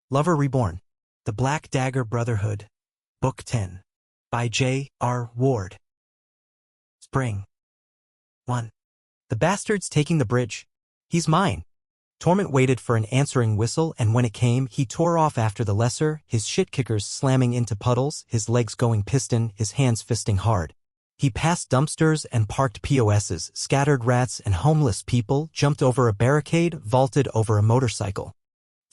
Lover Reborn. The Black Dagger Brotherhood. Book 10. By J.R.Ward. Spring. 1. The bastard's taking the bridge. He's mine. Torment waited for an answering whistle, and when it came, he tore off after the lesser, his shit-kickers slamming into puddles, his legs going piston, his hands fisting hard. He passed dumpsters and parked POSs, scattered rats and homeless people, jumped over a barricade, vaulted over a motorcycle.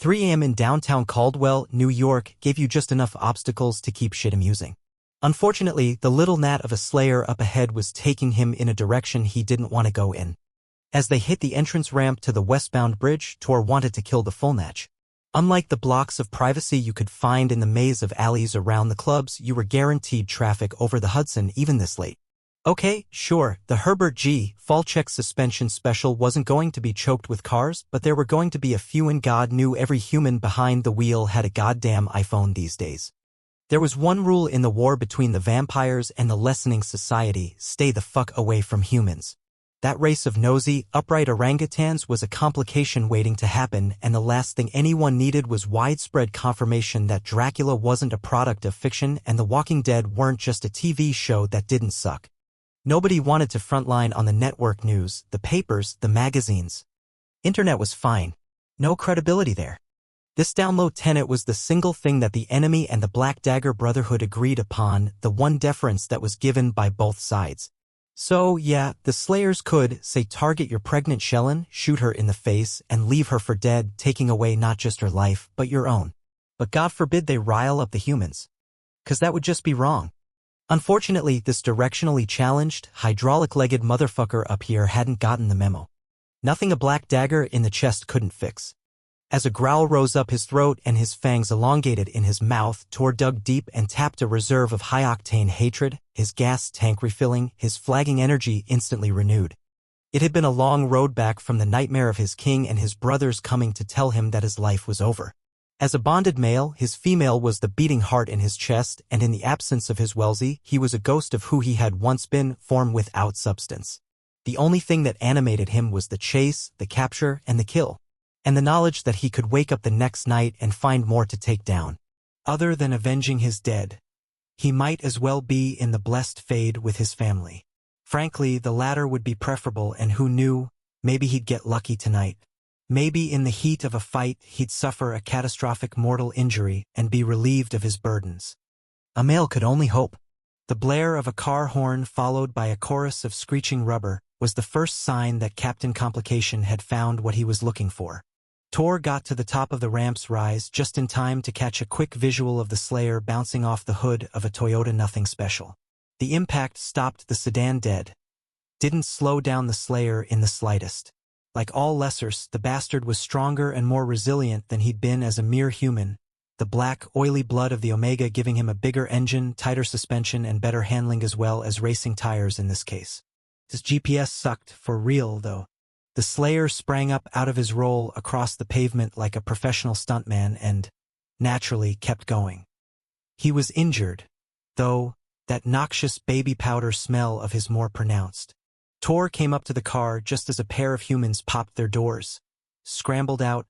3 a.m. in downtown Caldwell, New York, gave you just enough obstacles to keep shit amusing. Unfortunately, the little gnat of a slayer up ahead was taking him in a direction he didn't want to go in. As they hit the entrance ramp to the westbound bridge, Tor wanted to kill the full natch. Unlike the blocks of privacy you could find in the maze of alleys around the clubs, you were guaranteed traffic over the Hudson even this late. Okay, sure, the Herbert G. Falchek suspension special wasn't going to be choked with cars, but there were going to be a few, and God knew every human behind the wheel had a goddamn iPhone these days. There was one rule in the war between the vampires and the lessening society: stay the fuck away from humans. That race of nosy, upright orangutans was a complication waiting to happen, and the last thing anyone needed was widespread confirmation that Dracula wasn't a product of fiction and The Walking Dead weren't just a TV show that didn't suck. Nobody wanted to frontline on the network news, the papers, the magazines. Internet was fine. No credibility there. This download tenet was the single thing that the enemy and the Black Dagger Brotherhood agreed upon, the one deference that was given by both sides. So, yeah, the Slayers could, say, target your pregnant Shellen, shoot her in the face, and leave her for dead, taking away not just her life, but your own. But God forbid they rile up the humans. 'Cause that would just be wrong. Unfortunately, this directionally challenged, hydraulic-legged motherfucker up here hadn't gotten the memo. Nothing a black dagger in the chest couldn't fix. As a growl rose up his throat and his fangs elongated in his mouth, Tor dug deep and tapped a reserve of high-octane hatred, his gas tank refilling, his flagging energy instantly renewed. It had been a long road back from the nightmare of his king and his brothers coming to tell him that his life was over. As a bonded male, his female was the beating heart in his chest, and in the absence of his Wellesley, he was a ghost of who he had once been, form without substance. The only thing that animated him was the chase, the capture, and the kill, and the knowledge that he could wake up the next night and find more to take down. Other than avenging his dead, he might as well be in the blessed fade with his family. Frankly, the latter would be preferable, and who knew, maybe he'd get lucky tonight. Maybe in the heat of a fight he'd suffer a catastrophic mortal injury and be relieved of his burdens. A male could only hope. The blare of a car horn followed by a chorus of screeching rubber was the first sign that Captain Complication had found what he was looking for. Tor got to the top of the ramp's rise just in time to catch a quick visual of the Slayer bouncing off the hood of a Toyota Nothing Special. The impact stopped the sedan dead. Didn't slow down the Slayer in the slightest. Like all lessers, the bastard was stronger and more resilient than he'd been as a mere human, the black, oily blood of the Omega giving him a bigger engine, tighter suspension, and better handling, as well as racing tires in this case. His GPS sucked for real, though. The Slayer sprang up out of his roll across the pavement like a professional stuntman and, naturally, kept going. He was injured, though, that noxious baby powder smell of his more pronounced. Tor came up to the car just as a pair of humans popped their doors, scrambled out,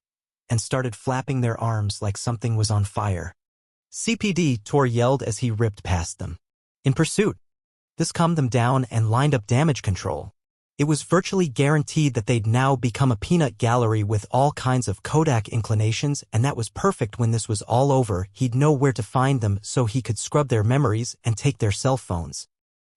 and started flapping their arms like something was on fire. CPD, Tor yelled as he ripped past them. In pursuit. This calmed them down and lined up damage control. It was virtually guaranteed that they'd now become a peanut gallery with all kinds of Kodak inclinations, and that was perfect. When this was all over, he'd know where to find them so he could scrub their memories and take their cell phones.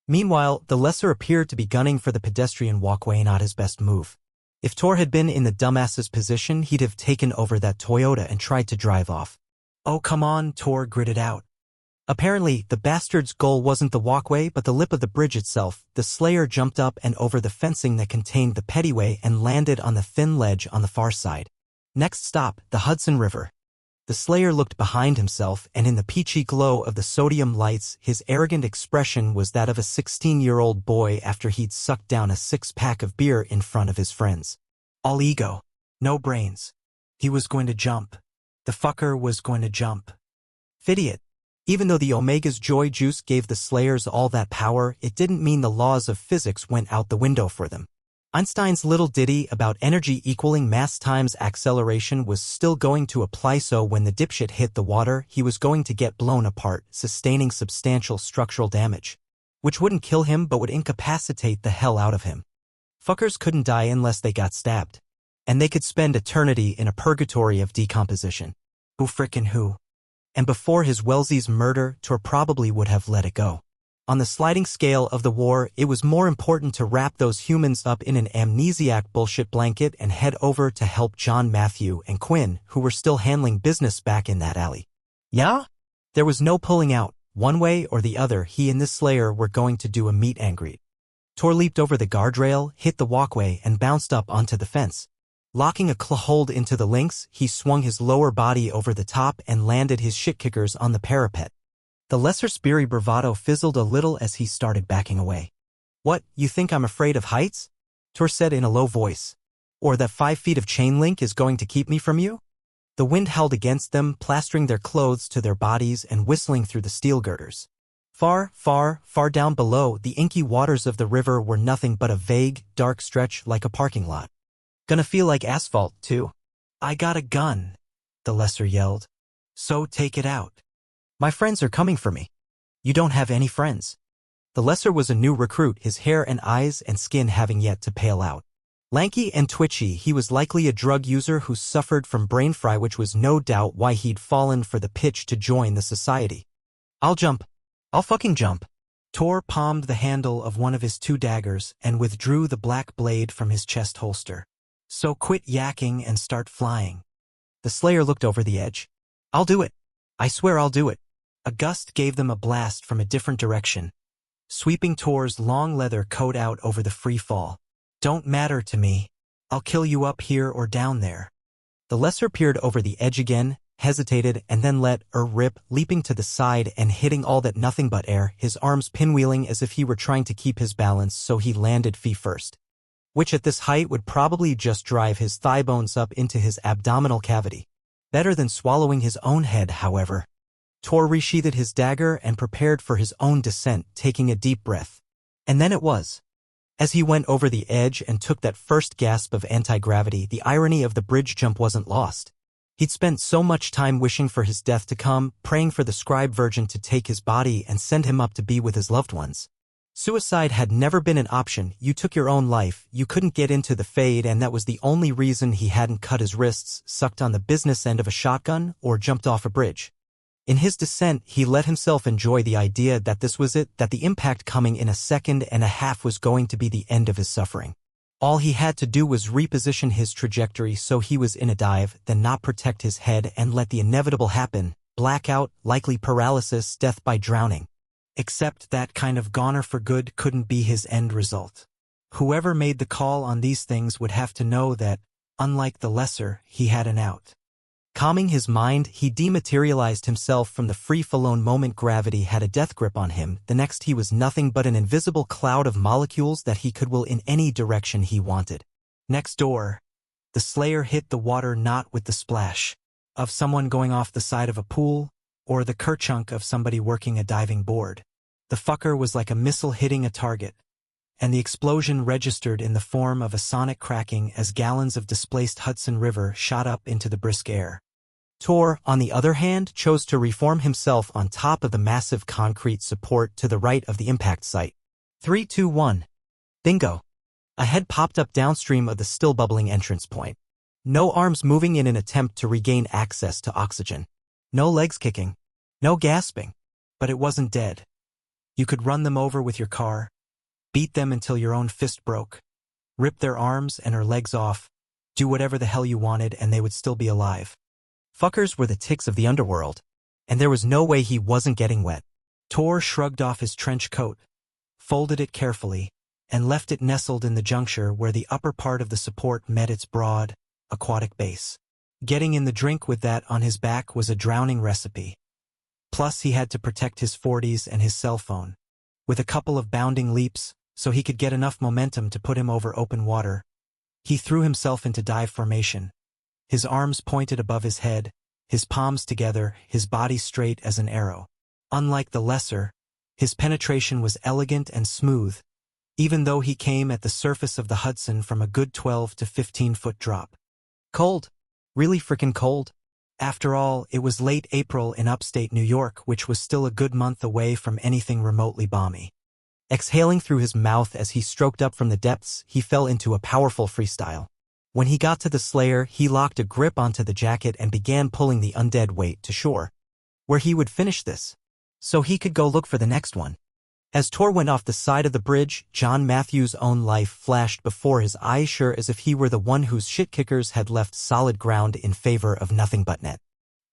Meanwhile, the lesser appeared to be gunning for the pedestrian walkway, not his best move. If Tor had been in the dumbass's position, he'd have taken over that Toyota and tried to drive off. Oh, come on, Tor gritted out. Apparently, the bastard's goal wasn't the walkway but the lip of the bridge itself. The Slayer jumped up and over the fencing that contained the pettyway and landed on the thin ledge on the far side. Next stop, the Hudson River. The Slayer looked behind himself, and in the peachy glow of the sodium lights, his arrogant expression was that of a 16-year-old boy after he'd sucked down a 6-pack of beer in front of his friends. All ego. No brains. He was going to jump. The fucker was going to jump. Idiot. Even though the Omega's joy juice gave the Slayers all that power, it didn't mean the laws of physics went out the window for them. Einstein's little ditty about energy equaling mass times acceleration was still going to apply, so when the dipshit hit the water, he was going to get blown apart, sustaining substantial structural damage, which wouldn't kill him but would incapacitate the hell out of him. Fuckers couldn't die unless they got stabbed. And they could spend eternity in a purgatory of decomposition. Who frickin' who? And before his Wellesley's murder, Tor probably would have let it go. On the sliding scale of the war, it was more important to wrap those humans up in an amnesiac bullshit blanket and head over to help John, Matthew, and Quinn, who were still handling business back in that alley. Yeah? There was no pulling out. One way or the other, he and this Slayer were going to do a meet and greet. Tor leaped over the guardrail, hit the walkway, and bounced up onto the fence. Locking a hold into the links, he swung his lower body over the top and landed his shit-kickers on the parapet. The lesser speary bravado fizzled a little as he started backing away. What, you think I'm afraid of heights? Tor said in a low voice. Or that 5 feet of chain link is going to keep me from you? The wind howled against them, plastering their clothes to their bodies and whistling through the steel girders. Far, far, far down below, the inky waters of the river were nothing but a vague, dark stretch like a parking lot. Gonna feel like asphalt, too. I got a gun, the lesser yelled. So take it out. My friends are coming for me. You don't have any friends. The lesser was a new recruit, his hair and eyes and skin having yet to pale out. Lanky and twitchy, he was likely a drug user who suffered from brain fry, which was no doubt why he'd fallen for the pitch to join the society. I'll jump. I'll fucking jump. Tor palmed the handle of one of his 2 daggers and withdrew the black blade from his chest holster. So quit yakking and start flying. The Slayer looked over the edge. I'll do it. I swear I'll do it. A gust gave them a blast from a different direction, sweeping Tor's long leather coat out over the free fall. Don't matter to me. I'll kill you up here or down there. The lesser peered over the edge again, hesitated, and then let rip, leaping to the side and hitting all that nothing but air, his arms pinwheeling as if he were trying to keep his balance so he landed feet first, which at this height would probably just drive his thigh bones up into his abdominal cavity. Better than swallowing his own head, however. Tor resheathed his dagger and prepared for his own descent, taking a deep breath. And then it was. As he went over the edge and took that first gasp of anti-gravity, the irony of the bridge jump wasn't lost. He'd spent so much time wishing for his death to come, praying for the scribe virgin to take his body and send him up to be with his loved ones. Suicide had never been an option. You took your own life, you couldn't get into the fade, and that was the only reason he hadn't cut his wrists, sucked on the business end of a shotgun, or jumped off a bridge. In his descent, he let himself enjoy the idea that this was it, that the impact coming in a second and a half was going to be the end of his suffering. All he had to do was reposition his trajectory so he was in a dive, then not protect his head and let the inevitable happen, blackout, likely paralysis, death by drowning. Except that kind of goner for good couldn't be his end result. Whoever made the call on these things would have to know that, unlike the lesser, he had an out. Calming his mind, he dematerialized himself from the free-fallen moment. Gravity had a death grip on him. The next he was nothing but an invisible cloud of molecules that he could will in any direction he wanted. Next door, the Slayer hit the water not with the splash of someone going off the side of a pool or the kerchunk of somebody working a diving board. The fucker was like a missile hitting a target, and the explosion registered in the form of a sonic cracking as gallons of displaced Hudson River shot up into the brisk air. Tor, on the other hand, chose to reform himself on top of the massive concrete support to the right of the impact site. 3, 2, 1. Bingo. A head popped up downstream of the still bubbling entrance point. No arms moving in an attempt to regain access to oxygen. No legs kicking. No gasping. But it wasn't dead. You could run them over with your car, beat them until your own fist broke, rip their arms and or legs off, do whatever the hell you wanted, and they would still be alive. Fuckers were the ticks of the underworld, and there was no way he wasn't getting wet. Tor shrugged off his trench coat, folded it carefully, and left it nestled in the juncture where the upper part of the support met its broad, aquatic base. Getting in the drink with that on his back was a drowning recipe. Plus he had to protect his 40s and his cell phone, with a couple of bounding leaps, so he could get enough momentum to put him over open water. He threw himself into dive formation, his arms pointed above his head, his palms together, his body straight as an arrow. Unlike the lesser, his penetration was elegant and smooth, even though he came at the surface of the Hudson from a good 12 to 15-foot drop. Cold. Really frickin' cold. After all, it was late April in upstate New York, which was still a good month away from anything remotely balmy. Exhaling through his mouth as he stroked up from the depths, he fell into a powerful freestyle. When he got to the Slayer, he locked a grip onto the jacket and began pulling the undead weight to shore, where he would finish this, so he could go look for the next one. As Tor went off the side of the bridge, John Matthews' own life flashed before his eyes, sure as if he were the one whose shit-kickers had left solid ground in favor of nothing but net.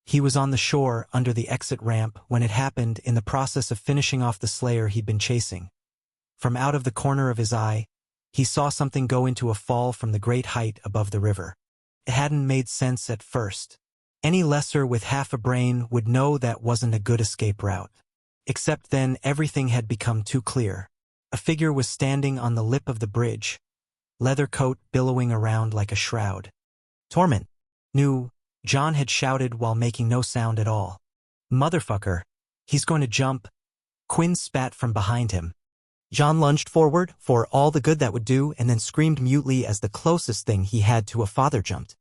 He was on the shore, under the exit ramp, when it happened, in the process of finishing off the Slayer he'd been chasing. From out of the corner of his eye, he saw something go into a fall from the great height above the river. It hadn't made sense at first. Any lesser with half a brain would know that wasn't a good escape route. Except then everything had become too clear. A figure was standing on the lip of the bridge, leather coat billowing around like a shroud. Torment. Knew, John had shouted while making no sound at all. Motherfucker. He's going to jump. Quinn spat from behind him. John lunged forward for all the good that would do and then screamed mutely as the closest thing he had to a father jumped.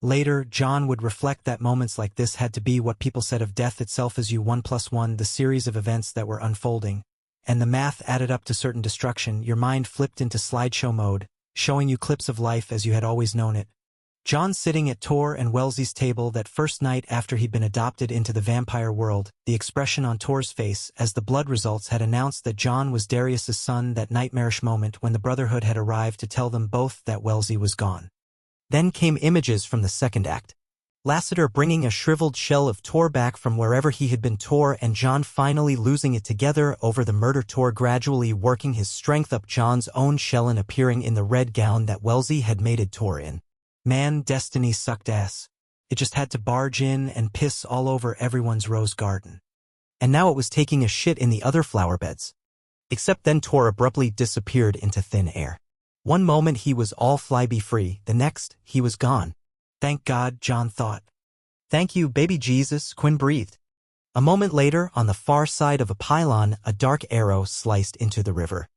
Later, John would reflect that moments like this had to be what people said of death itself as you 1 + 1, the series of events that were unfolding. And the math added up to certain destruction. Your mind flipped into slideshow mode, showing you clips of life as you had always known it. John sitting at Tor and Wellesley's table that first night after he'd been adopted into the vampire world, the expression on Tor's face as the blood results had announced that John was Darius's son, that nightmarish moment when the Brotherhood had arrived to tell them both that Wellesley was gone. Then came images from the second act. Lassiter bringing a shriveled shell of Tor back from wherever he had been, Tor and John finally losing it together over the murder, Tor gradually working his strength up John's own shell and appearing in the red gown that Wellesley had mated Tor in. Man, destiny sucked ass. It just had to barge in and piss all over everyone's rose garden. And now it was taking a shit in the other flower beds. Except then Tor abruptly disappeared into thin air. One moment he was all flyby-free, the next, he was gone. Thank God, John thought. Thank you, baby Jesus, Quinn breathed. A moment later, on the far side of a pylon, a dark arrow sliced into the river.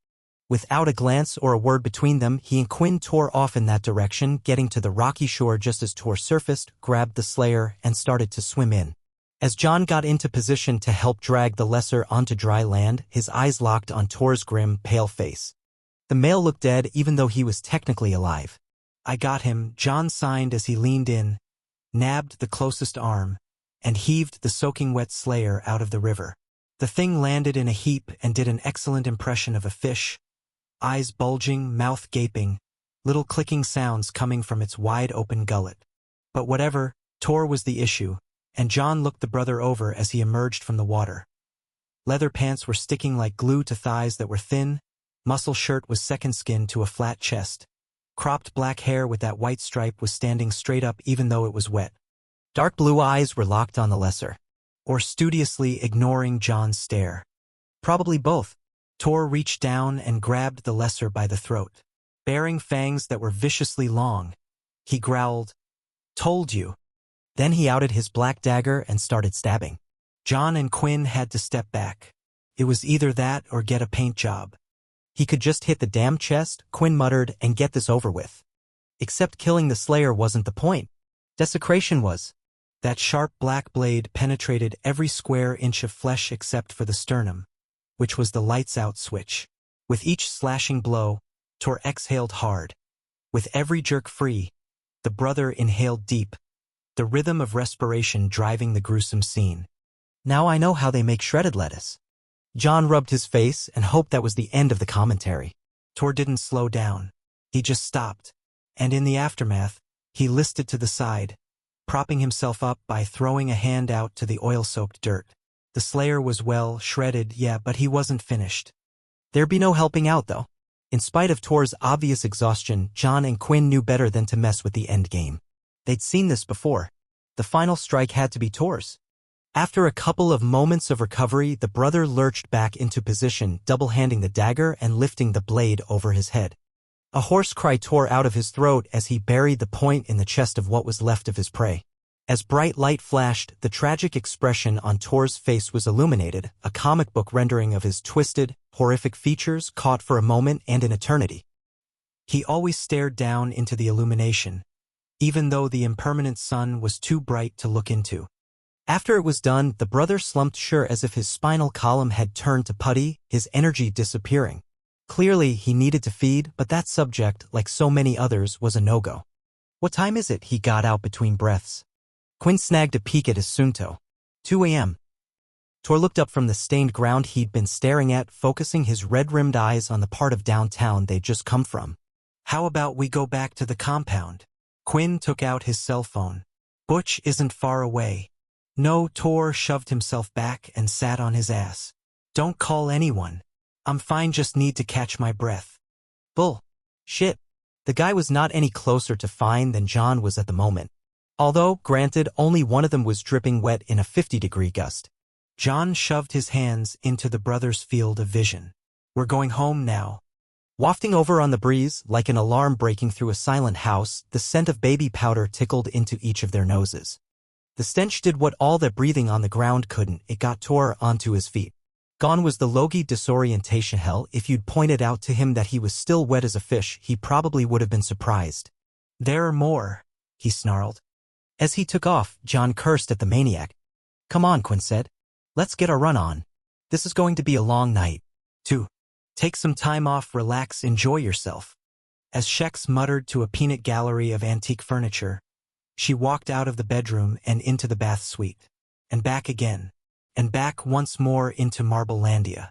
Without a glance or a word between them, he and Quinn tore off in that direction, getting to the rocky shore just as Tor surfaced, grabbed the Slayer, and started to swim in. As John got into position to help drag the lesser onto dry land, his eyes locked on Tor's grim, pale face. The male looked dead even though he was technically alive. I got him, John signed as he leaned in, nabbed the closest arm, and heaved the soaking wet Slayer out of the river. The thing landed in a heap and did an excellent impression of a fish, eyes bulging, mouth gaping, little clicking sounds coming from its wide-open gullet. But whatever, Tor was the issue, and John looked the brother over as he emerged from the water. Leather pants were sticking like glue to thighs that were thin, muscle shirt was second skin to a flat chest. Cropped black hair with that white stripe was standing straight up even though it was wet. Dark blue eyes were locked on the lesser, or studiously ignoring John's stare. Probably both. Tor reached down and grabbed the lesser by the throat. Bearing fangs that were viciously long, he growled, "Told you." Then he outed his black dagger and started stabbing. John and Quinn had to step back. It was either that or get a paint job. He could just hit the damn chest, Quinn muttered, and get this over with. Except killing the Slayer wasn't the point. Desecration was. That sharp black blade penetrated every square inch of flesh except for the sternum, which was the lights-out switch. With each slashing blow, Tor exhaled hard. With every jerk free, the brother inhaled deep, the rhythm of respiration driving the gruesome scene. Now I know how they make shredded lettuce. John rubbed his face and hoped that was the end of the commentary. Tor didn't slow down. He just stopped. And in the aftermath, he listed to the side, propping himself up by throwing a hand out to the oil-soaked dirt. The Slayer was well shredded, yeah, but he wasn't finished. There'd be no helping out, though. In spite of Tor's obvious exhaustion, John and Quinn knew better than to mess with the end game. They'd seen this before. The final strike had to be Tor's. After a couple of moments of recovery, the brother lurched back into position, double-handing the dagger and lifting the blade over his head. A hoarse cry tore out of his throat as he buried the point in the chest of what was left of his prey. As bright light flashed, the tragic expression on Tor's face was illuminated, a comic book rendering of his twisted, horrific features caught for a moment and an eternity. He always stared down into the illumination, even though the impermanent sun was too bright to look into. After it was done, the brother slumped sure as if his spinal column had turned to putty, his energy disappearing. Clearly, he needed to feed, but that subject, like so many others, was a no-go. "What time is it?" he got out between breaths. Quinn snagged a peek at his Sunto. 2 a.m. Tor looked up from the stained ground he'd been staring at, focusing his red-rimmed eyes on the part of downtown they'd just come from. "How about we go back to the compound?" Quinn took out his cell phone. "Butch isn't far away." "No," Tor shoved himself back and sat on his ass. "Don't call anyone. I'm fine, just need to catch my breath." Bull. Shit. The guy was not any closer to fine than John was at the moment. Although, granted, only one of them was dripping wet in a 50-degree gust. John shoved his hands into the brothers' field of vision. "We're going home now." Wafting over on the breeze, like an alarm breaking through a silent house, the scent of baby powder tickled into each of their noses. The stench did what all that breathing on the ground couldn't. It got Tor onto his feet. Gone was the logy disorientation. Hell, if you'd pointed out to him that he was still wet as a fish, he probably would have been surprised. "There are more," he snarled. As he took off, John cursed at the maniac. "Come on," Quinn said. "Let's get a run on. This is going to be a long night." 2. Take some time off, relax, enjoy yourself. As Shex muttered to a peanut gallery of antique furniture, she walked out of the bedroom and into the bath suite. And back again. And back once more into Marble-landia.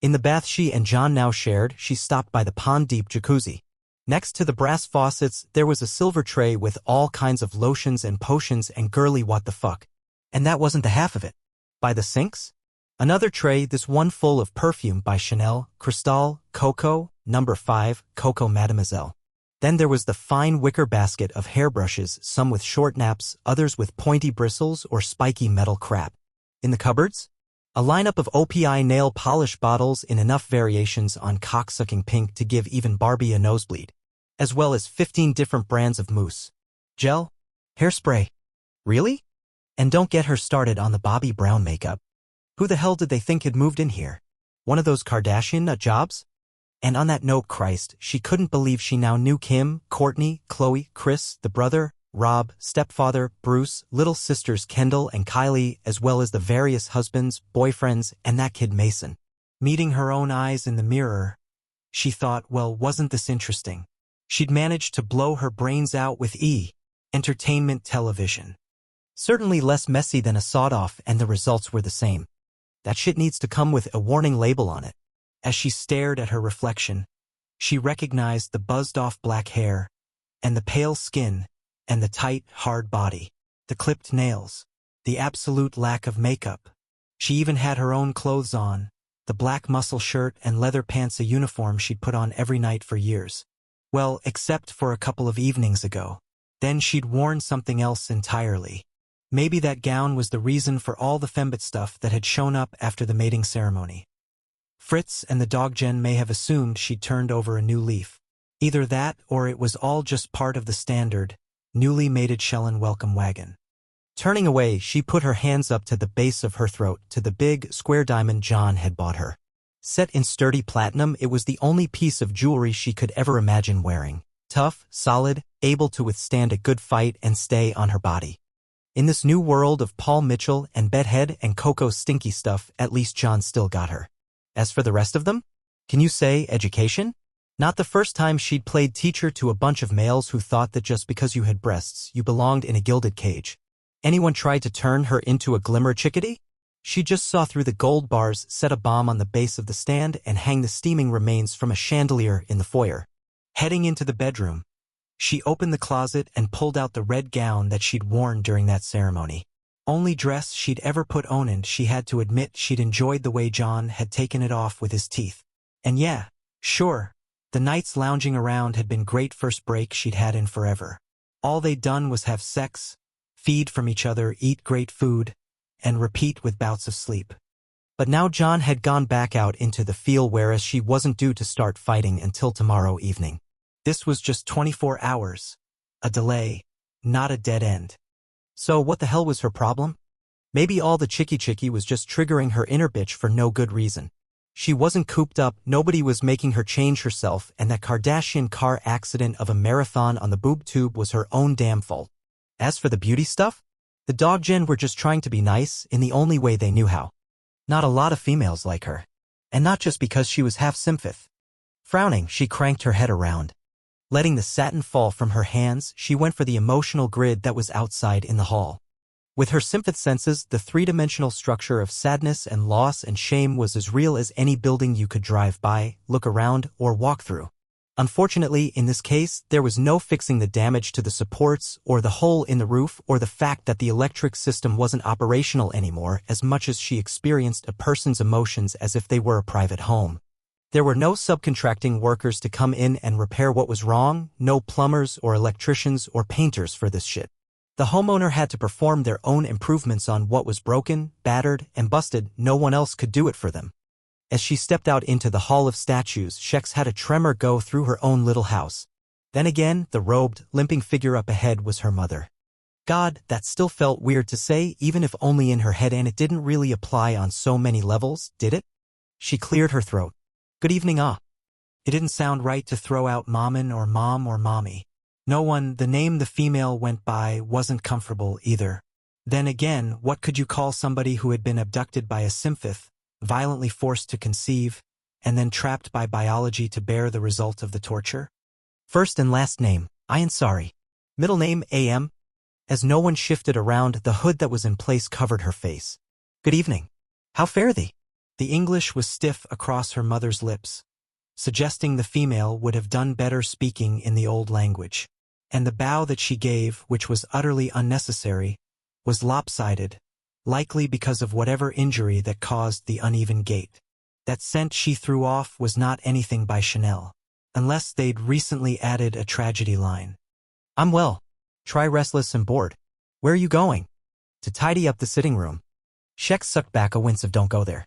In the bath she and John now shared, she stopped by the pond-deep jacuzzi. Next to the brass faucets, there was a silver tray with all kinds of lotions and potions and girly what the fuck. And that wasn't the half of it. By the sinks? Another tray, this one full of perfume by Chanel, Cristal, Coco, No. 5, Coco Mademoiselle. Then there was the fine wicker basket of hairbrushes, some with short naps, others with pointy bristles or spiky metal crap. In the cupboards? A lineup of OPI nail polish bottles in enough variations on cocksucking pink to give even Barbie a nosebleed, as well as 15 different brands of mousse, gel, hairspray. Really? And don't get her started on the Bobby Brown makeup. Who the hell did they think had moved in here? One of those Kardashian nut jobs? And on that note, Christ, she couldn't believe she now knew Kim, Courtney, Chloe, Chris, the brother, Rob, stepfather, Bruce, little sisters Kendall and Kylie, as well as the various husbands, boyfriends, and that kid Mason. Meeting her own eyes in the mirror, she thought, well, wasn't this interesting? She'd managed to blow her brains out with entertainment television. Certainly less messy than a sawed-off, and the results were the same. That shit needs to come with a warning label on it. As she stared at her reflection, she recognized the buzzed-off black hair, and the pale skin, and the tight, hard body, the clipped nails, the absolute lack of makeup. She even had her own clothes on, the black muscle shirt and leather pants, a uniform she'd put on every night for years. Well, except for a couple of evenings ago. Then she'd worn something else entirely. Maybe that gown was the reason for all the fembot stuff that had shown up after the mating ceremony. Fritz and the dog Jen may have assumed she'd turned over a new leaf. Either that or it was all just part of the standard, newly mated Shellen welcome wagon. Turning away, she put her hands up to the base of her throat, to the big, square diamond John had bought her. Set in sturdy platinum, it was the only piece of jewelry she could ever imagine wearing. Tough, solid, able to withstand a good fight and stay on her body. In this new world of Paul Mitchell and Bedhead and Coco stinky stuff, at least John still got her. As for the rest of them? Can you say education? Not the first time she'd played teacher to a bunch of males who thought that just because you had breasts, you belonged in a gilded cage. Anyone tried to turn her into a glimmer chickadee? She just saw through the gold bars, set a bomb on the base of the stand, and hang the steaming remains from a chandelier in the foyer. Heading into the bedroom, she opened the closet and pulled out the red gown that she'd worn during that ceremony. Only dress she'd ever put on, and she had to admit she'd enjoyed the way John had taken it off with his teeth. And yeah, sure, the nights lounging around had been great, first break she'd had in forever. All they'd done was have sex, feed from each other, eat great food, and repeat with bouts of sleep. But now John had gone back out into the field, whereas she wasn't due to start fighting until tomorrow evening. This was just 24 hours. A delay, not a dead end. So what the hell was her problem? Maybe all the chicky was just triggering her inner bitch for no good reason. She wasn't cooped up, nobody was making her change herself, and that Kardashian car accident of a marathon on the boob tube was her own damn fault. As for the beauty stuff, the dog gen were just trying to be nice in the only way they knew how. Not a lot of females like her. And not just because she was half sympath. Frowning, she cranked her head around. Letting the satin fall from her hands, she went for the emotional grid that was outside in the hall. With her sympath senses, the three-dimensional structure of sadness and loss and shame was as real as any building you could drive by, look around, or walk through. Unfortunately, in this case, there was no fixing the damage to the supports, or the hole in the roof, or the fact that the electric system wasn't operational anymore as much as she experienced a person's emotions as if they were a private home. There were no subcontracting workers to come in and repair what was wrong, no plumbers or electricians or painters for this shit. The homeowner had to perform their own improvements on what was broken, battered, and busted. No one else could do it for them. As she stepped out into the Hall of Statues, Shex had a tremor go through her own little house. Then again, the robed, limping figure up ahead was her mother. God, that still felt weird to say, even if only in her head, and it didn't really apply on so many levels, did it? She cleared her throat. Good evening, ah. It didn't sound right to throw out mommin or mom or mommy. No one, the name the female went by, wasn't comfortable either. Then again, what could you call somebody who had been abducted by a sympath, violently forced to conceive, and then trapped by biology to bear the result of the torture? First and last name, I am sorry. Middle name, A.M. As no one shifted around, the hood that was in place covered her face. Good evening. How fare thee? The English was stiff across her mother's lips, suggesting the female would have done better speaking in the old language. And the bow that she gave, which was utterly unnecessary, was lopsided, likely because of whatever injury that caused the uneven gait. That scent she threw off was not anything by Chanel, unless they'd recently added a tragedy line. I'm well. Try restless and bored. Where are you going? To tidy up the sitting room. Shex sucked back a wince of don't go there.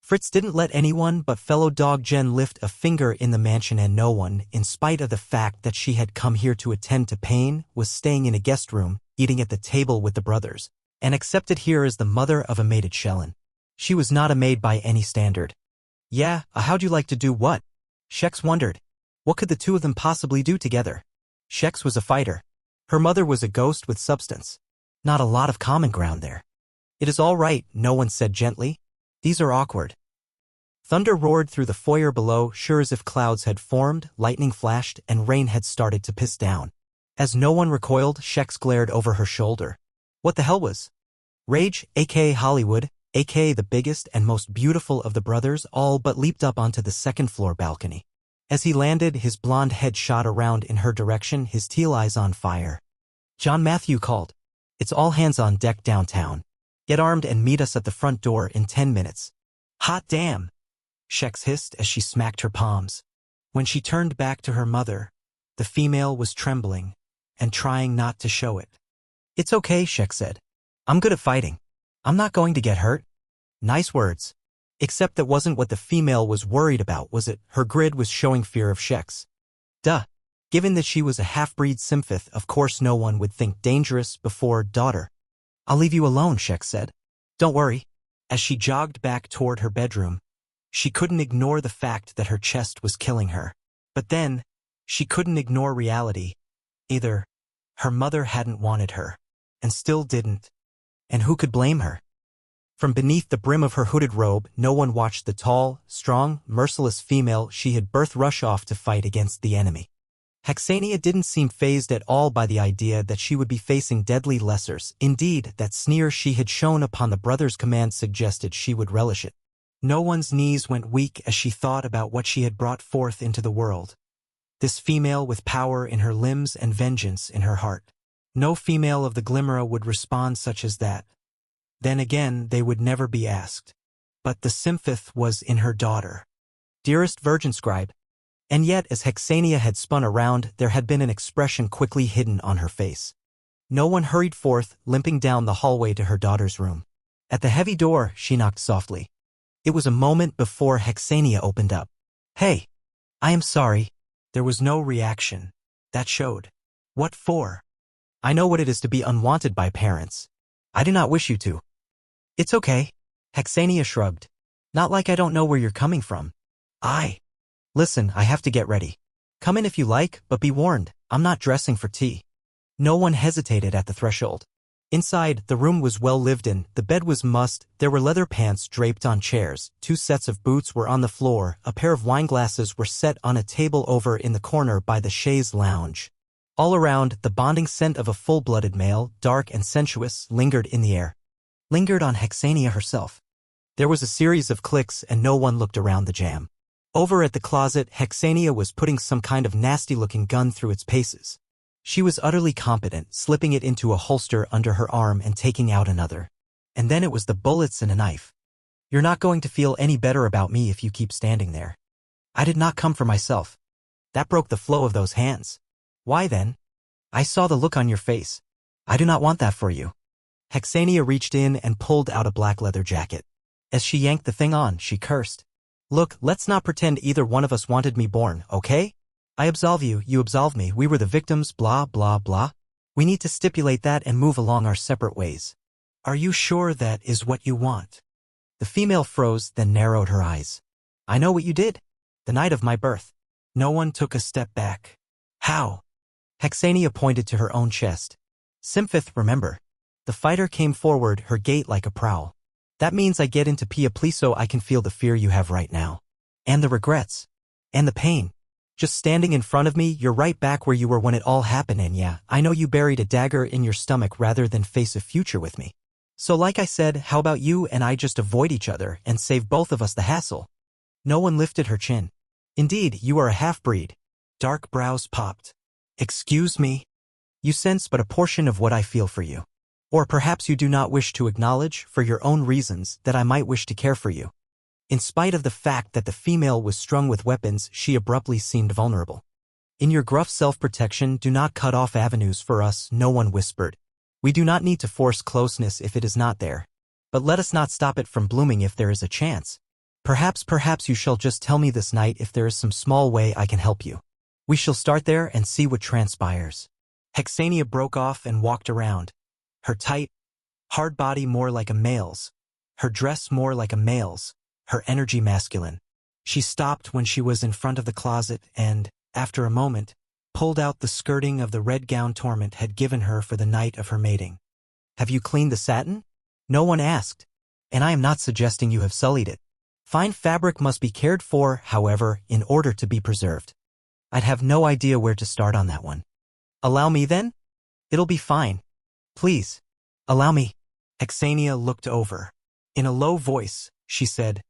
Fritz didn't let anyone but fellow dog Jen lift a finger in the mansion, and no one, in spite of the fact that she had come here to attend to pain, was staying in a guest room, eating at the table with the brothers, and accepted here as the mother of a maided Shellin. She was not a maid by any standard. Yeah, how'd you like to do what? Shex wondered. What could the two of them possibly do together? Shex was a fighter. Her mother was a ghost with substance. Not a lot of common ground there. It is all right, no one said gently. These are awkward. Thunder roared through the foyer below, sure as if clouds had formed, lightning flashed, and rain had started to piss down. As no one recoiled, Shex glared over her shoulder. What the hell was? Rage, aka Hollywood, aka the biggest and most beautiful of the brothers, all but leaped up onto the second-floor balcony. As he landed, his blonde head shot around in her direction, his teal eyes on fire. John Matthew called. It's all hands on deck downtown. Get armed and meet us at the front door in 10 minutes. Hot damn! Shex hissed as she smacked her palms. When she turned back to her mother, the female was trembling and trying not to show it. It's okay, Shex said. I'm good at fighting. I'm not going to get hurt. Nice words. Except that wasn't what the female was worried about, was it? Her grid was showing fear of Shex. Duh. Given that she was a half-breed sympath, of course no one would think dangerous before daughter. I'll leave you alone, Shex said. Don't worry. As she jogged back toward her bedroom, she couldn't ignore the fact that her chest was killing her. But then, she couldn't ignore reality either. Her mother hadn't wanted her, and still didn't. And who could blame her? From beneath the brim of her hooded robe, no one watched the tall, strong, merciless female she had birthed rush off to fight against the enemy. Hexania didn't seem fazed at all by the idea that she would be facing deadly lessers. Indeed, that sneer she had shown upon the brothers' command suggested she would relish it. No one's knees went weak as she thought about what she had brought forth into the world. This female with power in her limbs and vengeance in her heart. No female of the Glimera would respond such as that. Then again, they would never be asked. But the sympath was in her daughter. Dearest Virgin Scribe. And yet, as Hexania had spun around, there had been an expression quickly hidden on her face. No one hurried forth, limping down the hallway to her daughter's room. At the heavy door, she knocked softly. It was a moment before Hexania opened up. Hey, I am sorry. There was no reaction. That showed. What for? I know what it is to be unwanted by parents. I do not wish you to. It's okay. Hexania shrugged. Not like I don't know where you're coming from. Listen, I have to get ready. Come in if you like, but be warned, I'm not dressing for tea. No one hesitated at the threshold. Inside, the room was well lived in, the bed was mussed, there were leather pants draped on chairs, 2 sets of boots were on the floor, a pair of wineglasses were set on a table over in the corner by the chaise lounge. All around, the bonding scent of a full-blooded male, dark and sensuous, lingered in the air. Lingered on Hexania herself. There was a series of clicks and no one looked around the jam. Over at the closet, Hexania was putting some kind of nasty-looking gun through its paces. She was utterly competent, slipping it into a holster under her arm and taking out another. And then it was the bullets and a knife. You're not going to feel any better about me if you keep standing there. I did not come for myself. That broke the flow of those hands. Why then? I saw the look on your face. I do not want that for you. Hexania reached in and pulled out a black leather jacket. As she yanked the thing on, she cursed. Look, let's not pretend either one of us wanted me born, okay? I absolve you, you absolve me, we were the victims, blah, blah, blah. We need to stipulate that and move along our separate ways. Are you sure that is what you want? The female froze, then narrowed her eyes. I know what you did. The night of my birth. No one took a step back. How? Hexania pointed to her own chest. Simfith, remember. The fighter came forward, her gait like a prowl. That means I get into Pia please so I can feel the fear you have right now. And the regrets. And the pain. Just standing in front of me, you're right back where you were when it all happened and yeah, I know you buried a dagger in your stomach rather than face a future with me. So like I said, how about you and I just avoid each other and save both of us the hassle? No one lifted her chin. Indeed, you are a half-breed. Dark brows popped. Excuse me? You sense but a portion of what I feel for you. Or perhaps you do not wish to acknowledge, for your own reasons, that I might wish to care for you. In spite of the fact that the female was strung with weapons, she abruptly seemed vulnerable. In your gruff self-protection, do not cut off avenues for us, no one whispered. We do not need to force closeness if it is not there. But let us not stop it from blooming if there is a chance. Perhaps you shall just tell me this night if there is some small way I can help you. We shall start there and see what transpires. Hexania broke off and walked around. Her tight, hard body more like a male's. Her dress more like a male's. Her energy masculine. She stopped when she was in front of the closet and, after a moment, pulled out the skirting of the red gown Torment had given her for the night of her mating. Have you cleaned the satin? No one asked. And I am not suggesting you have sullied it. Fine fabric must be cared for, however, in order to be preserved. I'd have no idea where to start on that one. Allow me then? It'll be fine. Please, allow me. Hexania looked over. In a low voice, she said,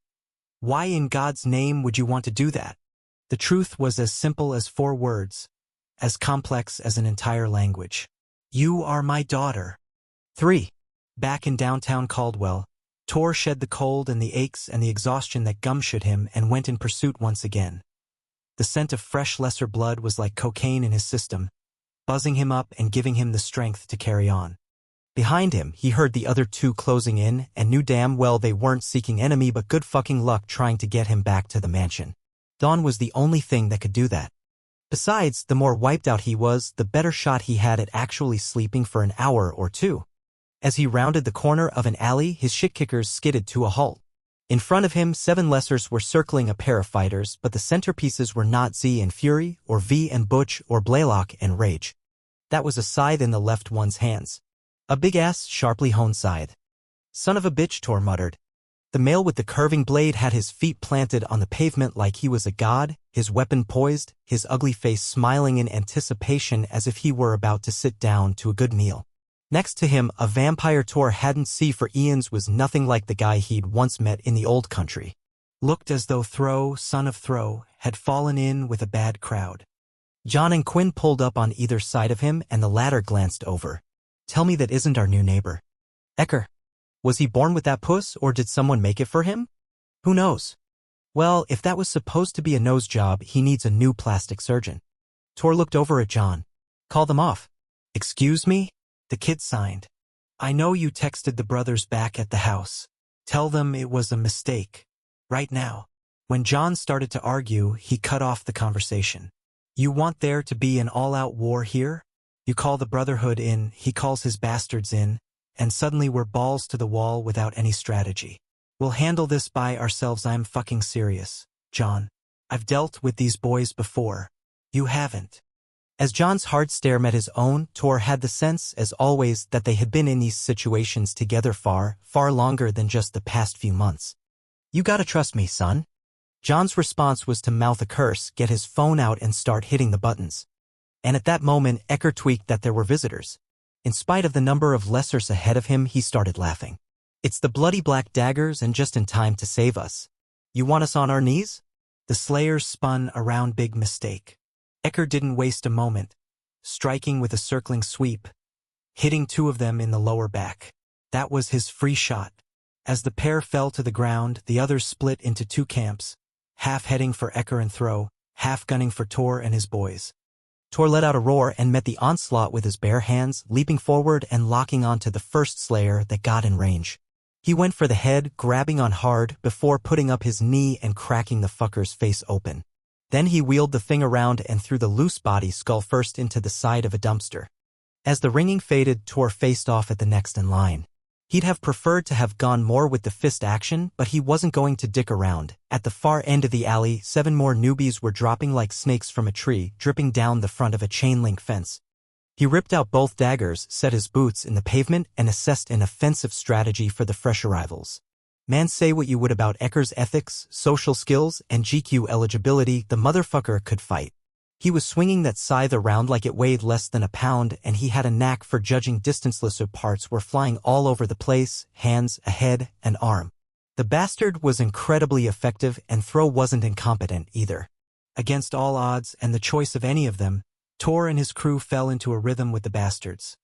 Why in God's name would you want to do that? The truth was as simple as 4 words, as complex as an entire language. You are my daughter. 3. Back in downtown Caldwell, Tor shed the cold and the aches and the exhaustion that gumshoed him and went in pursuit once again. The scent of fresh lesser blood was like cocaine in his system, buzzing him up and giving him the strength to carry on. Behind him, he heard the other 2 closing in and knew damn well they weren't seeking enemy but good fucking luck trying to get him back to the mansion. Dawn was the only thing that could do that. Besides, the more wiped out he was, the better shot he had at actually sleeping for an hour or 2. As he rounded the corner of an alley, his shit-kickers skidded to a halt. In front of him, 7 lessers were circling a pair of fighters, but the centerpieces were not Z and Fury, or V and Butch, or Blaylock and Rage. That was a scythe in the left one's hands. A big-ass, sharply honed scythe. Son of a bitch, Tor muttered. The male with the curving blade had his feet planted on the pavement like he was a god, his weapon poised, his ugly face smiling in anticipation as if he were about to sit down to a good meal. Next to him, a vampire Tor hadn't seen for eons was nothing like the guy he'd once met in the old country. Looked as though Thro, son of Thro, had fallen in with a bad crowd. John and Quinn pulled up on either side of him and the latter glanced over. Tell me that isn't our new neighbor. Ecker. Was he born with that puss or did someone make it for him? Who knows? Well, if that was supposed to be a nose job, he needs a new plastic surgeon. Tor looked over at John. Call them off. Excuse me? The kid signed. I know you texted the brothers back at the house. Tell them it was a mistake. Right now. When John started to argue, he cut off the conversation. You want there to be an all-out war here? You call the Brotherhood in, he calls his bastards in, and suddenly we're balls to the wall without any strategy. We'll handle this by ourselves. I'm fucking serious, John. I've dealt with these boys before. You haven't. As John's hard stare met his own, Tor had the sense, as always, that they had been in these situations together far, far longer than just the past few months. You gotta trust me, son. John's response was to mouth a curse, get his phone out and start hitting the buttons. And at that moment, Ecker tweaked that there were visitors. In spite of the number of lessers ahead of him, he started laughing. It's the bloody black daggers, and just in time to save us. You want us on our knees? The slayers spun around. Big mistake. Ecker didn't waste a moment, striking with a circling sweep, hitting two of them in the lower back. That was his free shot. As the pair fell to the ground, the others split into two camps, half heading for Ecker and Throw, half gunning for Tor and his boys. Tor let out a roar and met the onslaught with his bare hands, leaping forward and locking onto the first slayer that got in range. He went for the head, grabbing on hard, before putting up his knee and cracking the fucker's face open. Then he wheeled the thing around and threw the loose body skull first into the side of a dumpster. As the ringing faded, Tor faced off at the next in line. He'd have preferred to have gone more with the fist action, but he wasn't going to dick around. At the far end of the alley, 7 more newbies were dropping like snakes from a tree, dripping down the front of a chain-link fence. He ripped out both daggers, set his boots in the pavement, and assessed an offensive strategy for the fresh arrivals. Man, say what you would about Ecker's ethics, social skills, and GQ eligibility, the motherfucker could fight. He was swinging that scythe around like it weighed less than a pound, and he had a knack for judging distanceless, so parts were flying all over the place, hands, a head, an arm. The bastard was incredibly effective, and Throw wasn't incompetent either. Against all odds and the choice of any of them, Tor and his crew fell into a rhythm with the bastards.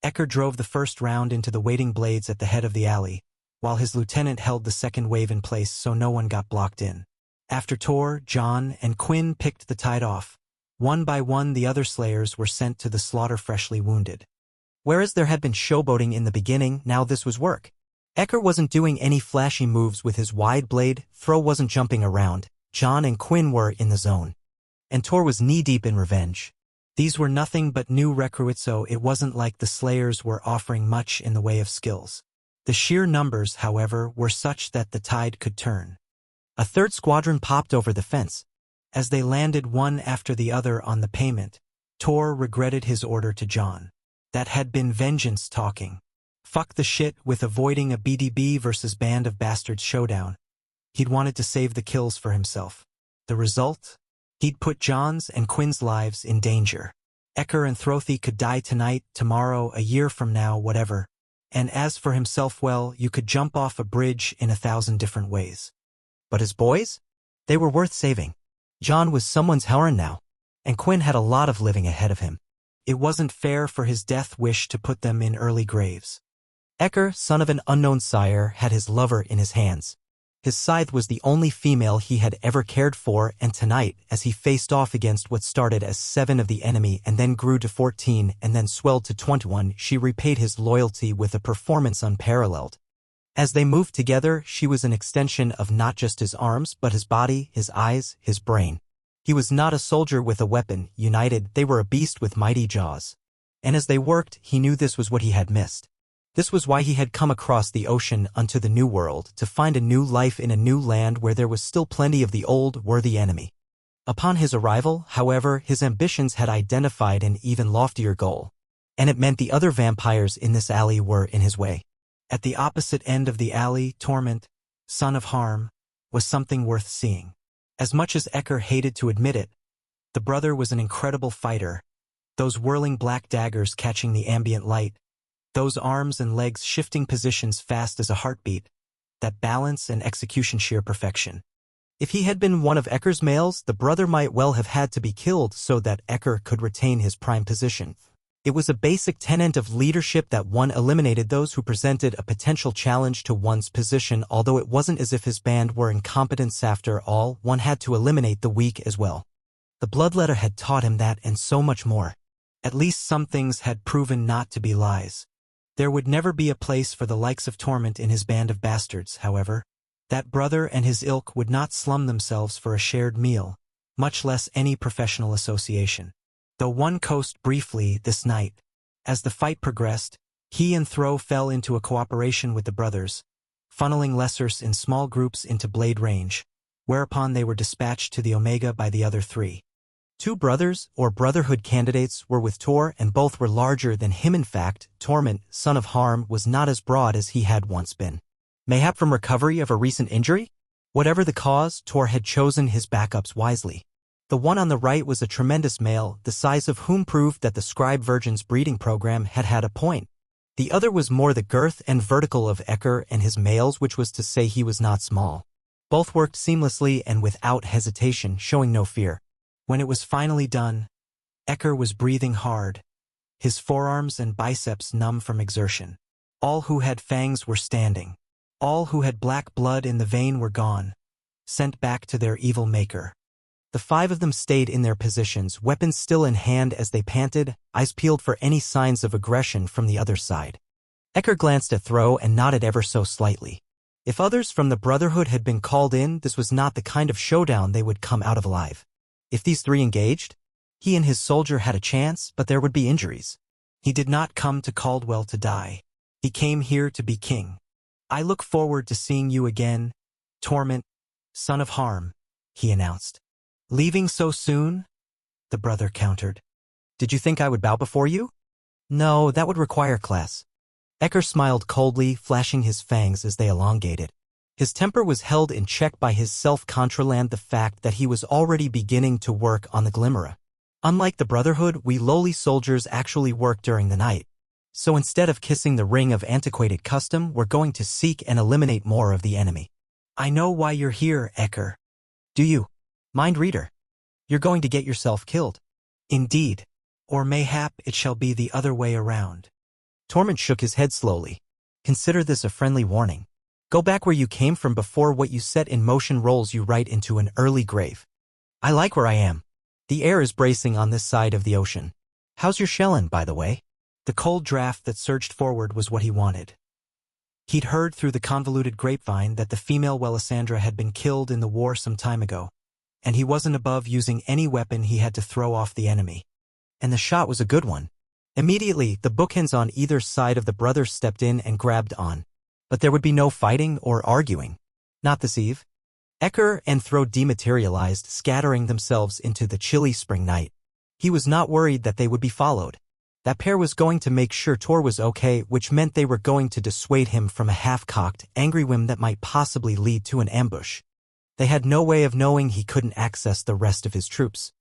Ecker drove the first round into the waiting blades at the head of the alley, while his lieutenant held the second wave in place so no one got blocked in. After Tor, John, and Quinn picked the tide off, one by one the other slayers were sent to the slaughter freshly wounded. Whereas there had been showboating in the beginning, now this was work. Ecker wasn't doing any flashy moves with his wide blade, Throw wasn't jumping around, John and Quinn were in the zone. And Tor was knee-deep in revenge. These were nothing but new recruits, so it wasn't like the slayers were offering much in the way of skills. The sheer numbers, however, were such that the tide could turn. A third squadron popped over the fence. As they landed one after the other on the pavement, Tor regretted his order to John. That had been vengeance talking. Fuck the shit with avoiding a BDB versus Band of Bastards showdown. He'd wanted to save the kills for himself. The result? He'd put John's and Quinn's lives in danger. Ecker and Throthy could die tonight, tomorrow, a year from now, whatever. And as for himself, well, you could jump off a bridge in 1,000 different ways. But his boys? They were worth saving. John was someone's Howard now, and Quinn had a lot of living ahead of him. It wasn't fair for his death wish to put them in early graves. Ecker, son of an unknown sire, had his lover in his hands. His scythe was the only female he had ever cared for, and tonight, as he faced off against what started as 7 of the enemy and then grew to 14 and then swelled to 21, she repaid his loyalty with a performance unparalleled. As they moved together, she was an extension of not just his arms, but his body, his eyes, his brain. He was not a soldier with a weapon. United, they were a beast with mighty jaws. And as they worked, he knew this was what he had missed. This was why he had come across the ocean unto the new world, to find a new life in a new land where there was still plenty of the old, worthy enemy. Upon his arrival, however, his ambitions had identified an even loftier goal. And it meant the other vampires in this alley were in his way. At the opposite end of the alley, Torment, son of harm, was something worth seeing. As much as Ecker hated to admit it, the brother was an incredible fighter. Those whirling black daggers catching the ambient light, those arms and legs shifting positions fast as a heartbeat, that balance and execution sheer perfection. If he had been one of Ecker's males, the brother might well have had to be killed so that Ecker could retain his prime position. It was a basic tenet of leadership that one eliminated those who presented a potential challenge to one's position. Although it wasn't as if his band were incompetents after all, one had to eliminate the weak as well. The bloodletter had taught him that and so much more. At least some things had proven not to be lies. There would never be a place for the likes of Torment in his band of bastards, however. That brother and his ilk would not slum themselves for a shared meal, much less any professional association. though one coast briefly this night. As the fight progressed, he and Thro fell into a cooperation with the brothers, funneling lessers in small groups into blade range, whereupon they were dispatched to the Omega by the other three. Two brothers, or Brotherhood candidates, were with Tor, and both were larger than him. In fact, Torment, son of Harm, was not as broad as he had once been. Mayhap from recovery of a recent injury? Whatever the cause, Tor had chosen his backups wisely. The one on the right was a tremendous male, the size of whom proved that the Scribe Virgin's breeding program had had a point. The other was more the girth and vertical of Ecker and his males, which was to say he was not small. Both worked seamlessly and without hesitation, showing no fear. When it was finally done, Ecker was breathing hard, his forearms and biceps numb from exertion. All who had fangs were standing. All who had black blood in the vein were gone, sent back to their evil maker. The five of them stayed in their positions, weapons still in hand as they panted, eyes peeled for any signs of aggression from the other side. Ecker glanced at Thro and nodded ever so slightly. If others from the Brotherhood had been called in, this was not the kind of showdown they would come out of alive. If these three engaged, he and his soldier had a chance, but there would be injuries. He did not come to Caldwell to die. He came here to be king. I look forward to seeing you again, Torment, son of Harm, he announced. Leaving so soon? The brother countered. Did you think I would bow before you? No, that would require class. Ecker smiled coldly, flashing his fangs as they elongated. His temper was held in check by his self-control, the fact that he was already beginning to work on the Glimmerer. Unlike the Brotherhood, we lowly soldiers actually work during the night. So instead of kissing the ring of antiquated custom, we're going to seek and eliminate more of the enemy. I know why you're here, Ecker. Do you? Mind reader. You're going to get yourself killed. Indeed. Or mayhap it shall be the other way around. Torment shook his head slowly. Consider this a friendly warning. Go back where you came from before what you set in motion rolls you right into an early grave. I like where I am. The air is bracing on this side of the ocean. How's your shellin', by the way? The cold draft that surged forward was what he wanted. He'd heard through the convoluted grapevine that the female Welisandra had been killed in the war some time ago, and he wasn't above using any weapon he had to throw off the enemy. And the shot was a good one. Immediately, the bookends on either side of the brothers stepped in and grabbed on. But there would be no fighting or arguing. Not this eve. Ecker and Thro dematerialized, scattering themselves into the chilly spring night. He was not worried that they would be followed. That pair was going to make sure Tor was okay, which meant they were going to dissuade him from a half-cocked, angry whim that might possibly lead to an ambush. They had no way of knowing he couldn't access the rest of his troops.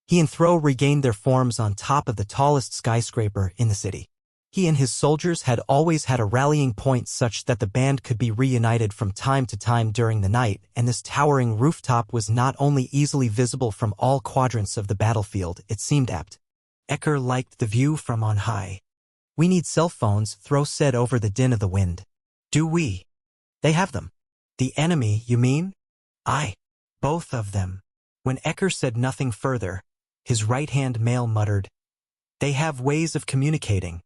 He and Thro regained their forms on top of the tallest skyscraper in the city. He and his soldiers had always had a rallying point such that the band could be reunited from time to time during the night, and this towering rooftop was not only easily visible from all quadrants of the battlefield, it seemed apt. Ecker liked the view from on high. We need cell phones, Thro said over the din of the wind. Do we? They have them. The enemy, you mean? Aye. Both of them. When Ecker said nothing further, his right-hand male muttered, They have ways of communicating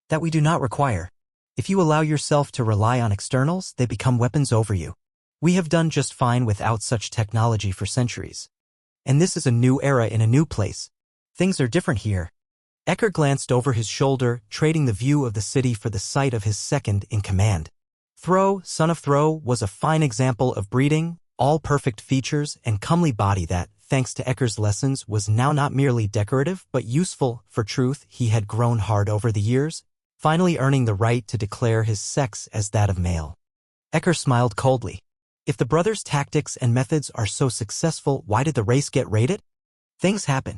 that we do not require. If you allow yourself to rely on externals, they become weapons over you. We have done just fine without such technology for centuries. And this is a new era in a new place. Things are different here. Ecker glanced over his shoulder, trading the view of the city for the sight of his second-in-command. Thro, son of Thro, was a fine example of breeding, all perfect features and comely body that, thanks to Ecker's lessons, was now not merely decorative but useful. For truth, he had grown hard over the years, finally earning the right to declare his sex as that of male. Ecker smiled coldly. If the brothers' tactics and methods are so successful, why did the race get raided? Things happen.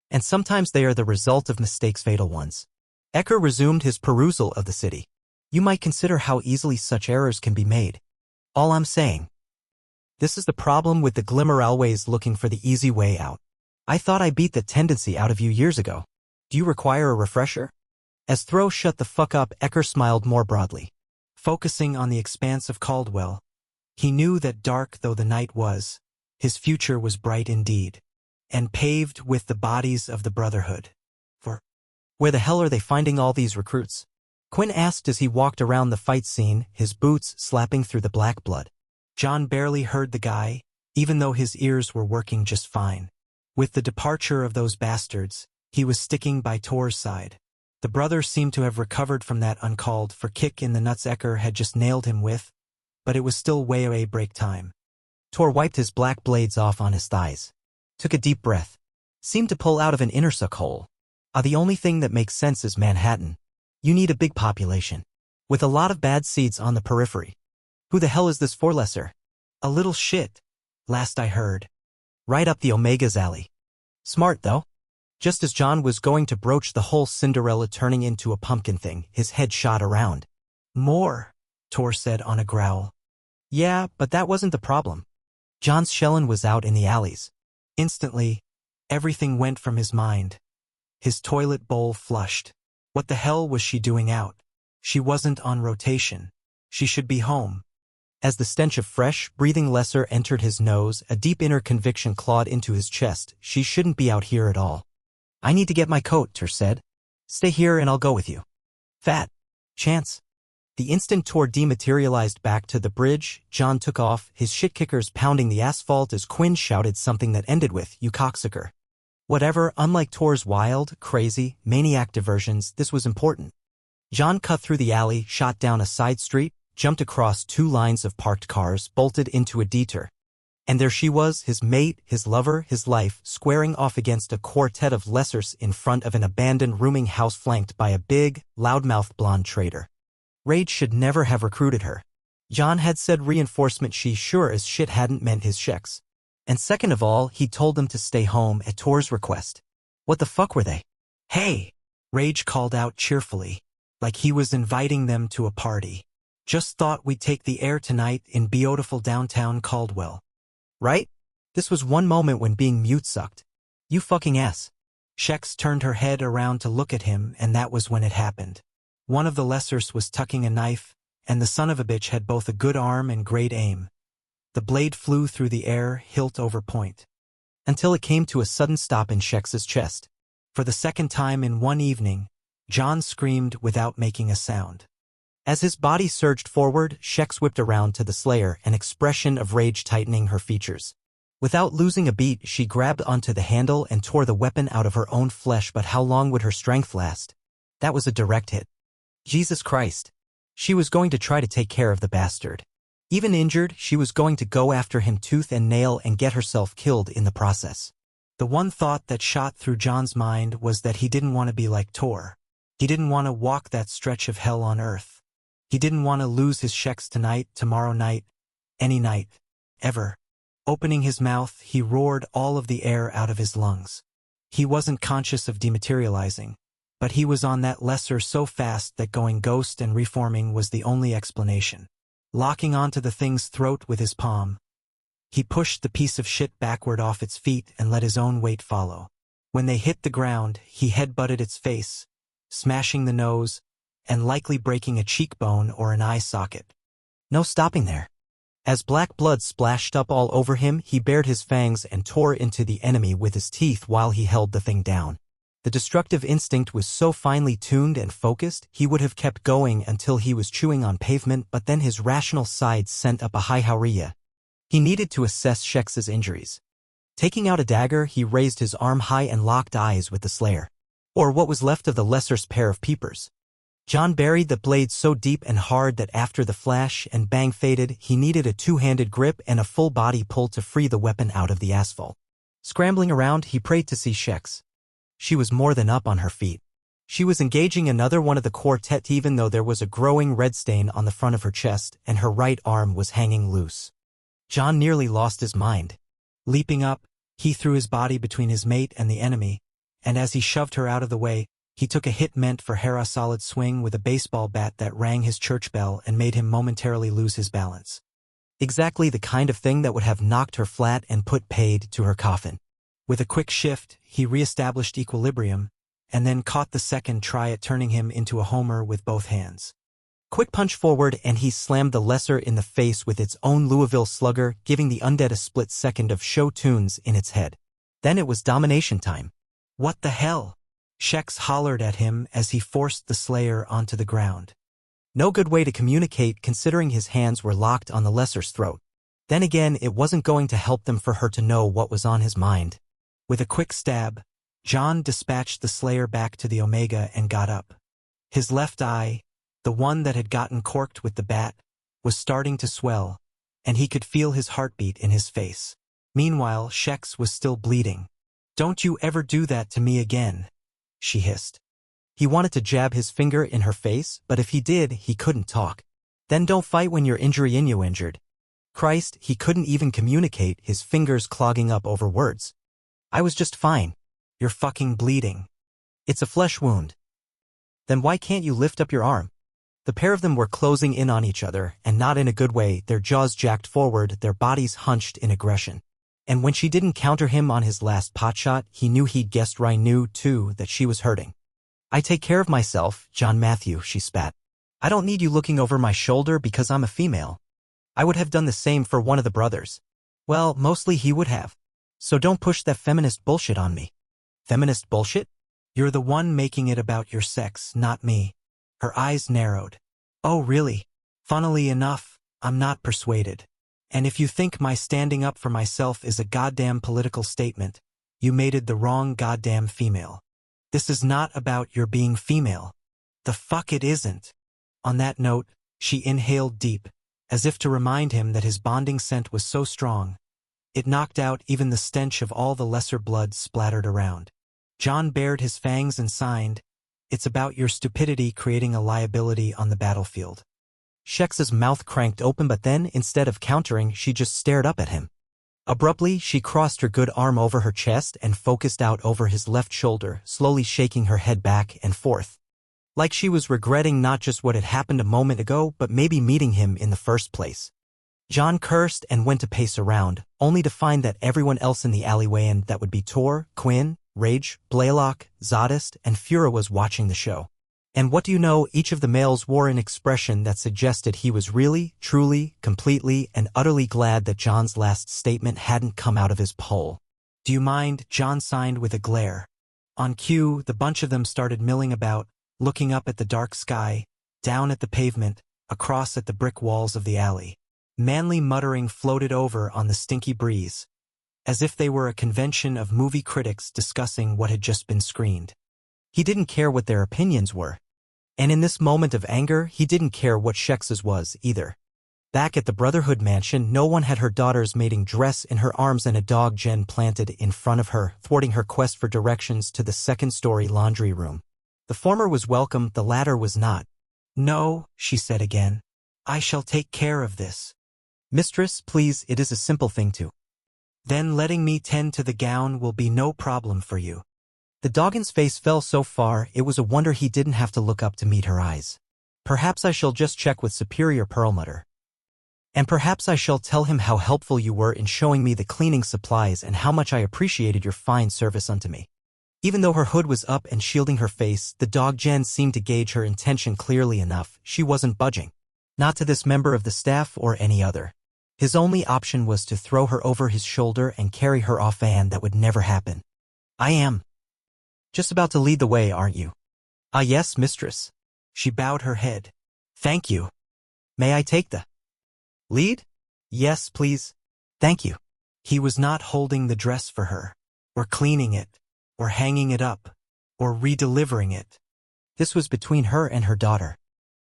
And sometimes they are the result of mistakes, fatal ones. Ecker resumed his perusal of the city. You might consider how easily such errors can be made. All I'm saying. This is the problem with the Glimmer always looking for the easy way out. I thought I beat the tendency out of you years ago. Do you require a refresher? As Thro shut the fuck up, Ecker smiled more broadly. Focusing on the expanse of Caldwell, he knew that dark though the night was, his future was bright indeed, and paved with the bodies of the Brotherhood. For where the hell are they finding all these recruits? Quinn asked as he walked around the fight scene, his boots slapping through the black blood. John barely heard the guy, even though his ears were working just fine. With the departure of those bastards, He was sticking by Tor's side. The brother seemed to have recovered from that uncalled for kick in the nuts Ecker had just nailed him with, but it was still way away break time. Tor wiped his black blades off on his thighs, took a deep breath, seemed to pull out of an inner suck hole. The only thing that makes sense is Manhattan. You need a big population, with a lot of bad seeds on the periphery. Who the hell is this forelesser? A little shit, last I heard. Right up the Omega's alley. Smart, though. Just as John was going to broach the whole Cinderella turning into a pumpkin thing, his head shot around. More, Tor said on a growl. Yeah, but that wasn't the problem. John's Shellen was out in the alleys. Instantly, everything went from his mind. His toilet bowl flushed. What the hell was she doing out? She wasn't on rotation. She should be home. As the stench of fresh, breathing lesser entered his nose, a deep inner conviction clawed into his chest. She shouldn't be out here at all. I need to get my coat, Tor said. Stay here and I'll go with you. Fat. Chance. The instant Tor dematerialized back to the bridge, John took off, his shit-kickers pounding the asphalt as Quinn shouted something that ended with, "You cocksucker." Whatever, unlike Tor's wild, crazy, maniac diversions, this was important. John cut through the alley, shot down a side street, jumped across 2 lines of parked cars, bolted into a detour. And there she was, his mate, his lover, his life, squaring off against a quartet of lessers in front of an abandoned rooming house flanked by a big, loudmouthed blonde traitor. Rage should never have recruited her. John had said reinforcement she sure as shit hadn't meant his checks. And second of all, he told them to stay home at Tor's request. What the fuck were they? Hey! Rage called out cheerfully, like he was inviting them to a party. Just thought we'd take the air tonight in beautiful downtown Caldwell. Right? This was one moment when being mute sucked. You fucking ass. Shex turned her head around to look at him, and that was when it happened. One of the lessers was tucking a knife, and the son of a bitch had both a good arm and great aim. The blade flew through the air, hilt over point, until it came to a sudden stop in Shex's chest. For the second time in one evening, John screamed without making a sound. As his body surged forward, Shex whipped around to the Slayer, an expression of rage tightening her features. Without losing a beat, she grabbed onto the handle and tore the weapon out of her own flesh, but how long would her strength last? That was a direct hit. Jesus Christ. She was going to try to take care of the bastard. Even injured, she was going to go after him tooth and nail and get herself killed in the process. The one thought that shot through John's mind was that he didn't want to be like Tor. He didn't want to walk that stretch of hell on earth. He didn't want to lose his Shex tonight, tomorrow night, any night, ever. Opening his mouth, he roared all of the air out of his lungs. He wasn't conscious of dematerializing, but he was on that lesser so fast that going ghost and reforming was the only explanation. Locking onto the thing's throat with his palm, he pushed the piece of shit backward off its feet and let his own weight follow. When they hit the ground, he headbutted its face, smashing the nose, and likely breaking a cheekbone or an eye socket. No stopping there. As black blood splashed up all over him, he bared his fangs and tore into the enemy with his teeth while he held the thing down. The destructive instinct was so finely tuned and focused, he would have kept going until he was chewing on pavement, but then his rational side sent up a high howriyah. He needed to assess Shex's injuries. Taking out a dagger, he raised his arm high and locked eyes with the Slayer. Or what was left of the lesser's pair of peepers. John buried the blade so deep and hard that after the flash and bang faded, he needed a two-handed grip and a full body pull to free the weapon out of the asphalt. Scrambling around, he prayed to see Shex. She was more than up on her feet. She was engaging another one of the quartet even though there was a growing red stain on the front of her chest and her right arm was hanging loose. John nearly lost his mind. Leaping up, he threw his body between his mate and the enemy, and as he shoved her out of the way, he took a hit meant for Hera solid swing with a baseball bat that rang his church bell and made him momentarily lose his balance. Exactly the kind of thing that would have knocked her flat and put paid to her coffin. With a quick shift, he reestablished equilibrium, and then caught the second try at turning him into a homer with both hands. Quick punch forward and he slammed the lesser in the face with its own Louisville slugger, giving the undead a split second of show tunes in its head. Then it was domination time. What the hell? Shex hollered at him as he forced the Slayer onto the ground. No good way to communicate considering his hands were locked on the lesser's throat. Then again, it wasn't going to help them for her to know what was on his mind. With a quick stab, John dispatched the Slayer back to the Omega and got up. His left eye, the one that had gotten corked with the bat, was starting to swell, and he could feel his heartbeat in his face. Meanwhile, Shex was still bleeding. "Don't you ever do that to me again," she hissed. He wanted to jab his finger in her face, but if he did, he couldn't talk. "Then don't fight when you're injured. Christ, he couldn't even communicate, his fingers clogging up over words. "I was just fine." "You're fucking bleeding. It's a flesh wound." "Then why can't you lift up your arm?" The pair of them were closing in on each other, and not in a good way, their jaws jacked forward, their bodies hunched in aggression. And when she didn't counter him on his last potshot, he knew he'd guessed right, knew, too, that she was hurting. "I take care of myself, John Matthew," she spat. "I don't need you looking over my shoulder because I'm a female. I would have done the same for one of the brothers. Well, mostly he would have. So don't push that feminist bullshit on me." "Feminist bullshit? You're the one making it about your sex, not me." Her eyes narrowed. "Oh, really? Funnily enough, I'm not persuaded. And if you think my standing up for myself is a goddamn political statement, you mated the wrong goddamn female. This is not about your being female. The fuck it isn't." On that note, she inhaled deep, as if to remind him that his bonding scent was so strong. It knocked out even the stench of all the lesser blood splattered around. John bared his fangs and signed, "It's about your stupidity creating a liability on the battlefield." Shex's mouth cranked open, but then, instead of countering, she just stared up at him. Abruptly, she crossed her good arm over her chest and focused out over his left shoulder, slowly shaking her head back and forth. Like she was regretting not just what had happened a moment ago, but maybe meeting him in the first place. John cursed and went to pace around, only to find that everyone else in the alleyway, and that would be Tor, Quinn, Rage, Blaylock, Zodist, and Fura, was watching the show. And what do you know, each of the males wore an expression that suggested he was really, truly, completely, and utterly glad that John's last statement hadn't come out of his poll. "Do you mind?" John signed with a glare. On cue, the bunch of them started milling about, looking up at the dark sky, down at the pavement, across at the brick walls of the alley. Manly muttering floated over on the stinky breeze, as if they were a convention of movie critics discussing what had just been screened. He didn't care what their opinions were. And in this moment of anger, he didn't care what Shex's was, either. Back at the Brotherhood mansion, no one had her daughter's mating dress in her arms and a dog Jen planted in front of her, thwarting her quest for directions to the second-story laundry room. The former was welcome, the latter was not. "No," she said again. "I shall take care of this." "Mistress, please, it is a simple thing to." "Then letting me tend to the gown will be no problem for you." The doggin's face fell so far, it was a wonder he didn't have to look up to meet her eyes. "Perhaps I shall just check with Superior Perlmutter. And perhaps I shall tell him how helpful you were in showing me the cleaning supplies and how much I appreciated your fine service unto me." Even though her hood was up and shielding her face, the dog Jen seemed to gauge her intention clearly enough. She wasn't budging. Not to this member of the staff or any other. His only option was to throw her over his shoulder and carry her off, and that would never happen. "I am just about to lead the way, aren't you?" "Ah, yes, mistress." She bowed her head. "Thank you. May I take the lead?" "Yes, please." "Thank you." He was not holding the dress for her, or cleaning it, or hanging it up, or redelivering it. This was between her and her daughter.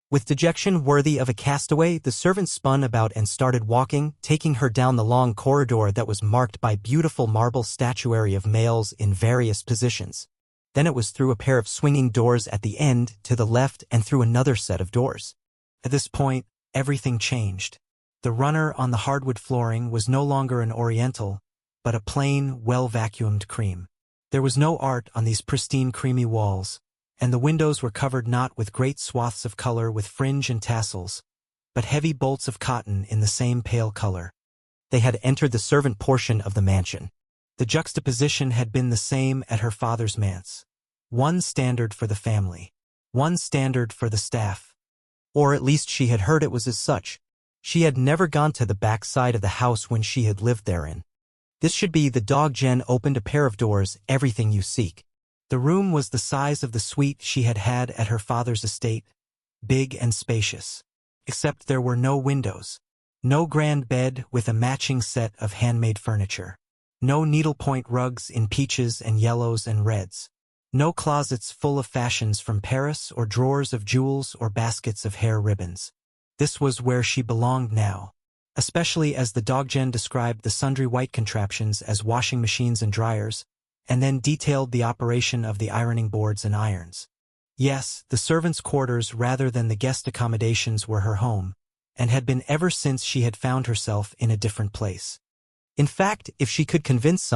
With dejection worthy of a castaway, the servant spun about and started walking, taking her down the long corridor that was marked by beautiful marble statuary of males in various positions. Then it was through a pair of swinging doors at the end, to the left, and through another set of doors. At this point, everything changed. The runner on the hardwood flooring was no longer an oriental, but a plain, well-vacuumed cream. There was no art on these pristine creamy walls, and the windows were covered not with great swaths of color with fringe and tassels, but heavy bolts of cotton in the same pale color. They had entered the servant portion of the mansion. The juxtaposition had been the same at her father's manse. One standard for the family. One standard for the staff. Or at least she had heard it was as such. She had never gone to the back side of the house when she had lived therein. This should be the dog Jen opened a pair of doors, everything you seek. The room was the size of the suite she had had at her father's estate, big and spacious. Except there were no windows. No grand bed with a matching set of handmade furniture. No needlepoint rugs in peaches and yellows and reds. No closets full of fashions from Paris or drawers of jewels or baskets of hair ribbons. This was where she belonged now, especially as the Doggen described the sundry white contraptions as washing machines and dryers, and then detailed the operation of the ironing boards and irons. Yes, the servants' quarters rather than the guest accommodations were her home, and had been ever since she had found herself in a different place. In fact, if she could convince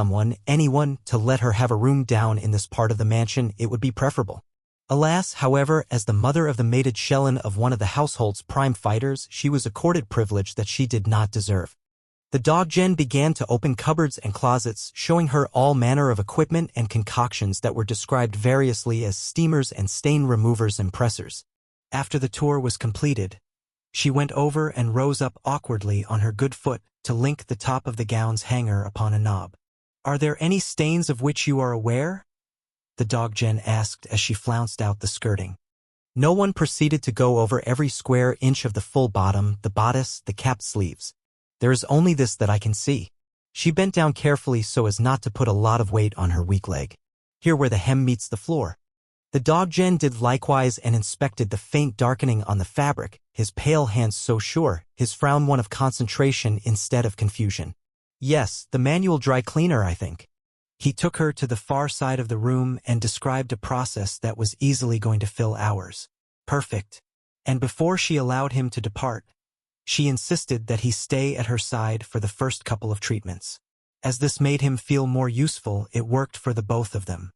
anyone, to let her have a room down in this part of the mansion, it would be preferable. Alas, however, as the mother of the mated Shellin of one of the household's prime fighters, she was accorded privilege that she did not deserve. The Doggen began to open cupboards and closets, showing her all manner of equipment and concoctions that were described variously as steamers and stain removers and pressers. After the tour was completed, she went over and rose up awkwardly on her good foot to link the top of the gown's hanger upon a knob. "Are there any stains of which you are aware?" the Doggen asked as she flounced out the skirting. No one proceeded to go over every square inch of the full bottom, the bodice, the capped sleeves. "There is only this that I can see." She bent down carefully so as not to put a lot of weight on her weak leg. "Here where the hem meets the floor." The Doggen did likewise and inspected the faint darkening on the fabric, his pale hands so sure, his frown one of concentration instead of confusion. "Yes, the manual dry cleaner, I think." He took her to the far side of the room and described a process that was easily going to fill hours. Perfect. And before she allowed him to depart, she insisted that he stay at her side for the first couple of treatments. As this made him feel more useful, it worked for the both of them.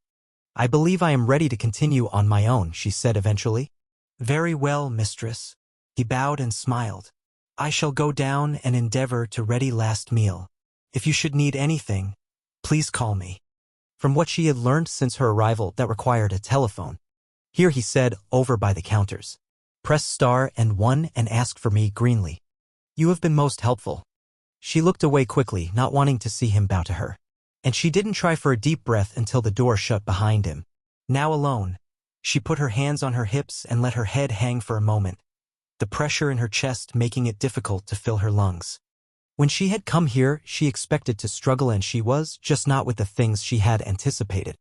"I believe I am ready to continue on my own," she said eventually. "Very well, mistress." He bowed and smiled. "I shall go down and endeavor to ready last meal. If you should need anything, please call me." From what she had learned since her arrival, that required a telephone. "Here," he said, over by the counters. "Press *1 and ask for me, Greenlee. You have been most helpful." She looked away quickly, not wanting to see him bow to her. And she didn't try for a deep breath until the door shut behind him. Now alone, she put her hands on her hips and let her head hang for a moment, the pressure in her chest making it difficult to fill her lungs. When she had come here, she expected to struggle, and she was, just not with the things she had anticipated.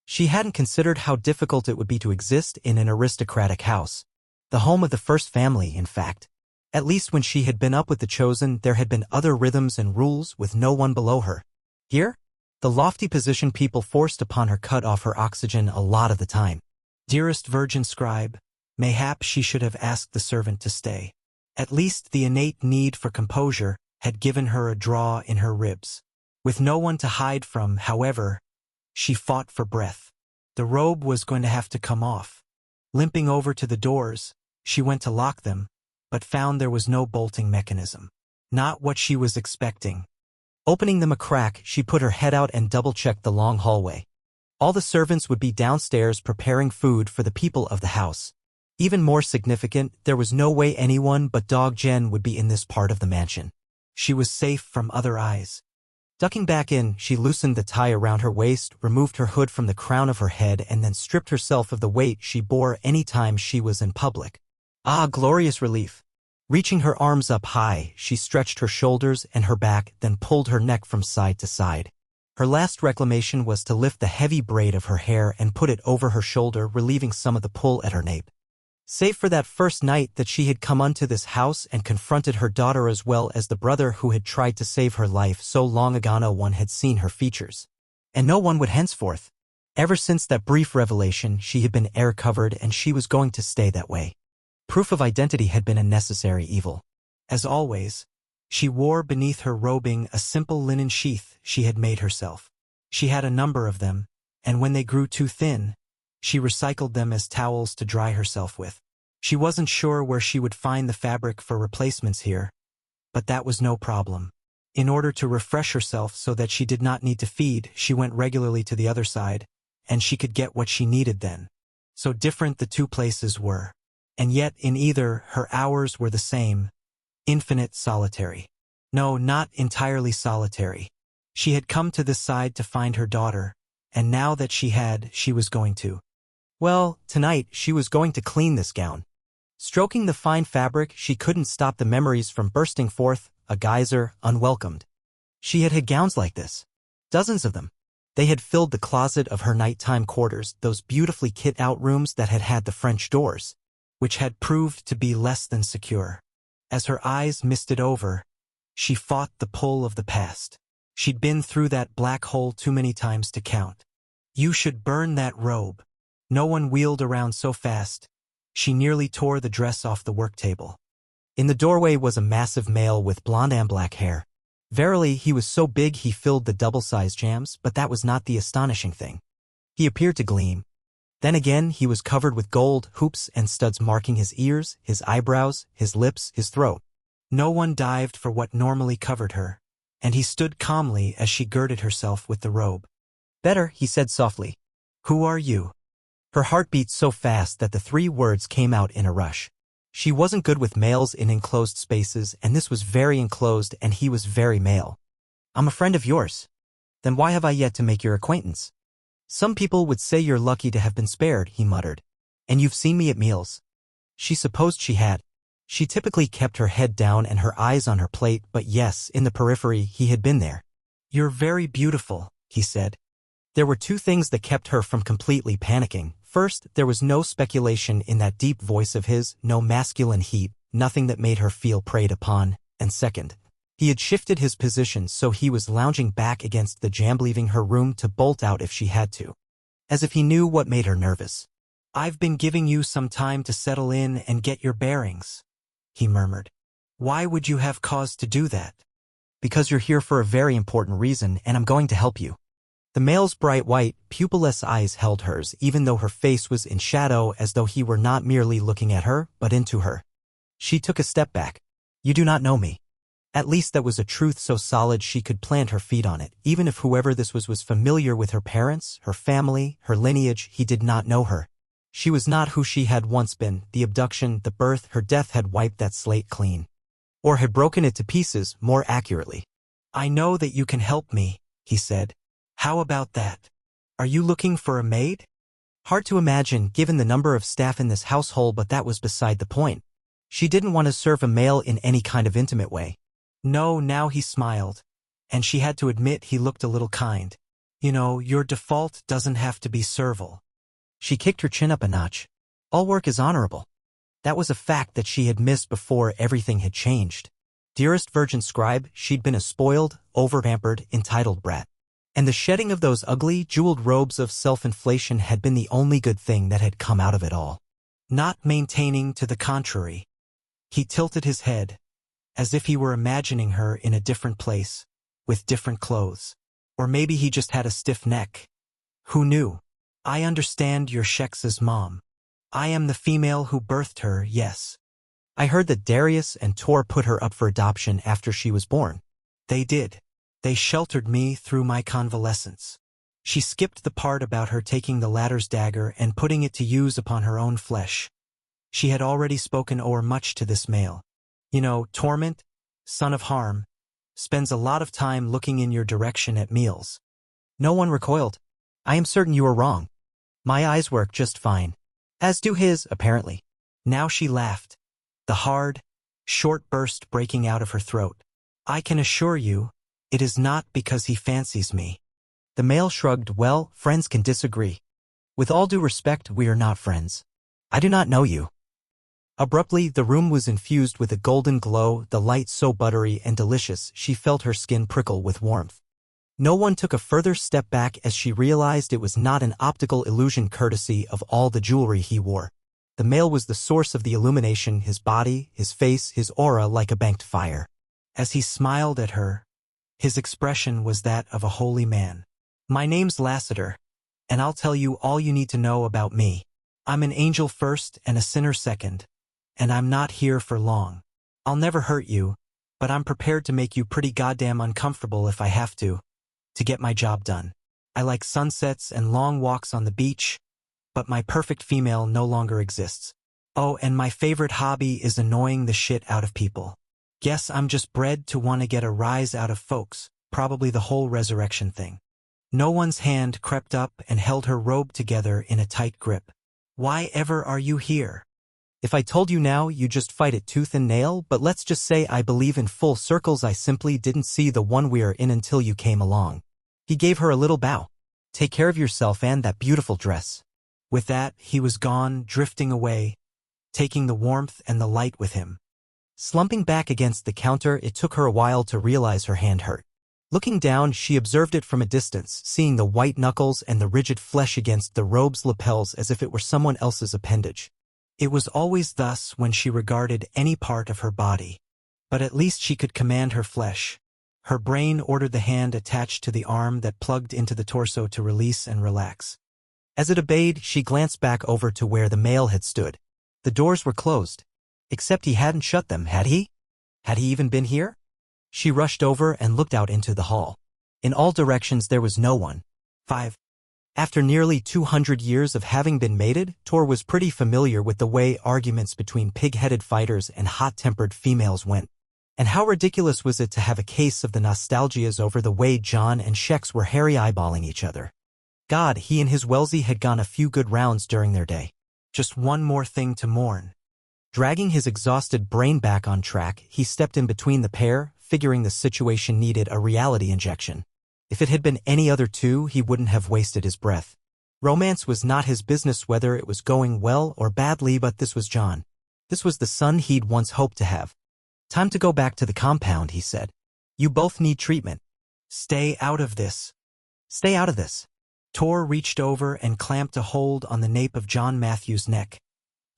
She hadn't considered how difficult it would be to exist in an aristocratic house. The home of the first family, in fact. At least when she had been up with the Chosen, there had been other rhythms and rules with no one below her. Here? The lofty position people forced upon her cut off her oxygen a lot of the time. Dearest Virgin Scribe, mayhap she should have asked the servant to stay. At least the innate need for composure had given her a draw in her ribs. With no one to hide from, however, she fought for breath. The robe was going to have to come off. Limping over to the doors, she went to lock them, but found there was no bolting mechanism. Not what she was expecting. Opening them a crack, she put her head out and double-checked the long hallway. All the servants would be downstairs preparing food for the people of the house. Even more significant, there was no way anyone but Doggen would be in this part of the mansion. She was safe from other eyes. Ducking back in, she loosened the tie around her waist, removed her hood from the crown of her head, and then stripped herself of the weight she bore any time she was in public. Ah, glorious relief! Reaching her arms up high, she stretched her shoulders and her back, then pulled her neck from side to side. Her last reclamation was to lift the heavy braid of her hair and put it over her shoulder, relieving some of the pull at her nape. Save for that first night that she had come unto this house and confronted her daughter as well as the brother who had tried to save her life so long ago, no one had seen her features. And no one would henceforth. Ever since that brief revelation, she had been air-covered, and she was going to stay that way. Proof of identity had been a necessary evil. As always, she wore beneath her robing a simple linen sheath she had made herself. She had a number of them, and when they grew too thin, she recycled them as towels to dry herself with. She wasn't sure where she would find the fabric for replacements here, but that was no problem. In order to refresh herself so that she did not need to feed, she went regularly to the other side, and she could get what she needed then. So different the two places were. And yet in either, her hours were the same. Infinite solitary. No, not entirely solitary. She had come to this side to find her daughter, and now that she was going to. Well, tonight she was going to clean this gown. Stroking the fine fabric, she couldn't stop the memories from bursting forth, a geyser, unwelcomed. She had had gowns like this. Dozens of them. They had filled the closet of her nighttime quarters, those beautifully kit-out rooms that had had the French doors, which had proved to be less than secure. As her eyes misted over, she fought the pull of the past. She'd been through that black hole too many times to count. You should burn that robe. No one wheeled around so fast. She nearly tore the dress off the work table. In the doorway was a massive male with blonde and black hair. Verily, he was so big he filled the double-sized jams, but that was not the astonishing thing. He appeared to gleam. Then again, he was covered with gold, hoops and studs marking his ears, his eyebrows, his lips, his throat. No one dived for what normally covered her, and he stood calmly as she girded herself with the robe. "Better," he said softly. "Who are you?" Her heart beat so fast that the 3 words came out in a rush. She wasn't good with males in enclosed spaces, and this was very enclosed, and he was very male. "I'm a friend of yours." "Then why have I yet to make your acquaintance?" "Some people would say you're lucky to have been spared," he muttered. "And you've seen me at meals." She supposed she had. She typically kept her head down and her eyes on her plate, but yes, in the periphery, he had been there. "You're very beautiful," he said. There were 2 things that kept her from completely panicking. First, there was no speculation in that deep voice of his, no masculine heat, nothing that made her feel preyed upon. And second, he had shifted his position so he was lounging back against the jamb, leaving her room to bolt out if she had to. As if he knew what made her nervous. "I've been giving you some time to settle in and get your bearings," he murmured. "Why would you have cause to do that?" "Because you're here for a very important reason, and I'm going to help you." The male's bright white, pupilless eyes held hers, even though her face was in shadow, as though he were not merely looking at her, but into her. She took a step back. "You do not know me." At least that was a truth so solid she could plant her feet on it. Even if whoever this was familiar with her parents, her family, her lineage, he did not know her. She was not who she had once been. The abduction, the birth, her death had wiped that slate clean. Or had broken it to pieces, more accurately. "I know that you can help me," he said. "How about that? Are you looking for a maid?" Hard to imagine, given the number of staff in this household, but that was beside the point. She didn't want to serve a male in any kind of intimate way. "No," now he smiled, and she had to admit he looked a little kind. "You know, your default doesn't have to be servile." She kicked her chin up a notch. "All work is honorable." That was a fact that she had missed before everything had changed. Dearest virgin scribe, she'd been a spoiled, over-pampered, entitled brat. And the shedding of those ugly, jeweled robes of self-inflation had been the only good thing that had come out of it all. Not maintaining to the contrary. He tilted his head, as if he were imagining her in a different place, with different clothes. Or maybe he just had a stiff neck. Who knew? "I understand you're Shex's mom. I am the female who birthed her, yes. I heard that Darius and Tor put her up for adoption after she was born." "They did. They sheltered me through my convalescence." She skipped the part about her taking the latter's dagger and putting it to use upon her own flesh. She had already spoken o'er much to this male. "You know, Torment, son of harm, spends a lot of time looking in your direction at meals." No one recoiled. "I am certain you are wrong. My eyes work just fine. As do his, apparently." Now she laughed, the hard, short burst breaking out of her throat. "I can assure you, it is not because he fancies me." The male shrugged. "Well, friends can disagree. With all due respect, we are not friends. I do not know you." Abruptly, the room was infused with a golden glow, the light so buttery and delicious she felt her skin prickle with warmth. No one took a further step back as she realized it was not an optical illusion courtesy of all the jewelry he wore. The male was the source of the illumination, his body, his face, his aura like a banked fire. As he smiled at her, his expression was that of a holy man. "My name's Lassiter, and I'll tell you all you need to know about me. I'm an angel first and a sinner second, and I'm not here for long. I'll never hurt you, but I'm prepared to make you pretty goddamn uncomfortable if I have to get my job done. I like sunsets and long walks on the beach, but my perfect female no longer exists. Oh, and my favorite hobby is annoying the shit out of people. Guess I'm just bred to want to get a rise out of folks, probably the whole resurrection thing." No one's hand crept up and held her robe together in a tight grip. "Why ever are you here? If I told you now, you just fight it tooth and nail, but let's just say I believe in full circles I simply didn't see the one we're in until you came along." He gave her a little bow. Take care of yourself and that beautiful dress. With that, he was gone, drifting away, taking the warmth and the light with him. Slumping back against the counter, it took her a while to realize her hand hurt. Looking down, she observed it from a distance, seeing the white knuckles and the rigid flesh against the robe's lapels as if it were someone else's appendage. It was always thus when she regarded any part of her body. But at least she could command her flesh. Her brain ordered the hand attached to the arm that plugged into the torso to release and relax. As it obeyed, she glanced back over to where the male had stood. The doors were closed. Except he hadn't shut them, had he? Had he even been here? She rushed over and looked out into the hall. In all directions there was no one. 5. After nearly 200 years of having been mated, Tor was pretty familiar with the way arguments between pig-headed fighters and hot-tempered females went. And how ridiculous was it to have a case of the nostalgias over the way John and Shex were hairy-eyeballing each other. God, he and his Wellesley had gone a few good rounds during their day. Just one more thing to mourn. Dragging his exhausted brain back on track, he stepped in between the pair, figuring the situation needed a reality injection. If it had been any other two, he wouldn't have wasted his breath. Romance was not his business whether it was going well or badly, but this was John. This was the son he'd once hoped to have. Time to go back to the compound, he said. You both need treatment. Stay out of this. Stay out of this. Tor reached over and clamped a hold on the nape of John Matthews' neck,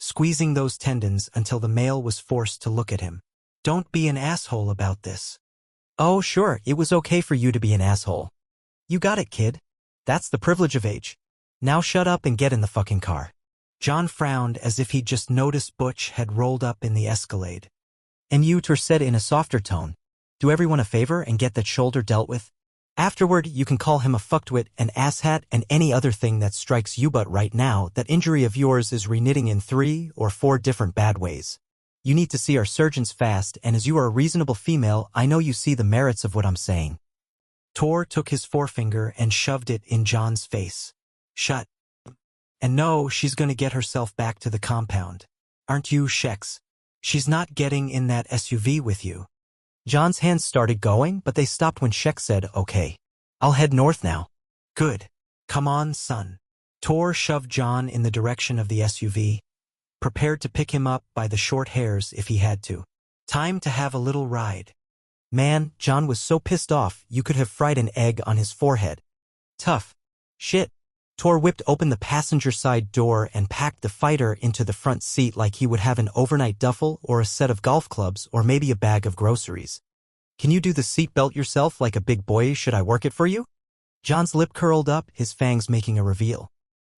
squeezing those tendons until the male was forced to look at him. Don't be an asshole about this. Oh, sure, it was okay for you to be an asshole. You got it, kid. That's the privilege of age. Now shut up and get in the fucking car. John frowned as if he'd just noticed Butch had rolled up in the Escalade. And you, Tor said in a softer tone, do everyone a favor and get that shoulder dealt with. Afterward, you can call him a fucktwit, an asshat, and any other thing that strikes you, but right now, that injury of yours is reknitting in 3 or 4 different bad ways. You need to see our surgeons fast, and as you are a reasonable female, I know you see the merits of what I'm saying. Tor took his forefinger and shoved it in John's face. Shut. And no, she's gonna get herself back to the compound. Aren't you, Shex? She's not getting in that SUV with you. John's hands started going, but they stopped when Shex said, okay. I'll head north now. Good. Come on, son. Tor shoved John in the direction of the SUV, prepared to pick him up by the short hairs if he had to. Time to have a little ride. Man, John was so pissed off you could have fried an egg on his forehead. Tough. Shit. Tor whipped open the passenger side door and packed the fighter into the front seat like he would have an overnight duffel or a set of golf clubs or maybe a bag of groceries. Can you do the seatbelt yourself like a big boy? Should I work it for you? John's lip curled up, his fangs making a reveal.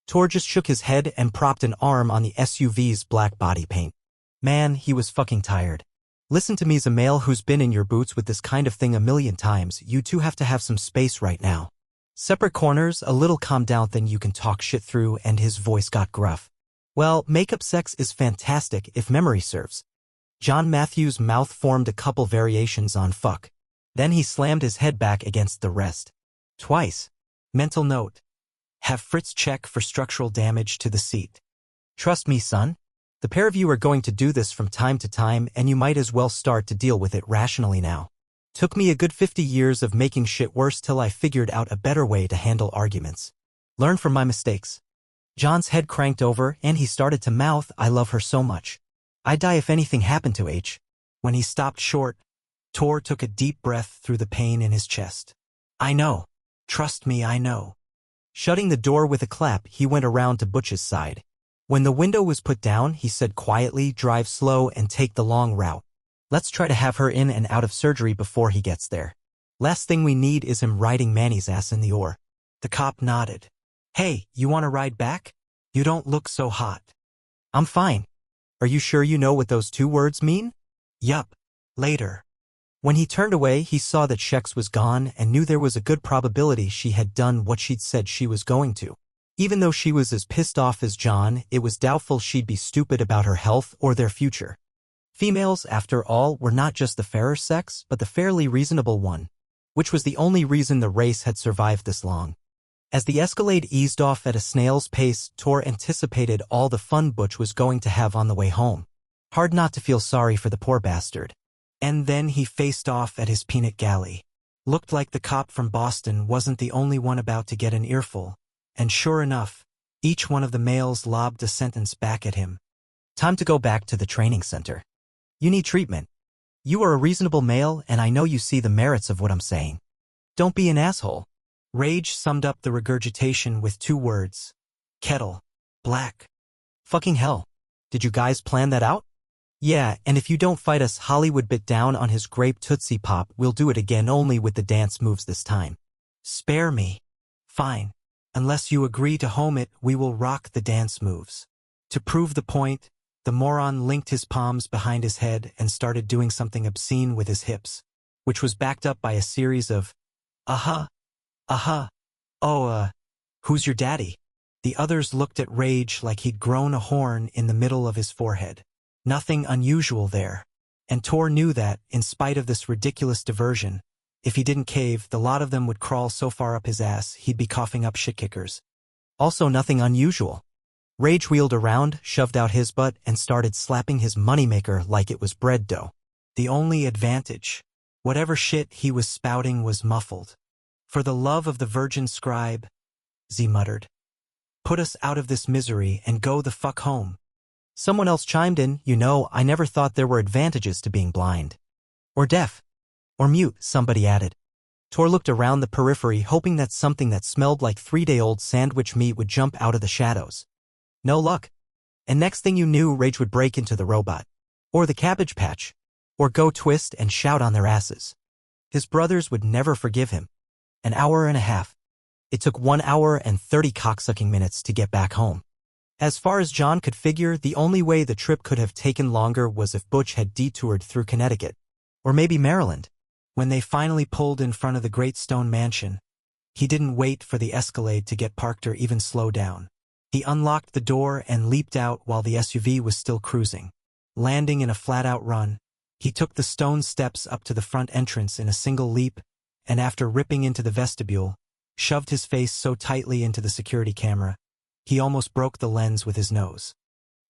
Tor just shook his head and propped an arm on the SUV's black body paint. Man, he was fucking tired. Listen to me's a male who's been in your boots with this kind of thing a million times. You two have to have some space right now. Separate corners, a little calmed down, then you can talk shit through, and his voice got gruff. Well, makeup sex is fantastic if memory serves. John Matthews' mouth formed a couple variations on fuck. Then he slammed his head back against the rest. Twice. Mental note. Have Fritz check for structural damage to the seat. Trust me, son. The pair of you are going to do this from time to time, and you might as well start to deal with it rationally now. Took me a good 50 years of making shit worse till I figured out a better way to handle arguments. Learn from my mistakes. John's head cranked over, and he started to mouth, I love her so much. I'd die if anything happened to H. When he stopped short, Tor took a deep breath through the pain in his chest. I know. Trust me, I know. Shutting the door with a clap, he went around to Butch's side. When the window was put down, he said quietly, drive slow and take the long route. Let's try to have her in and out of surgery before he gets there. Last thing we need is him riding Manny's ass in the ore. The cop nodded. Hey, you want to ride back? You don't look so hot. I'm fine. Are you sure you know what those 2 words mean? Yup. Later. When he turned away, he saw that Shex was gone and knew there was a good probability she had done what she'd said she was going to. Even though she was as pissed off as John, it was doubtful she'd be stupid about her health or their future. Females, after all, were not just the fairer sex, but the fairly reasonable one, which was the only reason the race had survived this long. As the Escalade eased off at a snail's pace, Tor anticipated all the fun Butch was going to have on the way home. Hard not to feel sorry for the poor bastard. And then he faced off at his peanut galley. Looked like the cop from Boston wasn't the only one about to get an earful, and sure enough, each one of the males lobbed a sentence back at him. Time to go back to the training center. You need treatment. You are a reasonable male, and I know you see the merits of what I'm saying. Don't be an asshole. Rage summed up the regurgitation with 2 words. Kettle. Black. Fucking hell. Did you guys plan that out? Yeah, and if you don't fight us, Hollywood bit down on his grape Tootsie Pop, we'll do it again, only with the dance moves this time. Spare me. Fine. Unless you agree to home it, we will rock the dance moves. To prove the point, the moron linked his palms behind his head and started doing something obscene with his hips, which was backed up by a series of, oh, who's your daddy? The others looked at Rage like he'd grown a horn in the middle of his forehead. Nothing unusual there. And Tor knew that, in spite of this ridiculous diversion, if he didn't cave, the lot of them would crawl so far up his ass he'd be coughing up shit kickers. Also nothing unusual. Rage wheeled around, shoved out his butt, and started slapping his moneymaker like it was bread dough. The only advantage, whatever shit he was spouting was muffled. For the love of the virgin scribe, Z muttered. Put us out of this misery and go the fuck home. Someone else chimed in, you know, I never thought there were advantages to being blind. Or deaf. Or mute, somebody added. Tor looked around the periphery, hoping that something that smelled like 3-day-old sandwich meat would jump out of the shadows. No luck. And next thing you knew, Rage would break into the robot. Or the Cabbage Patch. Or go twist and shout on their asses. His brothers would never forgive him. An hour and a half. It took 1 hour and 30 cocksucking minutes to get back home. As far as John could figure, the only way the trip could have taken longer was if Butch had detoured through Connecticut. Or maybe Maryland. When they finally pulled in front of the Great Stone Mansion, he didn't wait for the Escalade to get parked or even slow down. He unlocked the door and leaped out while the SUV was still cruising. Landing in a flat-out run, he took the stone steps up to the front entrance in a single leap, and after ripping into the vestibule, shoved his face so tightly into the security camera, he almost broke the lens with his nose.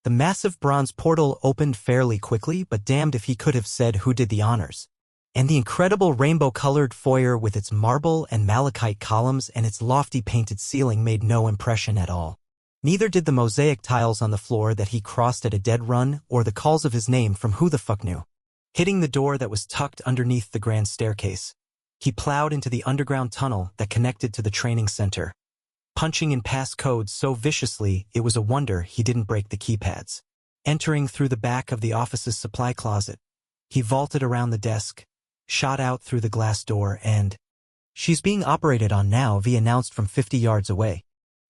The massive bronze portal opened fairly quickly, but damned if he could have said who did the honors. And the incredible rainbow-colored foyer with its marble and malachite columns and its lofty painted ceiling made no impression at all. Neither did the mosaic tiles on the floor that he crossed at a dead run or the calls of his name from who the fuck knew. Hitting the door that was tucked underneath the grand staircase, he plowed into the underground tunnel that connected to the training center, punching in passcodes so viciously it was a wonder he didn't break the keypads. Entering through the back of the office's supply closet, he vaulted around the desk, shot out through the glass door and, "She's being operated on now," V announced from 50 yards away.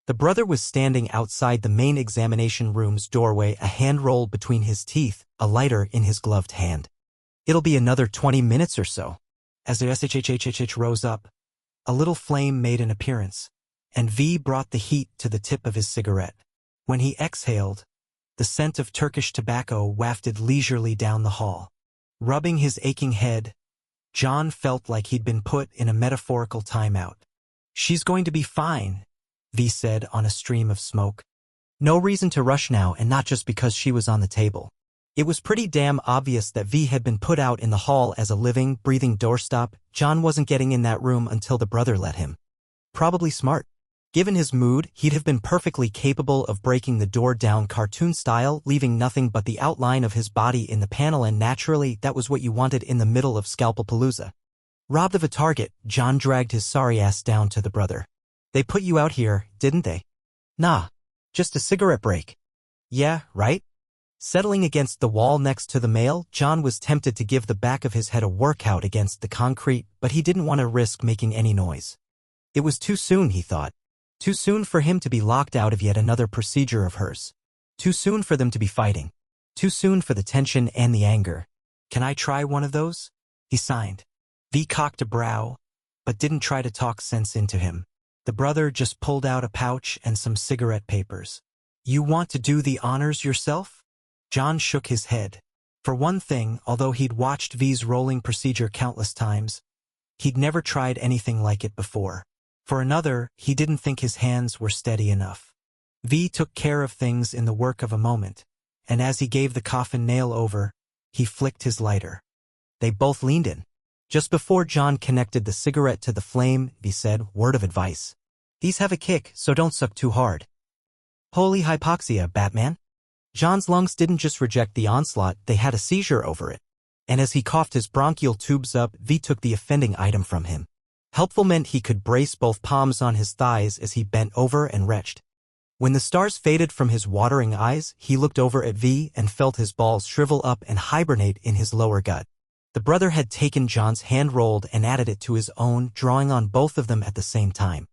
The brother was standing outside the main examination room's doorway, a hand rolled between his teeth, a lighter in his gloved hand. It'll be another 20 minutes or so. As the SHHHH rose up, a little flame made an appearance, and V brought the heat to the tip of his cigarette. When he exhaled, the scent of Turkish tobacco wafted leisurely down the hall. Rubbing his aching head, John felt like he'd been put in a metaphorical timeout. "She's going to be fine," V said on a stream of smoke. No reason to rush now, and not just because she was on the table. It was pretty damn obvious that V had been put out in the hall as a living, breathing doorstop. John wasn't getting in that room until the brother let him. Probably smart. Given his mood, he'd have been perfectly capable of breaking the door down cartoon style, leaving nothing but the outline of his body in the panel, and naturally, that was what you wanted in the middle of Scalpapalooza. Robbed of a target, John dragged his sorry ass down to the brother. "They put you out here, didn't they?" "Nah. Just a cigarette break." "Yeah, right?" Settling against the wall next to the male, John was tempted to give the back of his head a workout against the concrete, but he didn't want to risk making any noise. It was too soon, he thought. Too soon for him to be locked out of yet another procedure of hers. Too soon for them to be fighting. Too soon for the tension and the anger. "Can I try one of those?" he signed. V cocked a brow, but didn't try to talk sense into him. The brother just pulled out a pouch and some cigarette papers. "You want to do the honors yourself?" John shook his head. For one thing, although he'd watched V's rolling procedure countless times, he'd never tried anything like it before. For another, he didn't think his hands were steady enough. V took care of things in the work of a moment, and as he gave the coffin nail over, he flicked his lighter. They both leaned in. Just before John connected the cigarette to the flame, V said, "Word of advice. These have a kick, so don't suck too hard." Holy hypoxia, Batman. John's lungs didn't just reject the onslaught, they had a seizure over it. And as he coughed his bronchial tubes up, V took the offending item from him. Helpful meant he could brace both palms on his thighs as he bent over and retched. When the stars faded from his watering eyes, he looked over at V and felt his balls shrivel up and hibernate in his lower gut. The brother had taken John's hand, rolled and added it to his own, drawing on both of them at the same time.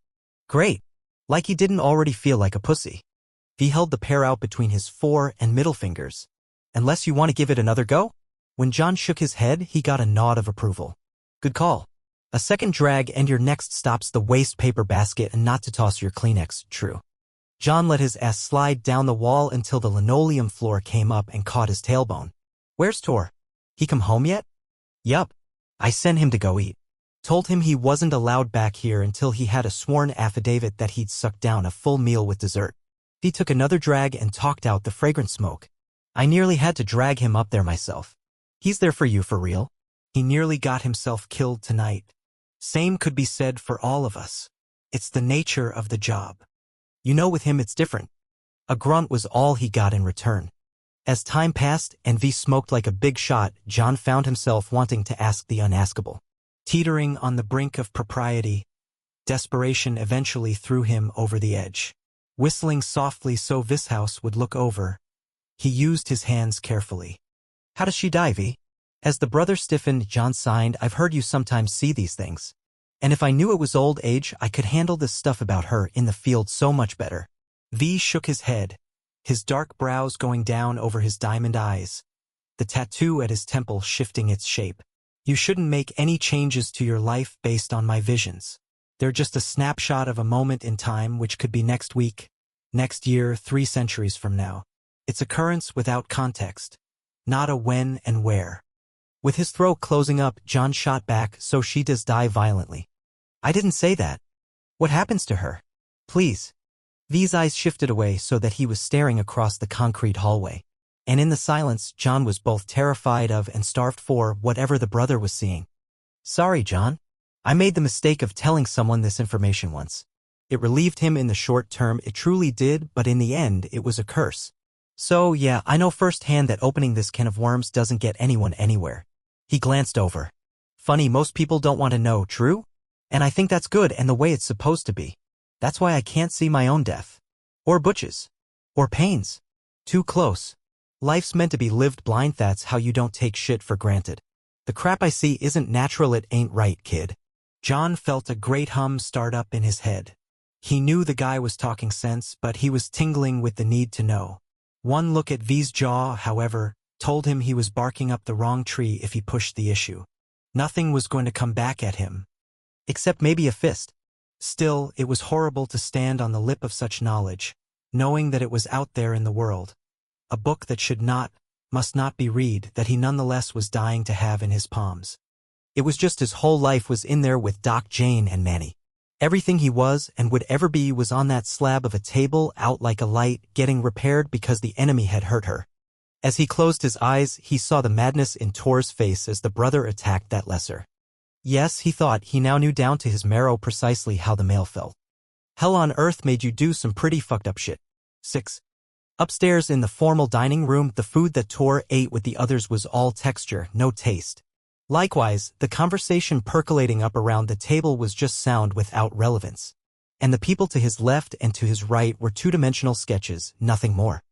Great. Like he didn't already feel like a pussy. V held the pair out between his fore and middle fingers. "Unless you want to give it another go?" When John shook his head, he got a nod of approval. "Good call. A second drag and your next stop's the waste paper basket and not to toss your Kleenex, true." John let his ass slide down the wall until the linoleum floor came up and caught his tailbone. "Where's Tor? He come home yet?" "Yup. I sent him to go eat. Told him he wasn't allowed back here until he had a sworn affidavit that he'd suck down a full meal with dessert." He took another drag and talked out the fragrant smoke. "I nearly had to drag him up there myself. He's there for you for real. He nearly got himself killed tonight. Same could be said for all of us. It's the nature of the job. You know, with him it's different." A grunt was all he got in return. As time passed and V smoked like a big shot, John found himself wanting to ask the unaskable. Teetering on the brink of propriety, desperation eventually threw him over the edge. Whistling softly so Vishouse would look over, he used his hands carefully. "How does she die, V?" As the brother stiffened, John signed, "I've heard you sometimes see these things. And if I knew it was old age, I could handle this stuff about her in the field so much better." V shook his head, his dark brows going down over his diamond eyes, the tattoo at his temple shifting its shape. "You shouldn't make any changes to your life based on my visions. They're just a snapshot of a moment in time, which could be next week, next year, 3 centuries from now. It's occurrence without context, not a when and where." With his throat closing up, John shot back, "So she does die violently." "I didn't say that. What happens to her? Please." V's eyes shifted away so that he was staring across the concrete hallway. And in the silence, John was both terrified of and starved for whatever the brother was seeing. "Sorry, John. I made the mistake of telling someone this information once. It relieved him in the short term, it truly did, but in the end, it was a curse. So yeah, I know firsthand that opening this can of worms doesn't get anyone anywhere." He glanced over. "Funny, most people don't want to know, true? And I think that's good and the way it's supposed to be. That's why I can't see my own death. Or Butch's. Or Payne's. Too close. Life's meant to be lived blind, that's how you don't take shit for granted. The crap I see isn't natural, it ain't right, kid." John felt a great hum start up in his head. He knew the guy was talking sense, but he was tingling with the need to know. One look at V's jaw, however, told him he was barking up the wrong tree if he pushed the issue. Nothing was going to come back at him. Except maybe a fist. Still, it was horrible to stand on the lip of such knowledge, knowing that it was out there in the world. A book that must not be read, that he nonetheless was dying to have in his palms. It was just his whole life was in there with Doc, Jane, and Manny. Everything he was and would ever be was on that slab of a table, out like a light, getting repaired because the enemy had hurt her. As he closed his eyes, he saw the madness in Tor's face as the brother attacked that lesser. Yes, he thought he now knew down to his marrow precisely how the male felt. Hell on earth made you do some pretty fucked up shit. 6. Upstairs in the formal dining room, the food that Tor ate with the others was all texture, no taste. Likewise, the conversation percolating up around the table was just sound without relevance. And the people to his left and to his right were two-dimensional sketches, nothing more.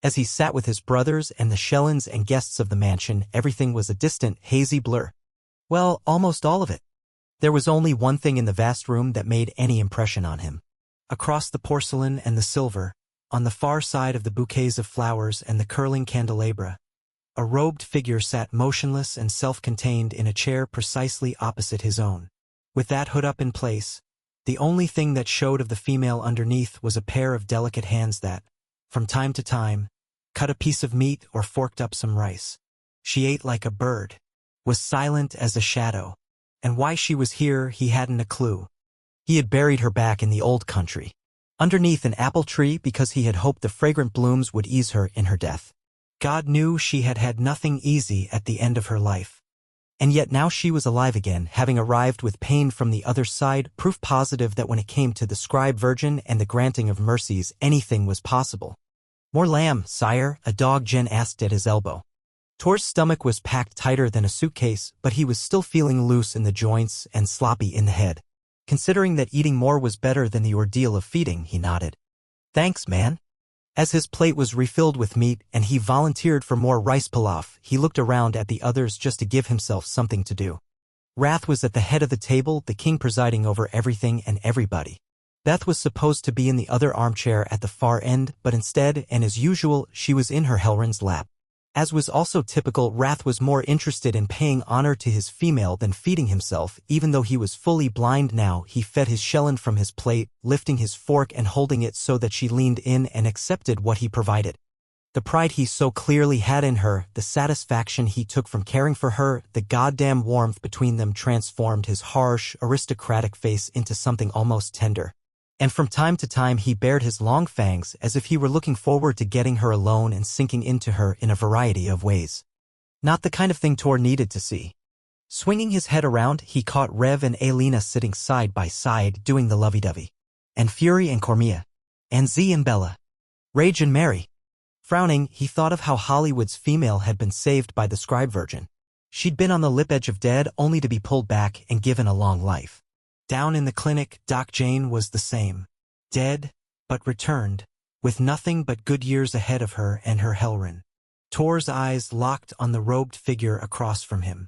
As he sat with his brothers and the Shellens and guests of the mansion, everything was a distant, hazy blur. Well, almost all of it. There was only one thing in the vast room that made any impression on him. Across the porcelain and the silver, on the far side of the bouquets of flowers and the curling candelabra, a robed figure sat motionless and self-contained in a chair precisely opposite his own. With that hood up in place, the only thing that showed of the female underneath was a pair of delicate hands that, from time to time, cut a piece of meat or forked up some rice. She ate like a bird, was silent as a shadow, and why she was here he hadn't a clue. He had buried her back in the old country, underneath an apple tree, because he had hoped the fragrant blooms would ease her in her death. God knew she had had nothing easy at the end of her life. And yet now she was alive again, having arrived with pain from the other side, proof positive that when it came to the scribe virgin and the granting of mercies, anything was possible. More lamb, sire, a dog Jen asked at his elbow. Tor's stomach was packed tighter than a suitcase, but he was still feeling loose in the joints and sloppy in the head. Considering that eating more was better than the ordeal of feeding, he nodded. Thanks, man. As his plate was refilled with meat and he volunteered for more rice pilaf, he looked around at the others just to give himself something to do. Wrath was at the head of the table, the king presiding over everything and everybody. Beth was supposed to be in the other armchair at the far end, but instead, and as usual, she was in her Helren's lap. As was also typical, Wrath was more interested in paying honor to his female than feeding himself. Even though he was fully blind now, he fed his Shellen from his plate, lifting his fork and holding it so that she leaned in and accepted what he provided. The pride he so clearly had in her, the satisfaction he took from caring for her, the goddamn warmth between them transformed his harsh, aristocratic face into something almost tender. And from time to time he bared his long fangs as if he were looking forward to getting her alone and sinking into her in a variety of ways. Not the kind of thing Tor needed to see. Swinging his head around, he caught Rev and Alina sitting side by side doing the lovey-dovey. And Fury and Cormia. And Z and Bella. Rage and Mary. Frowning, he thought of how Hollywood's female had been saved by the scribe virgin. She'd been on the lip edge of dead only to be pulled back and given a long life. Down in the clinic, Doc Jane was the same. Dead, but returned, with nothing but good years ahead of her and her Helren. Tor's eyes locked on the robed figure across from him.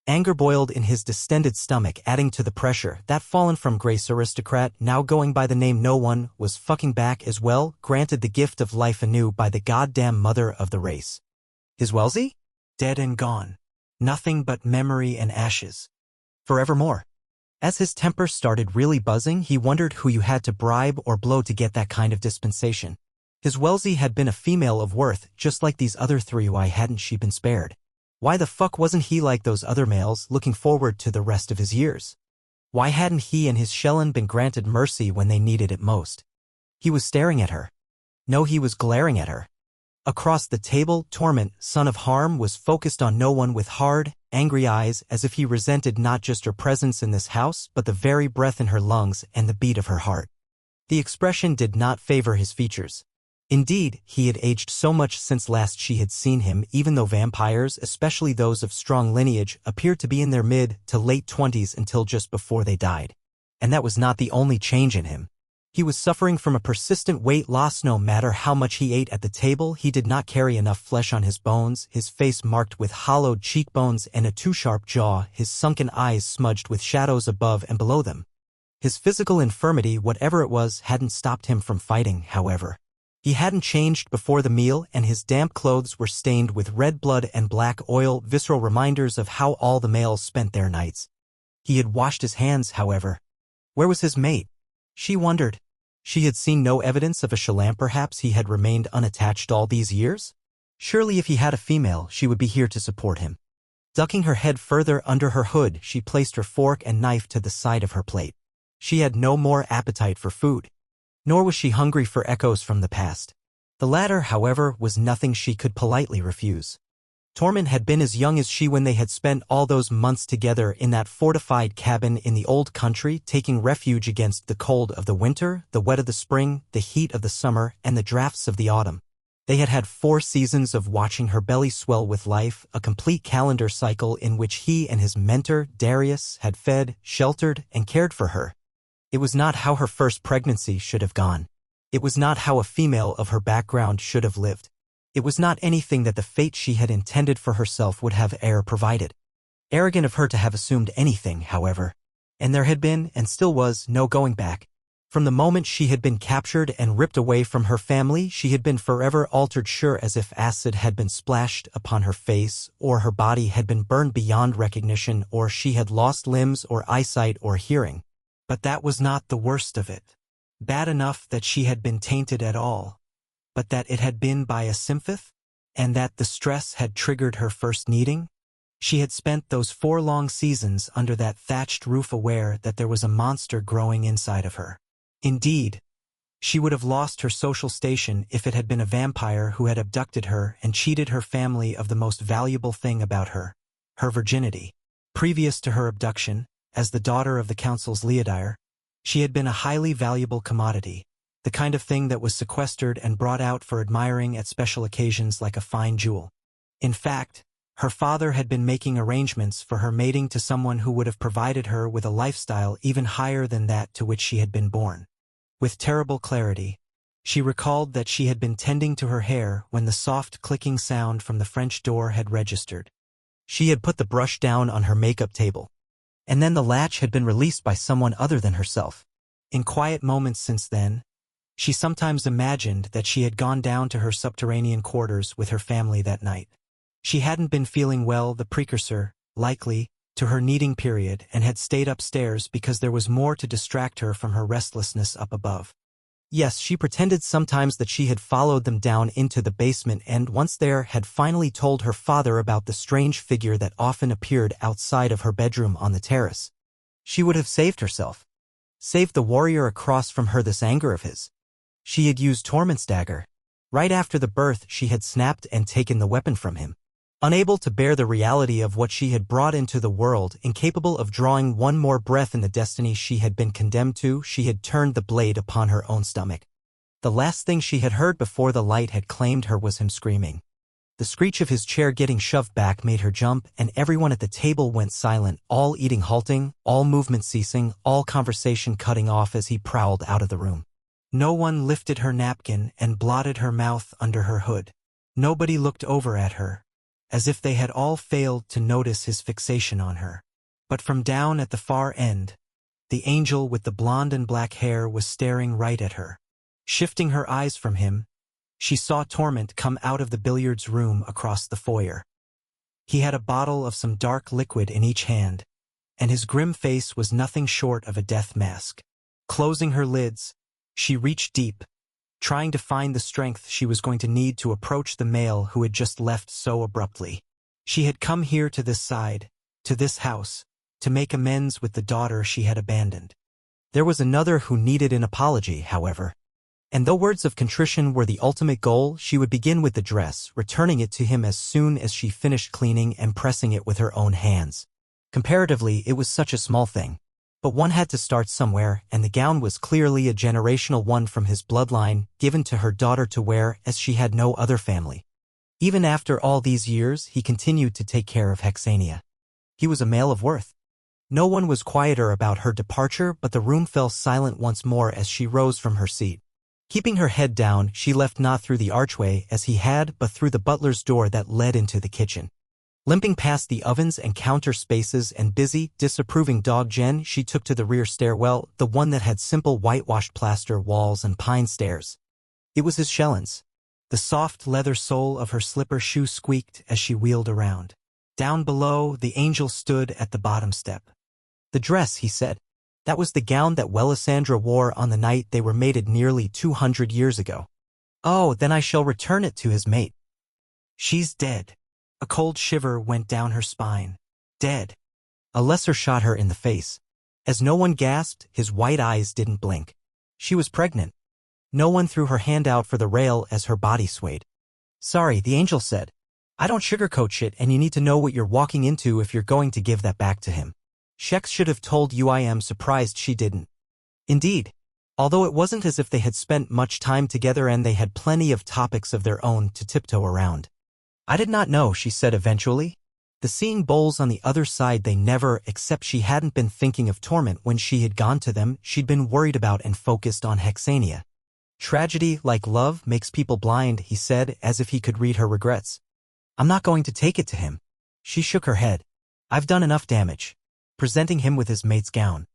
Anger boiled in his distended stomach, adding to the pressure. That fallen from grace aristocrat, now going by the name no one, was fucking back as well, granted the gift of life anew by the goddamn mother of the race. His Wellesley? Dead and gone. Nothing but memory and ashes. Forevermore. As his temper started really buzzing, he wondered who you had to bribe or blow to get that kind of dispensation. His Wellesley had been a female of worth, just like these other three. Why hadn't she been spared? Why the fuck wasn't he like those other males, looking forward to the rest of his years? Why hadn't he and his Shellen been granted mercy when they needed it most? He was staring at her. No, he was glaring at her. Across the table, Torment, son of harm, was focused on no one with hard, angry eyes, as if he resented not just her presence in this house, but the very breath in her lungs and the beat of her heart. The expression did not favor his features. Indeed, he had aged so much since last she had seen him, even though vampires, especially those of strong lineage, appeared to be in their mid to late 20s until just before they died. And that was not the only change in him. He was suffering from a persistent weight loss. No matter how much he ate at the table, he did not carry enough flesh on his bones, his face marked with hollowed cheekbones and a too-sharp jaw, his sunken eyes smudged with shadows above and below them. His physical infirmity, whatever it was, hadn't stopped him from fighting, however. He hadn't changed before the meal, and his damp clothes were stained with red blood and black oil, visceral reminders of how all the males spent their nights. He had washed his hands, however. Where was his mate? She wondered. She had seen no evidence of a Shallam. Perhaps he had remained unattached all these years? Surely if he had a female, she would be here to support him. Ducking her head further under her hood, she placed her fork and knife to the side of her plate. She had no more appetite for food. Nor was she hungry for echoes from the past. The latter, however, was nothing she could politely refuse. Tormund had been as young as she when they had spent all those months together in that fortified cabin in the old country, taking refuge against the cold of the winter, the wet of the spring, the heat of the summer, and the drafts of the autumn. They had had 4 seasons of watching her belly swell with life, a complete calendar cycle in which he and his mentor, Darius, had fed, sheltered, and cared for her. It was not how her first pregnancy should have gone. It was not how a female of her background should have lived. It was not anything that the fate she had intended for herself would have e'er provided. Arrogant of her to have assumed anything, however. And there had been, and still was, no going back. From the moment she had been captured and ripped away from her family, she had been forever altered, sure as if acid had been splashed upon her face, or her body had been burned beyond recognition, or she had lost limbs or eyesight or hearing. But that was not the worst of it. Bad enough that she had been tainted at all. But that it had been by a symphoth, and that the stress had triggered her first needing? She had spent those 4 long seasons under that thatched roof aware that there was a monster growing inside of her. Indeed, she would have lost her social station if it had been a vampire who had abducted her and cheated her family of the most valuable thing about her, her virginity. Previous to her abduction, as the daughter of the council's Leodire, she had been a highly valuable commodity, the kind of thing that was sequestered and brought out for admiring at special occasions like a fine jewel. In fact, her father had been making arrangements for her mating to someone who would have provided her with a lifestyle even higher than that to which she had been born. With terrible clarity, she recalled that she had been tending to her hair when the soft clicking sound from the French door had registered. She had put the brush down on her makeup table, and then the latch had been released by someone other than herself. In quiet moments since then, she sometimes imagined that she had gone down to her subterranean quarters with her family that night. She hadn't been feeling well, the precursor, likely, to her kneading period, and had stayed upstairs because there was more to distract her from her restlessness up above. Yes, she pretended sometimes that she had followed them down into the basement and, once there, had finally told her father about the strange figure that often appeared outside of her bedroom on the terrace. She would have saved herself. Saved the warrior across from her this anger of his. She had used Torment's dagger. Right after the birth, she had snapped and taken the weapon from him. Unable to bear the reality of what she had brought into the world, incapable of drawing one more breath in the destiny she had been condemned to, she had turned the blade upon her own stomach. The last thing she had heard before the light had claimed her was him screaming. The screech of his chair getting shoved back made her jump, and everyone at the table went silent, all eating halting, all movement ceasing, all conversation cutting off as he prowled out of the room. No one lifted her napkin and blotted her mouth under her hood. Nobody looked over at her, as if they had all failed to notice his fixation on her. But from down at the far end, the angel with the blonde and black hair was staring right at her. Shifting her eyes from him, she saw Torment come out of the billiards room across the foyer. He had a bottle of some dark liquid in each hand, and his grim face was nothing short of a death mask. Closing her lids, she reached deep, trying to find the strength she was going to need to approach the male who had just left so abruptly. She had come here to this side, to this house, to make amends with the daughter she had abandoned. There was another who needed an apology, however. And though words of contrition were the ultimate goal, she would begin with the dress, returning it to him as soon as she finished cleaning and pressing it with her own hands. Comparatively, it was such a small thing. But one had to start somewhere, and the gown was clearly a generational one from his bloodline, given to her daughter to wear as she had no other family. Even after all these years, he continued to take care of Hexania. He was a male of worth. No one was quieter about her departure, but the room fell silent once more as she rose from her seat. Keeping her head down, she left not through the archway as he had, but through the butler's door that led into the kitchen. Limping past the ovens and counter spaces and busy, disapproving dog Jen, she took to the rear stairwell, the one that had simple whitewashed plaster walls and pine stairs. It was his Shellens. The soft leather sole of her slipper shoe squeaked as she wheeled around. Down below, the angel stood at the bottom step. The dress, he said. That was the gown that Welisandra wore on the night they were mated nearly 200 years ago. Oh, then I shall return it to his mate. She's dead. A cold shiver went down her spine. Dead. A lesser shot her in the face. As no one gasped, his white eyes didn't blink. She was pregnant. No one threw her hand out for the rail as her body swayed. Sorry, the angel said. I don't sugarcoat shit, and you need to know what you're walking into if you're going to give that back to him. Shex should have told you. I am surprised she didn't. Indeed. Although it wasn't as if they had spent much time together and they had plenty of topics of their own to tiptoe around. I did not know, she said eventually. The seeing bowls on the other side they never, except she hadn't been thinking of Torment when she had gone to them, she'd been worried about and focused on Hexania. Tragedy, like love, makes people blind, he said, as if he could read her regrets. I'm not going to take it to him. She shook her head. I've done enough damage. Presenting him with his mate's gown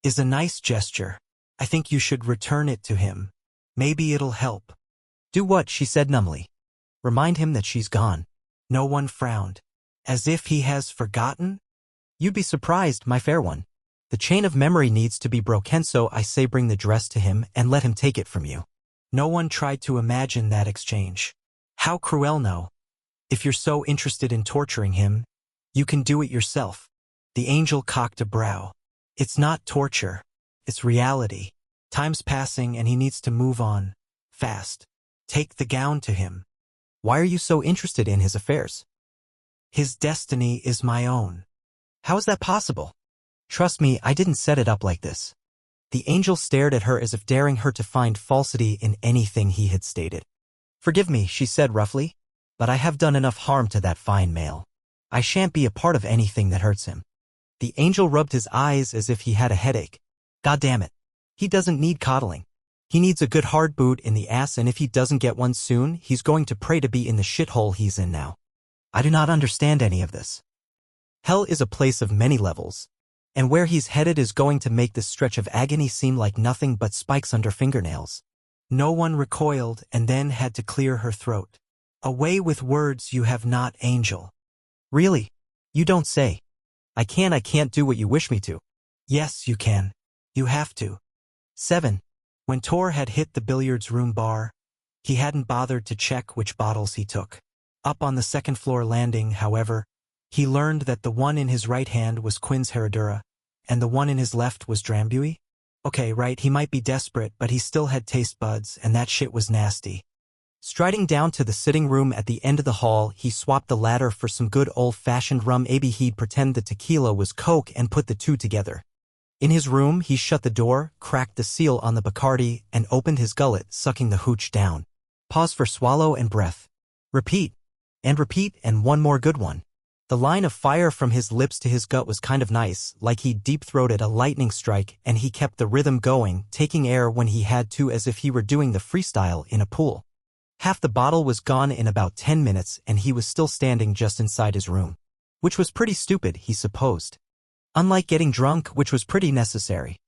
is a nice gesture. I think you should return it to him. Maybe it'll help. Do what? She said numbly. Remind him that she's gone. No one frowned. As if he has forgotten? You'd be surprised, my fair one. The chain of memory needs to be broken, so I say bring the dress to him and let him take it from you. No one tried to imagine that exchange. How cruel, no. If you're so interested in torturing him, you can do it yourself. The angel cocked a brow. It's not torture. It's reality. Time's passing and he needs to move on. Fast. Take the gown to him. Why are you so interested in his affairs? His destiny is my own. How is that possible? Trust me, I didn't set it up like this. The angel stared at her as if daring her to find falsity in anything he had stated. Forgive me, she said roughly, but I have done enough harm to that fine male. I shan't be a part of anything that hurts him. The angel rubbed his eyes as if he had a headache. God damn it. He doesn't need coddling. He needs a good hard boot in the ass, and if he doesn't get one soon, he's going to pray to be in the shithole he's in now. I do not understand any of this. Hell is a place of many levels, and where he's headed is going to make this stretch of agony seem like nothing but spikes under fingernails. No one recoiled and then had to clear her throat. Away with words, you have not, angel. Really? You don't say. I can't do what you wish me to. Yes, you can. You have to. 7. When Tor had hit the billiards room bar, he hadn't bothered to check which bottles he took. Up on the second-floor landing, however, he learned that the one in his right hand was Quinn's Herradura, and the one in his left was Drambuie. Okay, right, he might be desperate, but he still had taste buds, and that shit was nasty. Striding down to the sitting room at the end of the hall, he swapped the latter for some good old-fashioned rum. Maybe he'd pretend the tequila was Coke and put the two together. In his room, he shut the door, cracked the seal on the Bacardi, and opened his gullet, sucking the hooch down. Pause for swallow and breath. Repeat. And repeat, and one more good one. The line of fire from his lips to his gut was kind of nice, like he'd deep-throated a lightning strike, and he kept the rhythm going, taking air when he had to as if he were doing the freestyle in a pool. Half the bottle was gone in about 10 minutes, and he was still standing just inside his room. Which was pretty stupid, he supposed. Unlike getting drunk, which was pretty necessary.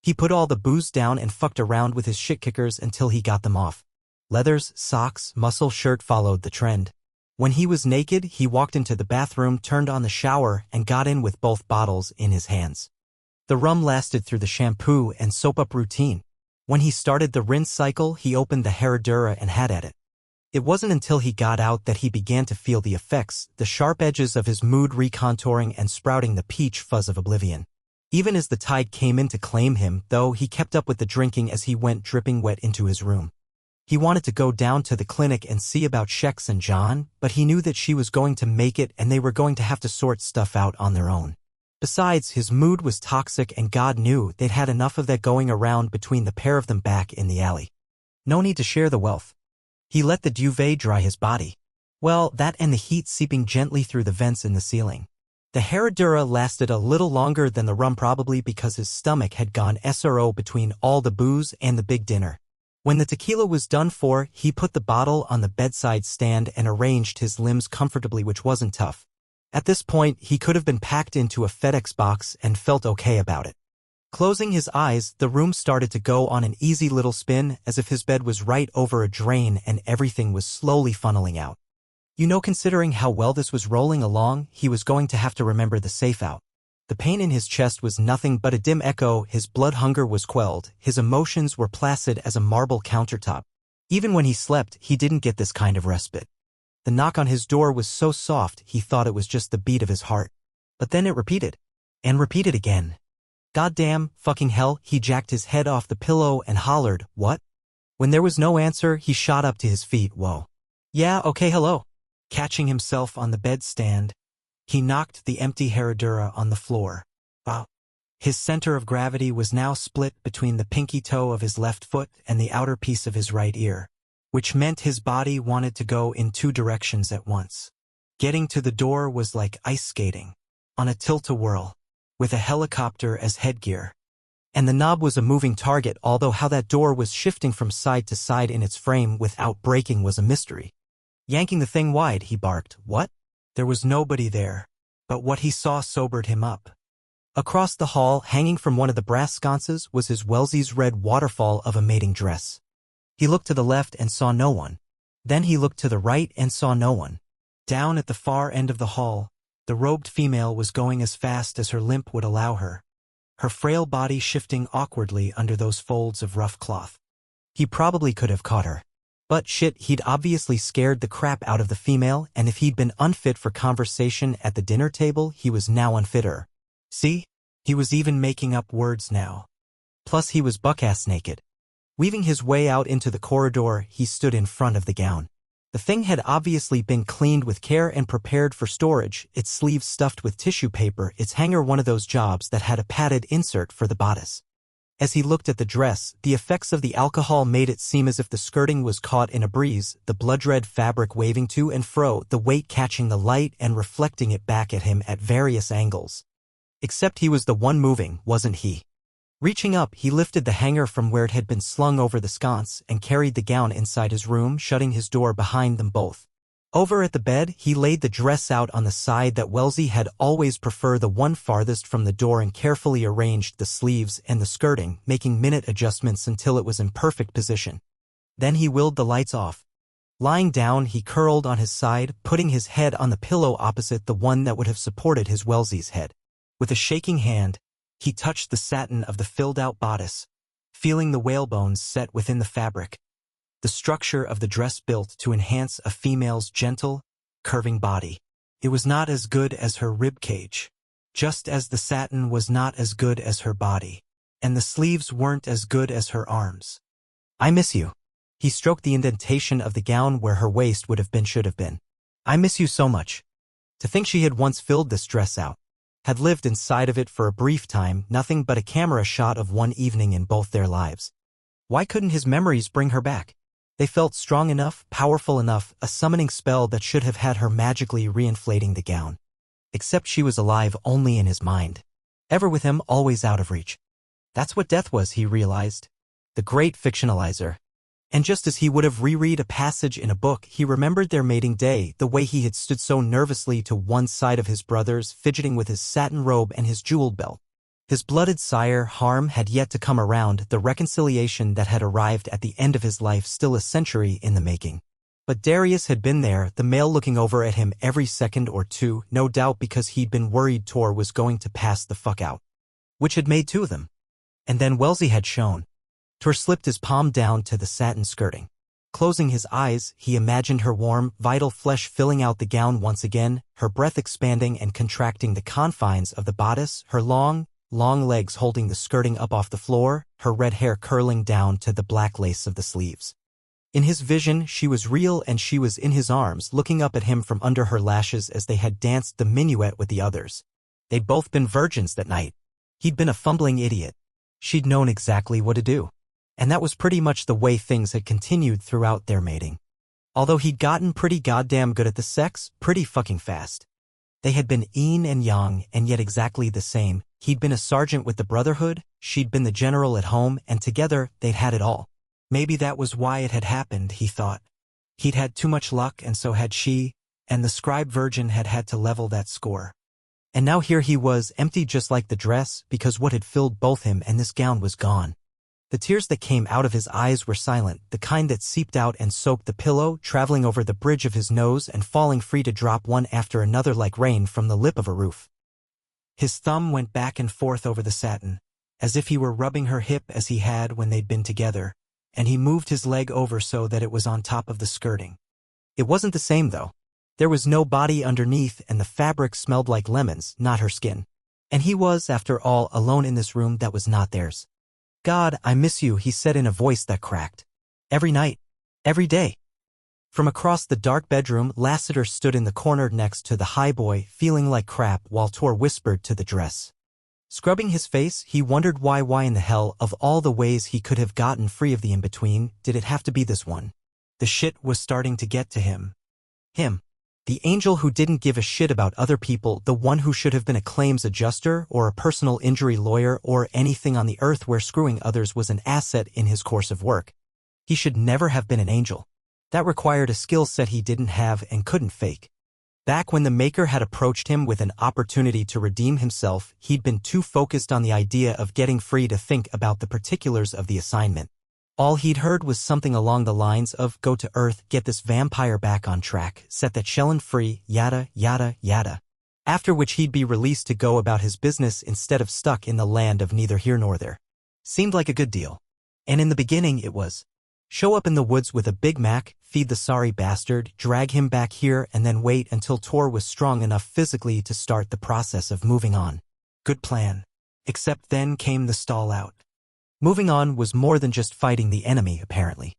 He put all the booze down and fucked around with his shit-kickers until he got them off. Leathers, socks, muscle shirt followed the trend. When he was naked, he walked into the bathroom, turned on the shower, and got in with both bottles in his hands. The rum lasted through the shampoo and soap-up routine. When he started the rinse cycle, he opened the Herradura and had at it. It wasn't until he got out that he began to feel the effects, the sharp edges of his mood recontouring and sprouting the peach fuzz of oblivion. Even as the tide came in to claim him, though, he kept up with the drinking as he went dripping wet into his room. He wanted to go down to the clinic and see about Shex and John, but he knew that she was going to make it and they were going to have to sort stuff out on their own. Besides, his mood was toxic and God knew they'd had enough of that going around between the pair of them back in the alley. No need to share the wealth. He let the duvet dry his body. Well, that and the heat seeping gently through the vents in the ceiling. The Herradura lasted a little longer than the rum, probably because his stomach had gone SRO between all the booze and the big dinner. When the tequila was done for, he put the bottle on the bedside stand and arranged his limbs comfortably, which wasn't tough. At this point, he could have been packed into a FedEx box and felt okay about it. Closing his eyes, the room started to go on an easy little spin, as if his bed was right over a drain and everything was slowly funneling out. You know, considering how well this was rolling along, he was going to have to remember the safe out. The pain in his chest was nothing but a dim echo, his blood hunger was quelled, his emotions were placid as a marble countertop. Even when he slept, he didn't get this kind of respite. The knock on his door was so soft he thought it was just the beat of his heart. But then it repeated. And repeated again. Goddamn, fucking hell, he jacked his head off the pillow and hollered, "What?" When there was no answer, he shot up to his feet. Whoa. Yeah, okay, hello. Catching himself on the bedstand, he knocked the empty Herradura on the floor. Wow. His center of gravity was now split between the pinky toe of his left foot and the outer piece of his right ear, which meant his body wanted to go in two directions at once. Getting to the door was like ice skating, on a tilt-a-whirl, with a helicopter as headgear. And the knob was a moving target, although how that door was shifting from side to side in its frame without breaking was a mystery. Yanking the thing wide, he barked, "What?" There was nobody there, but what he saw sobered him up. Across the hall, hanging from one of the brass sconces, was his Wellesley's red waterfall of a mating dress. He looked to the left and saw no one. Then he looked to the right and saw no one. Down at the far end of the hall, the robed female was going as fast as her limp would allow her, her frail body shifting awkwardly under those folds of rough cloth. He probably could have caught her. But shit, he'd obviously scared the crap out of the female, and if he'd been unfit for conversation at the dinner table, he was now unfitter. See? He was even making up words now. Plus he was buck-ass naked. Weaving his way out into the corridor, he stood in front of the gown. The thing had obviously been cleaned with care and prepared for storage, its sleeves stuffed with tissue paper, its hanger one of those jobs that had a padded insert for the bodice. As he looked at the dress, the effects of the alcohol made it seem as if the skirting was caught in a breeze, the blood-red fabric waving to and fro, the weight catching the light and reflecting it back at him at various angles. Except he was the one moving, wasn't he? Reaching up, he lifted the hanger from where it had been slung over the sconce and carried the gown inside his room, shutting his door behind them both. Over at the bed, he laid the dress out on the side that Wellesley had always preferred, the one farthest from the door, and carefully arranged the sleeves and the skirting, making minute adjustments until it was in perfect position. Then he willed the lights off. Lying down, he curled on his side, putting his head on the pillow opposite the one that would have supported his Wellesley's head. With a shaking hand, he touched the satin of the filled-out bodice, feeling the whalebones set within the fabric. The structure of the dress built to enhance a female's gentle, curving body. It was not as good as her ribcage, just as the satin was not as good as her body, and the sleeves weren't as good as her arms. "I miss you." He stroked the indentation of the gown where her waist would have been, should have been. "I miss you so much." To think she had once filled this dress out, had lived inside of it for a brief time, nothing but a camera shot of one evening in both their lives. Why couldn't his memories bring her back? They felt strong enough, powerful enough, a summoning spell that should have had her magically reinflating the gown. Except she was alive only in his mind. Ever with him, always out of reach. That's what death was, he realized. The great fictionalizer. And just as he would have reread a passage in a book, he remembered their mating day, the way he had stood so nervously to one side of his brothers, fidgeting with his satin robe and his jeweled belt. His blooded sire, Harm, had yet to come around, the reconciliation that had arrived at the end of his life still a century in the making. But Darius had been there, the male looking over at him every second or two, no doubt because he'd been worried Tor was going to pass the fuck out. Which had made two of them. And then Wellesley had shown. Tor slipped his palm down to the satin skirting. Closing his eyes, he imagined her warm, vital flesh filling out the gown once again, her breath expanding and contracting the confines of the bodice, her long legs holding the skirting up off the floor, her red hair curling down to the black lace of the sleeves. In his vision, she was real, and she was in his arms, looking up at him from under her lashes as they had danced the minuet with the others. They'd both been virgins that night. He'd been a fumbling idiot. She'd known exactly what to do. And that was pretty much the way things had continued throughout their mating. Although he'd gotten pretty goddamn good at the sex, pretty fucking fast. They had been yin and yang, and yet exactly the same. He'd been a sergeant with the Brotherhood, she'd been the general at home, and together they'd had it all. Maybe that was why it had happened, he thought. He'd had too much luck, and so had she, and the scribe virgin had had to level that score. And now here he was, empty just like the dress, because what had filled both him and this gown was gone. The tears that came out of his eyes were silent, the kind that seeped out and soaked the pillow, traveling over the bridge of his nose and falling free to drop one after another like rain from the lip of a roof. His thumb went back and forth over the satin, as if he were rubbing her hip as he had when they'd been together, and he moved his leg over so that it was on top of the skirting. It wasn't the same, though. There was no body underneath, and the fabric smelled like lemons, not her skin. And he was, after all, alone in this room that was not theirs. "God, I miss you," he said in a voice that cracked. "Every night. Every day." From across the dark bedroom, Lassiter stood in the corner next to the highboy, feeling like crap while Tor whispered to the dress. Scrubbing his face, he wondered why in the hell, of all the ways he could have gotten free of the in-between, did it have to be this one? The shit was starting to get to him. Him. The angel who didn't give a shit about other people, the one who should have been a claims adjuster or a personal injury lawyer or anything on the earth where screwing others was an asset in his course of work. He should never have been an angel. That required a skill set he didn't have and couldn't fake. Back when the Maker had approached him with an opportunity to redeem himself, he'd been too focused on the idea of getting free to think about the particulars of the assignment. All he'd heard was something along the lines of, go to Earth, get this vampire back on track, set that Shellen free, yada, yada, yada. After which he'd be released to go about his business instead of stuck in the land of neither here nor there. Seemed like a good deal. And in the beginning it was. Show up in the woods with a Big Mac, feed the sorry bastard, drag him back here, and then wait until Tor was strong enough physically to start the process of moving on. Good plan. Except then came the stall out. Moving on was more than just fighting the enemy, apparently.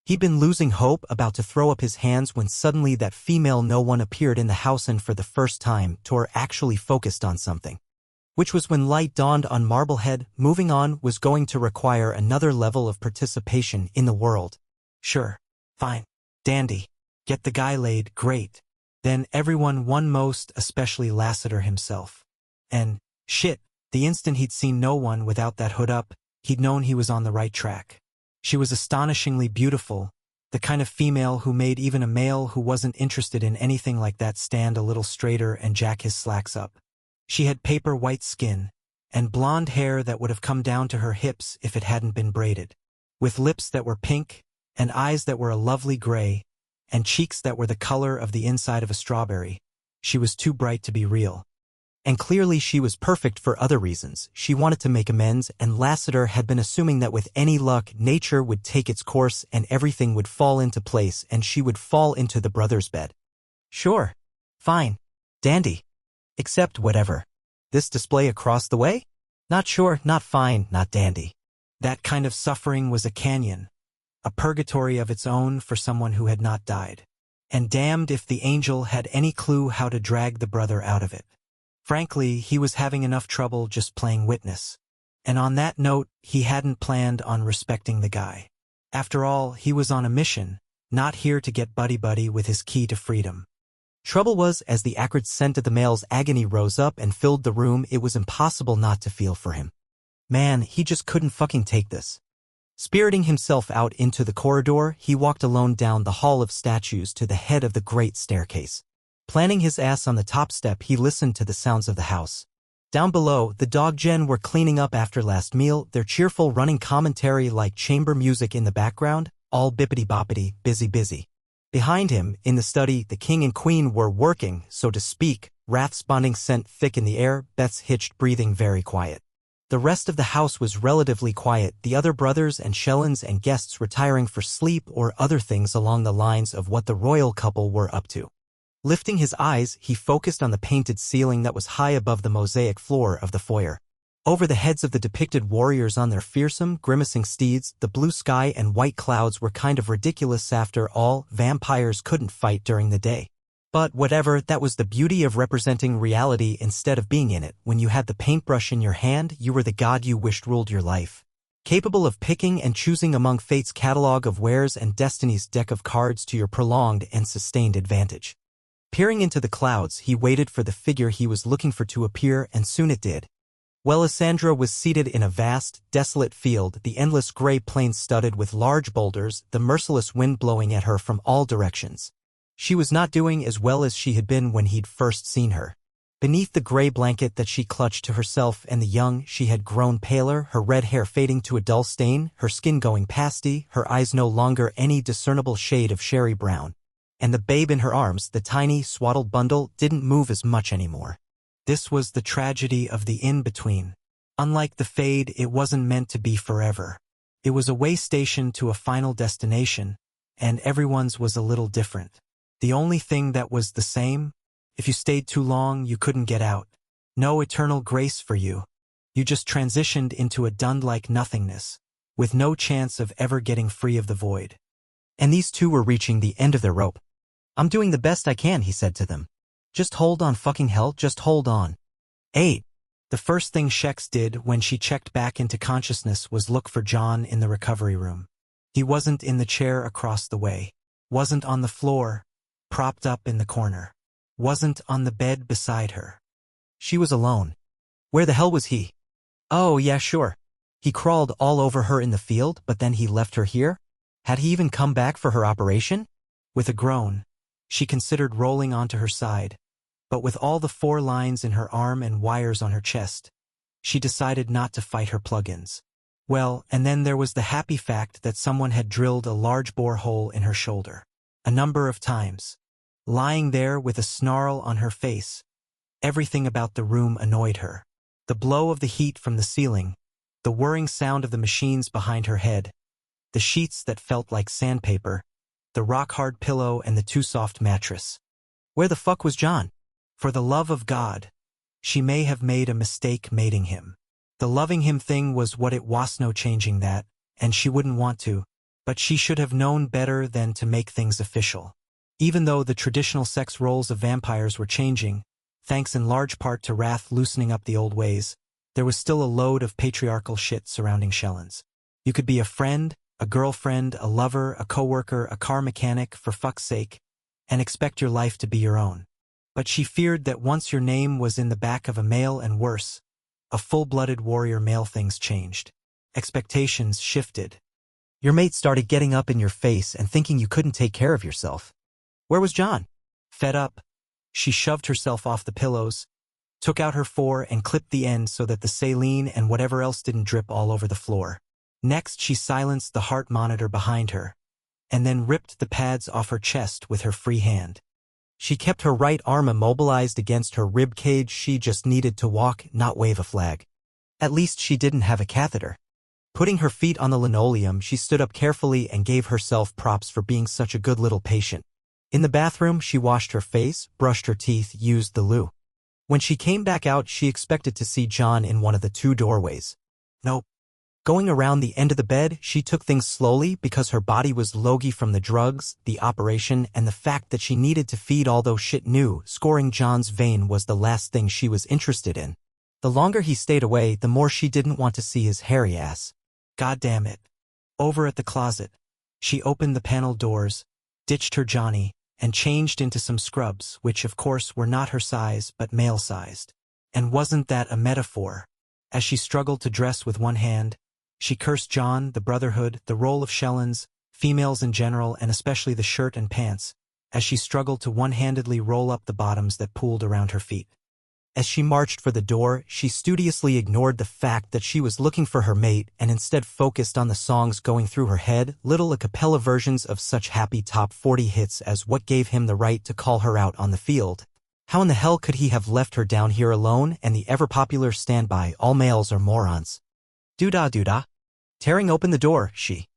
He'd been losing hope, about to throw up his hands, when suddenly that female no one appeared in the house, and for the first time, Tor actually focused on something. Which was when light dawned on Marblehead. Moving on was going to require another level of participation in the world. Sure. Fine. Dandy. Get the guy laid, great. Then everyone won, most especially Lassiter himself. And, shit, the instant he'd seen no one without that hood up, he'd known he was on the right track. She was astonishingly beautiful, the kind of female who made even a male who wasn't interested in anything like that stand a little straighter and jack his slacks up. She had paper white skin, and blonde hair that would have come down to her hips if it hadn't been braided, with lips that were pink, and eyes that were a lovely gray, and cheeks that were the color of the inside of a strawberry. She was too bright to be real. And clearly she was perfect for other reasons. She wanted to make amends, and Lassiter had been assuming that with any luck, nature would take its course and everything would fall into place and she would fall into the brother's bed. Sure. Fine. Dandy. Except whatever. This display across the way? Not sure, not fine, not dandy. That kind of suffering was a canyon, a purgatory of its own for someone who had not died. And damned if the angel had any clue how to drag the brother out of it. Frankly, he was having enough trouble just playing witness. And on that note, he hadn't planned on respecting the guy. After all, he was on a mission, not here to get buddy-buddy with his key to freedom. Trouble was, as the acrid scent of the male's agony rose up and filled the room, it was impossible not to feel for him. Man, he just couldn't fucking take this. Spiriting himself out into the corridor, he walked alone down the hall of statues to the head of the great staircase. Planting his ass on the top step, he listened to the sounds of the house. Down below, the dog gen were cleaning up after last meal, their cheerful running commentary like chamber music in the background, all bippity-boppity, busy. Behind him, in the study, the king and queen were working, so to speak, wrath-spawning scent thick in the air, Beth's hitched breathing very quiet. The rest of the house was relatively quiet, the other brothers and Shellens and guests retiring for sleep or other things along the lines of what the royal couple were up to. Lifting his eyes, he focused on the painted ceiling that was high above the mosaic floor of the foyer. Over the heads of the depicted warriors on their fearsome, grimacing steeds, the blue sky and white clouds were kind of ridiculous. After all, vampires couldn't fight during the day. But whatever, that was the beauty of representing reality instead of being in it. When you had the paintbrush in your hand, you were the god you wished ruled your life. Capable of picking and choosing among fate's catalog of wares and destiny's deck of cards to your prolonged and sustained advantage. Peering into the clouds, he waited for the figure he was looking for to appear, and soon it did. Alessandra was seated in a vast, desolate field, the endless gray plains studded with large boulders, the merciless wind blowing at her from all directions. She was not doing as well as she had been when he'd first seen her. Beneath the gray blanket that she clutched to herself and the young, she had grown paler, her red hair fading to a dull stain, her skin going pasty, her eyes no longer any discernible shade of sherry brown. And the babe in her arms, the tiny, swaddled bundle, didn't move as much anymore. This was the tragedy of the in-between. Unlike the fade, it wasn't meant to be forever. It was a way station to a final destination, and everyone's was a little different. The only thing that was the same, if you stayed too long, you couldn't get out. No eternal grace for you. You just transitioned into a dun-like nothingness, with no chance of ever getting free of the void. And these two were reaching the end of their rope. I'm doing the best I can, he said to them. Just hold on, fucking hell, just hold on. 8. The first thing Shex did when she checked back into consciousness was look for John in the recovery room. He wasn't in the chair across the way. Wasn't on the floor, propped up in the corner. Wasn't on the bed beside her. She was alone. Where the hell was he? Oh, yeah, sure. He crawled all over her in the field, but then he left her here? Had he even come back for her operation? With a groan, she considered rolling onto her side, but with all the 4 lines in her arm and wires on her chest, she decided not to fight her plugins. Well, and then there was the happy fact that someone had drilled a large bore hole in her shoulder. A number of times. Lying there with a snarl on her face. Everything about the room annoyed her. The blow of the heat from the ceiling, the whirring sound of the machines behind her head, the sheets that felt like sandpaper, the rock-hard pillow and the too-soft mattress. Where the fuck was John? For the love of God. She may have made a mistake mating him. The loving him thing was what it was, no changing that, and she wouldn't want to. But she should have known better than to make things official. Even though the traditional sex roles of vampires were changing, thanks in large part to Wrath loosening up the old ways, there was still a load of patriarchal shit surrounding Shellens. You could be a friend, a girlfriend, a lover, a coworker, a car mechanic, for fuck's sake, and expect your life to be your own. But she feared that once your name was in the back of a male and worse, a full-blooded warrior male, things changed. Expectations shifted. Your mate started getting up in your face and thinking you couldn't take care of yourself. Where was John? Fed up, she shoved herself off the pillows, took out her four and clipped the end so that the saline and whatever else didn't drip all over the floor. Next, she silenced the heart monitor behind her, and then ripped the pads off her chest with her free hand. She kept her right arm immobilized against her rib cage. She just needed to walk, not wave a flag. At least she didn't have a catheter. Putting her feet on the linoleum, she stood up carefully and gave herself props for being such a good little patient. In the bathroom, she washed her face, brushed her teeth, used the loo. When she came back out, she expected to see John in one of the two doorways. Nope. Going around the end of the bed, she took things slowly because her body was logy from the drugs, the operation, and the fact that she needed to feed, although shit new. Scoring John's vein was the last thing she was interested in. The longer he stayed away, the more she didn't want to see his hairy ass. God damn it. Over at the closet, she opened the panel doors, ditched her Johnny, and changed into some scrubs, which of course were not her size but male-sized. And wasn't that a metaphor? As she struggled to dress with one hand, she cursed John, the Brotherhood, the role of Shellens, females in general, and especially the shirt and pants, as she struggled to one-handedly roll up the bottoms that pooled around her feet. As she marched for the door, she studiously ignored the fact that she was looking for her mate and instead focused on the songs going through her head, little a cappella versions of such happy top 40 hits as What Gave Him the Right to Call Her Out on the Field. How in the hell could he have left her down here alone, and the ever-popular standby, All Males Are Morons? Doo-dah. Tearing open the door, she.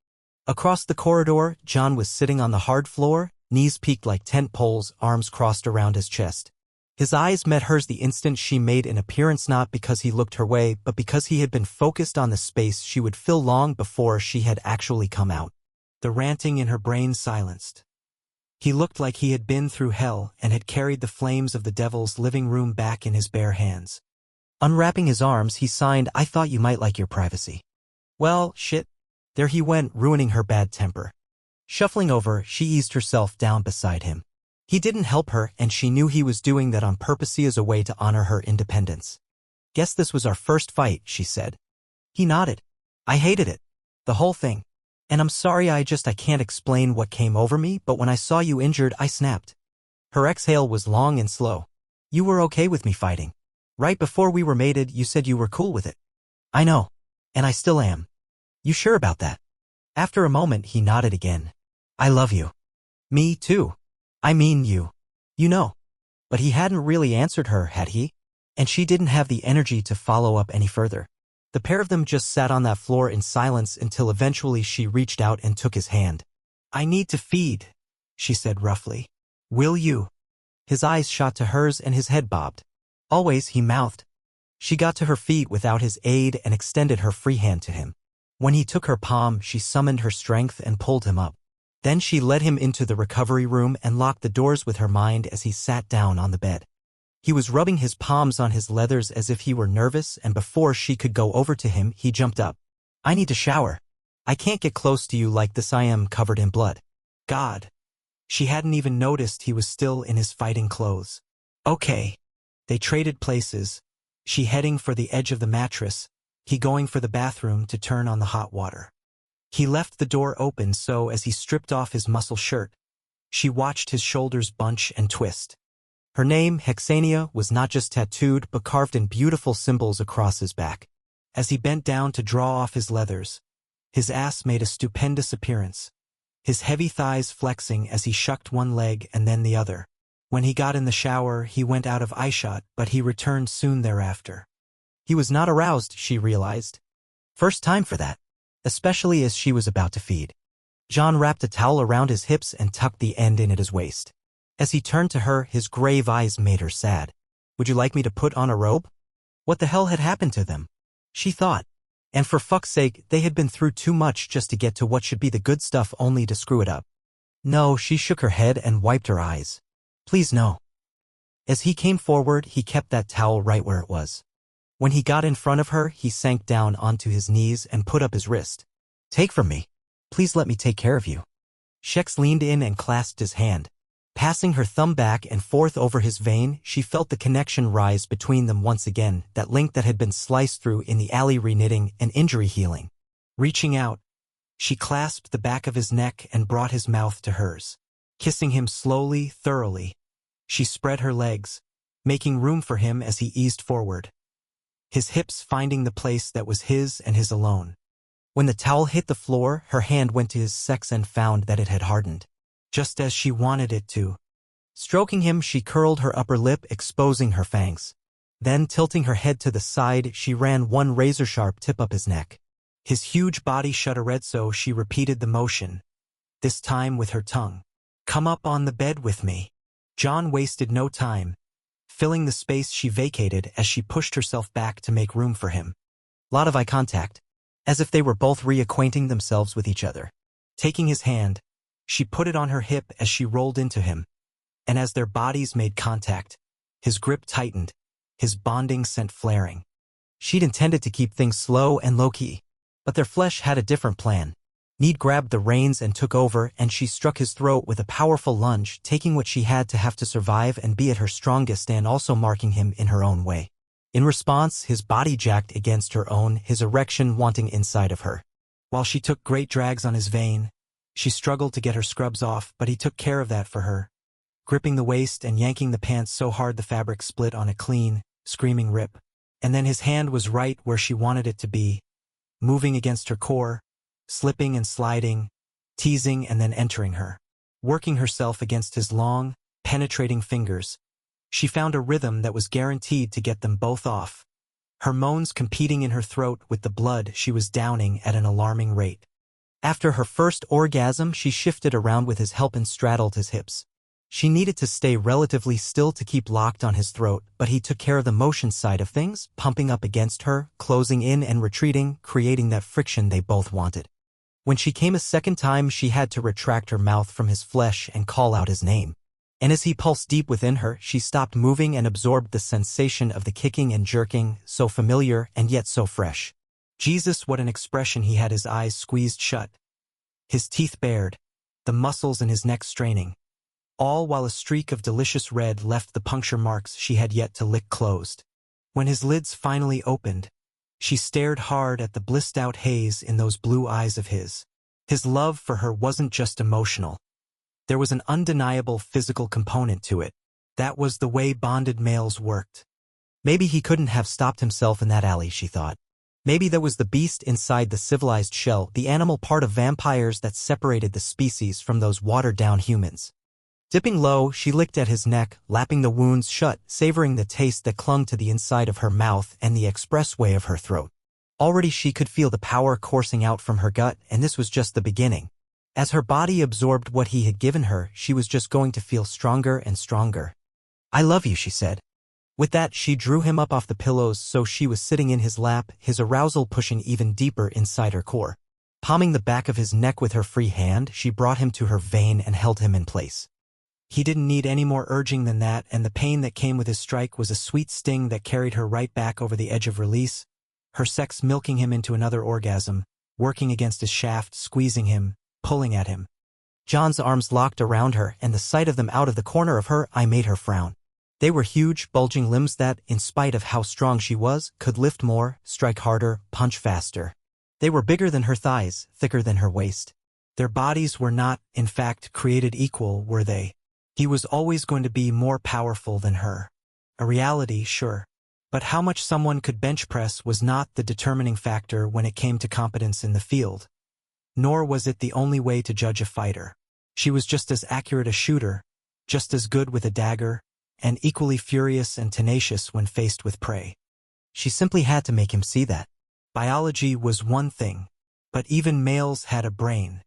Across the corridor, John was sitting on the hard floor, knees peaked like tent poles, arms crossed around his chest. His eyes met hers the instant she made an appearance, not because he looked her way, but because he had been focused on the space she would fill long before she had actually come out. The ranting in her brain silenced. He looked like he had been through hell and had carried the flames of the devil's living room back in his bare hands. Unwrapping his arms, he signed, "I thought you might like your privacy." Well, shit. There he went, ruining her bad temper. Shuffling over, she eased herself down beside him. He didn't help her, and she knew he was doing that on purpose as a way to honor her independence. "Guess this was our first fight," she said. He nodded. "I hated it. The whole thing. And I'm sorry, I can't explain what came over me, but when I saw you injured, I snapped." Her exhale was long and slow. "You were okay with me fighting. Right before we were mated, you said you were cool with it." "I know. And I still am." "You sure about that?" After a moment, he nodded again. "I love you." "Me too. I mean you. You know." But he hadn't really answered her, had he? And she didn't have the energy to follow up any further. The pair of them just sat on that floor in silence until eventually she reached out and took his hand. "I need to feed," she said roughly. "Will you?" His eyes shot to hers and his head bobbed. "Always," he mouthed. She got to her feet without his aid and extended her free hand to him. When he took her palm, she summoned her strength and pulled him up. Then she led him into the recovery room and locked the doors with her mind as he sat down on the bed. He was rubbing his palms on his leathers as if he were nervous, and before she could go over to him, he jumped up. "I need to shower. I can't get close to you like this. I am covered in blood." God. She hadn't even noticed he was still in his fighting clothes. Okay. They traded places, she heading for the edge of the mattress, he going for the bathroom to turn on the hot water. He left the door open so as he stripped off his muscle shirt, she watched his shoulders bunch and twist. Her name, Hexania, was not just tattooed but carved in beautiful symbols across his back. As he bent down to draw off his leathers, his ass made a stupendous appearance, his heavy thighs flexing as he shucked one leg and then the other. When he got in the shower, he went out of eyeshot, but he returned soon thereafter. He was not aroused, she realized. First time for that, especially as she was about to feed. John wrapped a towel around his hips and tucked the end in at his waist. As he turned to her, his grave eyes made her sad. "Would you like me to put on a robe?" What the hell had happened to them? She thought. And for fuck's sake, they had been through too much just to get to what should be the good stuff only to screw it up. No, she shook her head and wiped her eyes. Please no. As he came forward, he kept that towel right where it was. When he got in front of her, he sank down onto his knees and put up his wrist. Take from me. Please let me take care of you. Shex leaned in and clasped his hand. Passing her thumb back and forth over his vein, she felt the connection rise between them once again, that link that had been sliced through in the alley, reknitting and injury healing. Reaching out, she clasped the back of his neck and brought his mouth to hers. Kissing him slowly, thoroughly, she spread her legs, making room for him as he eased forward, his hips finding the place that was his and his alone. When the towel hit the floor, her hand went to his sex and found that it had hardened, just as she wanted it to. Stroking him, she curled her upper lip, exposing her fangs. Then, tilting her head to the side, she ran one razor-sharp tip up his neck. His huge body shuddered, so she repeated the motion, this time with her tongue. Come up on the bed with me. John wasted no time, filling the space she vacated as she pushed herself back to make room for him. Lot of eye contact, as if they were both reacquainting themselves with each other. Taking his hand, she put it on her hip as she rolled into him, and as their bodies made contact, his grip tightened, his bonding scent flaring. She'd intended to keep things slow and low-key, but their flesh had a different plan. Need grabbed the reins and took over, and she struck his throat with a powerful lunge, taking what she had to have to survive and be at her strongest and also marking him in her own way. In response, his body jacked against her own, his erection wanting inside of her. While she took great drags on his vein, she struggled to get her scrubs off, but he took care of that for her, gripping the waist and yanking the pants so hard the fabric split on a clean, screaming rip. And then his hand was right where she wanted it to be, moving against her core, slipping and sliding, teasing and then entering her. Working herself against his long, penetrating fingers, she found a rhythm that was guaranteed to get them both off, her moans competing in her throat with the blood she was downing at an alarming rate. After her first orgasm, she shifted around with his help and straddled his hips. She needed to stay relatively still to keep locked on his throat, but he took care of the motion side of things, pumping up against her, closing in and retreating, creating that friction they both wanted. When she came a second time, she had to retract her mouth from his flesh and call out his name. And as he pulsed deep within her, she stopped moving and absorbed the sensation of the kicking and jerking, so familiar and yet so fresh. Jesus, what an expression he had, his eyes squeezed shut, his teeth bared, the muscles in his neck straining, all while a streak of delicious red left the puncture marks she had yet to lick closed. When his lids finally opened, she stared hard at the blissed-out haze in those blue eyes of his. His love for her wasn't just emotional. There was an undeniable physical component to it. That was the way bonded males worked. Maybe he couldn't have stopped himself in that alley, she thought. Maybe there was the beast inside the civilized shell, the animal part of vampires that separated the species from those watered-down humans. Dipping low, she licked at his neck, lapping the wounds shut, savoring the taste that clung to the inside of her mouth and the expressway of her throat. Already she could feel the power coursing out from her gut, and this was just the beginning. As her body absorbed what he had given her, she was just going to feel stronger and stronger. I love you, she said. With that, she drew him up off the pillows so she was sitting in his lap, his arousal pushing even deeper inside her core. Palming the back of his neck with her free hand, she brought him to her vein and held him in place. He didn't need any more urging than that, and the pain that came with his strike was a sweet sting that carried her right back over the edge of release, her sex milking him into another orgasm, working against his shaft, squeezing him, pulling at him. John's arms locked around her, and the sight of them out of the corner of her eye made her frown. They were huge, bulging limbs that, in spite of how strong she was, could lift more, strike harder, punch faster. They were bigger than her thighs, thicker than her waist. Their bodies were not, in fact, created equal, were they? He was always going to be more powerful than her. A reality, sure. But how much someone could bench press was not the determining factor when it came to competence in the field. Nor was it the only way to judge a fighter. She was just as accurate a shooter, just as good with a dagger, and equally furious and tenacious when faced with prey. She simply had to make him see that. Biology was one thing, but even males had a brain.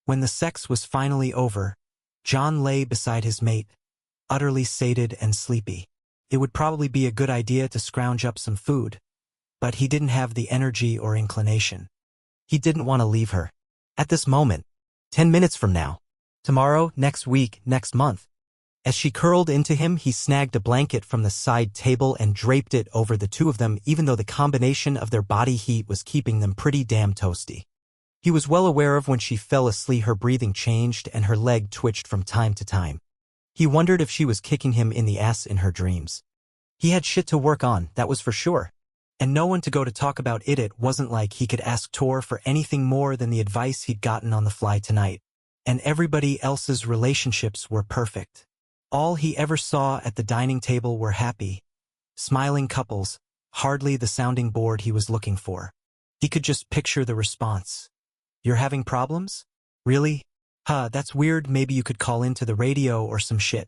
When the sex was finally over, John lay beside his mate, utterly sated and sleepy. It would probably be a good idea to scrounge up some food, But he didn't have the energy or inclination. He didn't want to leave her. At this moment. 10 minutes from now. Tomorrow, next week, next month. As she curled into him, he snagged a blanket from the side table and draped it over the two of them, even though the combination of their body heat was keeping them pretty damn toasty. He was well aware of when she fell asleep her breathing changed and her leg twitched from time to time. He wondered if she was kicking him in the ass in her dreams. He had shit to work on, that was for sure. And no one to go to talk about it. It wasn't like he could ask Tor for anything more than the advice he'd gotten on the fly tonight. And everybody else's relationships were perfect. All he ever saw at the dining table were happy, smiling couples, hardly the sounding board he was looking for. He could just picture the response. You're having problems? Really? Huh, that's weird. Maybe you could call into the radio or some shit.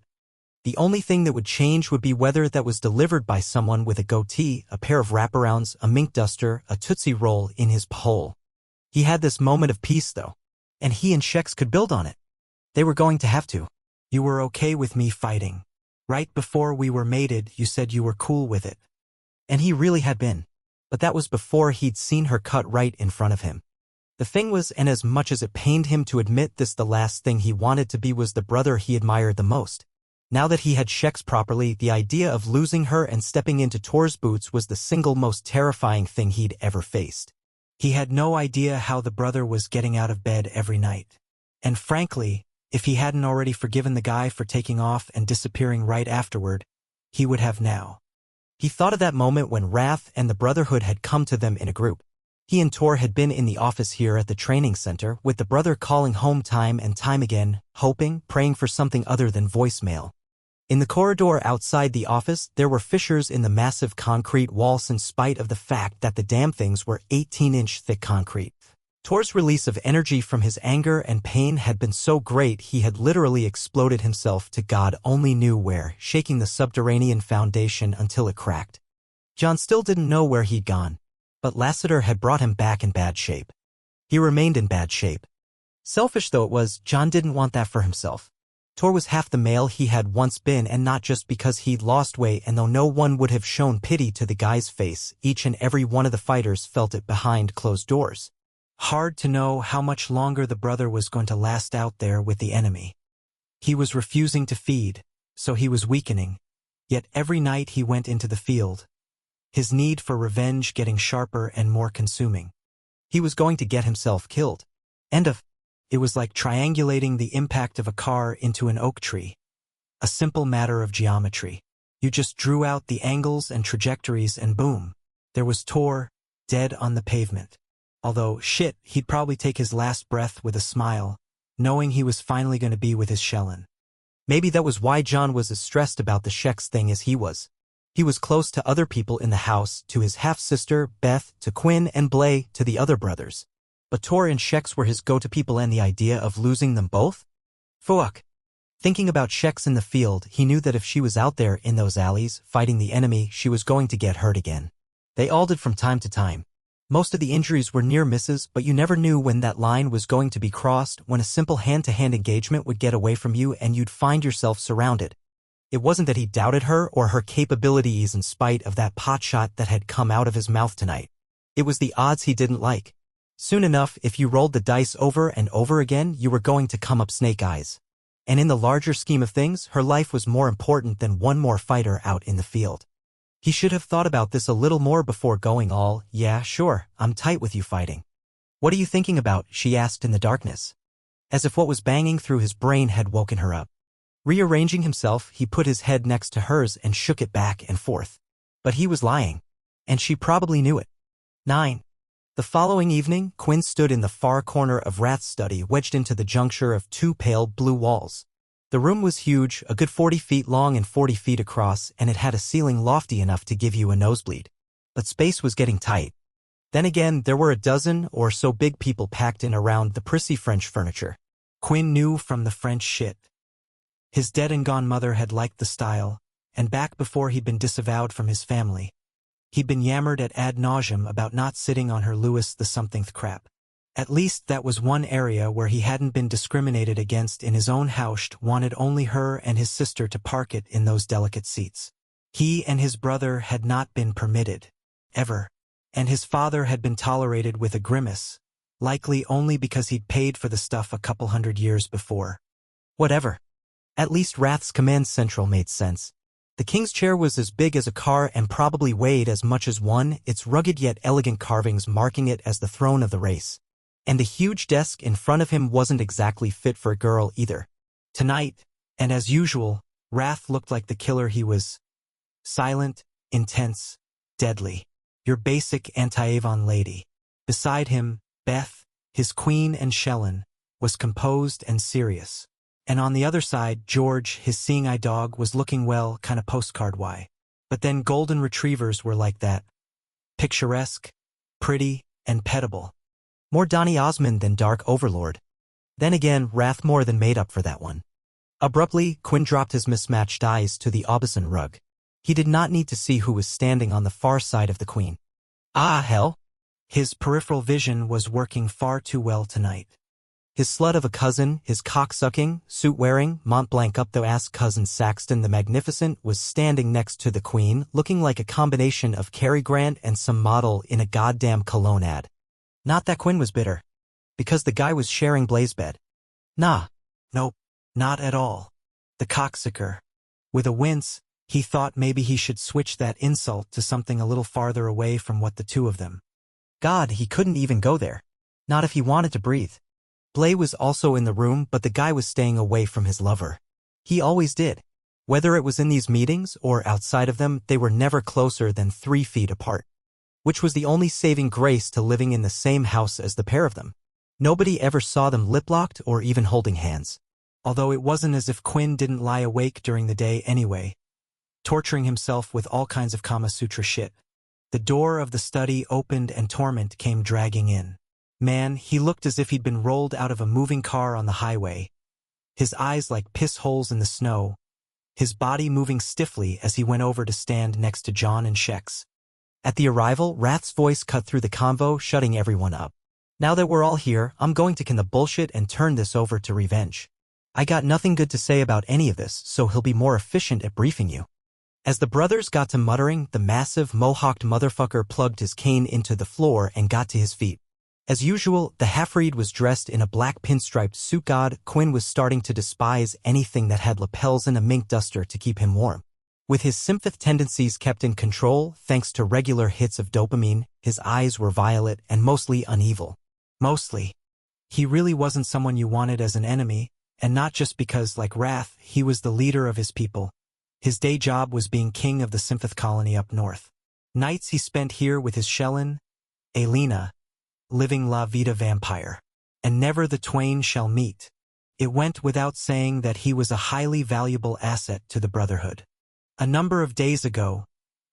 The only thing that would change would be whether that was delivered by someone with a goatee, a pair of wraparounds, a mink duster, a Tootsie Roll in his hole. He had this moment of peace, though, and he and Shex could build on it. They were going to have to. You were okay with me fighting. Right before we were mated, you said you were cool with it. And he really had been. But that was before he'd seen her cut right in front of him. The thing was, and as much as it pained him to admit this, the last thing he wanted to be was the brother he admired the most. Now that he had Shex properly, the idea of losing her and stepping into Tor's boots was the single most terrifying thing he'd ever faced. He had no idea how the brother was getting out of bed every night. And frankly, if he hadn't already forgiven the guy for taking off and disappearing right afterward, he would have now. He thought of that moment when Wrath and the Brotherhood had come to them in a group. He and Tor had been in the office here at the training center, with the brother calling home time and time again, hoping, praying for something other than voicemail. In the corridor outside the office, there were fissures in the massive concrete walls in spite of the fact that the damn things were 18-inch thick concrete. Tor's release of energy from his anger and pain had been so great he had literally exploded himself to God only knew where, shaking the subterranean foundation until it cracked. John still didn't know where he'd gone, but Lassiter had brought him back in bad shape. He remained in bad shape. Selfish though it was, John didn't want that for himself. Tor was half the male he had once been, and not just because he'd lost weight, and though no one would have shown pity to the guy's face, each and every one of the fighters felt it behind closed doors. Hard to know how much longer the brother was going to last out there with the enemy. He was refusing to feed, so he was weakening, yet every night he went into the field, his need for revenge getting sharper and more consuming. He was going to get himself killed. It was like triangulating the impact of a car into an oak tree. A simple matter of geometry. You just drew out the angles and trajectories and boom, there was Tor, dead on the pavement. Although, shit, he'd probably take his last breath with a smile, knowing he was finally going to be with his Shellin. Maybe that was why John was as stressed about the Shex thing as he was. He was close to other people in the house, to his half-sister, Beth, to Quinn and Blay, to the other brothers. But Tor and Shex were his go-to people, and the idea of losing them both? Fuck. Thinking about Shex in the field, he knew that if she was out there in those alleys, fighting the enemy, she was going to get hurt again. They all did from time to time. Most of the injuries were near misses, but you never knew when that line was going to be crossed, when a simple hand-to-hand engagement would get away from you and you'd find yourself surrounded. It wasn't that he doubted her or her capabilities in spite of that potshot that had come out of his mouth tonight. It was the odds he didn't like. Soon enough, if you rolled the dice over and over again, you were going to come up snake eyes. And in the larger scheme of things, her life was more important than one more fighter out in the field. He should have thought about this a little more before going all, yeah, sure, I'm tight with you fighting. What are you thinking about? She asked in the darkness. As if what was banging through his brain had woken her up. Rearranging himself, he put his head next to hers and shook it back and forth. But he was lying. And she probably knew it. 9. The following evening, Quinn stood in the far corner of Wrath's study, wedged into the juncture of two pale blue walls. The room was huge, a good 40 feet long and 40 feet across, and it had a ceiling lofty enough to give you a nosebleed. But space was getting tight. Then again, there were a dozen or so big people packed in around the prissy French furniture. Quinn knew from the French shit. His dead and gone mother had liked the style, and back before he'd been disavowed from his family, he'd been yammered at ad nauseum about not sitting on her Louis the somethingth crap. At least that was one area where he hadn't been discriminated against in his own house, wanted only her and his sister to park it in those delicate seats. He and his brother had not been permitted. Ever. and his father had been tolerated with a grimace, likely only because he'd paid for the stuff a couple 100 years before. Whatever. At least Wrath's command central made sense. The king's chair was as big as a car and probably weighed as much as one, its rugged yet elegant carvings marking it as the throne of the race. And the huge desk in front of him wasn't exactly fit for a girl either. Tonight, and as usual, Wrath looked like the killer he was. Silent, intense, deadly. Your basic anti-Avon lady. Beside him, Beth, his queen and Shellen, was composed and serious. And on the other side, George, his seeing-eye dog, was looking well, kinda postcard-y. But then golden retrievers were like that. Picturesque, pretty, and pettable. More Donny Osmond than Dark Overlord. Then again, Wrath more than made up for that one. Abruptly, Quinn dropped his mismatched eyes to the Aubusson rug. He did not need to see who was standing on the far side of the queen. Ah, hell! His peripheral vision was working far too well tonight. His slut of a cousin, his cock-sucking, suit-wearing, Mont-Blanc-up-the-ass cousin Saxton the Magnificent was standing next to the queen, looking like a combination of Cary Grant and some model in a goddamn cologne ad. Not that Quinn was bitter. Because the guy was sharing Blaze bed. Nah. Nope. Not at all. The cocksucker. With a wince, he thought maybe he should switch that insult to something a little farther away from what the two of them. God, he couldn't even go there. Not if he wanted to breathe. Blay was also in the room, but the guy was staying away from his lover. He always did. Whether it was in these meetings or outside of them, they were never closer than 3 feet apart. Which was the only saving grace to living in the same house as the pair of them. Nobody ever saw them lip-locked or even holding hands. Although it wasn't as if Quinn didn't lie awake during the day anyway, torturing himself with all kinds of Kama Sutra shit. The door of the study opened and Torment came dragging in. Man, he looked as if he'd been rolled out of a moving car on the highway. His eyes like piss holes in the snow, his body moving stiffly as he went over to stand next to John and Shex. At the arrival, Wrath's voice cut through the convo, shutting everyone up. Now that we're all here, I'm going to can the bullshit and turn this over to Revenge. I got nothing good to say about any of this, so he'll be more efficient at briefing you. As the brothers got to muttering, the massive, mohawked motherfucker plugged his cane into the floor and got to his feet. As usual, the half-breed was dressed in a black pinstriped suit. God, Quinn was starting to despise anything that had lapels and a mink duster to keep him warm. With his sympath tendencies kept in control, thanks to regular hits of dopamine, his eyes were violet and mostly unevil. Mostly. He really wasn't someone you wanted as an enemy, and not just because, like Wrath, he was the leader of his people. His day job was being king of the Sympath colony up north. Nights he spent here with his Shellen, Elena, living la vida vampire. And never the twain shall meet. It went without saying that he was a highly valuable asset to the Brotherhood. A number of days ago,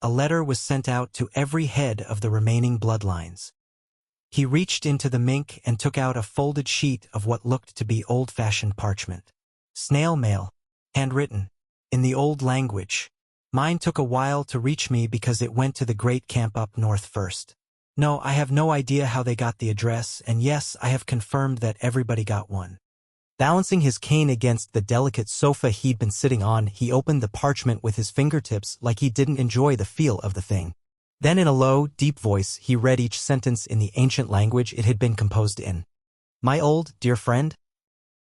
a letter was sent out to every head of the remaining bloodlines. He reached into the mink and took out a folded sheet of what looked to be old-fashioned parchment. Snail mail, handwritten, in the old language. Mine took a while to reach me because it went to the great camp up north first. No, I have no idea how they got the address, and yes, I have confirmed that everybody got one. Balancing his cane against the delicate sofa he'd been sitting on, he opened the parchment with his fingertips like he didn't enjoy the feel of the thing. Then in a low, deep voice, he read each sentence in the ancient language it had been composed in. My old, dear friend,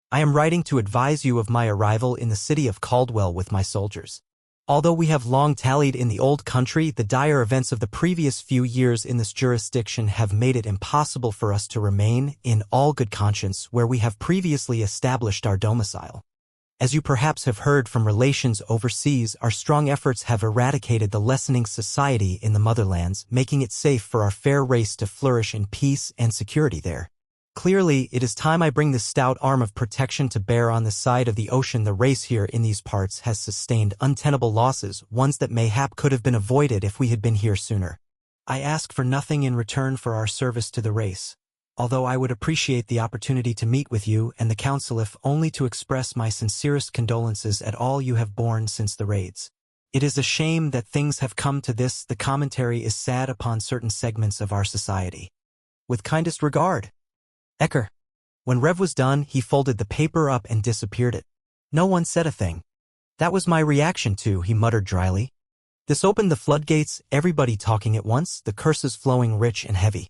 I am writing to advise you of my arrival in the city of Caldwell with my soldiers. Although we have long tallied in the old country, the dire events of the previous few years in this jurisdiction have made it impossible for us to remain, in all good conscience, where we have previously established our domicile. As you perhaps have heard from relations overseas, our strong efforts have eradicated the lessening society in the motherlands, making it safe for our fair race to flourish in peace and security there. Clearly, it is time I bring this stout arm of protection to bear on the side of the ocean. The race here in these parts has sustained untenable losses, ones that mayhap could have been avoided if we had been here sooner. I ask for nothing in return for our service to the race, although I would appreciate the opportunity to meet with you and the council if only to express my sincerest condolences at all you have borne since the raids. It is a shame that things have come to this. The commentary is sad upon certain segments of our society. With kindest regard, Ecker. When Rev was done, he folded the paper up and disappeared it. No one said a thing. That was my reaction too, he muttered dryly. This opened the floodgates, everybody talking at once, the curses flowing rich and heavy.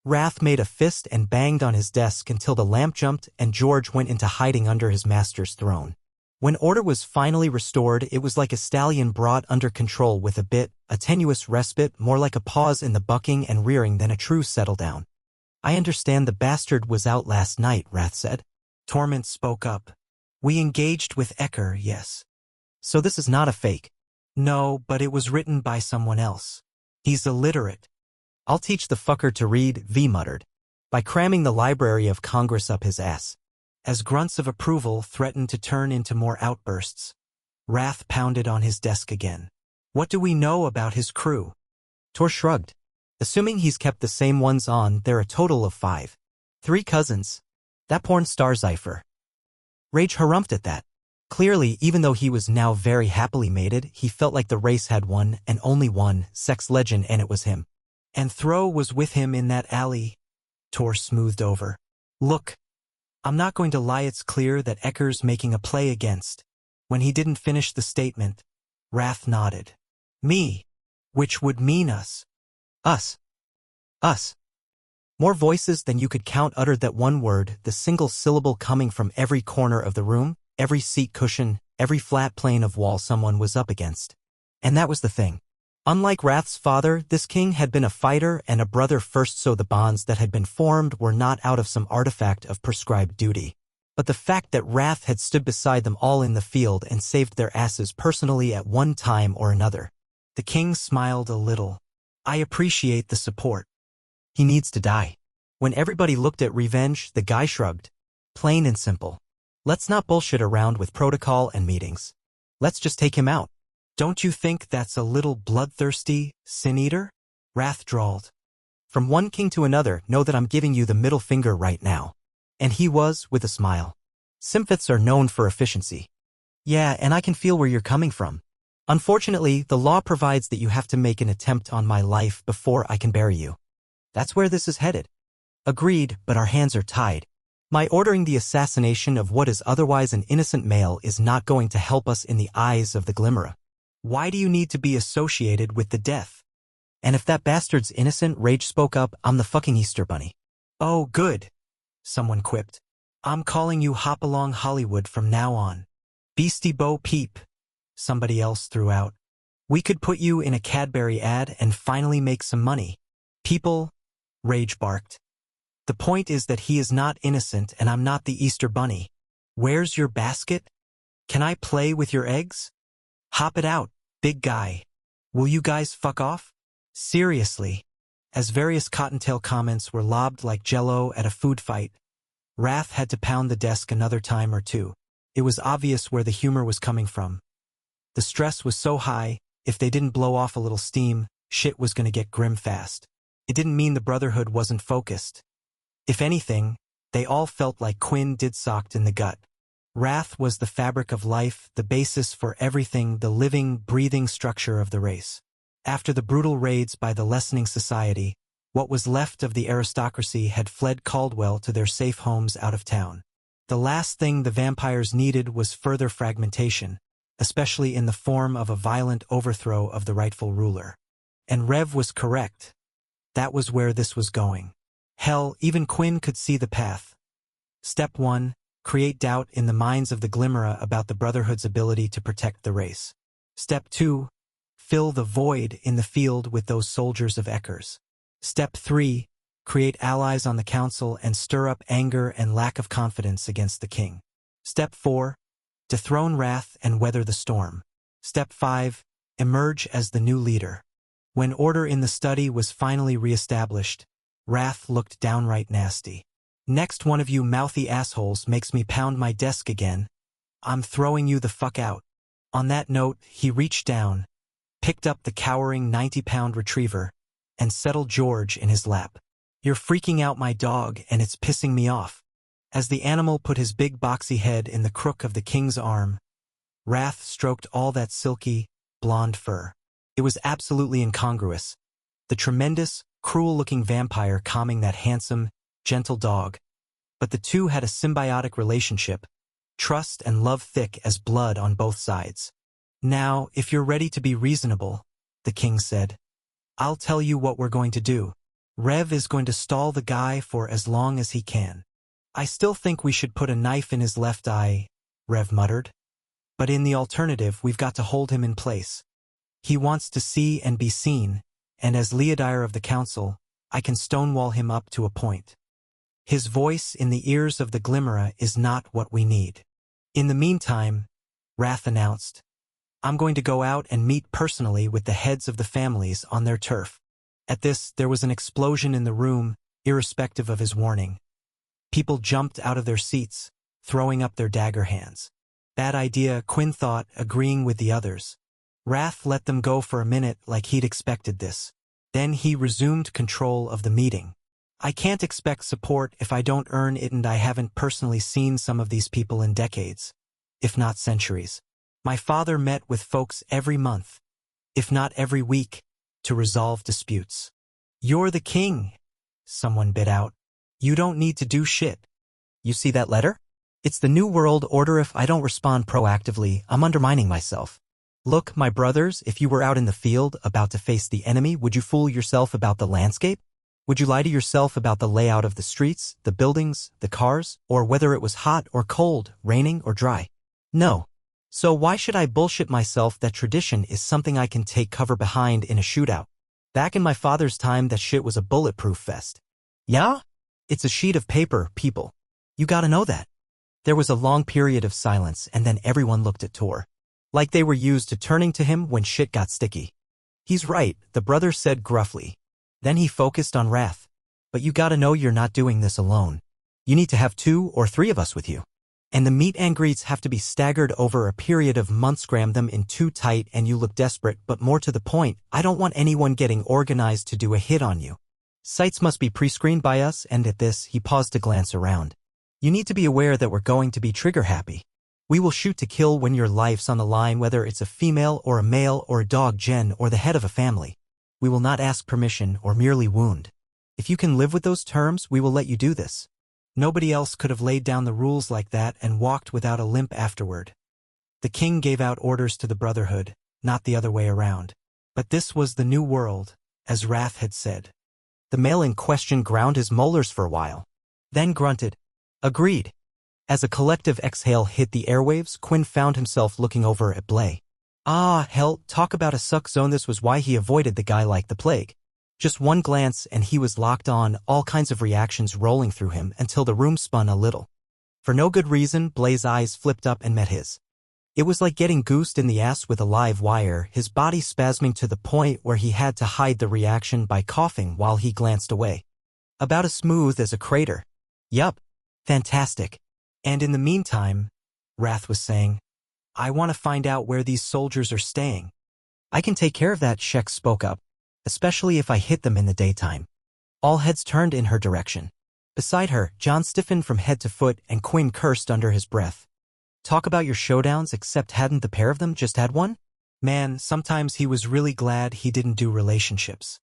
Wrath made a fist and banged on his desk until the lamp jumped and George went into hiding under his master's throne. When order was finally restored, it was like a stallion brought under control with a tenuous respite, more like a pause in the bucking and rearing than a true settle down. I understand the bastard was out last night, Wrath said. Torment spoke up. We engaged with Ecker, yes. So this is not a fake. No, but it was written by someone else. He's illiterate. I'll teach the fucker to read, V muttered, by cramming the Library of Congress up his ass. As grunts of approval threatened to turn into more outbursts, Wrath pounded on his desk again. What do we know about his crew? Tor shrugged. Assuming he's kept the same ones on, they're a total of 5. 3 cousins. That porn star Zypher. Rage harumphed at that. Clearly, even though he was now very happily mated, he felt like the race had one and only one sex legend, and it was him. And Throw was with him in that alley. Tor smoothed over. Look, I'm not going to lie, it's clear that Ecker's making a play against. When he didn't finish the statement, Wrath nodded. Me. Which would mean us. Us. Us. More voices than you could count uttered that one word, the single syllable coming from every corner of the room, every seat cushion, every flat plane of wall someone was up against. And that was the thing. Unlike Wrath's father, this king had been a fighter and a brother first, so the bonds that had been formed were not out of some artifact of prescribed duty. But the fact that Wrath had stood beside them all in the field and saved their asses personally at one time or another. The king smiled a little. I appreciate the support. He needs to die. When everybody looked at Revenge, the guy shrugged. Plain and simple. Let's not bullshit around with protocol and meetings. Let's just take him out. Don't you think that's a little bloodthirsty, Sin-Eater? Wrath drawled. From one king to another, know that I'm giving you the middle finger right now. And he was, with a smile. Symphoths are known for efficiency. Yeah, and I can feel where you're coming from. Unfortunately, the law provides that you have to make an attempt on my life before I can bury you. That's where this is headed. Agreed, but our hands are tied. My ordering the assassination of what is otherwise an innocent male is not going to help us in the eyes of the Glimmerer. Why do you need to be associated with the death? And if that bastard's innocent, Rage spoke up, I'm the fucking Easter Bunny. Oh, good. Someone quipped. I'm calling you Hopalong Hollywood from now on. Beastie Bo Peep. Somebody else threw out. We could put you in a Cadbury ad and finally make some money. People, Rage barked. The point is that he is not innocent and I'm not the Easter Bunny. Where's your basket? Can I play with your eggs? Hop it out, big guy. Will you guys fuck off? Seriously. As various cottontail comments were lobbed like jello at a food fight, Wrath had to pound the desk another time or two. It was obvious where the humor was coming from. The stress was so high, if they didn't blow off a little steam, shit was gonna get grim fast. It didn't mean the Brotherhood wasn't focused. If anything, they all felt like Quinn did socked in the gut. Wrath was the fabric of life, the basis for everything, the living, breathing structure of the race. After the brutal raids by the lessening society, what was left of the aristocracy had fled Caldwell to their safe homes out of town. The last thing the vampires needed was further fragmentation, especially in the form of a violent overthrow of the rightful ruler. And Rev was correct. That was where this was going. Hell, even Quinn could see the path. Step 1. Create doubt in the minds of the Glimmerer about the Brotherhood's ability to protect the race. Step 2. Fill the void in the field with those soldiers of Ecker's. Step 3. Create allies on the council and stir up anger and lack of confidence against the king. Step 4. Dethrone Wrath and weather the storm. Step 5. Emerge as the new leader. When order in the study was finally reestablished, Wrath looked downright nasty. Next one of you mouthy assholes makes me pound my desk again, I'm throwing you the fuck out. On that note, he reached down, picked up the cowering 90-pound retriever, and settled George in his lap. You're freaking out my dog and it's pissing me off. As the animal put his big boxy head in the crook of the king's arm, Wrath stroked all that silky, blonde fur. It was absolutely incongruous. The tremendous, cruel-looking vampire calming that handsome, gentle dog. But the two had a symbiotic relationship, trust and love thick as blood on both sides. Now, if you're ready to be reasonable, the king said. I'll tell you what we're going to do. Rev is going to stall the guy for as long as he can. I still think we should put a knife in his left eye, Rev muttered. But in the alternative, we've got to hold him in place. He wants to see and be seen, and as Leodire of the council, I can stonewall him up to a point. His voice in the ears of the Glimmerer is not what we need. In the meantime, Wrath announced, I'm going to go out and meet personally with the heads of the families on their turf. At this, there was an explosion in the room, irrespective of his warning. People jumped out of their seats, throwing up their dagger hands. Bad idea, Quinn thought, agreeing with the others. Wrath let them go for a minute like he'd expected this. Then he resumed control of the meeting. I can't expect support if I don't earn it, and I haven't personally seen some of these people in decades, if not centuries. My father met with folks every month, if not every week, to resolve disputes. You're the king, someone bit out. You don't need to do shit. You see that letter? It's the New World Order. If I don't respond proactively, I'm undermining myself. Look, my brothers, if you were out in the field about to face the enemy, would you fool yourself about the landscape? Would you lie to yourself about the layout of the streets, the buildings, the cars, or whether it was hot or cold, raining or dry? No. So why should I bullshit myself that tradition is something I can take cover behind in a shootout? Back in my father's time, that shit was a bulletproof vest. Yeah? It's a sheet of paper, people. You gotta know that. There was a long period of silence, and then everyone looked at Tor, like they were used to turning to him when shit got sticky. He's right, the brother said gruffly. Then he focused on Wrath. But you gotta know you're not doing this alone. You need to have 2 or 3 of us with you. And the meet and greets have to be staggered over a period of months. Cram them in too tight and you look desperate, but more to the point, I don't want anyone getting organized to do a hit on you. Sites must be pre-screened by us, and at this, he paused to glance around. You need to be aware that we're going to be trigger-happy. We will shoot to kill when your life's on the line, whether it's a female or a male or a dog, Jen, or the head of a family. We will not ask permission or merely wound. If you can live with those terms, we will let you do this. Nobody else could have laid down the rules like that and walked without a limp afterward. The king gave out orders to the Brotherhood, not the other way around. But this was the new world, as Wrath had said. The male in question ground his molars for a while, then grunted, agreed. As a collective exhale hit the airwaves, Quinn found himself looking over at Blay. Ah, hell, talk about a suck zone. This was why he avoided the guy like the plague. Just one glance and he was locked on, all kinds of reactions rolling through him until the room spun a little. For no good reason, Blay's eyes flipped up and met his. It was like getting goosed in the ass with a live wire, his body spasming to the point where he had to hide the reaction by coughing while he glanced away. About as smooth as a crater. Yup. Fantastic. And in the meantime, Wrath was saying, I want to find out where these soldiers are staying. I can take care of that, Shex spoke up. Especially if I hit them in the daytime. All heads turned in her direction. Beside her, John stiffened from head to foot and Quinn cursed under his breath. Talk about your showdowns, except hadn't the pair of them just had one? Man, sometimes he was really glad he didn't do relationships.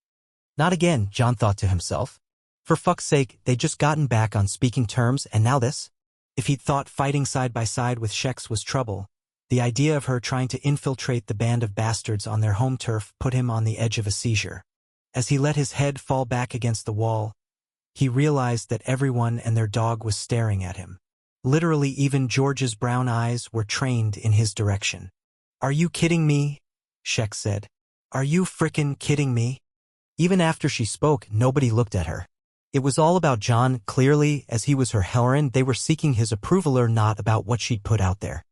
Not again, John thought to himself. For fuck's sake, they'd just gotten back on speaking terms and now this? If he'd thought fighting side by side with Shex was trouble, the idea of her trying to infiltrate the band of bastards on their home turf put him on the edge of a seizure. As he let his head fall back against the wall, he realized that everyone and their dog was staring at him. Literally, even George's brown eyes were trained in his direction. Are you kidding me? Shex said. Are you frickin' kidding me? Even after she spoke, nobody looked at her. It was all about John, clearly, as he was her Hellerin. They were seeking his approval or not about what she'd put out there.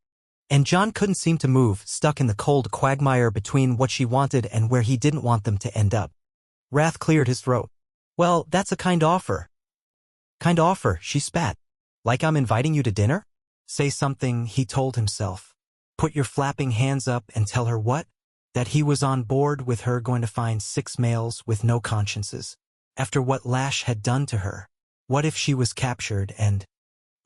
And John couldn't seem to move, stuck in the cold quagmire between what she wanted and where he didn't want them to end up. Wrath cleared his throat. Well, that's a kind offer. Kind offer, she spat. Like I'm inviting you to dinner? Say something, he told himself. Put your flapping hands up and tell her what? That he was on board with her going to find 6 males with no consciences. After what Lash had done to her. What if she was captured and...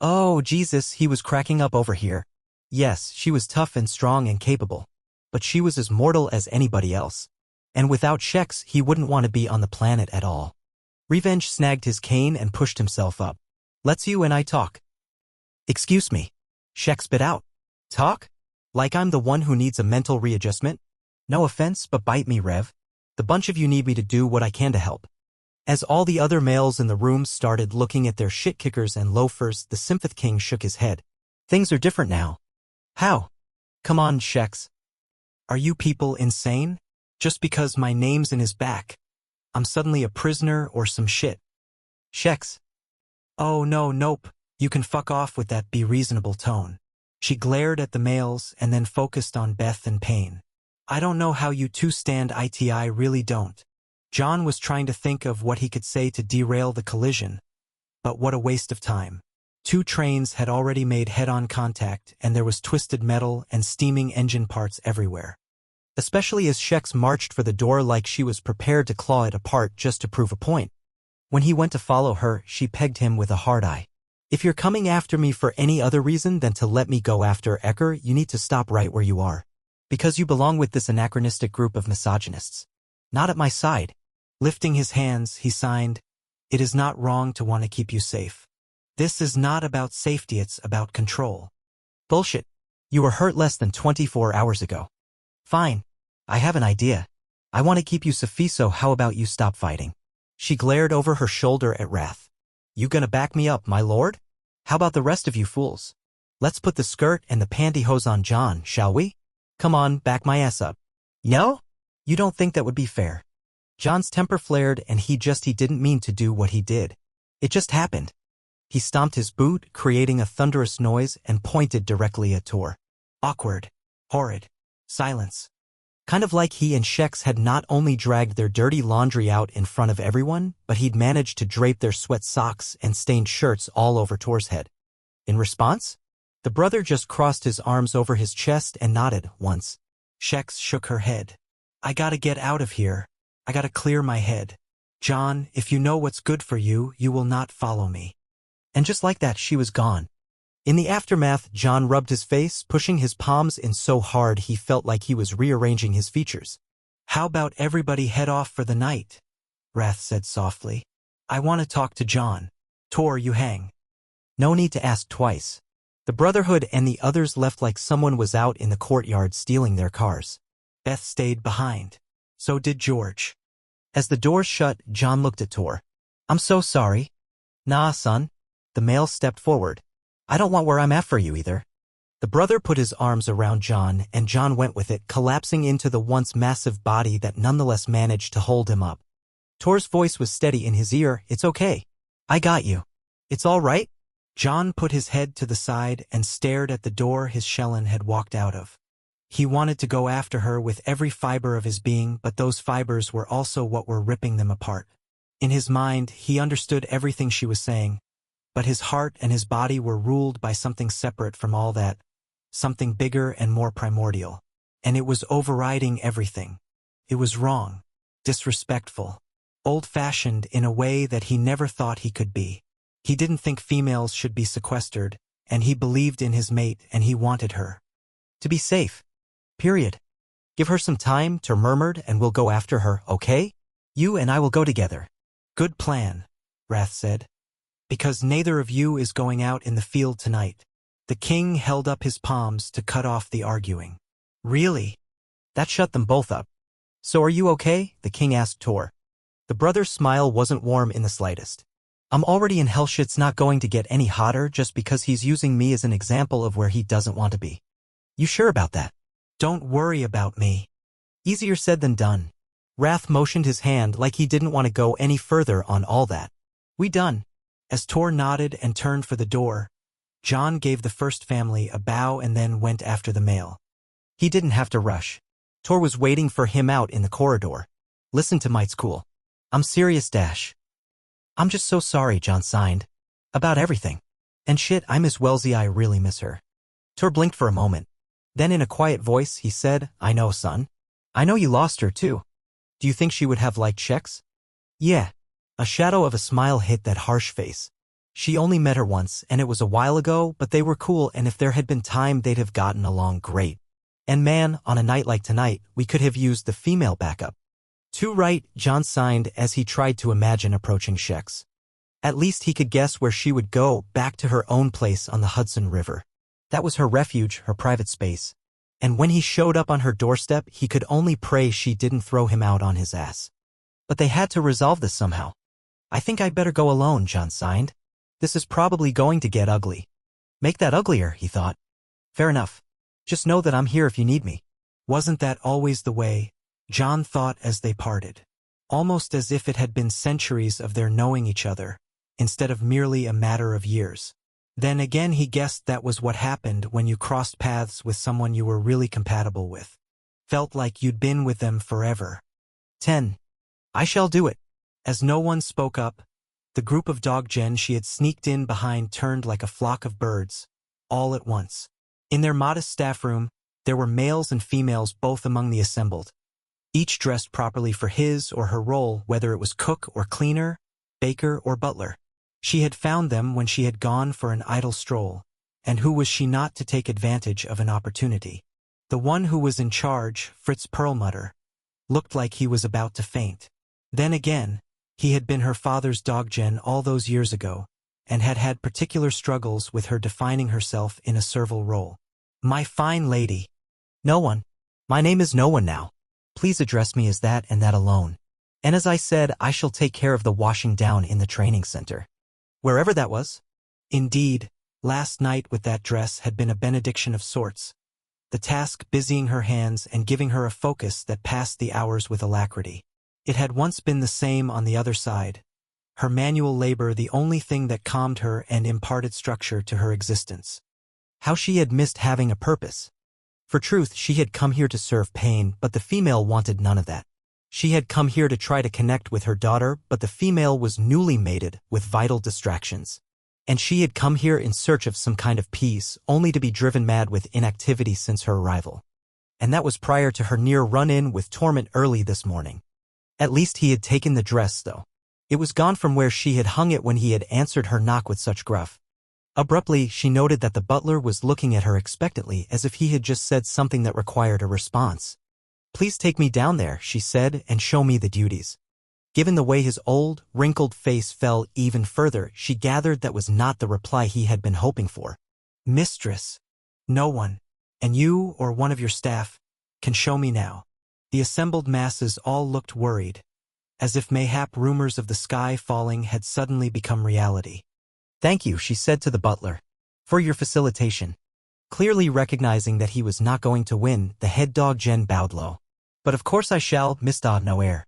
Oh, Jesus, he was cracking up over here. Yes, she was tough and strong and capable. But she was as mortal as anybody else. And without Shex, he wouldn't want to be on the planet at all. Revenge snagged his cane and pushed himself up. Let's you and I talk. Excuse me. Shex spit out. Talk? Like I'm the one who needs a mental readjustment? No offense, but bite me, Rev. The bunch of you need me to do what I can to help. As all the other males in the room started looking at their shit-kickers and loafers, the Symphoth King shook his head. Things are different now. How? Come on, Shex. Are you people insane? Just because my name's in his back, I'm suddenly a prisoner or some shit. Shex. Oh no, nope. You can fuck off with that be reasonable tone. She glared at the males and then focused on Beth and Payne. I don't know how you two stand it, I really don't. John was trying to think of what he could say to derail the collision. But what a waste of time. Two trains had already made head-on contact and there was twisted metal and steaming engine parts everywhere. Especially as Shex marched for the door like she was prepared to claw it apart just to prove a point. When he went to follow her, she pegged him with a hard eye. If you're coming after me for any other reason than to let me go after Ecker, you need to stop right where you are. Because you belong with this anachronistic group of misogynists. Not at my side. Lifting his hands, he signed, It is not wrong to want to keep you safe. This is not about safety, it's about control. Bullshit. You were hurt less than 24 hours ago. Fine. I have an idea. I want to keep you safe, so how about you stop fighting? She glared over her shoulder at Wrath. You gonna back me up, my lord? How about the rest of you fools? Let's put the skirt and the pantyhose on John, shall we? Come on, back my ass up. No? You don't think that would be fair? John's temper flared and he didn't mean to do what he did. It just happened. He stomped his boot, creating a thunderous noise, and pointed directly at Tor. Awkward. Horrid. Silence. Kind of like he and Shex had not only dragged their dirty laundry out in front of everyone, but he'd managed to drape their sweat socks and stained shirts all over Tor's head. In response, the brother just crossed his arms over his chest and nodded once. Shex shook her head. I gotta get out of here. I gotta clear my head. John, if you know what's good for you, you will not follow me. And just like that, she was gone. In the aftermath, John rubbed his face, pushing his palms in so hard he felt like he was rearranging his features. How about everybody head off for the night? Wrath said softly. I want to talk to John. Tor, you hang. No need to ask twice. The Brotherhood and the others left like someone was out in the courtyard stealing their cars. Beth stayed behind. So did George. As the doors shut, John looked at Tor. I'm so sorry. Nah, son. The male stepped forward. I don't want where I'm at for you either. The brother put his arms around John, and John went with it, collapsing into the once massive body that nonetheless managed to hold him up. Tor's voice was steady in his ear. It's okay. I got you. It's all right? John put his head to the side and stared at the door his Shellen had walked out of. He wanted to go after her with every fiber of his being, but those fibers were also what were ripping them apart. In his mind, he understood everything she was saying, but his heart and his body were ruled by something separate from all that, something bigger and more primordial. And it was overriding everything. It was wrong, disrespectful, old-fashioned in a way that he never thought he could be. He didn't think females should be sequestered, and he believed in his mate and he wanted her to be safe. Period. Give her some time, Tor murmured, and we'll go after her, okay? You and I will go together. Good plan, Wrath said. Because neither of you is going out in the field tonight. The king held up his palms to cut off the arguing. Really? That shut them both up. So are you okay? The king asked Tor. The brother's smile wasn't warm in the slightest. I'm already in hell, shit's not going to get any hotter just because he's using me as an example of where he doesn't want to be. You sure about that? Don't worry about me. Easier said than done. Wrath motioned his hand like he didn't want to go any further on all that. We done. As Tor nodded and turned for the door, John gave the first family a bow and then went after the male. He didn't have to rush. Tor was waiting for him out in the corridor. Listen to Might's cool. I'm serious, Dash. I'm just so sorry, John signed. About everything. And shit, I miss Wellesley, I really miss her. Tor blinked for a moment. Then in a quiet voice, he said, I know, son. I know you lost her, too. Do you think she would have liked Shex? Yeah. A shadow of a smile hit that harsh face. She only met her once, and it was a while ago, but they were cool, and if there had been time, they'd have gotten along great. And man, on a night like tonight, we could have used the female backup. Too right, John signed as he tried to imagine approaching Shex. At least he could guess where she would go, back to her own place on the Hudson River. That was her refuge, her private space. And when he showed up on her doorstep, he could only pray she didn't throw him out on his ass. But they had to resolve this somehow. I think I'd better go alone, John signed. This is probably going to get ugly. Make that uglier, he thought. Fair enough. Just know that I'm here if you need me. Wasn't that always the way? John thought as they parted. Almost as if it had been centuries of their knowing each other, instead of merely a matter of years. Then again he guessed that was what happened when you crossed paths with someone you were really compatible with. Felt like you'd been with them forever. 10. I shall do it. As no one spoke up, the group of dog-gen she had sneaked in behind turned like a flock of birds, all at once. In their modest staff room, there were males and females both among the assembled, each dressed properly for his or her role, whether it was cook or cleaner, baker or butler. She had found them when she had gone for an idle stroll, and who was she not to take advantage of an opportunity? The one who was in charge, Fritz Perlmutter, looked like he was about to faint. Then again, he had been her father's dog-gen all those years ago, and had had particular struggles with her defining herself in a servile role. My fine lady. No one. My name is no one now. Please address me as that and that alone. And as I said, I shall take care of the washing down in the training center. Wherever that was. Indeed, last night with that dress had been a benediction of sorts, the task busying her hands and giving her a focus that passed the hours with alacrity. It had once been the same on the other side, her manual labor the only thing that calmed her and imparted structure to her existence. How she had missed having a purpose. For truth, she had come here to serve pain, but the female wanted none of that. She had come here to try to connect with her daughter, but the female was newly mated with vital distractions. And she had come here in search of some kind of peace, only to be driven mad with inactivity since her arrival. And that was prior to her near run-in with Torment early this morning. At least he had taken the dress, though. It was gone from where she had hung it when he had answered her knock with such gruff. Abruptly, she noted that the butler was looking at her expectantly as if he had just said something that required a response. Please take me down there, she said, and show me the duties. Given the way his old, wrinkled face fell even further, she gathered that was not the reply he had been hoping for. Mistress. No one, and you or one of your staff, can show me now. The assembled masses all looked worried, as if mayhap rumors of the sky falling had suddenly become reality. Thank you, she said to the butler, for your facilitation. Clearly recognizing that he was not going to win, the head dog-gen bowed low. But of course I shall, Miss Noir.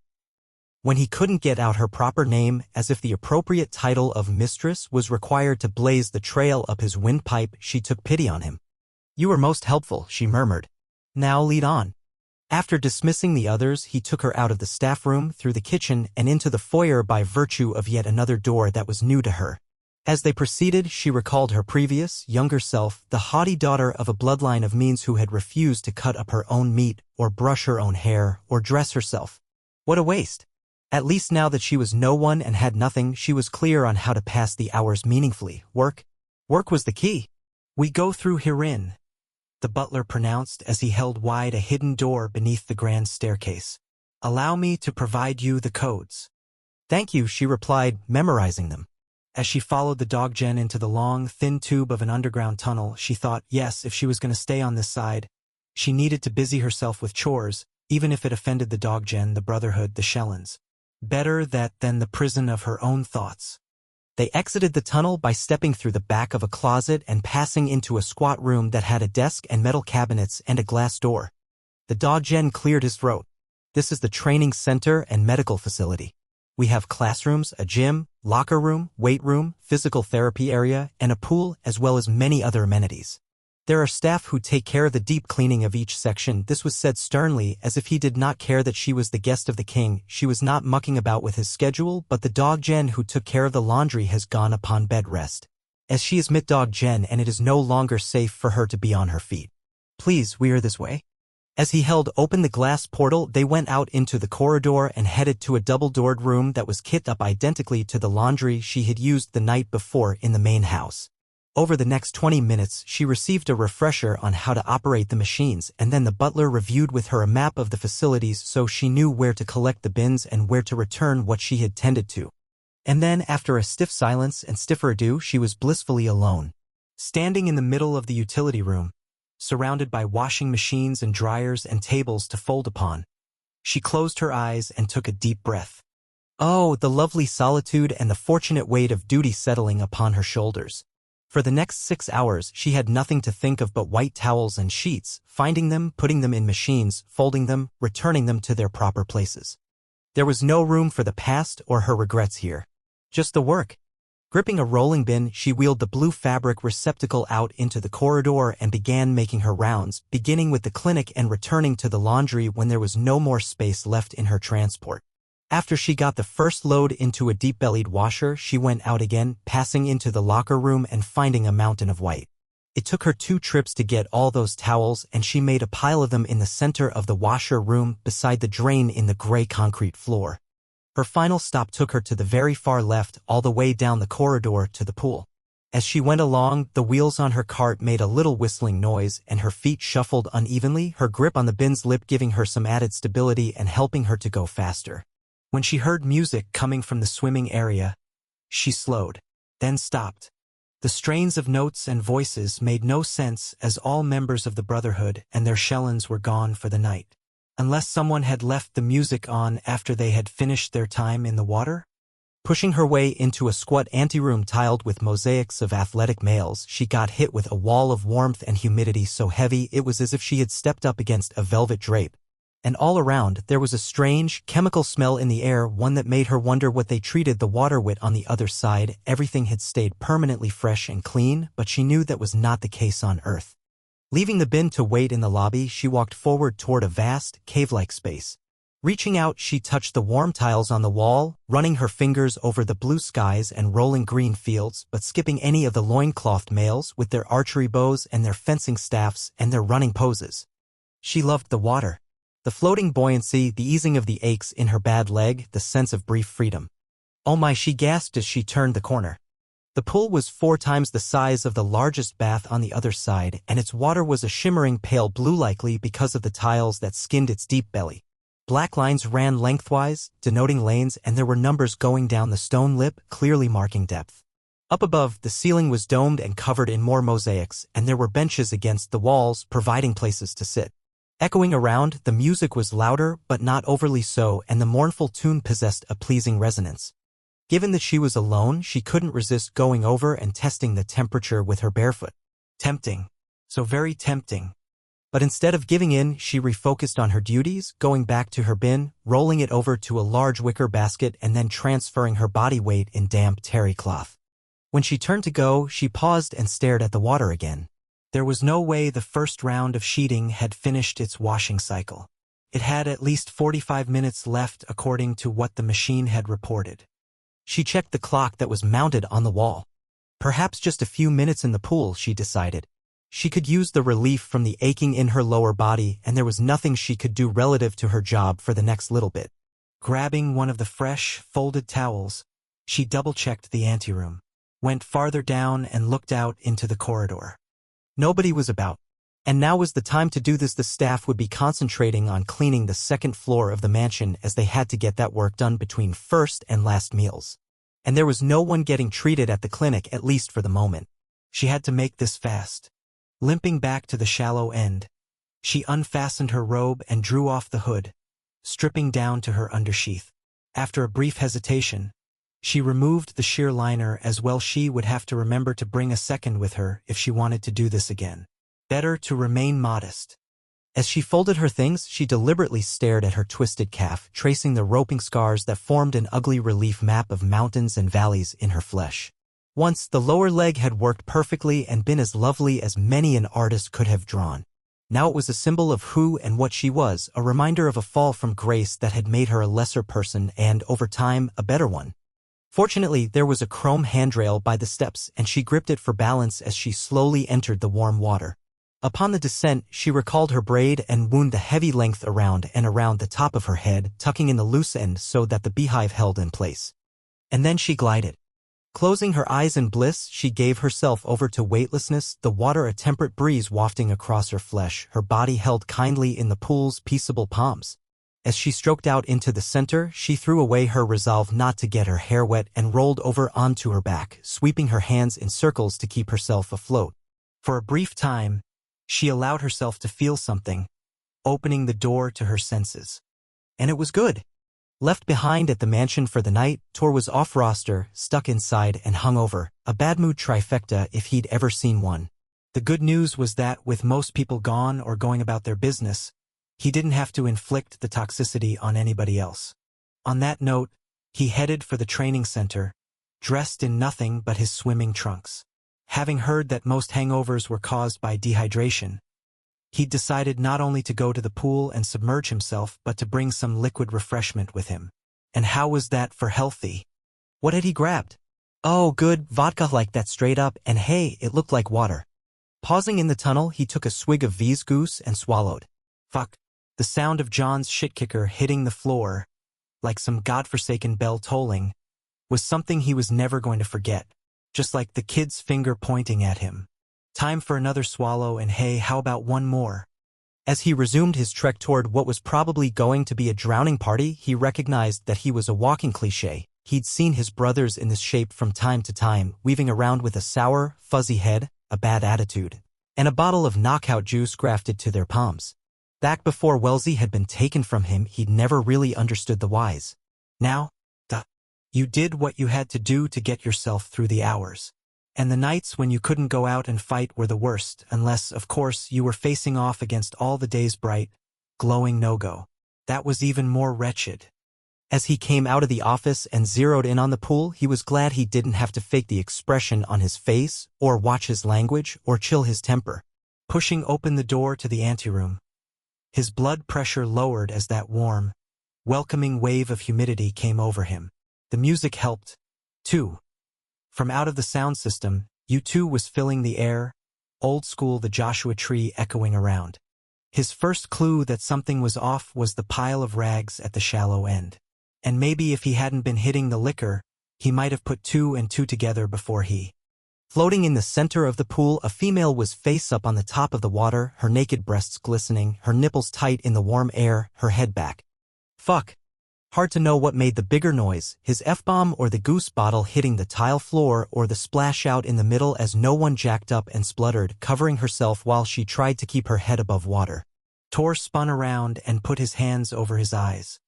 When he couldn't get out her proper name, as if the appropriate title of mistress was required to blaze the trail up his windpipe, she took pity on him. You were most helpful, she murmured. Now lead on. After dismissing the others, he took her out of the staff room, through the kitchen, and into the foyer by virtue of yet another door that was new to her. As they proceeded, she recalled her previous, younger self, the haughty daughter of a bloodline of means who had refused to cut up her own meat, or brush her own hair, or dress herself. What a waste. At least now that she was no one and had nothing, she was clear on how to pass the hours meaningfully. Work was the key. We go through herein, the butler pronounced as he held wide a hidden door beneath the grand staircase. Allow me to provide you the codes. Thank you, she replied, memorizing them. As she followed the dog-gen into the long, thin tube of an underground tunnel, she thought, yes, if she was going to stay on this side, she needed to busy herself with chores, even if it offended the dog-gen, the Brotherhood, the Shellens. Better that than the prison of her own thoughts. They exited the tunnel by stepping through the back of a closet and passing into a squat room that had a desk and metal cabinets and a glass door. The dog-gen cleared his throat. This is the training center and medical facility. We have classrooms, a gym, locker room, weight room, physical therapy area, and a pool, as well as many other amenities. There are staff who take care of the deep cleaning of each section. This was said sternly, as if he did not care that she was the guest of the king. She was not mucking about with his schedule, but the dog-gen who took care of the laundry has gone upon bed rest, as she is mid-dog-gen and it is no longer safe for her to be on her feet. Please, we are this way. As he held open the glass portal, they went out into the corridor and headed to a double-doored room that was kit up identically to the laundry she had used the night before in the main house. Over the next 20 minutes, she received a refresher on how to operate the machines, and then the butler reviewed with her a map of the facilities so she knew where to collect the bins and where to return what she had tended to. And then, after a stiff silence and stiffer ado, she was blissfully alone. Standing in the middle of the utility room, surrounded by washing machines and dryers and tables to fold upon. She closed her eyes and took a deep breath. Oh, the lovely solitude and the fortunate weight of duty settling upon her shoulders. For the next 6 hours she had nothing to think of but white towels and sheets, finding them, putting them in machines, folding them, returning them to their proper places. There was no room for the past or her regrets here. Just the work. Gripping a rolling bin, she wheeled the blue fabric receptacle out into the corridor and began making her rounds, beginning with the clinic and returning to the laundry when there was no more space left in her transport. After she got the first load into a deep-bellied washer, she went out again, passing into the locker room and finding a mountain of white. It took her 2 trips to get all those towels, and she made a pile of them in the center of the washer room beside the drain in the gray concrete floor. Her final stop took her to the very far left, all the way down the corridor to the pool. As she went along, the wheels on her cart made a little whistling noise, and her feet shuffled unevenly, her grip on the bin's lip giving her some added stability and helping her to go faster. When she heard music coming from the swimming area, she slowed, then stopped. The strains of notes and voices made no sense as all members of the Brotherhood and their shellens were gone for the night. Unless someone had left the music on after they had finished their time in the water? Pushing her way into a squat anteroom tiled with mosaics of athletic males, she got hit with a wall of warmth and humidity so heavy it was as if she had stepped up against a velvet drape. And all around, there was a strange, chemical smell in the air, one that made her wonder what they treated the water with on the other side. Everything had stayed permanently fresh and clean, but she knew that was not the case on Earth. Leaving the bin to wait in the lobby, she walked forward toward a vast, cave-like space. Reaching out, she touched the warm tiles on the wall, running her fingers over the blue skies and rolling green fields, but skipping any of the loinclothed males with their archery bows and their fencing staffs and their running poses. She loved the water. The floating buoyancy, the easing of the aches in her bad leg, the sense of brief freedom. Oh my, she gasped as she turned the corner. The pool was 4 times the size of the largest bath on the other side, and its water was a shimmering pale blue, likely because of the tiles that skinned its deep belly. Black lines ran lengthwise, denoting lanes, and there were numbers going down the stone lip, clearly marking depth. Up above, the ceiling was domed and covered in more mosaics, and there were benches against the walls, providing places to sit. Echoing around, the music was louder, but not overly so, and the mournful tune possessed a pleasing resonance. Given that she was alone, she couldn't resist going over and testing the temperature with her barefoot. Tempting. So very tempting. But instead of giving in, she refocused on her duties, going back to her bin, rolling it over to a large wicker basket and then transferring her body weight in damp terry cloth. When she turned to go, she paused and stared at the water again. There was no way the first round of sheeting had finished its washing cycle. It had at least 45 minutes left according to what the machine had reported. She checked the clock that was mounted on the wall. Perhaps just a few minutes in the pool, she decided. She could use the relief from the aching in her lower body, and there was nothing she could do relative to her job for the next little bit. Grabbing one of the fresh, folded towels, she double-checked the anteroom, went farther down and looked out into the corridor. Nobody was about. And now was the time to do this. The staff would be concentrating on cleaning the 2nd floor of the mansion as they had to get that work done between first and last meals. And there was no one getting treated at the clinic, at least for the moment. She had to make this fast. Limping back to the shallow end, she unfastened her robe and drew off the hood, stripping down to her undersheath. After a brief hesitation, she removed the sheer liner as well. She would have to remember to bring a second with her if she wanted to do this again. Better to remain modest. As she folded her things, she deliberately stared at her twisted calf, tracing the roping scars that formed an ugly relief map of mountains and valleys in her flesh. Once, the lower leg had worked perfectly and been as lovely as many an artist could have drawn. Now it was a symbol of who and what she was, a reminder of a fall from grace that had made her a lesser person and, over time, a better one. Fortunately, there was a chrome handrail by the steps, and she gripped it for balance as she slowly entered the warm water. Upon the descent, she recalled her braid and wound the heavy length around and around the top of her head, tucking in the loose end so that the beehive held in place. And then she glided. Closing her eyes in bliss, she gave herself over to weightlessness, the water a temperate breeze wafting across her flesh, her body held kindly in the pool's peaceable palms. As she stroked out into the center, she threw away her resolve not to get her hair wet and rolled over onto her back, sweeping her hands in circles to keep herself afloat. For a brief time, She allowed herself to feel something, opening the door to her senses. And it was good. Left behind at the mansion for the night, Tor was off-roster, stuck inside and hungover, a bad mood trifecta if he'd ever seen one. The good news was that, with most people gone or going about their business, he didn't have to inflict the toxicity on anybody else. On that note, he headed for the training center, dressed in nothing but his swimming trunks. Having heard that most hangovers were caused by dehydration, he'd decided not only to go to the pool and submerge himself but to bring some liquid refreshment with him. And how was that for healthy? What had he grabbed? Oh, good, vodka like that straight up, and hey, it looked like water. Pausing in the tunnel, he took a swig of V's goose and swallowed. Fuck. The sound of John's shit-kicker hitting the floor, like some godforsaken bell tolling, was something he was never going to forget, just like the kid's finger pointing at him. Time for another swallow, and hey, how about one more? As he resumed his trek toward what was probably going to be a drowning party, he recognized that he was a walking cliché. He'd seen his brothers in this shape from time to time, weaving around with a sour, fuzzy head, a bad attitude, and a bottle of knockout juice grafted to their palms. Back before Wellesley had been taken from him, he'd never really understood the whys. Now, you did what you had to do to get yourself through the hours. And the nights when you couldn't go out and fight were the worst, unless, of course, you were facing off against all the day's bright, glowing no-go. That was even more wretched. As he came out of the office and zeroed in on the pool, he was glad he didn't have to fake the expression on his face, or watch his language, or chill his temper. Pushing open the door to the anteroom, his blood pressure lowered as that warm, welcoming wave of humidity came over him. The music helped, too. From out of the sound system, U2 was filling the air, old school the Joshua Tree echoing around. His first clue that something was off was the pile of rags at the shallow end. And maybe if he hadn't been hitting the liquor, he might have put two and two together before he. Floating in the center of the pool, a female was face up on the top of the water, her naked breasts glistening, her nipples tight in the warm air, her head back. Fuck. Hard to know what made the bigger noise, his F-bomb or the goose bottle hitting the tile floor or the splash out in the middle as no one jacked up and spluttered, covering herself while she tried to keep her head above water. Tor spun around and put his hands over his eyes.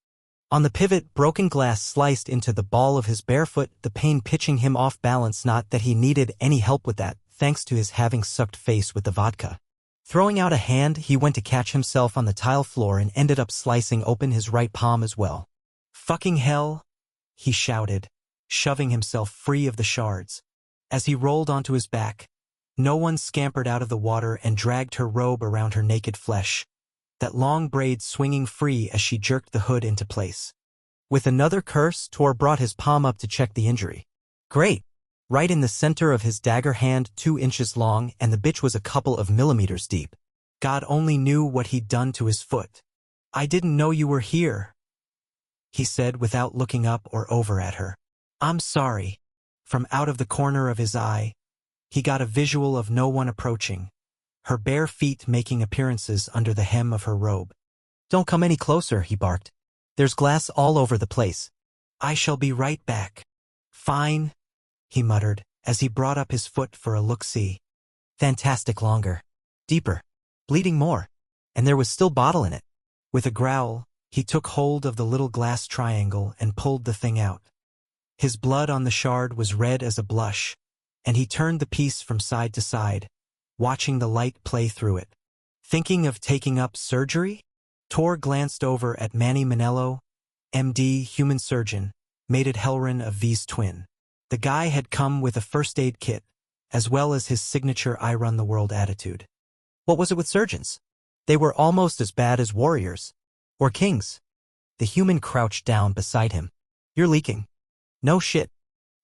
On the pivot, broken glass sliced into the ball of his bare foot, the pain pitching him off balance, not that he needed any help with that, thanks to his having sucked face with the vodka. Throwing out a hand, he went to catch himself on the tile floor and ended up slicing open his right palm as well. Fucking hell, he shouted, shoving himself free of the shards. As he rolled onto his back, no one scampered out of the water and dragged her robe around her naked flesh, that long braid swinging free as she jerked the hood into place. With another curse, Tor brought his palm up to check the injury. Great. Right in the center of his dagger hand, 2 inches long, and the bitch was a couple of millimeters deep. God only knew what he'd done to his foot. I didn't know you were here, he said without looking up or over at her. I'm sorry. From out of the corner of his eye, he got a visual of no one approaching, her bare feet making appearances under the hem of her robe. Don't come any closer, he barked. There's glass all over the place. I shall be right back. Fine, he muttered, as he brought up his foot for a look-see. Fantastic, longer. Deeper. Bleeding more. And there was still bottle in it. With a growl, he took hold of the little glass triangle and pulled the thing out. His blood on the shard was red as a blush, and he turned the piece from side to side, watching the light play through it. Thinking of taking up surgery? Tor glanced over at Manny Manello, MD, human surgeon, mated Helrin of V's twin. The guy had come with a first aid kit, as well as his signature I run the world attitude. What was it with surgeons? They were almost as bad as warriors. Or kings. The human crouched down beside him. You're leaking. No shit.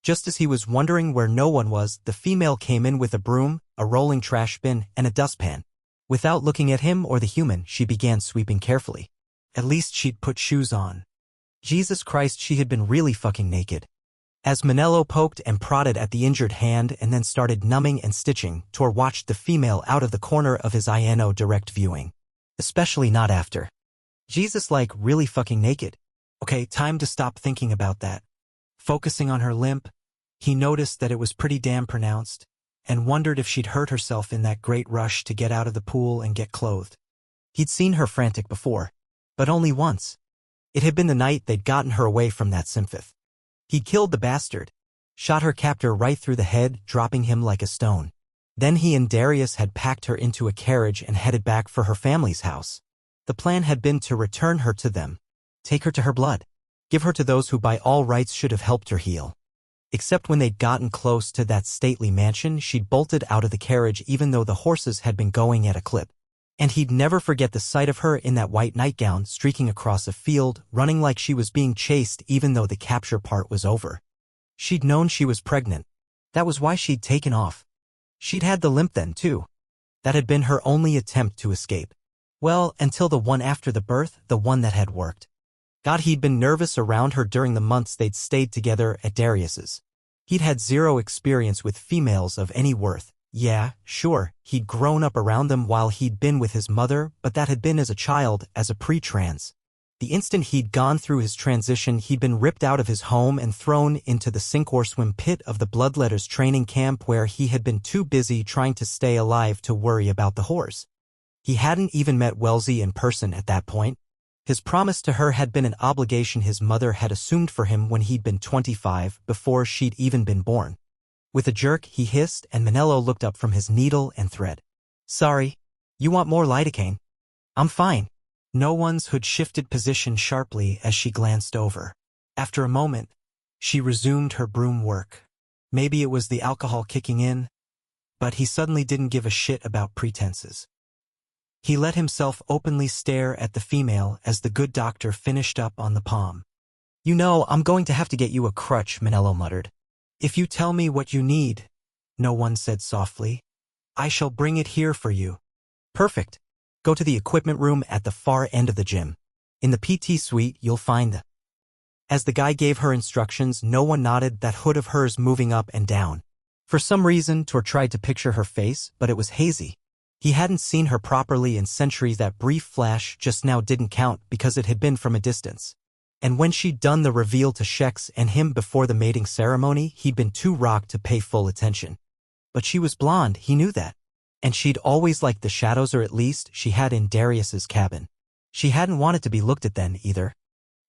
Just as he was wondering where no one was, the female came in with a broom, a rolling trash bin, and a dustpan. Without looking at him or the human, she began sweeping carefully. At least she'd put shoes on. Jesus Christ, she had been really fucking naked. As Manello poked and prodded at the injured hand and then started numbing and stitching, Tor watched the female out of the corner of his eye. No direct viewing. Especially not after. Jesus, like, really fucking naked. Okay, time to stop thinking about that. Focusing on her limp, he noticed that it was pretty damn pronounced, and wondered if she'd hurt herself in that great rush to get out of the pool and get clothed. He'd seen her frantic before, but only once. It had been the night they'd gotten her away from that symphoth. He'd killed the bastard, shot her captor right through the head, dropping him like a stone. Then he and Darius had packed her into a carriage and headed back for her family's house. The plan had been to return her to them, take her to her blood, give her to those who by all rights should have helped her heal. Except when they'd gotten close to that stately mansion, she'd bolted out of the carriage even though the horses had been going at a clip. And he'd never forget the sight of her in that white nightgown streaking across a field, running like she was being chased even though the capture part was over. She'd known she was pregnant. That was why she'd taken off. She'd had the limp then, too. That had been her only attempt to escape. Well, until the one after the birth, the one that had worked. God, he'd been nervous around her during the months they'd stayed together at Darius's. He'd had zero experience with females of any worth. Yeah, sure, he'd grown up around them while he'd been with his mother, but that had been as a child, as a pre-trans. The instant he'd gone through his transition, he'd been ripped out of his home and thrown into the sink-or-swim pit of the Bloodletters training camp where he had been too busy trying to stay alive to worry about the whores. He hadn't even met Wellesley in person at that point. His promise to her had been an obligation his mother had assumed for him when he'd been 25, before she'd even been born. With a jerk, he hissed, and Manello looked up from his needle and thread. "Sorry. You want more lidocaine?" "I'm fine." No one's hood shifted position sharply as she glanced over. After a moment, she resumed her broom work. Maybe it was the alcohol kicking in, but he suddenly didn't give a shit about pretenses. He let himself openly stare at the female as the good doctor finished up on the palm. "You know, I'm going to have to get you a crutch," Manello muttered. "If you tell me what you need," no one said softly, "I shall bring it here for you." "Perfect. Go to the equipment room at the far end of the gym. In the PT suite, you'll find the—" As the guy gave her instructions, no one nodded, that hood of hers moving up and down. For some reason, Tor tried to picture her face, but it was hazy. He hadn't seen her properly in centuries. That brief flash just now didn't count because it had been from a distance. And when she'd done the reveal to Shex and him before the mating ceremony, he'd been too rocked to pay full attention. But she was blonde, he knew that. And she'd always liked the shadows, or at least she had in Darius's cabin. She hadn't wanted to be looked at then, either.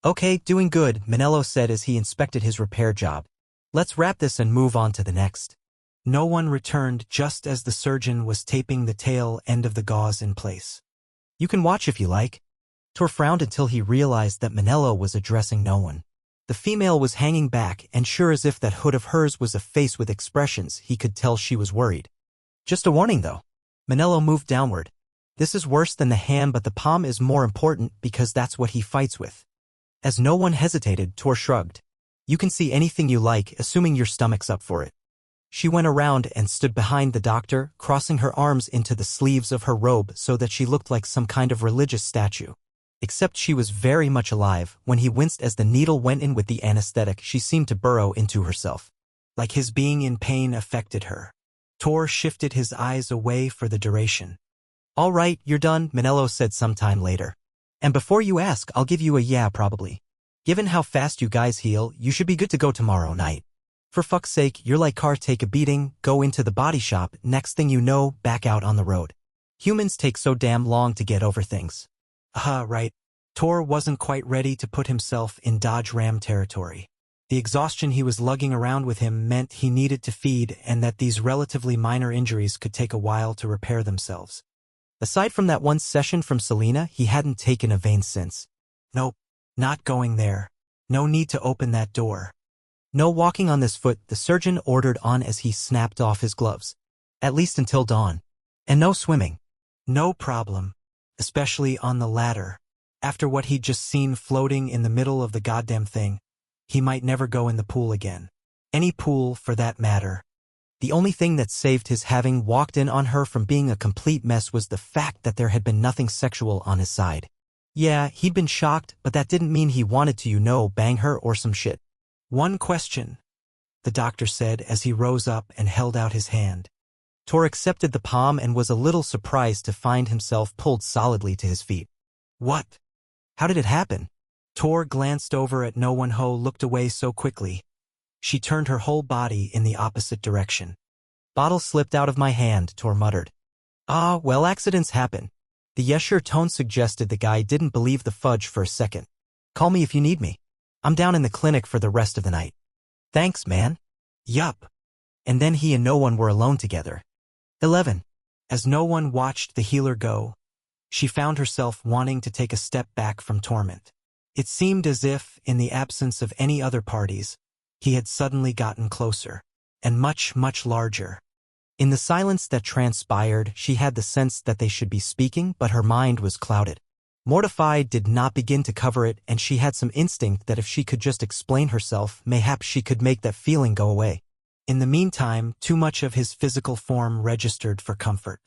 "Okay, doing good," Manello said as he inspected his repair job. "Let's wrap this and move on to the next." No one returned just as the surgeon was taping the tail end of the gauze in place. "You can watch if you like." Tor frowned until he realized that Manello was addressing no one. The female was hanging back, and sure as if that hood of hers was a face with expressions, he could tell she was worried. "Just a warning, though." Manello moved downward. "This is worse than the hand, but the palm is more important because that's what he fights with." As no one hesitated, Tor shrugged. "You can see anything you like, assuming your stomach's up for it." She went around and stood behind the doctor, crossing her arms into the sleeves of her robe so that she looked like some kind of religious statue. Except she was very much alive. When he winced as the needle went in with the anesthetic, she seemed to burrow into herself. Like his being in pain affected her. Tor shifted his eyes away for the duration. "All right, you're done," Manello said sometime later. "And before you ask, I'll give you a yeah probably. Given how fast you guys heal, you should be good to go tomorrow night. For fuck's sake, you're like car, take a beating, go into the body shop, next thing you know, back out on the road. Humans take so damn long to get over things." Right. Tor wasn't quite ready to put himself in Dodge Ram territory. The exhaustion he was lugging around with him meant he needed to feed, and that these relatively minor injuries could take a while to repair themselves. Aside from that one session from Selena, he hadn't taken a vein since. "Nope, not going there. No need to open that door. No walking on this foot," the surgeon ordered on as he snapped off his gloves. "At least until dawn. And no swimming." "No problem. Especially on the ladder. After what he'd just seen floating in the middle of the goddamn thing, he might never go in the pool again. Any pool, for that matter. The only thing that saved his having walked in on her from being a complete mess was the fact that there had been nothing sexual on his side. Yeah, he'd been shocked, but that didn't mean he wanted to, bang her or some shit. "One question," the doctor said as he rose up and held out his hand. Tor accepted the palm and was a little surprised to find himself pulled solidly to his feet. "What? How did it happen?" Tor glanced over at no one. Ho looked away so quickly. She turned her whole body in the opposite direction. Bottle slipped out of my hand, Tor muttered. Ah, well, accidents happen. The yes-sure tone suggested the guy didn't believe the fudge for a second. Call me if you need me. I'm down in the clinic for the rest of the night. Thanks, man. Yup. And then he and no one were alone together. 11. As no one watched the healer go, she found herself wanting to take a step back from Torment. It seemed as if, in the absence of any other parties, he had suddenly gotten closer, and much, much larger. In the silence that transpired, she had the sense that they should be speaking, but her mind was clouded. Mortified did not begin to cover it, and she had some instinct that if she could just explain herself, mayhap she could make that feeling go away. In the meantime, too much of his physical form registered for comfort.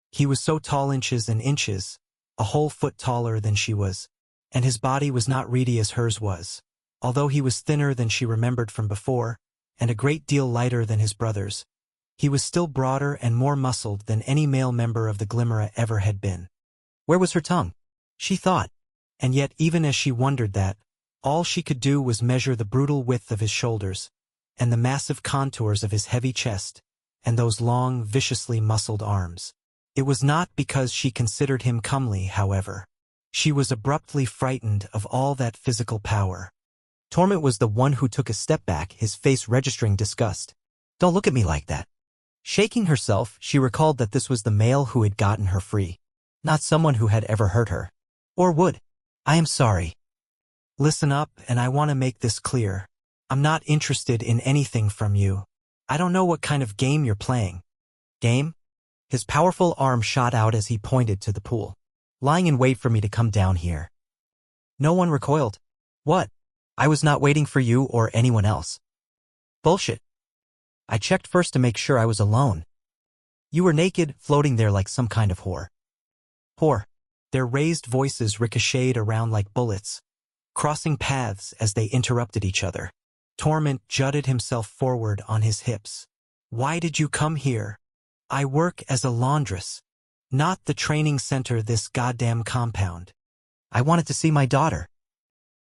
He was so tall, inches and inches, a whole foot taller than she was, and his body was not reedy as hers was. Although he was thinner than she remembered from before, and a great deal lighter than his brothers, he was still broader and more muscled than any male member of the Glimmera ever had been. Where was her tongue? She thought, and yet even as she wondered that, all she could do was measure the brutal width of his shoulders, and the massive contours of his heavy chest, and those long, viciously muscled arms. It was not because she considered him comely, however. She was abruptly frightened of all that physical power. Torment was the one who took a step back, his face registering disgust. Don't look at me like that. Shaking herself, she recalled that this was the male who had gotten her free, not someone who had ever hurt her. Or would. I am sorry. Listen up, and I want to make this clear. I'm not interested in anything from you. I don't know what kind of game you're playing. Game? His powerful arm shot out as he pointed to the pool. Lying in wait for me to come down here. No one recoiled. What? I was not waiting for you or anyone else. Bullshit. I checked first to make sure I was alone. You were naked, floating there like some kind of whore. Whore. Their raised voices ricocheted around like bullets, crossing paths as they interrupted each other. Torment jutted himself forward on his hips. Why did you come here? I work as a laundress, not the training center, this goddamn compound. I wanted to see my daughter.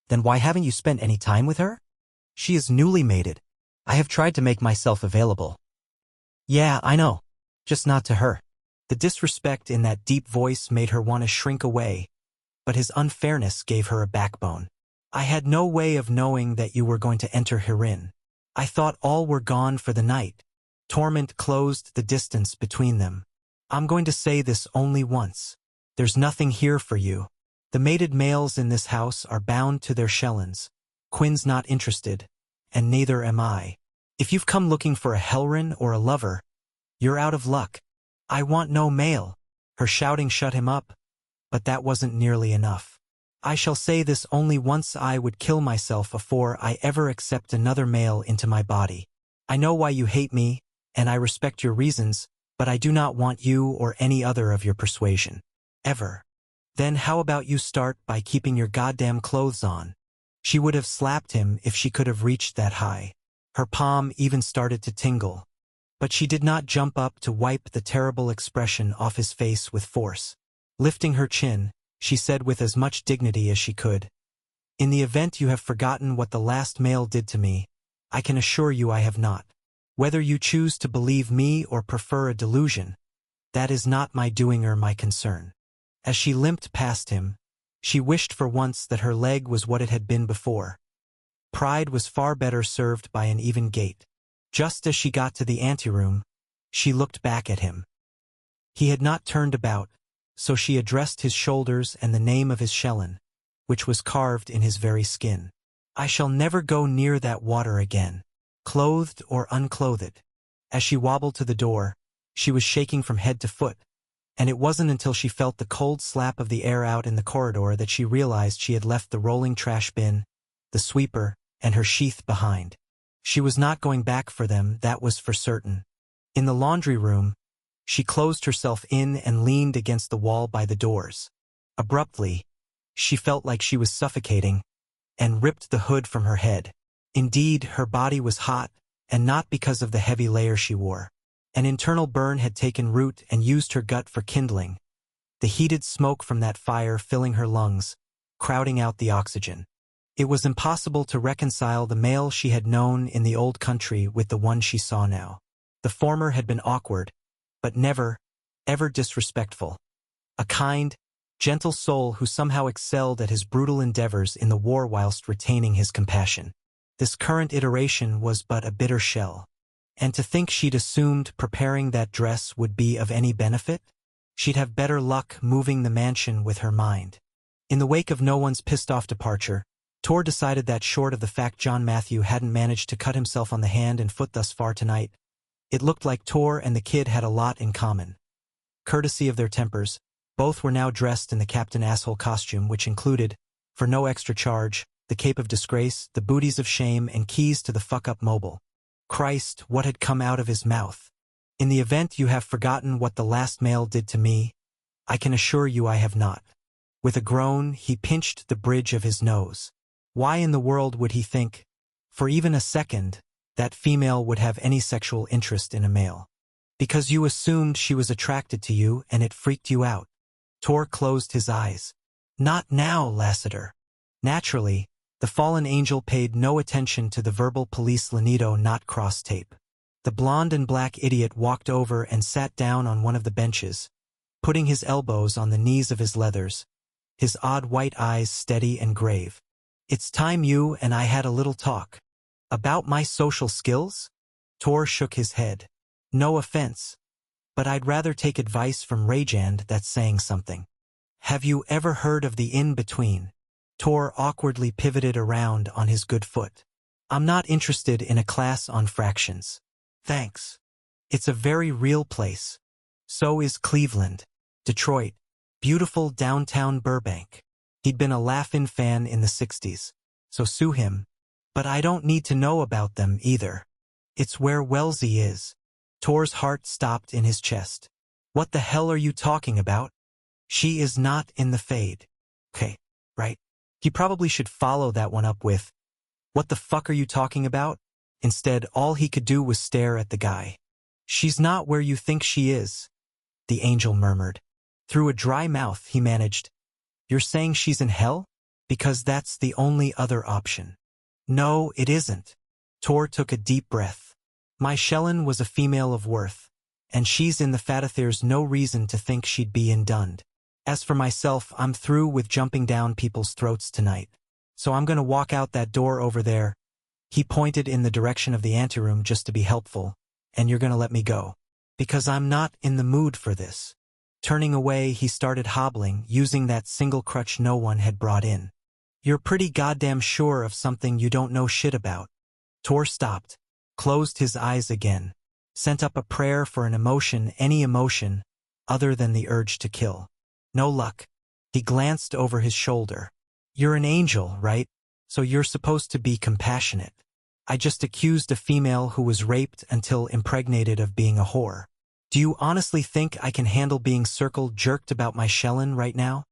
Then why haven't you spent any time with her? She is newly mated. I have tried to make myself available. Yeah, I know. Just not to her. The disrespect in that deep voice made her want to shrink away, but his unfairness gave her a backbone. I had no way of knowing that you were going to enter herein. I thought all were gone for the night. Torment closed the distance between them. I'm going to say this only once. There's nothing here for you. The mated males in this house are bound to their shellins. Quinn's not interested, and neither am I. If you've come looking for a Hellrin or a lover, you're out of luck. I want no male. Her shouting shut him up, but that wasn't nearly enough. I shall say this only once. I would kill myself before I ever accept another male into my body. I know why you hate me, and I respect your reasons, but I do not want you or any other of your persuasion. Ever. Then how about you start by keeping your goddamn clothes on? She would have slapped him if she could have reached that high. Her palm even started to tingle. But she did not jump up to wipe the terrible expression off his face with force. Lifting her chin, she said with as much dignity as she could, In the event you have forgotten what the last male did to me, I can assure you I have not. Whether you choose to believe me or prefer a delusion, that is not my doing or my concern. As she limped past him, she wished for once that her leg was what it had been before. Pride was far better served by an even gait. Just as she got to the anteroom, she looked back at him. He had not turned about, so she addressed his shoulders and the name of his shellin, which was carved in his very skin. I shall never go near that water again, clothed or unclothed. As she wobbled to the door, she was shaking from head to foot, and it wasn't until she felt the cold slap of the air out in the corridor that she realized she had left the rolling trash bin, the sweeper, and her sheath behind. She was not going back for them, that was for certain. In the laundry room, she closed herself in and leaned against the wall by the doors. Abruptly, she felt like she was suffocating, and ripped the hood from her head. Indeed, her body was hot, and not because of the heavy layer she wore. An internal burn had taken root and used her gut for kindling, the heated smoke from that fire filling her lungs, crowding out the oxygen. It was impossible to reconcile the male she had known in the old country with the one she saw now. The former had been awkward, but never, ever disrespectful. A kind, gentle soul who somehow excelled at his brutal endeavors in the war whilst retaining his compassion. This current iteration was but a bitter shell. And to think she'd assumed preparing that dress would be of any benefit? She'd have better luck moving the mansion with her mind. In the wake of no one's pissed-off departure, Tor decided that short of the fact John Matthew hadn't managed to cut himself on the hand and foot thus far tonight, it looked like Tor and the kid had a lot in common. Courtesy of their tempers, both were now dressed in the Captain Asshole costume, which included, for no extra charge, the cape of disgrace, the booties of shame, and keys to the fuck-up mobile. Christ, what had come out of his mouth? In the event you have forgotten what the last mail did to me, I can assure you I have not. With a groan, he pinched the bridge of his nose. Why in the world would he think, for even a second, that female would have any sexual interest in a male? Because you assumed she was attracted to you and it freaked you out. Tor closed his eyes. Not now, Lassiter. Naturally, the fallen angel paid no attention to the verbal police Lanito not cross tape. The blonde and black idiot walked over and sat down on one of the benches, putting his elbows on the knees of his leathers, his odd white eyes steady and grave. It's time you and I had a little talk. About my social skills? Tor shook his head. No offense, but I'd rather take advice from Rajand that's saying something. Have you ever heard of the in-between? Tor awkwardly pivoted around on his good foot. I'm not interested in a class on fractions. Thanks. It's a very real place. So is Cleveland, Detroit, beautiful downtown Burbank. He'd been a Laugh-In fan in the 60s, so sue him. But I don't need to know about them either. It's where Wellesley is. Tor's heart stopped in his chest. What the hell are you talking about? She is not in the fade. Okay, right. He probably should follow that one up with, what the fuck are you talking about? Instead, all he could do was stare at the guy. She's not where you think she is, the angel murmured. Through a dry mouth, he managed, You're saying she's in hell? Because that's the only other option. No, it isn't. Tor took a deep breath. My Shellen was a female of worth, and she's in the Fata. There's no reason to think she'd be in Dund. As for myself, I'm through with jumping down people's throats tonight. So I'm gonna walk out that door over there. He pointed in the direction of the anteroom just to be helpful, and you're gonna let me go. Because I'm not in the mood for this. Turning away, he started hobbling, using that single crutch no one had brought in. You're pretty goddamn sure of something you don't know shit about. Tor stopped, closed his eyes again, sent up a prayer for an emotion, any emotion, other than the urge to kill. No luck. He glanced over his shoulder. You're an angel, right? So you're supposed to be compassionate. I just accused a female who was raped until impregnated of being a whore. Do you honestly think I can handle being circle-jerked about my Shellen right now?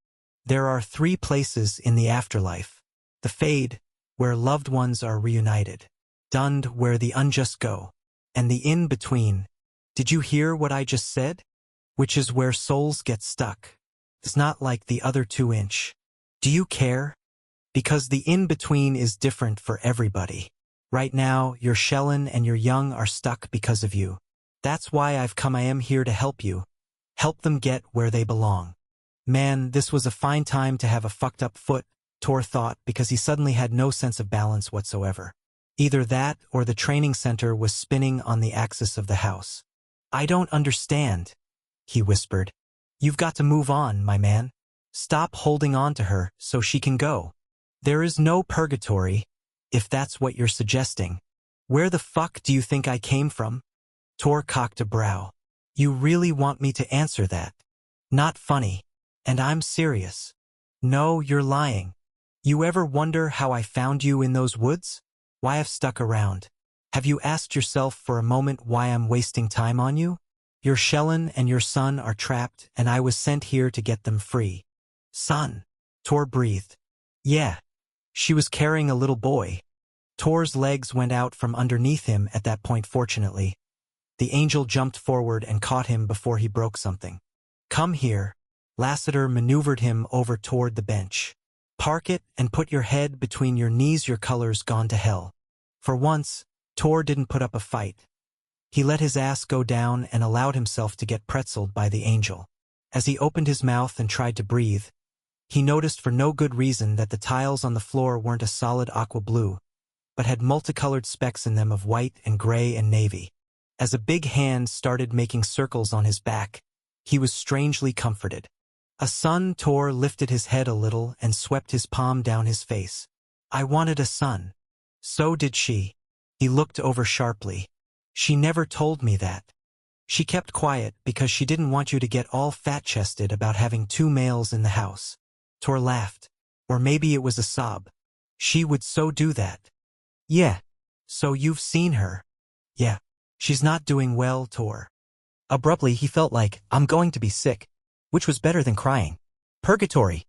There are 3 places in the afterlife. The Fade, where loved ones are reunited. Dund, where the unjust go. And the in-between. Did you hear what I just said? Which is where souls get stuck. It's not like the other 2-inch. Do you care? Because the in-between is different for everybody. Right now, your Shellen and your young are stuck because of you. That's why I've come. I am here to help you. Help them get where they belong. Man, this was a fine time to have a fucked up foot, Tor thought, because he suddenly had no sense of balance whatsoever. Either that or the training center was spinning on the axis of the house. I don't understand, he whispered. You've got to move on, my man. Stop holding on to her so she can go. There is no purgatory, if that's what you're suggesting. Where the fuck do you think I came from? Tor cocked a brow. You really want me to answer that? Not funny. And I'm serious. No, you're lying. You ever wonder how I found you in those woods? Why I've stuck around? Have you asked yourself for a moment why I'm wasting time on you? Your Shellen and your son are trapped, and I was sent here to get them free. Son, Tor breathed. Yeah. She was carrying a little boy. Tor's legs went out from underneath him at that point, fortunately. The angel jumped forward and caught him before he broke something. Come here. Lassiter maneuvered him over toward the bench. Park it and put your head between your knees. Your color's gone to hell. For once, Tor didn't put up a fight. He let his ass go down and allowed himself to get pretzeled by the angel. As he opened his mouth and tried to breathe, he noticed for no good reason that the tiles on the floor weren't a solid aqua blue, but had multicolored specks in them of white and gray and navy. As a big hand started making circles on his back, he was strangely comforted. A son, Tor lifted his head a little and swept his palm down his face. I wanted a son. So did she. He looked over sharply. She never told me that. She kept quiet because she didn't want you to get all fat-chested about having 2 males in the house. Tor laughed. Or maybe it was a sob. She would so do that. Yeah. So you've seen her. Yeah. She's not doing well, Tor. Abruptly he felt like, I'm going to be sick. Which was better than crying. Purgatory.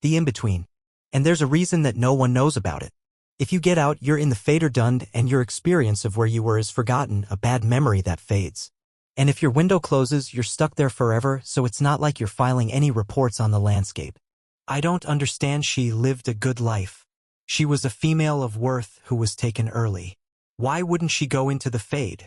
The in-between. And there's a reason that no one knows about it. If you get out, you're in the fader dund and your experience of where you were is forgotten, a bad memory that fades. And if your window closes, you're stuck there forever, so it's not like you're filing any reports on the landscape. I don't understand. She lived a good life. She was a female of worth who was taken early. Why wouldn't she go into the fade?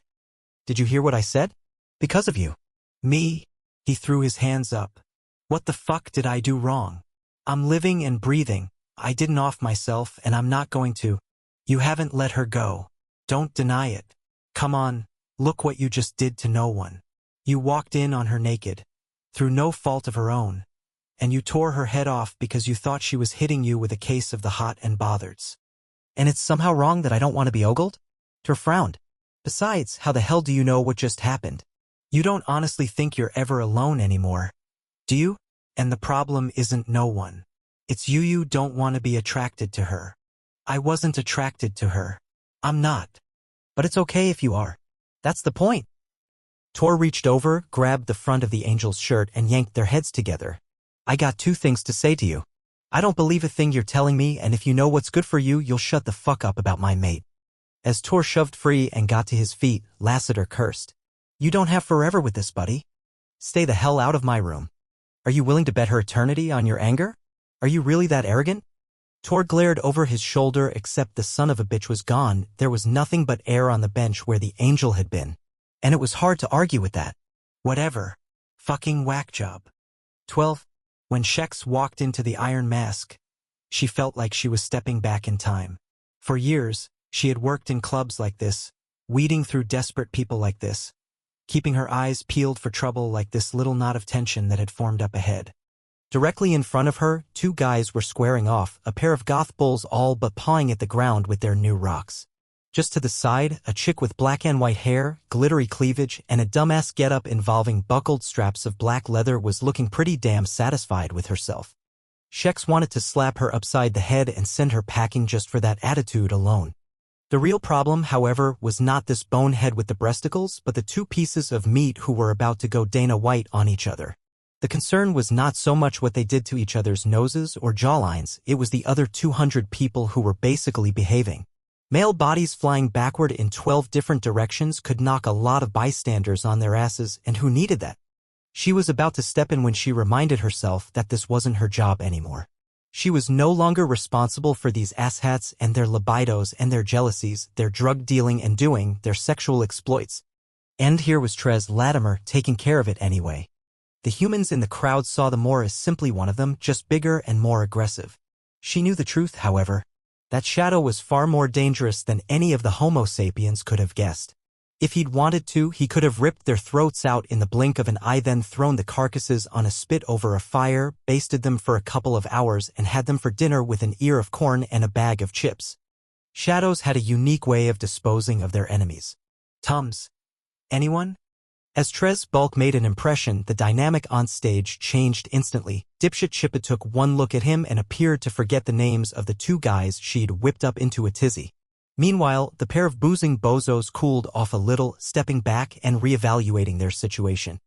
Did you hear what I said? Because of you. Me? He threw his hands up. What the fuck did I do wrong? I'm living and breathing. I didn't off myself and I'm not going to. You haven't let her go. Don't deny it. Come on, look what you just did to no one. You walked in on her naked, through no fault of her own, and you tore her head off because you thought she was hitting you with a case of the hot and bothered. And it's somehow wrong that I don't want to be ogled? Tor frowned. Besides, how the hell do you know what just happened? You don't honestly think you're ever alone anymore, do you? And the problem isn't no one. It's you don't want to be attracted to her. I wasn't attracted to her. I'm not. But it's okay if you are. That's the point. Tor reached over, grabbed the front of the angel's shirt and yanked their heads together. I got 2 things to say to you. I don't believe a thing you're telling me, and if you know what's good for you, you'll shut the fuck up about my mate. As Tor shoved free and got to his feet, Lassiter cursed. You don't have forever with this, buddy. Stay the hell out of my room. Are you willing to bet her eternity on your anger? Are you really that arrogant? Tor glared over his shoulder. Except the son of a bitch was gone, there was nothing but air on the bench where the angel had been. And it was hard to argue with that. Whatever. Fucking whack job. 12. When Shex walked into the Iron Mask, she felt like she was stepping back in time. For years, she had worked in clubs like this, weeding through desperate people like this, keeping her eyes peeled for trouble like this little knot of tension that had formed up ahead. Directly in front of her, 2 guys were squaring off, a pair of goth bulls all but pawing at the ground with their new rocks. Just to the side, a chick with black and white hair, glittery cleavage, and a dumbass getup involving buckled straps of black leather was looking pretty damn satisfied with herself. Shex wanted to slap her upside the head and send her packing just for that attitude alone. The real problem, however, was not this bonehead with the breasticles, but the 2 pieces of meat who were about to go Dana White on each other. The concern was not so much what they did to each other's noses or jawlines, it was the other 200 people who were basically behaving. Male bodies flying backward in 12 different directions could knock a lot of bystanders on their asses, and who needed that? She was about to step in when she reminded herself that this wasn't her job anymore. She was no longer responsible for these asshats and their libidos and their jealousies, their drug dealing and doing, their sexual exploits. And here was Trez Latimer taking care of it anyway. The humans in the crowd saw the Moor as simply one of them, just bigger and more aggressive. She knew the truth, however. That shadow was far more dangerous than any of the Homo sapiens could have guessed. If he'd wanted to, he could have ripped their throats out in the blink of an eye, then thrown the carcasses on a spit over a fire, basted them for a couple of hours, and had them for dinner with an ear of corn and a bag of chips. Shadows had a unique way of disposing of their enemies. Tums. Anyone? As Trez Bulk made an impression, the dynamic on stage changed instantly. Dipshit Chippa took one look at him and appeared to forget the names of the 2 guys she'd whipped up into a tizzy. Meanwhile, the pair of boozing bozos cooled off a little, stepping back and reevaluating their situation.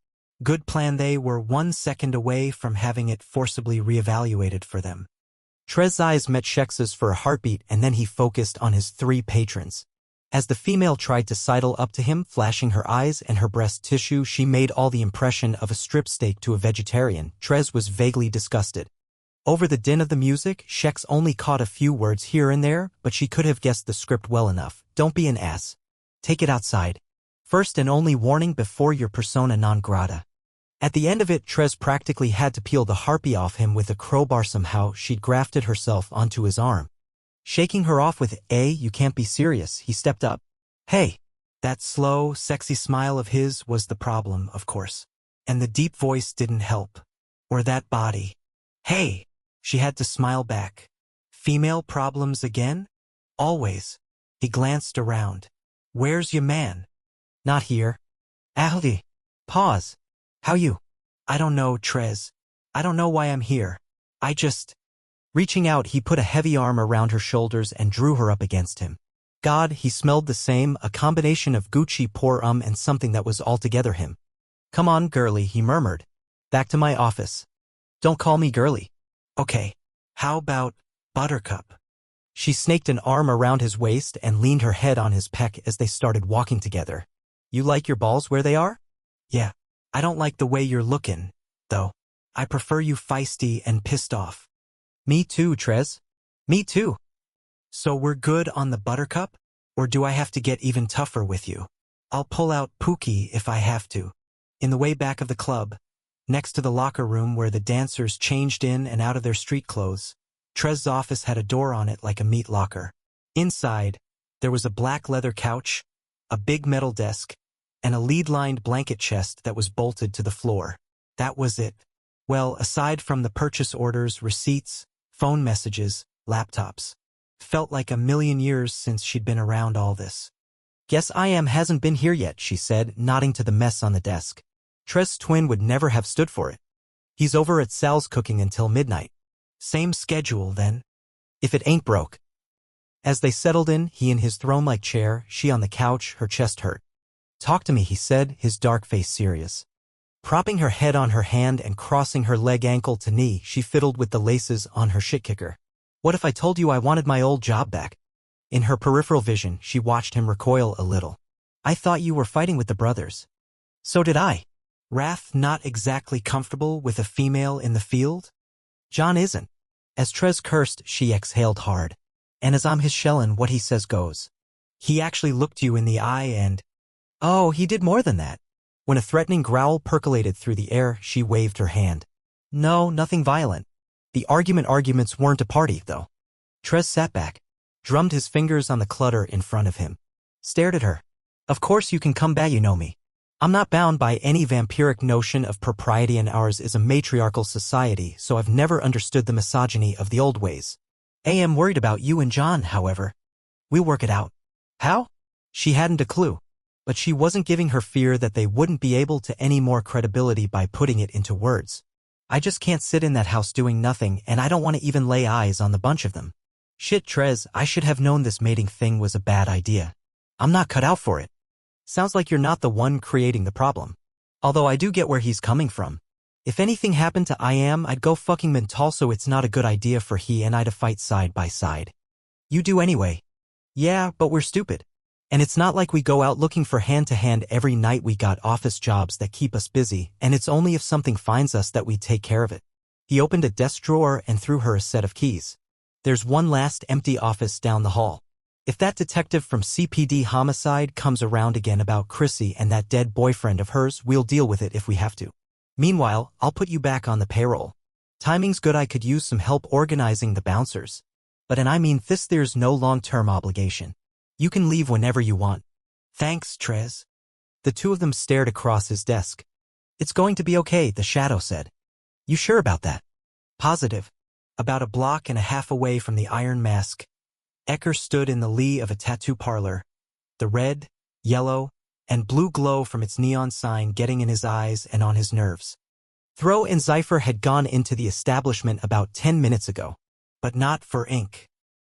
Good plan. They were 1 second away from having it forcibly reevaluated for them. Trez's eyes met Shex's for a heartbeat, and then he focused on his 3 patrons. As the female tried to sidle up to him, flashing her eyes and her breast tissue, she made all the impression of a strip steak to a vegetarian. Trez was vaguely disgusted. Over the din of the music, Shex only caught a few words here and there, but she could have guessed the script well enough. Don't be an ass. Take it outside. First and only warning before your persona non grata. At the end of it, Trez practically had to peel the harpy off him with a crowbar. Somehow she'd grafted herself onto his arm. Shaking her off with, you can't be serious, he stepped up. Hey. That slow, sexy smile of his was the problem, of course. And the deep voice didn't help. Or that body. Hey. She had to smile back. Female problems again? Always. He glanced around. Where's your man? Not here. Ahli. Pause. How you? I don't know, Trez. I don't know why I'm here. I just... Reaching out, he put a heavy arm around her shoulders and drew her up against him. God, he smelled the same, a combination of Gucci pour and something that was altogether him. Come on, girly, he murmured. Back to my office. Don't call me girly. Okay. How about Buttercup? She snaked an arm around his waist and leaned her head on his pec as they started walking together. You like your balls where they are? Yeah. I don't like the way you're looking, though. I prefer you feisty and pissed off. Me too, Trez. Me too. So we're good on the Buttercup? Or do I have to get even tougher with you? I'll pull out Pookie if I have to. In the way back of the club, next to the locker room where the dancers changed in and out of their street clothes, Trez's office had a door on it like a meat locker. Inside, there was a black leather couch, a big metal desk, and a lead-lined blanket chest that was bolted to the floor. That was it. Well, aside from the purchase orders, receipts, phone messages, laptops. Felt like a million years since she'd been around all this. Guess I.M. hasn't been here yet, she said, nodding to the mess on the desk. Trez's twin would never have stood for it. He's over at Sal's cooking until midnight. Same schedule, then. If it ain't broke. As they settled in, he in his throne-like chair, she on the couch, her chest hurt. Talk to me, he said, his dark face serious. Propping her head on her hand and crossing her leg ankle to knee, she fiddled with the laces on her shit-kicker. What if I told you I wanted my old job back? In her peripheral vision, she watched him recoil a little. I thought you were fighting with the brothers. So did I. Wrath not exactly comfortable with a female in the field? John isn't. As Trez cursed, she exhaled hard. And as I'm his shellin', what he says goes. He actually looked you in the eye and... Oh, he did more than that. When a threatening growl percolated through the air, she waved her hand. No, nothing violent. The arguments weren't a party, though. Trez sat back, drummed his fingers on the clutter in front of him, stared at her. Of course you can come back, you know me. I'm not bound by any vampiric notion of propriety, and ours is a matriarchal society, so I've never understood the misogyny of the old ways. I am worried about you and John, however. We'll work it out. How? She hadn't a clue. But she wasn't giving her fear that they wouldn't be able to any more credibility by putting it into words. I just can't sit in that house doing nothing, and I don't want to even lay eyes on the bunch of them. Shit, Trez, I should have known this mating thing was a bad idea. I'm not cut out for it. Sounds like you're not the one creating the problem. Although I do get where he's coming from. If anything happened to I.M., I'd go fucking mental, so it's not a good idea for he and I to fight side by side. You do anyway. Yeah, but we're stupid. And it's not like we go out looking for hand-to-hand every night. We got office jobs that keep us busy, and it's only if something finds us that we take care of it. He opened a desk drawer and threw her a set of keys. There's one last empty office down the hall. If that detective from CPD Homicide comes around again about Chrissy and that dead boyfriend of hers, we'll deal with it if we have to. Meanwhile, I'll put you back on the payroll. Timing's good. I could use some help organizing the bouncers. But and I mean this, there's no long-term obligation. You can leave whenever you want. Thanks, Trez. The two of them stared across his desk. It's going to be okay, the shadow said. You sure about that? Positive. About a block and a half away from the Iron Mask, Ecker stood in the lee of a tattoo parlor, the red, yellow, and blue glow from its neon sign getting in his eyes and on his nerves. Throw and Zypher had gone into the establishment about 10 minutes ago, but not for ink.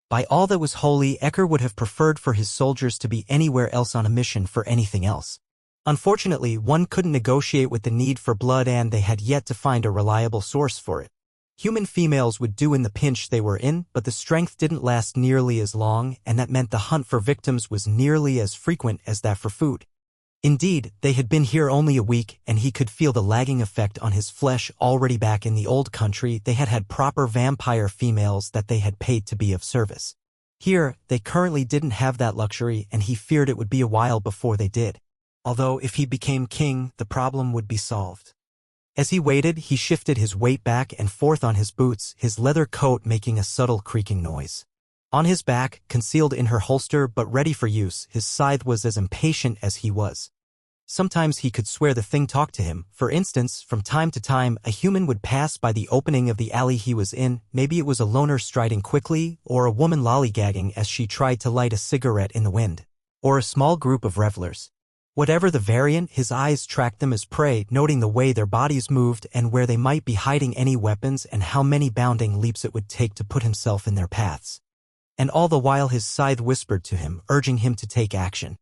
By all that was holy, Ecker would have preferred for his soldiers to be anywhere else on a mission for anything else. Unfortunately, one couldn't negotiate with the need for blood, and they had yet to find a reliable source for it. Human females would do in the pinch they were in, but the strength didn't last nearly as long, and that meant the hunt for victims was nearly as frequent as that for food. Indeed, they had been here only a week, and he could feel the lagging effect on his flesh. Already back in the old country, they had had proper vampire females that they had paid to be of service. Here, they currently didn't have that luxury, and he feared it would be a while before they did. although if he became king, the problem would be solved. As he waited, he shifted his weight back and forth on his boots, his leather coat making a subtle creaking noise. On his back, concealed in her holster but ready for use, his scythe was as impatient as he was. Sometimes he could swear the thing talked to him. For instance, from time to time, a human would pass by the opening of the alley he was in. Maybe it was a loner striding quickly, or a woman lollygagging as she tried to light a cigarette in the wind, or a small group of revelers. Whatever the variant, his eyes tracked them as prey, noting the way their bodies moved and where they might be hiding any weapons and how many bounding leaps it would take to put himself in their paths. And all the while his scythe whispered to him, urging him to take action.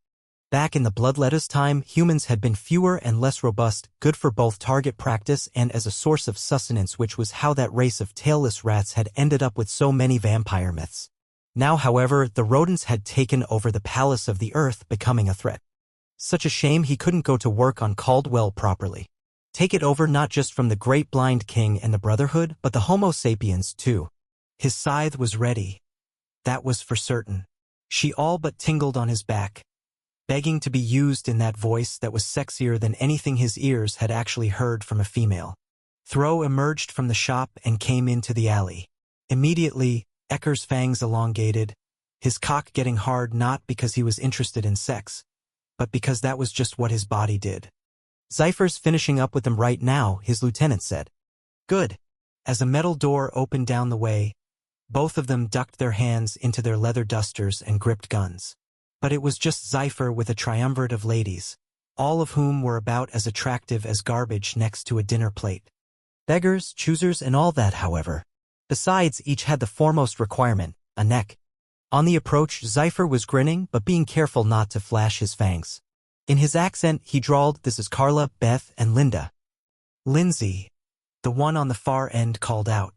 Back in the Bloodletter's time, humans had been fewer and less robust, good for both target practice and as a source of sustenance, which was how that race of tailless rats had ended up with so many vampire myths. Now, however, the rodents had taken over the palace of the earth, becoming a threat. Such a shame he couldn't go to work on Caldwell properly. Take it over not just from the Great Blind King and the Brotherhood, but the Homo sapiens too. His scythe was ready. That was for certain. She all but tingled on his back, begging to be used in that voice that was sexier than anything his ears had actually heard from a female. Thro emerged from the shop and came into the alley. Immediately, Ecker's fangs elongated, his cock getting hard not because he was interested in sex, but because that was just what his body did. "Zypher's finishing up with them right now," his lieutenant said. "Good." As a metal door opened down the way, both of them ducked their hands into their leather dusters and gripped guns. But it was just Zypher with a triumvirate of ladies, all of whom were about as attractive as garbage next to a dinner plate. Beggars, choosers, and all that, however. Besides, each had the foremost requirement, a neck. On the approach, Zypher was grinning but being careful not to flash his fangs. In his accent, he drawled, "This is Carla, Beth, and Linda." "Lindsay," the one on the far end called out.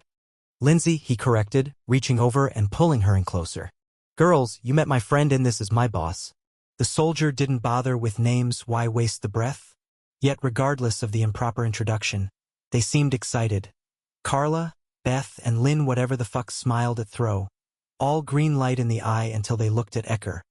"Lindsay," he corrected, reaching over and pulling her in closer. "Girls, you met my friend and this is my boss." The soldier didn't bother with names, why waste the breath? Yet regardless of the improper introduction, they seemed excited. Carla, Beth, and Lynn whatever the fuck smiled at Thro, all green light in the eye until they looked at Ecker.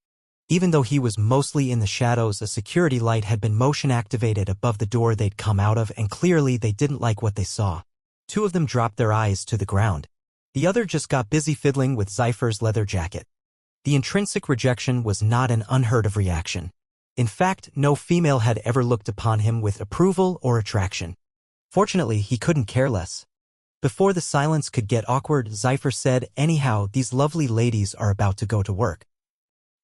Even though he was mostly in the shadows, a security light had been motion activated above the door they'd come out of, and clearly they didn't like what they saw. Two of them dropped their eyes to the ground. The other just got busy fiddling with Zypher's leather jacket. The intrinsic rejection was not an unheard of reaction. In fact, no female had ever looked upon him with approval or attraction. Fortunately, he couldn't care less. Before the silence could get awkward, Zypher said, "Anyhow, these lovely ladies are about to go to work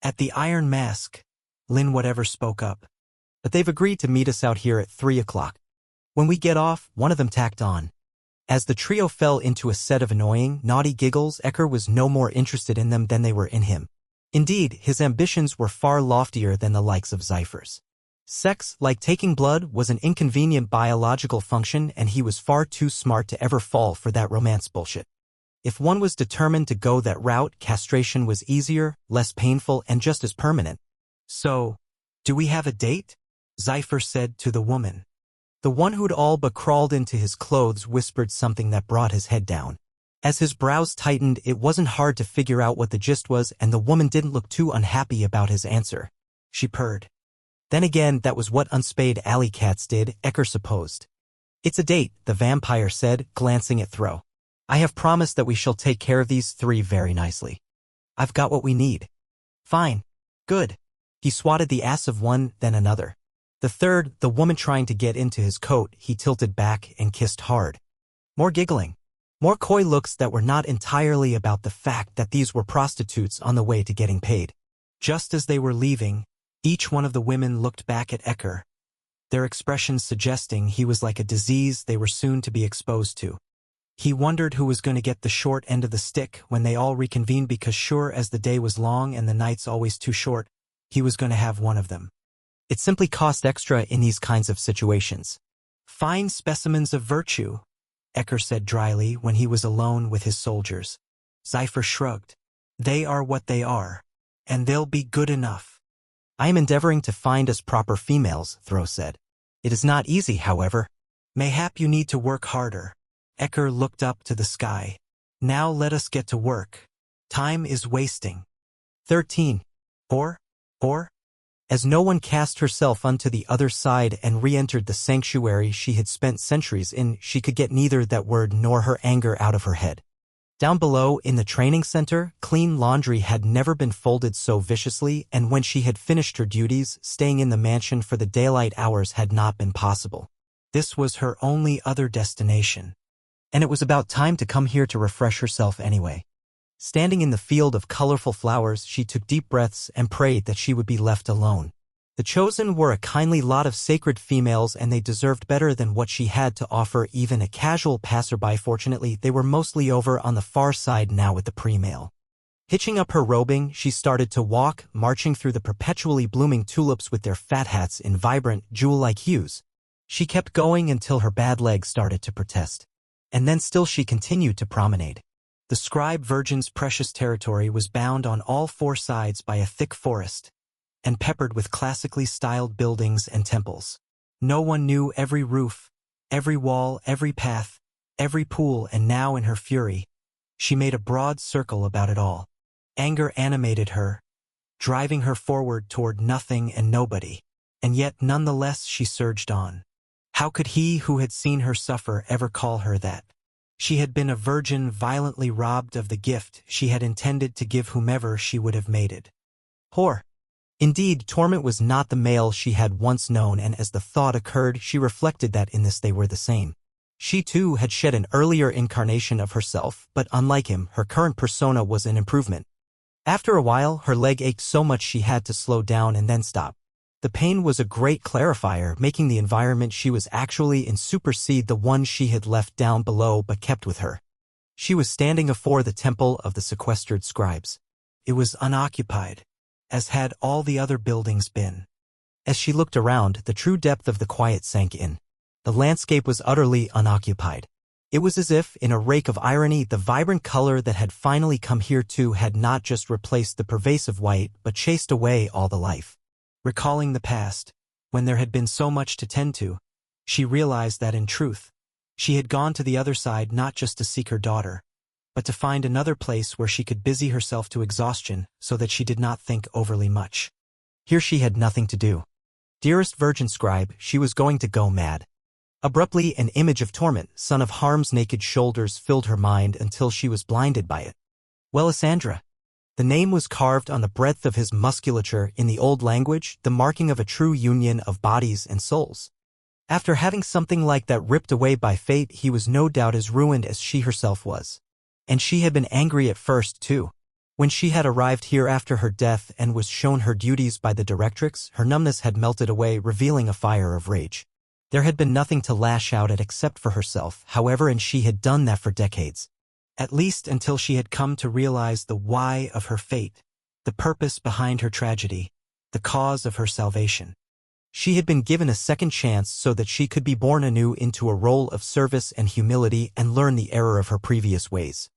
at the Iron Mask." Lynn whatever spoke up. "But they've agreed to meet us out here at 3 o'clock. When we get off," one of them tacked on. As the trio fell into a set of annoying, naughty giggles, Ecker was no more interested in them than they were in him. Indeed, his ambitions were far loftier than the likes of Zypher's. Sex, like taking blood, was an inconvenient biological function, and he was far too smart to ever fall for that romance bullshit. If one was determined to go that route, castration was easier, less painful, and just as permanent. "So, do we have a date?" Zypher said to the woman. The one who'd all but crawled into his clothes whispered something that brought his head down. As his brows tightened, it wasn't hard to figure out what the gist was, and the woman didn't look too unhappy about his answer. She purred. Then again, that was what unspayed alley cats did, Ecker supposed. "It's a date," the vampire said, glancing at Thro. "I have promised that we shall take care of these three very nicely. I've got what we need." "Fine. Good." He swatted the ass of one, then another. The third, the woman trying to get into his coat, he tilted back and kissed hard. More giggling. More coy looks that were not entirely about the fact that these were prostitutes on the way to getting paid. Just as they were leaving, each one of the women looked back at Ecker, their expressions suggesting he was like a disease they were soon to be exposed to. He wondered who was going to get the short end of the stick when they all reconvened, because sure as the day was long and the nights always too short, he was going to have one of them. It simply cost extra in these kinds of situations. "Fine specimens of virtue," Ecker said dryly when he was alone with his soldiers. Zypher shrugged. "They are what they are, and they'll be good enough." "I am endeavoring to find us proper females," Thro said. "It is not easy, however." "Mayhap you need to work harder." Ecker looked up to the sky. "Now let us get to work. Time is wasting." 13. Or? As no one cast herself onto the other side and re-entered the sanctuary she had spent centuries in, she could get neither that word nor her anger out of her head. Down below, in the training center, clean laundry had never been folded so viciously, and when she had finished her duties, staying in the mansion for the daylight hours had not been possible. This was her only other destination. And it was about time to come here to refresh herself anyway. Standing in the field of colorful flowers, she took deep breaths and prayed that she would be left alone. The chosen were a kindly lot of sacred females, and they deserved better than what she had to offer even a casual passerby. Fortunately, they were mostly over on the far side now with the pre-mail. Hitching up her robing, she started to walk, marching through the perpetually blooming tulips with their fat hats in vibrant, jewel-like hues. She kept going until her bad leg started to protest. And then still she continued to promenade. The scribe virgin's precious territory was bound on all four sides by a thick forest, and peppered with classically styled buildings and temples. No one knew every roof, every wall, every path, every pool, and now in her fury, she made a broad circle about it all. Anger animated her, driving her forward toward nothing and nobody, and yet nonetheless she surged on. How could he who had seen her suffer ever call her that? She had been a virgin violently robbed of the gift she had intended to give whomever she would have mated. Whore. Indeed, Torment was not the male she had once known, and as the thought occurred, she reflected that in this they were the same. She too had shed an earlier incarnation of herself, but unlike him, her current persona was an improvement. After a while, her leg ached so much she had to slow down and then stop. The pain was a great clarifier, making the environment she was actually in supersede the one she had left down below but kept with her. She was standing afore the temple of the sequestered scribes. It was unoccupied, as had all the other buildings been. As she looked around, the true depth of the quiet sank in. The landscape was utterly unoccupied. It was as if, in a rake of irony, the vibrant color that had finally come here too had not just replaced the pervasive white but chased away all the life. Recalling the past, when there had been so much to tend to, she realized that in truth, she had gone to the other side not just to seek her daughter, but to find another place where she could busy herself to exhaustion so that she did not think overly much. Here she had nothing to do. Dearest Virgin Scribe, she was going to go mad. Abruptly, an image of Torment, son of Harm's naked shoulders, filled her mind until she was blinded by it. Welisandra. The name was carved on the breadth of his musculature in the old language, the marking of a true union of bodies and souls. After having something like that ripped away by fate, he was no doubt as ruined as she herself was. And she had been angry at first, too. When she had arrived here after her death and was shown her duties by the directrix, her numbness had melted away, revealing a fire of rage. There had been nothing to lash out at except for herself, however, and she had done that for decades. At least until she had come to realize the why of her fate, the purpose behind her tragedy, the cause of her salvation. She had been given a second chance so that she could be born anew into a role of service and humility and learn the error of her previous ways.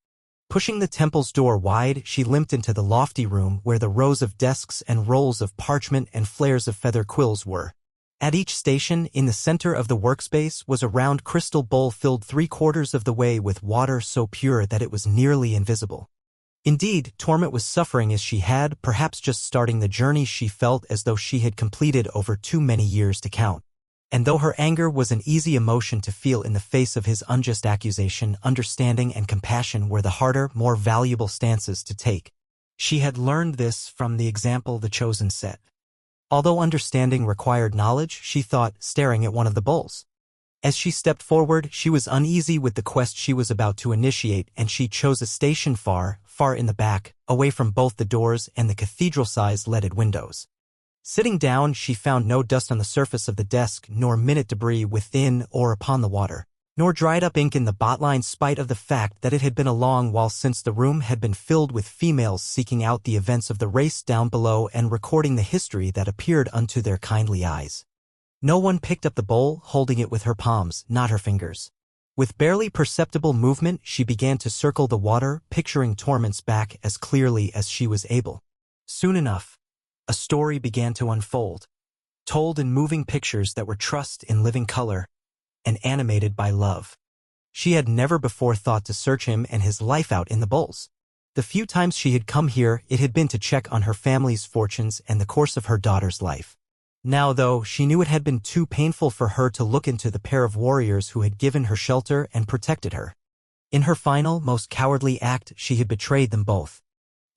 Pushing the temple's door wide, she limped into the lofty room where the rows of desks and rolls of parchment and flares of feather quills were. At each station, in the center of the workspace, was a round crystal bowl filled 3/4 of the way with water so pure that it was nearly invisible. Indeed, Torment was suffering as she had, perhaps just starting the journey she felt as though she had completed over too many years to count. And though her anger was an easy emotion to feel in the face of his unjust accusation, understanding and compassion were the harder, more valuable stances to take. She had learned this from the example the chosen set. Although understanding required knowledge, she thought, staring at one of the bowls. As she stepped forward, she was uneasy with the quest she was about to initiate, and she chose a station far, far in the back, away from both the doors and the cathedral-sized leaded windows. Sitting down, she found no dust on the surface of the desk, nor minute debris within or upon the water, nor dried-up ink in the botline, spite of the fact that it had been a long while since the room had been filled with females seeking out the events of the race down below and recording the history that appeared unto their kindly eyes. No one picked up the bowl, holding it with her palms, not her fingers. With barely perceptible movement, she began to circle the water, picturing Torment's back as clearly as she was able. Soon enough, a story began to unfold, told in moving pictures that were trussed in living color and animated by love. She had never before thought to search him and his life out in the bowls. The few times she had come here, it had been to check on her family's fortunes and the course of her daughter's life. Now, though, she knew it had been too painful for her to look into the pair of warriors who had given her shelter and protected her. In her final, most cowardly act, she had betrayed them both.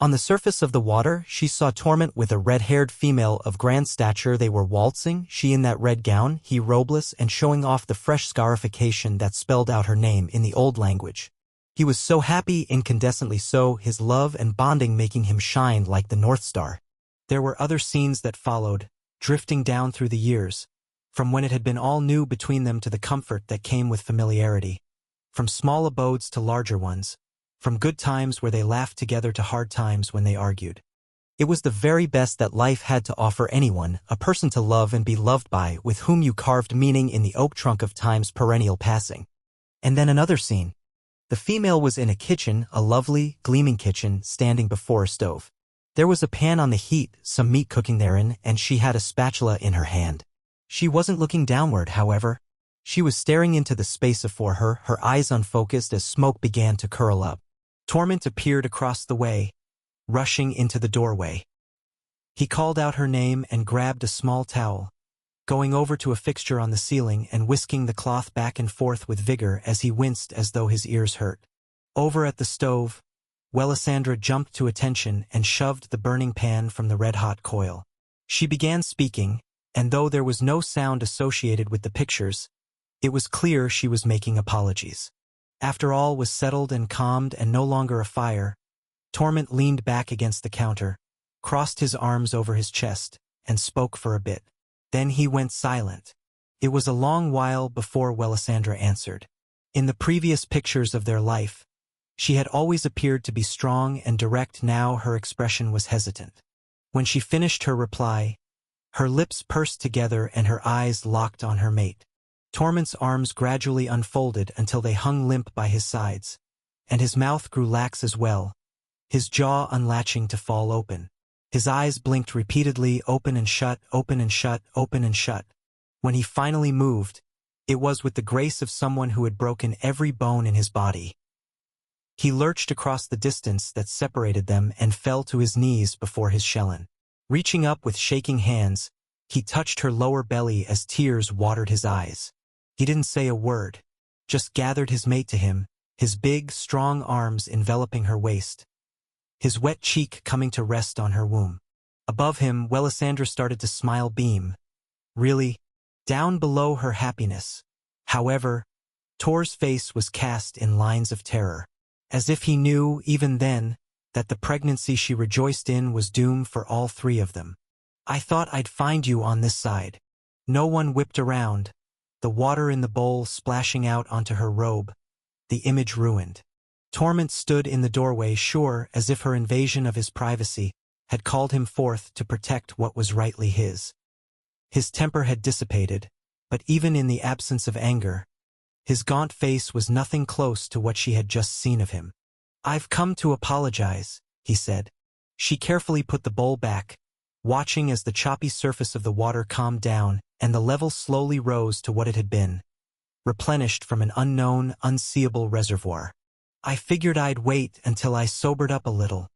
On the surface of the water, she saw Torment with a red-haired female of grand stature. They were waltzing, she in that red gown, he robeless and showing off the fresh scarification that spelled out her name in the old language. He was so happy, incandescently so, his love and bonding making him shine like the North Star. There were other scenes that followed, drifting down through the years, from when it had been all new between them to the comfort that came with familiarity, from small abodes to larger ones, from good times where they laughed together to hard times when they argued. It was the very best that life had to offer anyone, a person to love and be loved by, with whom you carved meaning in the oak trunk of time's perennial passing. And then another scene. The female was in a kitchen, a lovely, gleaming kitchen, standing before a stove. There was a pan on the heat, some meat cooking therein, and she had a spatula in her hand. She wasn't looking downward, however. She was staring into the space before her, her eyes unfocused as smoke began to curl up. Torment appeared across the way, rushing into the doorway. He called out her name and grabbed a small towel, going over to a fixture on the ceiling and whisking the cloth back and forth with vigor as he winced as though his ears hurt. Over at the stove, Welisandra jumped to attention and shoved the burning pan from the red-hot coil. She began speaking, and though there was no sound associated with the pictures, it was clear she was making apologies. After all was settled and calmed and no longer a fire, Torment leaned back against the counter, crossed his arms over his chest, and spoke for a bit. Then he went silent. It was a long while before Welisandra answered. In the previous pictures of their life, she had always appeared to be strong and direct. Now her expression was hesitant. When she finished her reply, her lips pursed together and her eyes locked on her mate. Torment's arms gradually unfolded until they hung limp by his sides, and his mouth grew lax as well, his jaw unlatching to fall open. His eyes blinked repeatedly, open and shut, open and shut, open and shut. When he finally moved, it was with the grace of someone who had broken every bone in his body. He lurched across the distance that separated them and fell to his knees before his Shellen. Reaching up with shaking hands, he touched her lower belly as tears watered his eyes. He didn't say a word, just gathered his mate to him, his big, strong arms enveloping her waist, his wet cheek coming to rest on her womb. Above him, Welisandra started to smile beam. Really? Down below her happiness. However, Tor's face was cast in lines of terror, as if he knew, even then, that the pregnancy she rejoiced in was doom for all three of them. I thought I'd find you on this side. No one whipped around, the water in the bowl splashing out onto her robe, the image ruined. Torment stood in the doorway, sure as if her invasion of his privacy had called him forth to protect what was rightly his. His temper had dissipated, but even in the absence of anger, his gaunt face was nothing close to what she had just seen of him. I've come to apologize, he said. She carefully put the bowl back, watching as the choppy surface of the water calmed down and the level slowly rose to what it had been, replenished from an unknown, unseeable reservoir. I figured I'd wait until I sobered up a little.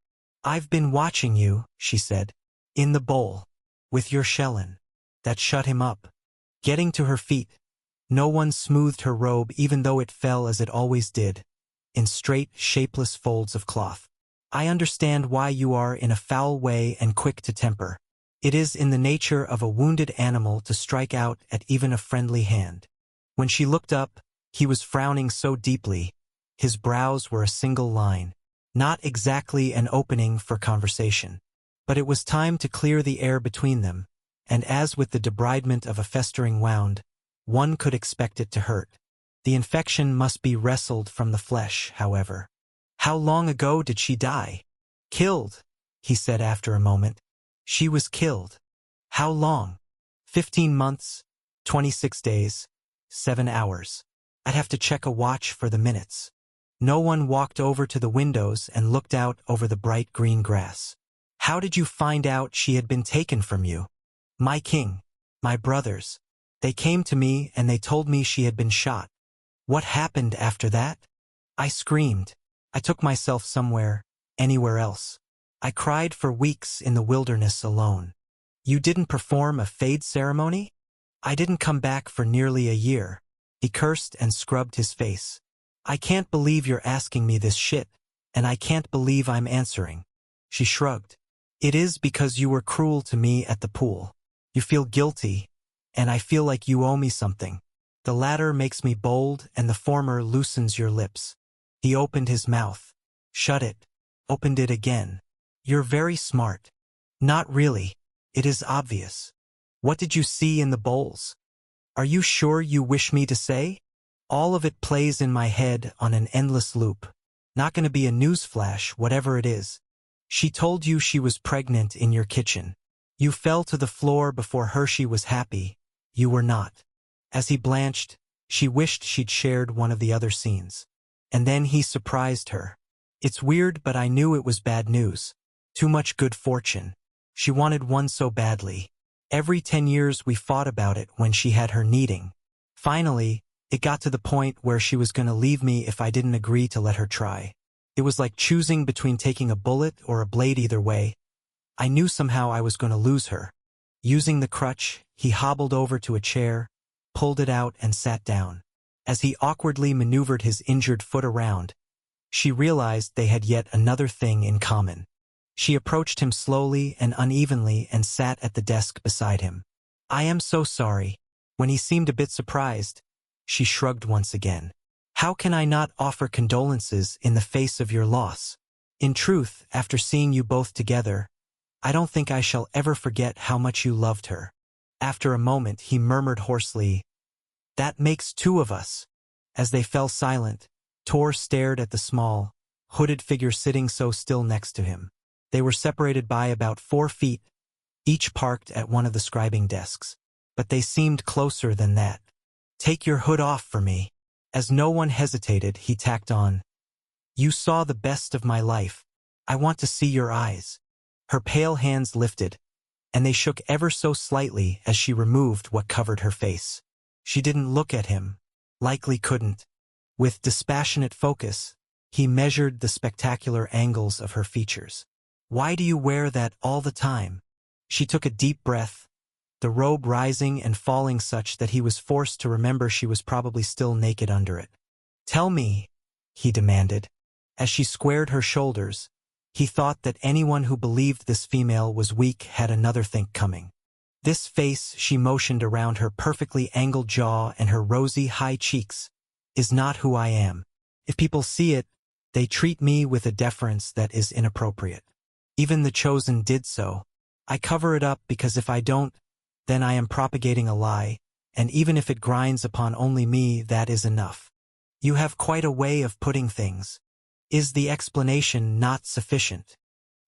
I've been watching you, she said, in the bowl, with your Shellen. That shut him up. Getting to her feet, no one smoothed her robe even though it fell as it always did, in straight, shapeless folds of cloth. I understand why you are in a foul way and quick to temper. It is in the nature of a wounded animal to strike out at even a friendly hand. When she looked up, he was frowning so deeply, his brows were a single line. Not exactly an opening for conversation. But it was time to clear the air between them, and as with the debridement of a festering wound, one could expect it to hurt. The infection must be wrestled from the flesh, however. How long ago did she die? Killed, he said after a moment. She was killed. How long? 15 months, 26 days, 7 hours. I'd have to check a watch for the minutes. No one walked over to the windows and looked out over the bright green grass. How did you find out she had been taken from you? My king, my brothers. They came to me and they told me she had been shot. What happened after that? I screamed. I took myself somewhere, anywhere else. I cried for weeks in the wilderness alone. You didn't perform a fade ceremony? I didn't come back for nearly a year. He cursed and scrubbed his face. I can't believe you're asking me this shit, and I can't believe I'm answering. She shrugged. It is because you were cruel to me at the pool. You feel guilty, and I feel like you owe me something. The latter makes me bold, and the former loosens your lips. He opened his mouth. Shut it. Opened it again. You're very smart. Not really. It is obvious. What did you see in the bowls? Are you sure you wish me to say? All of it plays in my head on an endless loop. Not gonna be a newsflash, whatever it is. She told you she was pregnant in your kitchen. You fell to the floor before Hershey was happy. You were not. As he blanched, she wished she'd shared one of the other scenes. And then he surprised her. It's weird, but I knew it was bad news. Too much good fortune. She wanted one so badly. Every 10 years we fought about it when she had her kneading. Finally, it got to the point where she was going to leave me if I didn't agree to let her try. It was like choosing between taking a bullet or a blade. Either way, I knew somehow I was going to lose her. Using the crutch, he hobbled over to a chair, pulled it out and sat down. As he awkwardly maneuvered his injured foot around, she realized they had yet another thing in common. She approached him slowly and unevenly and sat at the desk beside him. I am so sorry. When he seemed a bit surprised, she shrugged once again. How can I not offer condolences in the face of your loss? In truth, after seeing you both together, I don't think I shall ever forget how much you loved her. After a moment, he murmured hoarsely, That makes two of us. As they fell silent, Tor stared at the small, hooded figure sitting so still next to him. They were separated by about 4 feet, each parked at one of the scribing desks. But they seemed closer than that. Take your hood off for me. As no one hesitated, he tacked on. You saw the best of my life. I want to see your eyes. Her pale hands lifted, and they shook ever so slightly as she removed what covered her face. She didn't look at him, likely couldn't. With dispassionate focus, he measured the spectacular angles of her features. Why do you wear that all the time? She took a deep breath, the robe rising and falling such that he was forced to remember she was probably still naked under it. Tell me, he demanded. As she squared her shoulders, he thought that anyone who believed this female was weak had another think coming. This face, she motioned around her perfectly angled jaw and her rosy high cheeks, is not who I am. If people see it, they treat me with a deference that is inappropriate. Even the chosen did so. I cover it up because if I don't, then I am propagating a lie, and even if it grinds upon only me, that is enough. You have quite a way of putting things. Is the explanation not sufficient?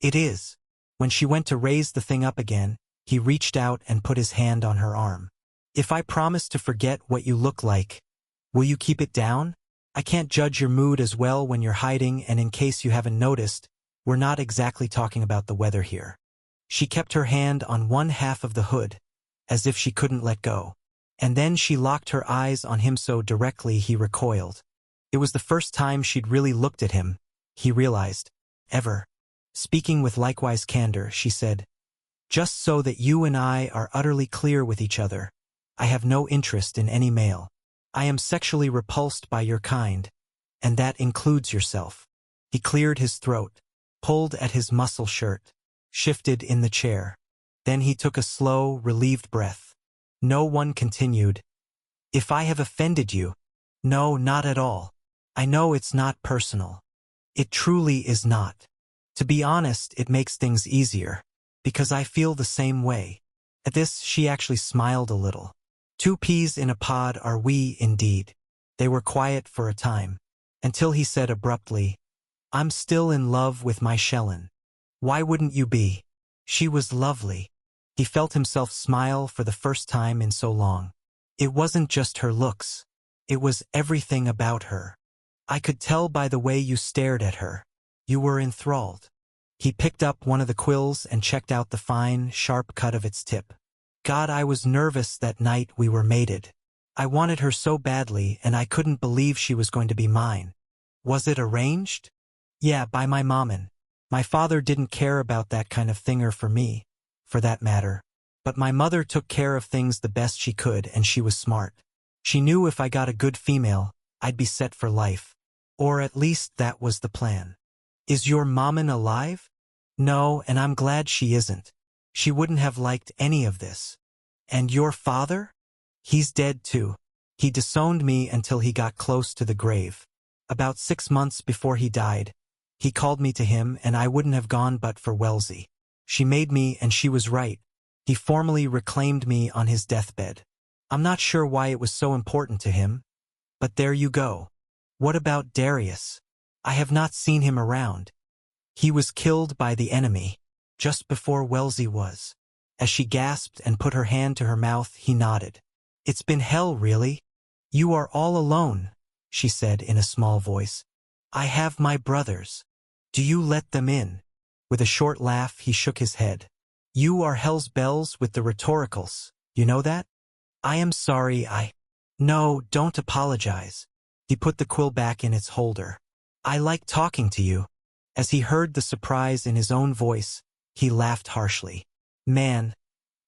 It is. When she went to raise the thing up again, he reached out and put his hand on her arm. If I promise to forget what you look like, will you keep it down? I can't judge your mood as well when you're hiding, and in case you haven't noticed, we're not exactly talking about the weather here. She kept her hand on one half of the hood, as if she couldn't let go. And then she locked her eyes on him so directly he recoiled. It was the first time she'd really looked at him, he realized, ever. Speaking with likewise candor, she said, Just so that you and I are utterly clear with each other, I have no interest in any male. I am sexually repulsed by your kind, and that includes yourself. He cleared his throat, pulled at his muscle shirt, shifted in the chair. Then he took a slow, relieved breath. No one continued. If I have offended you, no, not at all. I know it's not personal. It truly is not. To be honest, it makes things easier, because I feel the same way. At this, she actually smiled a little. 2 peas in a pod are we, indeed. They were quiet for a time, until he said abruptly, I'm still in love with my Shellen. Why wouldn't you be? She was lovely. He felt himself smile for the first time in so long. It wasn't just her looks. It was everything about her. I could tell by the way you stared at her. You were enthralled. He picked up one of the quills and checked out the fine, sharp cut of its tip. God, I was nervous that night we were mated. I wanted her so badly, and I couldn't believe she was going to be mine. Was it arranged? Yeah, by my mommin. My father didn't care about that kind of thing or for me, for that matter. But my mother took care of things the best she could, and she was smart. She knew if I got a good female, I'd be set for life. Or at least that was the plan. Is your mommin alive? No, and I'm glad she isn't. She wouldn't have liked any of this. And your father? He's dead too. He disowned me until he got close to the grave. About 6 months before he died, he called me to him, and I wouldn't have gone but for Wellesley. She made me, and she was right. He formally reclaimed me on his deathbed. I'm not sure why it was so important to him, but there you go. What about Darius? I have not seen him around. He was killed by the enemy, just before Wellesley was. As she gasped and put her hand to her mouth, he nodded. It's been hell, really. You are all alone, she said in a small voice. I have my brothers. Do you let them in? With a short laugh, he shook his head. You are hell's bells with the rhetoricals, you know that? I am sorry, No, don't apologize. He put the quill back in its holder. I like talking to you. As he heard the surprise in his own voice, he laughed harshly. Man,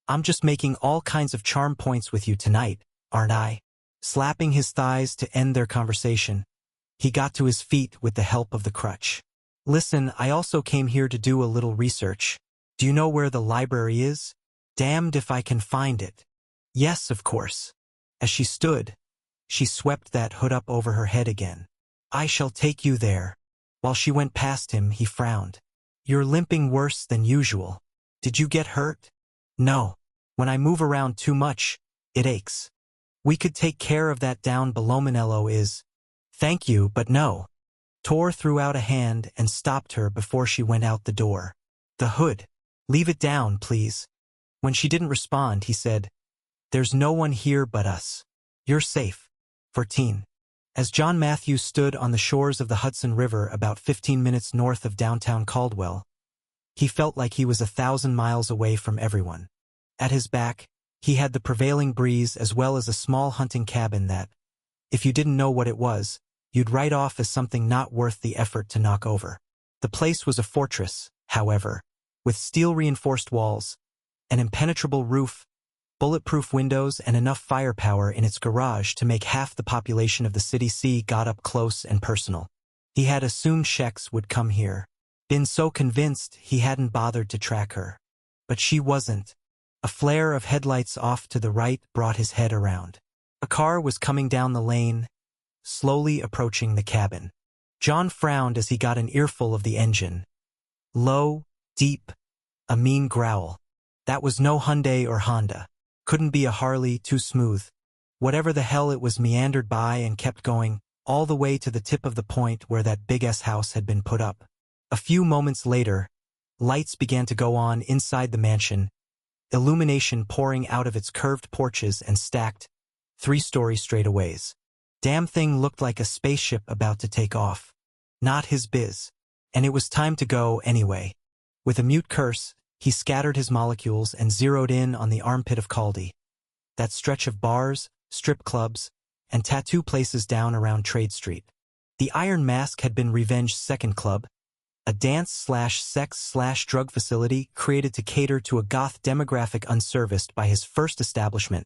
I'm just making all kinds of charm points with you tonight, aren't I? Slapping his thighs to end their conversation, he got to his feet with the help of the crutch. Listen, I also came here to do a little research. Do you know where the library is? Damned if I can find it. Yes, of course. As she stood, she swept that hood up over her head again. I shall take you there. While she went past him, he frowned. You're limping worse than usual. Did you get hurt? No. When I move around too much, it aches. We could take care of that down below. Manello is. Thank you, but no. Tor threw out a hand and stopped her before she went out the door. The hood. Leave it down, please. When she didn't respond, he said, There's no one here but us. You're safe. 14. As John Matthews stood on the shores of the Hudson River about 15 minutes north of downtown Caldwell, he felt like he was 1,000 miles away from everyone. At his back, he had the prevailing breeze as well as a small hunting cabin that, if you didn't know what it was, you'd write off as something not worth the effort to knock over. The place was a fortress, however, with steel-reinforced walls, an impenetrable roof, bulletproof windows, and enough firepower in its garage to make half the population of the city see got up close and personal. He had assumed Shex would come here, been so convinced he hadn't bothered to track her. But she wasn't. A flare of headlights off to the right brought his head around. A car was coming down the lane, slowly approaching the cabin. John frowned as he got an earful of the engine. Low, deep, a mean growl. That was no Hyundai or Honda. Couldn't be a Harley, too smooth. Whatever the hell it was meandered by and kept going, all the way to the tip of the point where that big-ass house had been put up. A few moments later, lights began to go on inside the mansion, illumination pouring out of its curved porches and stacked, 3-story straightaways. Damn thing looked like a spaceship about to take off. Not his biz. And it was time to go anyway. With a mute curse, he scattered his molecules and zeroed in on the armpit of Caldy. That stretch of bars, strip clubs, and tattoo places down around Trade Street. The Iron Mask had been Revenge's second club, a dance/sex/drug facility created to cater to a goth demographic unserviced by his first establishment.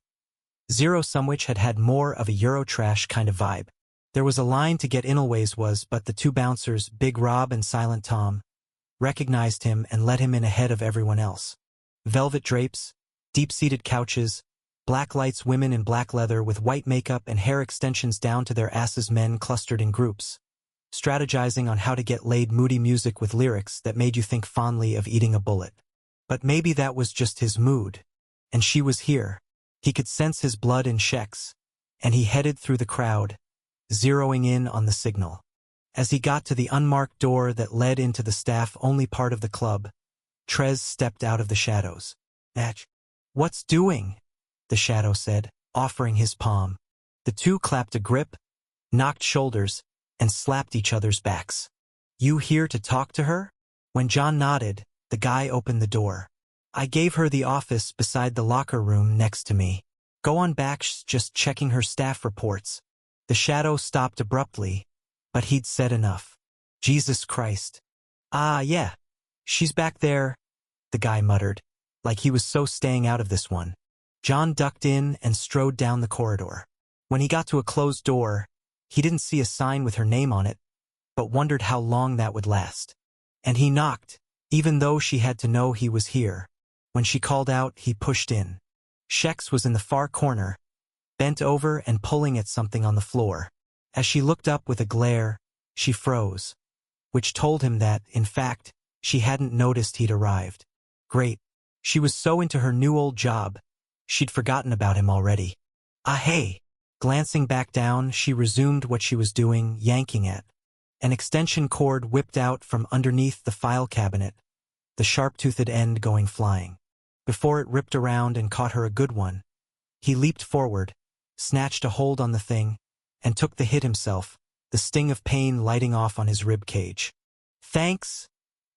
Zero Sumwich had had more of a Eurotrash kind of vibe. There was a line to get in always was, but the two bouncers, Big Rob and Silent Tom, recognized him and let him in ahead of everyone else. Velvet drapes, deep-seated couches, black lights, women in black leather with white makeup and hair extensions down to their asses, men clustered in groups, strategizing on how to get laid, moody music with lyrics that made you think fondly of eating a bullet. But maybe that was just his mood. And she was here. He could sense his blood in Shex, and he headed through the crowd, zeroing in on the signal. As he got to the unmarked door that led into the staff-only part of the club, Trez stepped out of the shadows. What's doing? The shadow said, offering his palm. The two clapped a grip, knocked shoulders, and slapped each other's backs. You here to talk to her? When John nodded, the guy opened the door. I gave her the office beside the locker room next to me. Go on back, just checking her staff reports. The shadow stopped abruptly, but he'd said enough. Jesus Christ. Ah, yeah, She's back there, the guy muttered, like he was so staying out of this one. John ducked in and strode down the corridor. When he got to a closed door, he didn't see a sign with her name on it, but wondered how long that would last. And he knocked, even though she had to know he was here. When she called out, he pushed in. Shex was in the far corner, bent over and pulling at something on the floor. As she looked up with a glare, she froze, which told him that, in fact, she hadn't noticed he'd arrived. Great. She was so into her new old job, she'd forgotten about him already. Ah, hey! Glancing back down, she resumed what she was doing, yanking at. An extension cord whipped out from underneath the file cabinet, the sharp-toothed end going flying. Before it ripped around and caught her a good one, he leaped forward, snatched a hold on the thing, and took the hit himself, the sting of pain lighting off on his rib cage. "Thanks,"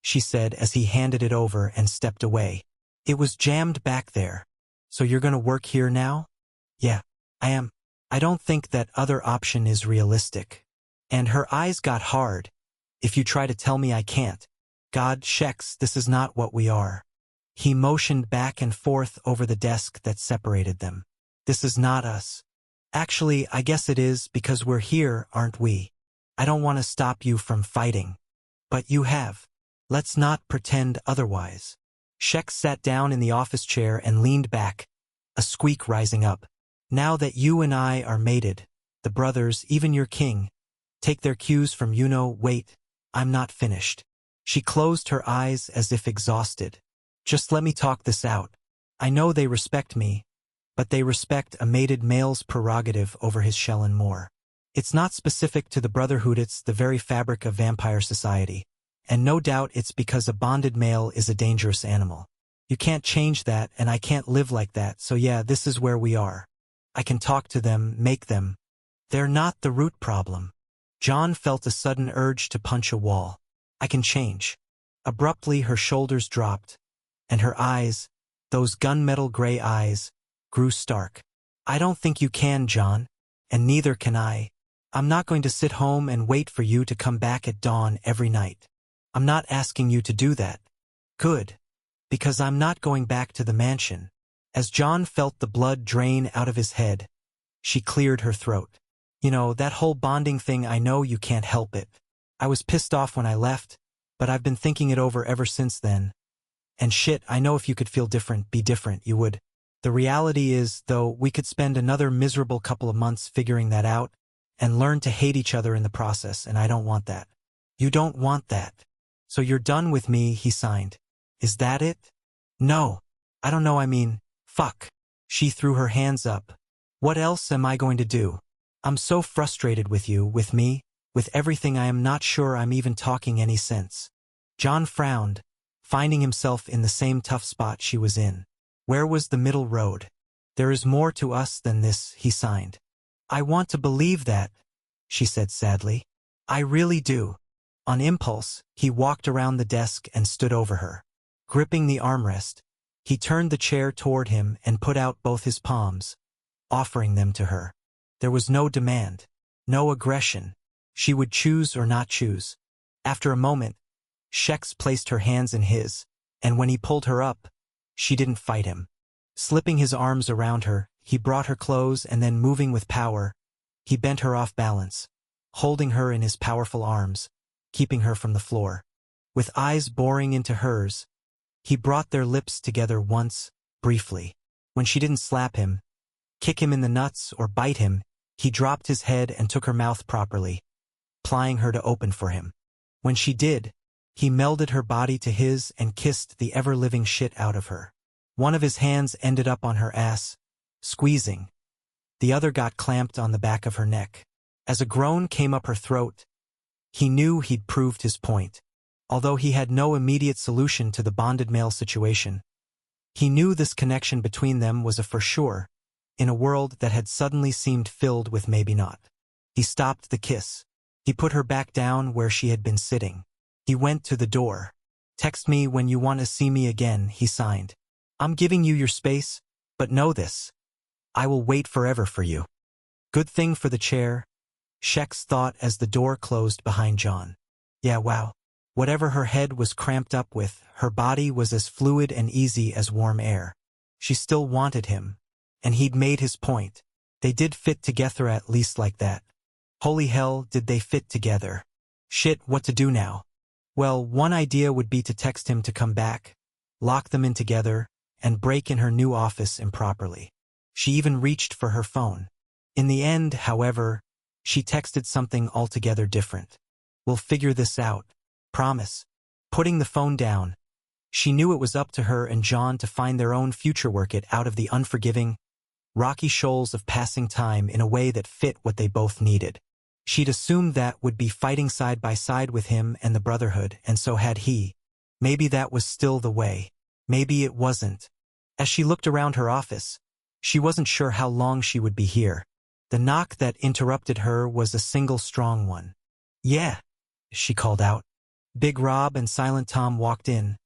she said as he handed it over and stepped away. "It was jammed back there. So you're gonna work here now?" "Yeah, I am. I don't think that other option is realistic." And her eyes got hard. "If you try to tell me I can't." "God, Shex, this is not what we are." He motioned back and forth over the desk that separated them. "This is not us. Actually, I guess it is because we're here, aren't we? I don't want to stop you from fighting. But you have. Let's not pretend otherwise." Shex sat down in the office chair and leaned back, a squeak rising up. "Now that you and I are mated, the brothers, even your king, take their cues from wait, I'm not finished." She closed her eyes as if exhausted. "Just let me talk this out. I know they respect me, but they respect a mated male's prerogative over his shell and more. It's not specific to the Brotherhood, it's the very fabric of vampire society. And no doubt it's because a bonded male is a dangerous animal. You can't change that, and I can't live like that, so yeah, this is where we are. I can talk to them, make them. They're not the root problem." John felt a sudden urge to punch a wall. "I can change." Abruptly, her shoulders dropped, and her eyes, those gunmetal gray eyes, grew stark. "I don't think you can, John, and neither can I. I'm not going to sit home and wait for you to come back at dawn every night. I'm not asking you to do that." "Good. Because I'm not going back to the mansion." As John felt the blood drain out of his head, she cleared her throat. "You know, that whole bonding thing, I know you can't help it. I was pissed off when I left, but I've been thinking it over ever since then. And shit, I know if you could feel different, be different, you would. The reality is, though, we could spend another miserable couple of months figuring that out, and learn to hate each other in the process, and I don't want that." "You don't want that. So you're done with me," he signed. "Is that it?" "No. I don't know, I mean, fuck." She threw her hands up. "What else am I going to do? I'm so frustrated with you, with me, with everything. I am not sure I'm even talking any sense." John frowned, finding himself in the same tough spot she was in. Where was the middle road? "There is more to us than this," he signed. "I want to believe that," she said sadly. "I really do." On impulse, he walked around the desk and stood over her. Gripping the armrest, he turned the chair toward him and put out both his palms, offering them to her. There was no demand, no aggression. She would choose or not choose. After a moment, Shex placed her hands in his, and when he pulled her up, she didn't fight him. Slipping his arms around her, he brought her close, and then moving with power, he bent her off balance, holding her in his powerful arms, keeping her from the floor. With eyes boring into hers, he brought their lips together once, briefly. When she didn't slap him, kick him in the nuts, or bite him, he dropped his head and took her mouth properly, plying her to open for him. When she did, he melded her body to his and kissed the ever-living shit out of her. One of his hands ended up on her ass, squeezing. The other got clamped on the back of her neck. As a groan came up her throat, he knew he'd proved his point. Although he had no immediate solution to the bonded male situation, he knew this connection between them was a for sure, in a world that had suddenly seemed filled with maybe not. He stopped the kiss. He put her back down where she had been sitting. He went to the door. "Text me when you want to see me again," he signed. "I'm giving you your space, but know this. I will wait forever for you." Good thing for the chair, Shex thought as the door closed behind John. Yeah, wow. Whatever her head was cramped up with, her body was as fluid and easy as warm air. She still wanted him. And he'd made his point. They did fit together at least like that. Holy hell, did they fit together. Shit, what to do now? Well, one idea would be to text him to come back, lock them in together, and break in her new office improperly. She even reached for her phone. In the end, however, she texted something altogether different. We'll figure this out. Promise. Putting the phone down, she knew it was up to her and John to find their own future, work it out of the unforgiving, rocky shoals of passing time in a way that fit what they both needed. She'd assumed that would be fighting side by side with him and the Brotherhood, and so had he. Maybe that was still the way. Maybe it wasn't. As she looked around her office, she wasn't sure how long she would be here. The knock that interrupted her was a single strong one. "Yeah," she called out. Big Rob and Silent Tom walked in,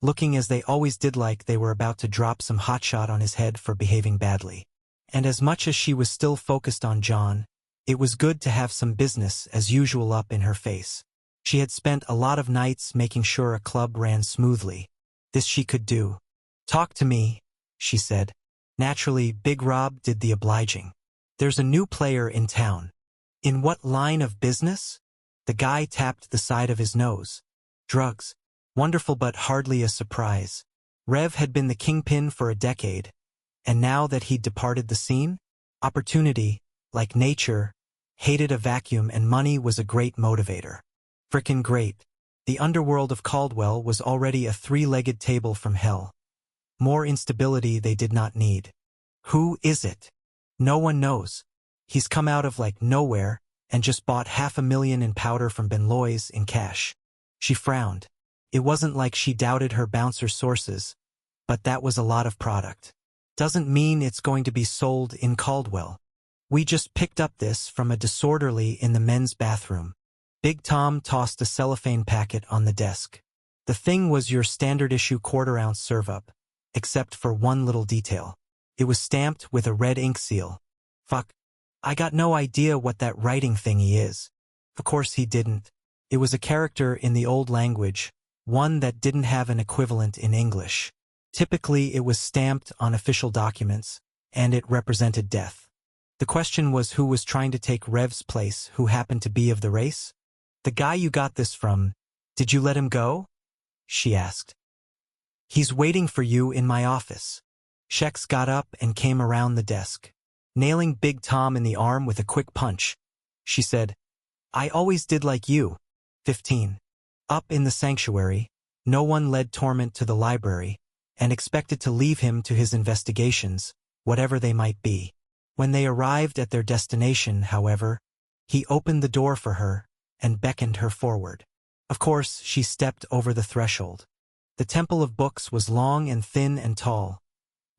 looking as they always did, like they were about to drop some hotshot on his head for behaving badly. And as much as she was still focused on John, it was good to have some business as usual up in her face. She had spent a lot of nights making sure a club ran smoothly. This she could do. "Talk to me," she said. Naturally, Big Rob did the obliging. "There's a new player in town." "In what line of business?" The guy tapped the side of his nose. "Drugs." Wonderful, but hardly a surprise. Rev had been the kingpin for a decade, and now that he'd departed the scene, opportunity, like nature, hated a vacuum, and money was a great motivator. Frickin' great. The underworld of Caldwell was already a three-legged table from hell. More instability they did not need. "Who is it?" "No one knows. He's come out of like nowhere and just bought $500,000 in powder from Benloy's in cash." She frowned. It wasn't like she doubted her bouncer sources, but that was a lot of product. "Doesn't mean it's going to be sold in Caldwell. We just picked up this from a disorderly in the men's bathroom." Big Tom tossed a cellophane packet on the desk. "The thing was your standard issue quarter-ounce serve-up, except for one little detail. It was stamped with a red ink seal." "Fuck. I got no idea what that writing thingy is." Of course he didn't. It was a character in the old language, one that didn't have an equivalent in English. Typically it was stamped on official documents, and it represented death. The question was who was trying to take Rev's place, who happened to be of the race? "The guy you got this from, did you let him go?" she asked. "He's waiting for you in my office." Shex got up and came around the desk, nailing Big Tom in the arm with a quick punch. She said, "I always did like you." 15. Up in the sanctuary, no one led Torment to the library, and expected to leave him to his investigations, whatever they might be. When they arrived at their destination, however, he opened the door for her and beckoned her forward. Of course, she stepped over the threshold. The Temple of Books was long and thin and tall,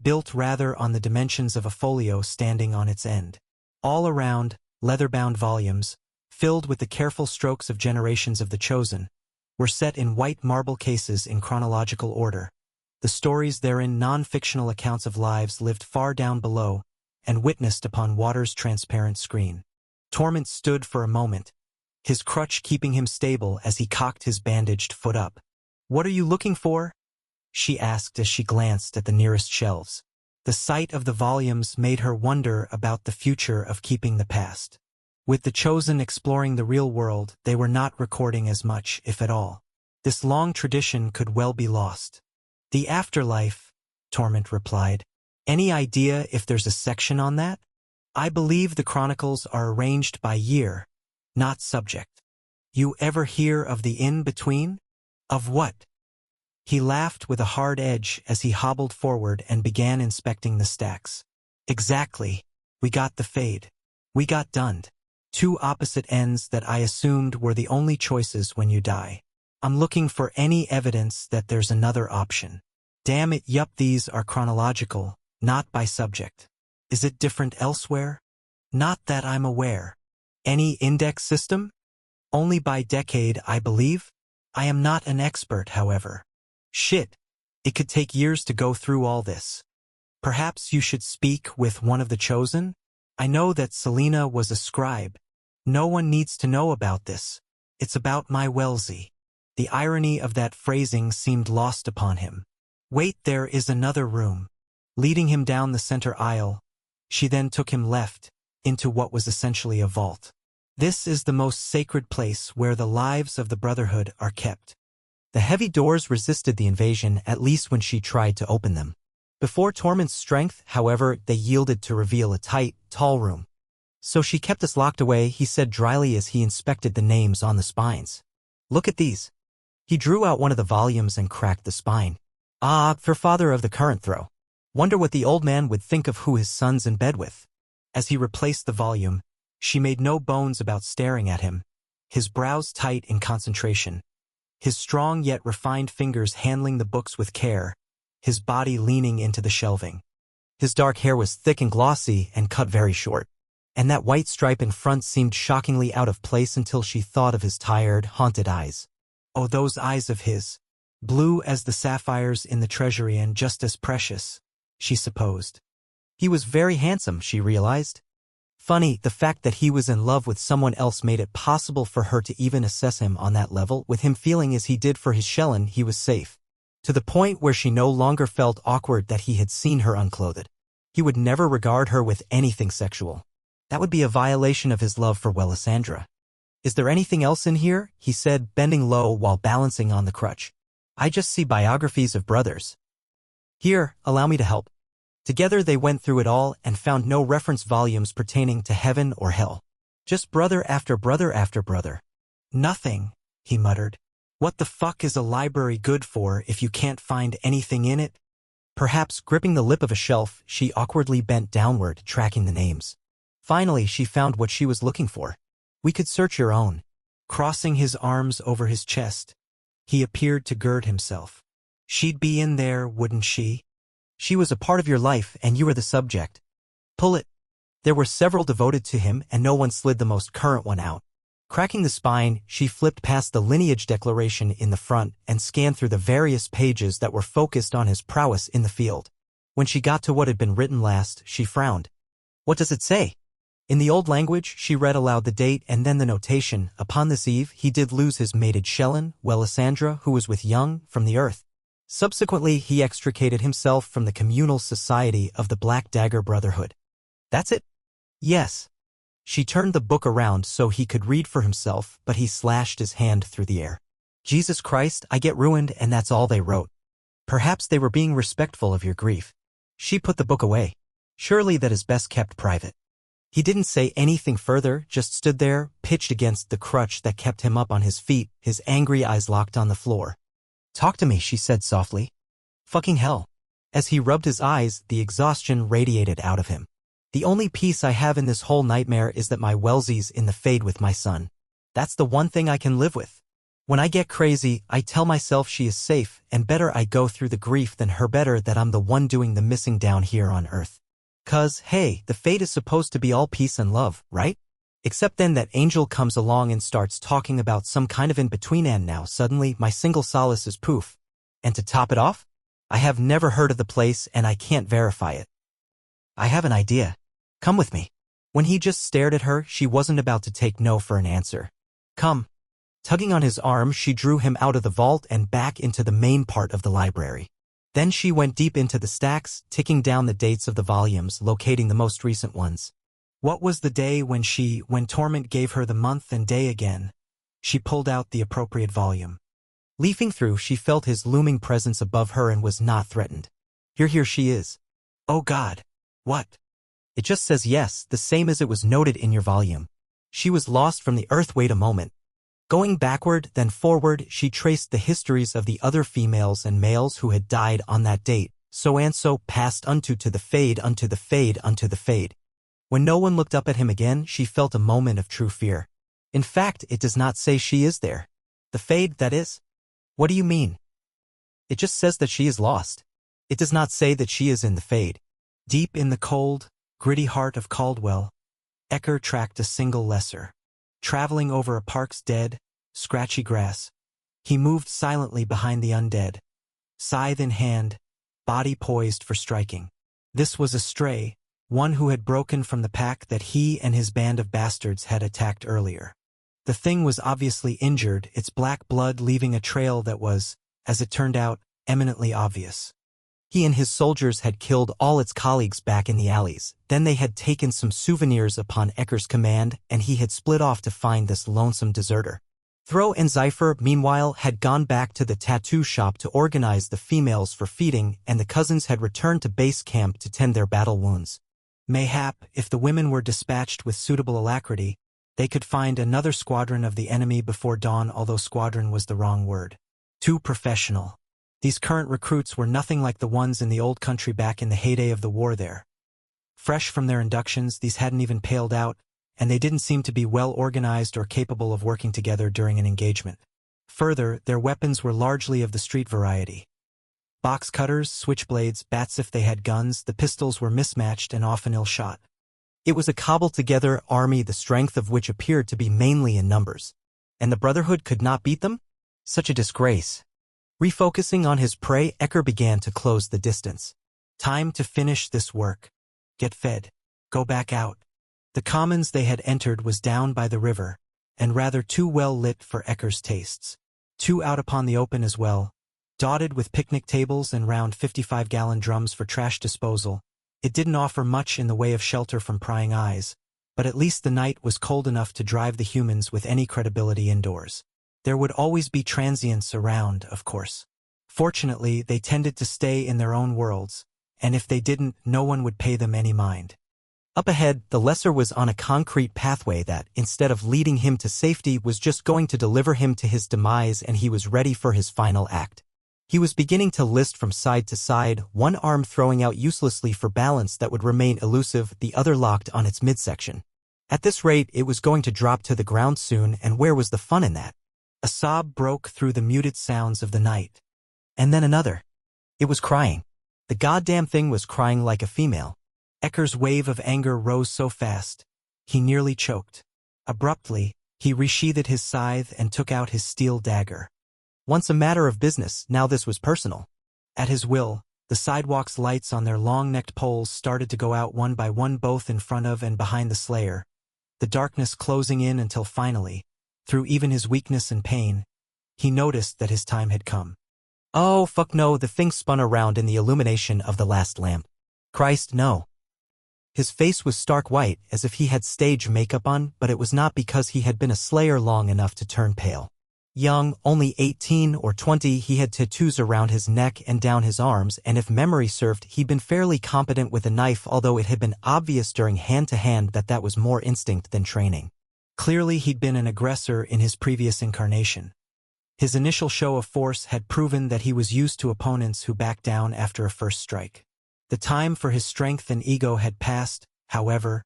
built rather on the dimensions of a folio standing on its end. All around, leather-bound volumes, filled with the careful strokes of generations of the Chosen, were set in white marble cases in chronological order. The stories therein non-fictional accounts of lives lived far down below and witnessed upon water's transparent screen. Torment stood for a moment, his crutch keeping him stable as he cocked his bandaged foot up. "What are you looking for?" she asked as she glanced at the nearest shelves. The sight of the volumes made her wonder about the future of keeping the past. With the Chosen exploring the real world, they were not recording as much, if at all. This long tradition could well be lost. "The afterlife," Torment replied. "Any idea if there's a section on that?" "I believe the chronicles are arranged by year, not subject." "You ever hear of the in-between?" "Of what?" He laughed with a hard edge as he hobbled forward and began inspecting the stacks. "Exactly. We got the fade. We got dunned. Two opposite ends that I assumed were the only choices when you die. I'm looking for any evidence that there's another option." "Damn it, yup, these are chronological, not by subject." "Is it different elsewhere?" "Not that I'm aware." "Any index system?" "Only by decade, I believe. I am not an expert, however." "Shit. It could take years to go through all this." "Perhaps you should speak with one of the Chosen? I know that Selena was a scribe. No one needs to know about this. It's about my Wellesley." The irony of that phrasing seemed lost upon him. Wait, there is another room. Leading him down the center aisle, she then took him left, into what was essentially a vault. This is the most sacred place where the lives of the Brotherhood are kept. The heavy doors resisted the invasion, at least when she tried to open them. Before Torment's strength, however, they yielded to reveal a tight, tall room. So she kept us locked away, he said dryly as he inspected the names on the spines. Look at these. He drew out one of the volumes and cracked the spine. Ah, for father of the current throw. Wonder what the old man would think of who his son's in bed with. As he replaced the volume, she made no bones about staring at him, his brows tight in concentration, his strong yet refined fingers handling the books with care, his body leaning into the shelving. His dark hair was thick and glossy and cut very short, and that white stripe in front seemed shockingly out of place until she thought of his tired, haunted eyes. Oh, those eyes of his, blue as the sapphires in the treasury and just as precious, she supposed. He was very handsome, she realized. Funny, the fact that he was in love with someone else made it possible for her to even assess him on that level, with him feeling as he did for his Shellen he was safe. To the point where she no longer felt awkward that he had seen her unclothed. He would never regard her with anything sexual. That would be a violation of his love for Welisandra. Is there anything else in here? He said, bending low while balancing on the crutch. I just see biographies of brothers. Here, allow me to help. Together they went through it all and found no reference volumes pertaining to heaven or hell. Just brother after brother after brother. Nothing, he muttered. What the fuck is a library good for if you can't find anything in it? Perhaps gripping the lip of a shelf, she awkwardly bent downward, tracking the names. Finally, she found what she was looking for. We could search your own. Crossing his arms over his chest, he appeared to gird himself. She'd be in there, wouldn't she? She was a part of your life and you were the subject. Pull it. There were several devoted to him and no one slid the most current one out. Cracking the spine, she flipped past the lineage declaration in the front and scanned through the various pages that were focused on his prowess in the field. When she got to what had been written last, she frowned. What does it say? In the old language, she read aloud the date and then the notation. Upon this eve, he did lose his mated Shellen, Welisandra, who was with young, from the earth. Subsequently, he extricated himself from the communal society of the Black Dagger Brotherhood. That's it? Yes. She turned the book around so he could read for himself, but he slashed his hand through the air. Jesus Christ, I get ruined, and that's all they wrote. Perhaps they were being respectful of your grief. She put the book away. Surely that is best kept private. He didn't say anything further, just stood there, pitched against the crutch that kept him up on his feet, his angry eyes locked on the floor. Talk to me, she said softly. Fucking hell. As he rubbed his eyes, the exhaustion radiated out of him. The only peace I have in this whole nightmare is that my Welsie's in the Fade with my son. That's the one thing I can live with. When I get crazy, I tell myself she is safe, and better I go through the grief than her, better that I'm the one doing the missing down here on Earth. 'Cause, hey, the Fade is supposed to be all peace and love, right? Except then that angel comes along and starts talking about some kind of in-between, and now suddenly my single solace is poof. And to top it off, I have never heard of the place and I can't verify it. I have an idea. Come with me. When he just stared at her, she wasn't about to take no for an answer. Come. Tugging on his arm, she drew him out of the vault and back into the main part of the library. Then she went deep into the stacks, ticking down the dates of the volumes, locating the most recent ones. What was the day when Torment gave her the month and day again? She pulled out the appropriate volume. Leafing through, she felt his looming presence above her and was not threatened. Here she is. Oh God. What? It just says yes, the same as it was noted in your volume. She was lost from the earth. Wait a moment. Going backward, then forward, she traced the histories of the other females and males who had died on that date, so and so passed unto the Fade, unto the Fade, unto the Fade. When no one looked up at him again, she felt a moment of true fear. In fact, it does not say she is there. The Fade, that is? What do you mean? It just says that she is lost. It does not say that she is in the Fade. Deep in the cold, gritty heart of Caldwell, Ecker tracked a single lesser. Traveling over a park's dead, scratchy grass, he moved silently behind the undead, scythe in hand, body poised for striking. This was a stray, one who had broken from the pack that he and his band of bastards had attacked earlier. The thing was obviously injured, its black blood leaving a trail that was, as it turned out, eminently obvious. He and his soldiers had killed all its colleagues back in the alleys. Then they had taken some souvenirs upon Ecker's command, and he had split off to find this lonesome deserter. Thro and Zypher, meanwhile, had gone back to the tattoo shop to organize the females for feeding, and the cousins had returned to base camp to tend their battle wounds. Mayhap, if the women were dispatched with suitable alacrity, they could find another squadron of the enemy before dawn, although squadron was the wrong word. Too professional. These current recruits were nothing like the ones in the old country back in the heyday of the war there. Fresh from their inductions, these hadn't even paled out, and they didn't seem to be well organized or capable of working together during an engagement. Further, their weapons were largely of the street variety. Box cutters, switchblades, bats if they had guns, the pistols were mismatched and often ill-shot. It was a cobbled-together army, the strength of which appeared to be mainly in numbers. And the Brotherhood could not beat them? Such a disgrace. Refocusing on his prey, Ecker began to close the distance. Time to finish this work. Get fed. Go back out. The commons they had entered was down by the river, and rather too well lit for Ecker's tastes. Too out upon the open as well, dotted with picnic tables and round 55-gallon drums for trash disposal. It didn't offer much in the way of shelter from prying eyes, but at least the night was cold enough to drive the humans with any credibility indoors. There would always be transients around, of course. Fortunately, they tended to stay in their own worlds, and if they didn't, no one would pay them any mind. Up ahead, the Lesser was on a concrete pathway that, instead of leading him to safety, was just going to deliver him to his demise, and he was ready for his final act. He was beginning to list from side to side, one arm throwing out uselessly for balance that would remain elusive, the other locked on its midsection. At this rate, it was going to drop to the ground soon, and where was the fun in that? A sob broke through the muted sounds of the night. And then another. It was crying. The goddamn thing was crying like a female. Ecker's wave of anger rose so fast, he nearly choked. Abruptly, he resheathed his scythe and took out his steel dagger. Once a matter of business, now this was personal. At his will, the sidewalk's lights on their long-necked poles started to go out one by one, both in front of and behind the slayer, the darkness closing in until finally, through even his weakness and pain, he noticed that his time had come. Oh, fuck no, the thing spun around in the illumination of the last lamp. Christ, no. His face was stark white, as if he had stage makeup on, but it was not because he had been a slayer long enough to turn pale. Young, only 18 or 20, he had tattoos around his neck and down his arms, and if memory served, he'd been fairly competent with a knife, although it had been obvious during hand-to-hand that was more instinct than training. Clearly he'd been an aggressor in his previous incarnation. His initial show of force had proven that he was used to opponents who backed down after a first strike. The time for his strength and ego had passed, however,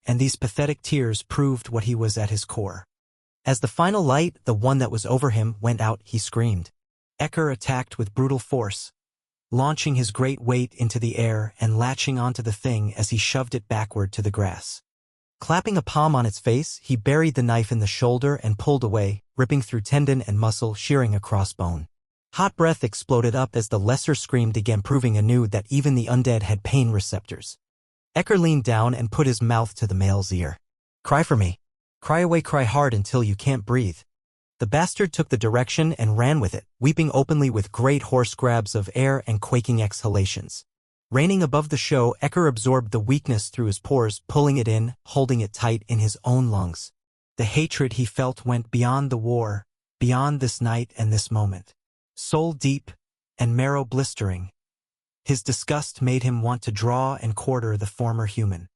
and these pathetic tears proved what he was at his core. As the final light, the one that was over him, went out, he screamed. Ecker attacked with brutal force, launching his great weight into the air and latching onto the thing as he shoved it backward to the grass. Clapping a palm on its face, he buried the knife in the shoulder and pulled away, ripping through tendon and muscle, shearing across bone. Hot breath exploded up as the Lesser screamed again, proving anew that even the undead had pain receptors. Ecker leaned down and put his mouth to the male's ear. Cry for me. Cry away, cry hard until you can't breathe. The bastard took the direction and ran with it, weeping openly with great hoarse grabs of air and quaking exhalations. Reigning above the show, Ecker absorbed the weakness through his pores, pulling it in, holding it tight in his own lungs. The hatred he felt went beyond the war, beyond this night and this moment. Soul deep and marrow blistering. His disgust made him want to draw and quarter the former human.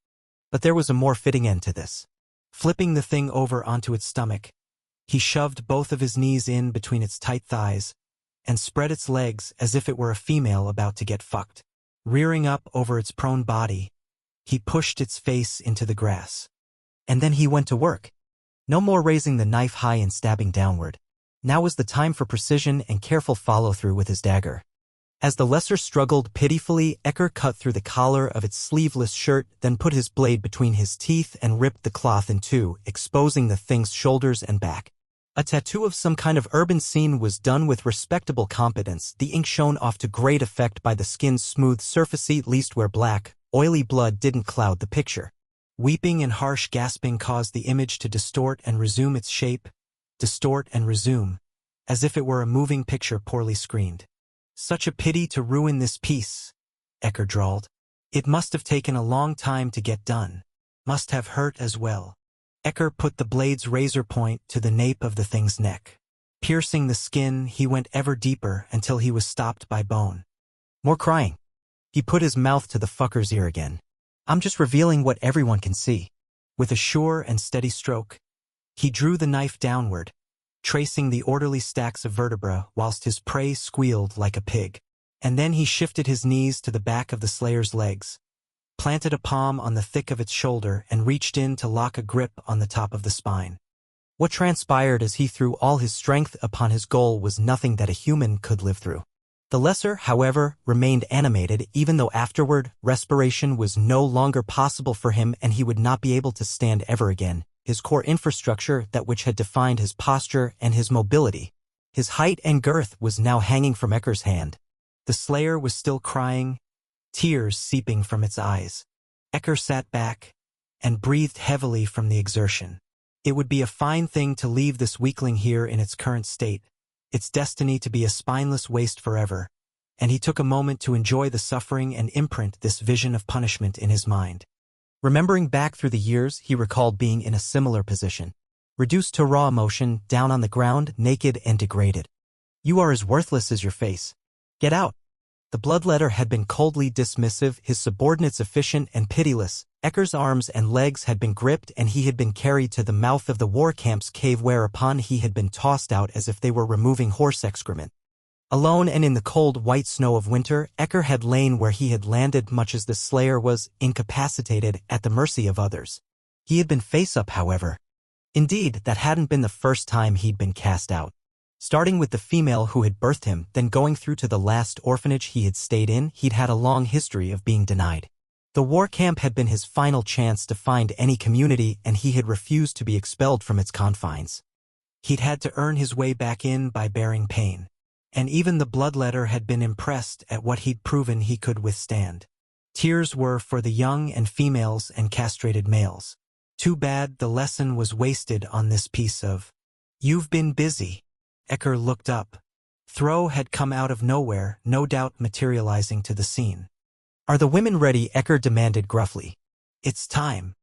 But there was a more fitting end to this. Flipping the thing over onto its stomach, he shoved both of his knees in between its tight thighs and spread its legs as if it were a female about to get fucked. Rearing up over its prone body, he pushed its face into the grass. And then he went to work. No more raising the knife high and stabbing downward. Now was the time for precision and careful follow-through with his dagger. As the Lesser struggled pitifully, Ecker cut through the collar of its sleeveless shirt, then put his blade between his teeth and ripped the cloth in two, exposing the thing's shoulders and back. A tattoo of some kind of urban scene was done with respectable competence, the ink shone off to great effect by the skin's smooth surfacey, least where black, oily blood didn't cloud the picture. Weeping and harsh gasping caused the image to distort and resume its shape, distort and resume, as if it were a moving picture poorly screened. Such a pity to ruin this piece, Ecker drawled. It must have taken a long time to get done. Must have hurt as well. Ecker put the blade's razor point to the nape of the thing's neck. Piercing the skin, he went ever deeper until he was stopped by bone. More crying. He put his mouth to the fucker's ear again. I'm just revealing what everyone can see. With a sure and steady stroke, he drew the knife downward, tracing the orderly stacks of vertebra whilst his prey squealed like a pig. And then he shifted his knees to the back of the slayer's legs, planted a palm on the thick of its shoulder and reached in to lock a grip on the top of the spine. What transpired as he threw all his strength upon his goal was nothing that a human could live through. The lesser, however, remained animated even though afterward respiration was no longer possible for him and he would not be able to stand ever again. His core infrastructure, that which had defined his posture and his mobility, his height and girth, was now hanging from Ecker's hand. The slayer was still crying, tears seeping from its eyes. Ecker sat back and breathed heavily from the exertion. It would be a fine thing to leave this weakling here in its current state, its destiny to be a spineless waste forever, and he took a moment to enjoy the suffering and imprint this vision of punishment in his mind. Remembering back through the years, he recalled being in a similar position, reduced to raw emotion, down on the ground, naked and degraded. You are as worthless as your face. Get out. The bloodletter had been coldly dismissive, his subordinates efficient and pitiless. Ecker's arms and legs had been gripped and he had been carried to the mouth of the war camp's cave, whereupon he had been tossed out as if they were removing horse excrement. Alone and in the cold white snow of winter, Ecker had lain where he had landed, much as the slayer was, incapacitated, at the mercy of others. He had been face up, however. Indeed, that hadn't been the first time he'd been cast out. Starting with the female who had birthed him, then going through to the last orphanage he had stayed in, he'd had a long history of being denied. The war camp had been his final chance to find any community, and he had refused to be expelled from its confines. He'd had to earn his way back in by bearing pain. And even the bloodletter had been impressed at what he'd proven he could withstand. Tears were for the young and females and castrated males. Too bad the lesson was wasted on this piece of... You've been busy. Ecker looked up. Thro had come out of nowhere, no doubt materializing to the scene. Are the women ready? Ecker demanded gruffly. It's time.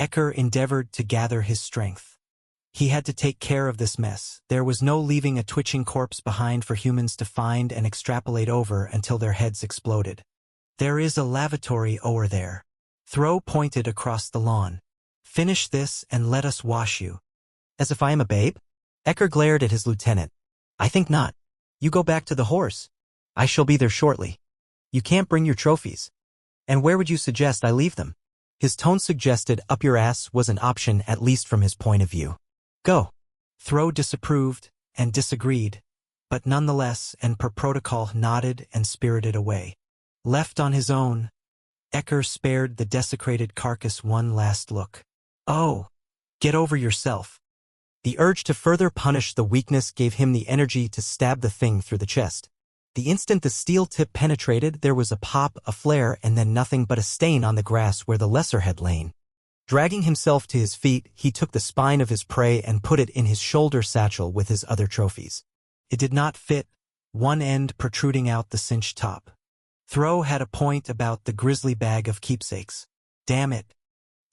Ecker endeavored to gather his strength. He had to take care of this mess. There was no leaving a twitching corpse behind for humans to find and extrapolate over until their heads exploded. There is a lavatory over there. Thro pointed across the lawn. Finish this and let us wash you. As if I am a babe? Ecker glared at his lieutenant. I think not. You go back to the horse. I shall be there shortly. You can't bring your trophies. And where would you suggest I leave them? His tone suggested up your ass was an option, at least from his point of view. Go. Thro disapproved and disagreed, but nonetheless and per protocol nodded and spirited away. Left on his own, Ecker spared the desecrated carcass one last look. Oh, get over yourself. The urge to further punish the weakness gave him the energy to stab the thing through the chest. The instant the steel tip penetrated, there was a pop, a flare, and then nothing but a stain on the grass where the lesser had lain. Dragging himself to his feet, he took the spine of his prey and put it in his shoulder satchel with his other trophies. It did not fit, one end protruding out the cinched top. Thro had a point about the grisly bag of keepsakes. Damn it.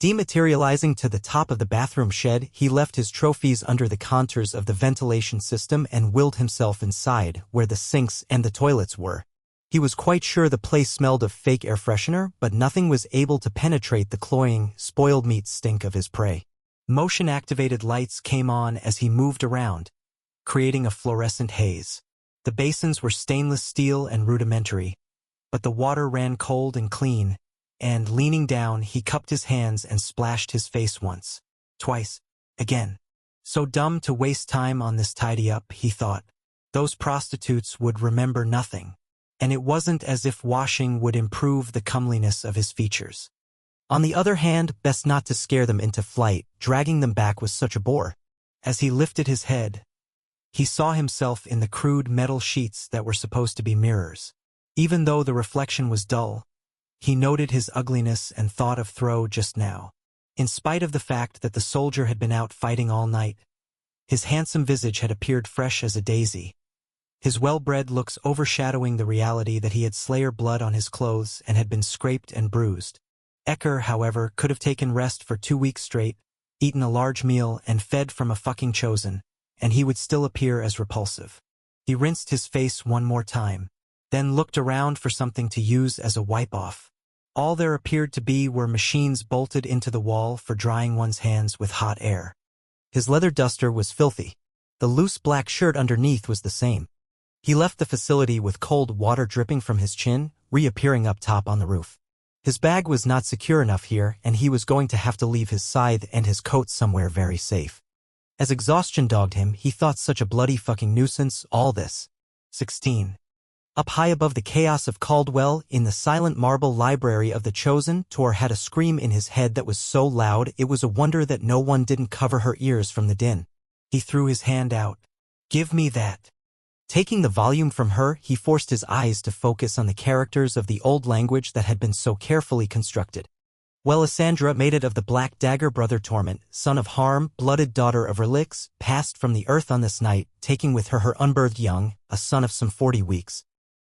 Dematerializing to the top of the bathroom shed, he left his trophies under the contours of the ventilation system and willed himself inside, where the sinks and the toilets were. He was quite sure the place smelled of fake air freshener, but nothing was able to penetrate the cloying, spoiled meat stink of his prey. Motion-activated lights came on as he moved around, creating a fluorescent haze. The basins were stainless steel and rudimentary, but the water ran cold and clean, and, leaning down, he cupped his hands and splashed his face once, twice, again. So dumb to waste time on this tidy-up, he thought. Those prostitutes would remember nothing. And it wasn't as if washing would improve the comeliness of his features. On the other hand, best not to scare them into flight. Dragging them back was such a bore. As he lifted his head, he saw himself in the crude metal sheets that were supposed to be mirrors. Even though the reflection was dull, he noted his ugliness and thought of Thro just now. In spite of the fact that the soldier had been out fighting all night, his handsome visage had appeared fresh as a daisy. His well-bred looks overshadowing the reality that he had Slayer blood on his clothes and had been scraped and bruised. Ecker, however, could have taken rest for 2 weeks straight, eaten a large meal and fed from a fucking chosen, and he would still appear as repulsive. He rinsed his face one more time, then looked around for something to use as a wipe-off. All there appeared to be were machines bolted into the wall for drying one's hands with hot air. His leather duster was filthy. The loose black shirt underneath was the same. He left the facility with cold water dripping from his chin, reappearing up top on the roof. His bag was not secure enough here, and he was going to have to leave his scythe and his coat somewhere very safe. As exhaustion dogged him, he thought such a bloody fucking nuisance, all this. 16. Up high above the chaos of Caldwell, in the silent marble library of the Chosen, Tor had a scream in his head that was so loud it was a wonder that no one didn't cover her ears from the din. He threw his hand out. "Give me that." Taking the volume from her, he forced his eyes to focus on the characters of the old language that had been so carefully constructed. Welisandra, mated of the Black Dagger brother Torment, son of Harm, blooded daughter of Relix, passed from the earth on this night, taking with her her unbirthed young, a son of some 40 weeks.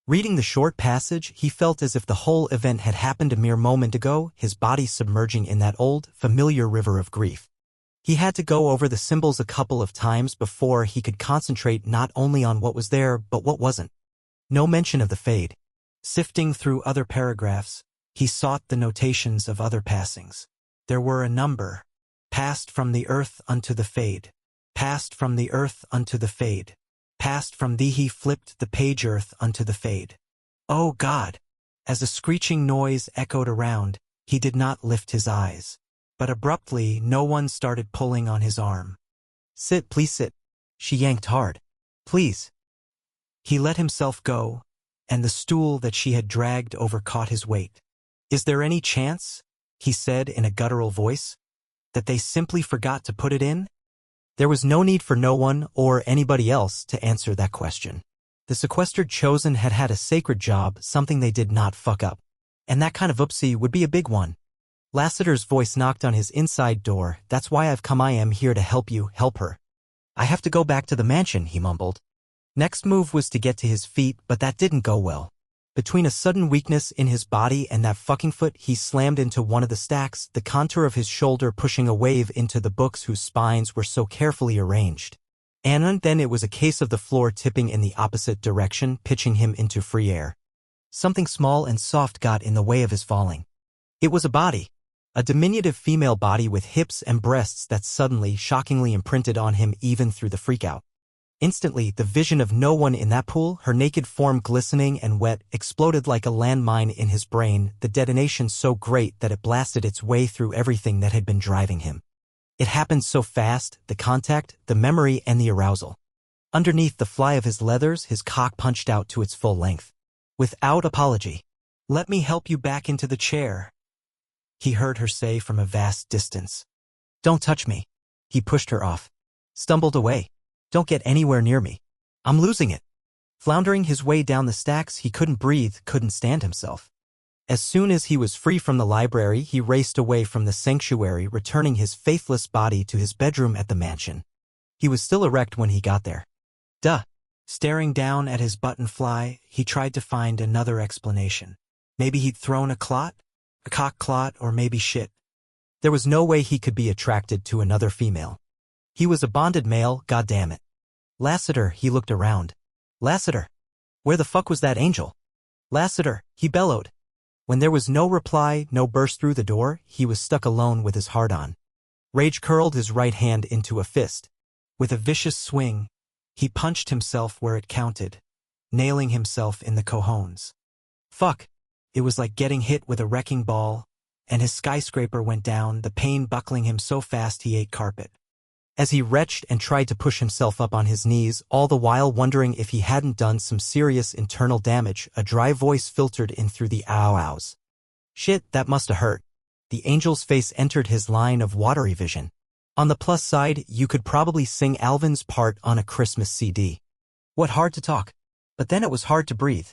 Reading the short passage, he felt as if the whole event had happened a mere moment ago, his body submerging in that old, familiar river of grief. He had to go over the symbols a couple of times before he could concentrate not only on what was there but what wasn't. No mention of the fade. Sifting through other paragraphs, he sought the notations of other passings. There were a number. Passed from the earth unto the fade. Passed from the earth unto the fade. Passed from thee. He flipped the page earth unto the fade. Oh God! As a screeching noise echoed around, he did not lift his eyes. But abruptly, no one started pulling on his arm. "Sit, please sit." She yanked hard. "Please." He let himself go, and the stool that she had dragged over caught his weight. "Is there any chance," he said in a guttural voice, "that they simply forgot to put it in?" There was no need for no one or anybody else to answer that question. The sequestered Chosen had had a sacred job, something they did not fuck up. And that kind of oopsie would be a big one. Lassiter's voice knocked on his inside door. "That's why I've come. I am here to help you, help her." "I have to go back to the mansion," he mumbled. Next move was to get to his feet, but that didn't go well. Between a sudden weakness in his body and that fucking foot, he slammed into one of the stacks, the contour of his shoulder pushing a wave into the books whose spines were so carefully arranged. And then it was a case of the floor tipping in the opposite direction, pitching him into free air. Something small and soft got in the way of his falling. It was a body. A diminutive female body with hips and breasts that suddenly, shockingly imprinted on him even through the freakout. Instantly, the vision of no one in that pool, her naked form glistening and wet, exploded like a landmine in his brain, the detonation so great that it blasted its way through everything that had been driving him. It happened so fast, the contact, the memory, and the arousal. Underneath the fly of his leathers, his cock punched out to its full length. Without apology. "Let me help you back into the chair," he heard her say from a vast distance. "Don't touch me." He pushed her off. Stumbled away. "Don't get anywhere near me. I'm losing it." Floundering his way down the stacks, he couldn't breathe, couldn't stand himself. As soon as he was free from the library, he raced away from the sanctuary, returning his faithless body to his bedroom at the mansion. He was still erect when he got there. Duh. Staring down at his button fly, he tried to find another explanation. Maybe he'd thrown a clot? A cock clot, or maybe shit. There was no way he could be attracted to another female. He was a bonded male, goddammit. Lassiter, he looked around. Lassiter! Where the fuck was that angel? Lassiter, he bellowed. When there was no reply, no burst through the door, he was stuck alone with his hard-on. Rage curled his right hand into a fist. With a vicious swing, he punched himself where it counted, nailing himself in the cojones. Fuck! It was like getting hit with a wrecking ball, and his skyscraper went down, the pain buckling him so fast he ate carpet. As he retched and tried to push himself up on his knees, all the while wondering if he hadn't done some serious internal damage, a dry voice filtered in through the ow-ows. Shit, that must have hurt. The angel's face entered his line of watery vision. On the plus side, you could probably sing Alvin's part on a Christmas CD. What hard to talk. But then it was hard to breathe.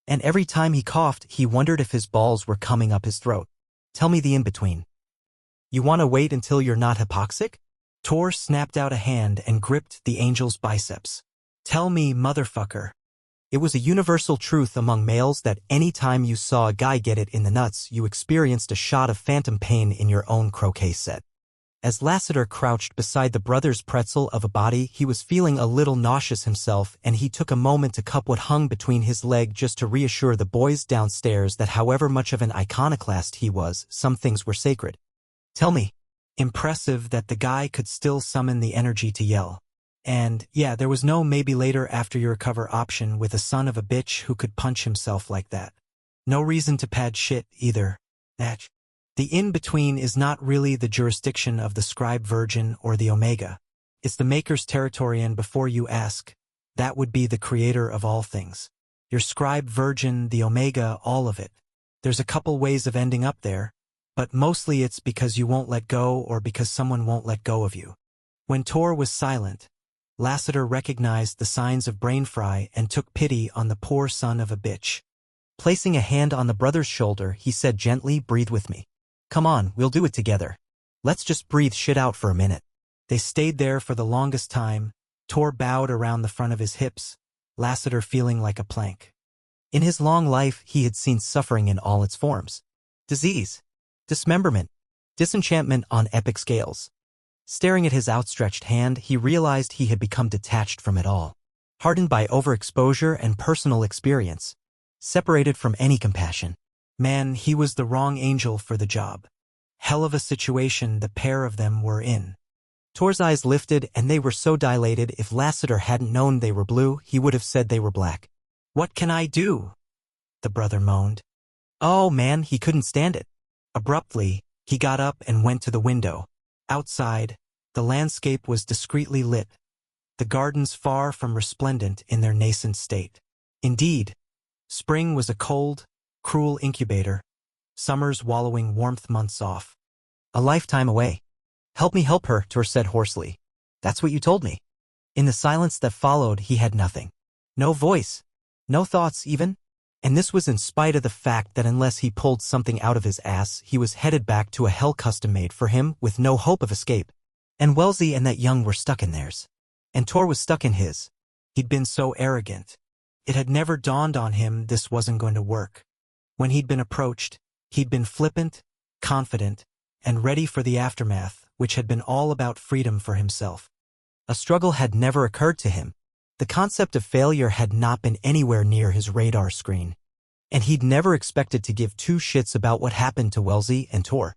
And every time he coughed, he wondered if his balls were coming up his throat. Tell me the in-between. You want to wait until you're not hypoxic? Tor snapped out a hand and gripped the angel's biceps. Tell me, motherfucker. It was a universal truth among males that any time you saw a guy get it in the nuts, you experienced a shot of phantom pain in your own croquet set. As Lassiter crouched beside the brother's pretzel of a body, he was feeling a little nauseous himself, and he took a moment to cup what hung between his leg just to reassure the boys downstairs that however much of an iconoclast he was, some things were sacred. Tell me. Impressive that the guy could still summon the energy to yell. And, yeah, there was no maybe later after you recover option with a son of a bitch who could punch himself like that. No reason to pad shit, either. The in-between is not really the jurisdiction of the scribe virgin or the Omega. It's the maker's territory, and before you ask, that would be the creator of all things. Your scribe virgin, the Omega, all of it. There's a couple ways of ending up there, but mostly it's because you won't let go or because someone won't let go of you. When Tor was silent, Lassiter recognized the signs of brain fry and took pity on the poor son of a bitch. Placing a hand on the brother's shoulder, he said gently, "Breathe with me. Come on, we'll do it together. Let's just breathe shit out for a minute." They stayed there for the longest time. Tor bowed around the front of his hips, Lassiter feeling like a plank. In his long life, he had seen suffering in all its forms. Disease, dismemberment, disenchantment on epic scales. Staring at his outstretched hand, he realized he had become detached from it all. Hardened by overexposure and personal experience. Separated from any compassion. Man, he was the wrong angel for the job. Hell of a situation the pair of them were in. Tor's eyes lifted, and they were so dilated if Lassiter hadn't known they were blue, he would have said they were black. "What can I do?" the brother moaned. Oh man, he couldn't stand it. Abruptly, he got up and went to the window. Outside, the landscape was discreetly lit, the gardens far from resplendent in their nascent state. Indeed, spring was a cold, cruel incubator, summer's wallowing warmth months off. A lifetime away. "Help me help her," Tor said hoarsely. "That's what you told me." In the silence that followed, he had nothing. No voice. No thoughts even. And this was in spite of the fact that unless he pulled something out of his ass, he was headed back to a hell custom made for him with no hope of escape. And Wellesley and that Young were stuck in theirs. And Tor was stuck in his. He'd been so arrogant. It had never dawned on him this wasn't going to work. When he'd been approached, he'd been flippant, confident, and ready for the aftermath, which had been all about freedom for himself. A struggle had never occurred to him. The concept of failure had not been anywhere near his radar screen. And he'd never expected to give two shits about what happened to Wellesley and Tor.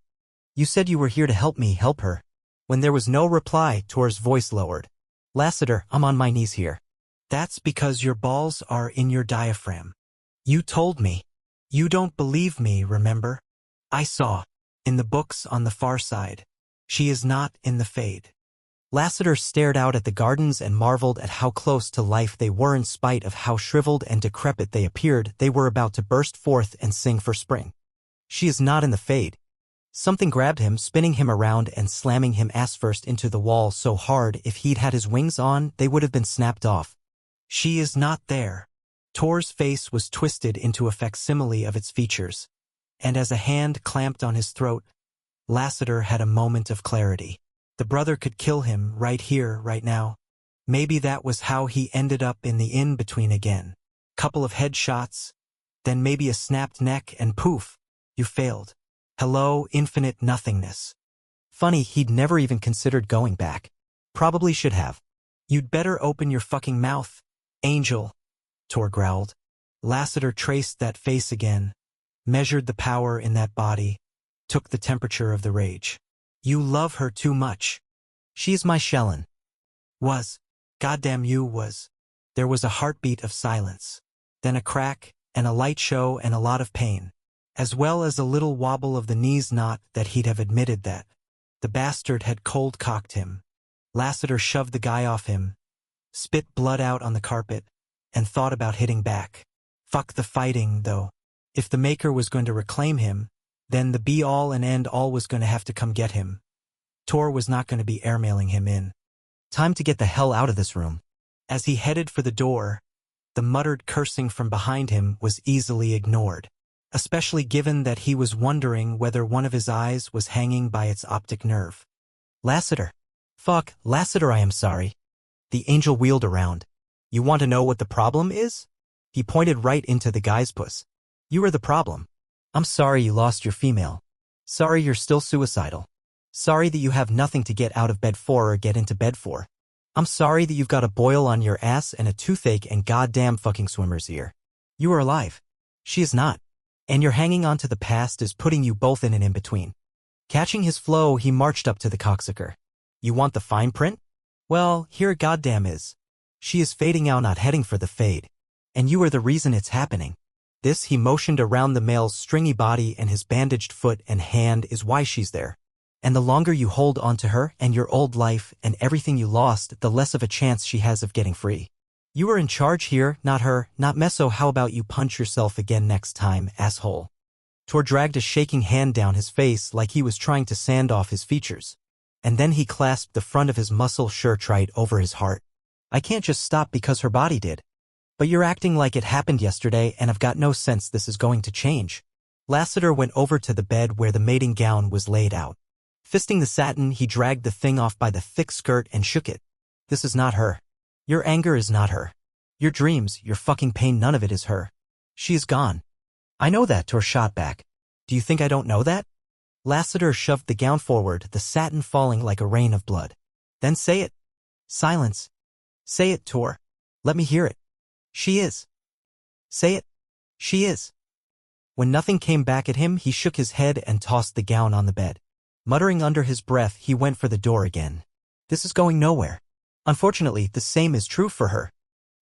"You said you were here to help me help her." When there was no reply, Tor's voice lowered. "Lassiter, I'm on my knees here." "That's because your balls are in your diaphragm. You told me. You don't believe me, remember? I saw. In the books on the far side. She is not in the Fade." Lassiter stared out at the gardens and marveled at how close to life they were in spite of how shriveled and decrepit they appeared. They were about to burst forth and sing for spring. "She is not in the Fade." Something grabbed him, spinning him around and slamming him ass-first into the wall so hard if he'd had his wings on, they would have been snapped off. "She is not there." Tor's face was twisted into a facsimile of its features, and as a hand clamped on his throat, Lassiter had a moment of clarity. The brother could kill him right here, right now. Maybe that was how he ended up in the in-between again. Couple of headshots, then maybe a snapped neck and poof, you failed. Hello, infinite nothingness. Funny, he'd never even considered going back. Probably should have. "You'd better open your fucking mouth, Angel," Tor growled. Lassiter traced that face again, measured the power in that body, took the temperature of the rage. "You love her too much. She's my Shellin." "Was. Goddamn you was." There was a heartbeat of silence, then a crack, and a light show and a lot of pain, as well as a little wobble of the knees. Not that he'd have admitted that. The bastard had cold-cocked him. Lassiter shoved the guy off him, spit blood out on the carpet, and thought about hitting back. Fuck the fighting, though. If the Maker was going to reclaim him, then the be-all and end-all was going to have to come get him. Tor was not going to be airmailing him in. Time to get the hell out of this room. As he headed for the door, the muttered cursing from behind him was easily ignored. especially given that he was wondering whether one of his eyes was hanging by its optic nerve. Lassiter. Fuck, Lassiter, I am sorry. The angel wheeled around. You want to know what the problem is? He pointed right into the guy's puss. You are the problem. I'm sorry you lost your female. Sorry you're still suicidal. Sorry that you have nothing to get out of bed for or get into bed for. I'm sorry that you've got a boil on your ass and a toothache and goddamn fucking swimmer's ear. You are alive. She is not. And you're hanging on to the past is putting you both in an in-between. Catching his flow, he marched up to the cocksucker. You want the fine print? Well, here it goddamn is. She is fading out, not heading for the fade. And you are the reason it's happening. This, he motioned around the male's stringy body and his bandaged foot and hand, is why she's there. And the longer you hold on to her and your old life and everything you lost, the less of a chance she has of getting free. You are in charge here, not her, not Meso. How about you punch yourself again next time, asshole? Tor dragged a shaking hand down his face like he was trying to sand off his features. And then he clasped the front of his muscle shirt right over his heart. I can't just stop because her body did. But you're acting like it happened yesterday and I've got no sense this is going to change. Lassiter went over to the bed where the mating gown was laid out. Fisting the satin, he dragged the thing off by the thick skirt and shook it. This is not her. Your anger is not her. Your dreams, your fucking pain, none of it is her. She is gone. I know that, Tor shot back. Do you think I don't know that? Lassiter shoved the gown forward, the satin falling like a rain of blood. Then say it. Silence. Say it, Tor. Let me hear it. She is. Say it. She is. When nothing came back at him, he shook his head and tossed the gown on the bed. Muttering under his breath, he went for the door again. This is going nowhere. Unfortunately, the same is true for her.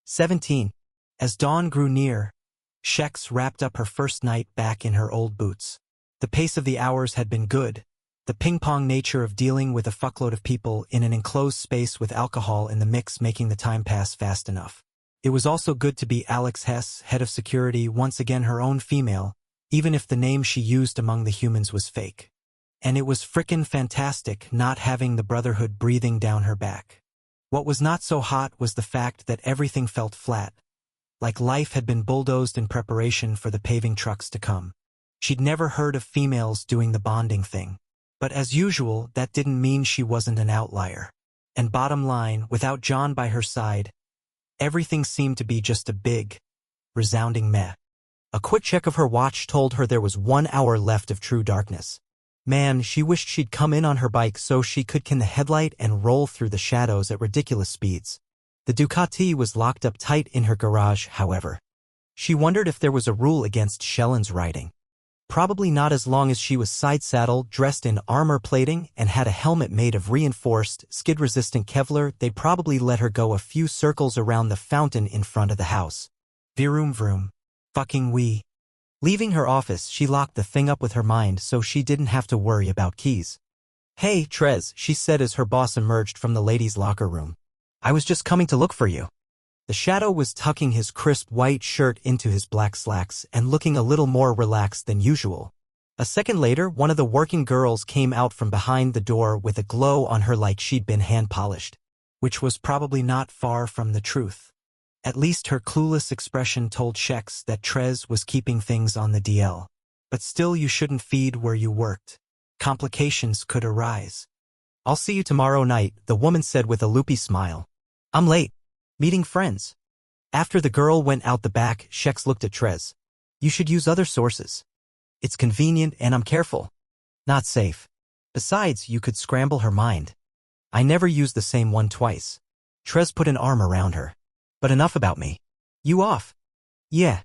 17. As dawn grew near, Shex wrapped up her first night back in her old boots. The pace of the hours had been good. The ping-pong nature of dealing with a fuckload of people in an enclosed space with alcohol in the mix making the time pass fast enough. It was also good to be Alex Hess, head of security, once again her own female, even if the name she used among the humans was fake. And it was frickin' fantastic not having the Brotherhood breathing down her back. What was not so hot was the fact that everything felt flat, like life had been bulldozed in preparation for the paving trucks to come. She'd never heard of females doing the bonding thing. But as usual, that didn't mean she wasn't an outlier. And bottom line, without John by her side, everything seemed to be just a big, resounding meh. A quick check of her watch told her there was 1 hour left of true darkness. Man, she wished she'd come in on her bike so she could can the headlight and roll through the shadows at ridiculous speeds. The Ducati was locked up tight in her garage, however. She wondered if there was a rule against Shellen's riding. Probably not, as long as she was side-saddled, dressed in armor plating, and had a helmet made of reinforced, skid-resistant Kevlar. They'd probably let her go a few circles around the fountain in front of the house. Vroom vroom. Fucking wee. Leaving her office, she locked the thing up with her mind so she didn't have to worry about keys. Hey, Trez, she said as her boss emerged from the ladies' locker room. I was just coming to look for you. The shadow was tucking his crisp white shirt into his black slacks and looking a little more relaxed than usual. A second later, one of the working girls came out from behind the door with a glow on her like she'd been hand-polished, which was probably not far from the truth. At least her clueless expression told Shex that Trez was keeping things on the DL. But still, you shouldn't feed where you worked. Complications could arise. I'll see you tomorrow night, the woman said with a loopy smile. I'm late. Meeting friends. After the girl went out the back, Shex looked at Trez. You should use other sources. It's convenient and I'm careful. Not safe. Besides, you could scramble her mind. I never used the same one twice. Trez put an arm around her. But enough about me. You off? Yeah.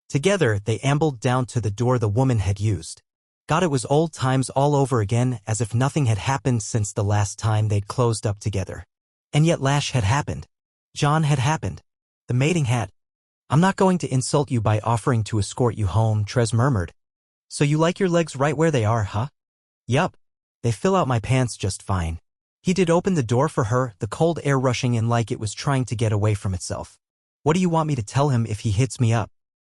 Together, they ambled down to the door the woman had used. God, it was old times all over again, as if nothing had happened since the last time they'd closed up together. And yet Lash had happened. John had happened. The mating had. I'm not going to insult you by offering to escort you home, Trez murmured. So you like your legs right where they are, huh? Yup. They fill out my pants just fine. He did open the door for her, the cold air rushing in like it was trying to get away from itself. What do you want me to tell him if he hits me up?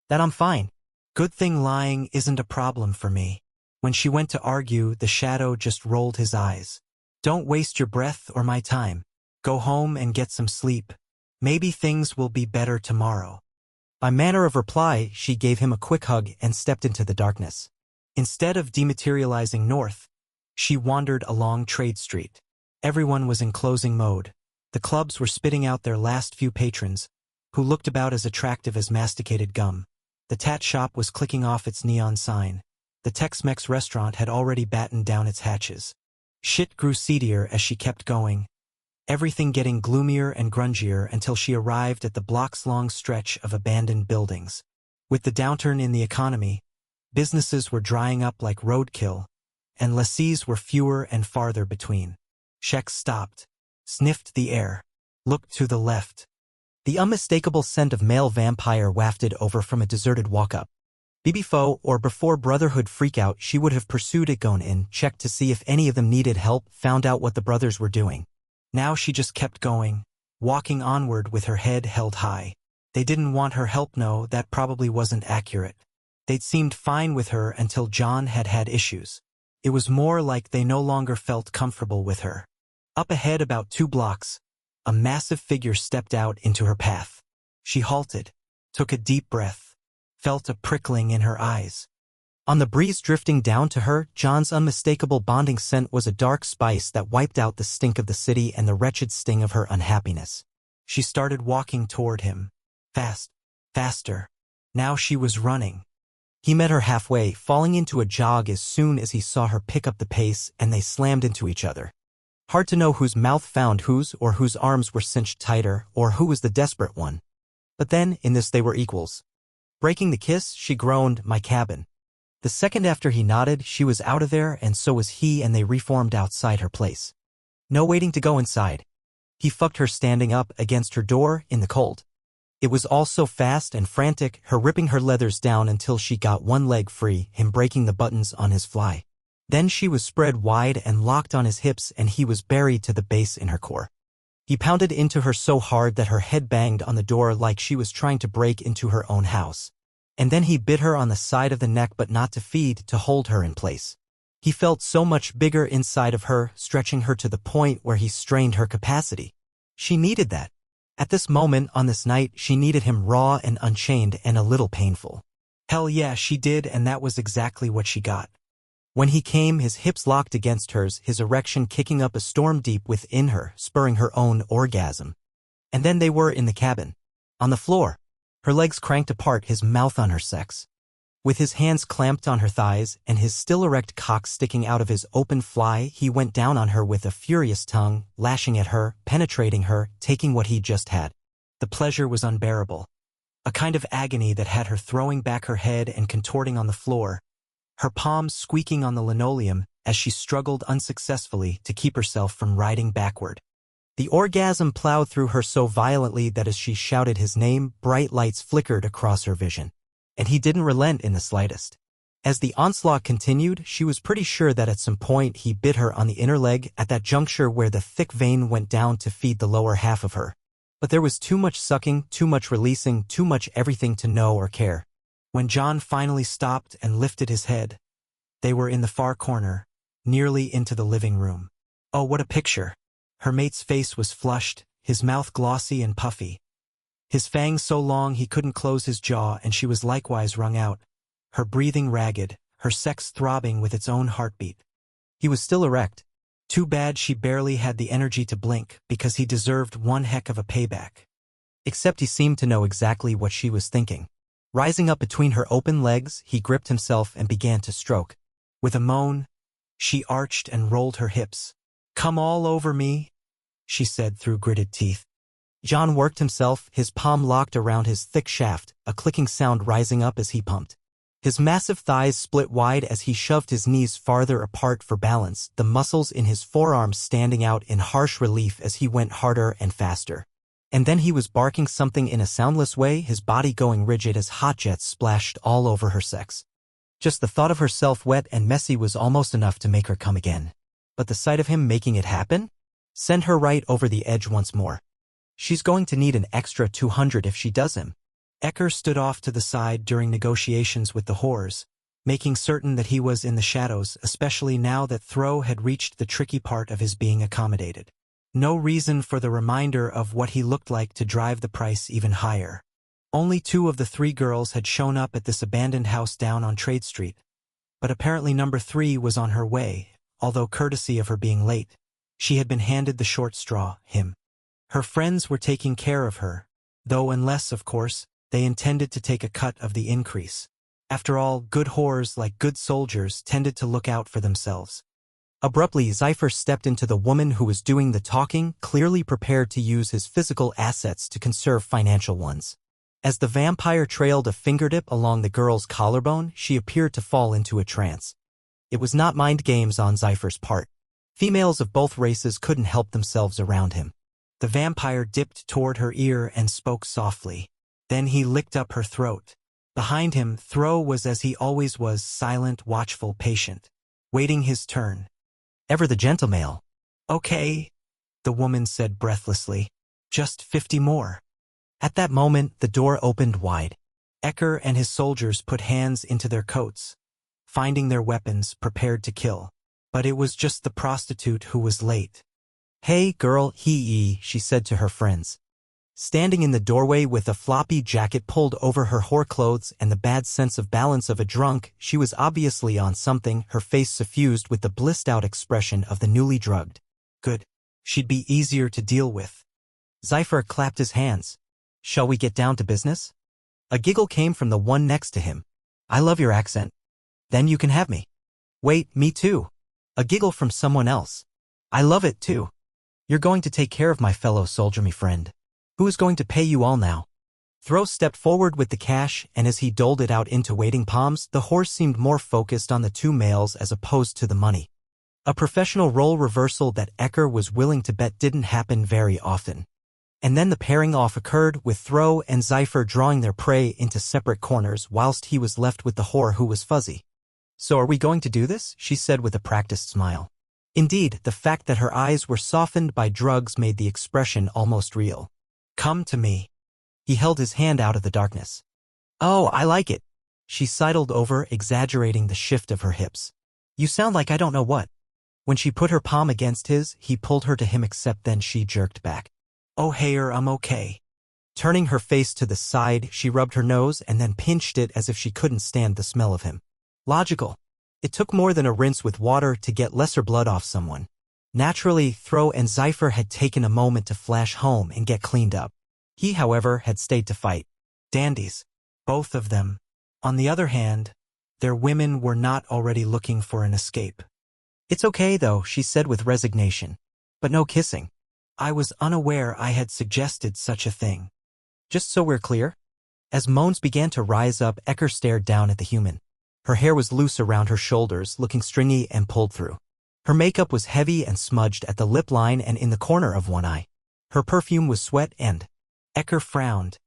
That I'm fine. Good thing lying isn't a problem for me. When she went to argue, the shadow just rolled his eyes. Don't waste your breath or my time. Go home and get some sleep. Maybe things will be better tomorrow. By manner of reply, she gave him a quick hug and stepped into the darkness. Instead of dematerializing north, she wandered along Trade Street. Everyone was in closing mode. The clubs were spitting out their last few patrons, who looked about as attractive as masticated gum. The tat shop was clicking off its neon sign. The Tex-Mex restaurant had already battened down its hatches. Shit grew seedier as she kept going, everything getting gloomier and grungier until she arrived at the blocks-long stretch of abandoned buildings. With the downturn in the economy, businesses were drying up like roadkill, and lessees were fewer and farther between. Sheck stopped, sniffed the air, looked to the left. The unmistakable scent of male vampire wafted over from a deserted walk-up. Before or before Brotherhood freakout, she would have pursued it, gone in, checked to see if any of them needed help, found out what the brothers were doing. Now she just kept going, walking onward with her head held high. They didn't want her help. No, that probably wasn't accurate. They'd seemed fine with her until John had had issues. It was more like they no longer felt comfortable with her. Up ahead, about 2 blocks, a massive figure stepped out into her path. She halted, took a deep breath, felt a prickling in her eyes. On the breeze drifting down to her, John's unmistakable bonding scent was a dark spice that wiped out the stink of the city and the wretched sting of her unhappiness. She started walking toward him. Fast, faster. Now she was running. He met her halfway, falling into a jog as soon as he saw her pick up the pace, and they slammed into each other. Hard to know whose mouth found whose, or whose arms were cinched tighter, or who was the desperate one. But then, in this they were equals. Breaking the kiss, she groaned, "My cabin." The second after he nodded, she was out of there, and so was he, and they reformed outside her place. No waiting to go inside. He fucked her standing up against her door in the cold. It was all so fast and frantic, her ripping her leathers down until she got one leg free, him breaking the buttons on his fly. Then she was spread wide and locked on his hips, and he was buried to the base in her core. He pounded into her so hard that her head banged on the door like she was trying to break into her own house. And then he bit her on the side of the neck, but not to feed, to hold her in place. He felt so much bigger inside of her, stretching her to the point where he strained her capacity. She needed that. At this moment, on this night, she needed him raw and unchained and a little painful. Hell yeah, she did, and that was exactly what she got. When he came, his hips locked against hers, his erection kicking up a storm deep within her, spurring her own orgasm. And then they were in the cabin. On the floor. Her legs cranked apart, his mouth on her sex. With his hands clamped on her thighs and his still erect cock sticking out of his open fly, he went down on her with a furious tongue, lashing at her, penetrating her, taking what he just had. The pleasure was unbearable. A kind of agony that had her throwing back her head and contorting on the floor, her palms squeaking on the linoleum as she struggled unsuccessfully to keep herself from riding backward. The orgasm plowed through her so violently that as she shouted his name, bright lights flickered across her vision. And he didn't relent in the slightest. As the onslaught continued, she was pretty sure that at some point he bit her on the inner leg at that juncture where the thick vein went down to feed the lower half of her. But there was too much sucking, too much releasing, too much everything to know or care. When John finally stopped and lifted his head, they were in the far corner, nearly into the living room. Oh, what a picture! Her mate's face was flushed, his mouth glossy and puffy. His fangs so long he couldn't close his jaw, and she was likewise wrung out, her breathing ragged, her sex throbbing with its own heartbeat. He was still erect. Too bad she barely had the energy to blink, because he deserved one heck of a payback. Except he seemed to know exactly what she was thinking. Rising up between her open legs, he gripped himself and began to stroke. With a moan, she arched and rolled her hips. "Come all over me," she said through gritted teeth. John worked himself, his palm locked around his thick shaft, a clicking sound rising up as he pumped. His massive thighs split wide as he shoved his knees farther apart for balance, the muscles in his forearms standing out in harsh relief as he went harder and faster. And then he was barking something in a soundless way, his body going rigid as hot jets splashed all over her sex. Just the thought of herself wet and messy was almost enough to make her come again. But the sight of him making it happen? Sent her right over the edge once more. She's going to need an extra 200 if she does him. Ecker stood off to the side during negotiations with the whores, making certain that he was in the shadows, especially now that Throw had reached the tricky part of his being accommodated. No reason for the reminder of what he looked like to drive the price even higher. Only 2 of the 3 girls had shown up at this abandoned house down on Trade Street. But apparently number 3 was on her way, although courtesy of her being late, she had been handed the short straw, him. Her friends were taking care of her, though unless, of course, they intended to take a cut of the increase. After all, good whores, like good soldiers, tended to look out for themselves. Abruptly, Zypher stepped into the woman who was doing the talking, clearly prepared to use his physical assets to conserve financial ones. As the vampire trailed a fingertip along the girl's collarbone, she appeared to fall into a trance. It was not mind games on Zypher's part. Females of both races couldn't help themselves around him. The vampire dipped toward her ear and spoke softly. Then he licked up her throat. Behind him, Thro was as he always was, silent, watchful, patient, waiting his turn. Ever the gentle male. Okay, the woman said breathlessly. Just 50 more. At that moment, the door opened wide. Ecker and his soldiers put hands into their coats, finding their weapons, prepared to kill. But it was just the prostitute who was late. Hey, girl, she said to her friends. Standing in the doorway with a floppy jacket pulled over her whore clothes and the bad sense of balance of a drunk, she was obviously on something, her face suffused with the blissed-out expression of the newly drugged. Good. She'd be easier to deal with. Zypher clapped his hands. Shall we get down to business? A giggle came from the one next to him. I love your accent. Then you can have me. Wait, me too. A giggle from someone else. I love it too. You're going to take care of my fellow soldier, me friend. Who is going to pay you all now? Thro stepped forward with the cash, and as he doled it out into waiting palms, the horse seemed more focused on the 2 males as opposed to the money. A professional role reversal that Ecker was willing to bet didn't happen very often. And then the pairing off occurred, with Thro and Zypher drawing their prey into separate corners whilst he was left with the whore who was fuzzy. So are we going to do this? She said with a practiced smile. Indeed, the fact that her eyes were softened by drugs made the expression almost real. Come to me. He held his hand out of the darkness. Oh, I like it. She sidled over, exaggerating the shift of her hips. You sound like I don't know what. When she put her palm against his, he pulled her to him, except then she jerked back. Oh, hey, I'm okay. Turning her face to the side, she rubbed her nose and then pinched it as if she couldn't stand the smell of him. Logical. It took more than a rinse with water to get lesser blood off someone. Naturally, Thro and Zypher had taken a moment to flash home and get cleaned up. He, however, had stayed to fight. Dandies. Both of them. On the other hand, their women were not already looking for an escape. It's okay, though, she said with resignation. But no kissing. I was unaware I had suggested such a thing. Just so we're clear. As moans began to rise up, Ecker stared down at the human. Her hair was loose around her shoulders, looking stringy and pulled through. Her makeup was heavy and smudged at the lip line and in the corner of one eye. Her perfume was sweat and... Ecker frowned,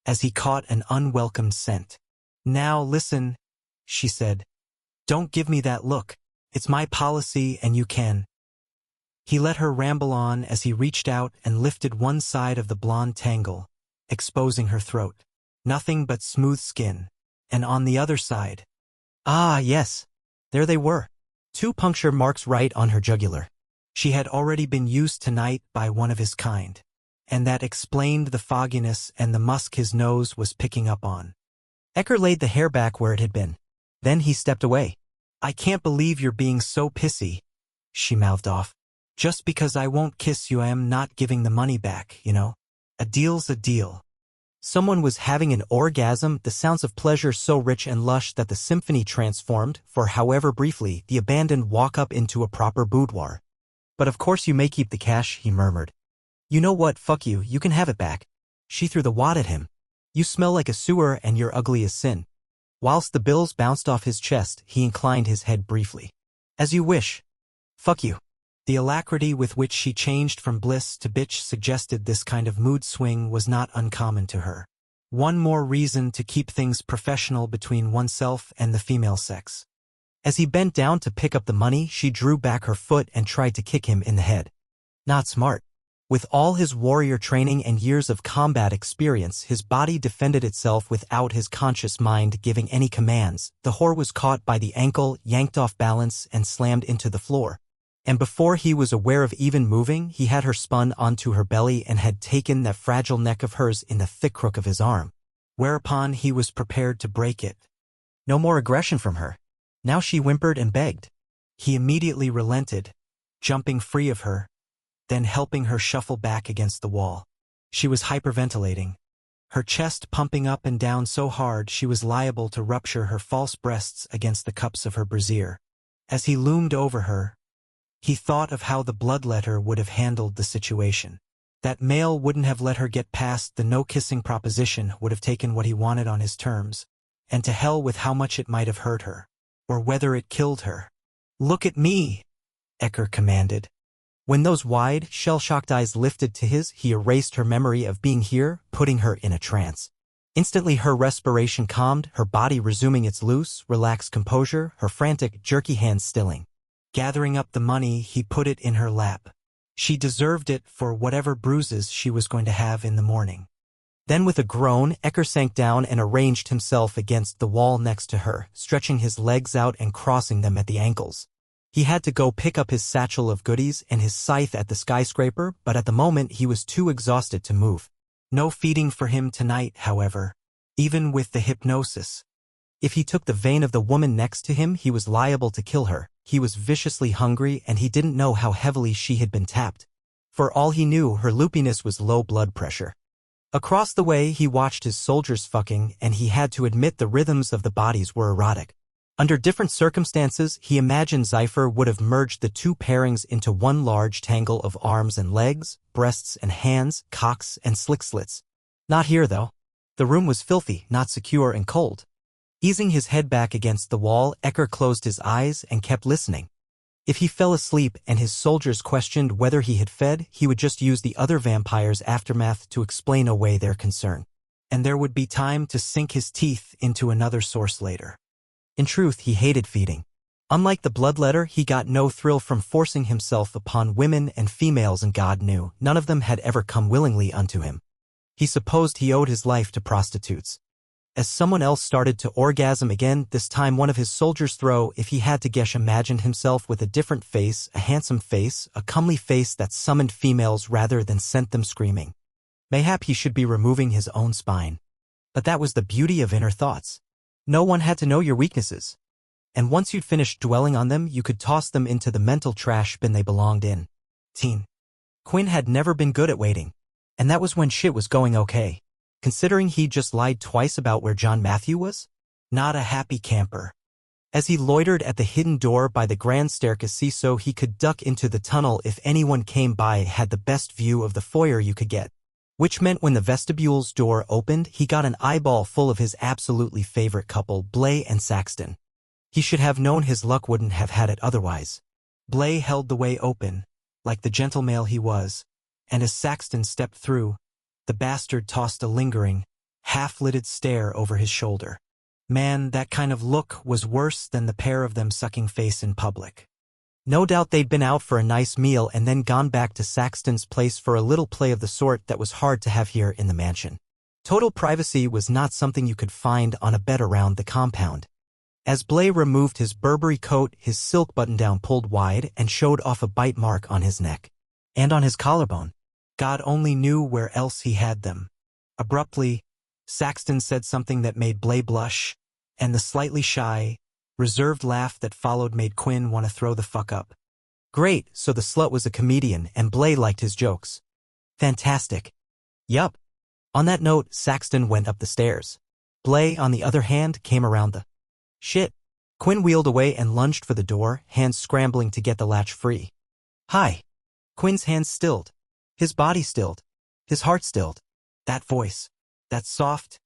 as he caught an unwelcome scent. Now listen, she said. Don't give me that look. It's my policy and you can. He let her ramble on as he reached out and lifted one side of the blonde tangle, exposing her throat. Nothing but smooth skin. And on the other side... Ah, yes. There they were. 2 puncture marks right on her jugular. She had already been used tonight by one of his kind. And that explained the fogginess and the musk his nose was picking up on. Ecker laid the hair back where it had been. Then he stepped away. I can't believe you're being so pissy, she mouthed off. Just because I won't kiss you, I am not giving the money back, you know. A deal's a deal. Someone was having an orgasm, the sounds of pleasure so rich and lush that the symphony transformed, for however briefly, the abandoned walk-up into a proper boudoir. But of course you may keep the cash, he murmured. You know what, fuck you, you can have it back. She threw the wad at him. You smell like a sewer and you're ugly as sin. Whilst the bills bounced off his chest, he inclined his head briefly. As you wish. Fuck you. The alacrity with which she changed from bliss to bitch suggested this kind of mood swing was not uncommon to her. One more reason to keep things professional between oneself and the female sex. As he bent down to pick up the money, she drew back her foot and tried to kick him in the head. Not smart. With all his warrior training and years of combat experience, his body defended itself without his conscious mind giving any commands. The whore was caught by the ankle, yanked off balance, and slammed into the floor. And before he was aware of even moving, he had her spun onto her belly and had taken that fragile neck of hers in the thick crook of his arm. whereupon he was prepared to break it. No more aggression from her. Now she whimpered and begged. He immediately relented, jumping free of her, then helping her shuffle back against the wall. She was hyperventilating, her chest pumping up and down so hard she was liable to rupture her false breasts against the cups of her brassiere. As he loomed over her, he thought of how the bloodletter would have handled the situation. That male wouldn't have let her get past the no-kissing proposition, would have taken what he wanted on his terms, and to hell with how much it might have hurt her, or whether it killed her. "Look at me," Ecker commanded. When those wide, shell-shocked eyes lifted to his, he erased her memory of being here, putting her in a trance. Instantly her respiration calmed, her body resuming its loose, relaxed composure, her frantic, jerky hands stilling. Gathering up the money, he put it in her lap. She deserved it for whatever bruises she was going to have in the morning. Then with a groan, Ecker sank down and arranged himself against the wall next to her, stretching his legs out and crossing them at the ankles. He had to go pick up his satchel of goodies and his scythe at the skyscraper, but at the moment he was too exhausted to move. No feeding for him tonight, however, even with the hypnosis. If he took the vein of the woman next to him, he was liable to kill her. He was viciously hungry and he didn't know how heavily she had been tapped. For all he knew, her loopiness was low blood pressure. Across the way, he watched his soldiers fucking, and he had to admit the rhythms of the bodies were erotic. Under different circumstances, he imagined Cypher would have merged the two pairings into one large tangle of arms and legs, breasts and hands, cocks and slick slits. Not here, though. The room was filthy, not secure and cold. Easing his head back against the wall, Ecker closed his eyes and kept listening. If he fell asleep and his soldiers questioned whether he had fed, he would just use the other vampire's aftermath to explain away their concern. And there would be time to sink his teeth into another source later. In truth, he hated feeding. Unlike the bloodletter, he got no thrill from forcing himself upon women and females, and God knew none of them had ever come willingly unto him. He supposed he owed his life to prostitutes. As someone else started to orgasm again, this time one of his soldiers throw, if he had to guess, imagined himself with a different face, a handsome face, a comely face that summoned females rather than sent them screaming. Mayhap he should be removing his own spine. But that was the beauty of inner thoughts. No one had to know your weaknesses. And once you'd finished dwelling on them, you could toss them into the mental trash bin they belonged in. Quinn had never been good at waiting. And that was when shit was going okay. Considering he'd just lied twice about where John Matthew was? Not a happy camper. As he loitered at the hidden door by the grand staircase so he could duck into the tunnel if anyone came by, had the best view of the foyer you could get. Which meant when the vestibule's door opened, he got an eyeball full of his absolutely favorite couple, Blay and Saxton. He should have known his luck wouldn't have had it otherwise. Blay held the way open, like the gentle male he was, and as Saxton stepped through, the bastard tossed a lingering, half-lidded stare over his shoulder. Man, that kind of look was worse than the pair of them sucking face in public. No doubt they'd been out for a nice meal and then gone back to Saxton's place for a little play of the sort that was hard to have here in the mansion. Total privacy was not something you could find on a bed around the compound. As Blay removed his Burberry coat, his silk button-down pulled wide and showed off a bite mark on his neck. And on his collarbone. God only knew where else he had them. Abruptly, Saxton said something that made Blay blush, and the slightly shy, reserved laugh that followed made Quinn want to throw the fuck up. Great, so the slut was a comedian and Blay liked his jokes. Fantastic. Yup. On that note, Saxton went up the stairs. Blay, on the other hand, came around the shit. Quinn wheeled away and lunged for the door, hands scrambling to get the latch free. Hi. Quinn's hands stilled. His body stilled. His heart stilled. That voice. That soft,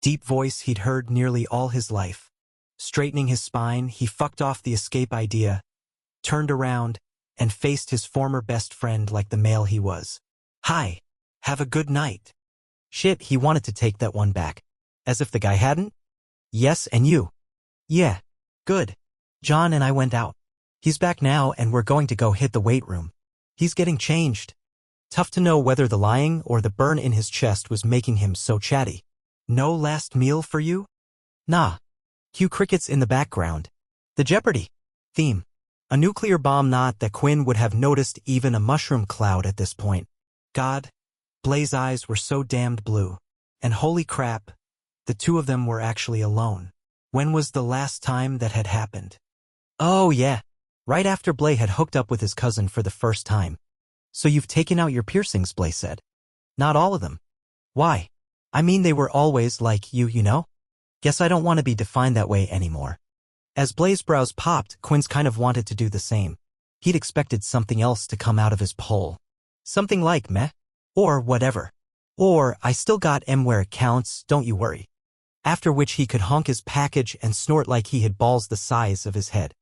deep voice he'd heard nearly all his life. Straightening his spine, he fucked off the escape idea, turned around, and faced his former best friend like the male he was. Hi. Have a good night. Shit, he wanted to take that one back. As if the guy hadn't? Yes, and you? Yeah. Good. John and I went out. He's back now and we're going to go hit the weight room. He's getting changed. Tough to know whether the lying or the burn in his chest was making him so chatty. No last meal for you? Nah. Cue crickets in the background. The Jeopardy theme. A nuclear bomb, not that Quinn would have noticed even a mushroom cloud at this point. God. Blay's eyes were so damned blue. And holy crap, The two of them were actually alone. When was the last time that had happened? Oh yeah, right after Blay had hooked up with his cousin for the first time. So you've taken out your piercings, Blay said. Not all of them. Why? I mean they were always like you know? Guess I don't want to be defined that way anymore. As Blay's brows popped, Quinn's kind of wanted to do the same. He'd expected something else to come out of his poll. Something like meh. Or whatever. Or I still got M where it counts, don't you worry. After which he could honk his package and snort like he had balls the size of his head.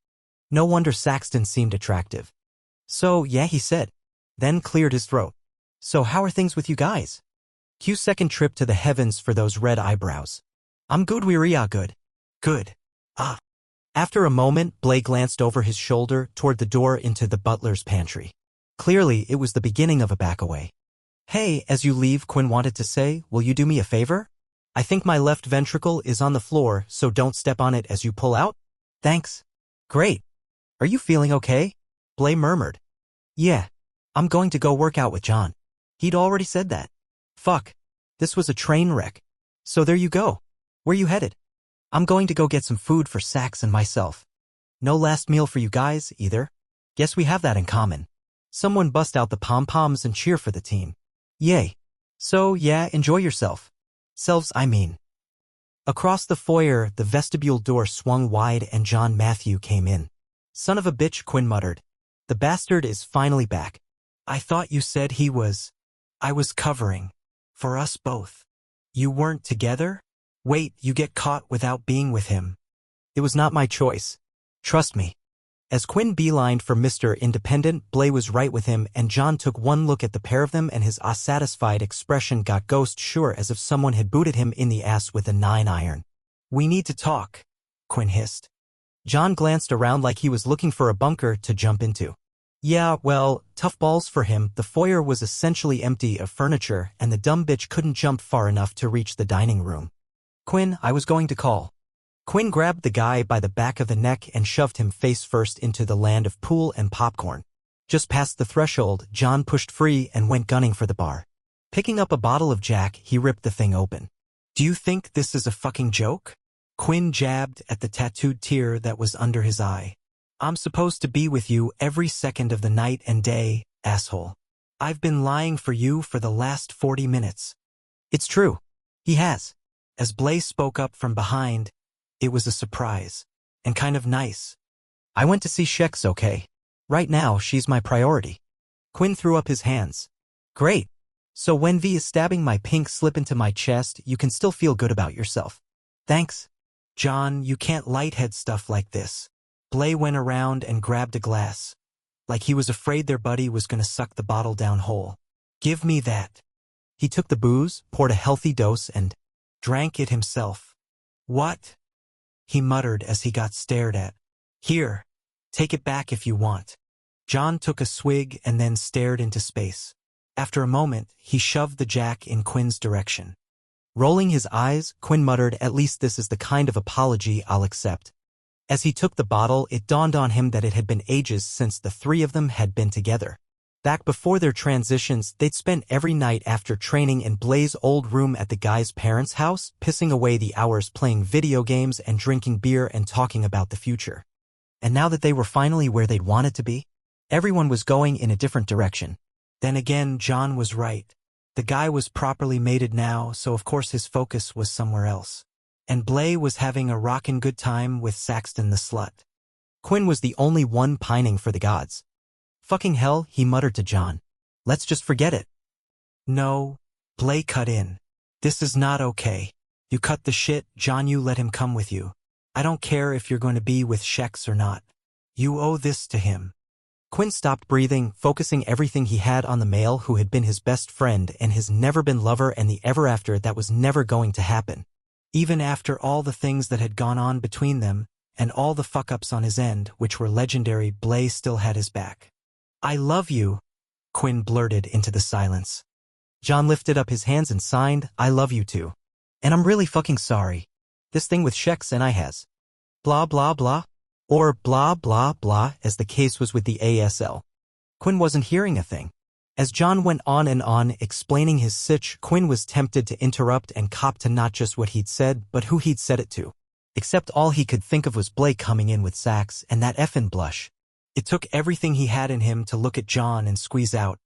No wonder Saxton seemed attractive. So yeah, he said. Then cleared his throat. So how are things with you guys? Cue second trip to the heavens for those red eyebrows. I'm good, we're good. Good. Ah. After a moment, Blay glanced over his shoulder toward the door into the butler's pantry. Clearly, it was the beginning of a backaway. Hey, as you leave, Quinn wanted to say, will you do me a favor? I think my left ventricle is on the floor, so don't step on it as you pull out. Thanks. Great. Are you feeling okay? Blay murmured. Yeah. I'm going to go work out with John. He'd already said that. Fuck. This was a train wreck. So there you go. Where you headed? I'm going to go get some food for Sax and myself. No last meal for you guys, either. Guess we have that in common. Someone bust out the pom-poms and cheer for the team. Yay. So, yeah, enjoy yourself. Selves, I mean. Across the foyer, the vestibule door swung wide and John Matthew came in. Son of a bitch, Quinn muttered. The bastard is finally back. I thought you said he was. I was covering. For us both. You weren't together? Wait, you get caught without being with him. It was not my choice. Trust me. As Quinn beelined for Mr. Independent, Blay was right with him, and John took one look at the pair of them and his unsatisfied expression got ghost sure as if someone had booted him in the ass with a 9-iron. We need to talk, Quinn hissed. John glanced around like he was looking for a bunker to jump into. Yeah, well, tough balls for him. The foyer was essentially empty of furniture, and the dumb bitch couldn't jump far enough to reach the dining room. Quinn, I was going to call. Quinn grabbed the guy by the back of the neck and shoved him face first into the land of pool and popcorn. Just past the threshold, John pushed free and went gunning for the bar. Picking up a bottle of Jack, he ripped the thing open. Do you think this is a fucking joke? Quinn jabbed at the tattooed tear that was under his eye. I'm supposed to be with you every second of the night and day, asshole. I've been lying for you for the last 40 minutes. It's true. He has. As Blay spoke up from behind, it was a surprise. And kind of nice. I went to see Shex, okay? Right now, she's my priority. Quinn threw up his hands. Great. So when V is stabbing my pink slip into my chest, you can still feel good about yourself. Thanks. John, you can't lighthead stuff like this. Blay went around and grabbed a glass. Like he was afraid their buddy was going to suck the bottle down whole. Give me that. He took the booze, poured a healthy dose, and drank it himself. What? He muttered as he got stared at. Here. Take it back if you want. John took a swig and then stared into space. After a moment, he shoved the Jack in Quinn's direction. Rolling his eyes, Quinn muttered, at least this is the kind of apology I'll accept. As he took the bottle, it dawned on him that it had been ages since the three of them had been together. Back before their transitions, they'd spent every night after training in Blay's old room at the guy's parents' house, pissing away the hours playing video games and drinking beer and talking about the future. And now that they were finally where they'd wanted to be, everyone was going in a different direction. Then again, John was right. The guy was properly mated now, so of course his focus was somewhere else. And Blay was having a rockin' good time with Saxton the slut. Quinn was the only one pining for the gods. Fucking hell, he muttered to John. Let's just forget it. No, Blay cut in. This is not okay. You cut the shit, John, you let him come with you. I don't care if you're going to be with Shex or not. You owe this to him. Quinn stopped breathing, focusing everything he had on the male who had been his best friend and his never-been lover and the ever-after that was never going to happen. Even after all the things that had gone on between them, and all the fuck-ups on his end, which were legendary, Blay still had his back. I love you, Quinn blurted into the silence. John lifted up his hands and signed, I love you too. And I'm really fucking sorry. This thing with Shex and I has. Blah blah blah. Or blah blah blah as the case was with the ASL. Quinn wasn't hearing a thing. As John went on and on explaining his sitch, Quinn was tempted to interrupt and cop to not just what he'd said, but who he'd said it to. Except all he could think of was Blake coming in with Sax and that effin' blush. It took everything he had in him to look at John and squeeze out.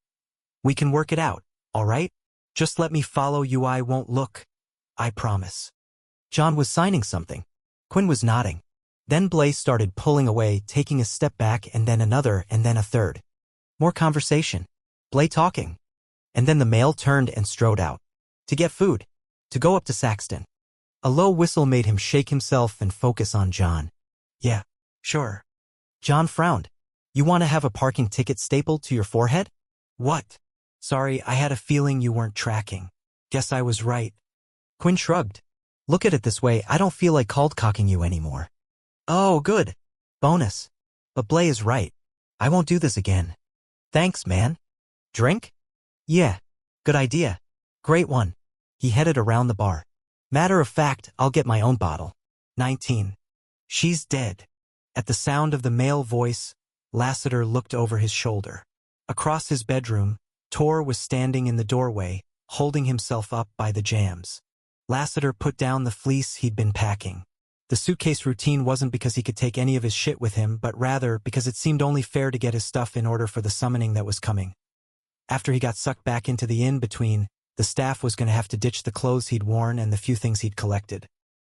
"We can work it out, all right? Just let me follow you. I won't look. I promise." John was signing something. Quinn was nodding. Then Blake started pulling away, taking a step back and then another and then a third. More conversation. Blake talking. And then the male turned and strode out. To get food. To go up to Saxton. A low whistle made him shake himself and focus on John. "Yeah, sure." John frowned. "You want to have a parking ticket stapled to your forehead?" "What?" "Sorry, I had a feeling you weren't tracking. Guess I was right." Quinn shrugged. "Look at it this way, I don't feel like cold-cocking you anymore." "Oh, good. Bonus. But Blake is right. I won't do this again." "Thanks, man. Drink?" "Yeah. Good idea. Great one." He headed around the bar. "Matter of fact, I'll get my own bottle." 19. She's dead. At the sound of the male voice, Lassiter looked over his shoulder. Across his bedroom, Tor was standing in the doorway, holding himself up by the jambs. Lassiter put down the fleece he'd been packing. The suitcase routine wasn't because he could take any of his shit with him, but rather because it seemed only fair to get his stuff in order for the summoning that was coming. After he got sucked back into the in-between, the staff was going to have to ditch the clothes he'd worn and the few things he'd collected.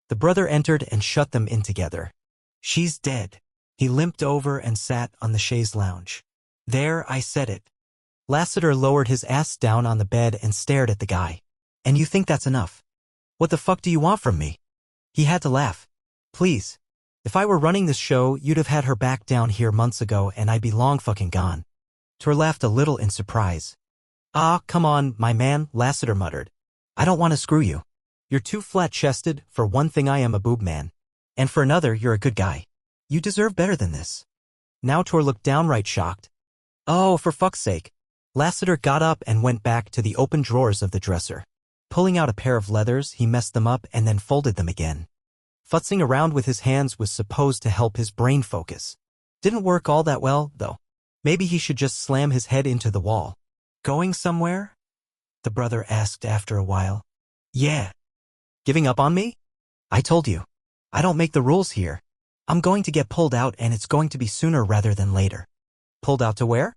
The brother entered and shut them in together. "She's dead." He limped over and sat on the chaise lounge. "There, I said it." Lassiter lowered his ass down on the bed and stared at the guy. "And you think that's enough? What the fuck do you want from me?" He had to laugh. "Please. If I were running this show, you'd have had her back down here months ago and I'd be long fucking gone." Tor laughed a little in surprise. "Ah, come on, my man," Lassiter muttered. "I don't want to screw you. You're too flat-chested. For one thing, I am a boob man. And for another, you're a good guy. You deserve better than this." Now Tor looked downright shocked. "Oh, for fuck's sake." Lassiter got up and went back to the open drawers of the dresser. Pulling out a pair of leathers, he messed them up and then folded them again. Futzing around with his hands was supposed to help his brain focus. Didn't work all that well, though. Maybe he should just slam his head into the wall. "Going somewhere?" the brother asked after a while. "Yeah." "Giving up on me?" "I told you. I don't make the rules here. I'm going to get pulled out and it's going to be sooner rather than later." "Pulled out to where?"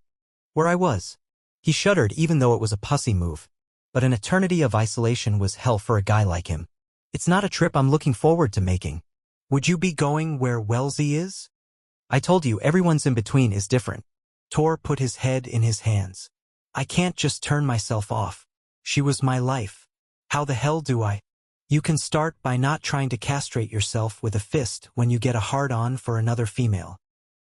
"Where I was." He shuddered even though it was a pussy move. But an eternity of isolation was hell for a guy like him. "It's not a trip I'm looking forward to making." "Would you be going where Wellesley is?" "I told you, everyone's in between is different." Tor put his head in his hands. "I can't just turn myself off. She was my life. How the hell do I?" "You can start by not trying to castrate yourself with a fist when you get a hard-on for another female."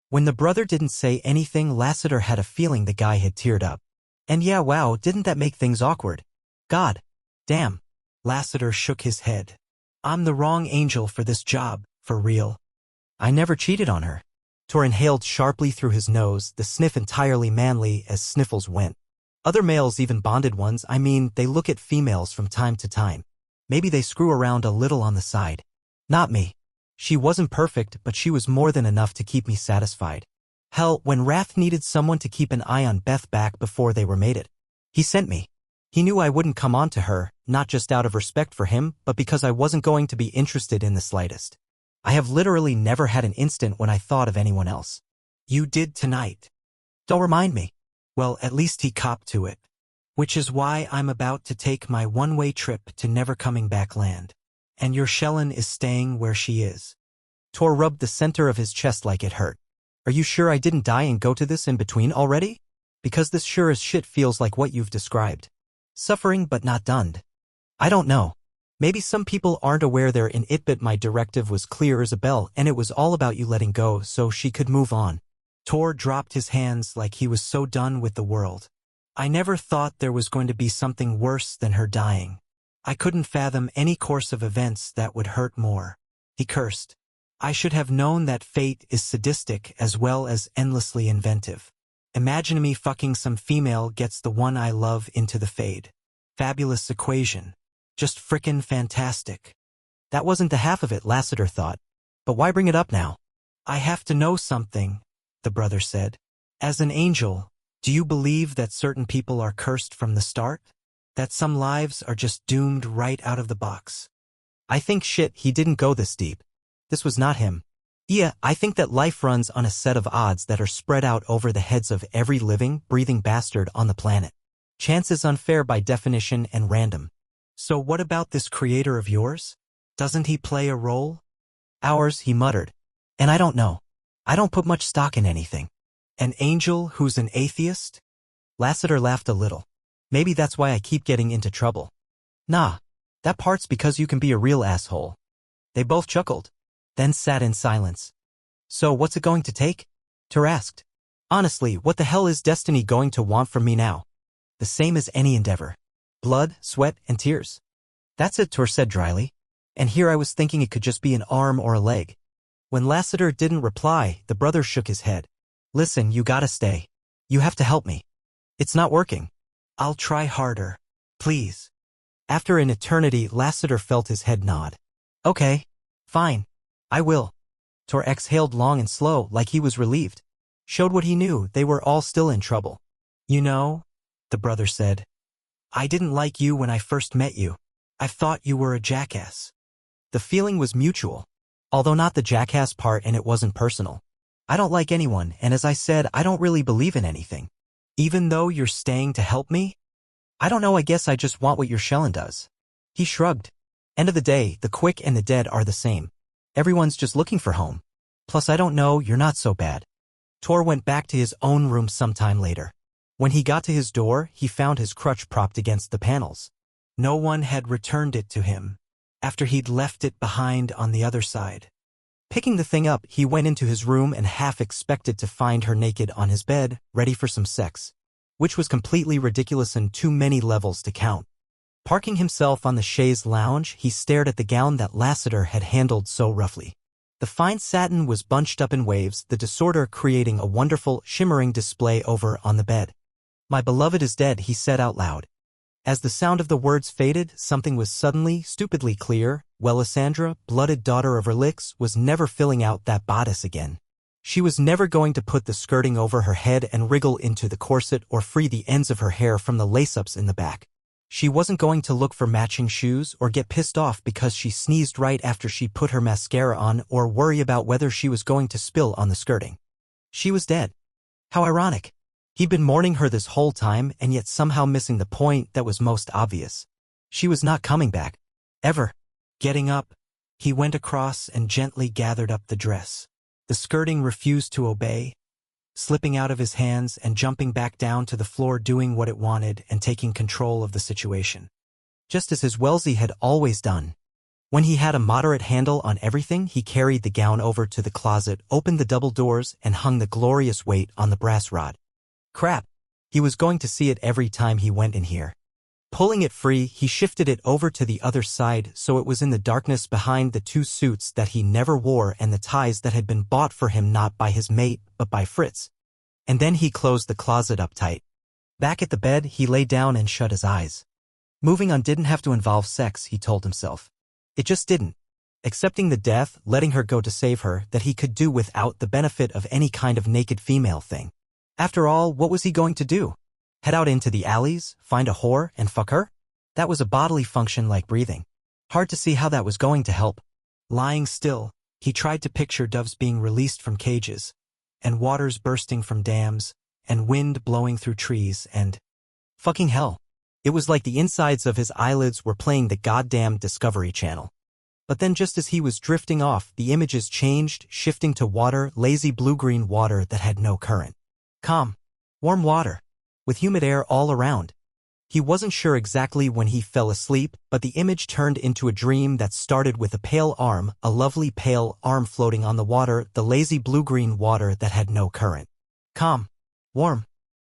When the brother didn't say anything, Lassiter had a feeling the guy had teared up. And yeah, wow, didn't that make things awkward? God damn. Lassiter shook his head. "I'm the wrong angel for this job, for real. I never cheated on her." Tor inhaled sharply through his nose, the sniff entirely manly as sniffles went. "Other males, even bonded ones, I mean, they look at females from time to time. Maybe they screw around a little on the side. Not me. She wasn't perfect, but she was more than enough to keep me satisfied. Hell, when Wrath needed someone to keep an eye on Beth back before they were mated, he sent me. He knew I wouldn't come on to her, not just out of respect for him, but because I wasn't going to be interested in the slightest. I have literally never had an instant when I thought of anyone else." "You did tonight." "Don't remind me." "Well, at least he copped to it. Which is why I'm about to take my one-way trip to never coming back land. And your Shellen is staying where she is." Tor rubbed the center of his chest like it hurt. "Are you sure I didn't die and go to this in between already? Because this sure as shit feels like what you've described. Suffering but not done." "I don't know. Maybe some people aren't aware they're in it, but my directive was clear as a bell and it was all about you letting go so she could move on." Tor dropped his hands like he was so done with the world. "I never thought there was going to be something worse than her dying. I couldn't fathom any course of events that would hurt more." He cursed. "I should have known that fate is sadistic as well as endlessly inventive. Imagine me fucking some female gets the one I love into the fade. Fabulous equation. Just frickin' fantastic." That wasn't the half of it, Lassiter thought. But why bring it up now? "I have to know something," the brother said. "As an angel, Do you believe that certain people are cursed from the start? That some lives are just doomed right out of the box? I think shit, he didn't go this deep. This was not him. Yeah, I think that life runs on a set of odds that are spread out over the heads of every living, breathing bastard on the planet. Chance is unfair by definition and random. So what about this creator of yours? Doesn't he play a role? Ours, he muttered. And I don't know. I don't put much stock in anything. An angel who's an atheist? Lassiter laughed a little. Maybe that's why I keep getting into trouble. Nah, that part's because you can be a real asshole. They both chuckled, then sat in silence. So what's it going to take? Tor asked. Honestly, what the hell is destiny going to want from me now? The same as any endeavor. Blood, sweat, and tears. That's it, Tor said dryly. And here I was thinking it could just be an arm or a leg. When Lassiter didn't reply, the brother shook his head. Listen, you gotta stay. You have to help me. It's not working. I'll try harder. Please. After an eternity, Lassiter felt his head nod. Okay. Fine. I will. Tor exhaled long and slow, like he was relieved. Showed what he knew, they were all still in trouble. You know, the brother said, I didn't like you when I first met you. I thought you were a jackass. The feeling was mutual. Although not the jackass part, and it wasn't personal. I don't like anyone, and as I said, I don't really believe in anything. Even though you're staying to help me? I don't know, I guess I just want what your Shellen does. He shrugged. End of the day, the quick and the dead are the same. Everyone's just looking for home. Plus I don't know, you're not so bad. Tor went back to his own room sometime later. When he got to his door, he found his crutch propped against the panels. No one had returned it to him, after he'd left it behind on the other side. Picking the thing up, he went into his room and half expected to find her naked on his bed, ready for some sex, which was completely ridiculous and too many levels to count. Parking himself on the chaise lounge, he stared at the gown that Lassiter had handled so roughly. The fine satin was bunched up in waves, the disorder creating a wonderful, shimmering display over on the bed. My beloved is dead, he said out loud. As the sound of the words faded, something was suddenly, stupidly clear. Welisandra, blooded daughter of Relix, was never filling out that bodice again. She was never going to put the skirting over her head and wriggle into the corset or free the ends of her hair from the lace-ups in the back. She wasn't going to look for matching shoes or get pissed off because she sneezed right after she put her mascara on or worry about whether she was going to spill on the skirting. She was dead. How ironic. He'd been mourning her this whole time and yet somehow missing the point that was most obvious. She was not coming back. Ever. Getting up, he went across and gently gathered up the dress. The skirting refused to obey, slipping out of his hands and jumping back down to the floor, doing what it wanted and taking control of the situation. Just as his Wellesley had always done. When he had a moderate handle on everything, he carried the gown over to the closet, opened the double doors, and hung the glorious weight on the brass rod. Crap. He was going to see it every time he went in here. Pulling it free, he shifted it over to the other side so it was in the darkness behind the two suits that he never wore and the ties that had been bought for him not by his mate but by Fritz. And then he closed the closet up tight. Back at the bed, he lay down and shut his eyes. Moving on didn't have to involve sex, he told himself. It just didn't. Accepting the death, letting her go to save her, that he could do without the benefit of any kind of naked female thing. After all, what was he going to do? Head out into the alleys, find a whore, and fuck her? That was a bodily function like breathing. Hard to see how that was going to help. Lying still, he tried to picture doves being released from cages, and waters bursting from dams, and wind blowing through trees, and... fucking hell. It was like the insides of his eyelids were playing the goddamn Discovery Channel. But then just as he was drifting off, the images changed, shifting to water, lazy blue-green water that had no current. Calm. Warm water. With humid air all around. He wasn't sure exactly when he fell asleep, but the image turned into a dream that started with a pale arm, a lovely pale arm floating on the water, the lazy blue-green water that had no current. Calm. Warm.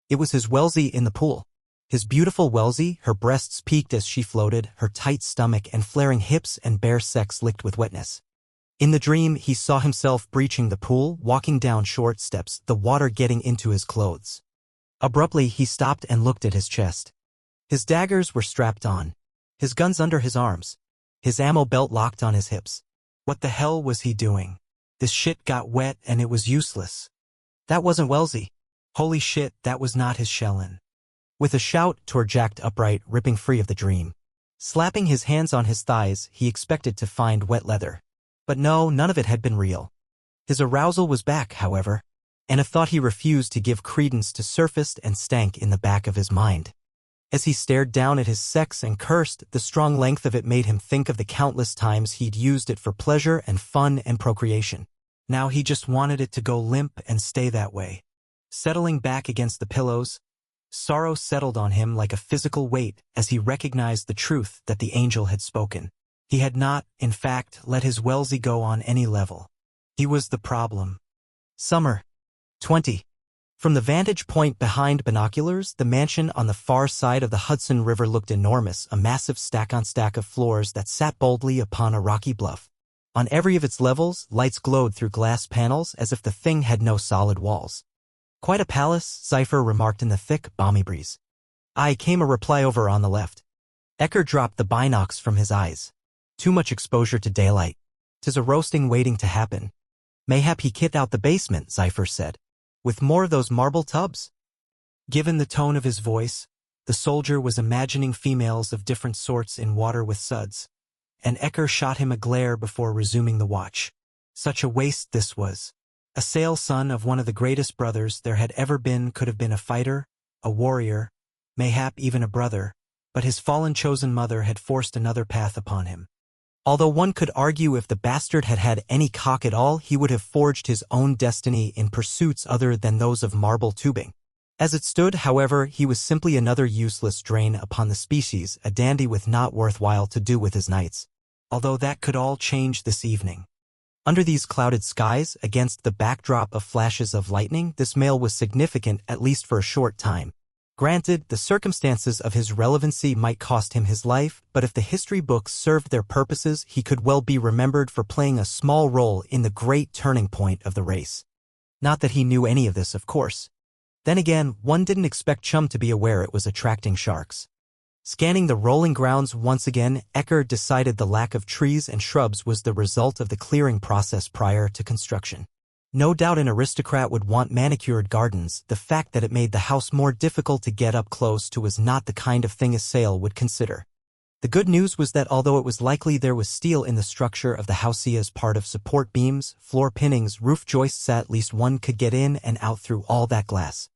It was his Wellesley in the pool. His beautiful Wellesley, her breasts peaked as she floated, her tight stomach and flaring hips and bare sex licked with wetness. In the dream, he saw himself breaching the pool, walking down short steps, the water getting into his clothes. Abruptly, he stopped and looked at his chest. His daggers were strapped on. His guns under his arms. His ammo belt locked on his hips. What the hell was he doing? This shit got wet and it was useless. That wasn't Wellesley. Holy shit, that was not his Shellin. With a shout, Tor jacked upright, ripping free of the dream. Slapping his hands on his thighs, he expected to find wet leather. But no, none of it had been real. His arousal was back, however, and a thought he refused to give credence to surfaced and stank in the back of his mind. As he stared down at his sex and cursed, the strong length of it made him think of the countless times he'd used it for pleasure and fun and procreation. Now he just wanted it to go limp and stay that way. Settling back against the pillows, sorrow settled on him like a physical weight as he recognized the truth that the angel had spoken. He had not, in fact, let his Wellesley go on any level. He was the problem. Summer 20. From the vantage point behind binoculars, the mansion on the far side of the Hudson River looked enormous, a massive stack-on-stack of floors that sat boldly upon a rocky bluff. On every of its levels, lights glowed through glass panels as if the thing had no solid walls. Quite a palace, Cypher remarked in the thick, balmy breeze. Came a reply over on the left. Ecker dropped the binocs from his eyes. Too much exposure to daylight. 'Tis a roasting waiting to happen. Mayhap he kit out the basement, Cypher said. With more of those marble tubs? Given the tone of his voice, the soldier was imagining females of different sorts in water with suds, and Ecker shot him a glare before resuming the watch. Such a waste this was. A Sale son of one of the greatest brothers there had ever been could have been a fighter, a warrior, mayhap even a brother, but his fallen chosen mother had forced another path upon him. Although one could argue if the bastard had had any cock at all, he would have forged his own destiny in pursuits other than those of marble tubing. As it stood, however, he was simply another useless drain upon the species, a dandy with not worthwhile to do with his nights. Although that could all change this evening. Under these clouded skies, against the backdrop of flashes of lightning, this male was significant at least for a short time. Granted, the circumstances of his relevancy might cost him his life, but if the history books served their purposes, he could well be remembered for playing a small role in the great turning point of the race. Not that he knew any of this, of course. Then again, one didn't expect Chum to be aware it was attracting sharks. Scanning the rolling grounds once again, Ecker decided the lack of trees and shrubs was the result of the clearing process prior to construction. No doubt an aristocrat would want manicured gardens. The fact that it made the house more difficult to get up close to was not the kind of thing a Sale would consider. The good news was that although it was likely there was steel in the structure of the house as part of support beams, floor pinnings, roof joists, at least one could get in and out through all that glass.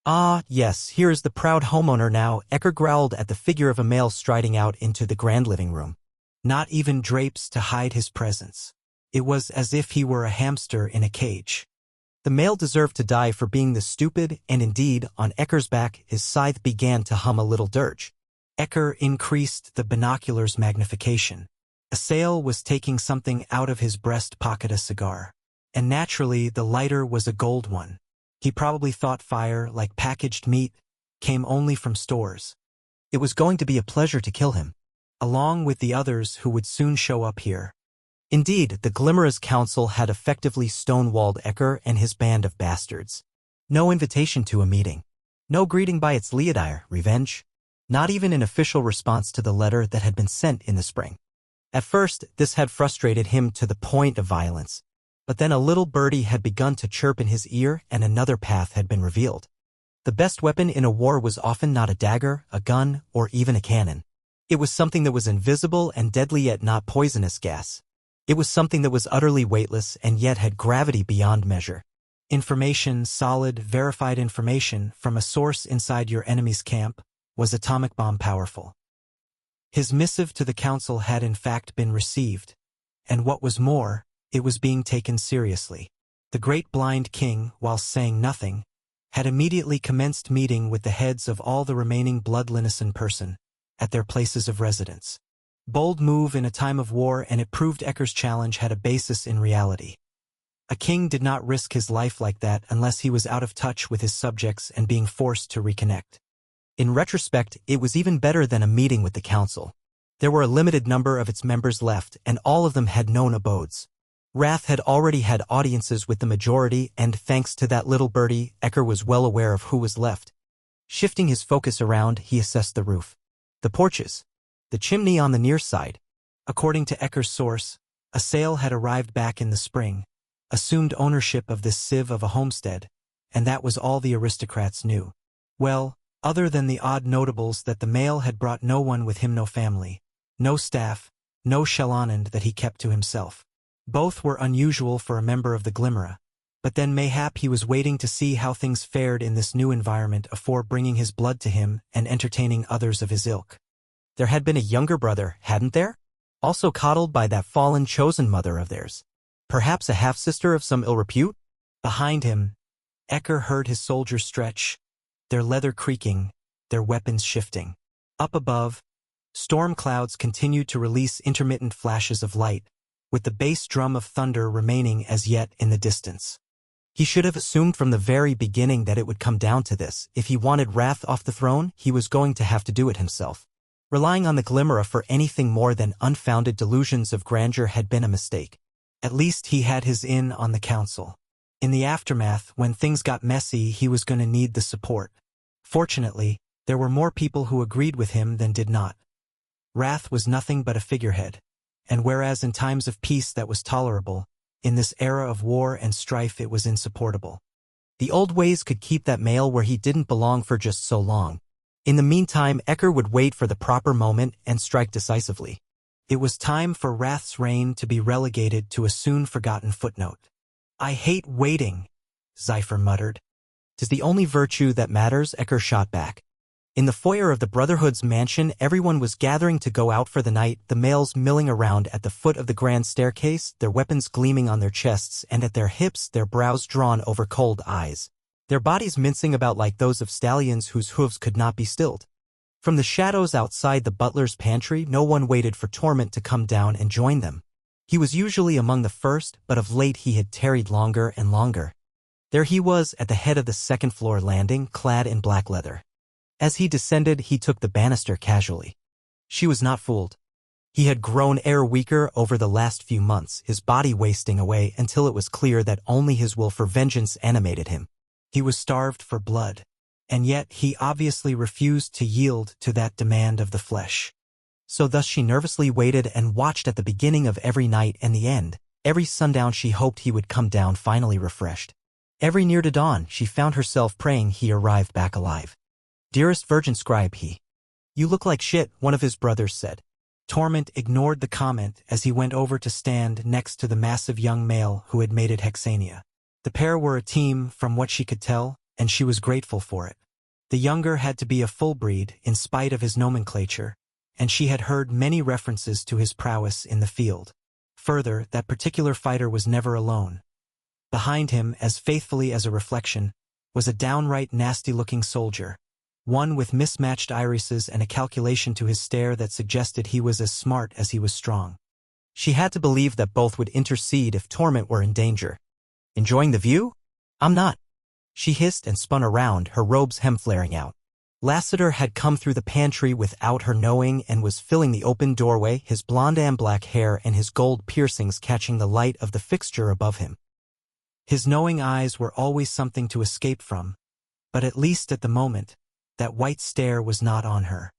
Ah, yes, here is the proud homeowner now, Ecker growled at the figure of a male striding out into the grand living room. Not even drapes to hide his presence. It was as if he were a hamster in a cage. The male deserved to die for being this stupid, and indeed, on Ecker's back, his scythe began to hum a little dirge. Ecker increased the binocular's magnification. A Sale was taking something out of his breast pocket, a cigar. And naturally, the lighter was a gold one. He probably thought fire, like packaged meat, came only from stores. It was going to be a pleasure to kill him, along with the others who would soon show up here. Indeed, the Glimmer's council had effectively stonewalled Ecker and his band of bastards. No invitation to a meeting. No greeting by its Leodire, revenge. Not even an official response to the letter that had been sent in the spring. At first, this had frustrated him to the point of violence. But then a little birdie had begun to chirp in his ear and another path had been revealed. The best weapon in a war was often not a dagger, a gun, or even a cannon. It was something that was invisible and deadly yet not poisonous gas. It was something that was utterly weightless and yet had gravity beyond measure. Information, solid, verified information from a source inside your enemy's camp, was atomic bomb powerful. His missive to the council had in fact been received, and what was more, it was being taken seriously. The great blind king, whilst saying nothing, had immediately commenced meeting with the heads of all the remaining bloodliness in person, at their places of residence. Bold move in a time of war, and it proved Ecker's challenge had a basis in reality. A king did not risk his life like that unless he was out of touch with his subjects and being forced to reconnect. In retrospect, it was even better than a meeting with the council. There were a limited number of its members left, and all of them had known abodes. Wrath had already had audiences with the majority, and thanks to that little birdie, Ecker was well aware of who was left. Shifting his focus around, he assessed the roof. The porches. The chimney on the near side. According to Ecker's source, a Sale had arrived back in the spring, assumed ownership of this sieve of a homestead, and that was all the aristocrats knew. Well, other than the odd notables that the male had brought no one with him, no family, no staff, no Shellanand that he kept to himself. Both were unusual for a member of the Glimera, but then mayhap he was waiting to see how things fared in this new environment afore bringing his blood to him and entertaining others of his ilk. There had been a younger brother, hadn't there? Also coddled by that fallen chosen mother of theirs. Perhaps a half-sister of some ill repute? Behind him, Ecker heard his soldiers stretch, their leather creaking, their weapons shifting. Up above, storm clouds continued to release intermittent flashes of light, with the bass drum of thunder remaining as yet in the distance. He should have assumed from the very beginning that it would come down to this. If he wanted Wrath off the throne, he was going to have to do it himself. Relying on the Glimera for anything more than unfounded delusions of grandeur had been a mistake. At least he had his in on the council. In the aftermath, when things got messy, he was going to need the support. Fortunately, there were more people who agreed with him than did not. Wrath was nothing but a figurehead, and whereas in times of peace that was tolerable, in this era of war and strife it was insupportable. The old ways could keep that male where he didn't belong for just so long. In the meantime, Ecker would wait for the proper moment and strike decisively. It was time for Wrath's reign to be relegated to a soon-forgotten footnote. "I hate waiting," Zephyr muttered. "'Tis the only virtue that matters," Ecker shot back. In the foyer of the Brotherhood's mansion, everyone was gathering to go out for the night, the males milling around at the foot of the grand staircase, their weapons gleaming on their chests, and at their hips, their brows drawn over cold eyes, their bodies mincing about like those of stallions whose hooves could not be stilled. From the shadows outside the butler's pantry, no one waited for Torment to come down and join them. He was usually among the first, but of late he had tarried longer and longer. There he was at the head of the second-floor landing, clad in black leather. As he descended, he took the banister casually. She was not fooled. He had grown weaker over the last few months, his body wasting away until it was clear that only his will for vengeance animated him. He was starved for blood, and yet he obviously refused to yield to that demand of the flesh. So thus she nervously waited and watched at the beginning of every night and the end. Every sundown she hoped he would come down finally refreshed. Every near to dawn she found herself praying he arrived back alive. "Dearest Virgin Scribe, you look like shit," one of his brothers said. Torment ignored the comment as he went over to stand next to the massive young male who had mated Hexania. The pair were a team from what she could tell, and she was grateful for it. The younger had to be a full breed in spite of his nomenclature, and she had heard many references to his prowess in the field. Further, that particular fighter was never alone. Behind him, as faithfully as a reflection, was a downright nasty-looking soldier, one with mismatched irises and a calculation to his stare that suggested he was as smart as he was strong. She had to believe that both would intercede if Torment were in danger. "Enjoying the view? I'm not," she hissed and spun around, her robe's hem flaring out. Lassiter had come through the pantry without her knowing and was filling the open doorway, his blonde and black hair and his gold piercings catching the light of the fixture above him. His knowing eyes were always something to escape from, but at least at the moment, that white stare was not on her.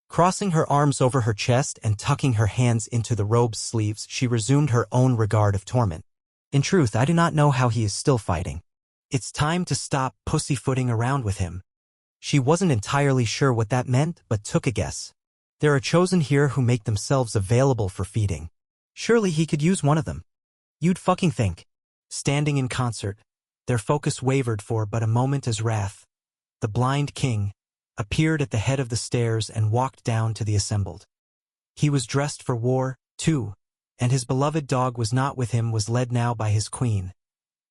Crossing her arms over her chest and tucking her hands into the robe's sleeves, she resumed her own regard of Torment. "In truth, I do not know how he is still fighting. It's time to stop pussyfooting around with him." She wasn't entirely sure what that meant, but took a guess. There are chosen here who make themselves available for feeding. Surely he could use one of them. You'd fucking think. Standing in concert, their focus wavered for but a moment as Wrath, the blind king, appeared at the head of the stairs and walked down to the assembled. He was dressed for war, too, and his beloved dog was not with him, was led now by his queen.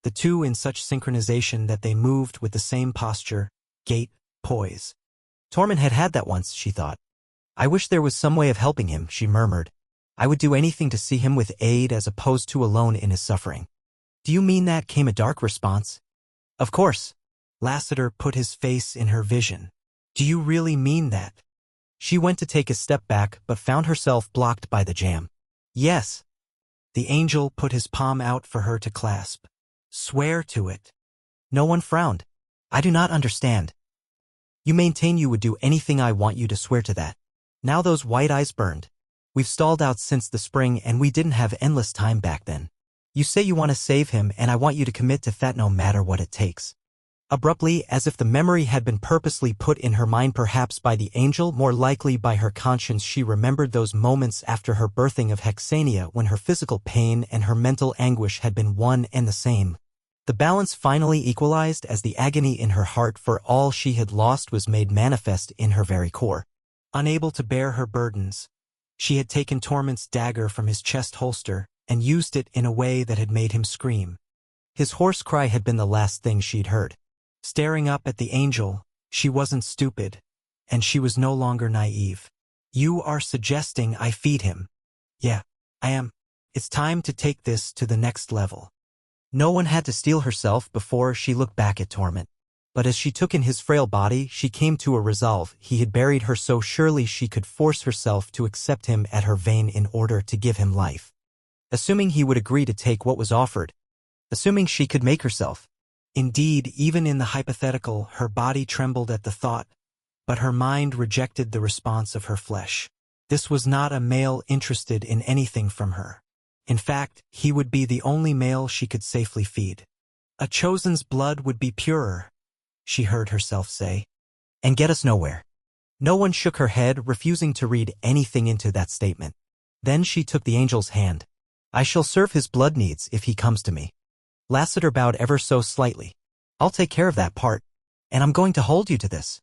The two in such synchronization that they moved with the same posture, gait, poise. Torment had had that once, she thought. "I wish there was some way of helping him," she murmured. "I would do anything to see him with aid as opposed to alone in his suffering." "Do you mean that?" came a dark response. "Of course." Lassiter put his face in her vision. "Do you really mean that?" She went to take a step back but found herself blocked by the jam. "Yes." The angel put his palm out for her to clasp. "Swear to it." No one frowned. "I do not understand." "You maintain you would do anything I want you to swear to that." Now those white eyes burned. "We've stalled out since the spring and we didn't have endless time back then. You say you want to save him and I want you to commit to that no matter what it takes." Abruptly, as if the memory had been purposely put in her mind, perhaps by the angel, more likely by her conscience, she remembered those moments after her birthing of Hexania when her physical pain and her mental anguish had been one and the same. The balance finally equalized as the agony in her heart for all she had lost was made manifest in her very core. Unable to bear her burdens, she had taken Torment's dagger from his chest holster and used it in a way that had made him scream. His hoarse cry had been the last thing she'd heard. Staring up at the angel, she wasn't stupid, and she was no longer naive. "You are suggesting I feed him?" "Yeah, I am. It's time to take this to the next level." No one had to steel herself before she looked back at Torment. But as she took in his frail body, she came to a resolve. He had buried her, so surely she could force herself to accept him at her vein in order to give him life. Assuming he would agree to take what was offered. Assuming she could make herself. Indeed, even in the hypothetical, her body trembled at the thought, but her mind rejected the response of her flesh. This was not a male interested in anything from her. In fact, he would be the only male she could safely feed. A chosen's blood would be purer, she heard herself say, and get us nowhere. No one shook her head, refusing to read anything into that statement. Then she took the angel's hand. "I shall serve his blood needs if he comes to me." Lassiter bowed ever so slightly. "I'll take care of that part, and I'm going to hold you to this.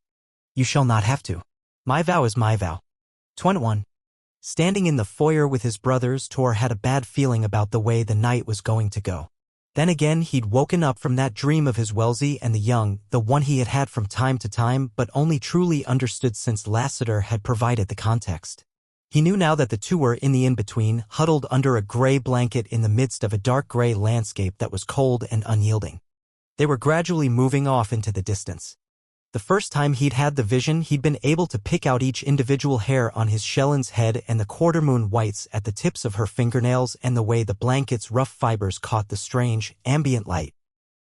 You shall not have to. My vow is my vow." 21. Standing in the foyer with his brothers, Tor had a bad feeling about the way the night was going to go. Then again he'd woken up from that dream of his Wellesley and the young, the one he had had from time to time but only truly understood since Lassiter had provided the context. He knew now that the two were in the in-between, huddled under a gray blanket in the midst of a dark gray landscape that was cold and unyielding. They were gradually moving off into the distance. The first time he'd had the vision, he'd been able to pick out each individual hair on his Shellen's head and the quarter-moon whites at the tips of her fingernails and the way the blanket's rough fibers caught the strange, ambient light,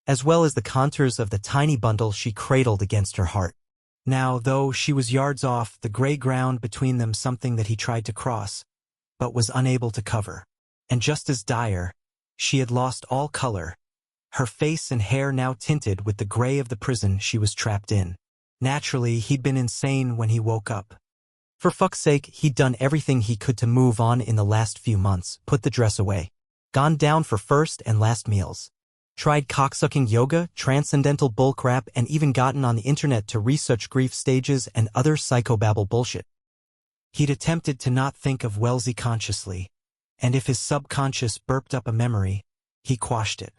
as well as the contours of the tiny bundle she cradled against her heart. Now, though she was yards off, the gray ground between them something that he tried to cross, but was unable to cover. And just as dire, she had lost all color, her face and hair now tinted with the gray of the prison she was trapped in. Naturally, he'd been insane when he woke up. For fuck's sake, he'd done everything he could to move on in the last few months, put the dress away, gone down for first and last meals, tried cocksucking yoga, transcendental bullcrap, and even gotten on the internet to research grief stages and other psychobabble bullshit. He'd attempted to not think of Wellesley consciously, and if his subconscious burped up a memory, he quashed it.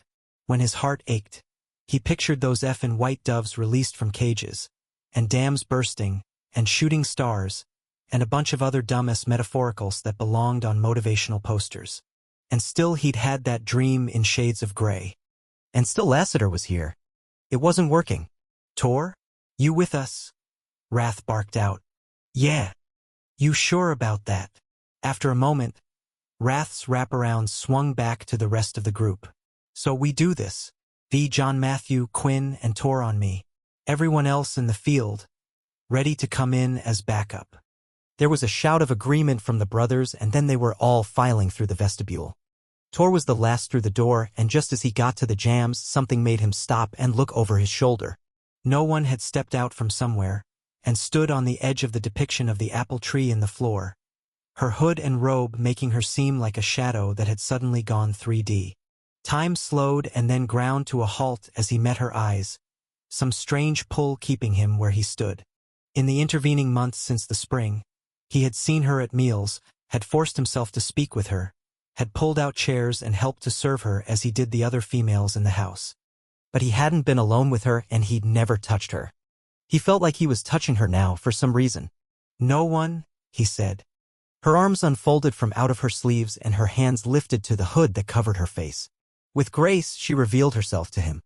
When his heart ached, he pictured those effin' white doves released from cages, and dams bursting, and shooting stars, and a bunch of other dumbass metaphoricals that belonged on motivational posters. And still he'd had that dream in shades of gray. And still Lassiter was here. It wasn't working. "Tor? You with us?" Wrath barked out. "Yeah. You sure about that?" After a moment, Wrath's wraparound swung back to the rest of the group. "So we do this. V. John Matthew, Quinn, and Tor on me. Everyone else in the field, ready to come in as backup." There was a shout of agreement from the brothers, and then they were all filing through the vestibule. Tor was the last through the door, and just as he got to the jams, something made him stop and look over his shoulder. No one had stepped out from somewhere, and stood on the edge of the depiction of the apple tree in the floor, her hood and robe making her seem like a shadow that had suddenly gone 3D. Time slowed and then ground to a halt as he met her eyes, some strange pull keeping him where he stood. In the intervening months since the spring, he had seen her at meals, had forced himself to speak with her, had pulled out chairs and helped to serve her as he did the other females in the house. But he hadn't been alone with her, and he'd never touched her. He felt like he was touching her now for some reason. "No one," he said. Her arms unfolded from out of her sleeves and her hands lifted to the hood that covered her face. With grace, she revealed herself to him.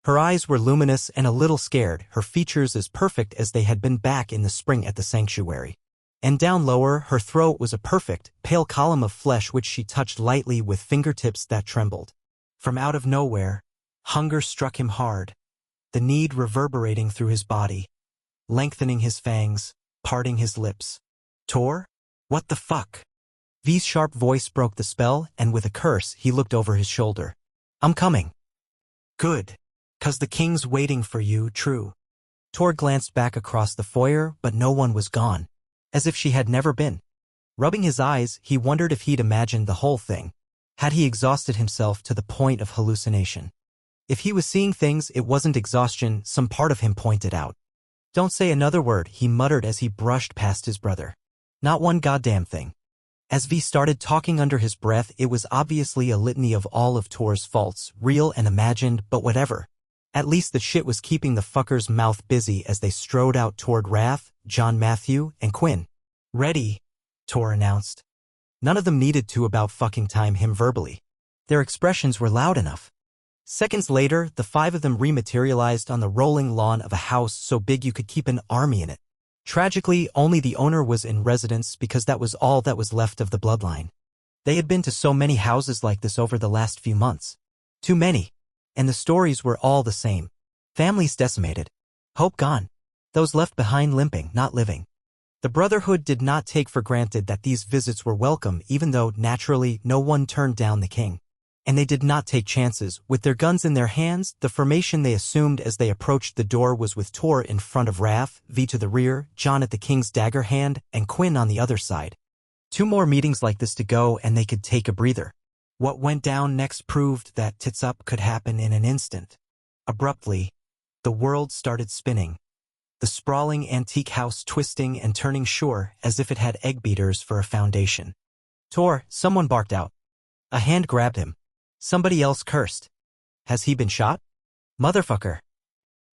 Her eyes were luminous and a little scared, her features as perfect as they had been back in the spring at the sanctuary. And down lower, her throat was a perfect, pale column of flesh which she touched lightly with fingertips that trembled. From out of nowhere, hunger struck him hard, the need reverberating through his body, lengthening his fangs, parting his lips. "Tor? What the fuck?" V's sharp voice broke the spell, and with a curse, he looked over his shoulder. "I'm coming." "Good." "'Cause the king's waiting for you, true." Tor glanced back across the foyer, but no one was gone, as if she had never been. Rubbing his eyes, he wondered if he'd imagined the whole thing. Had he exhausted himself to the point of hallucination? If he was seeing things, it wasn't exhaustion, some part of him pointed out. "Don't say another word," he muttered as he brushed past his brother. "Not one goddamn thing." As V started talking under his breath, it was obviously a litany of all of Tor's faults, real and imagined, but whatever. At least the shit was keeping the fucker's mouth busy as they strode out toward Wrath, John Matthew, and Quinn. "Ready," Tor announced. None of them needed to about fucking time him verbally. Their expressions were loud enough. Seconds later, the five of them rematerialized on the rolling lawn of a house so big you could keep an army in it. Tragically, only the owner was in residence because that was all that was left of the bloodline. They had been to so many houses like this over the last few months. Too many. And the stories were all the same. Families decimated. Hope gone. Those left behind limping, not living. The Brotherhood did not take for granted that these visits were welcome, even though, naturally, no one turned down the king. And they did not take chances. With their guns in their hands, the formation they assumed as they approached the door was with Tor in front of Wrath, V to the rear, John at the king's dagger hand, and Quinn on the other side. 2 more meetings like this to go and they could take a breather. What went down next proved that tits up could happen in an instant. Abruptly, the world started spinning. The sprawling antique house twisting and turning sure as if it had egg beaters for a foundation. "Tor," someone barked out. A hand grabbed him. Somebody else cursed. "Has he been shot?" "Motherfucker."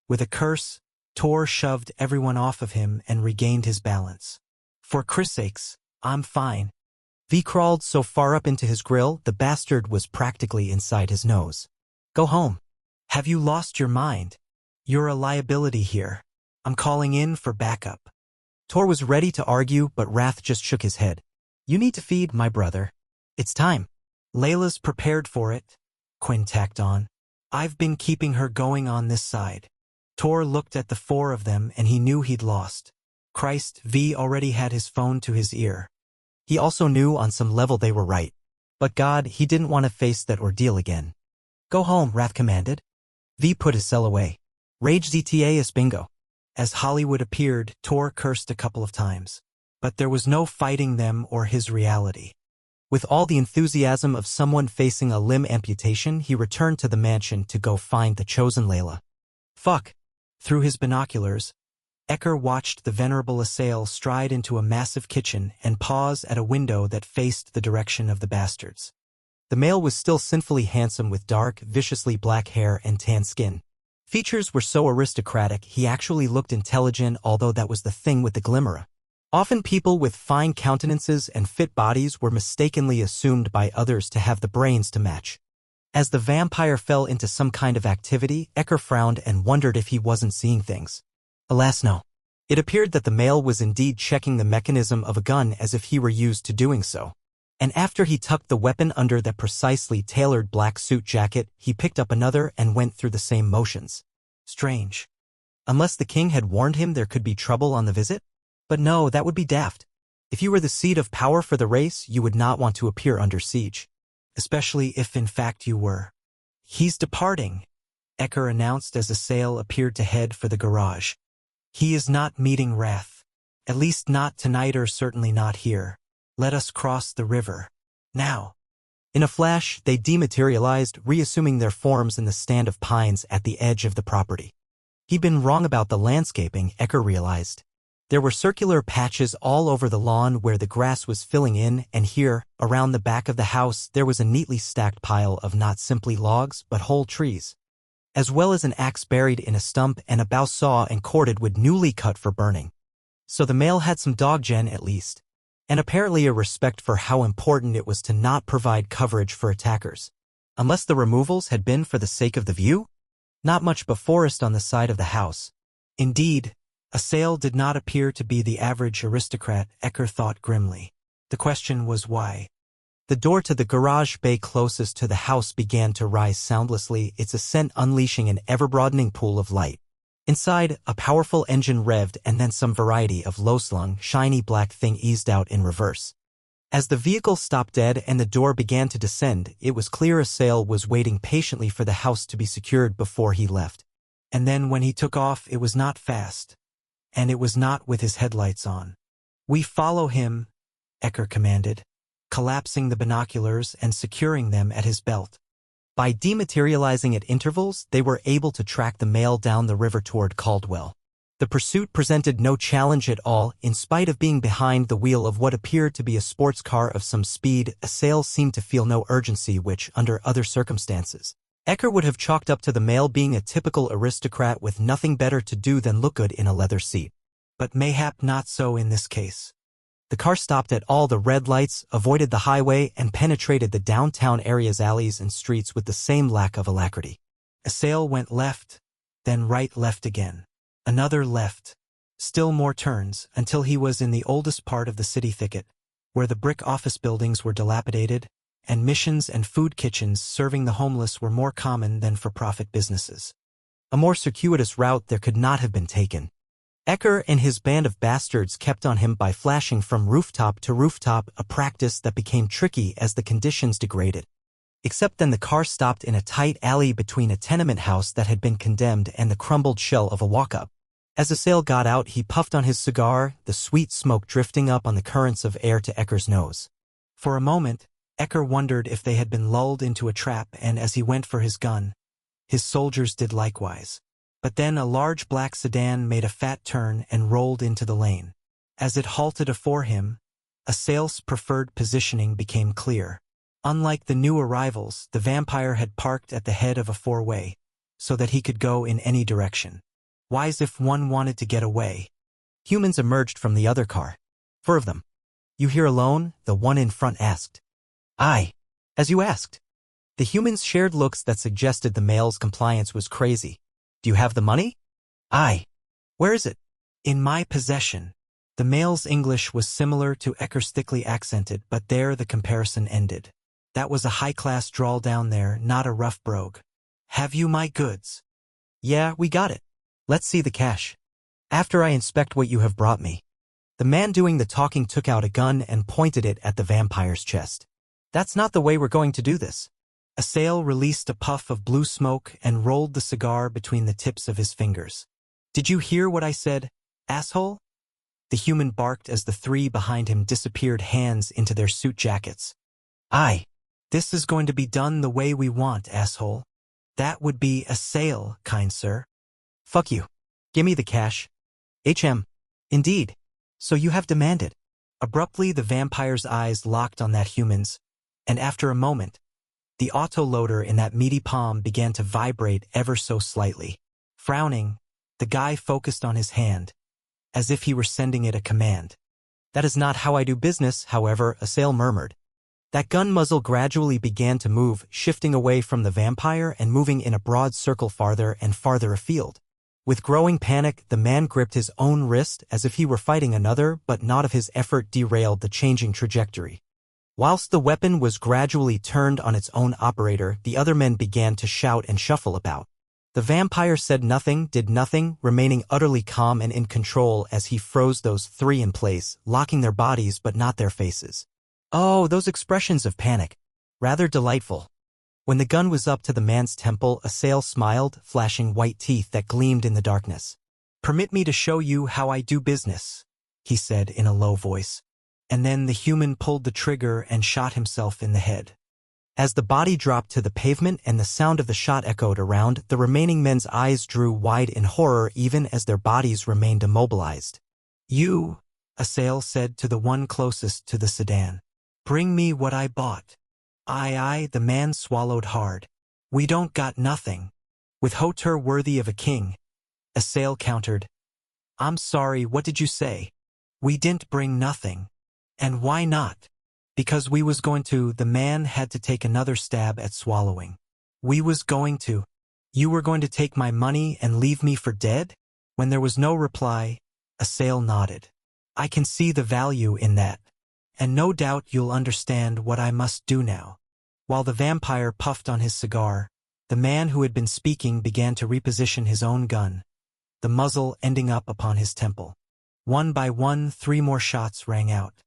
With a curse, Tor shoved everyone off of him and regained his balance. "For Chris' sakes, I'm fine." V crawled so far up into his grill, the bastard was practically inside his nose. "Go home. Have you lost your mind? You're a liability here. I'm calling in for backup." Tor was ready to argue, but Wrath just shook his head. "You need to feed my brother. It's time." "Layla's prepared for it," Quinn tacked on. "I've been keeping her going on this side." Tor looked at the 4 of them and he knew he'd lost. Christ, V already had his phone to his ear. He also knew on some level they were right. But God, he didn't want to face that ordeal again. "Go home," Wrath commanded. V put his cell away. "Rage ZTA is bingo." As Hollywood appeared, Tor cursed a couple of times. But there was no fighting them or his reality. With all the enthusiasm of someone facing a limb amputation, he returned to the mansion to go find the chosen Layla. Fuck. Through his binoculars, Ecker watched the venerable assail stride into a massive kitchen and pause at a window that faced the direction of the bastards. The male was still sinfully handsome with dark, viciously black hair and tan skin. Features were so aristocratic he actually looked intelligent, although that was the thing with the glimmer. Often people with fine countenances and fit bodies were mistakenly assumed by others to have the brains to match. As the vampire fell into some kind of activity, Ecker frowned and wondered if he wasn't seeing things. Alas no. It appeared that the male was indeed checking the mechanism of a gun as if he were used to doing so. And after he tucked the weapon under that precisely tailored black suit jacket, he picked up another and went through the same motions. Strange. Unless the king had warned him there could be trouble on the visit? But no, that would be daft. If you were the seat of power for the race, you would not want to appear under siege. Especially if in fact you were. "He's departing," Ecker announced as a sail appeared to head for the garage. "He is not meeting Wrath. At least not tonight, or certainly not here. Let us cross the river. Now." In a flash, they dematerialized, reassuming their forms in the stand of pines at the edge of the property. He'd been wrong about the landscaping, Ecker realized. There were circular patches all over the lawn where the grass was filling in, and here, around the back of the house, there was a neatly stacked pile of not simply logs, but whole trees, as well as an axe buried in a stump and a bow saw and corded wood newly cut for burning. So the male had some dog gen at least, and apparently a respect for how important it was to not provide coverage for attackers. Unless the removals had been for the sake of the view? Not much but forest on the side of the house. Indeed, Assail did not appear to be the average aristocrat, Ecker thought grimly. The question was why. The door to the garage bay closest to the house began to rise soundlessly, its ascent unleashing an ever-broadening pool of light. Inside, a powerful engine revved and then some variety of low-slung, shiny black thing eased out in reverse. As the vehicle stopped dead and the door began to descend, it was clear Assail was waiting patiently for the house to be secured before he left. And then when he took off, it was not fast. And it was not with his headlights on. "We follow him," Ecker commanded, collapsing the binoculars and securing them at his belt. By dematerializing at intervals, they were able to track the male down the river toward Caldwell. The pursuit presented no challenge at all. In spite of being behind the wheel of what appeared to be a sports car of some speed, Assail seemed to feel no urgency which, under other circumstances, Ecker would have chalked up to the male being a typical aristocrat with nothing better to do than look good in a leather seat. But mayhap not so in this case. The car stopped at all the red lights, avoided the highway, and penetrated the downtown area's alleys and streets with the same lack of alacrity. Assail went left, then right, left again. Another left. Still more turns, until he was in the oldest part of the city thicket, where the brick office buildings were dilapidated, and missions and food kitchens serving the homeless were more common than for-profit businesses. A more circuitous route there could not have been taken. Ecker and his band of bastards kept on him by flashing from rooftop to rooftop, a practice that became tricky as the conditions degraded. Except then the car stopped in a tight alley between a tenement house that had been condemned and the crumbled shell of a walk-up. As Assail got out, he puffed on his cigar, the sweet smoke drifting up on the currents of air to Ecker's nose. For a moment, Ecker wondered if they had been lulled into a trap, and as he went for his gun, his soldiers did likewise. But then a large black sedan made a fat turn and rolled into the lane. As it halted afore him, Assail's preferred positioning became clear. Unlike the new arrivals, the vampire had parked at the head of a four-way, so that he could go in any direction. Wise if one wanted to get away. Humans emerged from the other car. "Four of them. You here alone?" the one in front asked. "Aye. As you asked." The humans shared looks that suggested the male's compliance was crazy. "Do you have the money?" "Aye." "Where is it?" "In my possession." The male's English was similar to Ecker's thickly accented, but there the comparison ended. That was a high-class drawl down there, not a rough brogue. "Have you my goods?" "Yeah, we got it. Let's see the cash. After I inspect what you have brought me." The man doing the talking took out a gun and pointed it at the vampire's chest. "That's not the way we're going to do this." Assail released a puff of blue smoke and rolled the cigar between the tips of his fingers. "Did you hear what I said, asshole?" The human barked as the three behind him disappeared, hands into their suit jackets. "Aye. This is going to be done the way we want, asshole." "That would be Assail, kind sir." "Fuck you. Gimme the cash." "HM. Indeed. So you have demanded." Abruptly the vampire's eyes locked on that human's, and after a moment, the autoloader in that meaty palm began to vibrate ever so slightly. Frowning, the guy focused on his hand, as if he were sending it a command. "That is not how I do business, however," Assail murmured. That gun muzzle gradually began to move, shifting away from the vampire and moving in a broad circle farther and farther afield. With growing panic, the man gripped his own wrist as if he were fighting another, but not of his effort derailed the changing trajectory. Whilst the weapon was gradually turned on its own operator, the other men began to shout and shuffle about. The vampire said nothing, did nothing, remaining utterly calm and in control as he froze those three in place, locking their bodies but not their faces. Oh, those expressions of panic. Rather delightful. When the gun was up to the man's temple, Assail smiled, flashing white teeth that gleamed in the darkness. "Permit me to show you how I do business," he said in a low voice. And then the human pulled the trigger and shot himself in the head. As the body dropped to the pavement and the sound of the shot echoed around, the remaining men's eyes drew wide in horror even as their bodies remained immobilized. "You," Assail said to the one closest to the sedan. "Bring me what I bought." Aye, the man swallowed hard. "We don't got nothing." "With hauteur worthy of a king," Assail countered. "I'm sorry, what did you say?" "We didn't bring nothing." "And why not?" "Because we was going to." The man had to take another stab at swallowing. "We was going to." "You were going to take my money and leave me for dead?" When there was no reply, Assail nodded. "I can see the value in that. And no doubt you'll understand what I must do now." While the vampire puffed on his cigar, the man who had been speaking began to reposition his own gun, the muzzle ending up upon his temple. One by one, 3 more shots rang out.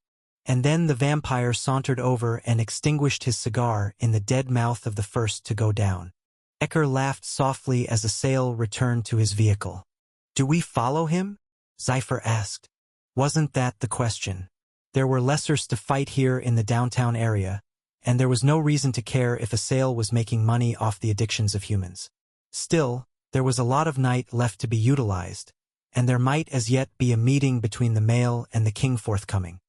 And then the vampire sauntered over and extinguished his cigar in the dead mouth of the first to go down. Ecker laughed softly as the sail returned to his vehicle. "Do we follow him?" Zypher asked. Wasn't that the question? There were lessers to fight here in the downtown area, and there was no reason to care if a sail was making money off the addictions of humans. Still, there was a lot of night left to be utilized, and there might as yet be a meeting between the male and the king forthcoming.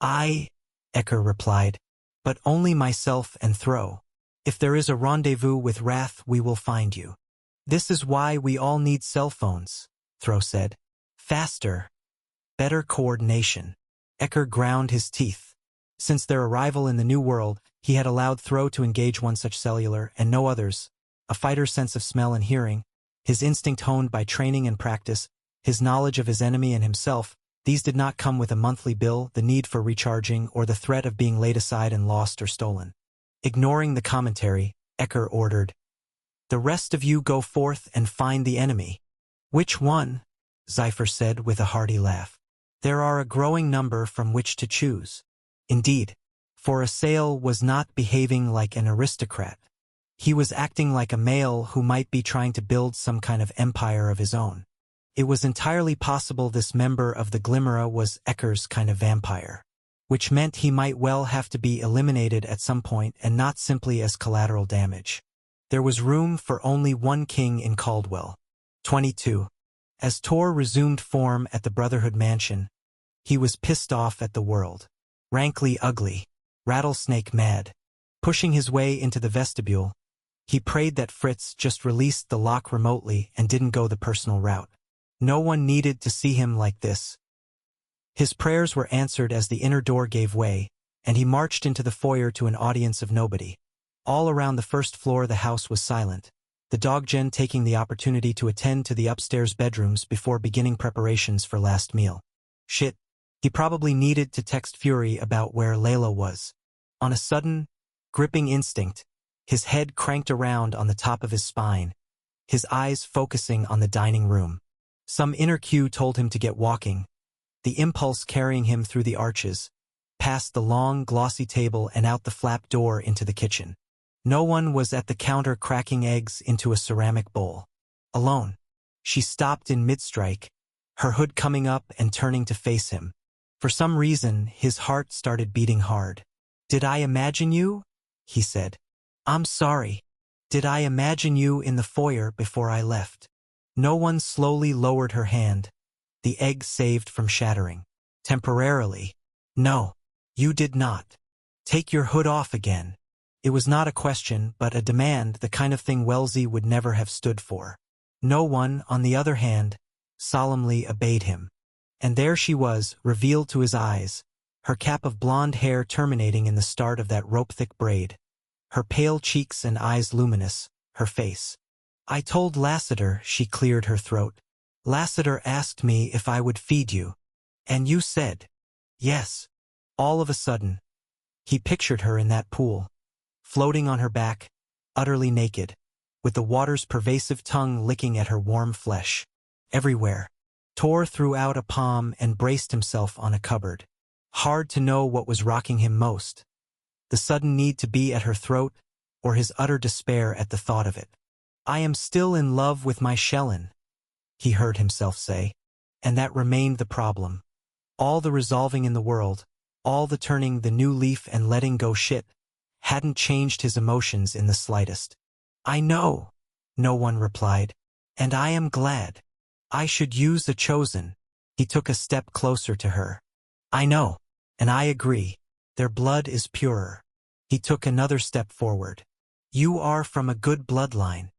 "Aye," Ecker replied, "but only myself and Thro. If there is a rendezvous with Wrath, we will find you." "This is why we all need cell phones," Thro said. "Faster. Better coordination." Ecker ground his teeth. Since their arrival in the New World, he had allowed Thro to engage one such cellular and no others, a fighter's sense of smell and hearing, his instinct honed by training and practice, his knowledge of his enemy and himself. These did not come with a monthly bill, the need for recharging, or the threat of being laid aside and lost or stolen. Ignoring the commentary, Ecker ordered, "The rest of you go forth and find the enemy." "Which one?" Zypher said with a hearty laugh. "There are a growing number from which to choose." Indeed, for Asael was not behaving like an aristocrat. He was acting like a male who might be trying to build some kind of empire of his own. It was entirely possible this member of the Glimmera was Ecker's kind of vampire, which meant he might well have to be eliminated at some point and not simply as collateral damage. There was room for only one king in Caldwell. 22. As Tor resumed form at the Brotherhood mansion, he was pissed off at the world. Rankly ugly, rattlesnake mad. Pushing his way into the vestibule, he prayed that Fritz just released the lock remotely and didn't go the personal route. No one needed to see him like this. His prayers were answered as the inner door gave way, and he marched into the foyer to an audience of nobody. All around the first floor the house was silent, the doggen taking the opportunity to attend to the upstairs bedrooms before beginning preparations for last meal. Shit. He probably needed to text Fury about where Layla was. On a sudden, gripping instinct, his head cranked around on the top of his spine, his eyes focusing on the dining room. Some inner cue told him to get walking, the impulse carrying him through the arches, past the long, glossy table and out the flap door into the kitchen. No one was at the counter cracking eggs into a ceramic bowl. Alone. She stopped in mid-strike, her hood coming up and turning to face him. For some reason, his heart started beating hard. "Did I imagine you?" he said. "I'm sorry. Did I imagine you in the foyer before I left?" No one slowly lowered her hand, the egg saved from shattering. "Temporarily. No, you did not. Take your hood off again." It was not a question, but a demand, the kind of thing Wellesley would never have stood for. No one, on the other hand, solemnly obeyed him. And there she was, revealed to his eyes, her cap of blonde hair terminating in the start of that rope-thick braid, her pale cheeks and eyes luminous, her face. "I told Lassiter," she cleared her throat. "Lassiter asked me if I would feed you. And you said, yes." All of a sudden, he pictured her in that pool, floating on her back, utterly naked, with the water's pervasive tongue licking at her warm flesh. Everywhere. Tor threw out a palm and braced himself on a cupboard. Hard to know what was rocking him most, the sudden need to be at her throat, or his utter despair at the thought of it. "I am still in love with my Shellin," he heard himself say. And that remained the problem. All the resolving in the world, all the turning the new leaf and letting go shit, hadn't changed his emotions in the slightest. "I know," no one replied. "And I am glad. I should use the chosen." He took a step closer to her. "I know. And I agree. Their blood is purer." He took another step forward. "You are from a good bloodline."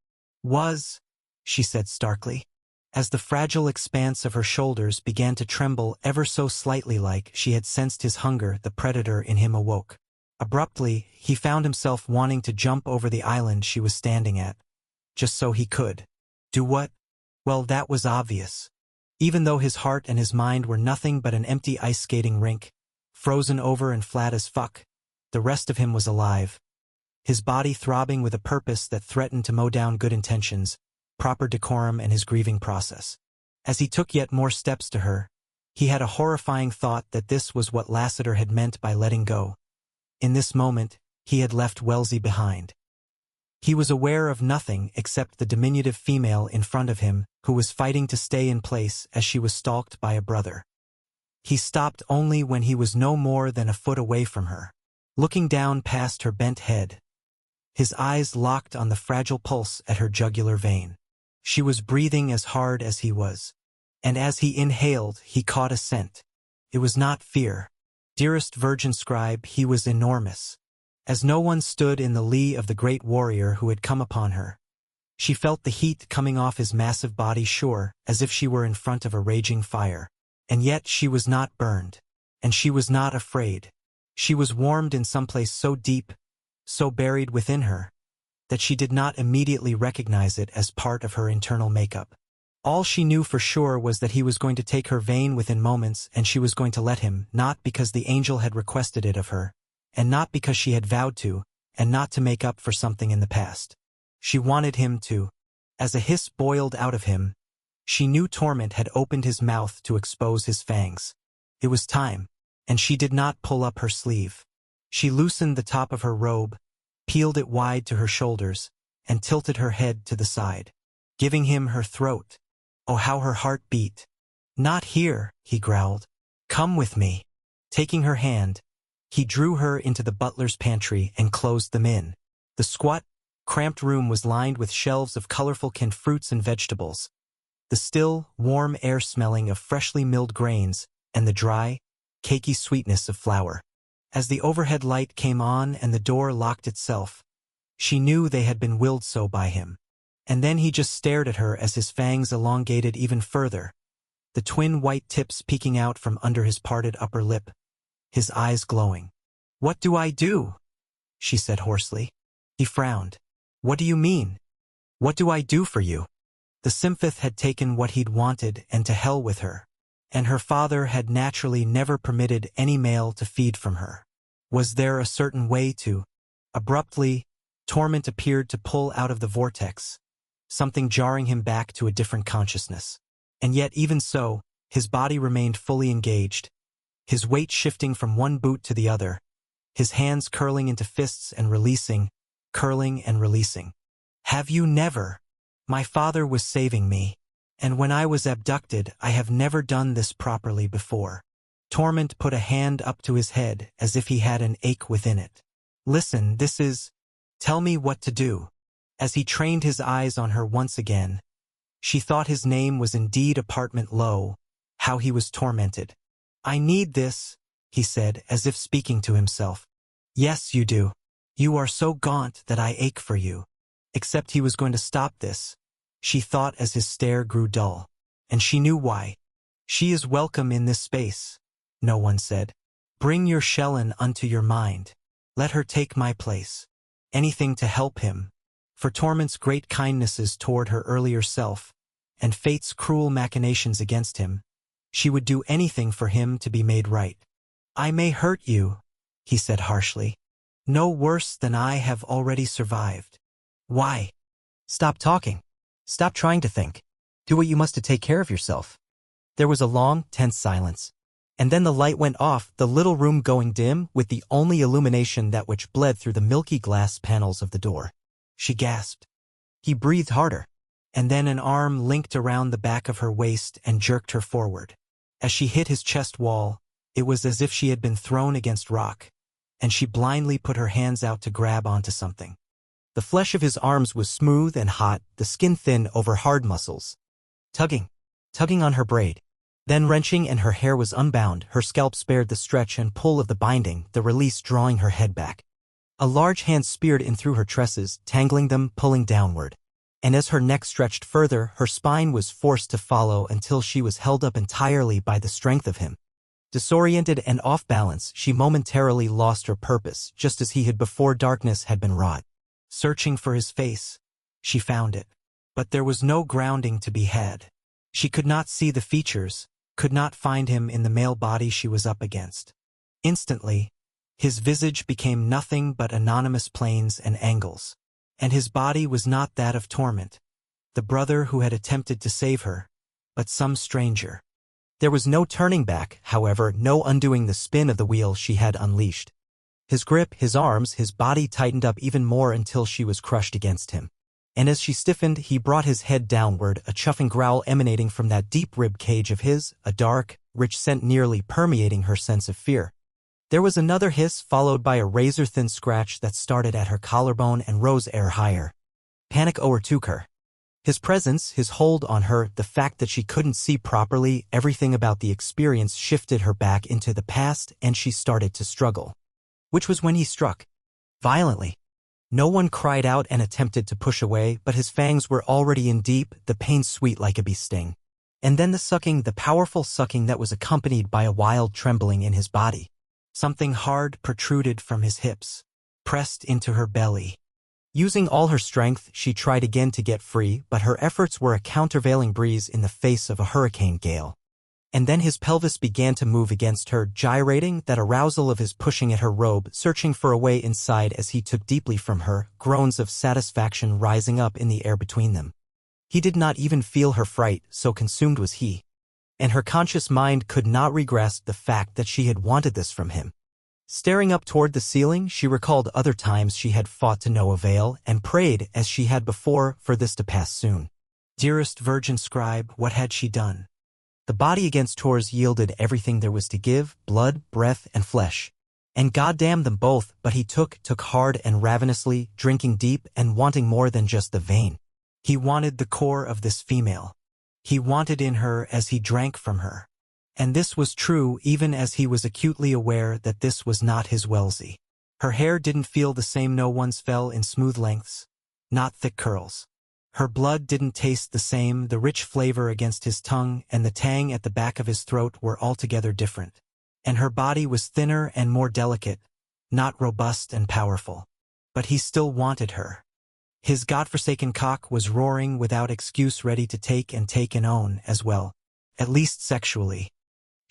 "Was," she said starkly. As the fragile expanse of her shoulders began to tremble ever so slightly, like she had sensed his hunger, the predator in him awoke. Abruptly, he found himself wanting to jump over the island she was standing at, just so he could. Do what? Well, that was obvious. Even though his heart and his mind were nothing but an empty ice skating rink, frozen over and flat as fuck, the rest of him was alive. His body throbbing with a purpose that threatened to mow down good intentions, proper decorum and his grieving process. As he took yet more steps to her, He had a horrifying thought that this was what Lassiter had meant by letting go. In this moment, he had left Wellesley behind. He was aware of nothing except the diminutive female in front of him who was fighting to stay in place as she was stalked by a brother. He stopped only when he was no more than a foot away from her, looking down past her bent head. His eyes locked on the fragile pulse at her jugular vein. She was breathing as hard as he was, and as he inhaled, he caught a scent. It was not fear. Dearest Virgin Scribe, he was enormous. As no one stood in the lee of the great warrior who had come upon her, she felt the heat coming off his massive body sure, as if she were in front of a raging fire. And yet she was not burned, and she was not afraid. She was warmed in some place so deep, so buried within her, that she did not immediately recognize it as part of her internal makeup. All she knew for sure was that he was going to take her vein within moments, and she was going to let him, not because the angel had requested it of her, and not because she had vowed to, and not to make up for something in the past. She wanted him to. As a hiss boiled out of him, she knew torment had opened his mouth to expose his fangs. It was time, and she did not pull up her sleeve. She loosened the top of her robe, peeled it wide to her shoulders, and tilted her head to the side, giving him her throat. Oh, how her heart beat. "Not here," he growled. "Come with me." Taking her hand, he drew her into the butler's pantry and closed them in. The squat, cramped room was lined with shelves of colorful canned fruits and vegetables, the still, warm air smelling of freshly milled grains, and the dry, cakey sweetness of flour. As the overhead light came on and the door locked itself, she knew they had been willed so by him. And then he just stared at her as his fangs elongated even further, the twin white tips peeking out from under his parted upper lip, his eyes glowing. "What do I do?" she said hoarsely. He frowned. "What do you mean? What do I do for you?" The Symphoth had taken what he'd wanted and to hell with her, and her father had naturally never permitted any male to feed from her. Was there a certain way to? Abruptly, torment appeared to pull out of the vortex, something jarring him back to a different consciousness. And yet even so, his body remained fully engaged, his weight shifting from one boot to the other, his hands curling into fists and releasing, curling and releasing. "Have you never? My father was saving me, and when I was abducted, I have never done this properly before." Torment put a hand up to his head as if he had an ache within it. "Listen, this is. Tell me what to do." As he trained his eyes on her once again, she thought his name was indeed Apartment Low. How he was tormented. "I need this," he said, as if speaking to himself. "Yes, you do. You are so gaunt that I ache for you." Except he was going to stop this, she thought as his stare grew dull. And she knew why. "She is welcome in this space," no one said. "Bring your Shellen unto your mind. Let her take my place." Anything to help him. For Torment's great kindnesses toward her earlier self, and fate's cruel machinations against him, she would do anything for him to be made right. "I may hurt you," he said harshly. "No worse than I have already survived." "Why?" "Stop talking. Stop trying to think. Do what you must to take care of yourself." There was a long, tense silence. And then the light went off, the little room going dim with the only illumination that which bled through the milky glass panels of the door. She gasped. He breathed harder. And then an arm linked around the back of her waist and jerked her forward. As she hit his chest wall, it was as if she had been thrown against rock, and she blindly put her hands out to grab onto something. The flesh of his arms was smooth and hot, the skin thin over hard muscles. Tugging on her braid. Then wrenching, and her hair was unbound, her scalp spared the stretch and pull of the binding, the release drawing her head back. A large hand speared in through her tresses, tangling them, pulling downward. And as her neck stretched further, her spine was forced to follow until she was held up entirely by the strength of him. Disoriented and off balance, she momentarily lost her purpose, just as he had before darkness had been wrought. Searching for his face, she found it. But there was no grounding to be had. She could not see the features, could not find him in the male body she was up against. Instantly, his visage became nothing but anonymous planes and angles. And his body was not that of Torment, the brother who had attempted to save her, but some stranger. There was no turning back, however, no undoing the spin of the wheel she had unleashed. His grip, his arms, his body tightened up even more until she was crushed against him. And as she stiffened, he brought his head downward, a chuffing growl emanating from that deep rib cage of his, a dark, rich scent nearly permeating her sense of fear. There was another hiss followed by a razor-thin scratch that started at her collarbone and rose air higher. Panic overtook her. His presence, his hold on her, the fact that she couldn't see properly, everything about the experience shifted her back into the past, and she started to struggle. Which was when he struck. Violently. No one cried out and attempted to push away, but his fangs were already in deep, the pain sweet like a bee sting. And then the sucking, the powerful sucking that was accompanied by a wild trembling in his body. Something hard protruded from his hips, pressed into her belly. Using all her strength, she tried again to get free, but her efforts were a countervailing breeze in the face of a hurricane gale. And then his pelvis began to move against her, gyrating, that arousal of his pushing at her robe, searching for a way inside as he took deeply from her, groans of satisfaction rising up in the air between them. He did not even feel her fright, so consumed was he. And her conscious mind could not regrasp the fact that she had wanted this from him. Staring up toward the ceiling, she recalled other times she had fought to no avail, and prayed, as she had before, for this to pass soon. Dearest Virgin Scribe, what had she done? The body against hers yielded everything there was to give, blood, breath, and flesh. And goddamn them both, but he took hard and ravenously, drinking deep and wanting more than just the vein. He wanted the core of this female. He wanted in her as he drank from her. And this was true even as he was acutely aware that this was not his Wellesley. Her hair didn't feel the same, no one's fell in smooth lengths, not thick curls. Her blood didn't taste the same, the rich flavor against his tongue and the tang at the back of his throat were altogether different. And her body was thinner and more delicate, not robust and powerful. But he still wanted her. His godforsaken cock was roaring without excuse, ready to take and own as well, at least sexually.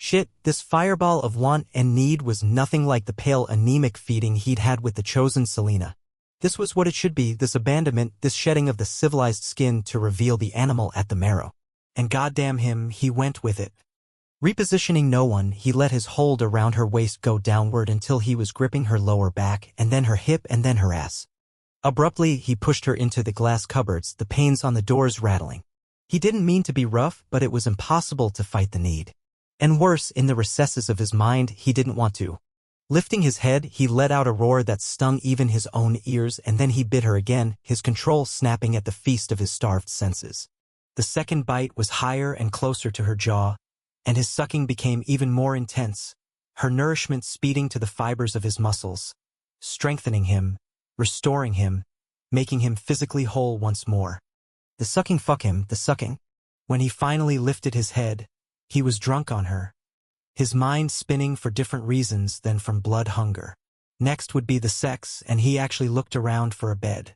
Shit, this fireball of want and need was nothing like the pale anemic feeding he'd had with the chosen Selena. This was what it should be, this abandonment, this shedding of the civilized skin to reveal the animal at the marrow. And goddamn him, he went with it. Repositioning no one, he let his hold around her waist go downward until he was gripping her lower back, and then her hip, and then her ass. Abruptly, he pushed her into the glass cupboards, the panes on the doors rattling. He didn't mean to be rough, but it was impossible to fight the need. And worse, in the recesses of his mind, he didn't want to. Lifting his head, he let out a roar that stung even his own ears, and then he bit her again, his control snapping at the feast of his starved senses. The second bite was higher and closer to her jaw, and his sucking became even more intense, her nourishment speeding to the fibers of his muscles, strengthening him, restoring him, making him physically whole once more. The sucking, fuck him, the sucking. When he finally lifted his head, he was drunk on her. His mind spinning for different reasons than from blood hunger. Next would be the sex, and he actually looked around for a bed.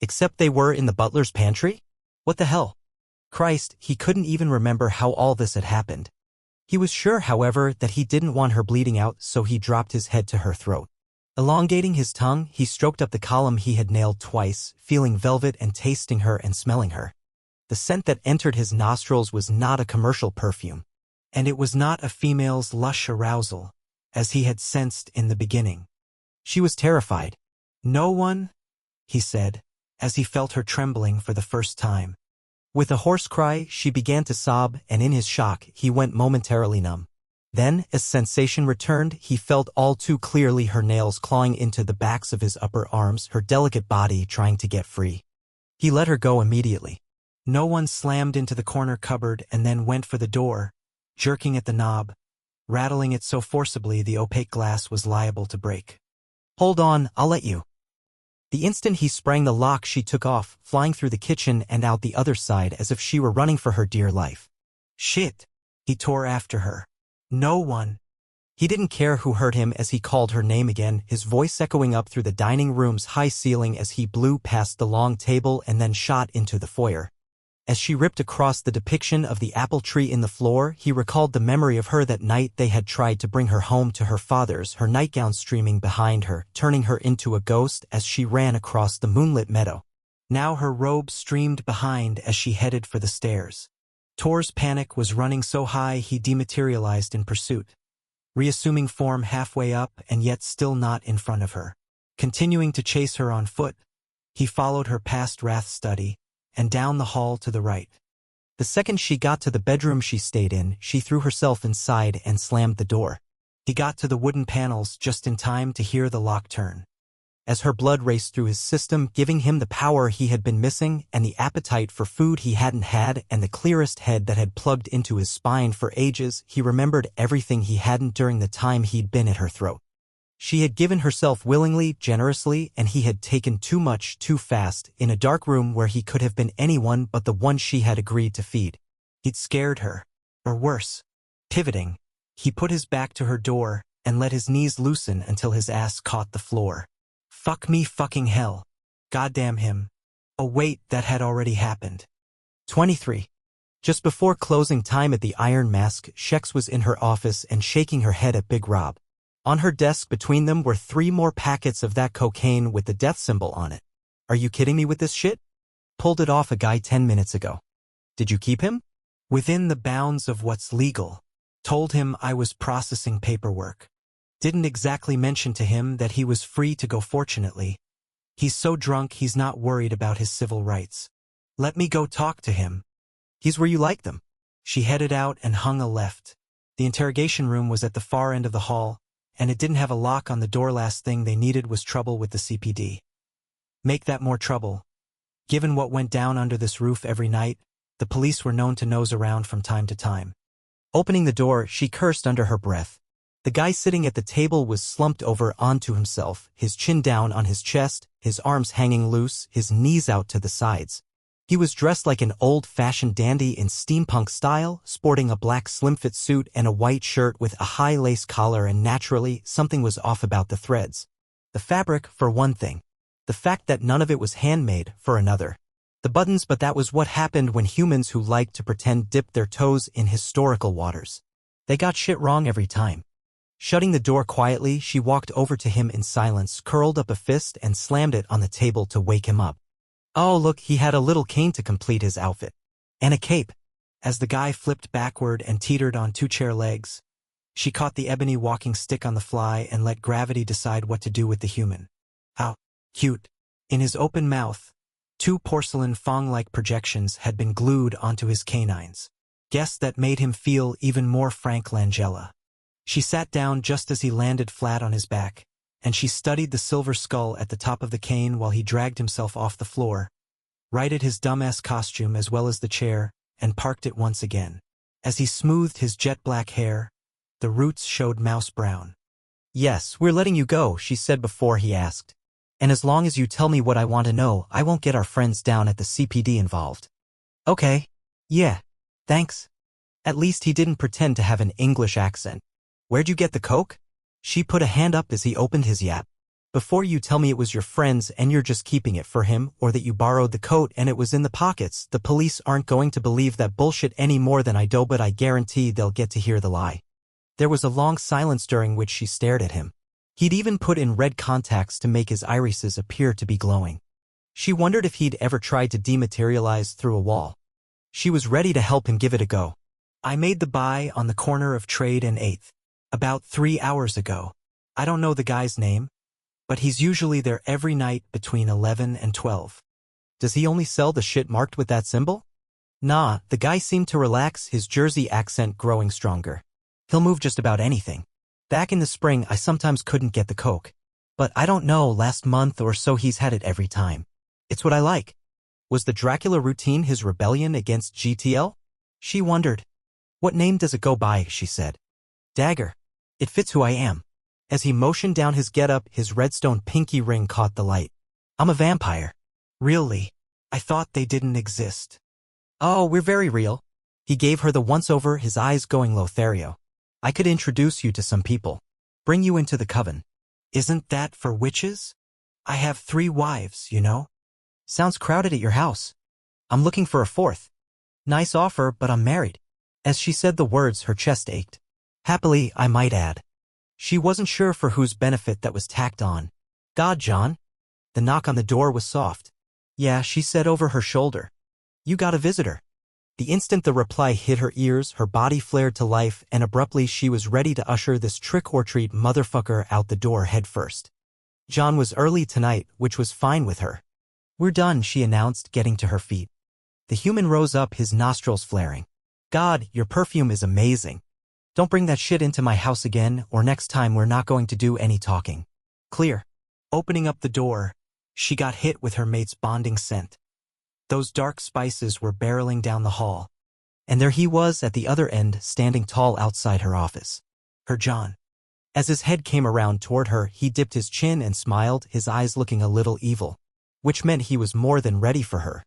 Except they were in the butler's pantry? What the hell? Christ, he couldn't even remember how all this had happened. He was sure, however, that he didn't want her bleeding out, so he dropped his head to her throat. Elongating his tongue, he stroked up the column he had nailed twice, feeling velvet and tasting her and smelling her. The scent that entered his nostrils was not a commercial perfume. And it was not a female's lush arousal, as he had sensed in the beginning. She was terrified. No one, he said, as he felt her trembling for the first time. With a hoarse cry, she began to sob, and in his shock, he went momentarily numb. Then, as sensation returned, he felt all too clearly her nails clawing into the backs of his upper arms, her delicate body trying to get free. He let her go immediately. No one slammed into the corner cupboard and then went for the door, jerking at the knob, rattling it so forcibly the opaque glass was liable to break. Hold on, I'll let you. The instant he sprang the lock, she took off, flying through the kitchen and out the other side as if she were running for her dear life. Shit! He tore after her. No one. He didn't care who heard him as he called her name again, his voice echoing up through the dining room's high ceiling as he blew past the long table and then shot into the foyer. As she ripped across the depiction of the apple tree in the floor, he recalled the memory of her that night they had tried to bring her home to her father's, her nightgown streaming behind her, turning her into a ghost as she ran across the moonlit meadow. Now her robe streamed behind as she headed for the stairs. Tor's panic was running so high he dematerialized in pursuit, reassuming form halfway up and yet still not in front of her. Continuing to chase her on foot, he followed her past Wrath's study and down the hall to the right. The second she got to the bedroom she stayed in, she threw herself inside and slammed the door. He got to the wooden panels just in time to hear the lock turn. As her blood raced through his system, giving him the power he had been missing and the appetite for food he hadn't had and the clearest head that had plugged into his spine for ages, he remembered everything he hadn't during the time he'd been at her throat. She had given herself willingly, generously, and he had taken too much too fast in a dark room where he could have been anyone but the one she had agreed to feed. He'd scared her. Or worse. Pivoting, he put his back to her door and let his knees loosen until his ass caught the floor. Fuck me fucking hell. Goddamn him. Oh wait, that had already happened. 23. Just before closing time at the Iron Mask, Shex was in her office and shaking her head at Big Rob. On her desk between them were 3 more packets of that cocaine with the death symbol on it. Are you kidding me with this shit? Pulled it off a guy 10 minutes ago. Did you keep him? Within the bounds of what's legal. Told him I was processing paperwork. Didn't exactly mention to him that he was free to go fortunately. He's so drunk he's not worried about his civil rights. Let me go talk to him. He's where you like them. She headed out and hung a left. The interrogation room was at the far end of the hall, and it didn't have a lock on the door. Last thing they needed was trouble with the CPD. Make that more trouble. Given what went down under this roof every night, the police were known to nose around from time to time. Opening the door, she cursed under her breath. The guy sitting at the table was slumped over onto himself, his chin down on his chest, his arms hanging loose, his knees out to the sides. He was dressed like an old-fashioned dandy in steampunk style, sporting a black slim-fit suit and a white shirt with a high lace collar, and naturally, something was off about the threads. The fabric, for one thing. The fact that none of it was handmade, for another. The buttons, but that was what happened when humans who liked to pretend dipped their toes in historical waters. They got shit wrong every time. Shutting the door quietly, she walked over to him in silence, curled up a fist and slammed it on the table to wake him up. Oh look, he had a little cane to complete his outfit. And a cape. As the guy flipped backward and teetered on 2 chair legs, she caught the ebony walking stick on the fly and let gravity decide what to do with the human. How cute. In his open mouth, 2 porcelain fong-like projections had been glued onto his canines. Guess that made him feel even more Frank Langella. She sat down just as he landed flat on his back, and she studied the silver skull at the top of the cane while he dragged himself off the floor, righted his dumbass costume as well as the chair, and parked it once again. As he smoothed his jet-black hair, the roots showed mouse brown. Yes, we're letting you go, she said before he asked. And as long as you tell me what I want to know, I won't get our friends down at the CPD involved. Okay. Yeah. Thanks. At least he didn't pretend to have an English accent. Where'd you get the coke? She put a hand up as he opened his yap. Before you tell me it was your friend's and you're just keeping it for him, or that you borrowed the coat and it was in the pockets, the police aren't going to believe that bullshit any more than I do, but I guarantee they'll get to hear the lie. There was a long silence during which she stared at him. He'd even put in red contacts to make his irises appear to be glowing. She wondered if he'd ever tried to dematerialize through a wall. She was ready to help him give it a go. I made the buy on the corner of Trade and 8th. About 3 hours ago. I don't know the guy's name, but he's usually there every night between 11 and 12. Does he only sell the shit marked with that symbol? Nah, the guy seemed to relax, his Jersey accent growing stronger. He'll move just about anything. Back in the spring, I sometimes couldn't get the coke. But I don't know, last month or so he's had it every time. It's what I like. Was the Dracula routine his rebellion against GTL? She wondered. What name does it go by, she said. Dagger. It fits who I am. As he motioned down his getup, his redstone pinky ring caught the light. I'm a vampire. Really? I thought they didn't exist. Oh, we're very real. He gave her the once-over, his eyes going Lothario. I could introduce you to some people. Bring you into the coven. Isn't that for witches? I have 3 wives, you know. Sounds crowded at your house. I'm looking for a 4th. Nice offer, but I'm married. As she said the words, her chest ached. Happily, I might add. She wasn't sure for whose benefit that was tacked on. God, John. The knock on the door was soft. Yeah, she said over her shoulder. You got a visitor. The instant the reply hit her ears, her body flared to life, and abruptly she was ready to usher this trick-or-treat motherfucker out the door head first. John was early tonight, which was fine with her. "We're done," she announced, getting to her feet. The human rose up, his nostrils flaring. "God, your perfume is amazing. Don't bring that shit into my house again, or next time we're not going to do any talking. Clear." Opening up the door, she got hit with her mate's bonding scent. Those dark spices were barreling down the hall. And there he was at the other end, standing tall outside her office. Her John. As his head came around toward her, he dipped his chin and smiled, his eyes looking a little evil. Which meant he was more than ready for her.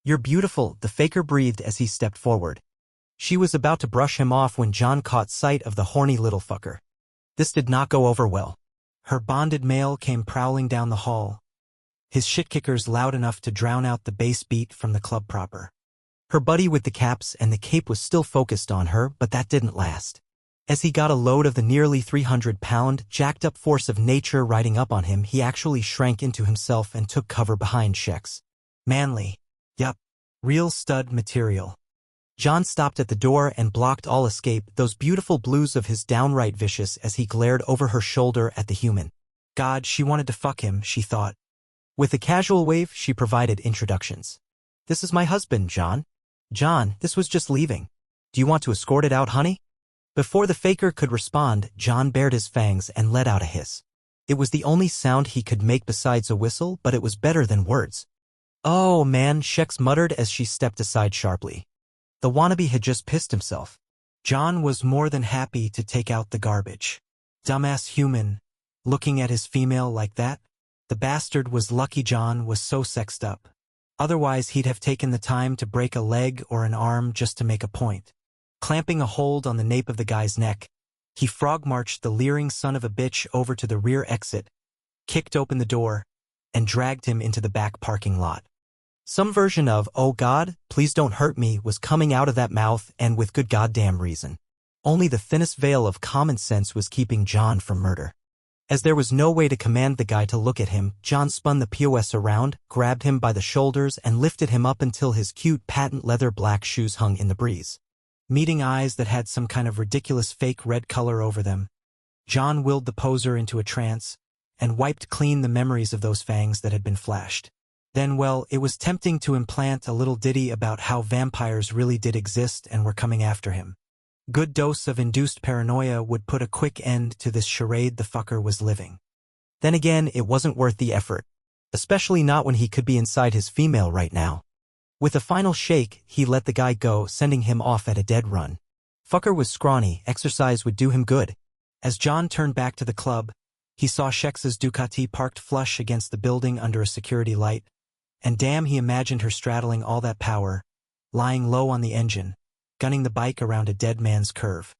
"You're beautiful," the faker breathed as he stepped forward. She was about to brush him off when John caught sight of the horny little fucker. This did not go over well. Her bonded male came prowling down the hall, his shit-kickers loud enough to drown out the bass beat from the club proper. Her buddy with the caps and the cape was still focused on her, but that didn't last. As he got a load of the nearly 300-pound, jacked-up force of nature riding up on him, he actually shrank into himself and took cover behind Shex. Manly. Yup. Real stud material. John stopped at the door and blocked all escape, those beautiful blues of his downright vicious as he glared over her shoulder at the human. God, she wanted to fuck him, she thought. With a casual wave, she provided introductions. "This is my husband, John." "John, this was just leaving. Do you want to escort it out, honey?" Before the faker could respond, John bared his fangs and let out a hiss. It was the only sound he could make besides a whistle, but it was better than words. "Oh, man," Shex muttered as she stepped aside sharply. The wannabe had just pissed himself. John was more than happy to take out the garbage. Dumbass human, looking at his female like that? The bastard was lucky John was so sexed up. Otherwise he'd have taken the time to break a leg or an arm just to make a point. Clamping a hold on the nape of the guy's neck, he frog-marched the leering son of a bitch over to the rear exit, kicked open the door, and dragged him into the back parking lot. Some version of, "Oh God, please don't hurt me," was coming out of that mouth, and with good goddamn reason. Only the thinnest veil of common sense was keeping John from murder. As there was no way to command the guy to look at him, John spun the POS around, grabbed him by the shoulders, and lifted him up until his cute patent leather black shoes hung in the breeze. Meeting eyes that had some kind of ridiculous fake red color over them, John willed the poser into a trance, and wiped clean the memories of those fangs that had been flashed. Then, well, it was tempting to implant a little ditty about how vampires really did exist and were coming after him. Good dose of induced paranoia would put a quick end to this charade the fucker was living. Then again, it wasn't worth the effort, especially not when he could be inside his female right now. With a final shake, he let the guy go, sending him off at a dead run. Fucker was scrawny, exercise would do him good. As John turned back to the club, he saw Shex's Ducati parked flush against the building under a security light, and damn, he imagined her straddling all that power, lying low on the engine, gunning the bike around a dead man's curve.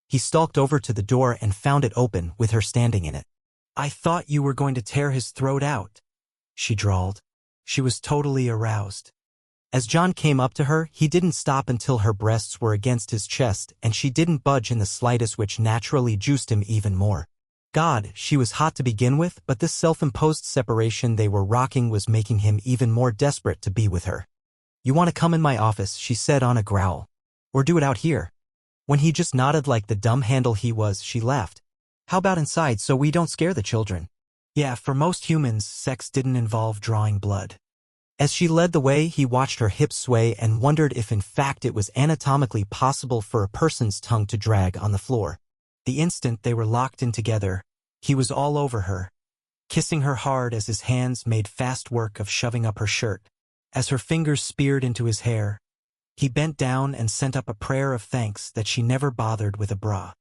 He stalked over to the door and found it open, with her standing in it. "I thought you were going to tear his throat out," she drawled. She was totally aroused. As John came up to her, he didn't stop until her breasts were against his chest, and she didn't budge in the slightest, which naturally juiced him even more. God, she was hot to begin with, but this self-imposed separation they were rocking was making him even more desperate to be with her. "You want to come in my office," she said on a growl. "Or do it out here?" When he just nodded like the dumb handle he was, she laughed. "How about inside so we don't scare the children?" Yeah, for most humans, sex didn't involve drawing blood. As she led the way, he watched her hips sway and wondered if in fact it was anatomically possible for a person's tongue to drag on the floor. The instant they were locked in together, he was all over her, kissing her hard as his hands made fast work of shoving up her shirt. As her fingers speared into his hair, he bent down and sent up a prayer of thanks that she never bothered with a bra.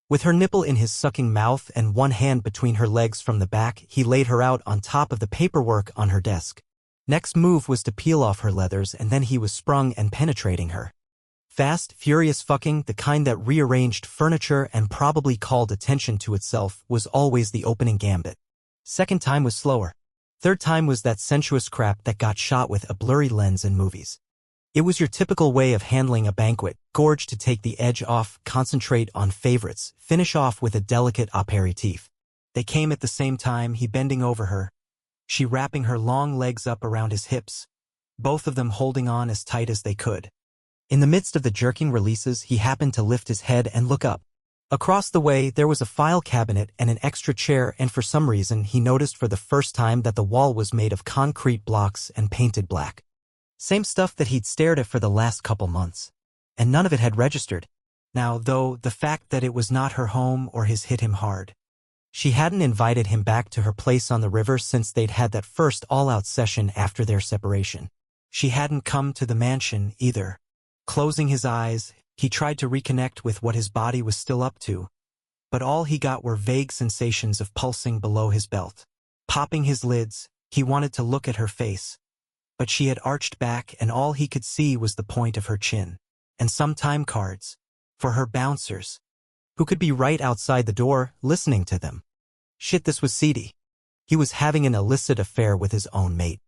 With her nipple in his sucking mouth and one hand between her legs from the back, he laid her out on top of the paperwork on her desk. Next move was to peel off her leathers, and then he was sprung and penetrating her. Fast, furious fucking, the kind that rearranged furniture and probably called attention to itself, was always the opening gambit. Second time was slower. Third time was that sensuous crap that got shot with a blurry lens in movies. It was your typical way of handling a banquet, gorge to take the edge off, concentrate on favorites, finish off with a delicate aperitif. They came at the same time, he bending over her, she wrapping her long legs up around his hips, both of them holding on as tight as they could. In the midst of the jerking releases, he happened to lift his head and look up. Across the way, there was a file cabinet and an extra chair, and for some reason, he noticed for the first time that the wall was made of concrete blocks and painted black. Same stuff that he'd stared at for the last couple months. And none of it had registered. Now, though, the fact that it was not her home or his hit him hard. She hadn't invited him back to her place on the river since they'd had that first all-out session after their separation. She hadn't come to the mansion, either. Closing his eyes, he tried to reconnect with what his body was still up to, but all he got were vague sensations of pulsing below his belt. Popping his lids, he wanted to look at her face, but she had arched back and all he could see was the point of her chin. And some time cards, for her bouncers, who could be right outside the door, listening to them. Shit, this was seedy. He was having an illicit affair with his own mate.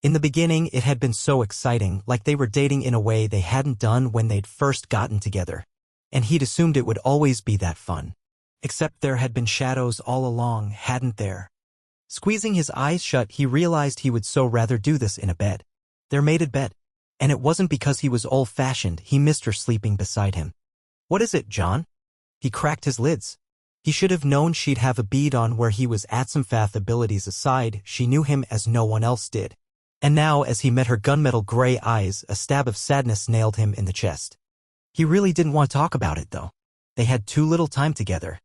In the beginning, it had been so exciting, like they were dating in a way they hadn't done when they'd first gotten together. And he'd assumed it would always be that fun. Except there had been shadows all along, hadn't there? Squeezing his eyes shut, he realized he would so rather do this in a bed. Their mated bed. And it wasn't because he was old-fashioned, he missed her sleeping beside him. What is it, John? He cracked his lids. He should have known she'd have a bead on where he was at. Some fath abilities aside, she knew him as no one else did. And now, as he met her gunmetal gray eyes, a stab of sadness nailed him in the chest. He really didn't want to talk about it, though. They had too little time together.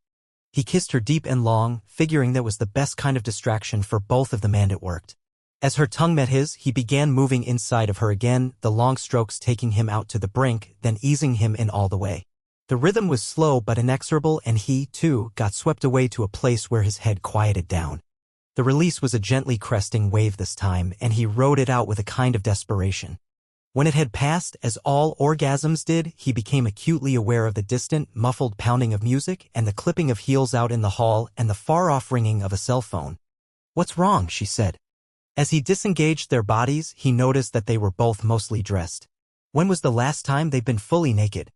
He kissed her deep and long, figuring that was the best kind of distraction for both of them, and it worked. As her tongue met his, he began moving inside of her again, the long strokes taking him out to the brink, then easing him in all the way. The rhythm was slow but inexorable, and he, too, got swept away to a place where his head quieted down. The release was a gently cresting wave this time, and he rode it out with a kind of desperation. When it had passed, as all orgasms did, he became acutely aware of the distant, muffled pounding of music and the clipping of heels out in the hall and the far-off ringing of a cell phone. "What's wrong?" she said. As he disengaged their bodies, he noticed that they were both mostly dressed. When was the last time they'd been fully naked?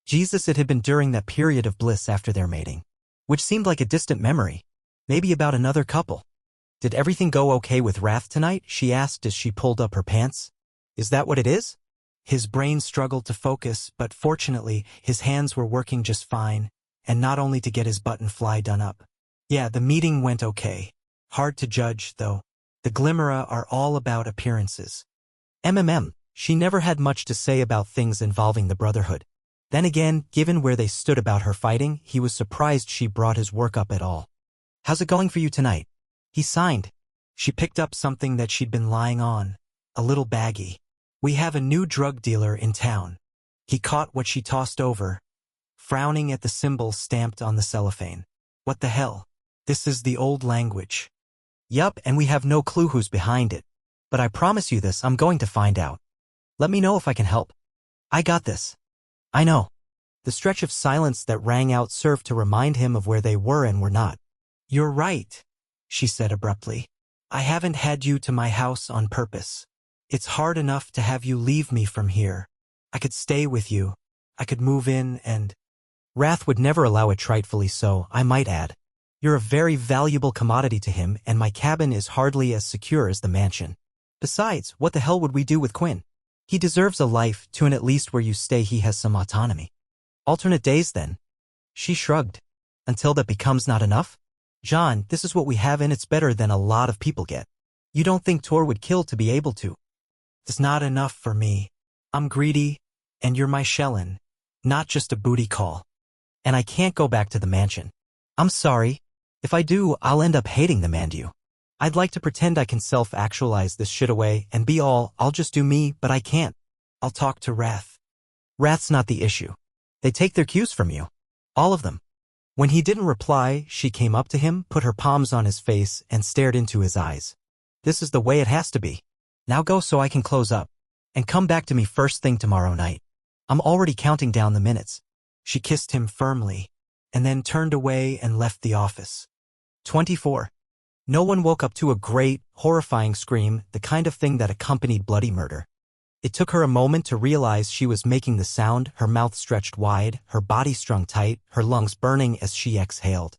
Jesus, it had been during that period of bliss after their mating, which seemed like a distant memory. Maybe about another couple. "Did everything go okay with Wrath tonight?" she asked as she pulled up her pants. "Is that what it is?" His brain struggled to focus, but fortunately, his hands were working just fine, and not only to get his button fly done up. "Yeah, the meeting went okay. Hard to judge, though. The Glimera are all about appearances." She never had much to say about things involving the Brotherhood. Then again, given where they stood about her fighting, he was surprised she brought his work up at all. "How's it going for you tonight?" He signed. She picked up something that she'd been lying on, a little baggie. "We have a new drug dealer in town." He caught what she tossed over, frowning at the symbol stamped on the cellophane. "What the hell? This is the old language." "Yup, and we have no clue who's behind it. But I promise you this, I'm going to find out. Let me know if I can help." "I got this." "I know." The stretch of silence that rang out served to remind him of where they were and were not. "You're right," she said abruptly. "I haven't had you to my house on purpose. It's hard enough to have you leave me from here. I could stay with you. I could move in and—" Wrath would never allow it, rightfully so, I might add. "You're a very valuable commodity to him, and my cabin is hardly as secure as the mansion. Besides, what the hell would we do with Quinn? He deserves a life, too, and at least where you stay he has some autonomy." "Alternate days, then?" She shrugged. "Until that becomes not enough? John, this is what we have, and it's better than a lot of people get. You don't think Tor would kill to be able to?" "It's not enough for me. I'm greedy, and you're my shellin', not just a booty call. And I can't go back to the mansion. I'm sorry. If I do, I'll end up hating the man you. I'd like to pretend I can self-actualize this shit away and be all, I'll just do me, but I can't. I'll talk to Wrath." "Wrath's not the issue. They take their cues from you. All of them." When he didn't reply, she came up to him, put her palms on his face, and stared into his eyes. "This is the way it has to be. Now go so I can close up. And come back to me first thing tomorrow night. I'm already counting down the minutes." She kissed him firmly, and then turned away and left the office. 24. No one woke up to a great, horrifying scream, the kind of thing that accompanied bloody murder. It took her a moment to realize she was making the sound, her mouth stretched wide, her body strung tight, her lungs burning as she exhaled.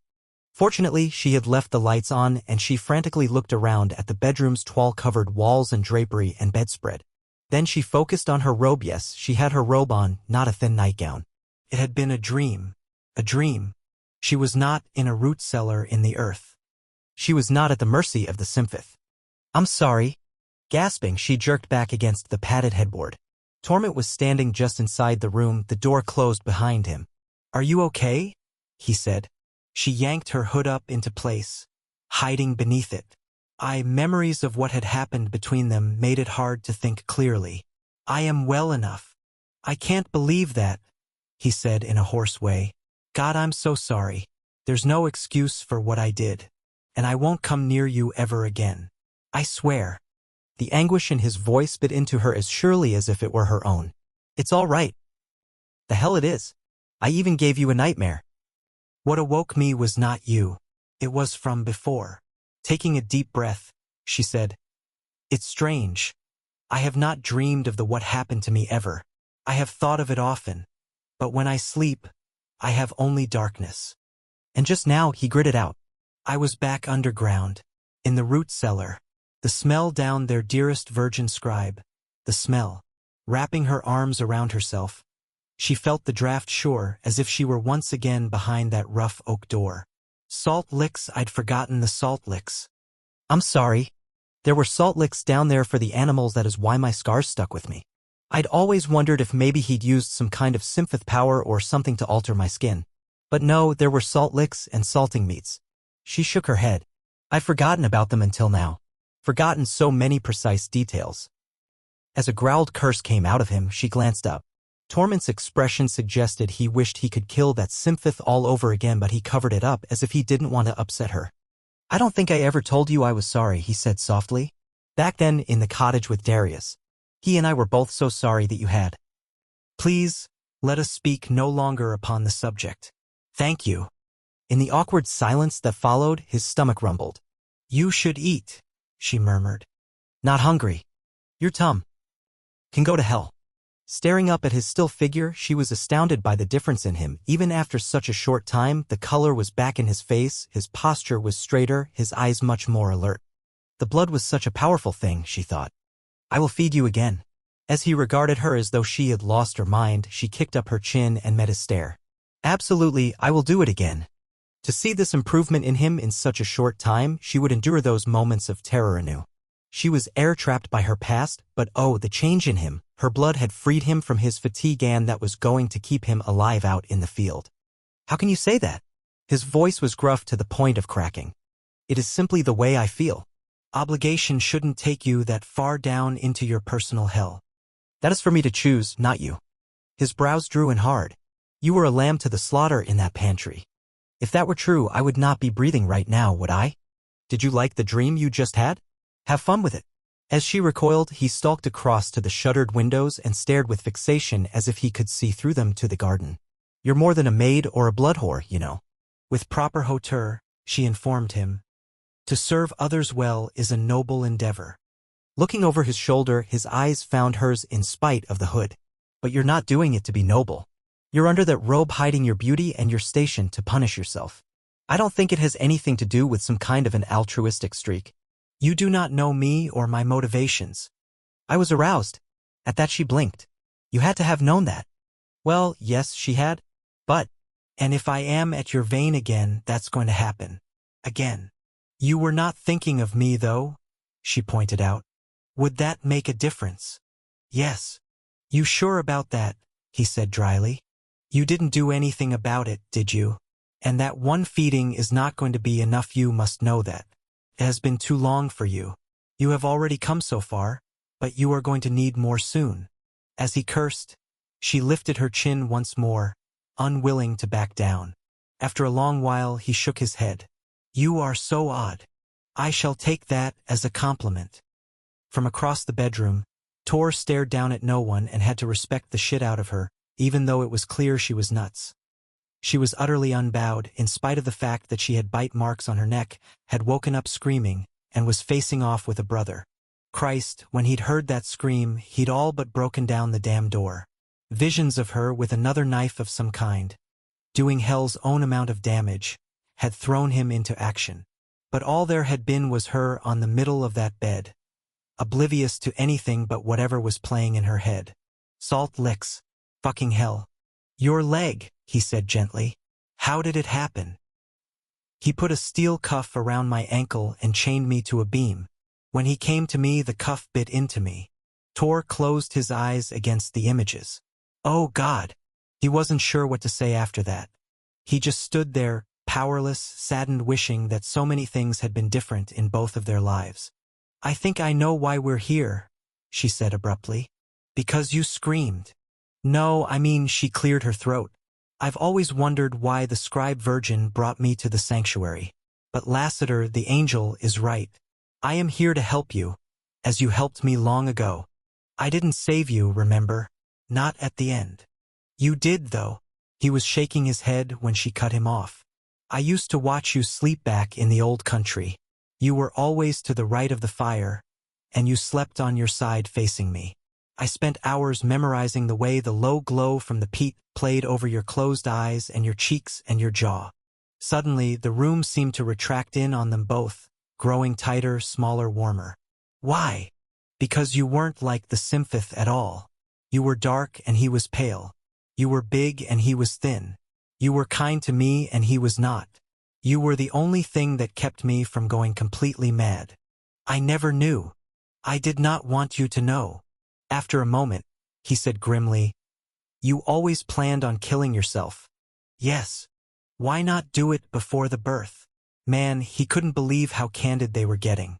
Fortunately, she had left the lights on, and she frantically looked around at the bedroom's toile-covered walls and drapery and bedspread. Then she focused on her robe. Yes, she had her robe on, not a thin nightgown. It had been a dream. A dream. She was not in a root cellar in the earth. She was not at the mercy of the Symphoth. I'm sorry. Gasping, she jerked back against the padded headboard. Torment was standing just inside the room, the door closed behind him. Are you okay? He said. She yanked her hood up into place, hiding beneath it. Memories of what had happened between them made it hard to think clearly. I am well enough. I can't believe that, he said in a hoarse way. God, I'm so sorry. There's no excuse for what I did. And I won't come near you ever again. I swear. The anguish in his voice bit into her as surely as if it were her own. It's all right. The hell it is. I even gave you a nightmare. What awoke me was not you. It was from before. Taking a deep breath, she said, It's strange. I have not dreamed of the what happened to me ever. I have thought of it often. But when I sleep, I have only darkness. And just now he gritted out. I was back underground, in the root cellar. The smell down there, dearest virgin scribe. The smell. Wrapping her arms around herself, she felt the draft sure, as if she were once again behind that rough oak door. Salt licks, I'd forgotten the salt licks. I'm sorry. There were salt licks down there for the animals, that is why my scars stuck with me. I'd always wondered if maybe he'd used some kind of Symphoth power or something to alter my skin. But no, there were salt licks and salting meats. She shook her head. I'd forgotten about them until now. Forgotten so many precise details. As a growled curse came out of him, she glanced up. Torment's expression suggested he wished he could kill that Symphoth all over again, but he covered it up as if he didn't want to upset her. I don't think I ever told you I was sorry, he said softly. Back then, in the cottage with Darius. He and I were both so sorry that you had. Please, let us speak no longer upon the subject. Thank you. In the awkward silence that followed, his stomach rumbled. You should eat, she murmured. Not hungry. Your tum can go to hell. Staring up at his still figure, she was astounded by the difference in him. Even after such a short time, the color was back in his face, his posture was straighter, his eyes much more alert. The blood was such a powerful thing, she thought. I will feed you again. As he regarded her as though she had lost her mind, she kicked up her chin and met his stare. Absolutely, I will do it again. To see this improvement in him in such a short time, she would endure those moments of terror anew. She was air-trapped by her past, but oh, the change in him. Her blood had freed him from his fatigue, and that was going to keep him alive out in the field. How can you say that? His voice was gruff to the point of cracking. It is simply the way I feel. Obligation shouldn't take you that far down into your personal hell. That is for me to choose, not you. His brows drew in hard. You were a lamb to the slaughter in that pantry. If that were true, I would not be breathing right now, would I? Did you like the dream you just had? Have fun with it. As she recoiled, he stalked across to the shuttered windows and stared with fixation as if he could see through them to the garden. You're more than a maid or a blood whore, you know. With proper hauteur, she informed him. To serve others well is a noble endeavor. Looking over his shoulder, his eyes found hers in spite of the hood. But you're not doing it to be noble. You're under that robe hiding your beauty and your station to punish yourself. I don't think it has anything to do with some kind of an altruistic streak. You do not know me or my motivations. I was aroused. At that she blinked. You had to have known that. Well, yes, she had. But, and if I am at your vein again, that's going to happen. Again. You were not thinking of me, though, she pointed out. Would that make a difference? Yes. You sure about that? He said dryly. You didn't do anything about it, did you? And that one feeding is not going to be enough, you must know that. It has been too long for you. You have already come so far, but you are going to need more soon. As he cursed, she lifted her chin once more, unwilling to back down. After a long while, he shook his head. You are so odd. I shall take that as a compliment. From across the bedroom, Tor stared down at no one and had to respect the shit out of her, even though it was clear she was nuts. She was utterly unbowed, in spite of the fact that she had bite marks on her neck, had woken up screaming, and was facing off with a brother. Christ, when he'd heard that scream, he'd all but broken down the damn door. Visions of her with another knife of some kind, doing hell's own amount of damage, had thrown him into action. But all there had been was her on the middle of that bed. oblivious to anything but whatever was playing in her head. Salt licks. Fucking hell. Your leg, he said gently. How did it happen? He put a steel cuff around my ankle and chained me to a beam. When he came to me, the cuff bit into me. Tor closed his eyes against the images. Oh God. He wasn't sure what to say after that. He just stood there, powerless, saddened, wishing that so many things had been different in both of their lives. I think I know why we're here, she said abruptly. Because you screamed. No, I mean, she cleared her throat. I've always wondered why the scribe virgin brought me to the sanctuary. But Lassiter, the angel, is right. I am here to help you, as you helped me long ago. I didn't save you, remember? Not at the end. You did, though. He was shaking his head when she cut him off. I used to watch you sleep back in the old country. You were always to the right of the fire, and you slept on your side facing me. I spent hours memorizing the way the low glow from the peat played over your closed eyes and your cheeks and your jaw. Suddenly, the room seemed to retract in on them both, growing tighter, smaller, warmer. Why? Because you weren't like the Symphoth at all. You were dark and he was pale. You were big and he was thin. You were kind to me and he was not. You were the only thing that kept me from going completely mad. I never knew. I did not want you to know. After a moment, he said grimly, You always planned on killing yourself. Yes. Why not do it before the birth? Man, he couldn't believe how candid they were getting.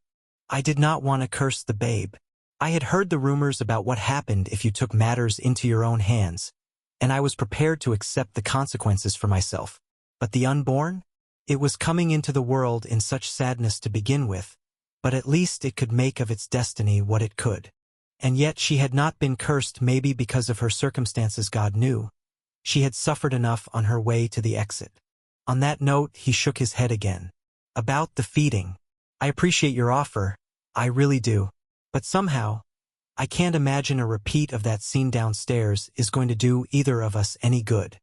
I did not want to curse the babe. I had heard the rumors about what happened if you took matters into your own hands, and I was prepared to accept the consequences for myself. But the unborn? It was coming into the world in such sadness to begin with, but at least it could make of its destiny what it could. And yet she had not been cursed, maybe because of her circumstances, God knew. She had suffered enough on her way to the exit. On that note, he shook his head again. About the feeding. I appreciate your offer. I really do. But somehow, I can't imagine a repeat of that scene downstairs is going to do either of us any good.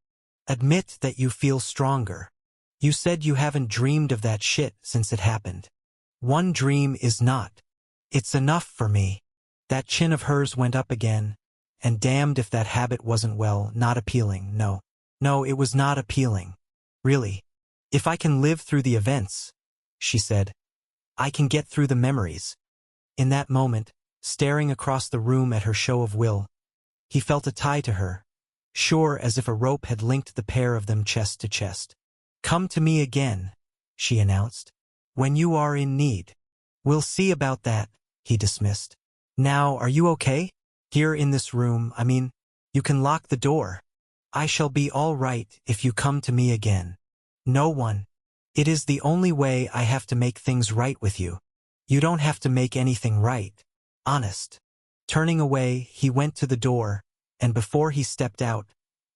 Admit that you feel stronger. You said you haven't dreamed of that shit since it happened. One dream is not. It's enough for me. That chin of hers went up again, and damned if that habit wasn't, well, not appealing, no. No, it was not appealing. Really. If I can live through the events, she said, I can get through the memories. In that moment, staring across the room at her show of will, he felt a tie to her, sure as if a rope had linked the pair of them chest to chest. Come to me again, she announced, when you are in need. We'll see about that, he dismissed. Now, are you okay? Here in this room, I mean, you can lock the door. I shall be all right if you come to me again. No one. It is the only way I have to make things right with you. You don't have to make anything right. Honest. Turning away, he went to the door, and before he stepped out,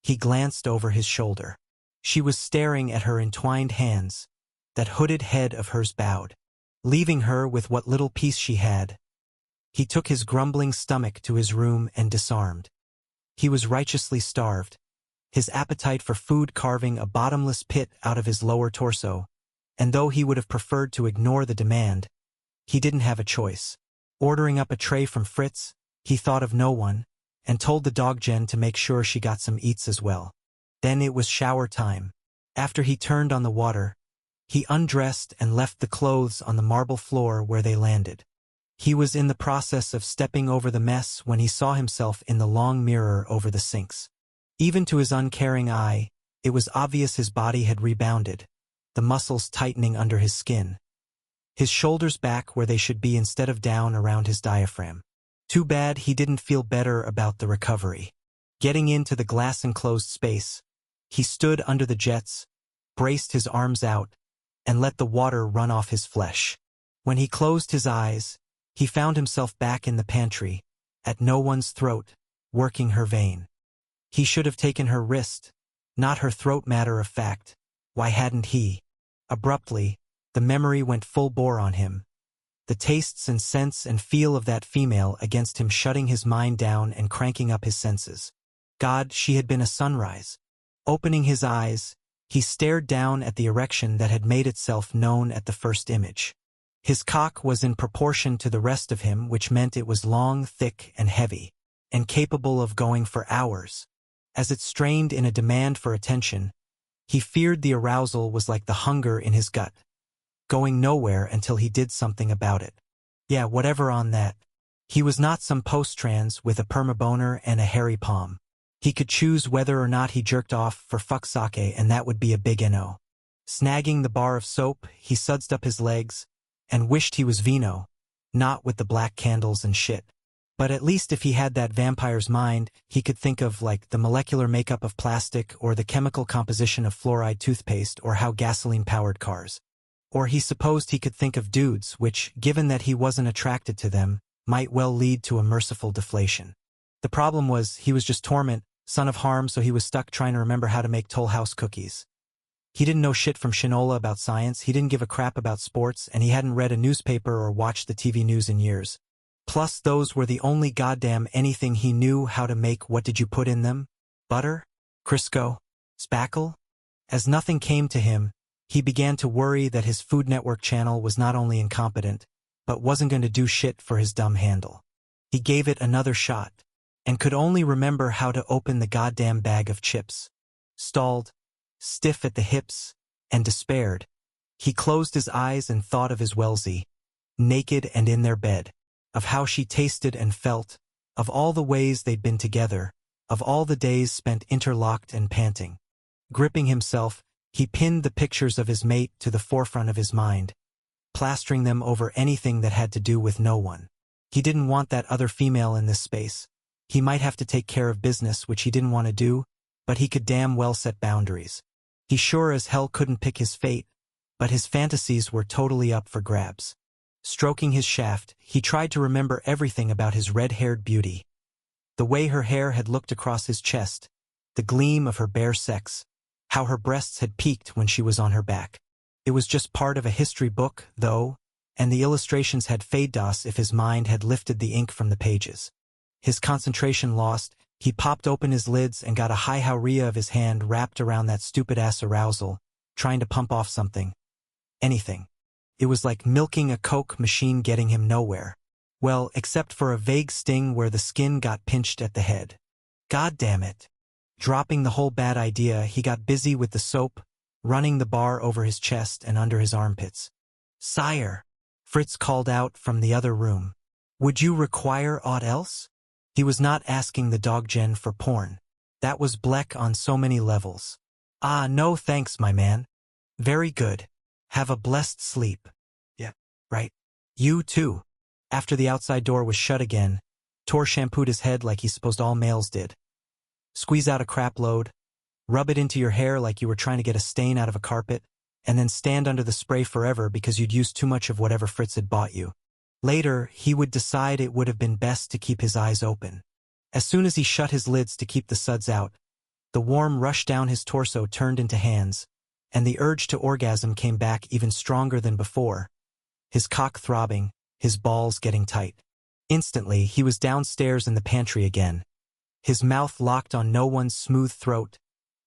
he glanced over his shoulder. She was staring at her entwined hands, that hooded head of hers bowed. Leaving her with what little peace she had, he took his grumbling stomach to his room and disarmed. He was righteously starved, his appetite for food carving a bottomless pit out of his lower torso, and though he would have preferred to ignore the demand, he didn't have a choice. Ordering up a tray from Fritz, he thought of no one, and told the dog Jen to make sure she got some eats as well. Then it was shower time. After he turned on the water, he undressed and left the clothes on the marble floor where they landed. He was in the process of stepping over the mess when he saw himself in the long mirror over the sinks. Even to his uncaring eye, it was obvious his body had rebounded, the muscles tightening under his skin. His shoulders back where they should be instead of down around his diaphragm. Too bad he didn't feel better about the recovery. Getting into the glass-enclosed space, he stood under the jets, braced his arms out, and let the water run off his flesh. When he closed his eyes, he found himself back in the pantry, at no one's throat, working her vein. He should have taken her wrist, not her throat, matter of fact. Why hadn't he? Abruptly, the memory went full bore on him. The tastes and scents and feel of that female against him, shutting his mind down and cranking up his senses. God, she had been a sunrise. Opening his eyes, he stared down at the erection that had made itself known at the first image. His cock was in proportion to the rest of him, which meant it was long, thick, and heavy, and capable of going for hours. As it strained in a demand for attention, he feared the arousal was like the hunger in his gut, going nowhere until he did something about it. Yeah, whatever on that. He was not some post-trans with a permaboner and a hairy palm. He could choose whether or not he jerked off for fuck sake, and that would be a big no. Snagging the bar of soap, he sudsed up his legs and wished he was Vino, not with the black candles and shit. But at least if he had that vampire's mind, he could think of like the molecular makeup of plastic or the chemical composition of fluoride toothpaste or how gasoline-powered cars. Or he supposed he could think of dudes, which, given that he wasn't attracted to them, might well lead to a merciful deflation. The problem was he was just torment, son of harm, so he was stuck trying to remember how to make Toll House cookies. He didn't know shit from Shinola about science, he didn't give a crap about sports, and he hadn't read a newspaper or watched the TV news in years. Plus, those were the only goddamn anything he knew how to make. What did you put in them? Butter? Crisco? Spackle? As nothing came to him, he began to worry that his Food Network channel was not only incompetent, but wasn't going to do shit for his dumb handle. He gave it another shot, and could only remember how to open the goddamn bag of chips. Stalled, stiff at the hips, and despaired. He closed his eyes and thought of his Wellesley, naked and in their bed, of how she tasted and felt, of all the ways they'd been together, of all the days spent interlocked and panting. Gripping himself, he pinned the pictures of his mate to the forefront of his mind, plastering them over anything that had to do with no one. He didn't want that other female in this space. He might have to take care of business, which he didn't want to do, but he could damn well set boundaries. He sure as hell couldn't pick his fate, but his fantasies were totally up for grabs. Stroking his shaft, he tried to remember everything about his red-haired beauty. The way her hair had looked across his chest, the gleam of her bare sex, how her breasts had peaked when she was on her back. It was just part of a history book, though, and the illustrations had faded us if his mind had lifted the ink from the pages. His concentration lost, he popped open his lids and got a high hauria of his hand wrapped around that stupid-ass arousal, trying to pump off something. Anything. It was like milking a Coke machine getting him nowhere. Well, except for a vague sting where the skin got pinched at the head. God damn it. Dropping the whole bad idea, he got busy with the soap, running the bar over his chest and under his armpits. "Sire," Fritz called out from the other room. "Would you require aught else?" He was not asking the dog gen for porn. That was bleak on so many levels. "Ah, no thanks, my man." "Very good. Have a blessed sleep." "Yeah, right. You too." After the outside door was shut again, Tor shampooed his head like he supposed all males did. Squeeze out a crap load, rub it into your hair like you were trying to get a stain out of a carpet, and then stand under the spray forever because you'd used too much of whatever Fritz had bought you. Later, he would decide it would have been best to keep his eyes open. As soon as he shut his lids to keep the suds out, the warm rush down his torso turned into hands, and the urge to orgasm came back even stronger than before, his cock throbbing, his balls getting tight. Instantly, he was downstairs in the pantry again, his mouth locked on no one's smooth throat,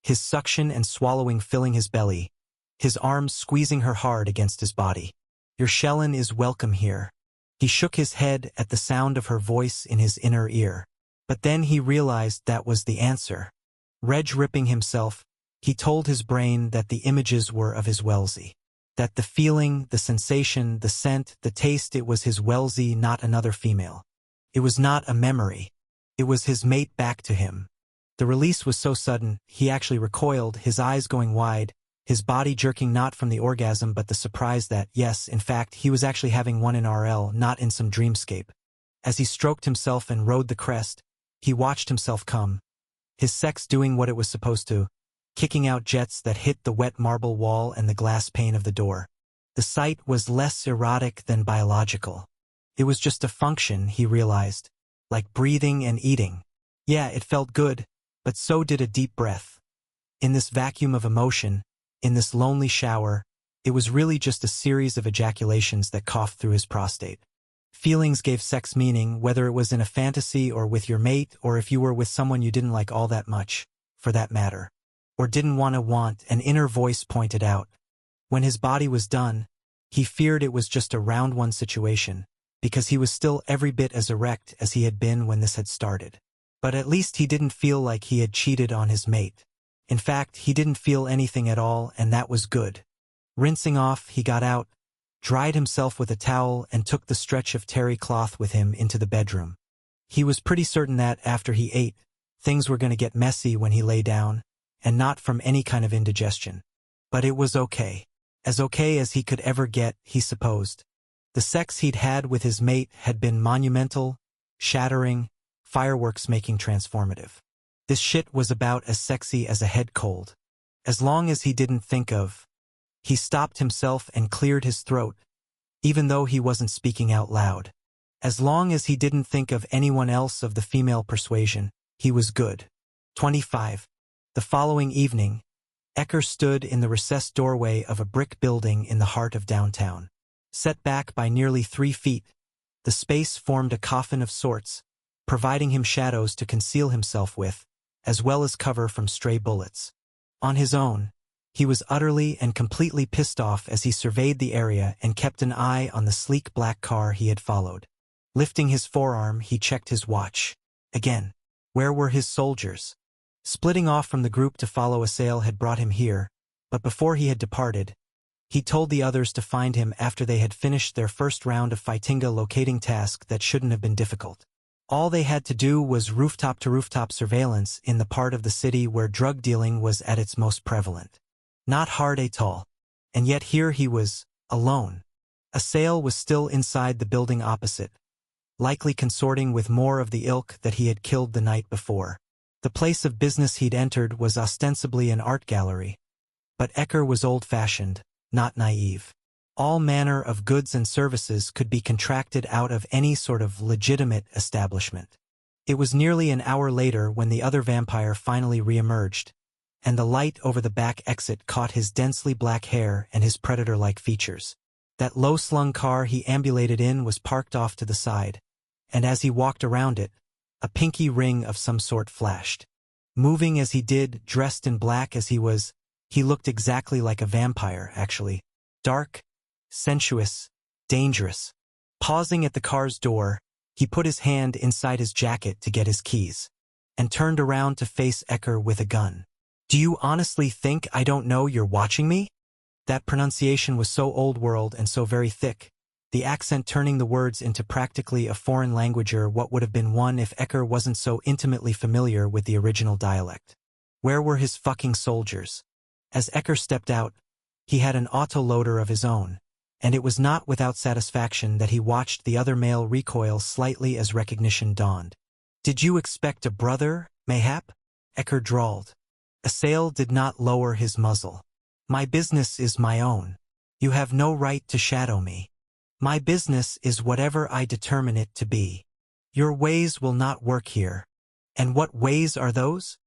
his suction and swallowing filling his belly, his arms squeezing her hard against his body. "Your Shellin is welcome here." He shook his head at the sound of her voice in his inner ear. But then he realized that was the answer. Ripping himself, he told his brain that the images were of his Wellesley. That the feeling, the sensation, the scent, the taste, it was his Wellesley, not another female. It was not a memory. It was his mate back to him. The release was so sudden, he actually recoiled, his eyes going wide, his body jerking not from the orgasm but the surprise that, yes, in fact, he was actually having one in RL, not in some dreamscape. As he stroked himself and rode the crest, he watched himself come. His sex doing what it was supposed to, kicking out jets that hit the wet marble wall and the glass pane of the door. The sight was less erotic than biological. It was just a function, he realized, like breathing and eating. Yeah, it felt good, but so did a deep breath. In this vacuum of emotion, in this lonely shower, it was really just a series of ejaculations that coughed through his prostate. Feelings gave sex meaning, whether it was in a fantasy or with your mate, or if you were with someone you didn't like all that much, for that matter. Or didn't want, an inner voice pointed out. When his body was done, He feared it was just a round-one situation, because he was still every bit as erect as he had been when this had started. But at least he didn't feel like he had cheated on his mate. In fact, he didn't feel anything at all, and that was good. Rinsing off, he got out, dried himself with a towel, and took the stretch of terry cloth with him into the bedroom. He was pretty certain that, after he ate, things were going to get messy when he lay down, and not from any kind of indigestion. But it was okay. As okay as he could ever get, he supposed. The sex he'd had with his mate had been monumental, shattering, fireworks-making transformative. This shit was about as sexy as a head cold. As long as he didn't think of... He stopped himself and cleared his throat, even though he wasn't speaking out loud. As long as he didn't think of anyone else of the female persuasion, he was good. 25. The following evening, Ecker stood in the recessed doorway of a brick building in the heart of downtown. Set back by nearly 3 feet, the space formed a coffin of sorts, providing him shadows to conceal himself with, as well as cover from stray bullets. On his own, he was utterly and completely pissed off as he surveyed the area and kept an eye on the sleek black car he had followed. Lifting his forearm, he checked his watch. Again, where were his soldiers? Splitting off from the group to follow a sale had brought him here, but before he had departed, he told the others to find him after they had finished their first round of fightinga locating task that shouldn't have been difficult. All they had to do was rooftop-to-rooftop surveillance in the part of the city where drug dealing was at its most prevalent. Not hard at all. And yet here he was, alone. A sale was still inside the building opposite, likely consorting with more of the ilk that he had killed the night before. The place of business he'd entered was ostensibly an art gallery, but Ecker was old-fashioned, not naive. All manner of goods and services could be contracted out of any sort of legitimate establishment. It was nearly an hour later when the other vampire finally re-emerged, and the light over the back exit caught his densely black hair and his predator-like features. That low-slung car he ambulated in was parked off to the side, and as he walked around it, a pinky ring of some sort flashed. Moving as he did, dressed in black as he was, he looked exactly like a vampire, actually. Dark, sensuous, dangerous. Pausing at the car's door, he put his hand inside his jacket to get his keys, and turned around to face Ecker with a gun. "Do you honestly think I don't know you're watching me?" That pronunciation was so old-world and so very thick, the accent turning the words into practically a foreign language or what would have been one if Ecker wasn't so intimately familiar with the original dialect. Where were his fucking soldiers? As Ecker stepped out, he had an autoloader of his own, and it was not without satisfaction that he watched the other male recoil slightly as recognition dawned. "Did you expect a brother, mayhap?" Ecker drawled. Assail did not lower his muzzle. "My business is my own. You have no right to shadow me. My business is whatever I determine it to be. Your ways will not work here. And what ways are those?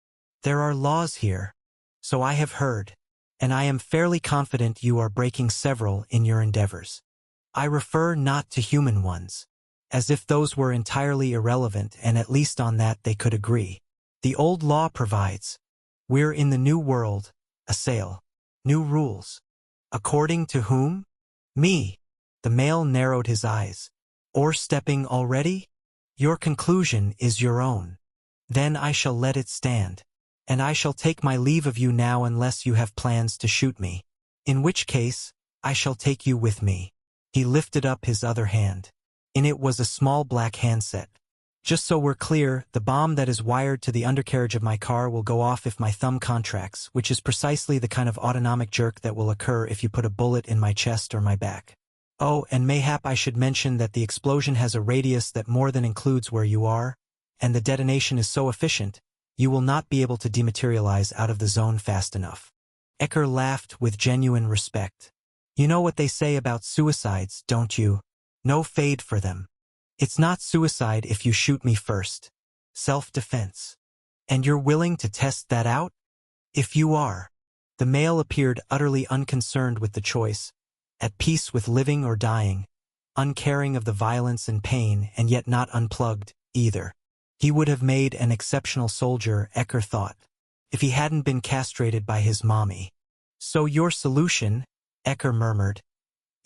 There are laws here. So I have heard. And I am fairly confident you are breaking several in your endeavors. I refer not to human ones. As if those were entirely irrelevant, and at least on that they could agree. The old law provides. We're in the new world, Assail. New rules. According to whom? Me." The male narrowed his eyes. "Or stepping already? Your conclusion is your own. Then I shall let it stand. And I shall take my leave of you now unless you have plans to shoot me. In which case, I shall take you with me." He lifted up his other hand. In it was a small black handset. "Just so we're clear, the bomb that is wired to the undercarriage of my car will go off if my thumb contracts, which is precisely the kind of autonomic jerk that will occur if you put a bullet in my chest or my back. Oh, and mayhap I should mention that the explosion has a radius that more than includes where you are, and the detonation is so efficient, you will not be able to dematerialize out of the zone fast enough." Ecker laughed with genuine respect. "You know what they say about suicides, don't you? No fade for them. It's not suicide if you shoot me first. Self-defense. And you're willing to test that out? If you are." The male appeared utterly unconcerned with the choice, at peace with living or dying, uncaring of the violence and pain, and yet not unplugged, either. He would have made an exceptional soldier, Ecker thought, if he hadn't been castrated by his mommy. "So your solution," Ecker murmured,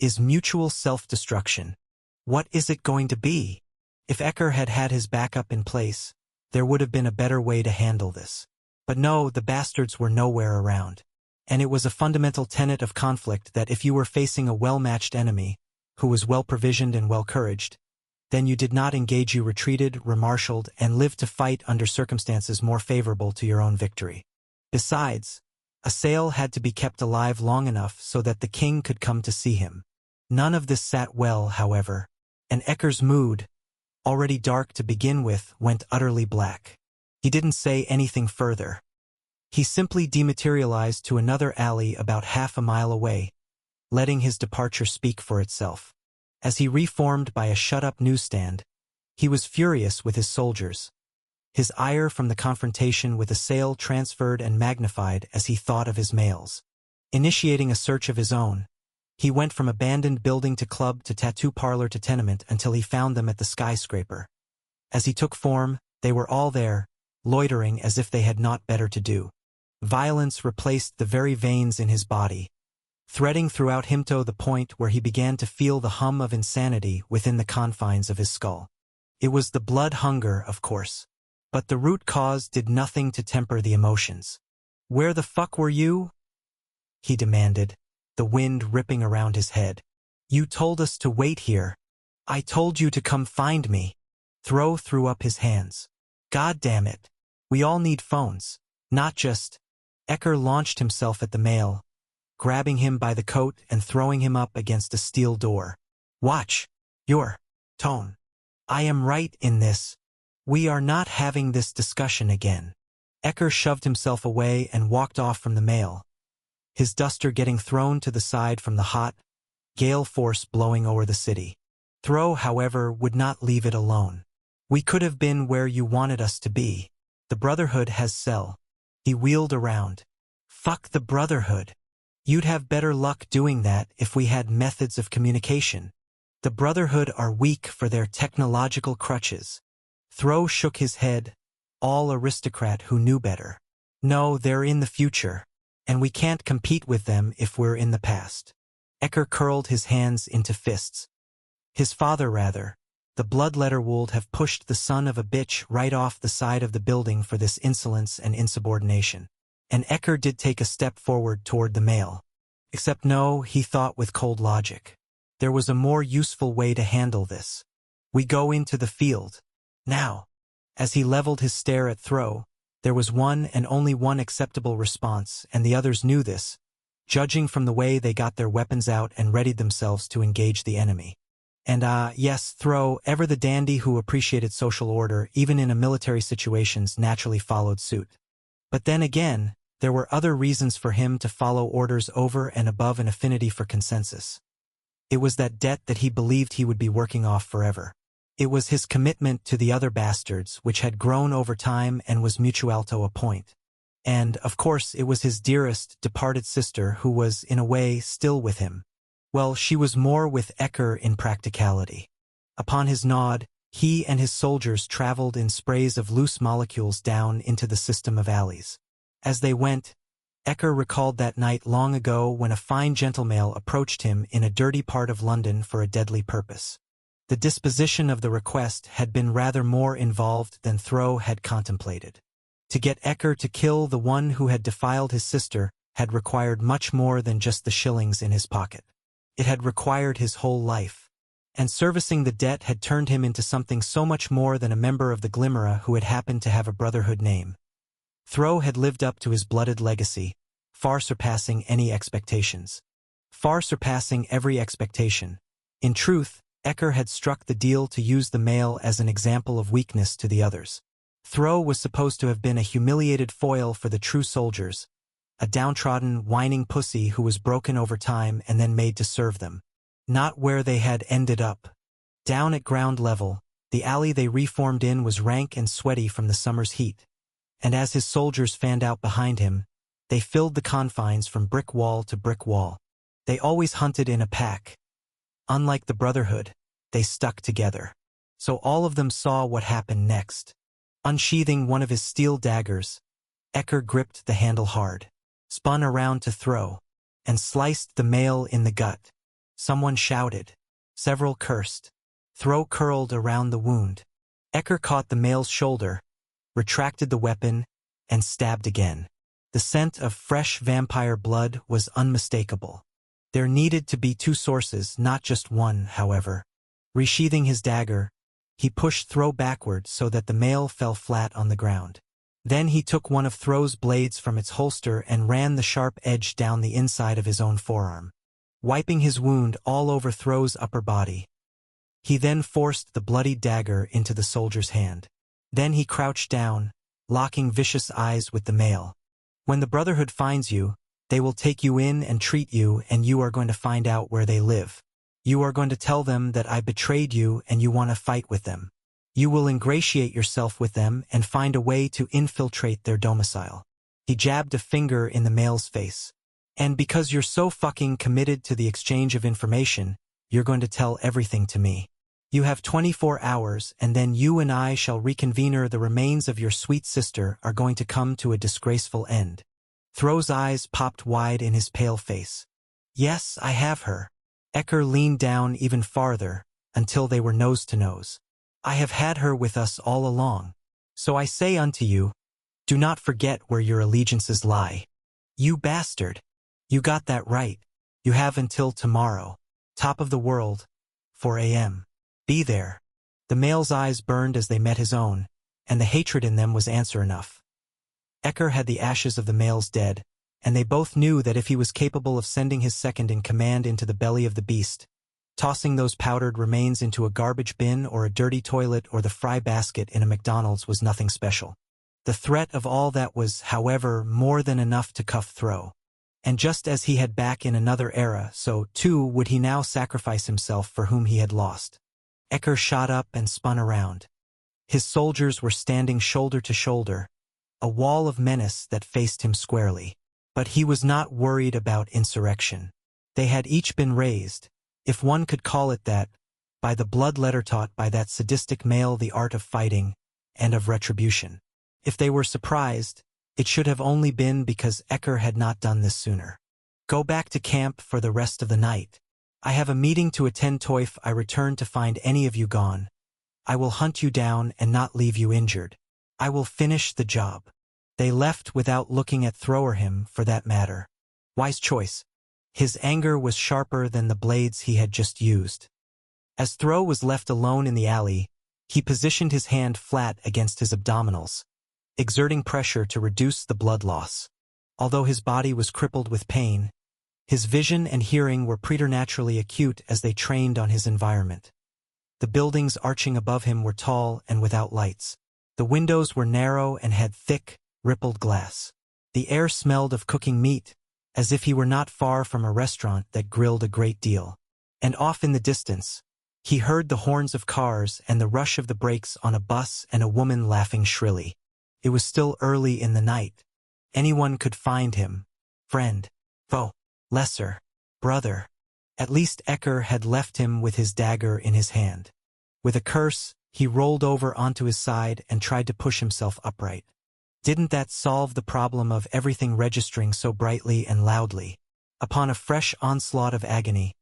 is mutual self-destruction. What is it going to be? If Ecker had had his backup in place, there would have been a better way to handle this. But no, the bastards were nowhere around. And it was a fundamental tenet of conflict that if you were facing a well-matched enemy, who was well-provisioned and well-couraged, then you did not engage, you retreated, remarshalled, and lived to fight under circumstances more favorable to your own victory. Besides, a sail had to be kept alive long enough so that the king could come to see him. None of this sat well, however, and Ecker's mood, already dark to begin with, went utterly black. He didn't say anything further. He simply dematerialized to another alley about half a mile away, letting his departure speak for itself. As he reformed by a shut-up newsstand, he was furious with his soldiers. His ire from the confrontation with the sail transferred and magnified as he thought of his mails. Initiating a search of his own, he went from abandoned building to club to tattoo parlor to tenement until he found them at the skyscraper. As he took form, they were all there, loitering as if they had naught better to do. Violence replaced the very veins in his body, threading throughout him to the point where he began to feel the hum of insanity within the confines of his skull. It was the blood hunger, of course, but the root cause did nothing to temper the emotions. "Where the fuck were you?" he demanded, the wind ripping around his head. "You told us to wait here. I told you to come find me." Thro threw up his hands. "God damn it. We all need phones, not just—" Ecker launched himself at the male, grabbing him by the coat and throwing him up against a steel door. "Watch your tone. I am right in this. We are not having this discussion again." Ecker shoved himself away and walked off from the male, his duster getting thrown to the side from the hot, gale force blowing over the city. Thro, however, would not leave it alone. "We could have been where you wanted us to be. The Brotherhood has cell." He wheeled around. "Fuck the Brotherhood. You'd have better luck doing that if we had methods of communication. The Brotherhood are weak for their technological crutches." Thro shook his head, all aristocrat who knew better. "No, they're in the future, and we can't compete with them if we're in the past." Ecker curled his hands into fists. His father, rather, the bloodletter, would have pushed the son of a bitch right off the side of the building for this insolence and insubordination. And Ecker did take a step forward toward the male. Except no, he thought with cold logic. There was a more useful way to handle this. "We go into the field. Now." As he leveled his stare at Thro, there was one and only one acceptable response, and the others knew this, judging from the way they got their weapons out and readied themselves to engage the enemy. And yes, Thro, ever the dandy who appreciated social order, even in a military situations, naturally followed suit. But then again, there were other reasons for him to follow orders over and above an affinity for consensus. It was that debt that he believed he would be working off forever. It was his commitment to the other bastards, which had grown over time and was mutual to a point. And, of course, it was his dearest, departed sister who was, in a way, still with him. Well, she was more with Ecker in practicality. Upon his nod, he and his soldiers traveled in sprays of loose molecules down into the system of alleys. As they went, Ecker recalled that night long ago when a fine gentlemale approached him in a dirty part of London for a deadly purpose. The disposition of the request had been rather more involved than Thro had contemplated. To get Ecker to kill the one who had defiled his sister had required much more than just the shillings in his pocket. It had required his whole life. And servicing the debt had turned him into something so much more than a member of the Glimmerer who had happened to have a Brotherhood name. Thro had lived up to his blooded legacy, far surpassing any expectations. Far surpassing every expectation. In truth, Ecker had struck the deal to use the male as an example of weakness to the others. Thro was supposed to have been a humiliated foil for the true soldiers, a downtrodden, whining pussy who was broken over time and then made to serve them. Not where they had ended up. Down at ground level, the alley they reformed in was rank and sweaty from the summer's heat. And as his soldiers fanned out behind him, they filled the confines from brick wall to brick wall. They always hunted in a pack. Unlike the Brotherhood, they stuck together. So all of them saw what happened next. Unsheathing one of his steel daggers, Ecker gripped the handle hard, spun around to throw, and sliced the male in the gut. Someone shouted. Several cursed. Throw curled around the wound. Ecker caught the male's shoulder, retracted the weapon, and stabbed again. The scent of fresh vampire blood was unmistakable. There needed to be two sources, not just one, however. Resheathing his dagger, he pushed Throw backward so that the male fell flat on the ground. Then he took one of Throw's blades from its holster and ran the sharp edge down the inside of his own forearm, wiping his wound all over Throw's upper body. He then forced the bloodied dagger into the soldier's hand. Then he crouched down, locking vicious eyes with the male. When the Brotherhood finds you, they will take you in and treat you, and you are going to find out where they live. You are going to tell them that I betrayed you and you want to fight with them. You will ingratiate yourself with them and find a way to infiltrate their domicile. He jabbed a finger in the male's face. And because you're so fucking committed to the exchange of information, you're going to tell everything to me. You have 24 hours, and then you and I shall reconvene. The remains of your sweet sister are going to come to a disgraceful end. Throw's eyes popped wide in his pale face. Yes, I have her. Ecker leaned down even farther, until they were nose to nose. I have had her with us all along. So I say unto you, do not forget where your allegiances lie. You bastard. You got that right. You have until tomorrow. Top of the world. 4 a.m. Be there. The male's eyes burned as they met his own, and the hatred in them was answer enough. Ecker had the ashes of the male's dead, and they both knew that if he was capable of sending his second in command into the belly of the beast, tossing those powdered remains into a garbage bin or a dirty toilet or the fry basket in a McDonald's was nothing special. The threat of all that was, however, more than enough to cuff Throw. And just as he had back in another era, so, too, would he now sacrifice himself for whom he had lost. Ecker shot up and spun around. His soldiers were standing shoulder to shoulder, a wall of menace that faced him squarely. But he was not worried about insurrection. They had each been raised, if one could call it that, by the blood letter taught by that sadistic male the art of fighting and of retribution. If they were surprised, it should have only been because Ecker had not done this sooner. Go back to camp for the rest of the night. I have a meeting to attend to if I return to find any of you gone. I will hunt you down and not leave you injured. I will finish the job. They left without looking at Throw or him, for that matter. Wise choice. His anger was sharper than the blades he had just used. As Throw was left alone in the alley, he positioned his hand flat against his abdominals, exerting pressure to reduce the blood loss. Although his body was crippled with pain, his vision and hearing were preternaturally acute as they trained on his environment. The buildings arching above him were tall and without lights. The windows were narrow and had thick, rippled glass. The air smelled of cooking meat, as if he were not far from a restaurant that grilled a great deal. And off in the distance, he heard the horns of cars and the rush of the brakes on a bus and a woman laughing shrilly. It was still early in the night. Anyone could find him. Friend, foe, lesser, brother. At least Ecker had left him with his dagger in his hand. With a curse, he rolled over onto his side and tried to push himself upright. Didn't that solve the problem of everything registering so brightly and loudly? Upon a fresh onslaught of agony,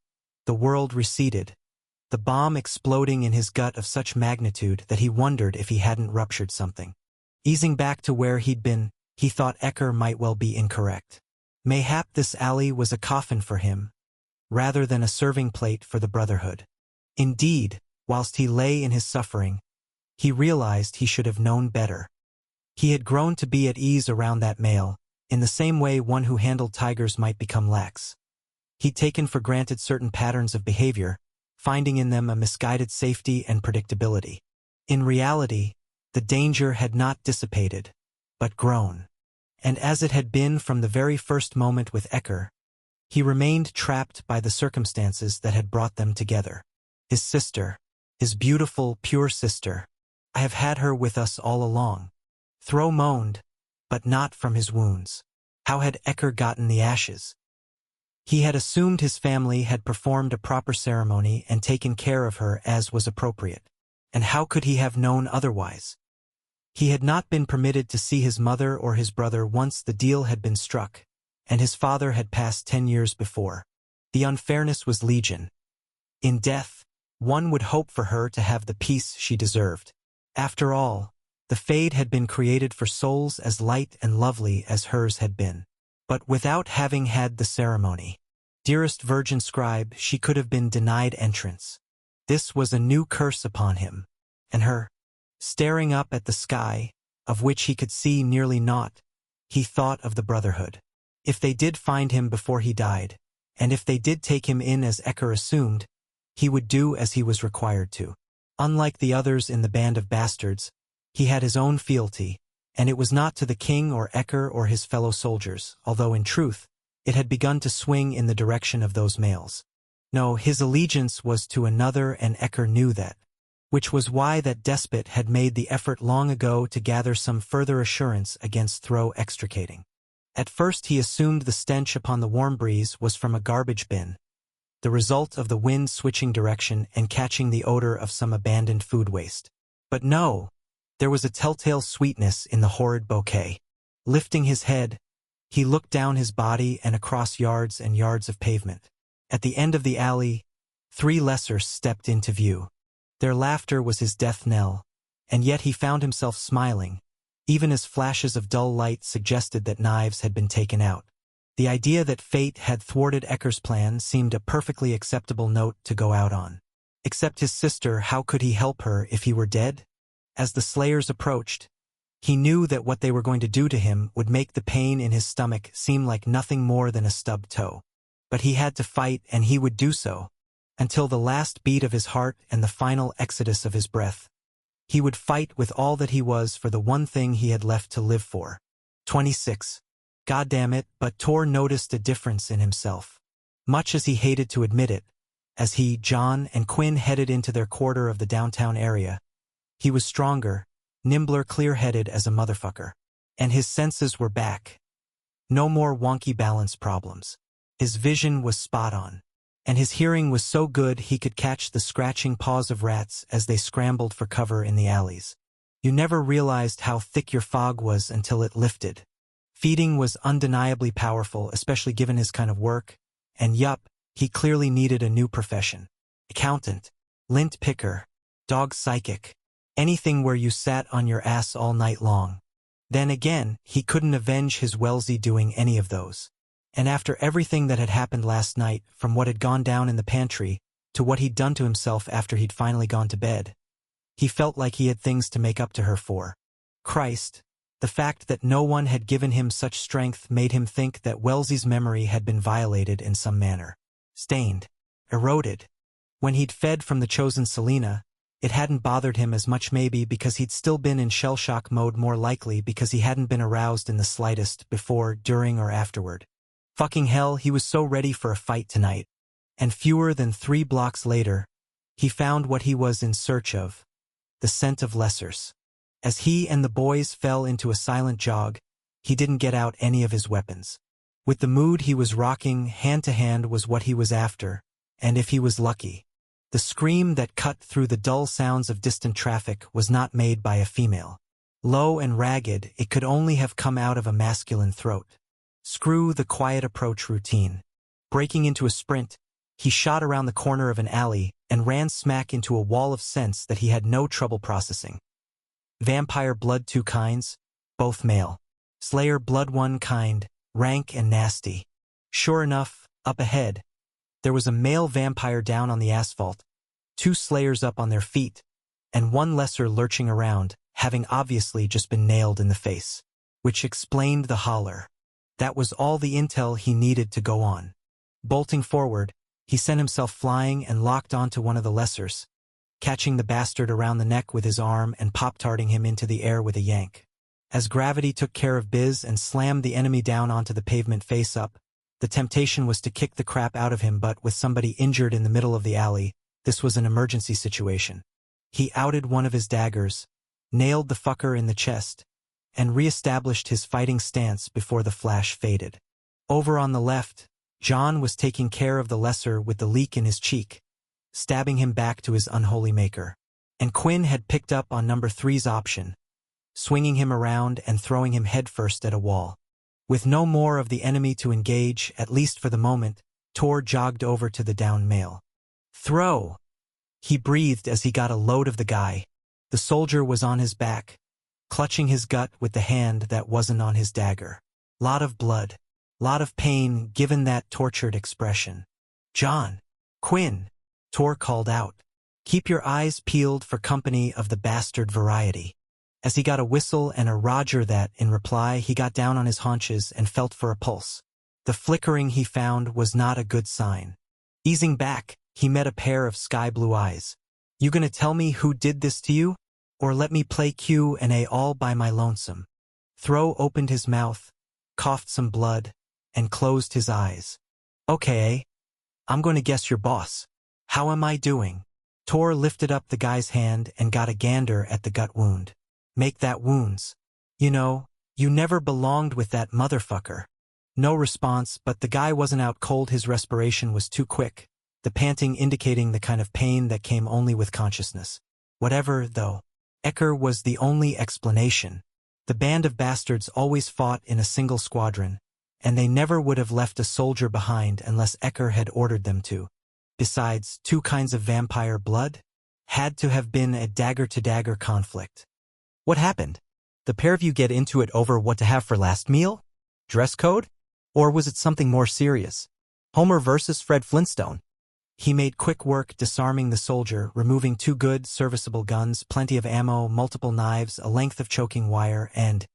the world receded, the bomb exploding in his gut of such magnitude that he wondered if he hadn't ruptured something. Easing back to where he'd been, he thought Ecker might well be incorrect. Mayhap this alley was a coffin for him, rather than a serving plate for the Brotherhood. Indeed, whilst he lay in his suffering, he realized he should have known better. He had grown to be at ease around that male, in the same way one who handled tigers might become lax. He'd taken for granted certain patterns of behavior, finding in them a misguided safety and predictability. In reality, the danger had not dissipated, but grown. And as it had been from the very first moment with Ecker, he remained trapped by the circumstances that had brought them together. His sister, his beautiful, pure sister. I have had her with us all along. Throw moaned, but not from his wounds. How had Ecker gotten the ashes? He had assumed his family had performed a proper ceremony and taken care of her as was appropriate. And how could he have known otherwise? He had not been permitted to see his mother or his brother once the deal had been struck, and his father had passed 10 years before. The unfairness was legion. In death, one would hope for her to have the peace she deserved. After all, the Fade had been created for souls as light and lovely as hers had been. But without having had the ceremony, dearest virgin scribe, she could have been denied entrance. This was a new curse upon him, and her, staring up at the sky, of which he could see nearly naught, he thought of the Brotherhood. If they did find him before he died, and if they did take him in as Ecker assumed, he would do as he was required to. Unlike the others in the band of bastards, he had his own fealty, and it was not to the king or Ecker or his fellow soldiers, although in truth, it had begun to swing in the direction of those males. No, his allegiance was to another, and Ecker knew that, which was why that despot had made the effort long ago to gather some further assurance against throw extricating. At first he assumed the stench upon the warm breeze was from a garbage bin, the result of the wind switching direction and catching the odor of some abandoned food waste. But no, there was a telltale sweetness in the horrid bouquet. Lifting his head, he looked down his body and across yards and yards of pavement. At the end of the alley, 3 lessers stepped into view. Their laughter was his death knell, and yet he found himself smiling, even as flashes of dull light suggested that knives had been taken out. The idea that fate had thwarted Ecker's plan seemed a perfectly acceptable note to go out on. Except his sister, how could he help her if he were dead? As the slayers approached, he knew that what they were going to do to him would make the pain in his stomach seem like nothing more than a stubbed toe. But he had to fight, and he would do so, until the last beat of his heart and the final exodus of his breath. He would fight with all that he was for the one thing he had left to live for. 26. Goddamn it, but Tor noticed a difference in himself. Much as he hated to admit it, as he, John, and Quinn headed into their quarter of the downtown area, he was stronger, nimbler, clear-headed as a motherfucker. And his senses were back. No more wonky balance problems. His vision was spot on. And his hearing was so good he could catch the scratching paws of rats as they scrambled for cover in the alleys. You never realized how thick your fog was until it lifted. Feeding was undeniably powerful, especially given his kind of work, and yup, he clearly needed a new profession. Accountant, lint picker, dog psychic, anything where you sat on your ass all night long. Then again, he couldn't avenge his Wellesley doing any of those. And after everything that had happened last night, from what had gone down in the pantry, to what he'd done to himself after he'd finally gone to bed, he felt like he had things to make up to her for. Christ, the fact that no one had given him such strength made him think that Wellesley's memory had been violated in some manner. Stained. Eroded. When he'd fed from the chosen Selena, it hadn't bothered him as much, maybe because he'd still been in shell-shock mode, more likely because he hadn't been aroused in the slightest before, during, or afterward. Fucking hell, he was so ready for a fight tonight. And fewer than 3 blocks later, he found what he was in search of. The scent of lessers. As he and the boys fell into a silent jog, he didn't get out any of his weapons. With the mood he was rocking, hand-to-hand was what he was after, and if he was lucky. The scream that cut through the dull sounds of distant traffic was not made by a female. Low and ragged, it could only have come out of a masculine throat. Screw the quiet approach routine. Breaking into a sprint, he shot around the corner of an alley and ran smack into a wall of scents that he had no trouble processing. Vampire blood 2 kinds, both male. Slayer blood 1 kind, rank and nasty. Sure enough, up ahead, there was a male vampire down on the asphalt, 2 slayers up on their feet, and 1 lesser lurching around, having obviously just been nailed in the face. Which explained the holler. That was all the intel he needed to go on. Bolting forward, he sent himself flying and locked onto one of the lessers, catching the bastard around the neck with his arm and pop-tarting him into the air with a yank. As gravity took care of biz and slammed the enemy down onto the pavement face up, the temptation was to kick the crap out of him, but with somebody injured in the middle of the alley, this was an emergency situation. He outed one of his daggers, nailed the fucker in the chest, and re-established his fighting stance before the flash faded. Over on the left, John was taking care of the lesser with the leak in his cheek, stabbing him back to his unholy maker. And Quinn had picked up on number 3's option, swinging him around and throwing him headfirst at a wall. With no more of the enemy to engage, at least for the moment, Tor jogged over to the downed male. Throw! He breathed as he got a load of the guy. The soldier was on his back, clutching his gut with the hand that wasn't on his dagger. Lot of blood. Lot of pain given that tortured expression. John! Quinn! Tor called out. Keep your eyes peeled for company of the bastard variety. As he got a whistle and a Roger that, in reply, he got down on his haunches and felt for a pulse. The flickering he found was not a good sign. Easing back, he met a pair of sky-blue eyes. You gonna tell me who did this to you? Or let me play Q&A all by my lonesome? Throw opened his mouth, coughed some blood, and closed his eyes. Okay, I'm gonna guess your boss. How am I doing? Tor lifted up the guy's hand and got a gander at the gut wound. Make that wounds. You know, you never belonged with that motherfucker. No response, but the guy wasn't out cold. His respiration was too quick, the panting indicating the kind of pain that came only with consciousness. Whatever, though. Ecker was the only explanation. The band of bastards always fought in a single squadron, and they never would have left a soldier behind unless Ecker had ordered them to. Besides, 2 kinds of vampire blood? Had to have been a dagger-to-dagger conflict. What happened? The pair of you get into it over what to have for last meal? Dress code? Or was it something more serious? Homer versus Fred Flintstone. He made quick work disarming the soldier, removing 2 good, serviceable guns, plenty of ammo, multiple knives, a length of choking wire, and...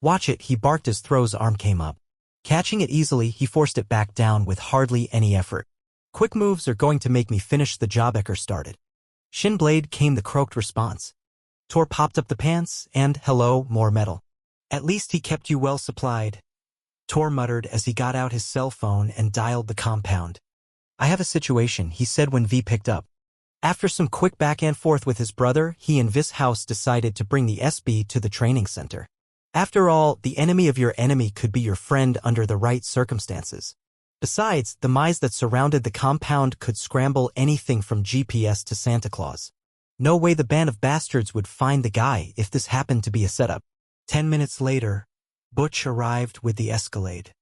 Watch it, he barked as Throw's arm came up. Catching it easily, he forced it back down with hardly any effort. Quick moves are going to make me finish the job Ecker started. Shin blade came the croaked response. Tor popped up the pants, and, hello, more metal. At least he kept you well supplied. Tor muttered as he got out his cell phone and dialed the compound. I have a situation, he said when V picked up. After some quick back and forth with his brother, he and Vis House decided to bring the SB to the training center. After all, the enemy of your enemy could be your friend under the right circumstances. Besides, the mice that surrounded the compound could scramble anything from GPS to Santa Claus. No way the band of bastards would find the guy if this happened to be a setup. 10 minutes later, Butch arrived with the Escalade.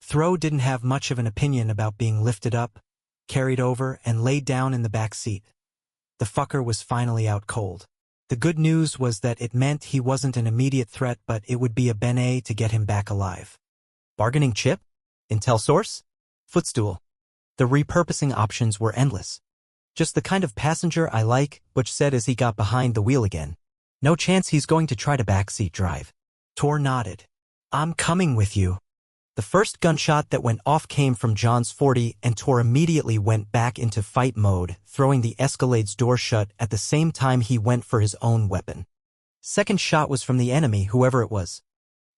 Throw didn't have much of an opinion about being lifted up, carried over, and laid down in the back seat. The fucker was finally out cold. The good news was that it meant he wasn't an immediate threat, but it would be a benet to get him back alive. Bargaining chip? Intel source? Footstool. The repurposing options were endless. Just the kind of passenger I like, Butch said as he got behind the wheel again. No chance he's going to try to backseat drive. Tor nodded. I'm coming with you. The first gunshot that went off came from John's 40, and Tor immediately went back into fight mode, throwing the Escalade's door shut at the same time he went for his own weapon. Second shot was from the enemy, whoever it was.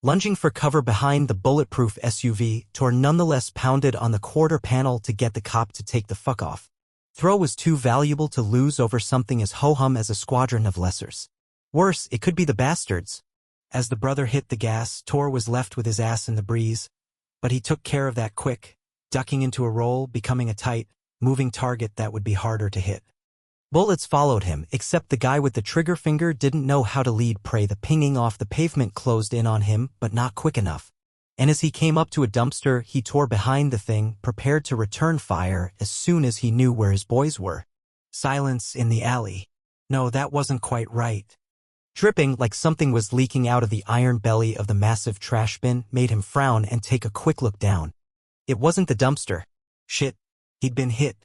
Lunging for cover behind the bulletproof SUV, Tor nonetheless pounded on the quarter panel to get the cop to take the fuck off. Throw was too valuable to lose over something as ho-hum as a squadron of lessers. Worse, it could be the bastards. As the brother hit the gas, Tor was left with his ass in the breeze, but he took care of that quick, ducking into a roll, becoming a tight, moving target that would be harder to hit. Bullets followed him, except the guy with the trigger finger didn't know how to lead prey. The pinging off the pavement closed in on him, but not quick enough. And as he came up to a dumpster, he tore behind the thing, prepared to return fire as soon as he knew where his boys were. Silence in the alley. No, that wasn't quite right. Dripping like something was leaking out of the iron belly of the massive trash bin made him frown and take a quick look down. It wasn't the dumpster. Shit. He'd been hit.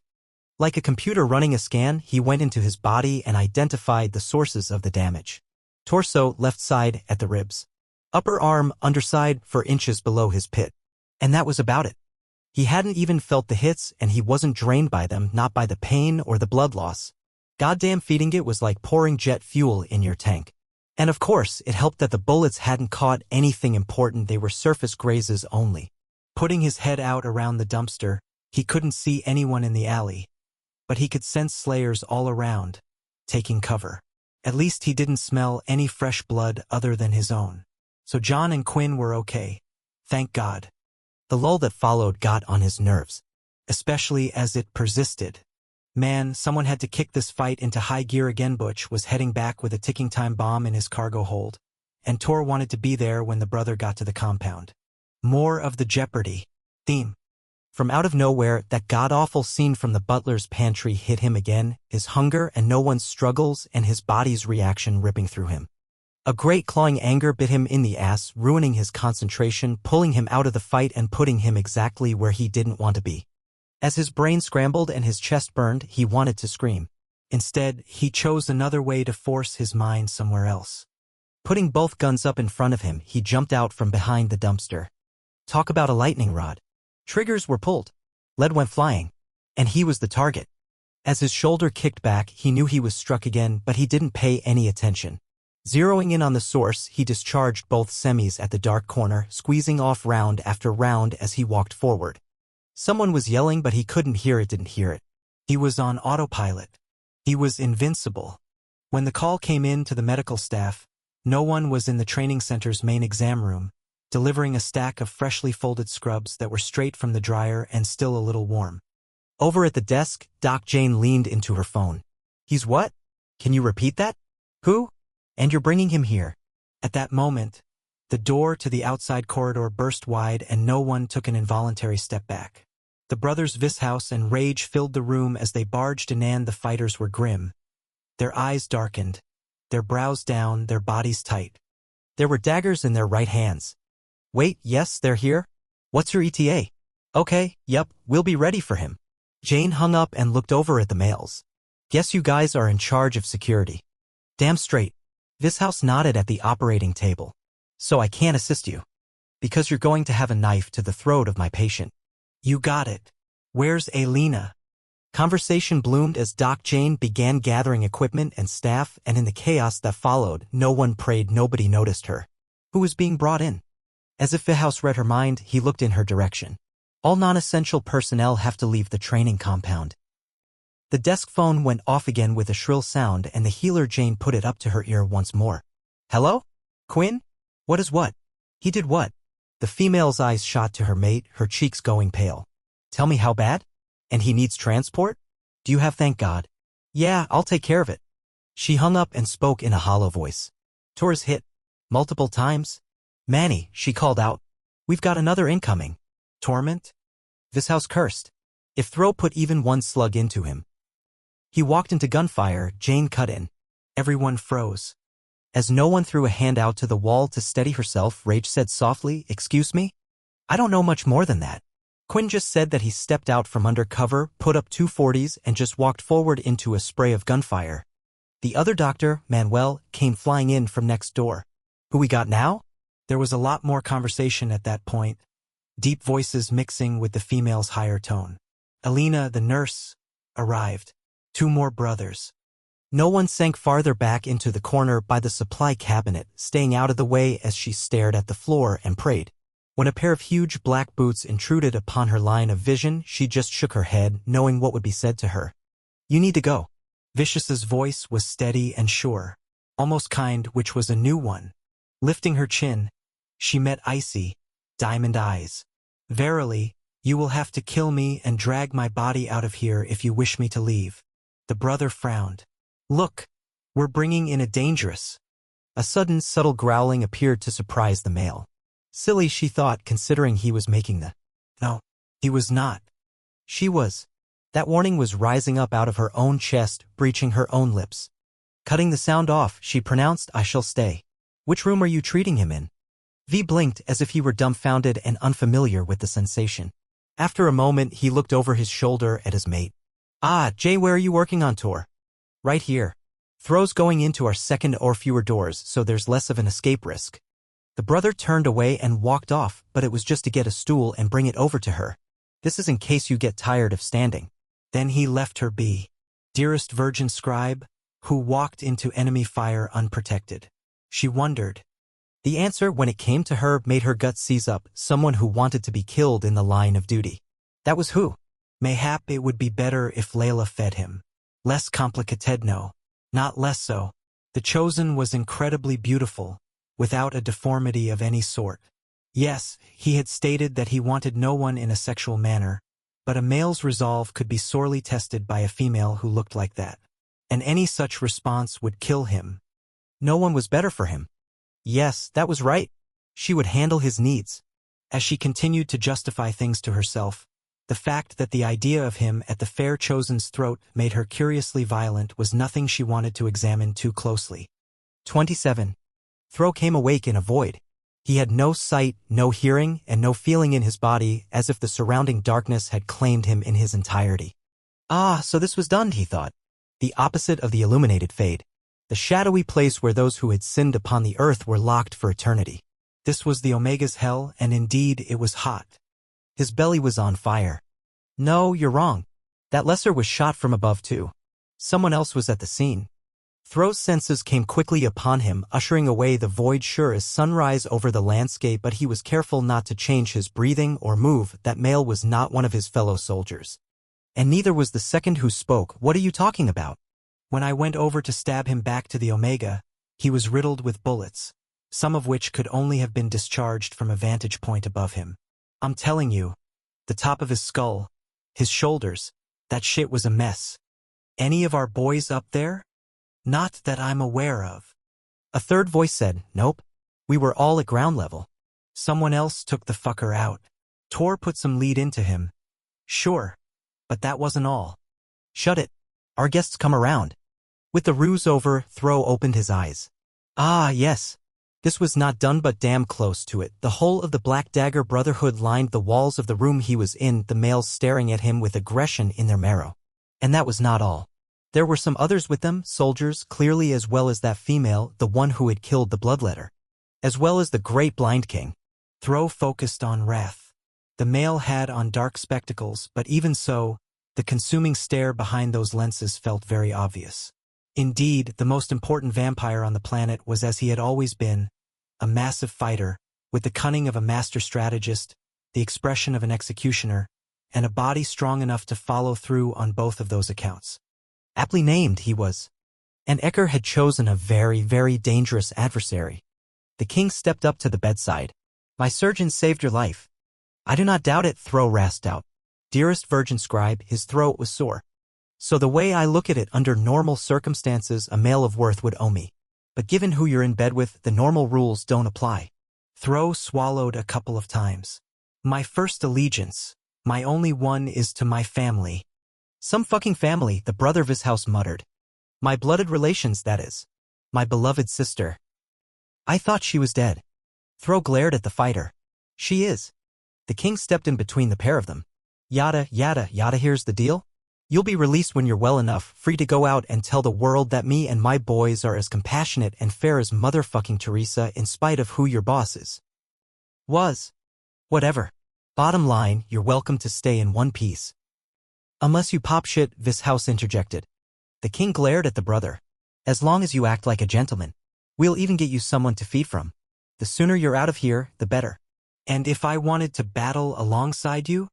Like a computer running a scan, he went into his body and identified the sources of the damage. Torso, left side, at the ribs. Upper arm, underside, 4 inches below his pit. And that was about it. He hadn't even felt the hits, and he wasn't drained by them, not by the pain or the blood loss. Goddamn, feeding it was like pouring jet fuel in your tank. And of course, it helped that the bullets hadn't caught anything important. They were surface grazes only. Putting his head out around the dumpster, he couldn't see anyone in the alley, but he could sense slayers all around, taking cover. At least he didn't smell any fresh blood other than his own. So John and Quinn were okay. Thank God. The lull that followed got on his nerves, especially as it persisted. Man, someone had to kick this fight into high gear again. Butch was heading back with a ticking time bomb in his cargo hold, and Tor wanted to be there when the brother got to the compound. More of the Jeopardy theme. From out of nowhere, that god-awful scene from the butler's pantry hit him again, his hunger and no one's struggles and his body's reaction ripping through him. A great clawing anger bit him in the ass, ruining his concentration, pulling him out of the fight and putting him exactly where he didn't want to be. As his brain scrambled and his chest burned, he wanted to scream. Instead, he chose another way to force his mind somewhere else. Putting both guns up in front of him, he jumped out from behind the dumpster. Talk about a lightning rod. Triggers were pulled. Lead went flying. And he was the target. As his shoulder kicked back, he knew he was struck again, but he didn't pay any attention. Zeroing in on the source, he discharged both semis at the dark corner, squeezing off round after round as he walked forward. Someone was yelling, but he didn't hear it. He was on autopilot. He was invincible. When the call came in to the medical staff, no one was in the training center's main exam room, delivering a stack of freshly folded scrubs that were straight from the dryer and still a little warm. Over at the desk, Doc Jane leaned into her phone. He's what? Can you repeat that? Who? And you're bringing him here. At that moment, the door to the outside corridor burst wide and no one took an involuntary step back. The brothers' vishouse and rage filled the room as they barged in, and the fighters were grim. Their eyes darkened, their brows down, their bodies tight. There were daggers in their right hands. Wait, yes, they're here? What's your ETA? Okay, yep, we'll be ready for him. Jane hung up and looked over at the males. Guess you guys are in charge of security. Damn straight. Vishouse nodded at the operating table. So I can't assist you. Because you're going to have a knife to the throat of my patient. You got it. Where's Alina? Conversation bloomed as Doc Jane began gathering equipment and staff, and in the chaos that followed, no one prayed nobody noticed her. Who was being brought in? As if Vishouse read her mind, he looked in her direction. All non-essential personnel have to leave the training compound. The desk phone went off again with a shrill sound, and the healer Jane put it up to her ear once more. Hello? Quinn? What is what? He did what? The female's eyes shot to her mate, her cheeks going pale. Tell me how bad? And he needs transport? Do you have thank God? Yeah, I'll take care of it. She hung up and spoke in a hollow voice. Tor's hit. Multiple times. Manny, she called out. We've got another incoming. Torment? Vishouse cursed. If Throw put even one slug into him. He walked into gunfire. Jane cut in. Everyone froze. As no one threw a hand out to the wall to steady herself, Rage said softly, Excuse me? I don't know much more than that. Quinn just said that he stepped out from under cover, put up 240s, and just walked forward into a spray of gunfire. The other doctor, Manuel, came flying in from next door. Who we got now? There was a lot more conversation at that point, deep voices mixing with the female's higher tone. Alina, the nurse, arrived. 2 more brothers. No one sank farther back into the corner by the supply cabinet, staying out of the way as she stared at the floor and prayed. When a pair of huge black boots intruded upon her line of vision, she just shook her head, knowing what would be said to her. You need to go. Vicious's voice was steady and sure, almost kind, which was a new one. Lifting her chin, she met icy, diamond eyes. Verily, you will have to kill me and drag my body out of here if you wish me to leave. The brother frowned. Look, we're bringing in a dangerous. A sudden, subtle growling appeared to surprise the male. Silly, she thought, considering he was making the... No, he was not. She was. That warning was rising up out of her own chest, breaching her own lips. Cutting the sound off, she pronounced, I shall stay. Which room are you treating him in? V blinked as if he were dumbfounded and unfamiliar with the sensation. After a moment, he looked over his shoulder at his mate. Ah, Jay, where are you working on tour? Right here. Throw's going into our 2nd or fewer doors, so there's less of an escape risk. The brother turned away and walked off, but it was just to get a stool and bring it over to her. This is in case you get tired of standing. Then he left her be. Dearest virgin scribe, who walked into enemy fire unprotected. She wondered. The answer, when it came to her, made her gut seize up, someone who wanted to be killed in the line of duty. That was who? Mayhap it would be better if Layla fed him. Less complicated, no. Not less so. The chosen was incredibly beautiful, without a deformity of any sort. Yes, he had stated that he wanted no one in a sexual manner, but a male's resolve could be sorely tested by a female who looked like that. And any such response would kill him. No one was better for him. Yes, that was right. She would handle his needs. As she continued to justify things to herself, The fact that the idea of him at the fair chosen's throat made her curiously violent was nothing she wanted to examine too closely. 27. Thro came awake in a void. He had no sight, no hearing, and no feeling in his body, as if the surrounding darkness had claimed him in his entirety. Ah, so this was done, he thought. The opposite of the illuminated fade. The shadowy place where those who had sinned upon the earth were locked for eternity. This was the Omega's hell, and indeed it was hot. His belly was on fire. No, you're wrong. That lesser was shot from above too. Someone else was at the scene. Thro's senses came quickly upon him, ushering away the void sure as sunrise over the landscape, but he was careful not to change his breathing or move. That male was not one of his fellow soldiers. And neither was the second who spoke. What are you talking about? When I went over to stab him back to the Omega, he was riddled with bullets, some of which could only have been discharged from a vantage point above him. I'm telling you, the top of his skull, his shoulders, that shit was a mess. Any of our boys up there? Not that I'm aware of. A third voice said, nope. We were all at ground level. Someone else took the fucker out. Tor put some lead into him. Sure. But that wasn't all. Shut it. Our guests come around. With the ruse over, Thro opened his eyes. Ah, yes. This was not done but damn close to it. The whole of the Black Dagger Brotherhood lined the walls of the room he was in, the males staring at him with aggression in their marrow. And that was not all. There were some others with them, soldiers, clearly, as well as that female, the one who had killed the bloodletter. As well as the great blind king. Thro focused on Wrath. The male had on dark spectacles, but even so, the consuming stare behind those lenses felt very obvious. Indeed, the most important vampire on the planet was, as he had always been, a massive fighter, with the cunning of a master strategist, the expression of an executioner, and a body strong enough to follow through on both of those accounts. Aptly named, he was. And Ecker had chosen a very, very dangerous adversary. The king stepped up to the bedside. My surgeon saved your life. I do not doubt it, Thro rasped out. Dearest virgin scribe, his throat was sore. So the way I look at it, under normal circumstances, a male of worth would owe me. But given who you're in bed with, the normal rules don't apply. Thro swallowed a couple of times. My first allegiance, my only one, is to my family. Some fucking family, the brother of his house muttered. My blooded relations, that is. My beloved sister. I thought she was dead. Thro glared at the fighter. She is. The king stepped in between the pair of them. Yada, yada, yada, here's the deal. You'll be released when you're well enough, free to go out and tell the world that me and my boys are as compassionate and fair as motherfucking Teresa, in spite of who your boss is. Was. Whatever. Bottom line, you're welcome to stay in one piece. Unless you pop shit, this house interjected. The king glared at the brother. As long as you act like a gentleman. We'll even get you someone to feed from. The sooner you're out of here, the better. And if I wanted to battle alongside you?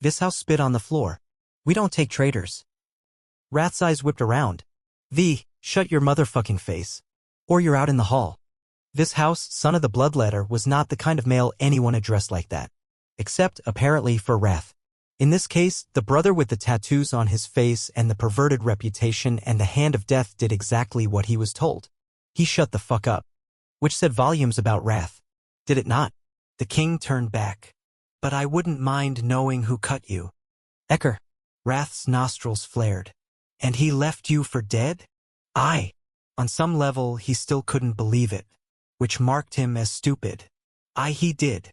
This house spit on the floor. We don't take traitors. Wrath's eyes whipped around. Shut your motherfucking face. Or you're out in the hall. This house, son of the bloodletter, was not the kind of male anyone addressed like that. Except, apparently, for Wrath. In this case, the brother with the tattoos on his face and the perverted reputation and the hand of death did exactly what he was told. He shut the fuck up. Which said volumes about Wrath. Did it not? The king turned back. But I wouldn't mind knowing who cut you. Ecker. Wrath's nostrils flared. And he left you for dead? Aye. On some level, he still couldn't believe it, which marked him as stupid. Aye, he did.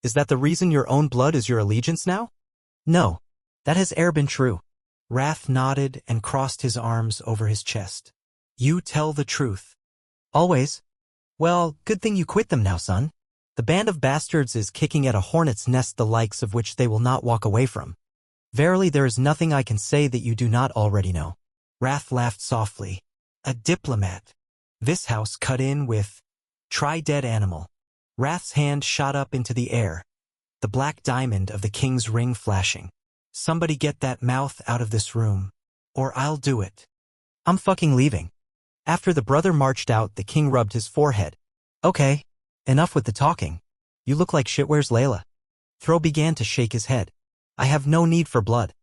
Is that the reason your own blood is your allegiance now? No. That has e'er been true. Wrath nodded and crossed his arms over his chest. You tell the truth. Always. Well, good thing you quit them now, son. The band of bastards is kicking at a hornet's nest, the likes of which they will not walk away from. Verily, there is nothing I can say that you do not already know. Wrath laughed softly. A diplomat. This house cut in with, try dead animal. Wrath's hand shot up into the air, the black diamond of the king's ring flashing. Somebody get that mouth out of this room, or I'll do it. I'm fucking leaving. After the brother marched out, the king rubbed his forehead. Okay, enough with the talking. You look like shit, where's Layla? Thro began to shake his head. I have no need for blood.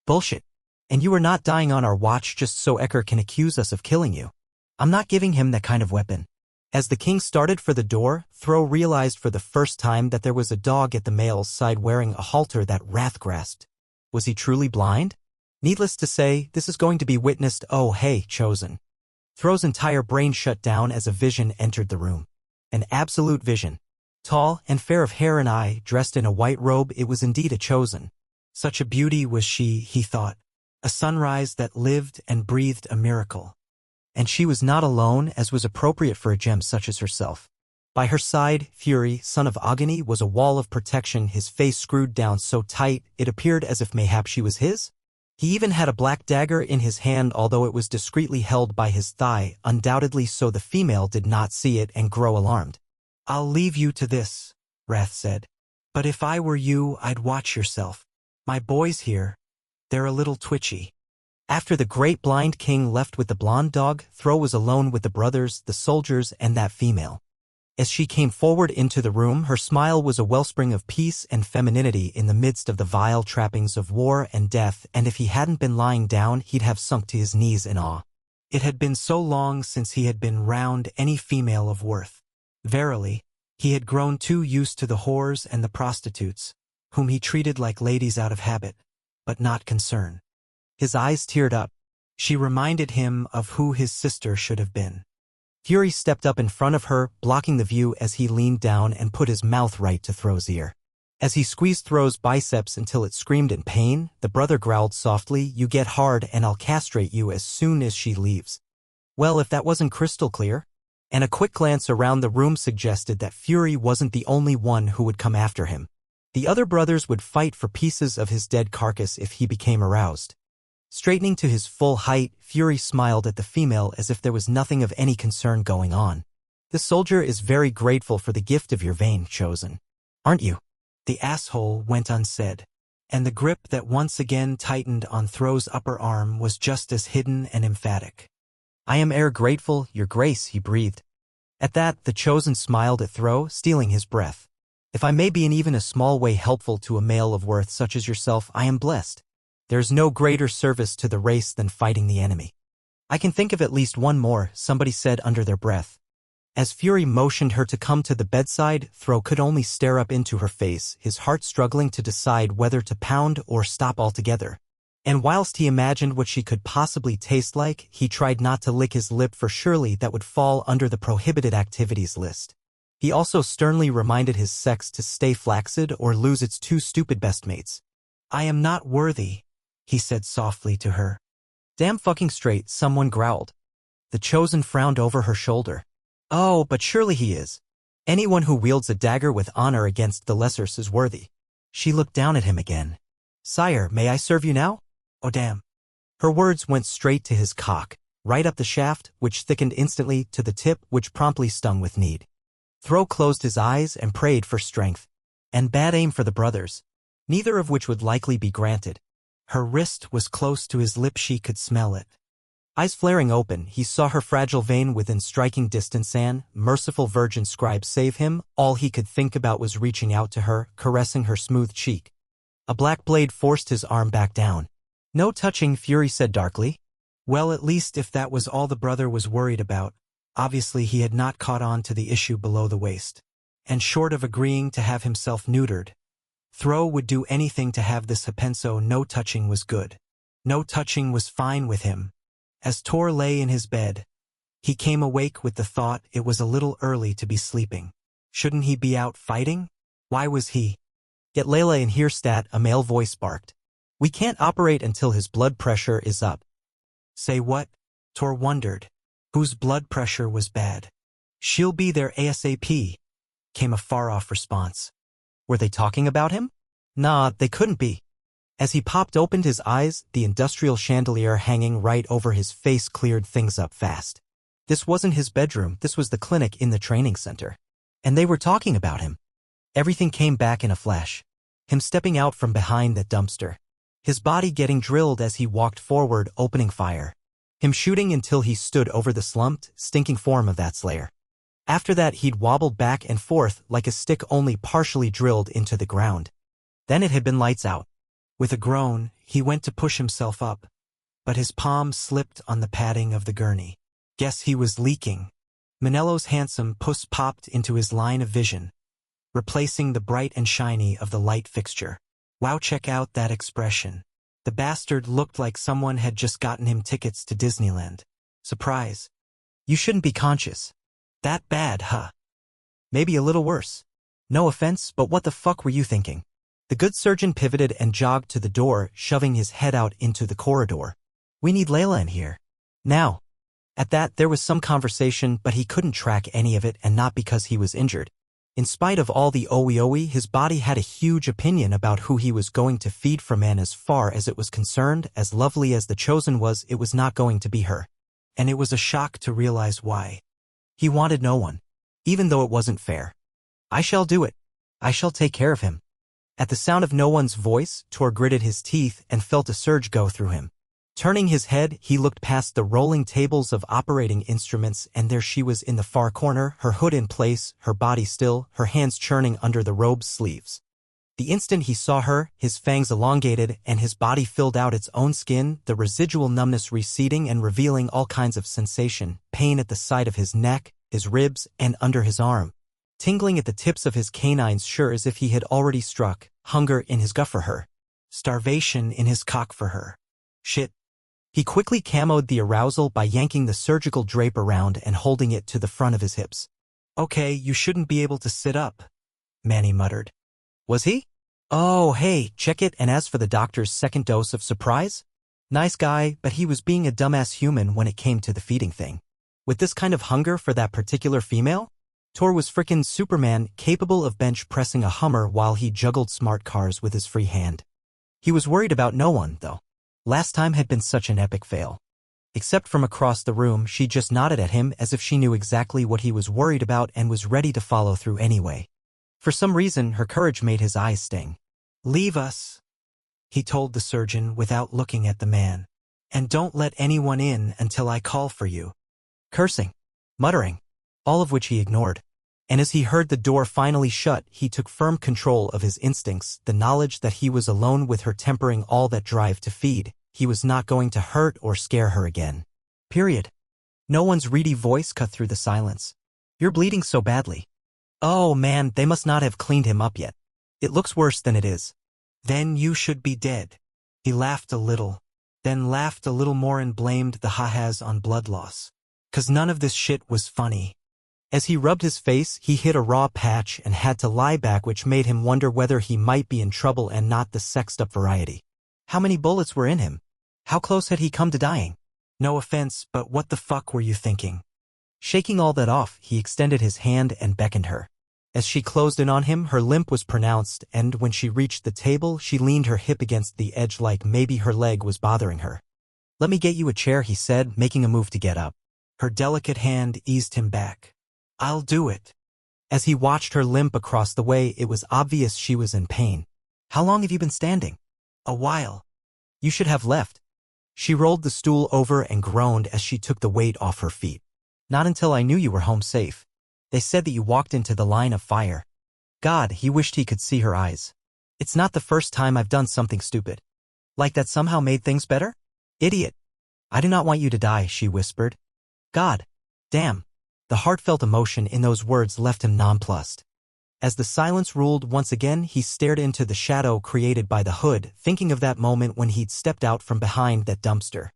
Bullshit. And you are not dying on our watch just so Ecker can accuse us of killing you. I'm not giving him that kind of weapon. As the king started for the door, Thro realized for the first time that there was a dog at the male's side wearing a halter that Wrath grasped. Was he truly blind? Needless to say, this is going to be witnessed. Oh hey, Chosen. Thro's entire brain shut down as a vision entered the room. An absolute vision. Tall and fair of hair and eye, dressed in a white robe, it was indeed a Chosen. Such a beauty was she, he thought. A sunrise that lived and breathed a miracle. And she was not alone, as was appropriate for a gem such as herself. By her side, Fury, son of Agni, was a wall of protection, his face screwed down so tight it appeared as if mayhap she was his. He even had a black dagger in his hand, although it was discreetly held by his thigh, undoubtedly so the female did not see it and grow alarmed. "I'll leave you to this," Wrath said. "But if I were you, I'd watch yourself. My boys here, they're a little twitchy." After the great blind king left with the blonde dog, Thro was alone with the brothers, the soldiers, and that female. As she came forward into the room, her smile was a wellspring of peace and femininity in the midst of the vile trappings of war and death, and if he hadn't been lying down, he'd have sunk to his knees in awe. It had been so long since he had been round any female of worth. Verily, he had grown too used to the whores and the prostitutes, whom he treated like ladies out of habit, but not concern. His eyes teared up. She reminded him of who his sister should have been. Fury stepped up in front of her, blocking the view as he leaned down and put his mouth right to Thro's ear. As he squeezed Thro's biceps until it screamed in pain, the brother growled softly, "You get hard and I'll castrate you as soon as she leaves." Well, if that wasn't crystal clear? And a quick glance around the room suggested that Fury wasn't the only one who would come after him. The other brothers would fight for pieces of his dead carcass if he became aroused. Straightening to his full height, Fury smiled at the female as if there was nothing of any concern going on. "The soldier is very grateful for the gift of your vein, Chosen. Aren't you?" The asshole went unsaid, and the grip that once again tightened on Thro's upper arm was just as hidden and emphatic. "I am grateful, your grace," he breathed. At that, the Chosen smiled at Thro, stealing his breath. "If I may be in even a small way helpful to a male of worth such as yourself, I am blessed. There's no greater service to the race than fighting the enemy." "I can think of at least one more," somebody said under their breath. As Fury motioned her to come to the bedside, Thro could only stare up into her face, his heart struggling to decide whether to pound or stop altogether. And whilst he imagined what she could possibly taste like, he tried not to lick his lip, for surely that would fall under the prohibited activities list. He also sternly reminded his sex to stay flaccid or lose its two stupid bestmates. "I am not worthy," he said softly to her. "Damn fucking straight," someone growled. The Chosen frowned over her shoulder. "Oh, but surely he is. Anyone who wields a dagger with honor against the lessers is worthy." She looked down at him again. "Sire, may I serve you now?" "Oh damn." Her words went straight to his cock, right up the shaft, which thickened instantly, to the tip, which promptly stung with need. Thro closed his eyes and prayed for strength. And bad aim for the brothers, neither of which would likely be granted. Her wrist was close to his lip, she could smell it. Eyes flaring open, he saw her fragile vein within striking distance and, merciful Virgin Scribe save him, all he could think about was reaching out to her, caressing her smooth cheek. A black blade forced his arm back down. "No touching," Fury said darkly. Well, at least if that was all the brother was worried about, obviously he had not caught on to the issue below the waist. And short of agreeing to have himself neutered, Thro would do anything to have this hapenso. No touching was good. No touching was fine with him. As Tor lay in his bed, he came awake with the thought it was a little early to be sleeping. Shouldn't he be out fighting? Why was he? Yet Layla in Herstat, a male voice barked. "We can't operate until his blood pressure is up." "Say what?" Tor wondered. Whose blood pressure was bad? "She'll be there ASAP," came a far-off response. Were they talking about him? Nah, they couldn't be. As he popped opened his eyes, the industrial chandelier hanging right over his face cleared things up fast. This wasn't his bedroom, this was the clinic in the training center. And they were talking about him. Everything came back in a flash. Him stepping out from behind that dumpster. His body getting drilled as he walked forward, opening fire. Him shooting until he stood over the slumped, stinking form of that slayer. After that he'd wobbled back and forth like a stick only partially drilled into the ground. Then it had been lights out. With a groan, he went to push himself up, but his palm slipped on the padding of the gurney. Guess he was leaking. Manello's handsome puss popped into his line of vision, replacing the bright and shiny of the light fixture. Wow, check out that expression. The bastard looked like someone had just gotten him tickets to Disneyland. Surprise. You shouldn't be conscious. That bad, huh? Maybe a little worse. No offense, but what the fuck were you thinking? The good surgeon pivoted and jogged to the door, shoving his head out into the corridor. We need Layla in here. Now. At that, there was some conversation, but he couldn't track any of it, and not because he was injured. In spite of all the owie, his body had a huge opinion about who he was going to feed from, and as far as it was concerned, as lovely as the chosen was, it was not going to be her. And it was a shock to realize why. He wanted no one. Even though it wasn't fair. I shall do it. I shall take care of him. At the sound of no one's voice, Tor gritted his teeth and felt a surge go through him. Turning his head, he looked past the rolling tables of operating instruments, and there she was in the far corner, her hood in place, her body still, her hands churning under the robe's sleeves. The instant he saw her, his fangs elongated and his body filled out its own skin, the residual numbness receding and revealing all kinds of sensation, pain at the side of his neck, his ribs, and under his arm. Tingling at the tips of his canines, sure as if he had already struck, hunger in his gut for her. Starvation in his cock for her. Shit. He quickly camoed the arousal by yanking the surgical drape around and holding it to the front of his hips. Okay, you shouldn't be able to sit up, Manny muttered. Was he? Oh, hey, check it. And as for the doctor's second dose of surprise? Nice guy, but he was being a dumbass human when it came to the feeding thing. With this kind of hunger for that particular female? Tor was frickin' Superman, capable of bench pressing a Hummer while he juggled smart cars with his free hand. He was worried about no one, though. Last time had been such an epic fail. Except from across the room, she just nodded at him as if she knew exactly what he was worried about and was ready to follow through anyway. For some reason, her courage made his eyes sting. Leave us, he told the surgeon without looking at the man. And don't let anyone in until I call for you. Cursing, muttering, all of which he ignored. And as he heard the door finally shut, he took firm control of his instincts, the knowledge that he was alone with her tempering all that drive to feed. He was not going to hurt or scare her again. Period. No one's reedy voice cut through the silence. You're bleeding so badly. Oh man, they must not have cleaned him up yet. It looks worse than it is. Then you should be dead. He laughed a little, then laughed a little more and blamed the ha-has on blood loss. 'Cause none of this shit was funny. As he rubbed his face, he hit a raw patch and had to lie back, which made him wonder whether he might be in trouble and not the sexed-up variety. How many bullets were in him? How close had he come to dying? No offense, but what the fuck were you thinking? Shaking all that off, he extended his hand and beckoned her. As she closed in on him, her limp was pronounced, and when she reached the table, she leaned her hip against the edge like maybe her leg was bothering her. Let me get you a chair, he said, making a move to get up. Her delicate hand eased him back. I'll do it. As he watched her limp across the way, it was obvious she was in pain. How long have you been standing? A while. You should have left. She rolled the stool over and groaned as she took the weight off her feet. Not until I knew you were home safe. They said that you walked into the line of fire. God, he wished he could see her eyes. It's not the first time I've done something stupid. Like that somehow made things better? Idiot. I do not want you to die, she whispered. God. Damn. The heartfelt emotion in those words left him nonplussed. As the silence ruled once again, he stared into the shadow created by the hood, thinking of that moment when he'd stepped out from behind that dumpster.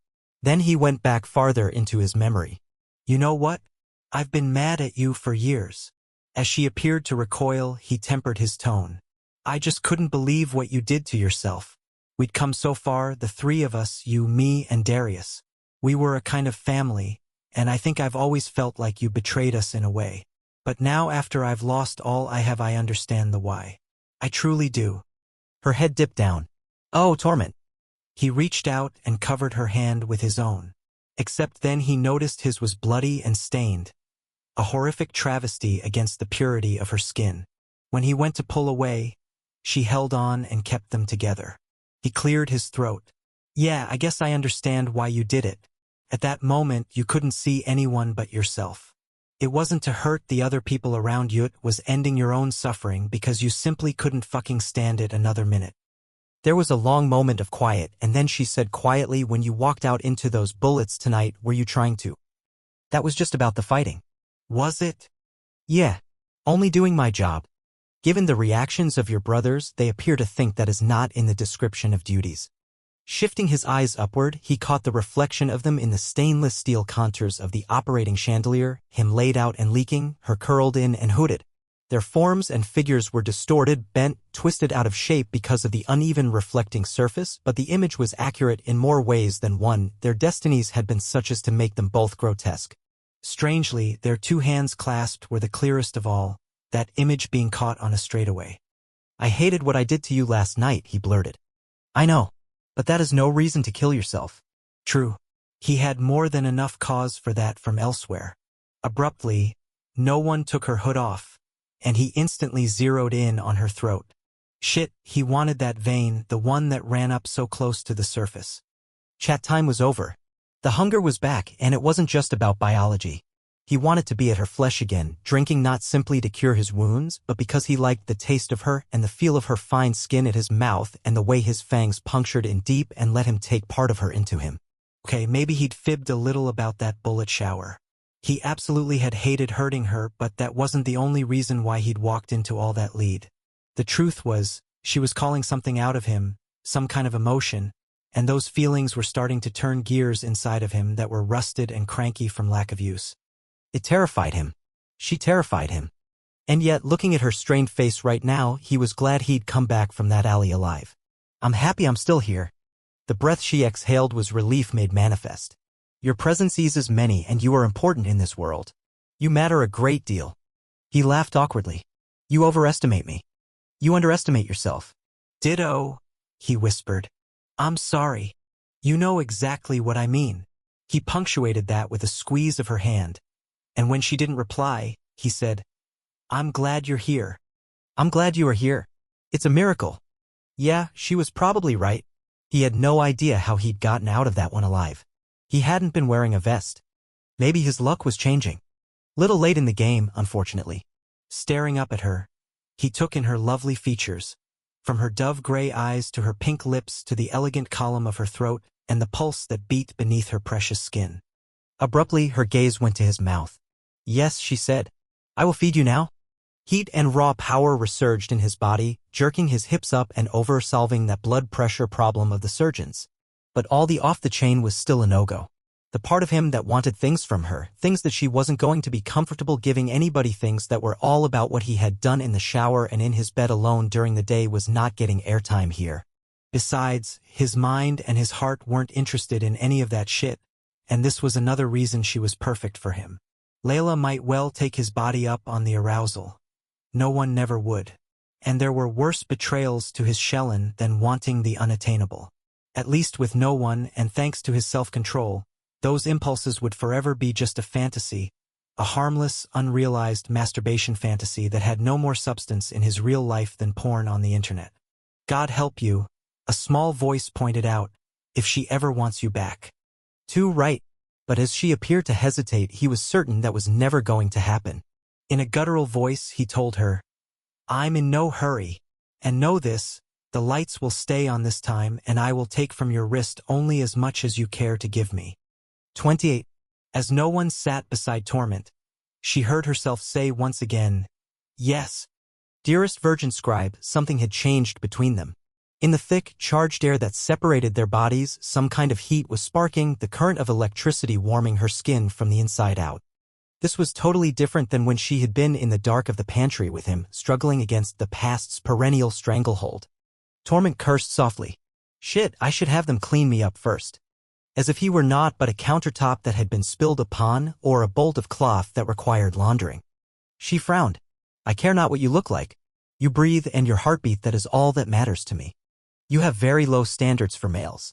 Then he went back farther into his memory. You know what? I've been mad at you for years. As she appeared to recoil, he tempered his tone. I just couldn't believe what you did to yourself. We'd come so far, the three of us, you, me, and Darius. We were a kind of family, and I think I've always felt like you betrayed us in a way. But now after I've lost all I have, I understand the why. I truly do. Her head dipped down. Oh, torment. He reached out and covered her hand with his own. Except then he noticed his was bloody and stained. A horrific travesty against the purity of her skin. When he went to pull away, she held on and kept them together. He cleared his throat. Yeah, I guess I understand why you did it. At that moment, you couldn't see anyone but yourself. It wasn't to hurt the other people around you, it was ending your own suffering because you simply couldn't fucking stand it another minute. There was a long moment of quiet, and then she said quietly, when you walked out into those bullets tonight, were you trying to? That was just about the fighting. Was it? Yeah. Only doing my job. Given the reactions of your brothers, they appear to think that is not in the description of duties. Shifting his eyes upward, he caught the reflection of them in the stainless steel contours of the operating chandelier, him laid out and leaking, her curled in and hooded. Their forms and figures were distorted, bent, twisted out of shape because of the uneven reflecting surface, but the image was accurate in more ways than one. Their destinies had been such as to make them both grotesque. Strangely, their two hands clasped were the clearest of all, that image being caught on a straightaway. I hated what I did to you last night, he blurted. I know, but that is no reason to kill yourself. True. He had more than enough cause for that from elsewhere. Abruptly, no one took her hood off, and he instantly zeroed in on her throat. Shit, he wanted that vein, the one that ran up so close to the surface. Chat time was over. The hunger was back, and it wasn't just about biology. He wanted to be at her flesh again, drinking not simply to cure his wounds, but because he liked the taste of her and the feel of her fine skin at his mouth and the way his fangs punctured in deep and let him take part of her into him. Okay, maybe he'd fibbed a little about that bullet shower. He absolutely had hated hurting her, but that wasn't the only reason why he'd walked into all that lead. The truth was, she was calling something out of him, some kind of emotion, and those feelings were starting to turn gears inside of him that were rusted and cranky from lack of use. It terrified him. She terrified him. And yet, looking at her strained face right now, he was glad he'd come back from that alley alive. I'm happy I'm still here. The breath she exhaled was relief made manifest. Your presence eases many, and you are important in this world. You matter a great deal. He laughed awkwardly. You overestimate me. You underestimate yourself. Ditto, he whispered. I'm sorry. You know exactly what I mean. He punctuated that with a squeeze of her hand. And when she didn't reply, he said, I'm glad you're here. I'm glad you are here. It's a miracle. Yeah, she was probably right. He had no idea how he'd gotten out of that one alive. He hadn't been wearing a vest. Maybe his luck was changing. Little late in the game, unfortunately. Staring up at her, he took in her lovely features, from her dove-gray eyes to her pink lips to the elegant column of her throat and the pulse that beat beneath her precious skin. Abruptly, her gaze went to his mouth. Yes, she said. I will feed you now. Heat and raw power resurged in his body, jerking his hips up and over, solving that blood pressure problem of the surgeons. But all the off-the-chain was still a no-go. The part of him that wanted things from her, things that she wasn't going to be comfortable giving anybody, things that were all about what he had done in the shower and in his bed alone during the day, was not getting airtime here. Besides, his mind and his heart weren't interested in any of that shit, and this was another reason she was perfect for him. Layla might well take his body up on the arousal. No one never would. And there were worse betrayals to his Shellen than wanting the unattainable. At least with no one, and thanks to his self-control, those impulses would forever be just a fantasy, a harmless, unrealized masturbation fantasy that had no more substance in his real life than porn on the internet. God help you, a small voice pointed out, if she ever wants you back. Too right. But as she appeared to hesitate, he was certain that was never going to happen. In a guttural voice, he told her, I'm in no hurry. And know this, the lights will stay on this time, and I will take from your wrist only as much as you care to give me. 28. As no one sat beside Torment, she heard herself say once again, Yes. Dearest Virgin Scribe, something had changed between them. In the thick, charged air that separated their bodies, some kind of heat was sparking, the current of electricity warming her skin from the inside out. This was totally different than when she had been in the dark of the pantry with him, struggling against the past's perennial stranglehold. Torment cursed softly. Shit, I should have them clean me up first. As if he were not but a countertop that had been spilled upon, or a bolt of cloth that required laundering. She frowned. I care not what you look like. You breathe and your heartbeat, that is all that matters to me. You have very low standards for males.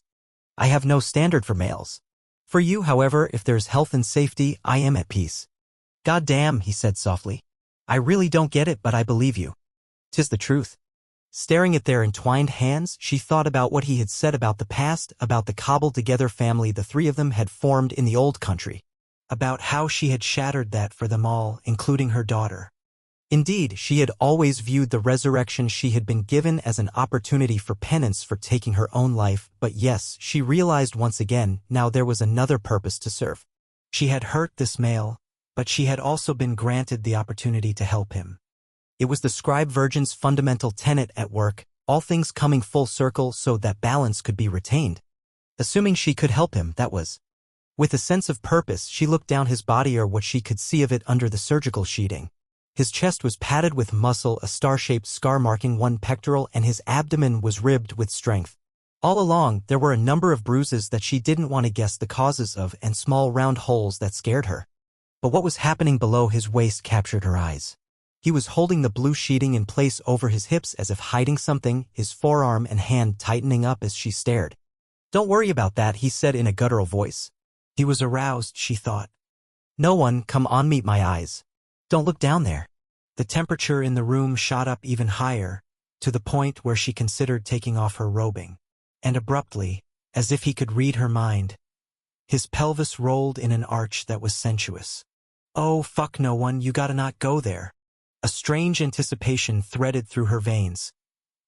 I have no standard for males. For you, however, if there's health and safety, I am at peace. God damn, he said softly. I really don't get it, but I believe you. 'Tis the truth. Staring at their entwined hands, she thought about what he had said about the past, about the cobbled-together family the three of them had formed in the old country, about how she had shattered that for them all, including her daughter. Indeed, she had always viewed the resurrection she had been given as an opportunity for penance for taking her own life, but yes, she realized once again, now there was another purpose to serve. She had hurt this male, But she had also been granted the opportunity to help him. It was the scribe virgin's fundamental tenet at work, all things coming full circle so that balance could be retained. Assuming she could help him, that was. With a sense of purpose, she looked down his body, or what she could see of it under the surgical sheeting. His chest was padded with muscle, a star-shaped scar marking one pectoral, and his abdomen was ribbed with strength. All along, there were a number of bruises that she didn't want to guess the causes of, and small round holes that scared her. But what was happening below his waist captured her eyes. He was holding the blue sheeting in place over his hips as if hiding something, his forearm and hand tightening up as she stared. "Don't worry about that," he said in a guttural voice. He was aroused, she thought. "No one, come on, meet my eyes. Don't look down there." The temperature in the room shot up even higher, to the point where she considered taking off her robing. And abruptly, as if he could read her mind, his pelvis rolled in an arch that was sensuous. "Oh, fuck, no one, you gotta not go there." A strange anticipation threaded through her veins,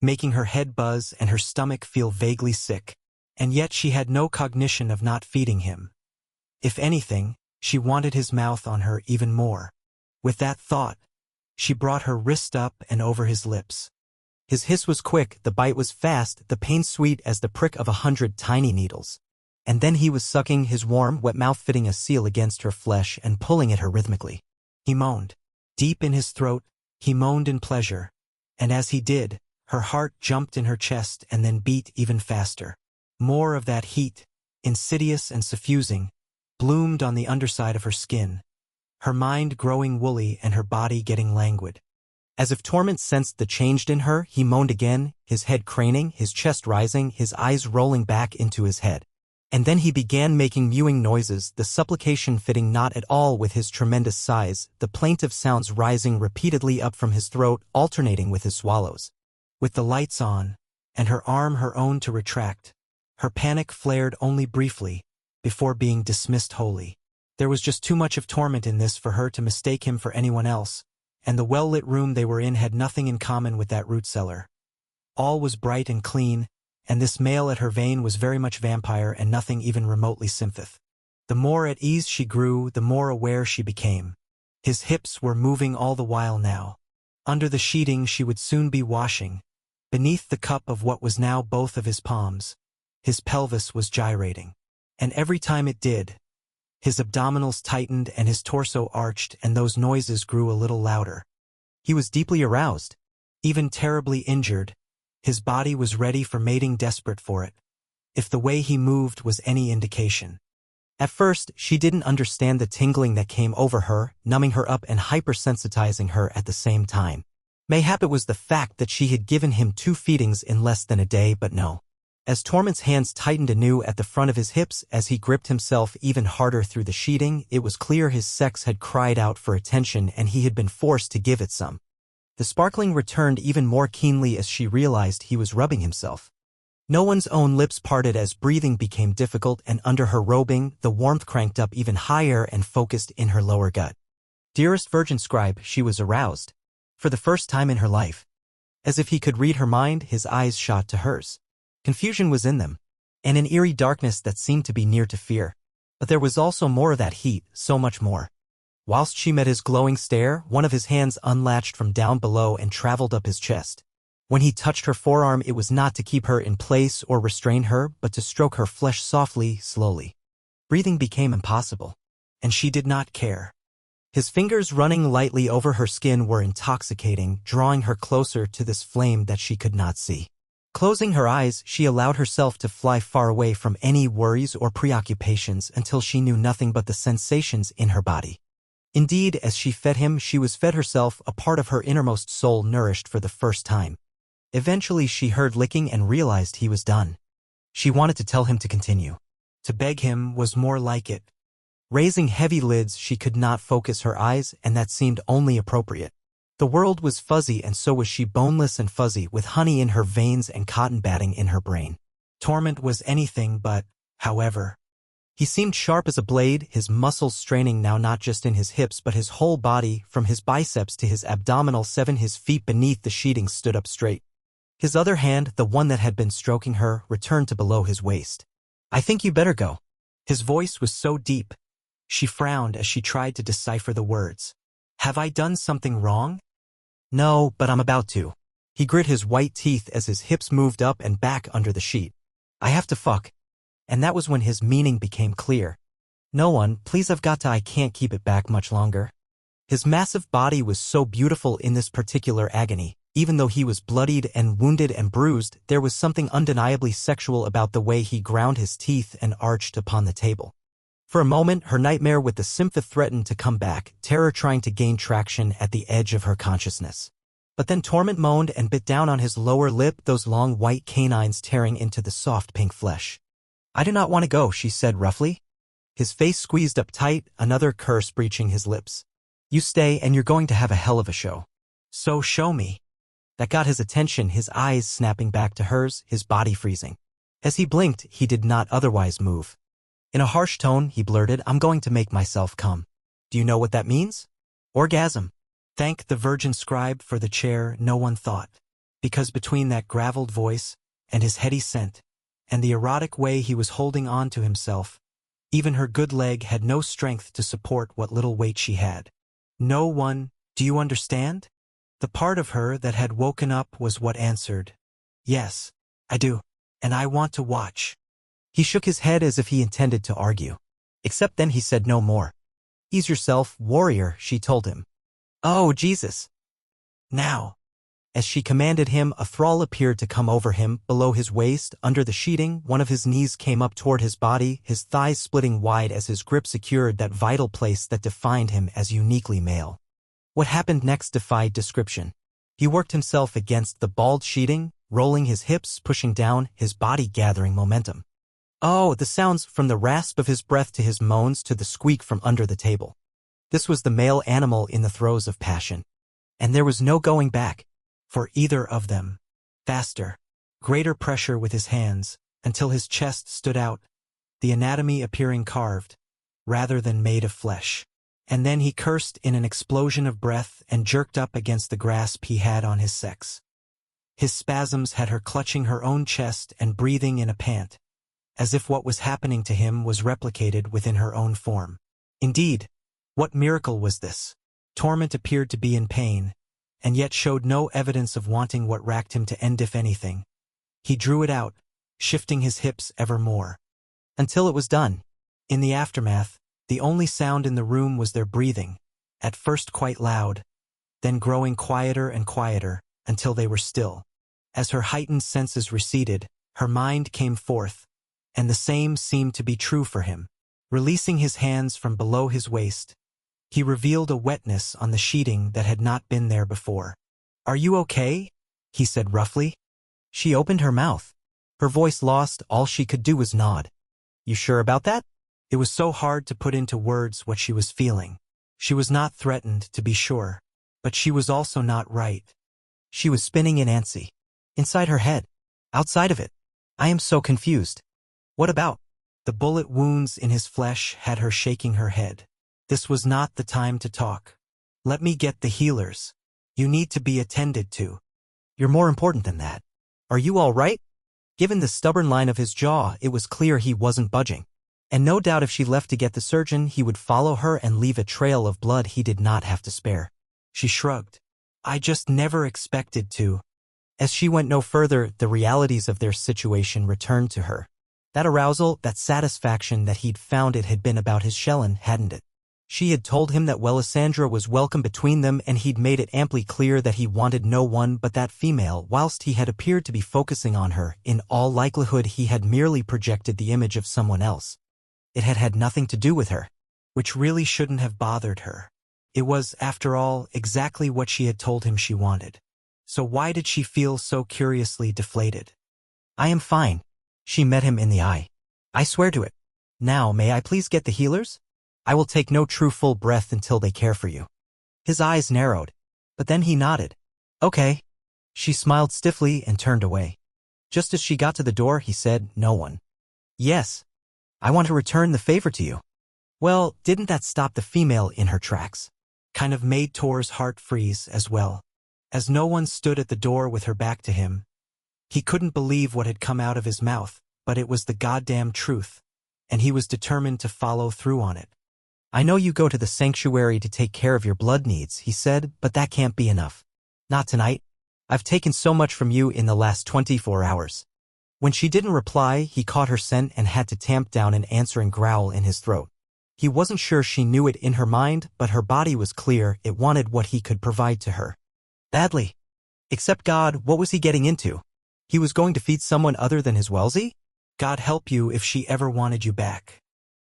making her head buzz and her stomach feel vaguely sick. And yet she had no cognition of not feeding him. If anything, she wanted his mouth on her even more. With that thought, she brought her wrist up and over his lips. His hiss was quick, the bite was fast, the pain sweet as the prick of 100 tiny needles. And then he was sucking, his warm, wet mouth fitting a seal against her flesh and pulling at her rhythmically. He moaned. Deep in his throat, he moaned in pleasure. And as he did, her heart jumped in her chest and then beat even faster. More of that heat, insidious and suffusing, bloomed on the underside of her skin, her mind growing woolly and her body getting languid. As if Torment sensed the change in her, he moaned again, his head craning, his chest rising, his eyes rolling back into his head. And then he began making mewing noises, the supplication fitting not at all with his tremendous size, the plaintive sounds rising repeatedly up from his throat, alternating with his swallows. With the lights on, and her arm her own to retract, her panic flared only briefly, before being dismissed wholly. There was just too much of Torment in this for her to mistake him for anyone else, and the well-lit room they were in had nothing in common with that root cellar. All was bright and clean, and this male at her vein was very much vampire and nothing even remotely sympath. The more at ease she grew, the more aware she became. His hips were moving all the while now. Under the sheeting she would soon be washing, beneath the cup of what was now both of his palms. His pelvis was gyrating. And every time it did, his abdominals tightened and his torso arched, and those noises grew a little louder. He was deeply aroused, even terribly injured. His body was ready for mating, desperate for it, if the way he moved was any indication. At first, she didn't understand the tingling that came over her, numbing her up and hypersensitizing her at the same time. Mayhap it was the fact that she had given him 2 feedings in less than a day, but no. As Torment's hands tightened anew at the front of his hips as he gripped himself even harder through the sheeting, it was clear his sex had cried out for attention and he had been forced to give it some. The sparkling returned even more keenly as she realized he was rubbing himself. No one's own lips parted as breathing became difficult, and under her robing, the warmth cranked up even higher and focused in her lower gut. Dearest Virgin Scribe, she was aroused. For the first time in her life. As if he could read her mind, his eyes shot to hers. Confusion was in them, and an eerie darkness that seemed to be near to fear. But there was also more of that heat, so much more. Whilst she met his glowing stare, one of his hands unlatched from down below and traveled up his chest. When he touched her forearm, it was not to keep her in place or restrain her, but to stroke her flesh softly, slowly. Breathing became impossible, and she did not care. His fingers running lightly over her skin were intoxicating, drawing her closer to this flame that she could not see. Closing her eyes, she allowed herself to fly far away from any worries or preoccupations until she knew nothing but the sensations in her body. Indeed, as she fed him, she was fed herself, a part of her innermost soul nourished for the first time. Eventually she heard licking and realized he was done. She wanted to tell him to continue. To beg him was more like it. Raising heavy lids, she could not focus her eyes, and that seemed only appropriate. The world was fuzzy, and so was she, boneless and fuzzy, with honey in her veins and cotton batting in her brain. Torment was anything but, however. He seemed sharp as a blade, his muscles straining now not just in his hips but his whole body, from his biceps to his abdominal 7. His feet beneath the sheeting stood up straight. His other hand, the one that had been stroking her, returned to below his waist. "I think you better go." His voice was so deep, She frowned as she tried to decipher the words. Have I done something wrong? No, but I'm about to. He grit his white teeth as his hips moved up and back under the sheet. I have to fuck. And that was when his meaning became clear. No one, please, I can't keep it back much longer. His massive body was so beautiful in this particular agony. Even though he was bloodied and wounded and bruised, there was something undeniably sexual about the way he ground his teeth and arched upon the table. For a moment, her nightmare with the sympha threatened to come back, terror trying to gain traction at the edge of her consciousness. But then Torment moaned and bit down on his lower lip, those long white canines tearing into the soft pink flesh. I do not want to go, she said roughly. His face squeezed up tight, another curse breaching his lips. You stay and you're going to have a hell of a show. So show me. That got his attention, his eyes snapping back to hers, his body freezing. As he blinked, he did not otherwise move. In a harsh tone, he blurted, I'm going to make myself come. Do you know what that means? Orgasm. Thank the Virgin Scribe for the chair, no one thought. Because between that graveled voice, and his heady scent, and the erotic way he was holding on to himself, even her good leg had no strength to support what little weight she had. No one, do you understand? The part of her that had woken up was what answered. Yes, I do, and I want to watch. He shook his head as if he intended to argue. Except then he said no more. Ease yourself, warrior, she told him. Oh, Jesus. Now. As she commanded him, a thrall appeared to come over him, below his waist, under the sheeting. One of his knees came up toward his body, his thighs splitting wide as his grip secured that vital place that defined him as uniquely male. What happened next defied description. He worked himself against the bald sheeting, rolling his hips, pushing down, his body gathering momentum. Oh, the sounds from the rasp of his breath to his moans to the squeak from under the table. This was the male animal in the throes of passion. And there was no going back. For either of them. Faster. Greater pressure with his hands, until his chest stood out, the anatomy appearing carved, rather than made of flesh. And then he cursed in an explosion of breath and jerked up against the grasp he had on his sex. His spasms had her clutching her own chest and breathing in a pant, as if what was happening to him was replicated within her own form. Indeed, what miracle was this? Torment appeared to be in pain, and yet showed no evidence of wanting what racked him to end if anything. He drew it out, shifting his hips ever more. Until it was done. In the aftermath, the only sound in the room was their breathing, at first quite loud, then growing quieter and quieter, until they were still. As her heightened senses receded, her mind came forth, and the same seemed to be true for him. Releasing his hands from below his waist, he revealed a wetness on the sheeting that had not been there before. Are you okay? He said roughly. She opened her mouth. Her voice lost, all she could do was nod. You sure about that? It was so hard to put into words what she was feeling. She was not threatened, to be sure, but she was also not right. She was spinning in antsy. Inside her head. Outside of it. I am so confused. What about? The bullet wounds in his flesh had her shaking her head. This was not the time to talk. Let me get the healers. You need to be attended to. You're more important than that. Are you all right? Given the stubborn line of his jaw, it was clear he wasn't budging. And no doubt if she left to get the surgeon, he would follow her and leave a trail of blood he did not have to spare. She shrugged. I just never expected to. As she went no further, the realities of their situation returned to her. That arousal, that satisfaction that he'd found it had been about his Shellen, hadn't it? She had told him that Welisandra was welcome between them, and he'd made it amply clear that he wanted no one but that female. Whilst he had appeared to be focusing on her, in all likelihood he had merely projected the image of someone else. It had had nothing to do with her, which really shouldn't have bothered her. It was, after all, exactly what she had told him she wanted. So why did she feel so curiously deflated? I am fine. She met him in the eye. I swear to it. Now, may I please get the healers? I will take no true full breath until they care for you. His eyes narrowed, but then he nodded. Okay. She smiled stiffly and turned away. Just as she got to the door, he said, no one. Yes. I want to return the favor to you. Well, didn't that stop the female in her tracks? Kind of made Tor's heart freeze as well. As no one stood at the door with her back to him, he couldn't believe what had come out of his mouth, but it was the goddamn truth, and he was determined to follow through on it. I know you go to the sanctuary to take care of your blood needs, he said, but that can't be enough. Not tonight. I've taken so much from you in the last 24 hours. When she didn't reply, he caught her scent and had to tamp down an answering growl in his throat. He wasn't sure she knew it in her mind, but her body was clear it wanted what he could provide to her. Badly. Except God, what was he getting into? He was going to feed someone other than his Wellesley? God help you if she ever wanted you back.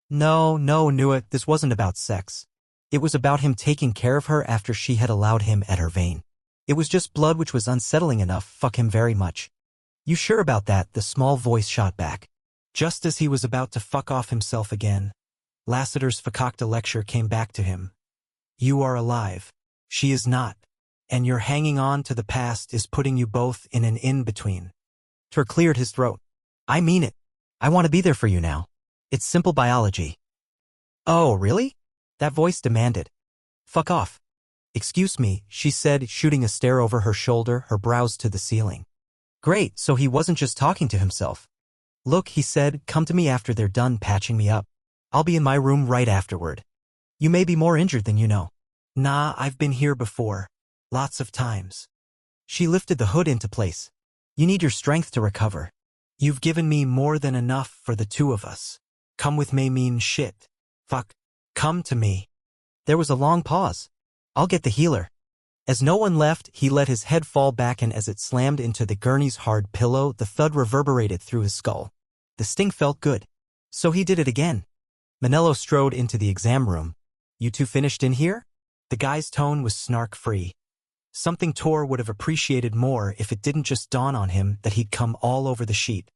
No, knew it, this wasn't about sex. It was about him taking care of her after she had allowed him at her vein. It was just blood which was unsettling enough, fuck him very much. You sure about that? The small voice shot back. Just as he was about to fuck off himself again, Lassiter's fakakta lecture came back to him. You are alive. She is not. And your hanging on to the past is putting you both in an in-between. Tor cleared his throat. I mean it. I want to be there for you now. It's simple biology. Oh, really? That voice demanded. Fuck off. Excuse me, she said, shooting a stare over her shoulder, her brows to the ceiling. Great, so he wasn't just talking to himself. Look, he said, come to me after they're done patching me up. I'll be in my room right afterward. You may be more injured than you know. Nah, I've been here before. Lots of times. She lifted the hood into place. You need your strength to recover. You've given me more than enough for the two of us. Come with me mean shit. Fuck. Come to me. There was a long pause. I'll get the healer. As no one left, he let his head fall back, and as it slammed into the gurney's hard pillow, the thud reverberated through his skull. The sting felt good. So he did it again. Manello strode into the exam room. You two finished in here? The guy's tone was snark-free. Something Tor would have appreciated more if it didn't just dawn on him that he'd come all over the sheet.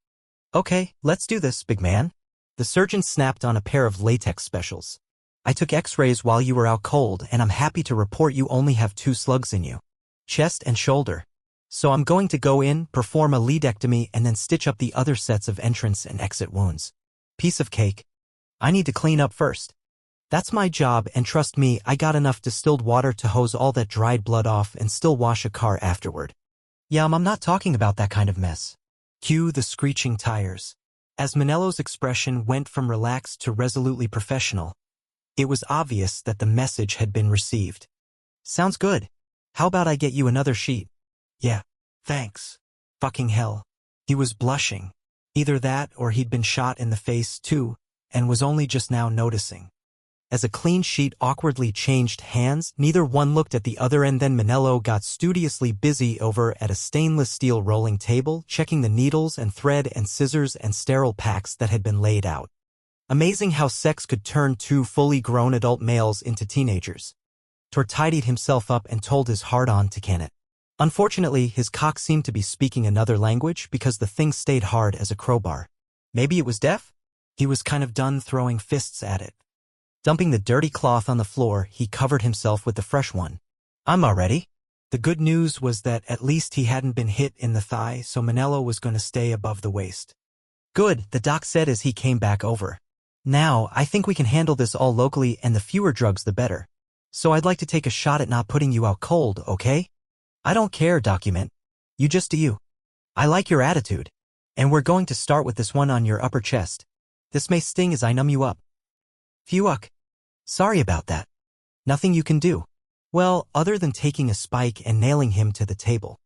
Okay, let's do this, big man. The surgeon snapped on a pair of latex specials. I took x-rays while you were out cold, and I'm happy to report you only have 2 slugs in you. Chest and shoulder. So I'm going to go in, perform a leadectomy, and then stitch up the other sets of entrance and exit wounds. Piece of cake. I need to clean up first. That's my job, and trust me, I got enough distilled water to hose all that dried blood off and still wash a car afterward. Yeah, I'm not talking about that kind of mess. Cue the screeching tires. As Manello's expression went from relaxed to resolutely professional, it was obvious that the message had been received. Sounds good. How about I get you another sheet? Yeah, thanks. Fucking hell. He was blushing. Either that or he'd been shot in the face too, and was only just now noticing. As a clean sheet awkwardly changed hands, neither one looked at the other, and then Manello got studiously busy over at a stainless steel rolling table, checking the needles and thread and scissors and sterile packs that had been laid out. Amazing how sex could turn 2 fully grown adult males into teenagers. Tor tidied himself up and told his hard-on to can it. Unfortunately, his cock seemed to be speaking another language because the thing stayed hard as a crowbar. Maybe it was deaf? He was kind of done throwing fists at it. Dumping the dirty cloth on the floor, he covered himself with the fresh one. I'm all ready. The good news was that at least he hadn't been hit in the thigh, so Manello was going to stay above the waist. Good, the doc said as he came back over. Now, I think we can handle this all locally, and the fewer drugs the better. So I'd like to take a shot at not putting you out cold, okay? I don't care, document. You just do you. I like your attitude. And we're going to start with this one on your upper chest. This may sting as I numb you up. Phew-uck. Sorry about that. Nothing you can do. Well, other than taking a spike and nailing him to the table.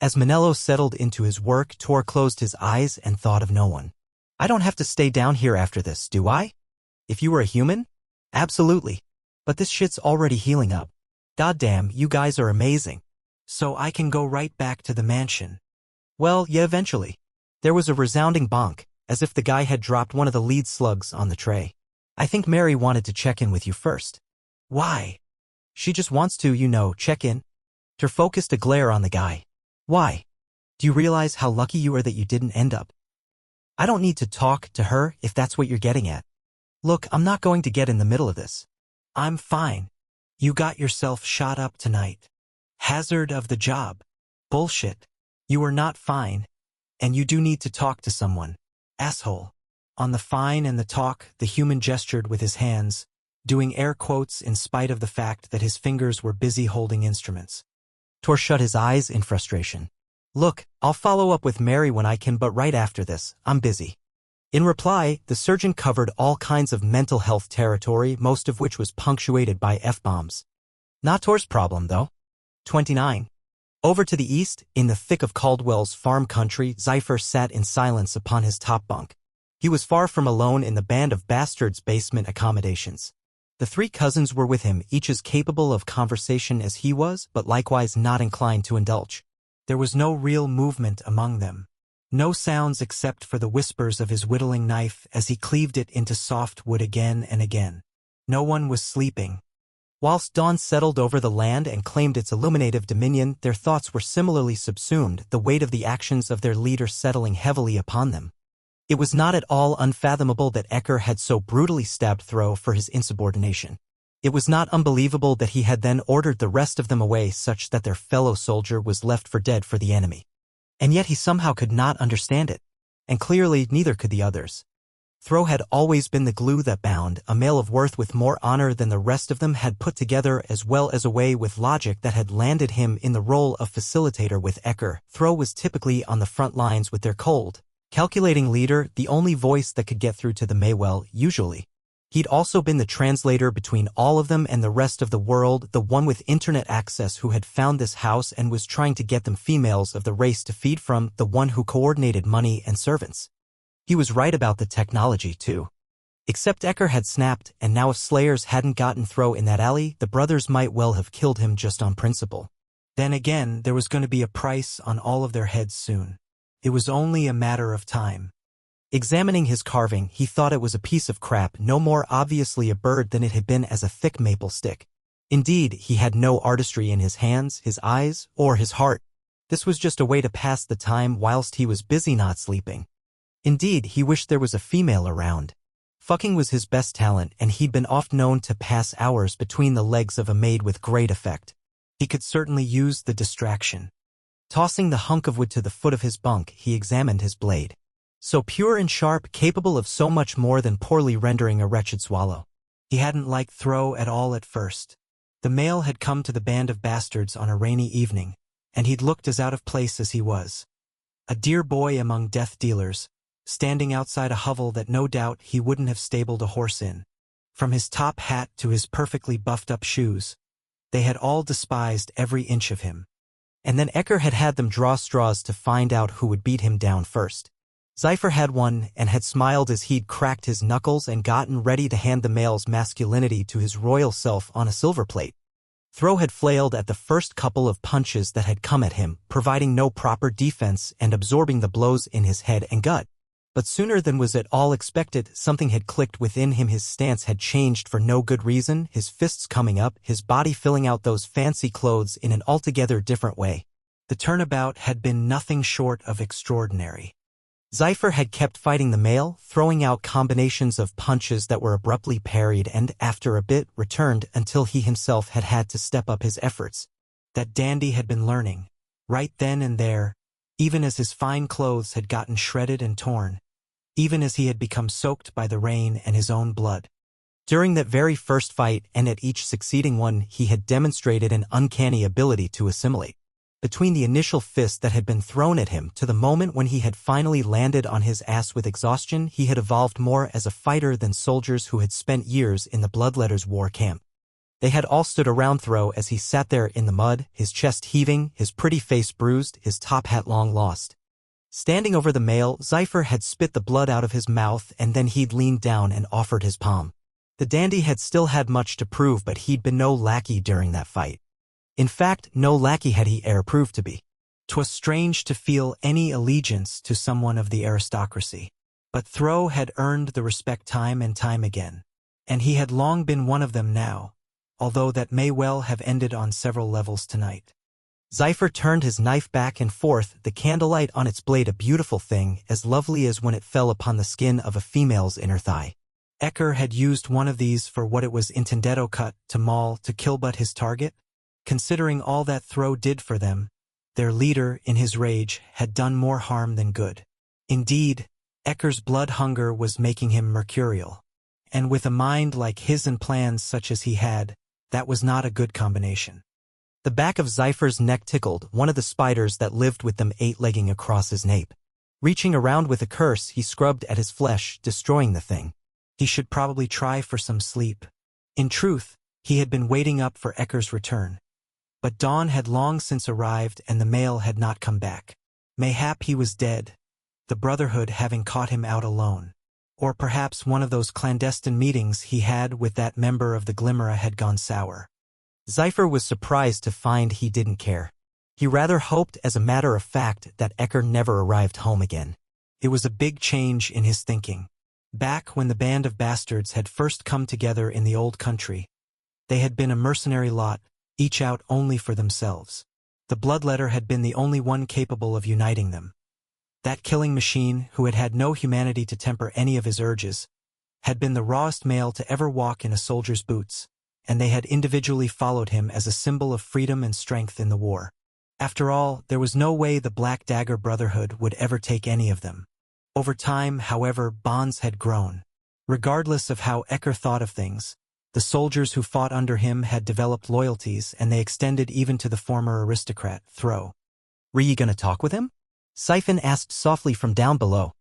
As Manello settled into his work, Tor closed his eyes and thought of no one. I don't have to stay down here after this, do I? If you were a human? Absolutely. But this shit's already healing up. Goddamn, you guys are amazing. So I can go right back to the mansion. Well, yeah, eventually. There was a resounding bonk, as if the guy had dropped one of the lead slugs on the tray. I think Mary wanted to check in with you first. Why? She just wants to, check in. Tor focused a glare on the guy. Why? Do you realize how lucky you are that you didn't end up? I don't need to talk to her if that's what you're getting at. Look, I'm not going to get in the middle of this. I'm fine. You got yourself shot up tonight. Hazard of the job. Bullshit. You are not fine. And you do need to talk to someone. Asshole. On the fine and the talk, the human gestured with his hands, doing air quotes in spite of the fact that his fingers were busy holding instruments. Tor shut his eyes in frustration. Look, I'll follow up with Mary when I can, but right after this, I'm busy. In reply, the surgeon covered all kinds of mental health territory, most of which was punctuated by F-bombs. Not Tor's problem, though. 29. Over to the east, in the thick of Caldwell's farm country, Zypher sat in silence upon his top bunk. He was far from alone in the band of bastards' basement accommodations. The three cousins were with him, each as capable of conversation as he was, but likewise not inclined to indulge. There was no real movement among them. No sounds except for the whispers of his whittling knife as he cleaved it into soft wood again and again. No one was sleeping. Whilst dawn settled over the land and claimed its illuminative dominion, their thoughts were similarly subsumed, the weight of the actions of their leader settling heavily upon them. It was not at all unfathomable that Ecker had so brutally stabbed Thro for his insubordination. It was not unbelievable that he had then ordered the rest of them away such that their fellow soldier was left for dead for the enemy. And yet he somehow could not understand it. And clearly neither could the others. Thro had always been the glue that bound, a male of worth with more honor than the rest of them had put together, as well as a way with logic that had landed him in the role of facilitator with Ecker. Thro was typically on the front lines with their cold, calculating leader, the only voice that could get through to the Maywell, usually. He'd also been the translator between all of them and the rest of the world, the one with internet access who had found this house and was trying to get them females of the race to feed from, the one who coordinated money and servants. He was right about the technology, too. Except Ecker had snapped, and now if Slayers hadn't gotten Thro in that alley, the brothers might well have killed him just on principle. Then again, there was going to be a price on all of their heads soon. It was only a matter of time. Examining his carving, he thought it was a piece of crap, no more obviously a bird than it had been as a thick maple stick. Indeed, he had no artistry in his hands, his eyes, or his heart. This was just a way to pass the time whilst he was busy not sleeping. Indeed, he wished there was a female around. Fucking was his best talent, and he'd been oft known to pass hours between the legs of a maid with great effect. He could certainly use the distraction. Tossing the hunk of wood to the foot of his bunk, he examined his blade. So pure and sharp, capable of so much more than poorly rendering a wretched swallow. He hadn't liked Thro at all at first. The male had come to the band of bastards on a rainy evening, and he'd looked as out of place as he was. A dear boy among death dealers, standing outside a hovel that no doubt he wouldn't have stabled a horse in. From his top hat to his perfectly buffed-up shoes, they had all despised every inch of him. And then Ecker had had them draw straws to find out who would beat him down first. Zypher had won and had smiled as he'd cracked his knuckles and gotten ready to hand the male's masculinity to his royal self on a silver plate. Thro had flailed at the first couple of punches that had come at him, providing no proper defense and absorbing the blows in his head and gut. But sooner than was at all expected, something had clicked within him. His stance had changed for no good reason, his fists coming up, his body filling out those fancy clothes in an altogether different way. The turnabout had been nothing short of extraordinary. Zypher had kept fighting the male, throwing out combinations of punches that were abruptly parried and, after a bit, returned until he himself had had to step up his efforts. That dandy had been learning, right then and there, even as his fine clothes had gotten shredded and torn, even as he had become soaked by the rain and his own blood. During that very first fight and at each succeeding one, he had demonstrated an uncanny ability to assimilate. Between the initial fist that had been thrown at him to the moment when he had finally landed on his ass with exhaustion, he had evolved more as a fighter than soldiers who had spent years in the Bloodletters war camp. They had all stood around Thro as he sat there in the mud, his chest heaving, his pretty face bruised, his top hat long lost. Standing over the male, Zypher had spit the blood out of his mouth, and then he'd leaned down and offered his palm. The dandy had still had much to prove, but he'd been no lackey during that fight. In fact, no lackey had he e'er proved to be. 'Twas strange to feel any allegiance to someone of the aristocracy. But Thro had earned the respect time and time again. And he had long been one of them now, although that may well have ended on several levels tonight. Zypher turned his knife back and forth, the candlelight on its blade a beautiful thing, as lovely as when it fell upon the skin of a female's inner thigh. Ecker had used one of these for what it was intended cut, to maul, to kill but his target. Considering all that Thro did for them, their leader, in his rage, had done more harm than good. Indeed, Ecker's blood hunger was making him mercurial. And with a mind like his and plans such as he had, that was not a good combination. The back of Zypher's neck tickled, one of the spiders that lived with them eight-legging across his nape. Reaching around with a curse, he scrubbed at his flesh, destroying the thing. He should probably try for some sleep. In truth, he had been waiting up for Ecker's return. But dawn had long since arrived and the mail had not come back. Mayhap he was dead, the Brotherhood having caught him out alone. Or perhaps one of those clandestine meetings he had with that member of the Glimmerah had gone sour. Zypher was surprised to find he didn't care. He rather hoped, as a matter of fact, that Ecker never arrived home again. It was a big change in his thinking. Back when the band of bastards had first come together in the old country, they had been a mercenary lot, each out only for themselves. The Bloodletter had been the only one capable of uniting them. That killing machine, who had had no humanity to temper any of his urges, had been the rawest male to ever walk in a soldier's boots, and they had individually followed him as a symbol of freedom and strength in the war. After all, there was no way the Black Dagger Brotherhood would ever take any of them. Over time, however, bonds had grown. Regardless of how Ecker thought of things, the soldiers who fought under him had developed loyalties, and they extended even to the former aristocrat, Thro. "Were ye gonna talk with him?" Siphon asked softly from down below.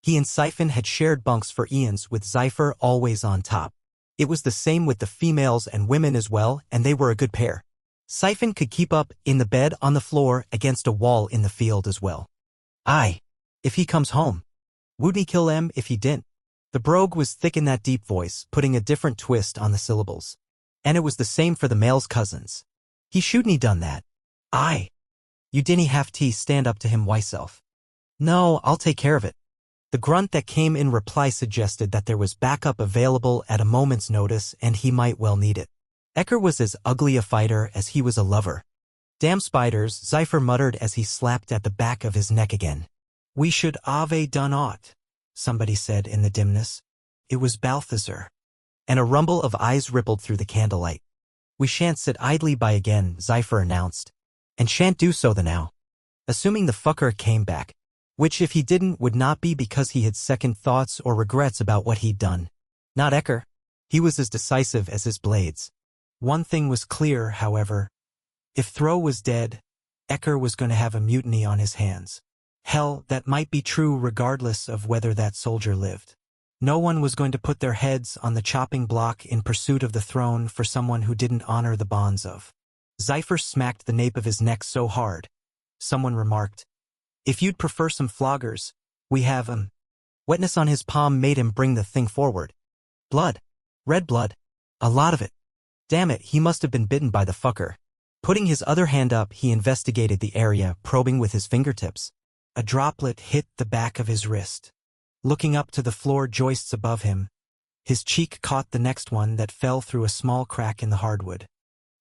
He and Siphon had shared bunks for eons, with Zypher always on top. It was the same with the females and women as well, and they were a good pair. Siphon could keep up in the bed on the floor against a wall in the field as well. "Aye. If he comes home. Would he kill em if he didn't?" The brogue was thick in that deep voice, putting a different twist on the syllables. And it was the same for the male's cousins. "He shouldn't he done that." "Aye. You didn't have to stand up to him myself." "No, I'll take care of it." The grunt that came in reply suggested that there was backup available at a moment's notice and he might well need it. Ecker was as ugly a fighter as he was a lover. "Damn spiders," Zypher muttered as he slapped at the back of his neck again. "We should have done aught," somebody said in the dimness. It was Balthazar. And a rumble of eyes rippled through the candlelight. "We shan't sit idly by again," Zypher announced. "And shan't do so the now." Assuming the fucker came back. Which if he didn't would not be because he had second thoughts or regrets about what he'd done. Not Ecker. He was as decisive as his blades. One thing was clear, however. If Thro was dead, Ecker was going to have a mutiny on his hands. Hell, that might be true regardless of whether that soldier lived. No one was going to put their heads on the chopping block in pursuit of the throne for someone who didn't honor the bonds of. Zypher smacked the nape of his neck so hard. Someone remarked, "If you'd prefer some floggers, we have 'em." Wetness on his palm made him bring the thing forward. Blood. Red blood. A lot of it. Damn it, he must have been bitten by the fucker. Putting his other hand up, he investigated the area, probing with his fingertips. A droplet hit the back of his wrist. Looking up to the floor joists above him, his cheek caught the next one that fell through a small crack in the hardwood.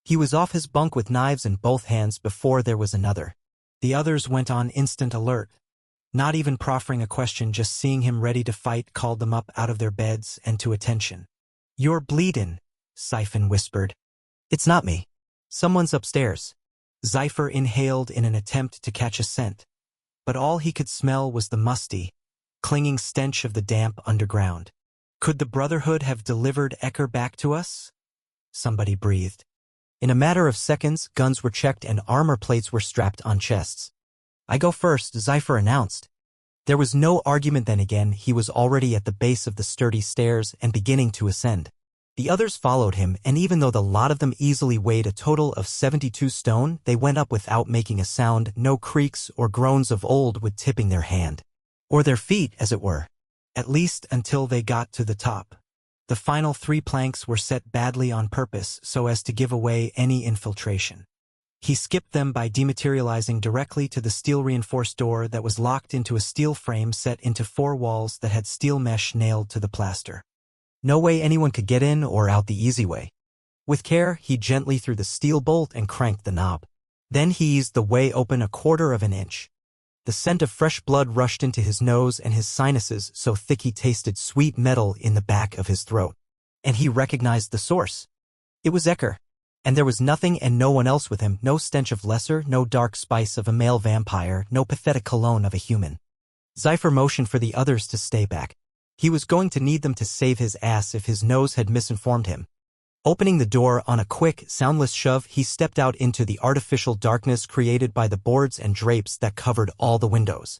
He was off his bunk with knives in both hands before there was another. The others went on instant alert. Not even proffering a question, just seeing him ready to fight called them up out of their beds and to attention. "You're bleedin'," Siphon whispered. "It's not me. Someone's upstairs." Zypher inhaled in an attempt to catch a scent, but all he could smell was the musty, clinging stench of the damp underground. "Could the Brotherhood have delivered Ecker back to us?" somebody breathed. In a matter of seconds, guns were checked and armor plates were strapped on chests. "I go first," Zypher announced. There was no argument then. Again, he was already at the base of the sturdy stairs and beginning to ascend. The others followed him, and even though the lot of them easily weighed a total of 72 stone, they went up without making a sound, no creaks or groans of old with tipping their hand. Or their feet, as it were. At least until they got to the top. The final 3 planks were set badly on purpose so as to give away any infiltration. He skipped them by dematerializing directly to the steel-reinforced door that was locked into a steel frame set into 4 walls that had steel mesh nailed to the plaster. No way anyone could get in or out the easy way. With care, he gently threw the steel bolt and cranked the knob. Then he eased the way open a 1/4 of an inch. The scent of fresh blood rushed into his nose and his sinuses so thick he tasted sweet metal in the back of his throat. And he recognized the source. It was Ecker. And there was nothing and no one else with him, no stench of lesser, no dark spice of a male vampire, no pathetic cologne of a human. Zypher motioned for the others to stay back. He was going to need them to save his ass if his nose had misinformed him. Opening the door on a quick, soundless shove, he stepped out into the artificial darkness created by the boards and drapes that covered all the windows.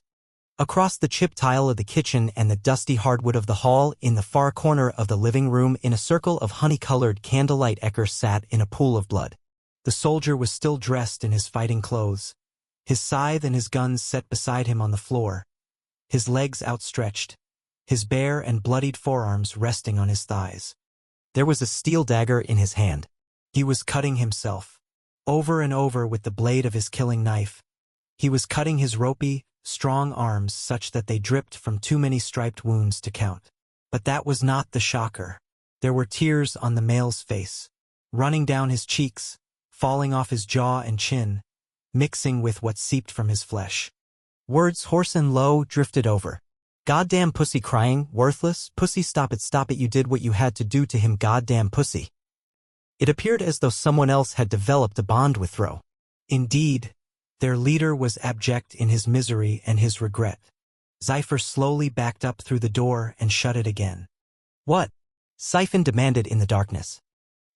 Across the chipped tile of the kitchen and the dusty hardwood of the hall, in the far corner of the living room, in a circle of honey-colored candlelight, Ecker sat in a pool of blood. The soldier was still dressed in his fighting clothes, his scythe and his guns set beside him on the floor, his legs outstretched, his bare and bloodied forearms resting on his thighs. There was a steel dagger in his hand. He was cutting himself, over and over with the blade of his killing knife. He was cutting his ropey, strong arms such that they dripped from too many striped wounds to count. But that was not the shocker. There were tears on the male's face, running down his cheeks, falling off his jaw and chin, mixing with what seeped from his flesh. Words hoarse and low drifted over. "Goddamn pussy," crying, "Worthless, pussy, stop it, you did what you had to do to him, goddamn pussy." It appeared as though someone else had developed a bond with Thro. Indeed, their leader was abject in his misery and his regret. Zypher slowly backed up through the door and shut it again. "What?" Siphon demanded in the darkness.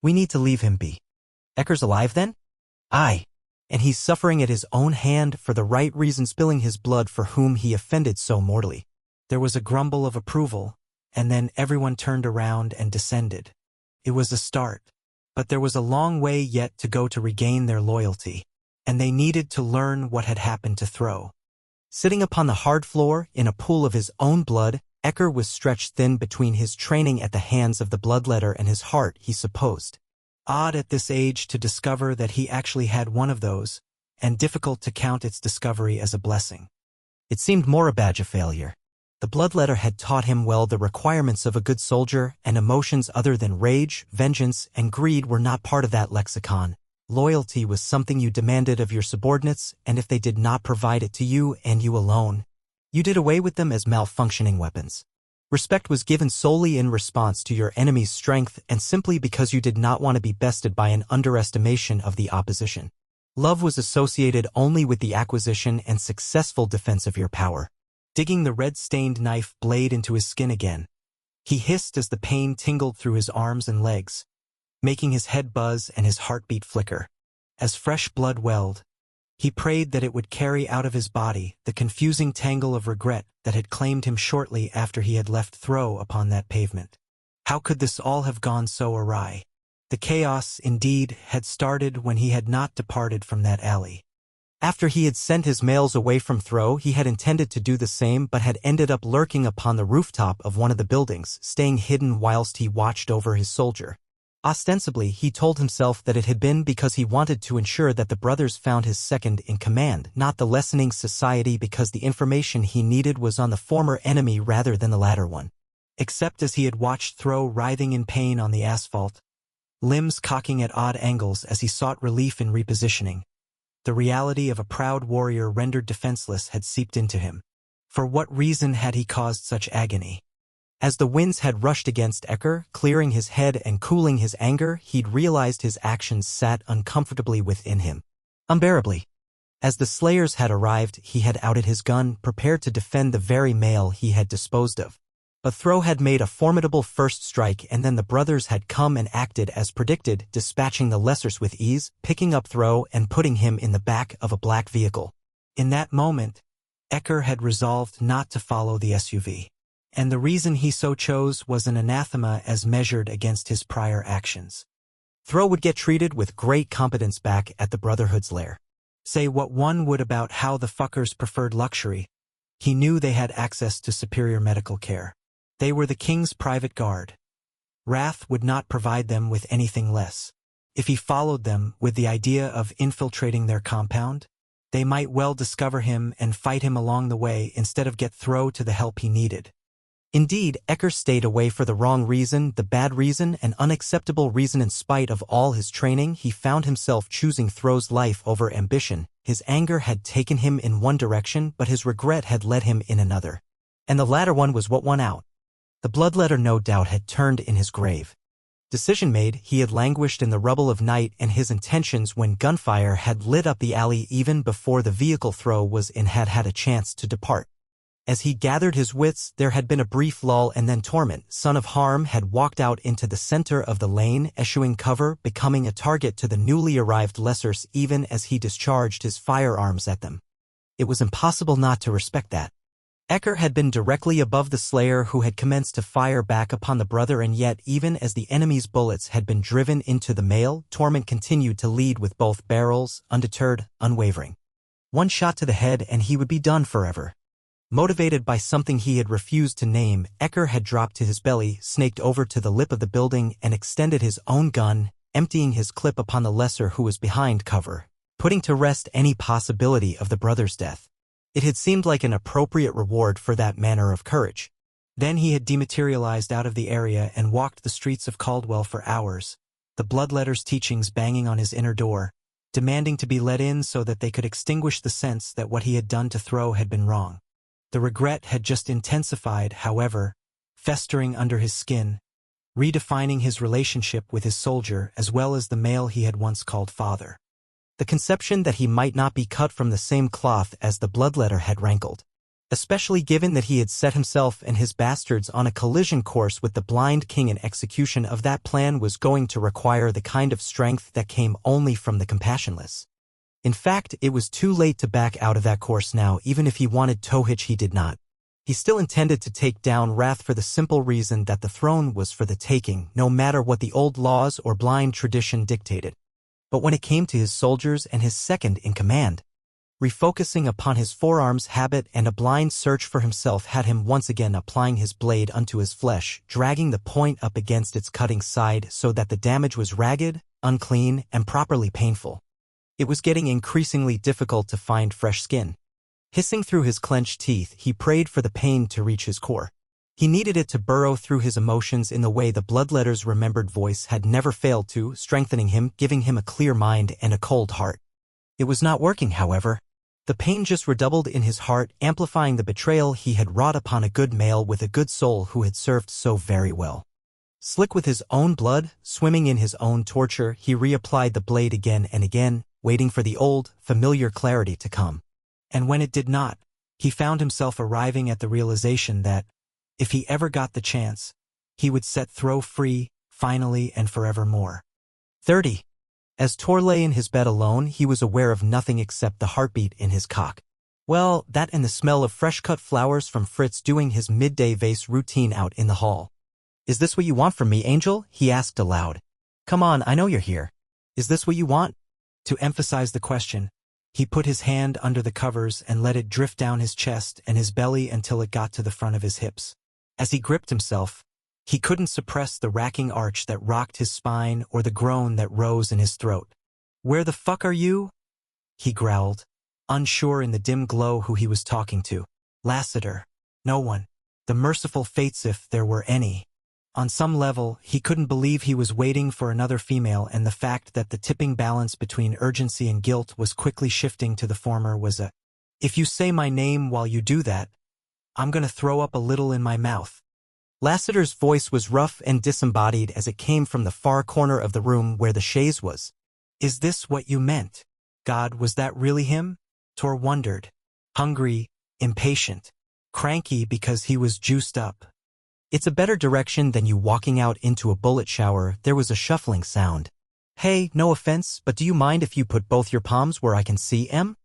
"We need to leave him be." "Ecker's alive then?" "Aye. And he's suffering at his own hand for the right reason, spilling his blood for whom he offended so mortally." There was a grumble of approval, and then everyone turned around and descended. It was a start, but there was a long way yet to go to regain their loyalty, and they needed to learn what had happened to Thro. Sitting upon the hard floor, in a pool of his own blood, Ecker was stretched thin between his training at the hands of the bloodletter and his heart, he supposed. Odd at this age to discover that he actually had one of those, and difficult to count its discovery as a blessing. It seemed more a badge of failure. The bloodletter had taught him well the requirements of a good soldier, and emotions other than rage, vengeance, and greed were not part of that lexicon. Loyalty was something you demanded of your subordinates, and if they did not provide it to you and you alone, you did away with them as malfunctioning weapons. Respect was given solely in response to your enemy's strength and simply because you did not want to be bested by an underestimation of the opposition. Love was associated only with the acquisition and successful defense of your power. Digging the red-stained knife blade into his skin again, he hissed as the pain tingled through his arms and legs, making his head buzz and his heartbeat flicker. As fresh blood welled, he prayed that it would carry out of his body the confusing tangle of regret that had claimed him shortly after he had left Thro upon that pavement. How could this all have gone so awry? The chaos, indeed, had started when he had not departed from that alley. After he had sent his males away from Thro, he had intended to do the same but had ended up lurking upon the rooftop of one of the buildings, staying hidden whilst he watched over his soldier. Ostensibly, he told himself that it had been because he wanted to ensure that the brothers found his second-in-command, not the lessening society, because the information he needed was on the former enemy rather than the latter one. Except as he had watched Thro writhing in pain on the asphalt, limbs cocking at odd angles as he sought relief in repositioning, the reality of a proud warrior rendered defenseless had seeped into him. For what reason had he caused such agony? As the winds had rushed against Ecker, clearing his head and cooling his anger, he'd realized his actions sat uncomfortably within him. Unbearably. As the slayers had arrived, he had outed his gun, prepared to defend the very male he had disposed of. But Thro had made a formidable first strike, and then the brothers had come and acted as predicted, dispatching the lessers with ease, picking up Thro and putting him in the back of a black vehicle. In that moment, Ecker had resolved not to follow the SUV. And the reason he so chose was an anathema as measured against his prior actions. Thro would get treated with great competence back at the Brotherhood's lair. Say what one would about how the fuckers preferred luxury, he knew they had access to superior medical care. They were the king's private guard. Wrath would not provide them with anything less. If he followed them with the idea of infiltrating their compound, they might well discover him and fight him along the way instead of get Thro to the help he needed. Indeed, Ecker stayed away for the wrong reason, the bad reason, an unacceptable reason. In spite of all his training, he found himself choosing Thro's life over ambition. His anger had taken him in one direction, but his regret had led him in another. And the latter one was what won out. The bloodletter no doubt had turned in his grave. Decision made, he had languished in the rubble of night and his intentions when gunfire had lit up the alley even before the vehicle Thro was in had had a chance to depart. As he gathered his wits, there had been a brief lull, and then Torment, son of Harm, had walked out into the center of the lane, eschewing cover, becoming a target to the newly arrived lessers even as he discharged his firearms at them. It was impossible not to respect that. Ecker had been directly above the Slayer, who had commenced to fire back upon the brother, and yet even as the enemy's bullets had been driven into the male, Torment continued to lead with both barrels, undeterred, unwavering. One shot to the head and he would be done forever. Motivated by something he had refused to name, Ecker had dropped to his belly, snaked over to the lip of the building, and extended his own gun, emptying his clip upon the lesser who was behind cover, putting to rest any possibility of the brother's death. It had seemed like an appropriate reward for that manner of courage. Then he had dematerialized out of the area and walked the streets of Caldwell for hours, the bloodletter's teachings banging on his inner door, demanding to be let in so that they could extinguish the sense that what he had done to Throw had been wrong. The regret had just intensified, however, festering under his skin, redefining his relationship with his soldier as well as the male he had once called father. The conception that he might not be cut from the same cloth as the bloodletter had rankled, especially given that he had set himself and his bastards on a collision course with the blind king, and execution of that plan was going to require the kind of strength that came only from the compassionless. In fact, it was too late to back out of that course now. Even if he wanted Tohich, he did not. He still intended to take down Wrath for the simple reason that the throne was for the taking, no matter what the old laws or blind tradition dictated. But when it came to his soldiers and his second-in-command, refocusing upon his forearms habit and a blind search for himself had him once again applying his blade unto his flesh, dragging the point up against its cutting side so that the damage was ragged, unclean, and properly painful. It was getting increasingly difficult to find fresh skin. Hissing through his clenched teeth, he prayed for the pain to reach his core. He needed it to burrow through his emotions in the way the bloodletter's remembered voice had never failed to, strengthening him, giving him a clear mind and a cold heart. It was not working, however. The pain just redoubled in his heart, amplifying the betrayal he had wrought upon a good male with a good soul who had served so very well. Slick with his own blood, swimming in his own torture, he reapplied the blade again and again, waiting for the old, familiar clarity to come. And when it did not, he found himself arriving at the realization that, if he ever got the chance, he would set Throw free, finally and forevermore. 30. As Tor lay in his bed alone, he was aware of nothing except the heartbeat in his cock. Well, that and the smell of fresh-cut flowers from Fritz doing his midday vase routine out in the hall. "Is this what you want from me, Angel?" he asked aloud. "Come on, I know you're here. Is this what you want?" To emphasize the question, he put his hand under the covers and let it drift down his chest and his belly until it got to the front of his hips. As he gripped himself, he couldn't suppress the racking arch that rocked his spine or the groan that rose in his throat. "Where the fuck are you?" he growled, unsure in the dim glow who he was talking to. Lassiter. No one. The merciful fates, if there were any. On some level, he couldn't believe he was waiting for another female, and the fact that the tipping balance between urgency and guilt was quickly shifting to the former was a, "If you say my name while you do that, I'm gonna throw up a little in my mouth." Lassiter's voice was rough and disembodied as it came from the far corner of the room where the chaise was. "Is this what you meant? God, was that really him?" Tor wondered. Hungry, impatient, cranky because he was juiced up. "It's a better direction than you walking out into a bullet shower." There was a shuffling sound. "Hey, no offense, but do you mind if you put both your palms where I can see em?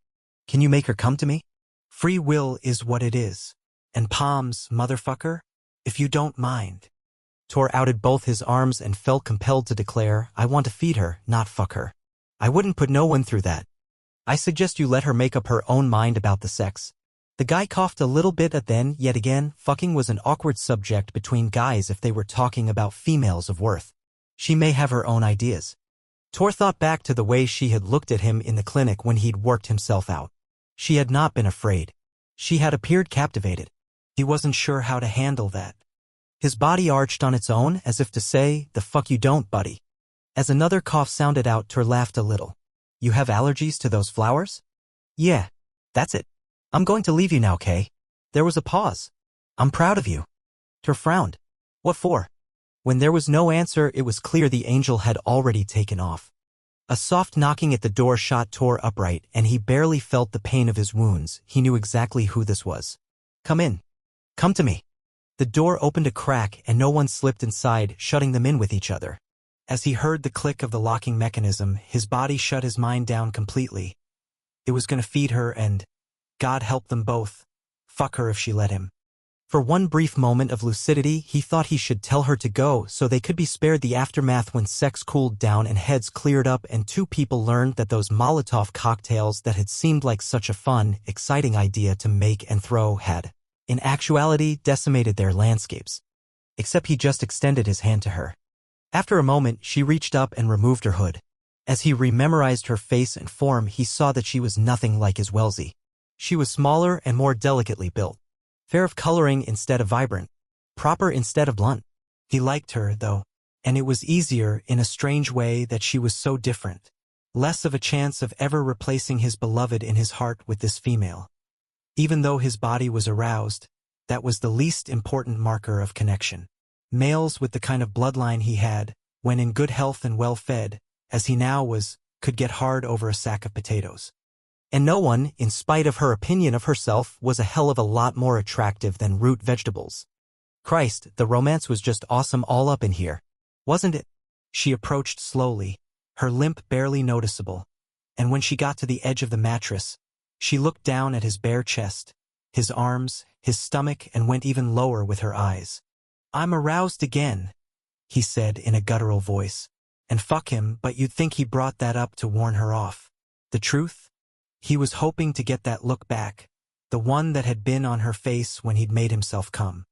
Can you make her come to me? Free will is what it is. And palms, motherfucker? If you don't mind." Tor outed both his arms and felt compelled to declare, "I want to feed her, not fuck her. I wouldn't put no one through that. I suggest you let her make up her own mind about the sex." The guy coughed a little bit, and then, yet again, fucking was an awkward subject between guys if they were talking about females of worth. She may have her own ideas. Tor thought back to the way she had looked at him in the clinic when he'd worked himself out. She had not been afraid. She had appeared captivated. He wasn't sure how to handle that. His body arched on its own, as if to say, "The fuck you don't, buddy." As another cough sounded out, Tor laughed a little. "You have allergies to those flowers?" "Yeah, that's it. I'm going to leave you now, Kay." There was a pause. "I'm proud of you." Tor frowned. "What for?" When there was no answer, it was clear the angel had already taken off. A soft knocking at the door shot Tor upright, and he barely felt the pain of his wounds. He knew exactly who this was. "Come in. Come to me." The door opened a crack, and no one slipped inside, shutting them in with each other. As he heard the click of the locking mechanism, his body shut his mind down completely. It was going to feed her, and God help them both. Fuck her if she let him. For one brief moment of lucidity, he thought he should tell her to go so they could be spared the aftermath when sex cooled down and heads cleared up and two people learned that those Molotov cocktails that had seemed like such a fun, exciting idea to make and throw had, in actuality, decimated their landscapes. Except he just extended his hand to her. After a moment, she reached up and removed her hood. As he rememorized her face and form, he saw that she was nothing like his Wellesley. She was smaller and more delicately built. Fair of coloring instead of vibrant. Proper instead of blunt. He liked her, though, and it was easier, in a strange way, that she was so different. Less of a chance of ever replacing his beloved in his heart with this female. Even though his body was aroused, that was the least important marker of connection. Males with the kind of bloodline he had, when in good health and well-fed, as he now was, could get hard over a sack of potatoes. And no one, in spite of her opinion of herself, was a hell of a lot more attractive than root vegetables. Christ, the romance was just awesome all up in here, wasn't it? She approached slowly, her limp barely noticeable, and when she got to the edge of the mattress, she looked down at his bare chest, his arms, his stomach, and went even lower with her eyes. "I'm aroused again," he said in a guttural voice. And fuck him, but you'd think he brought that up to warn her off. The truth? He was hoping to get that look back, the one that had been on her face when he'd made himself come.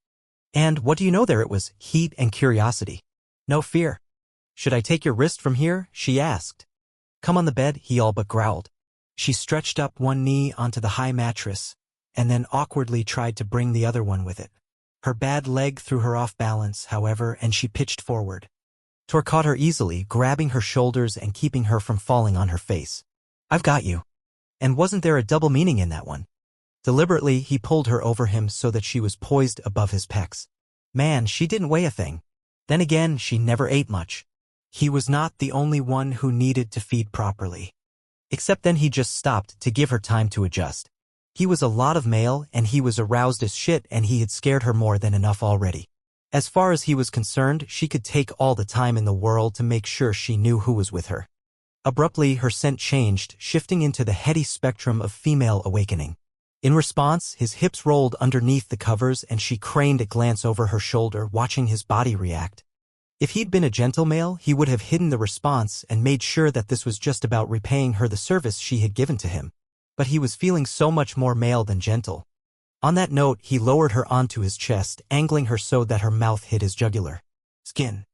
And what do you know there? It was heat and curiosity. No fear. "Should I take your wrist from here?" she asked. "Come on the bed," he all but growled. She stretched up one knee onto the high mattress, and then awkwardly tried to bring the other one with it. Her bad leg threw her off balance, however, and she pitched forward. Tor caught her easily, grabbing her shoulders and keeping her from falling on her face. "I've got you." And wasn't there a double meaning in that one? Deliberately, he pulled her over him so that she was poised above his pecs. Man, she didn't weigh a thing. Then again, she never ate much. He was not the only one who needed to feed properly. Except then he just stopped to give her time to adjust. He was a lot of male, and he was aroused as shit, and he had scared her more than enough already. As far as he was concerned, she could take all the time in the world to make sure she knew who was with her. Abruptly, her scent changed, shifting into the heady spectrum of female awakening. In response, his hips rolled underneath the covers and she craned a glance over her shoulder, watching his body react. If he'd been a gentle male, he would have hidden the response and made sure that this was just about repaying her the service she had given to him. But he was feeling so much more male than gentle. On that note, he lowered her onto his chest, angling her so that her mouth hit his jugular. Skin.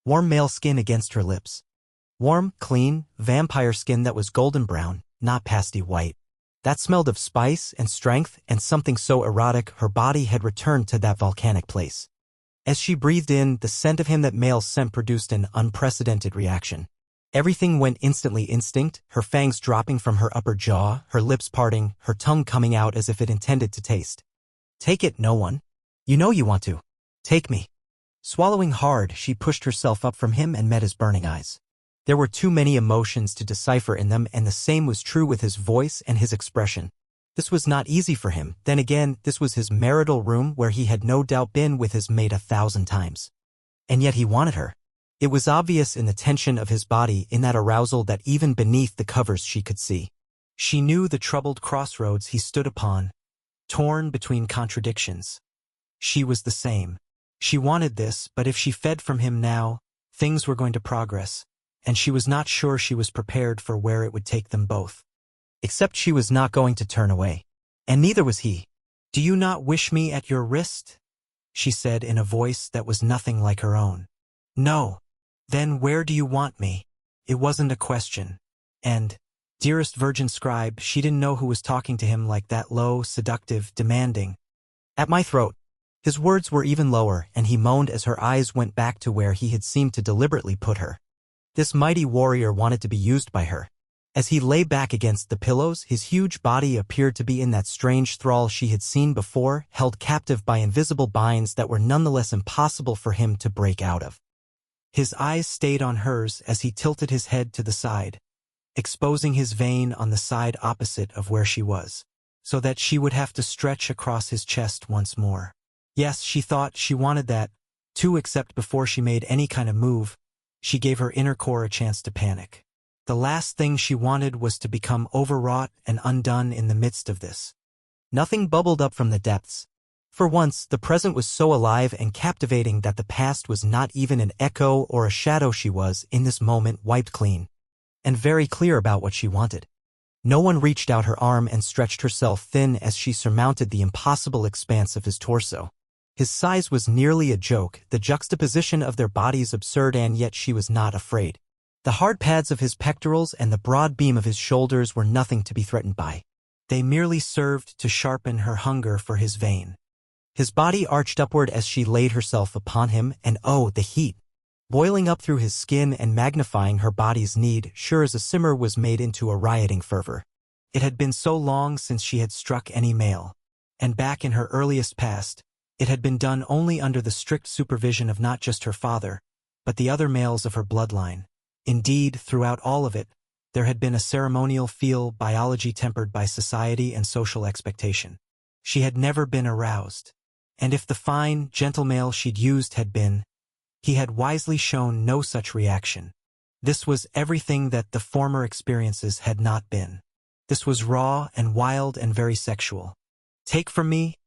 Warm male skin against her lips. Warm, clean, vampire skin that was golden brown, not pasty white. That smelled of spice and strength and something so erotic her body had returned to that volcanic place. As she breathed in, the scent of him, that male scent, produced an unprecedented reaction. Everything went instantly instinct, her fangs dropping from her upper jaw, her lips parting, her tongue coming out as if it intended to taste. "Take it, no one. You know you want to. Take me." Swallowing hard, she pushed herself up from him and met his burning eyes. There were too many emotions to decipher in them, and the same was true with his voice and his expression. This was not easy for him. Then again, this was his marital room where he had no doubt been with his mate 1,000 times. And yet he wanted her. It was obvious in the tension of his body, in that arousal that even beneath the covers she could see. She knew the troubled crossroads he stood upon, torn between contradictions. She was the same. She wanted this, but if she fed from him now, things were going to progress, and she was not sure she was prepared for where it would take them both. Except she was not going to turn away. And neither was he. "Do you not wish me at your wrist?" she said in a voice that was nothing like her own. "No." "Then where do you want me?" It wasn't a question. And, dearest virgin scribe, she didn't know who was talking to him like that, low, seductive, demanding. "At my throat." His words were even lower, and he moaned as her eyes went back to where he had seemed to deliberately put her. This mighty warrior wanted to be used by her. As he lay back against the pillows, his huge body appeared to be in that strange thrall she had seen before, held captive by invisible binds that were nonetheless impossible for him to break out of. His eyes stayed on hers as he tilted his head to the side, exposing his vein on the side opposite of where she was, so that she would have to stretch across his chest once more. Yes, she thought she wanted that, too, except before she made any kind of move, she gave her inner core a chance to panic. The last thing she wanted was to become overwrought and undone in the midst of this. Nothing bubbled up from the depths. For once, the present was so alive and captivating that the past was not even an echo or a shadow. She was, in this moment, wiped clean. And very clear about what she wanted. No one reached out her arm and stretched herself thin as she surmounted the impossible expanse of his torso. His size was nearly a joke, the juxtaposition of their bodies absurd, and yet she was not afraid. The hard pads of his pectorals and the broad beam of his shoulders were nothing to be threatened by. They merely served to sharpen her hunger for his vein. His body arched upward as she laid herself upon him, and oh, the heat! Boiling up through his skin and magnifying her body's need, sure as a simmer, was made into a rioting fervor. It had been so long since she had struck any male. And back in her earliest past, it had been done only under the strict supervision of not just her father, but the other males of her bloodline. Indeed, throughout all of it, there had been a ceremonial feel, biology tempered by society and social expectation. She had never been aroused. And if the fine, gentle male she'd used had been, he had wisely shown no such reaction. This was everything that the former experiences had not been. This was raw and wild and very sexual. "Take from me,"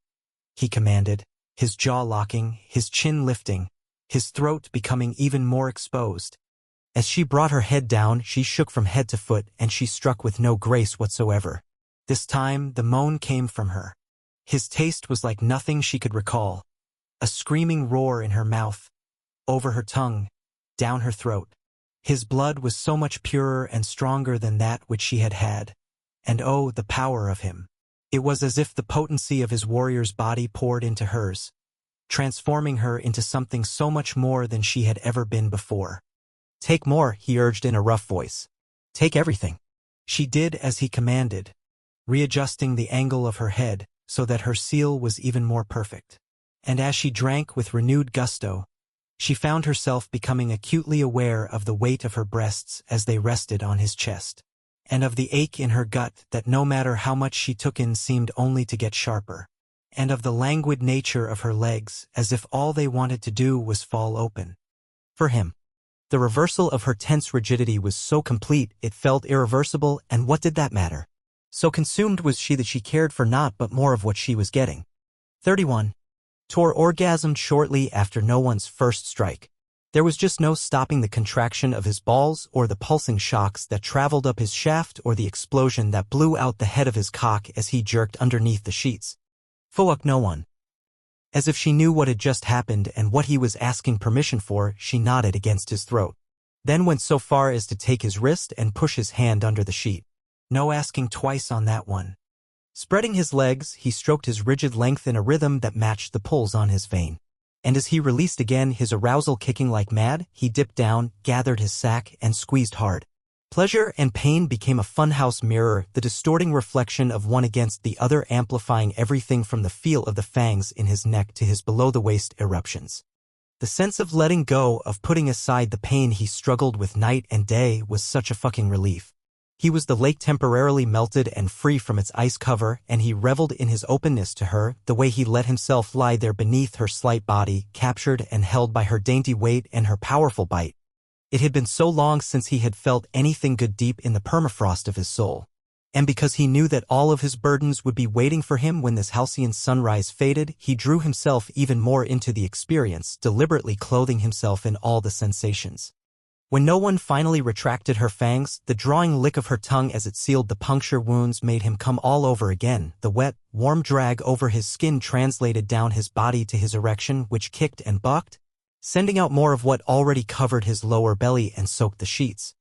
he commanded, his jaw locking, his chin lifting, his throat becoming even more exposed. As she brought her head down, she shook from head to foot, and she struck with no grace whatsoever. This time, the moan came from her. His taste was like nothing she could recall. A screaming roar in her mouth, over her tongue, down her throat. His blood was so much purer and stronger than that which she had had. And oh, the power of him. It was as if the potency of his warrior's body poured into hers, transforming her into something so much more than she had ever been before. "Take more," he urged in a rough voice. "Take everything." She did as he commanded, readjusting the angle of her head so that her seal was even more perfect. And as she drank with renewed gusto, she found herself becoming acutely aware of the weight of her breasts as they rested on his chest, and of the ache in her gut that no matter how much she took in seemed only to get sharper, and of the languid nature of her legs as if all they wanted to do was fall open. For him. The reversal of her tense rigidity was so complete it felt irreversible, and what did that matter? So consumed was she that she cared for naught but more of what she was getting. 31. Tor orgasmed shortly after no one's first strike. There was just no stopping the contraction of his balls or the pulsing shocks that traveled up his shaft or the explosion that blew out the head of his cock as he jerked underneath the sheets. Fuck no one. As if she knew what had just happened and what he was asking permission for, she nodded against his throat. Then went so far as to take his wrist and push his hand under the sheet. No asking twice on that one. Spreading his legs, he stroked his rigid length in a rhythm that matched the pulls on his vein. And as he released again, his arousal kicking like mad, he dipped down, gathered his sack, and squeezed hard. Pleasure and pain became a funhouse mirror, the distorting reflection of one against the other, amplifying everything from the feel of the fangs in his neck to his below-the-waist eruptions. The sense of letting go, of putting aside the pain he struggled with night and day, was such a fucking relief. He was the lake temporarily melted and free from its ice cover, and he reveled in his openness to her, the way he let himself lie there beneath her slight body, captured and held by her dainty weight and her powerful bite. It had been so long since he had felt anything good deep in the permafrost of his soul. And because he knew that all of his burdens would be waiting for him when this halcyon sunrise faded, he drew himself even more into the experience, deliberately clothing himself in all the sensations. When no one finally retracted her fangs, the drawing lick of her tongue as it sealed the puncture wounds made him come all over again. The wet, warm drag over his skin translated down his body to his erection, which kicked and bucked, sending out more of what already covered his lower belly and soaked the sheets.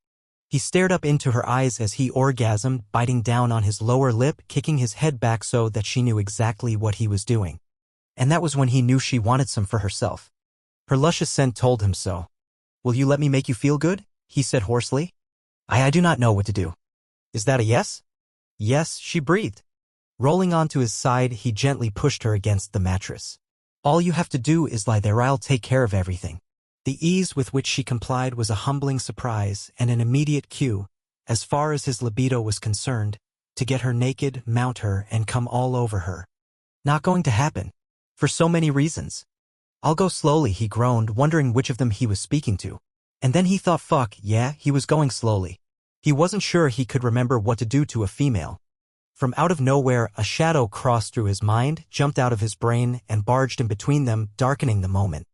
He stared up into her eyes as he orgasmed, biting down on his lower lip, kicking his head back so that she knew exactly what he was doing. And that was when he knew she wanted some for herself. Her luscious scent told him so. "Will you let me make you feel good?" he said hoarsely. I do not know what to do." "Is that a yes?" "Yes," she breathed. Rolling onto his side, he gently pushed her against the mattress. "All you have to do is lie there. I'll take care of everything." The ease with which she complied was a humbling surprise and an immediate cue, as far as his libido was concerned, to get her naked, mount her, and come all over her. Not going to happen. For so many reasons. "I'll go slowly," he groaned, wondering which of them he was speaking to. And then he thought, fuck, yeah, he was going slowly. He wasn't sure he could remember what to do to a female. From out of nowhere, a shadow crossed through his mind, jumped out of his brain, and barged in between them, darkening the moment.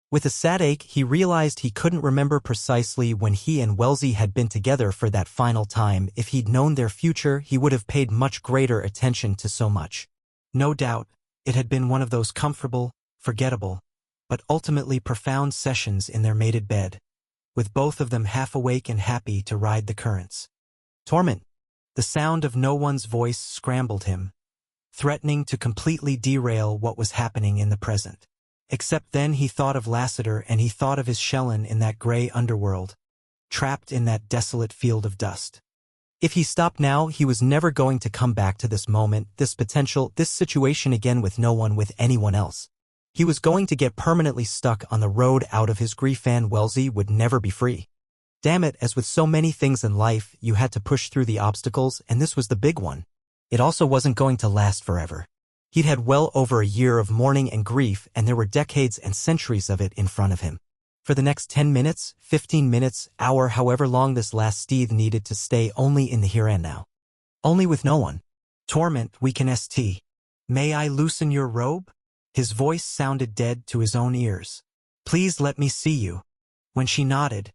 With a sad ache, he realized he couldn't remember precisely when he and Wellesley had been together for that final time. If he'd known their future, he would have paid much greater attention to so much. No doubt, it had been one of those comfortable, forgettable, but ultimately profound sessions in their mated bed, with both of them half awake and happy to ride the currents. Torment. The sound of no one's voice scrambled him, threatening to completely derail what was happening in the present. Except then he thought of Lassiter and he thought of his Shellen in that gray underworld, trapped in that desolate field of dust. If he stopped now, he was never going to come back to this moment, this potential, this situation again with no one, with anyone else. He was going to get permanently stuck on the road out of his grief, and Wellesley would never be free. Damn it, as with so many things in life, you had to push through the obstacles, and this was the big one. It also wasn't going to last forever. He'd had well over a year of mourning and grief, and there were decades and centuries of it in front of him. For the next 10 minutes, 15 minutes, hour, however long this last, Steve needed to stay only in the here and now. Only with no one. Torment, we can st. May I loosen your robe? His voice sounded dead to his own ears. Please let me see you. When she nodded,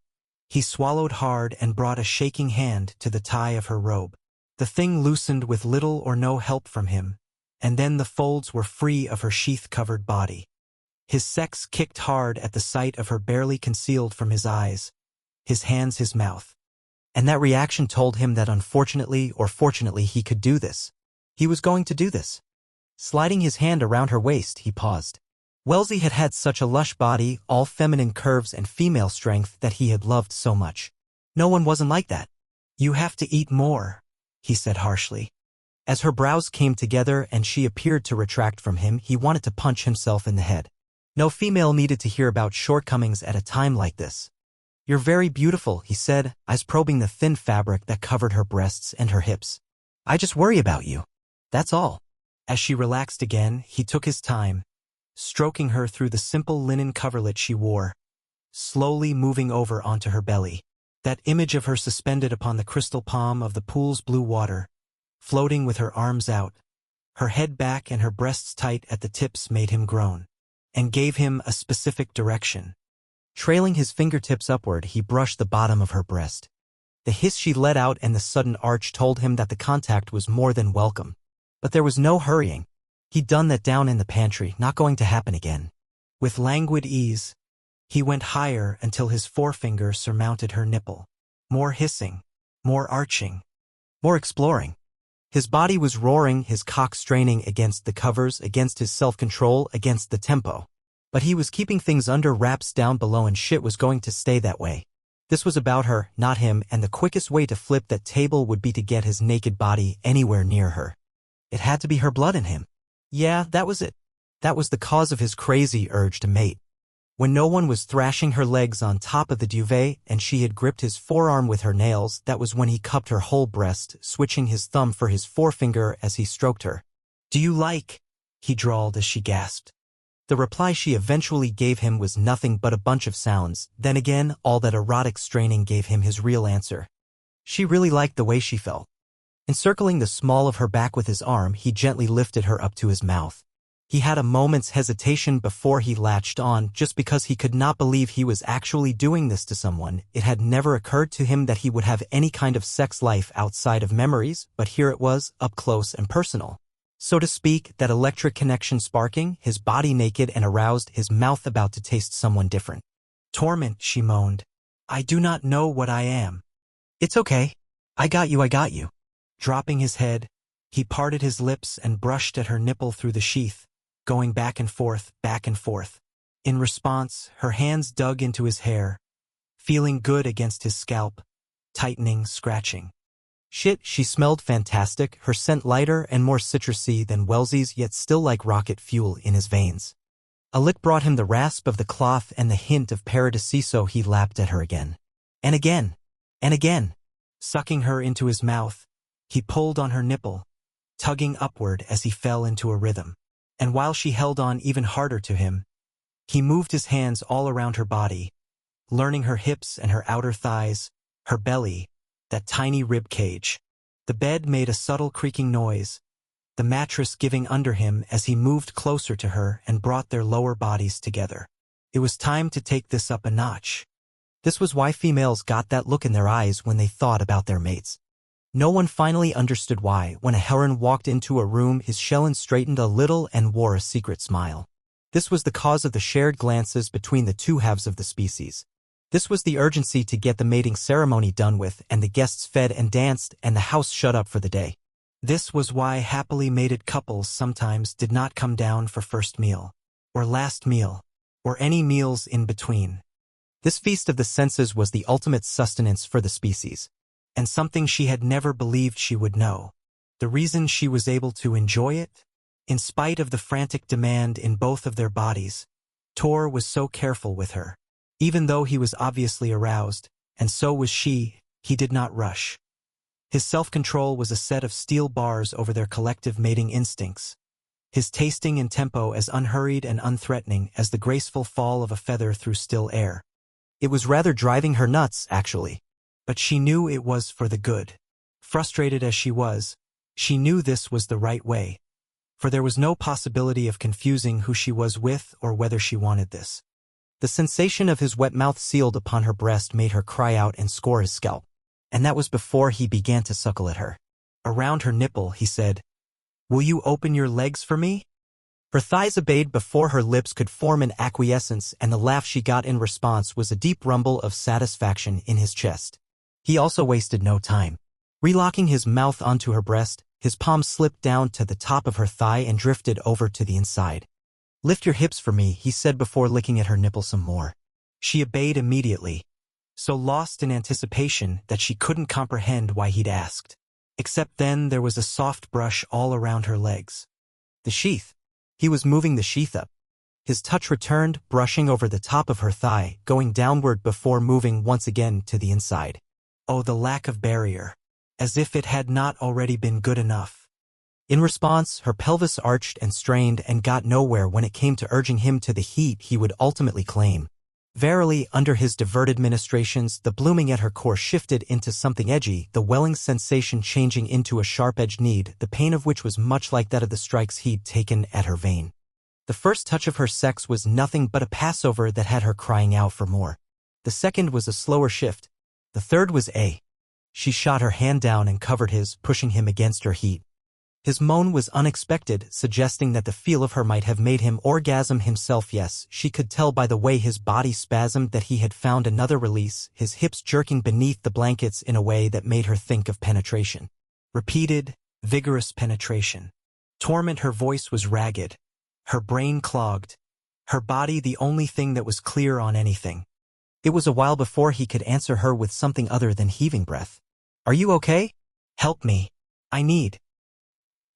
he swallowed hard and brought a shaking hand to the tie of her robe. The thing loosened with little or no help from him, and then the folds were free of her sheath-covered body. His sex kicked hard at the sight of her, barely concealed from his eyes, his hands, his mouth. And that reaction told him that unfortunately or fortunately he could do this. He was going to do this. Sliding his hand around her waist, he paused. Wellesley had had such a lush body, all feminine curves and female strength that he had loved so much. No one wasn't like that. You have to eat more, he said harshly. As her brows came together and she appeared to retract from him, he wanted to punch himself in the head. No female needed to hear about shortcomings at a time like this. You're very beautiful, he said, eyes probing the thin fabric that covered her breasts and her hips. I just worry about you. That's all. As she relaxed again, he took his time, stroking her through the simple linen coverlet she wore, slowly moving over onto her belly. That image of her suspended upon the crystal palm of the pool's blue water, floating with her arms out, her head back and her breasts tight at the tips, made him groan, and gave him a specific direction. Trailing his fingertips upward, he brushed the bottom of her breast. The hiss she let out and the sudden arch told him that the contact was more than welcome. But there was no hurrying. He'd done that down in the pantry, not going to happen again. With languid ease, he went higher until his forefinger surmounted her nipple. More hissing, more arching, more exploring. His body was roaring, his cock straining against the covers, against his self-control, against the tempo. But he was keeping things under wraps down below, and shit was going to stay that way. This was about her, not him, and the quickest way to flip that table would be to get his naked body anywhere near her. It had to be her blood in him. Yeah, that was it. That was the cause of his crazy urge to mate. When no one was thrashing her legs on top of the duvet and she had gripped his forearm with her nails, that was when he cupped her whole breast, switching his thumb for his forefinger as he stroked her. Do you like? He drawled as she gasped. The reply she eventually gave him was nothing but a bunch of sounds. Then again, all that erotic straining gave him his real answer. She really liked the way she felt. Encircling the small of her back with his arm, he gently lifted her up to his mouth. He had a moment's hesitation before he latched on, just because he could not believe he was actually doing this to someone. It had never occurred to him that he would have any kind of sex life outside of memories, but here it was, up close and personal. So to speak, that electric connection sparking, his body naked and aroused, his mouth about to taste someone different. Torment, she moaned. I do not know what I am. It's okay. I got you, I got you. Dropping his head, he parted his lips and brushed at her nipple through the sheath, going back and forth, back and forth. In response, her hands dug into his hair, feeling good against his scalp, tightening, scratching. Shit, she smelled fantastic, her scent lighter and more citrusy than Wellesley's, yet still like rocket fuel in his veins. A lick brought him the rasp of the cloth and the hint of paradisiso. He lapped at her again. And again. And again. Sucking her into his mouth, he pulled on her nipple, tugging upward as he fell into a rhythm. And while she held on even harder to him, he moved his hands all around her body, learning her hips and her outer thighs, her belly, that tiny rib cage. The bed made a subtle creaking noise, the mattress giving under him as he moved closer to her and brought their lower bodies together. It was time to take this up a notch. This was why females got that look in their eyes when they thought about their mates. No one finally understood why, when a heron walked into a room, his shellen straightened a little and wore a secret smile. This was the cause of the shared glances between the two halves of the species. This was the urgency to get the mating ceremony done with, and the guests fed and danced, and the house shut up for the day. This was why happily mated couples sometimes did not come down for first meal, or last meal, or any meals in between. This feast of the senses was the ultimate sustenance for the species, and something she had never believed she would know. The reason she was able to enjoy it? In spite of the frantic demand in both of their bodies, Tor was so careful with her. Even though he was obviously aroused, and so was she, he did not rush. His self-control was a set of steel bars over their collective mating instincts. His tasting and tempo as unhurried and unthreatening as the graceful fall of a feather through still air. It was rather driving her nuts, actually. But she knew it was for the good. Frustrated as she was, she knew this was the right way. For there was no possibility of confusing who she was with or whether she wanted this. The sensation of his wet mouth sealed upon her breast made her cry out and score his scalp. And that was before he began to suckle at her. Around her nipple, he said, "Will you open your legs for me?" Her thighs obeyed before her lips could form an acquiescence, and the laugh she got in response was a deep rumble of satisfaction in his chest. He also wasted no time. Relocking his mouth onto her breast, his palm slipped down to the top of her thigh and drifted over to the inside. "Lift your hips for me," he said before licking at her nipple some more. She obeyed immediately, so lost in anticipation that she couldn't comprehend why he'd asked. Except then there was a soft brush all around her legs. The sheath. He was moving the sheath up. His touch returned, brushing over the top of her thigh, going downward before moving once again to the inside. Oh, the lack of barrier. As if it had not already been good enough. In response, her pelvis arched and strained and got nowhere when it came to urging him to the heat he would ultimately claim. Verily, under his diverted ministrations, the blooming at her core shifted into something edgy, the welling sensation changing into a sharp-edged need, the pain of which was much like that of the strikes he'd taken at her vein. The first touch of her sex was nothing but a passover that had her crying out for more. The second was a slower shift. The third was a. She shot her hand down and covered his, pushing him against her heat. His moan was unexpected, suggesting that the feel of her might have made him orgasm himself. Yes, she could tell by the way his body spasmed that he had found another release, his hips jerking beneath the blankets in a way that made her think of penetration. Repeated, vigorous penetration. Torment. Her voice was ragged. Her brain clogged. Her body the only thing that was clear on anything. It was a while before he could answer her with something other than heaving breath. "Are you okay? Help me. I need."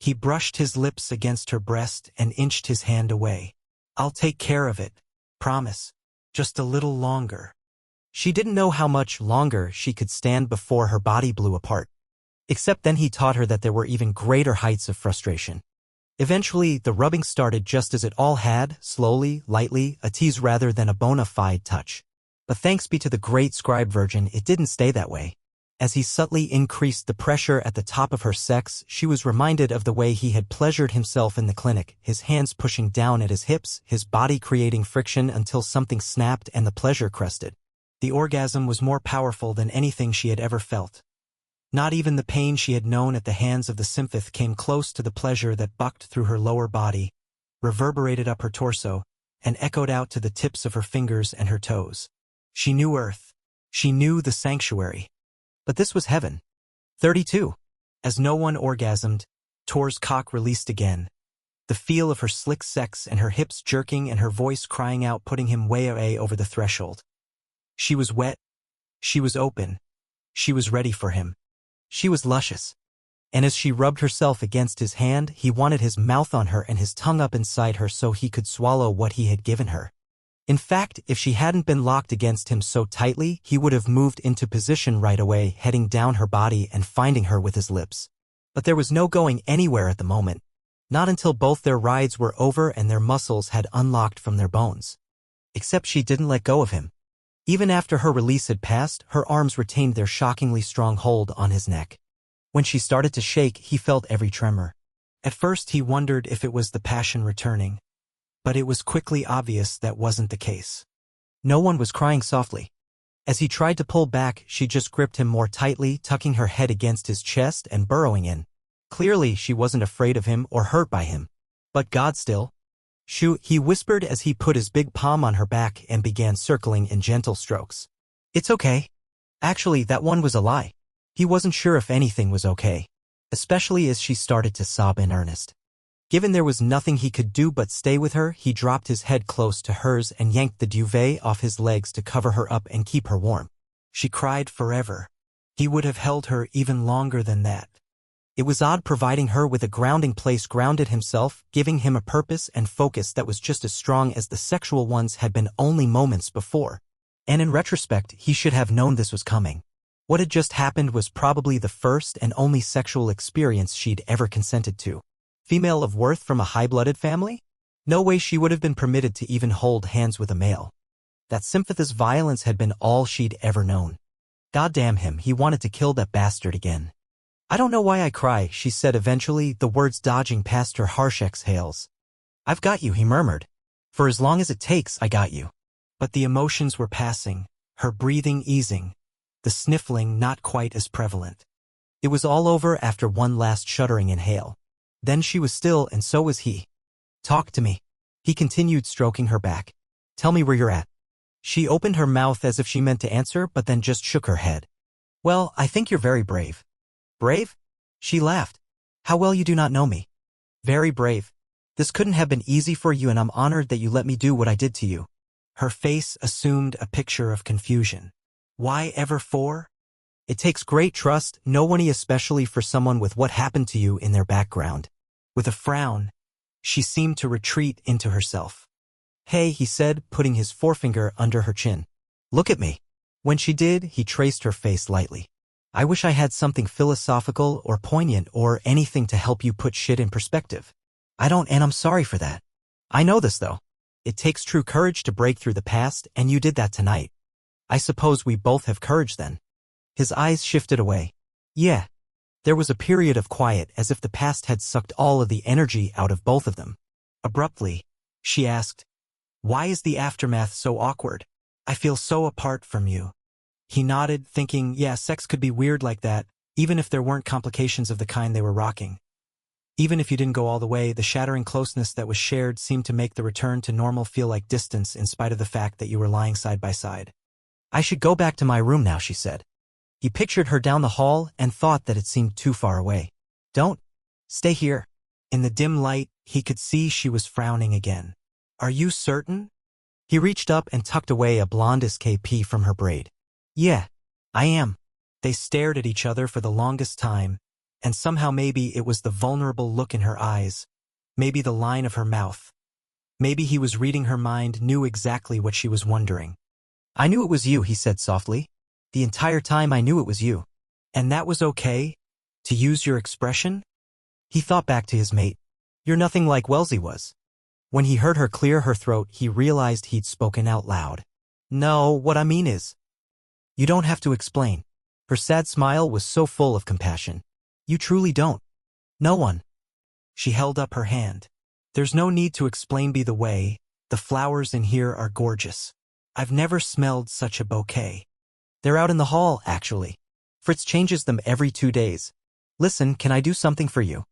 He brushed his lips against her breast and inched his hand away. "I'll take care of it. Promise. Just a little longer." She didn't know how much longer she could stand before her body blew apart. Except then he taught her that there were even greater heights of frustration. Eventually, the rubbing started just as it all had, slowly, lightly, a tease rather than a bona fide touch. But thanks be to the great scribe virgin, it didn't stay that way. As he subtly increased the pressure at the top of her sex, she was reminded of the way he had pleasured himself in the clinic, his hands pushing down at his hips, his body creating friction until something snapped and the pleasure crested. The orgasm was more powerful than anything she had ever felt. Not even the pain she had known at the hands of the symphoth came close to the pleasure that bucked through her lower body, reverberated up her torso, and echoed out to the tips of her fingers and her toes. She knew Earth. She knew the sanctuary. But this was heaven. 32. As no one orgasmed, Tor's cock released again. The feel of her slick sex and her hips jerking and her voice crying out putting him way over the threshold. She was wet. She was open. She was ready for him. She was luscious. And as she rubbed herself against his hand, he wanted his mouth on her and his tongue up inside her so he could swallow what he had given her. In fact, if she hadn't been locked against him so tightly, he would have moved into position right away, heading down her body and finding her with his lips. But there was no going anywhere at the moment. Not until both their rides were over and their muscles had unlocked from their bones. Except she didn't let go of him. Even after her release had passed, her arms retained their shockingly strong hold on his neck. When she started to shake, he felt every tremor. At first he wondered if it was the passion returning, but it was quickly obvious that wasn't the case. No one was crying softly. As he tried to pull back, she just gripped him more tightly, tucking her head against his chest and burrowing in. Clearly, she wasn't afraid of him or hurt by him. But God still. Shoo, he whispered as he put his big palm on her back and began circling in gentle strokes. It's okay. Actually, that one was a lie. He wasn't sure if anything was okay, especially as she started to sob in earnest. Given there was nothing he could do but stay with her, he dropped his head close to hers and yanked the duvet off his legs to cover her up and keep her warm. She cried forever. He would have held her even longer than that. It was odd providing her with a grounding place, grounded himself, giving him a purpose and focus that was just as strong as the sexual ones had been only moments before. And in retrospect, he should have known this was coming. What had just happened was probably the first and only sexual experience she'd ever consented to. Female of worth from a high-blooded family? No way she would have been permitted to even hold hands with a male. That sympathious violence had been all she'd ever known. Goddamn him, he wanted to kill that bastard again. I don't know why I cry, she said eventually, the words dodging past her harsh exhales. I've got you, he murmured. For as long as it takes, I got you. But the emotions were passing, her breathing easing, the sniffling not quite as prevalent. It was all over after one last shuddering inhale. Then she was still, and so was he. Talk to me. He continued, stroking her back. Tell me where you're at. She opened her mouth as if she meant to answer, but then just shook her head. Well, I think you're very brave. Brave? She laughed. How well you do not know me. Very brave. This couldn't have been easy for you, and I'm honored that you let me do what I did to you. Her face assumed a picture of confusion. Why ever for? It takes great trust, no one, especially for someone with what happened to you in their background. With a frown, she seemed to retreat into herself. Hey, he said, putting his forefinger under her chin. Look at me. When she did, he traced her face lightly. I wish I had something philosophical or poignant or anything to help you put shit in perspective. I don't, and I'm sorry for that. I know this, though. It takes true courage to break through the past, and you did that tonight. I suppose we both have courage then. His eyes shifted away. Yeah. There was a period of quiet, as if the past had sucked all of the energy out of both of them. Abruptly, she asked, why is the aftermath so awkward? I feel so apart from you. He nodded, thinking, yeah, sex could be weird like that, even if there weren't complications of the kind they were rocking. Even if you didn't go all the way, the shattering closeness that was shared seemed to make the return to normal feel like distance in spite of the fact that you were lying side by side. I should go back to my room now, she said. He pictured her down the hall and thought that it seemed too far away. Don't. Stay here. In the dim light, he could see she was frowning again. Are you certain? He reached up and tucked away a blonde SKP from her braid. Yeah, I am. They stared at each other for the longest time, and somehow maybe it was the vulnerable look in her eyes, maybe the line of her mouth. Maybe he was reading her mind, knew exactly what she was wondering. I knew it was you, he said softly. The entire time I knew it was you. And that was okay? To use your expression? He thought back to his mate. You're nothing like Wellesley was. When he heard her clear her throat, he realized he'd spoken out loud. No, what I mean is, you don't have to explain. Her sad smile was so full of compassion. You truly don't. No one. She held up her hand. There's no need to explain, be the way. The flowers in here are gorgeous. I've never smelled such a bouquet. They're out in the hall, actually. Fritz changes them every 2 days. Listen, can I do something for you?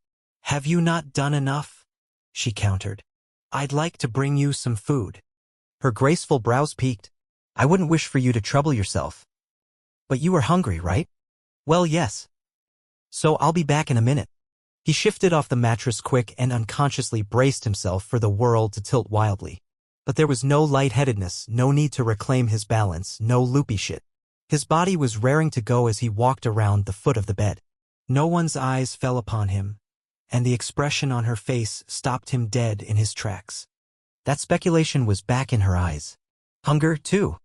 Have you not done enough? She countered. I'd like to bring you some food. Her graceful brows peaked. I wouldn't wish for you to trouble yourself. But you are hungry, right? Well, yes. So I'll be back in a minute. He shifted off the mattress quick and unconsciously braced himself for the world to tilt wildly. But there was no lightheadedness, no need to reclaim his balance, no loopy shit. His body was raring to go as he walked around the foot of the bed. No one's eyes fell upon him, and the expression on her face stopped him dead in his tracks. That speculation was back in her eyes. Hunger, too.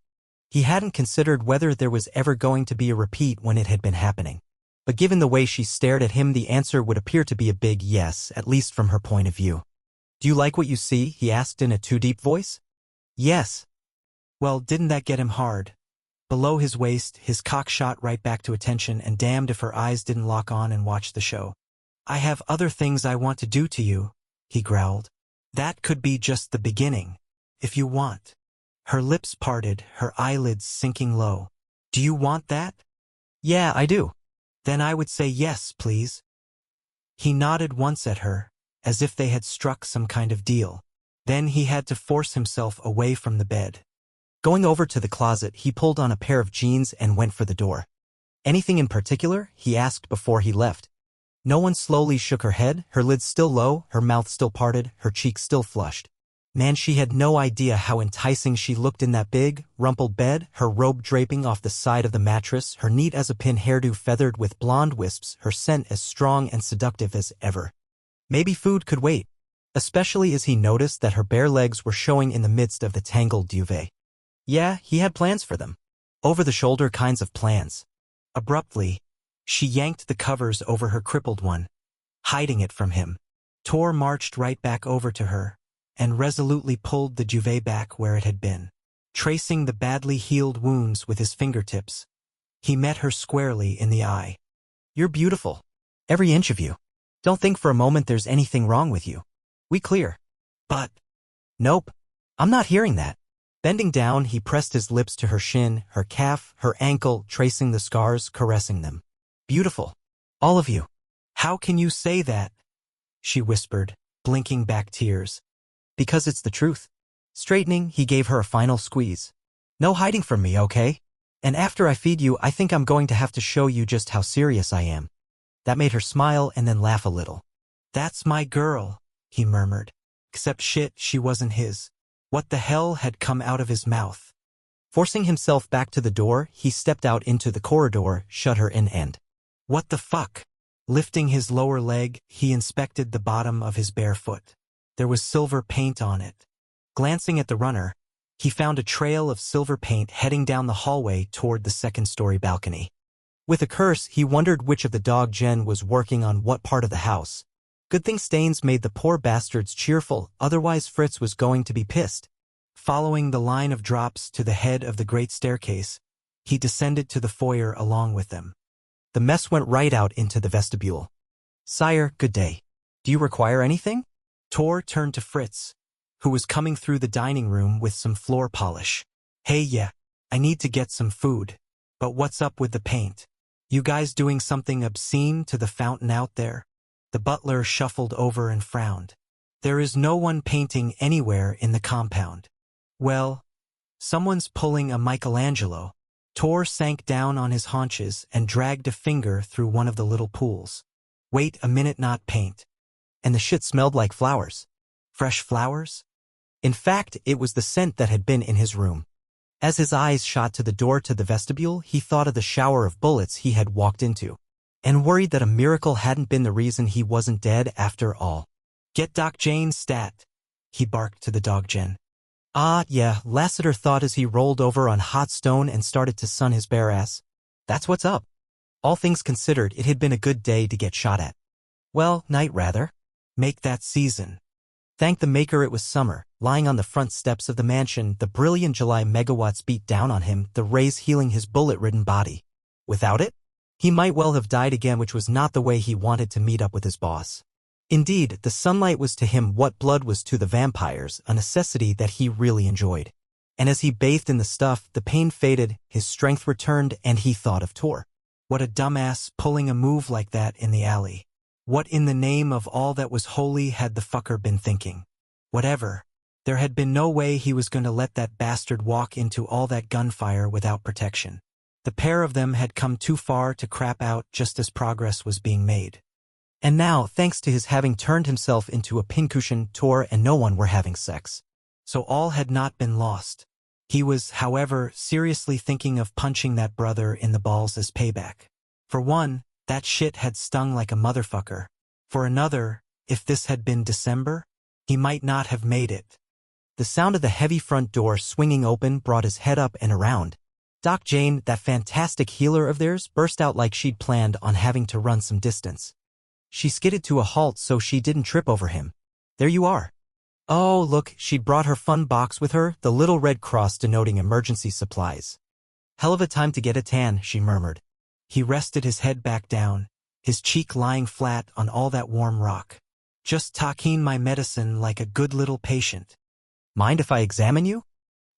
He hadn't considered whether there was ever going to be a repeat when it had been happening. But given the way she stared at him, the answer would appear to be a big yes, at least from her point of view. Do you like what you see? He asked in a too deep voice. Yes. Well, didn't that get him hard? Below his waist, his cock shot right back to attention, and damned if her eyes didn't lock on and watch the show. "I have other things I want to do to you," he growled. "That could be just the beginning, if you want." Her lips parted, her eyelids sinking low. "Do you want that?" "Yeah, I do." "Then I would say yes, please." He nodded once at her, as if they had struck some kind of deal. Then he had to force himself away from the bed. Going over to the closet, he pulled on a pair of jeans and went for the door. "Anything in particular?" he asked before he left. No one slowly shook her head, her lids still low, her mouth still parted, her cheeks still flushed. Man, she had no idea how enticing she looked in that big, rumpled bed, her robe draping off the side of the mattress, her neat-as-a-pin hairdo feathered with blonde wisps, her scent as strong and seductive as ever. Maybe food could wait, especially as he noticed that her bare legs were showing in the midst of the tangled duvet. Yeah, he had plans for them. Over-the-shoulder kinds of plans. Abruptly, she yanked the covers over her crippled one, hiding it from him. Tor marched right back over to her and resolutely pulled the duvet back where it had been. Tracing the badly healed wounds with his fingertips, he met her squarely in the eye. "You're beautiful. Every inch of you. Don't think for a moment there's anything wrong with you. We clear." "But..." "Nope. I'm not hearing that." Bending down, he pressed his lips to her shin, her calf, her ankle, tracing the scars, caressing them. "Beautiful. All of you." "How can you say that?" she whispered, blinking back tears. "Because it's the truth." Straightening, he gave her a final squeeze. "No hiding from me, okay? And after I feed you, I think I'm going to have to show you just how serious I am." That made her smile and then laugh a little. "That's my girl," he murmured. Except shit, she wasn't his. What the hell had come out of his mouth? Forcing himself back to the door, he stepped out into the corridor, shut her in and... What the fuck? Lifting his lower leg, he inspected the bottom of his bare foot. There was silver paint on it. Glancing at the runner, he found a trail of silver paint heading down the hallway toward the second-story balcony. With a curse, he wondered which of the dog Jen was working on what part of the house. Good thing stains made the poor bastards cheerful, otherwise Fritz was going to be pissed. Following the line of drops to the head of the great staircase, he descended to the foyer along with them. The mess went right out into the vestibule. "Sire, good day. Do you require anything?" Tor turned to Fritz, who was coming through the dining room with some floor polish. "Hey, yeah, I need to get some food. But what's up with the paint? You guys doing something obscene to the fountain out there?" The butler shuffled over and frowned. "There is no one painting anywhere in the compound." "Well, someone's pulling a Michelangelo." Tor sank down on his haunches and dragged a finger through one of the little pools. "Wait a minute, not paint." And the shit smelled like flowers. Fresh flowers? In fact, it was the scent that had been in his room. As his eyes shot to the door to the vestibule, he thought of the shower of bullets he had walked into, and worried that a miracle hadn't been the reason he wasn't dead after all. "Get Doc Jane stat," he barked to the dog Jen. "Ah, yeah," Lassiter thought as he rolled over on hot stone and started to sun his bare ass. "That's what's up." All things considered, it had been a good day to get shot at. Well, night rather. Make that season. Thank the maker it was summer. Lying on the front steps of the mansion, the brilliant July megawatts beat down on him, the rays healing his bullet-ridden body. Without it, he might well have died again, which was not the way he wanted to meet up with his boss. Indeed, the sunlight was to him what blood was to the vampires, a necessity that he really enjoyed. And as he bathed in the stuff, the pain faded, his strength returned, and he thought of Tor. What a dumbass pulling a move like that in the alley. What in the name of all that was holy had the fucker been thinking? Whatever. There had been no way he was going to let that bastard walk into all that gunfire without protection. The pair of them had come too far to crap out just as progress was being made. And now, thanks to his having turned himself into a pincushion, Tor and no one were having sex. So all had not been lost. He was, however, seriously thinking of punching that brother in the balls as payback. For one, that shit had stung like a motherfucker. For another, if this had been December, he might not have made it. The sound of the heavy front door swinging open brought his head up and around. Doc Jane, that fantastic healer of theirs, burst out like she'd planned on having to run some distance. She skidded to a halt so she didn't trip over him. "There you are." Oh, look, she'd brought her fun box with her, the little red cross denoting emergency supplies. Hell of a time to get a tan, she murmured. He rested his head back down, his cheek lying flat on all that warm rock. Just taking my medicine like a good little patient. Mind if I examine you?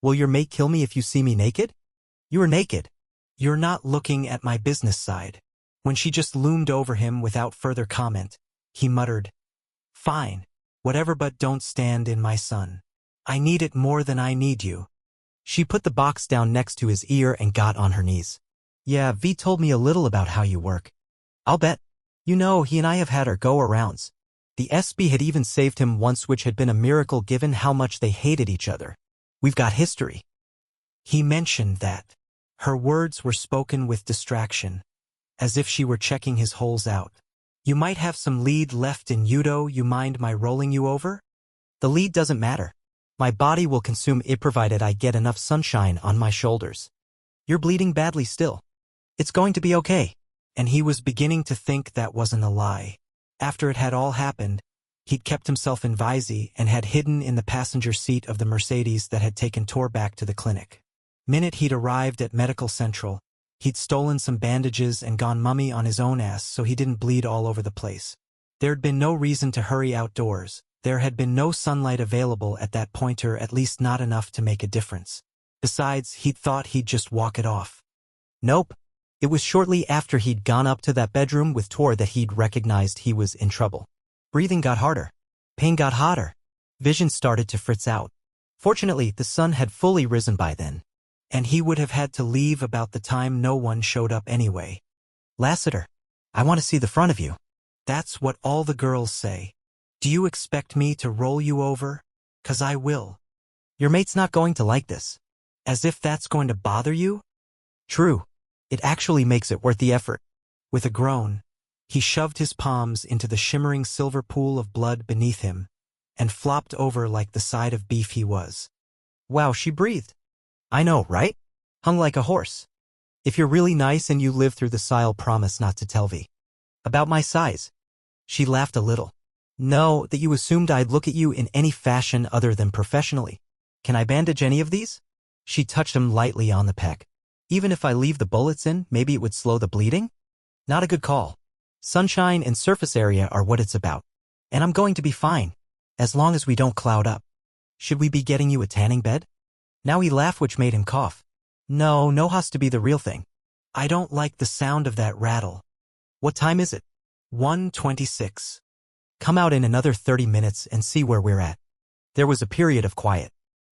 Will your mate kill me if you see me naked? You are naked. You're not looking at my business side. When she just loomed over him without further comment, he muttered, Fine, whatever, but don't stand in my sun. I need it more than I need you. She put the box down next to his ear and got on her knees. Yeah, V told me a little about how you work. I'll bet. You know, he and I have had our go-arounds. The SB had even saved him once, which had been a miracle given how much they hated each other. We've got history. He mentioned that. Her words were spoken with distraction, as if she were checking his holes out. You might have some lead left in Yudo. You mind my rolling you over? The lead doesn't matter. My body will consume it provided I get enough sunshine on my shoulders. You're bleeding badly still. It's going to be okay. And he was beginning to think that wasn't a lie. After it had all happened, he'd kept himself in Visey and had hidden in the passenger seat of the Mercedes that had taken Tor back to the clinic. Minute he'd arrived at Medical Central, he'd stolen some bandages and gone mummy on his own ass so he didn't bleed all over the place. There'd been no reason to hurry outdoors. There had been no sunlight available at that point, or at least not enough to make a difference. Besides, he'd thought he'd just walk it off. Nope. It was shortly after he'd gone up to that bedroom with Tor that he'd recognized he was in trouble. Breathing got harder. Pain got hotter. Vision started to fritz out. Fortunately, the sun had fully risen by then, and he would have had to leave about the time no one showed up anyway. Lassiter, I want to see the front of you. That's what all the girls say. Do you expect me to roll you over? 'Cause I will. Your mate's not going to like this. As if that's going to bother you? True. It actually makes it worth the effort. With a groan, he shoved his palms into the shimmering silver pool of blood beneath him and flopped over like the side of beef he was. Wow, she breathed. I know, right? Hung like a horse. If you're really nice and you live through this, I'll promise not to tell V. About my size. She laughed a little. No, that you assumed I'd look at you in any fashion other than professionally. Can I bandage any of these? She touched him lightly on the pec. Even if I leave the bullets in, maybe it would slow the bleeding? Not a good call. Sunshine and surface area are what it's about. And I'm going to be fine, as long as we don't cloud up. Should we be getting you a tanning bed? Now he laughed, which made him cough. No has to be the real thing. I don't like the sound of that rattle. What time is it? 1:26. Come out in another 30 minutes and see where we're at. There was a period of quiet.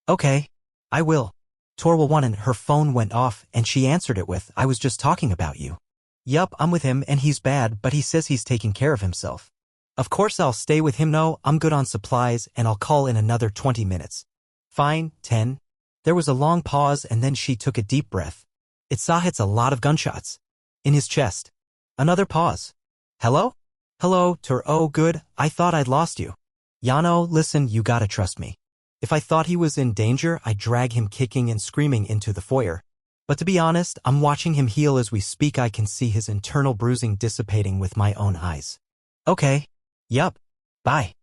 Okay, I will. Tor will want, and her phone went off and she answered it with, I was just talking about you. Yup, I'm with him and he's bad, but he says he's taking care of himself. Of course I'll stay with him. No, I'm good on supplies and I'll call in another 20 minutes. Fine, 10. There was a long pause and then she took a deep breath. It hits a lot of gunshots. In his chest. Another pause. Hello? Hello, Tor. Oh good, I thought I'd lost you. Yano, listen, you gotta trust me. If I thought he was in danger, I'd drag him kicking and screaming into the foyer. But to be honest, I'm watching him heal as we speak. I can see his internal bruising dissipating with my own eyes. Okay. Yup. Bye.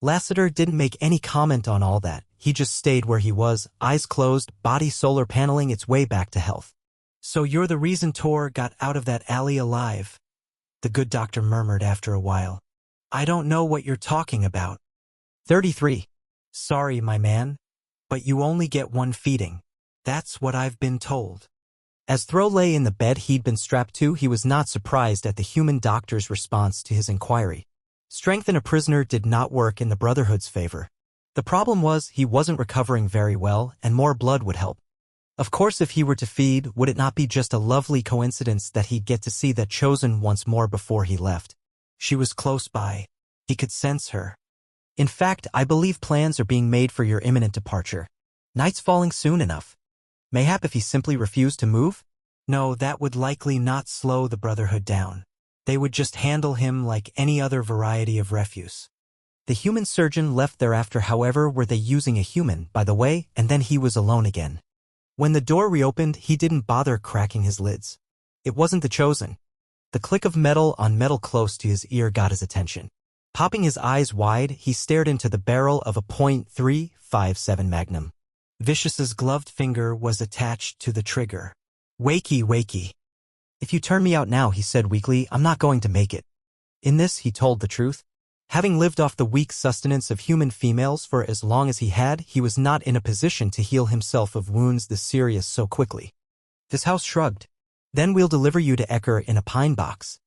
Lassiter didn't make any comment on all that. He just stayed where he was, eyes closed, body solar paneling its way back to health. So you're the reason Tor got out of that alley alive, the good doctor murmured after a while. I don't know what you're talking about. 33. Sorry, my man, but you only get one feeding. That's what I've been told. As Thro lay in the bed he'd been strapped to, he was not surprised at the human doctor's response to his inquiry. Strength in a prisoner did not work in the Brotherhood's favor. The problem was he wasn't recovering very well, and more blood would help. Of course, if he were to feed, would it not be just a lovely coincidence that he'd get to see that Chosen once more before he left? She was close by. He could sense her. In fact, I believe plans are being made for your imminent departure. Night's falling soon enough. Mayhap if he simply refused to move? No, that would likely not slow the Brotherhood down. They would just handle him like any other variety of refuse. The human surgeon left thereafter. However, were they using a human, by the way, and then he was alone again. When the door reopened, he didn't bother cracking his lids. It wasn't the Chosen. The click of metal on metal close to his ear got his attention. Popping his eyes wide, he stared into the barrel of a .357 Magnum. Vicious's gloved finger was attached to the trigger. Wakey, wakey. If you turn me out now, he said weakly, I'm not going to make it. In this, he told the truth. Having lived off the weak sustenance of human females for as long as he had, he was not in a position to heal himself of wounds this serious so quickly. Vishouse shrugged. Then we'll deliver you to Ecker in a pine box.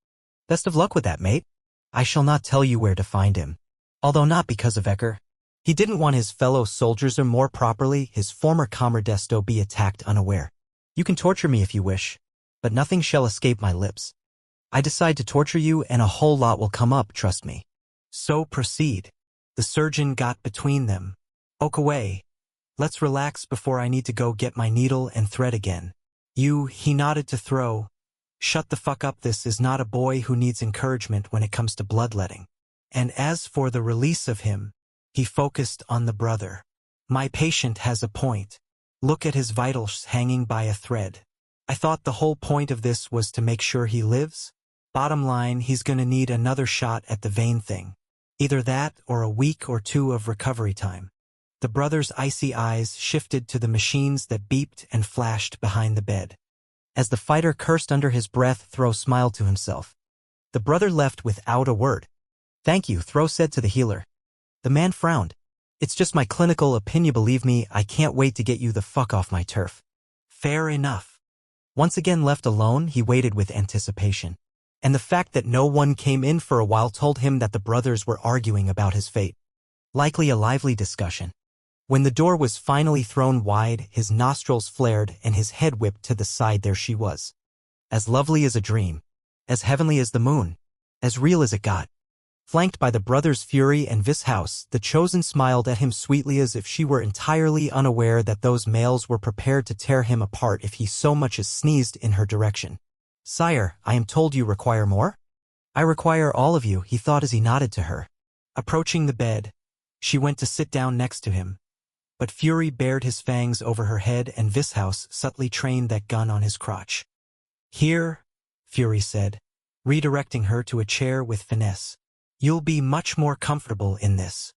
Best of luck with that, mate. I shall not tell you where to find him. Although not because of Ecker. He didn't want his fellow soldiers, or more properly, his former comrade Desto, be attacked unaware. You can torture me if you wish, but nothing shall escape my lips. I decide to torture you and a whole lot will come up, trust me. So proceed. The surgeon got between them. Oak away. Let's relax before I need to go get my needle and thread again. He nodded to Throw. Shut the fuck up, this is not a boy who needs encouragement when it comes to bloodletting. And as for the release of him, he focused on the brother. My patient has a point. Look at his vitals hanging by a thread. I thought the whole point of this was to make sure he lives. Bottom line, he's gonna need another shot at the vein thing. Either that or a week or two of recovery time. The brother's icy eyes shifted to the machines that beeped and flashed behind the bed. As the fighter cursed under his breath, Throw smiled to himself. The brother left without a word. Thank you, Throw said to the healer. The man frowned. It's just my clinical opinion, believe me, I can't wait to get you the fuck off my turf. Fair enough. Once again left alone, he waited with anticipation. And the fact that no one came in for a while told him that the brothers were arguing about his fate. Likely a lively discussion. When the door was finally thrown wide, his nostrils flared and his head whipped to the side. There she was. As lovely as a dream. As heavenly as the moon. As real as it got. Flanked by the brothers Fury and Vishouse, the Chosen smiled at him sweetly as if she were entirely unaware that those males were prepared to tear him apart if he so much as sneezed in her direction. Sire, I am told you require more? I require all of you, he thought as he nodded to her. Approaching the bed, she went to sit down next to him. But Fury bared his fangs over her head and Vishouse subtly trained that gun on his crotch. Here, Fury said, redirecting her to a chair with finesse. You'll be much more comfortable in this.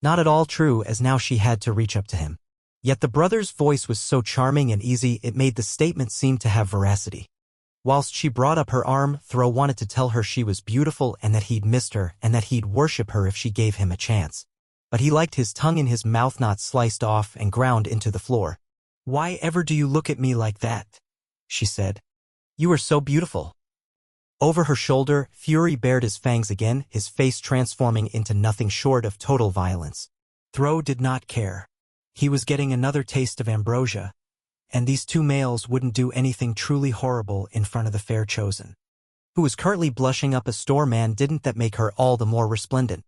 Not at all true, as now she had to reach up to him. Yet the brother's voice was so charming and easy it made the statement seem to have veracity. Whilst she brought up her arm, Throw wanted to tell her she was beautiful and that he'd missed her and that he'd worship her if she gave him a chance. But he liked his tongue in his mouth not sliced off and ground into the floor. Why ever do you look at me like that? She said. You are so beautiful. Over her shoulder, Fury bared his fangs again, his face transforming into nothing short of total violence. Throw did not care. He was getting another taste of ambrosia, and these two males wouldn't do anything truly horrible in front of the fair Chosen, who was currently blushing up a storm, and didn't that make her all the more resplendent?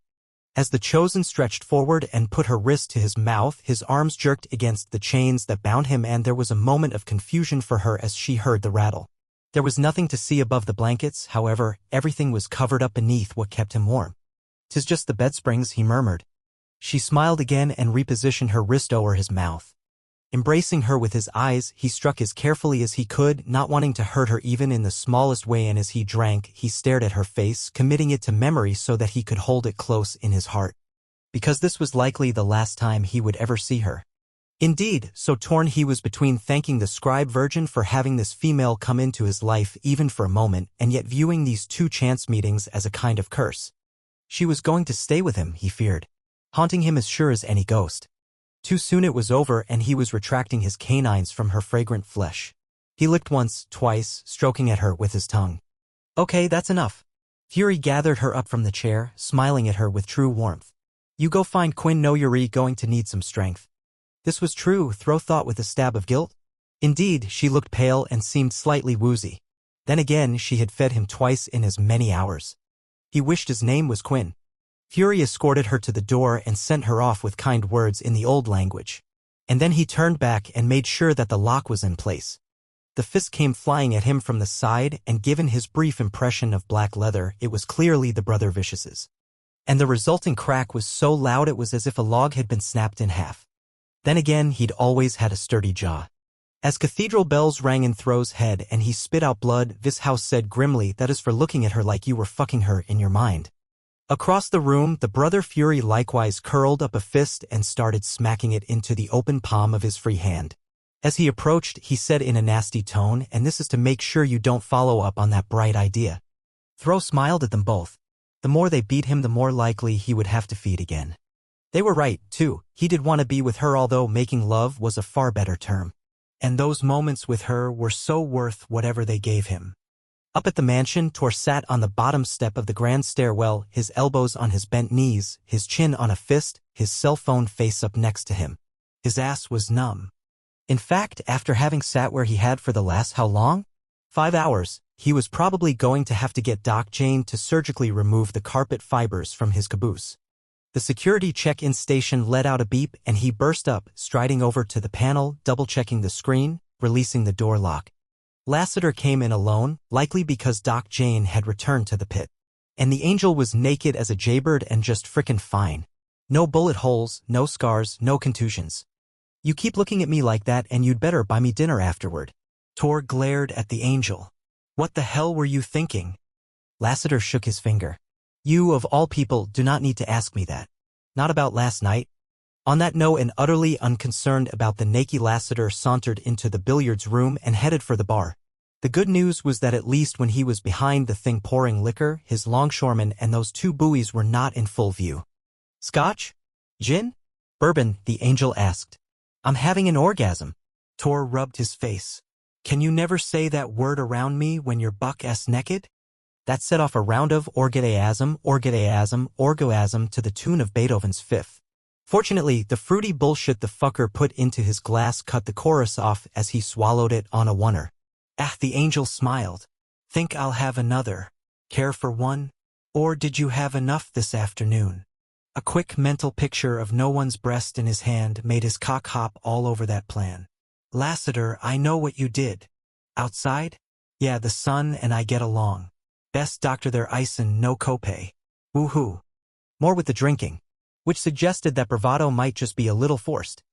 As the Chosen stretched forward and put her wrist to his mouth, his arms jerked against the chains that bound him, and there was a moment of confusion for her as she heard the rattle. There was nothing to see above the blankets, however, everything was covered up beneath what kept him warm. "'Tis just the bed springs," he murmured. She smiled again and repositioned her wrist over his mouth. Embracing her with his eyes, he struck as carefully as he could, not wanting to hurt her even in the smallest way, and as he drank, he stared at her face, committing it to memory so that he could hold it close in his heart. Because this was likely the last time he would ever see her. Indeed, so torn he was between thanking the scribe virgin for having this female come into his life even for a moment, and yet viewing these two chance meetings as a kind of curse. She was going to stay with him, he feared, haunting him as sure as any ghost. Too soon it was over, and he was retracting his canines from her fragrant flesh. He licked once, twice, stroking at her with his tongue. Okay, that's enough. Fury gathered her up from the chair, smiling at her with true warmth. You go find Quinn, no, you're going to need some strength. This was true, Throw thought with a stab of guilt. Indeed, she looked pale and seemed slightly woozy. Then again, she had fed him twice in as many hours. He wished his name was Quinn. Fury escorted her to the door and sent her off with kind words in the old language. And then he turned back and made sure that the lock was in place. The fist came flying at him from the side, and given his brief impression of black leather, it was clearly the brother Vicious's. And the resulting crack was so loud it was as if a log had been snapped in half. Then again, he'd always had a sturdy jaw. As cathedral bells rang in Throw's head and he spit out blood, Vishouse said grimly, "That is for looking at her like you were fucking her in your mind." Across the room, the brother Fury likewise curled up a fist and started smacking it into the open palm of his free hand. As he approached, he said in a nasty tone, and this is to make sure you don't follow up on that bright idea. Thor smiled at them both. The more they beat him, the more likely he would have to feed again. They were right, too. He did want to be with her, although making love was a far better term. And those moments with her were so worth whatever they gave him. Up at the mansion, Tor sat on the bottom step of the grand stairwell, his elbows on his bent knees, his chin on a fist, his cell phone face up next to him. His ass was numb. In fact, after having sat where he had for the last how long? 5 hours, he was probably going to have to get Doc Jane to surgically remove the carpet fibers from his caboose. The security check-in station let out a beep and he burst up, striding over to the panel, double-checking the screen, releasing the door lock. Lassiter came in alone, likely because Doc Jane had returned to the pit. And the angel was naked as a jaybird and just frickin' fine. No bullet holes, no scars, no contusions. You keep looking at me like that and you'd better buy me dinner afterward. Tor glared at the angel. What the hell were you thinking? Lassiter shook his finger. You, of all people, do not need to ask me that. Not about last night. On that note, and utterly unconcerned about the naked, Lassiter sauntered into the billiards room and headed for the bar. The good news was that at least when he was behind the thing pouring liquor, his longshoremen and those 2 buoys were not in full view. Scotch? Gin? Bourbon, the angel asked. I'm having an orgasm. Tor rubbed his face. Can you never say that word around me when you're buck-ass naked? That set off a round of orgasm to the tune of Beethoven's Fifth. Fortunately, the fruity bullshit the fucker put into his glass cut the chorus off as he swallowed it on a oneer. The angel smiled. Think I'll have another. Care for one? Or did you have enough this afternoon? A quick mental picture of no one's breast in his hand made his cock hop all over that plan. Lassiter, I know what you did. Outside? Yeah, the sun and I get along. Best doctor there, icin', no copay. Woohoo. More with the drinking, which suggested that bravado might just be a little forced.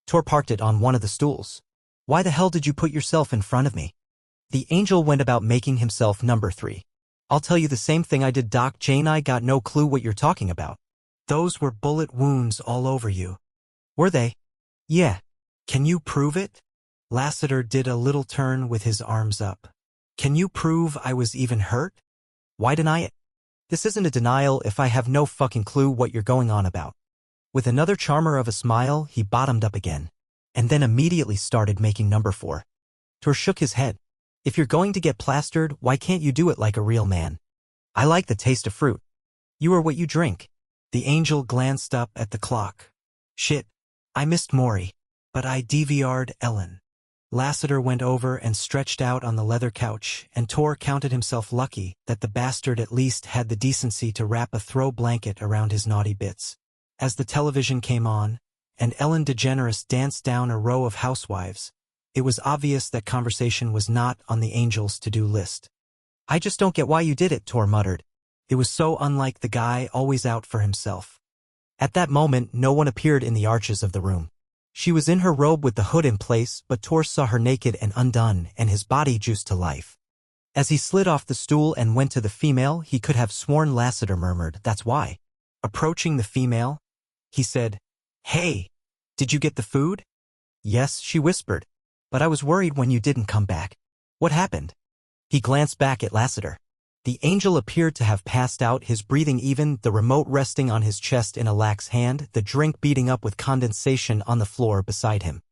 Tor parked it on one of the stools. Why the hell did you put yourself in front of me? The angel went about making himself number 3. I'll tell you the same thing I did, Doc Jane. I got no clue what you're talking about. Those were bullet wounds all over you. Were they? Yeah. Can you prove it? Lassiter did a little turn with his arms up. Can you prove I was even hurt? Why deny it? This isn't a denial if I have no fucking clue what you're going on about. With another charmer of a smile, he bottomed up again, and then immediately started making number 4. Tor shook his head. If you're going to get plastered, why can't you do it like a real man? I like the taste of fruit. You are what you drink. The angel glanced up at the clock. Shit. I missed Maury, but I DVR'd Ellen. Lassiter went over and stretched out on the leather couch, and Tor counted himself lucky that the bastard at least had the decency to wrap a throw blanket around his naughty bits. As the television came on, and Ellen DeGeneres danced down a row of housewives, it was obvious that conversation was not on the angel's to-do list. I just don't get why you did it, Tor muttered. It was so unlike the guy, always out for himself. At that moment, no one appeared in the arches of the room. She was in her robe with the hood in place, but Tor saw her naked and undone, and his body juiced to life. As he slid off the stool and went to the female, he could have sworn Lassiter murmured, "That's why." Approaching the female, he said, "Hey, did you get the food?" "Yes," she whispered. "But I was worried when you didn't come back. What happened?" He glanced back at Lassiter. The angel appeared to have passed out, his breathing even, the remote resting on his chest in a lax hand, the drink beating up with condensation on the floor beside him.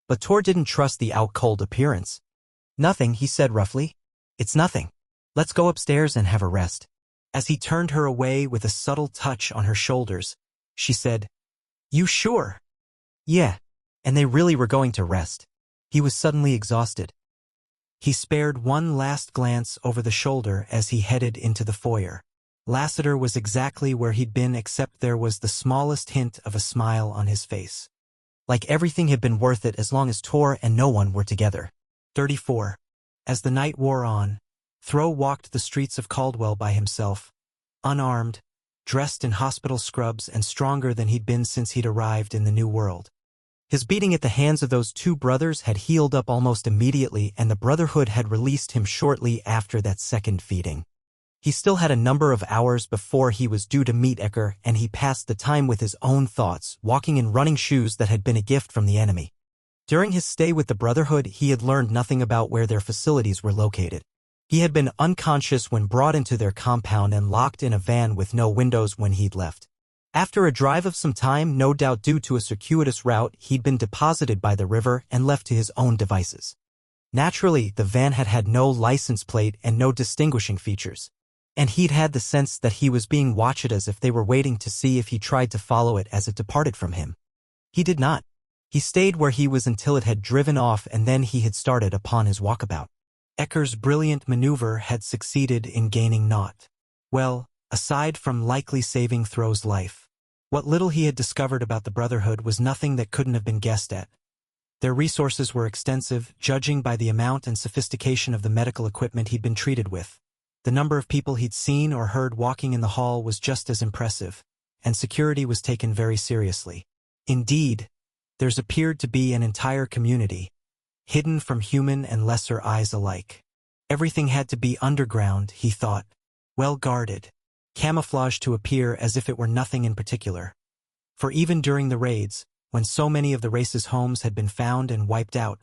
But Tor didn't trust the out-cold appearance. "Nothing," he said roughly. "It's nothing. Let's go upstairs and have a rest." As he turned her away with a subtle touch on her shoulders, she said, "You sure?" "Yeah." And they really were going to rest. He was suddenly exhausted. He spared one last glance over the shoulder as he headed into the foyer. Lassiter was exactly where he'd been, except there was the smallest hint of a smile on his face. Like everything had been worth it as long as Tor and no one were together. 34. As the night wore on, Thro walked the streets of Caldwell by himself, unarmed, dressed in hospital scrubs and stronger than he'd been since he'd arrived in the New World. His beating at the hands of those 2 brothers had healed up almost immediately, and the Brotherhood had released him shortly after that second feeding. He still had a number of hours before he was due to meet Ecker, and he passed the time with his own thoughts, walking in running shoes that had been a gift from the enemy. During his stay with the Brotherhood, he had learned nothing about where their facilities were located. He had been unconscious when brought into their compound and locked in a van with no windows when he'd left. After a drive of some time, no doubt due to a circuitous route, he'd been deposited by the river and left to his own devices. Naturally, the van had had no license plate and no distinguishing features. And he'd had the sense that he was being watched as if they were waiting to see if he tried to follow it as it departed from him. He did not. He stayed where he was until it had driven off, and then he had started upon his walkabout. Ecker's brilliant maneuver had succeeded in gaining naught. Well, aside from likely saving Throw's life. What little he had discovered about the Brotherhood was nothing that couldn't have been guessed at. Their resources were extensive, judging by the amount and sophistication of the medical equipment he'd been treated with. The number of people he'd seen or heard walking in the hall was just as impressive, and security was taken very seriously. Indeed, theirs appeared to be an entire community, hidden from human and lesser eyes alike. Everything had to be underground, he thought, well guarded, camouflaged to appear as if it were nothing in particular. For even during the raids, when so many of the race's homes had been found and wiped out,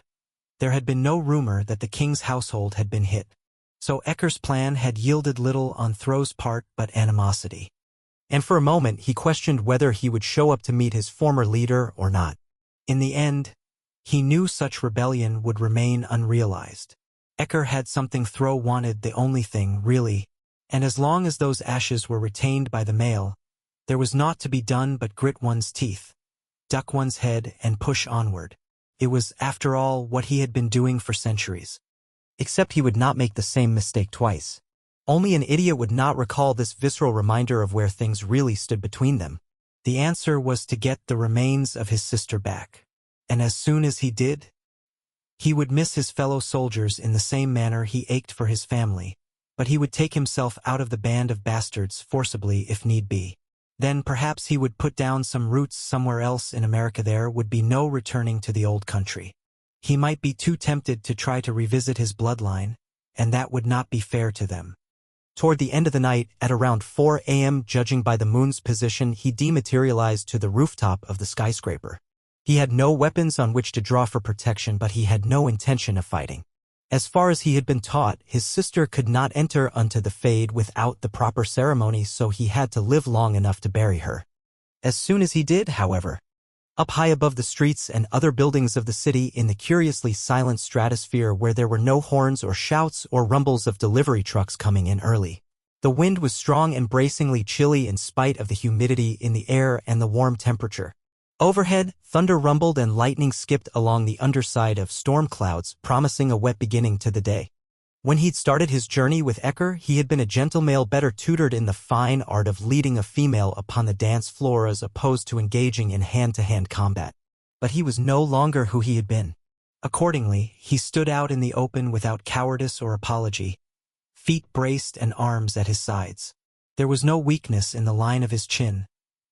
there had been no rumor that the king's household had been hit. So Ecker's plan had yielded little on Throw's part but animosity. And for a moment he questioned whether he would show up to meet his former leader or not. In the end, he knew such rebellion would remain unrealized. Ecker had something Throw wanted, the only thing, really, and as long as those ashes were retained by the male, there was naught to be done but grit one's teeth, duck one's head, and push onward. It was, after all, what he had been doing for centuries. Except he would not make the same mistake twice. Only an idiot would not recall this visceral reminder of where things really stood between them. The answer was to get the remains of his sister back. And as soon as he did, he would miss his fellow soldiers in the same manner he ached for his family, but he would take himself out of the band of bastards forcibly if need be. Then perhaps he would put down some roots somewhere else in America. There would be no returning to the old country. He might be too tempted to try to revisit his bloodline, and that would not be fair to them. Toward the end of the night, at around 4 a.m., judging by the moon's position, he dematerialized to the rooftop of the skyscraper. He had no weapons on which to draw for protection, but he had no intention of fighting. As far as he had been taught, his sister could not enter unto the Fade without the proper ceremony, so he had to live long enough to bury her. As soon as he did, however, up high above the streets and other buildings of the city, in the curiously silent stratosphere where there were no horns or shouts or rumbles of delivery trucks coming in early, the wind was strong and bracingly chilly in spite of the humidity in the air and the warm temperature. Overhead, thunder rumbled and lightning skipped along the underside of storm clouds, promising a wet beginning to the day. When he'd started his journey with Ecker, he had been a gentle male better tutored in the fine art of leading a female upon the dance floor as opposed to engaging in hand-to-hand combat. But he was no longer who he had been. Accordingly, he stood out in the open without cowardice or apology, feet braced and arms at his sides. There was no weakness in the line of his chin,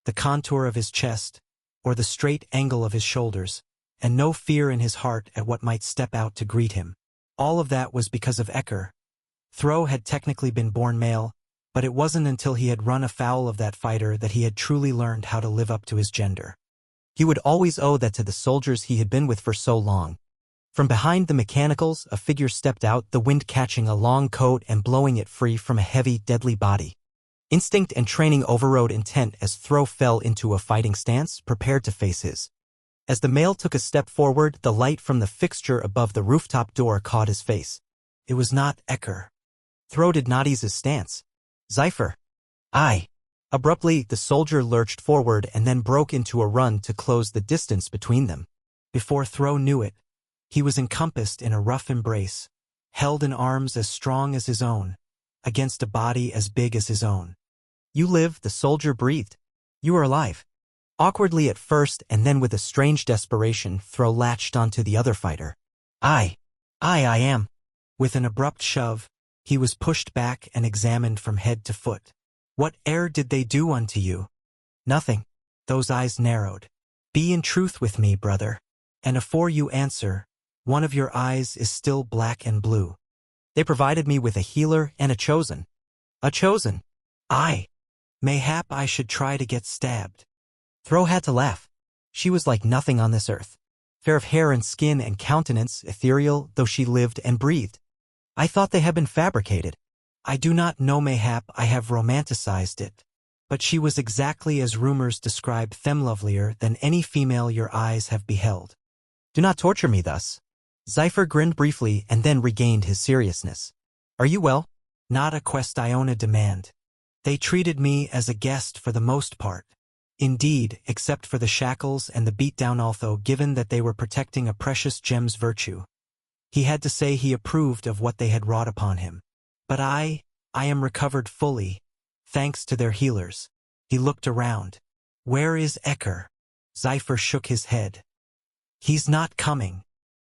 the contour of his chest, or the straight angle of his shoulders, and no fear in his heart at what might step out to greet him. All of that was because of Ecker. Throw had technically been born male, but it wasn't until he had run afoul of that fighter that he had truly learned how to live up to his gender. He would always owe that to the soldiers he had been with for so long. From behind the mechanicals, a figure stepped out, the wind catching a long coat and blowing it free from a heavy, deadly body. Instinct and training overrode intent as Throw fell into a fighting stance, prepared to face his. As the male took a step forward, the light from the fixture above the rooftop door caught his face. It was not Ecker. Throw did not ease his stance. Zypher. Aye. Abruptly, the soldier lurched forward and then broke into a run to close the distance between them. Before Throw knew it, he was encompassed in a rough embrace, held in arms as strong as his own, against a body as big as his own. You live, the soldier breathed. You are alive. Awkwardly at first, and then with a strange desperation, Throw latched onto the other fighter. I am. With an abrupt shove, he was pushed back and examined from head to foot. What did they do unto you? Nothing. Those eyes narrowed. Be in truth with me, brother. And afore you answer, one of your eyes is still black and blue. They provided me with a healer and a chosen. A chosen? Aye. Mayhap I should try to get stabbed. Throw had to laugh. She was like nothing on this earth. fair of hair and skin and countenance, ethereal though she lived and breathed. I thought they had been fabricated. I do not know, mayhap I have romanticized it. But she was exactly as rumors describe them, lovelier than any female your eyes have beheld. Do not torture me thus. Zephyr grinned briefly and then regained his seriousness. Are you well? Not a question demand. They treated me as a guest for the most part. Indeed, except for the shackles and the beatdown, although given that they were protecting a precious gem's virtue. He had to say he approved of what they had wrought upon him. But I am recovered fully, thanks to their healers. He looked around. Where is Ecker? Zephyr shook his head. He's not coming.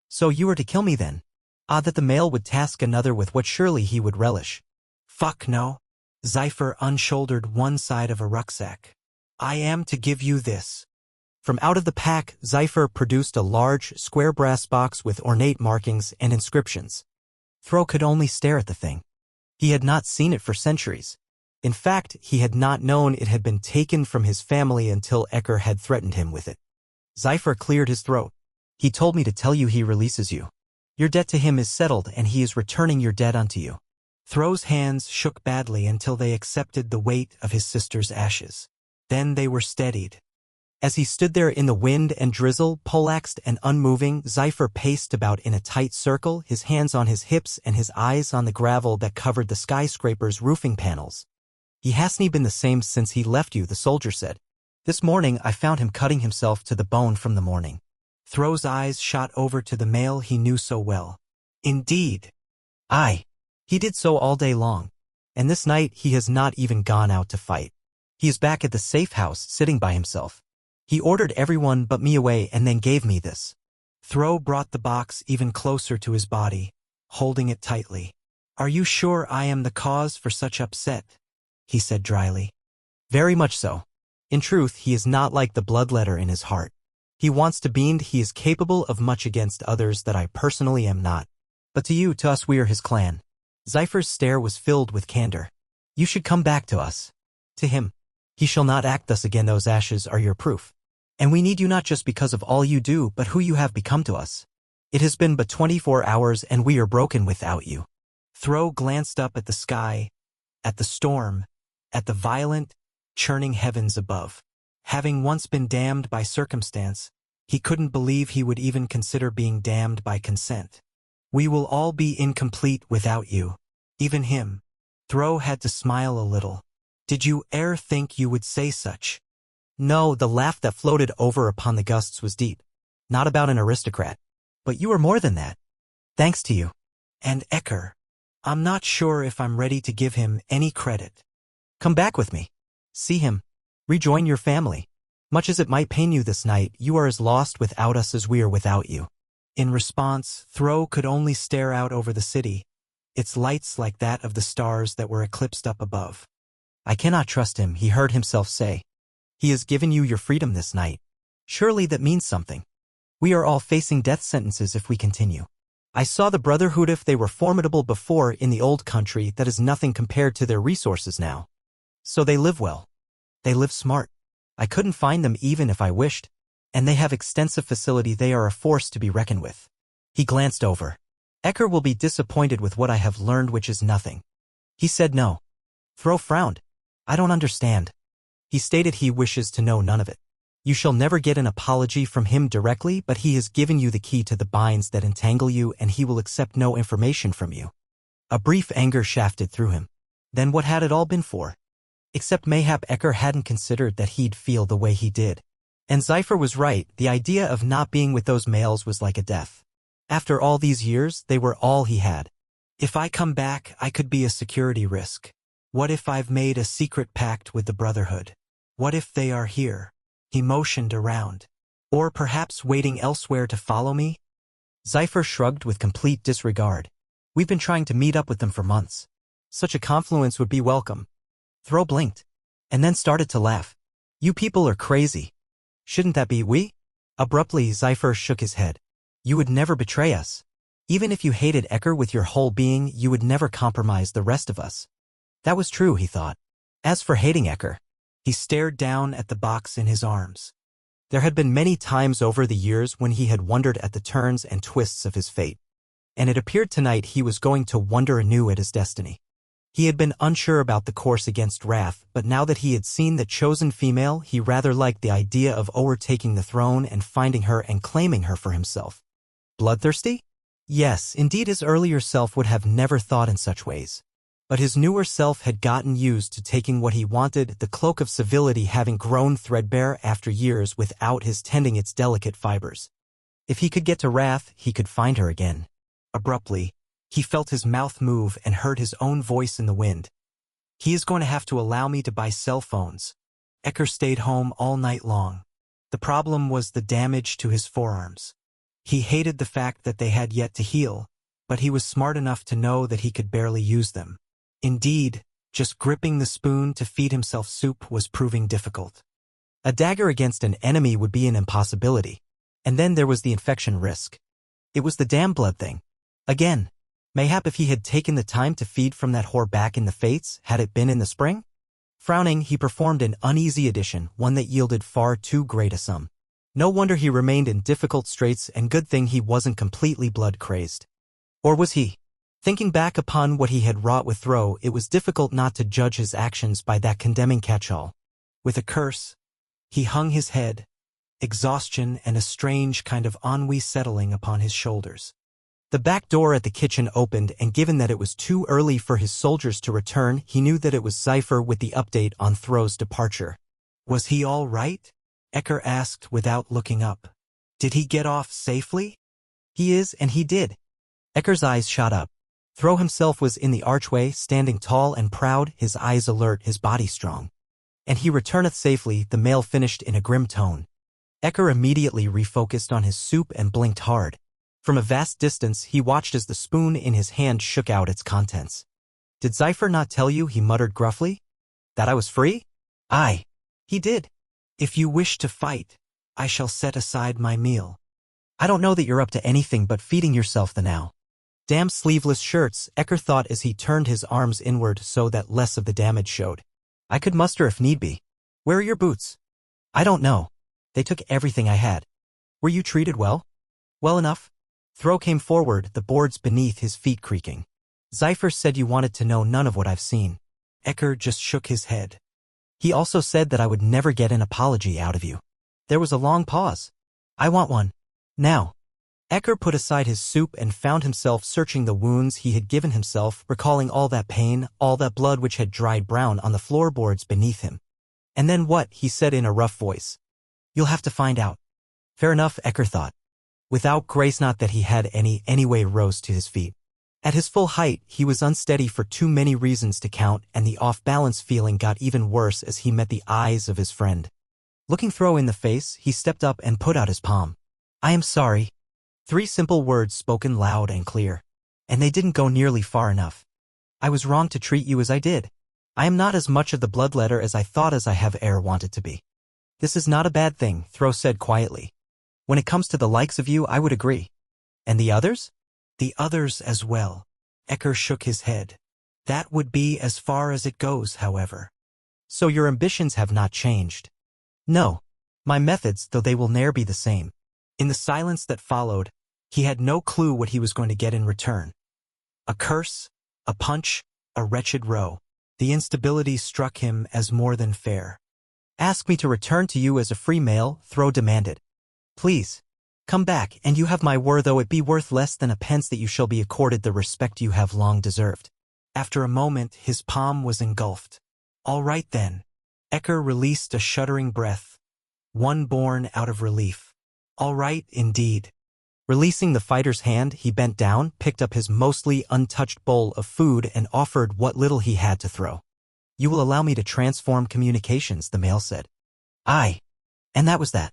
So you were to kill me then? Odd that the male would task another with what surely he would relish. Fuck no. Zephyr unshouldered one side of a rucksack. I am to give you this. From out of the pack, Zephyr produced a large, square brass box with ornate markings and inscriptions. Thro could only stare at the thing. He had not seen it for centuries. In fact, he had not known it had been taken from his family until Ecker had threatened him with it. Zephyr cleared his throat. He told me to tell you he releases you. Your debt to him is settled and he is returning your debt unto you. Thro's hands shook badly until they accepted the weight of his sister's ashes. Then they were steadied. As he stood there in the wind and drizzle, poleaxed and unmoving, Zephyr paced about in a tight circle, his hands on his hips and his eyes on the gravel that covered the skyscraper's roofing panels. He hasn't been the same since he left you, the soldier said. This morning I found him cutting himself to the bone from the morning. Thro's eyes shot over to the male he knew so well. Indeed. Aye. He did so all day long. And this night he has not even gone out to fight. He is back at the safe house, sitting by himself. He ordered everyone but me away and then gave me this. Thro brought the box even closer to his body, holding it tightly. Are you sure I am the cause for such upset? He said dryly. Very much so. In truth, he is not like the bloodletter in his heart. He wants to be, he is capable of much against others that I personally am not. But to us we are his clan. Zephyr's stare was filled with candor. You should come back to us. To him. He shall not act thus again. Those ashes are your proof. And we need you not just because of all you do, but who you have become to us. It has been but 24 hours and we are broken without you. Thro glanced up at the sky, at the storm, at the violent, churning heavens above. Having once been damned by circumstance, he couldn't believe he would even consider being damned by consent. We will all be incomplete without you. Even him. Thro had to smile a little. Did you e'er think you would say such? No, the laugh that floated over upon the gusts was deep. Not about an aristocrat. But you are more than that. Thanks to you. And Ecker. I'm not sure if I'm ready to give him any credit. Come back with me. See him. Rejoin your family. Much as it might pain you this night, you are as lost without us as we are without you. In response, Thro could only stare out over the city, its lights like that of the stars that were eclipsed up above. I cannot trust him, he heard himself say. He has given you your freedom this night. Surely that means something. We are all facing death sentences if we continue. I saw the Brotherhood if they were formidable before in the old country, that is nothing compared to their resources now. So they live well. They live smart. I couldn't find them even if I wished. And they have extensive facility. They are a force to be reckoned with. He glanced over. Ecker will be disappointed with what I have learned, which is nothing. He said no. Thro frowned. I don't understand. He stated he wishes to know none of it. You shall never get an apology from him directly, but he has given you the key to the binds that entangle you, and he will accept no information from you. A brief anger shafted through him. Then what had it all been for? Except mayhap Ecker hadn't considered that he'd feel the way he did. And Zephyr was right, the idea of not being with those males was like a death. After all these years, they were all he had. If I come back, I could be a security risk. What if I've made a secret pact with the Brotherhood? What if they are here? He motioned around. Or perhaps waiting elsewhere to follow me? Zephyr shrugged with complete disregard. We've been trying to meet up with them for months. Such a confluence would be welcome. Thro blinked, and then started to laugh. You people are crazy. Shouldn't that be we? Abruptly, Zephyr shook his head. You would never betray us. Even if you hated Ecker with your whole being, you would never compromise the rest of us. That was true, he thought. As for hating Ecker, he stared down at the box in his arms. There had been many times over the years when he had wondered at the turns and twists of his fate, and it appeared tonight he was going to wonder anew at his destiny. He had been unsure about the course against Wrath, but now that he had seen the chosen female, he rather liked the idea of overtaking the throne and finding her and claiming her for himself. Bloodthirsty? Yes, indeed his earlier self would have never thought in such ways. But his newer self had gotten used to taking what he wanted, the cloak of civility having grown threadbare after years without his tending its delicate fibers. If he could get to Wrath, he could find her again. Abruptly, he felt his mouth move and heard his own voice in the wind. He is going to have to allow me to buy cell phones. Ecker stayed home all night long. The problem was the damage to his forearms. He hated the fact that they had yet to heal, but he was smart enough to know that he could barely use them. Indeed, just gripping the spoon to feed himself soup was proving difficult. A dagger against an enemy would be an impossibility. And then there was the infection risk. It was the damn blood thing. Again. Mayhap if he had taken the time to feed from that whore back in the Fates, had it been in the spring? Frowning, he performed an uneasy addition, one that yielded far too great a sum. No wonder he remained in difficult straits, and good thing he wasn't completely blood-crazed. Or was he? Thinking back upon what he had wrought with Thro, it was difficult not to judge his actions by that condemning catch-all. With a curse, he hung his head, exhaustion and a strange kind of ennui settling upon his shoulders. The back door at the kitchen opened, and given that it was too early for his soldiers to return, he knew that it was Zypher with the update on Thro's departure. Was he all right? Ecker asked without looking up. Did he get off safely? He is, and he did. Ecker's eyes shot up. Thro himself was in the archway, standing tall and proud, his eyes alert, his body strong. And he returneth safely, the male finished in a grim tone. Ecker immediately refocused on his soup and blinked hard. From a vast distance, he watched as the spoon in his hand shook out its contents. Did Zypher not tell you, he muttered gruffly, that I was free? Aye. He did. If you wish to fight, I shall set aside my meal. I don't know that you're up to anything but feeding yourself the now. Damn sleeveless shirts, Ecker thought as he turned his arms inward so that less of the damage showed. I could muster if need be. Where are your boots? I don't know. They took everything I had. Were you treated well? Well enough. Thro came forward, the boards beneath his feet creaking. Zypher said you wanted to know none of what I've seen. Ecker just shook his head. He also said that I would never get an apology out of you. There was a long pause. I want one. Now. Ecker put aside his soup and found himself searching the wounds he had given himself, recalling all that pain, all that blood which had dried brown on the floorboards beneath him. And then what? He said in a rough voice. You'll have to find out. Fair enough, Ecker thought. Without grace, not that he had any, anyway, rose to his feet. At his full height, he was unsteady for too many reasons to count, and the off-balance feeling got even worse as he met the eyes of his friend. Looking Thro in the face, he stepped up and put out his palm. I am sorry. 3 simple words spoken loud and clear. And they didn't go nearly far enough. I was wrong to treat you as I did. I am not as much of the bloodletter as I thought as I have e'er wanted to be. This is not a bad thing, Thro said quietly. When it comes to the likes of you, I would agree. And the others? The others as well. Ecker shook his head. That would be as far as it goes, however. So your ambitions have not changed. No. My methods, though they will ne'er be the same. In the silence that followed, he had no clue what he was going to get in return. A curse, a punch, a wretched row. The instability struck him as more than fair. Ask me to return to you as a free male, Thro demanded. Please, come back, and you have my word, though it be worth less than a pence, that you shall be accorded the respect you have long deserved. After a moment, his palm was engulfed. All right then. Ecker released a shuddering breath, one born out of relief. All right, indeed. Releasing the fighter's hand, he bent down, picked up his mostly untouched bowl of food, and offered what little he had to Thro. You will allow me to transform communications, the male said. Aye. And that was that.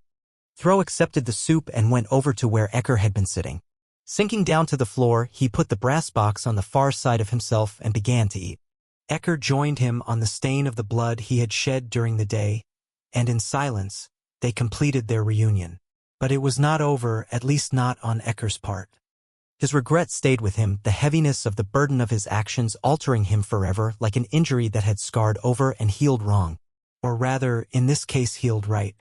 Thro accepted the soup and went over to where Ecker had been sitting. Sinking down to the floor, he put the brass box on the far side of himself and began to eat. Ecker joined him on the stain of the blood he had shed during the day, and in silence, they completed their reunion. But it was not over, at least not on Ecker's part. His regret stayed with him, the heaviness of the burden of his actions altering him forever, like an injury that had scarred over and healed wrong. Or rather, in this case, healed right.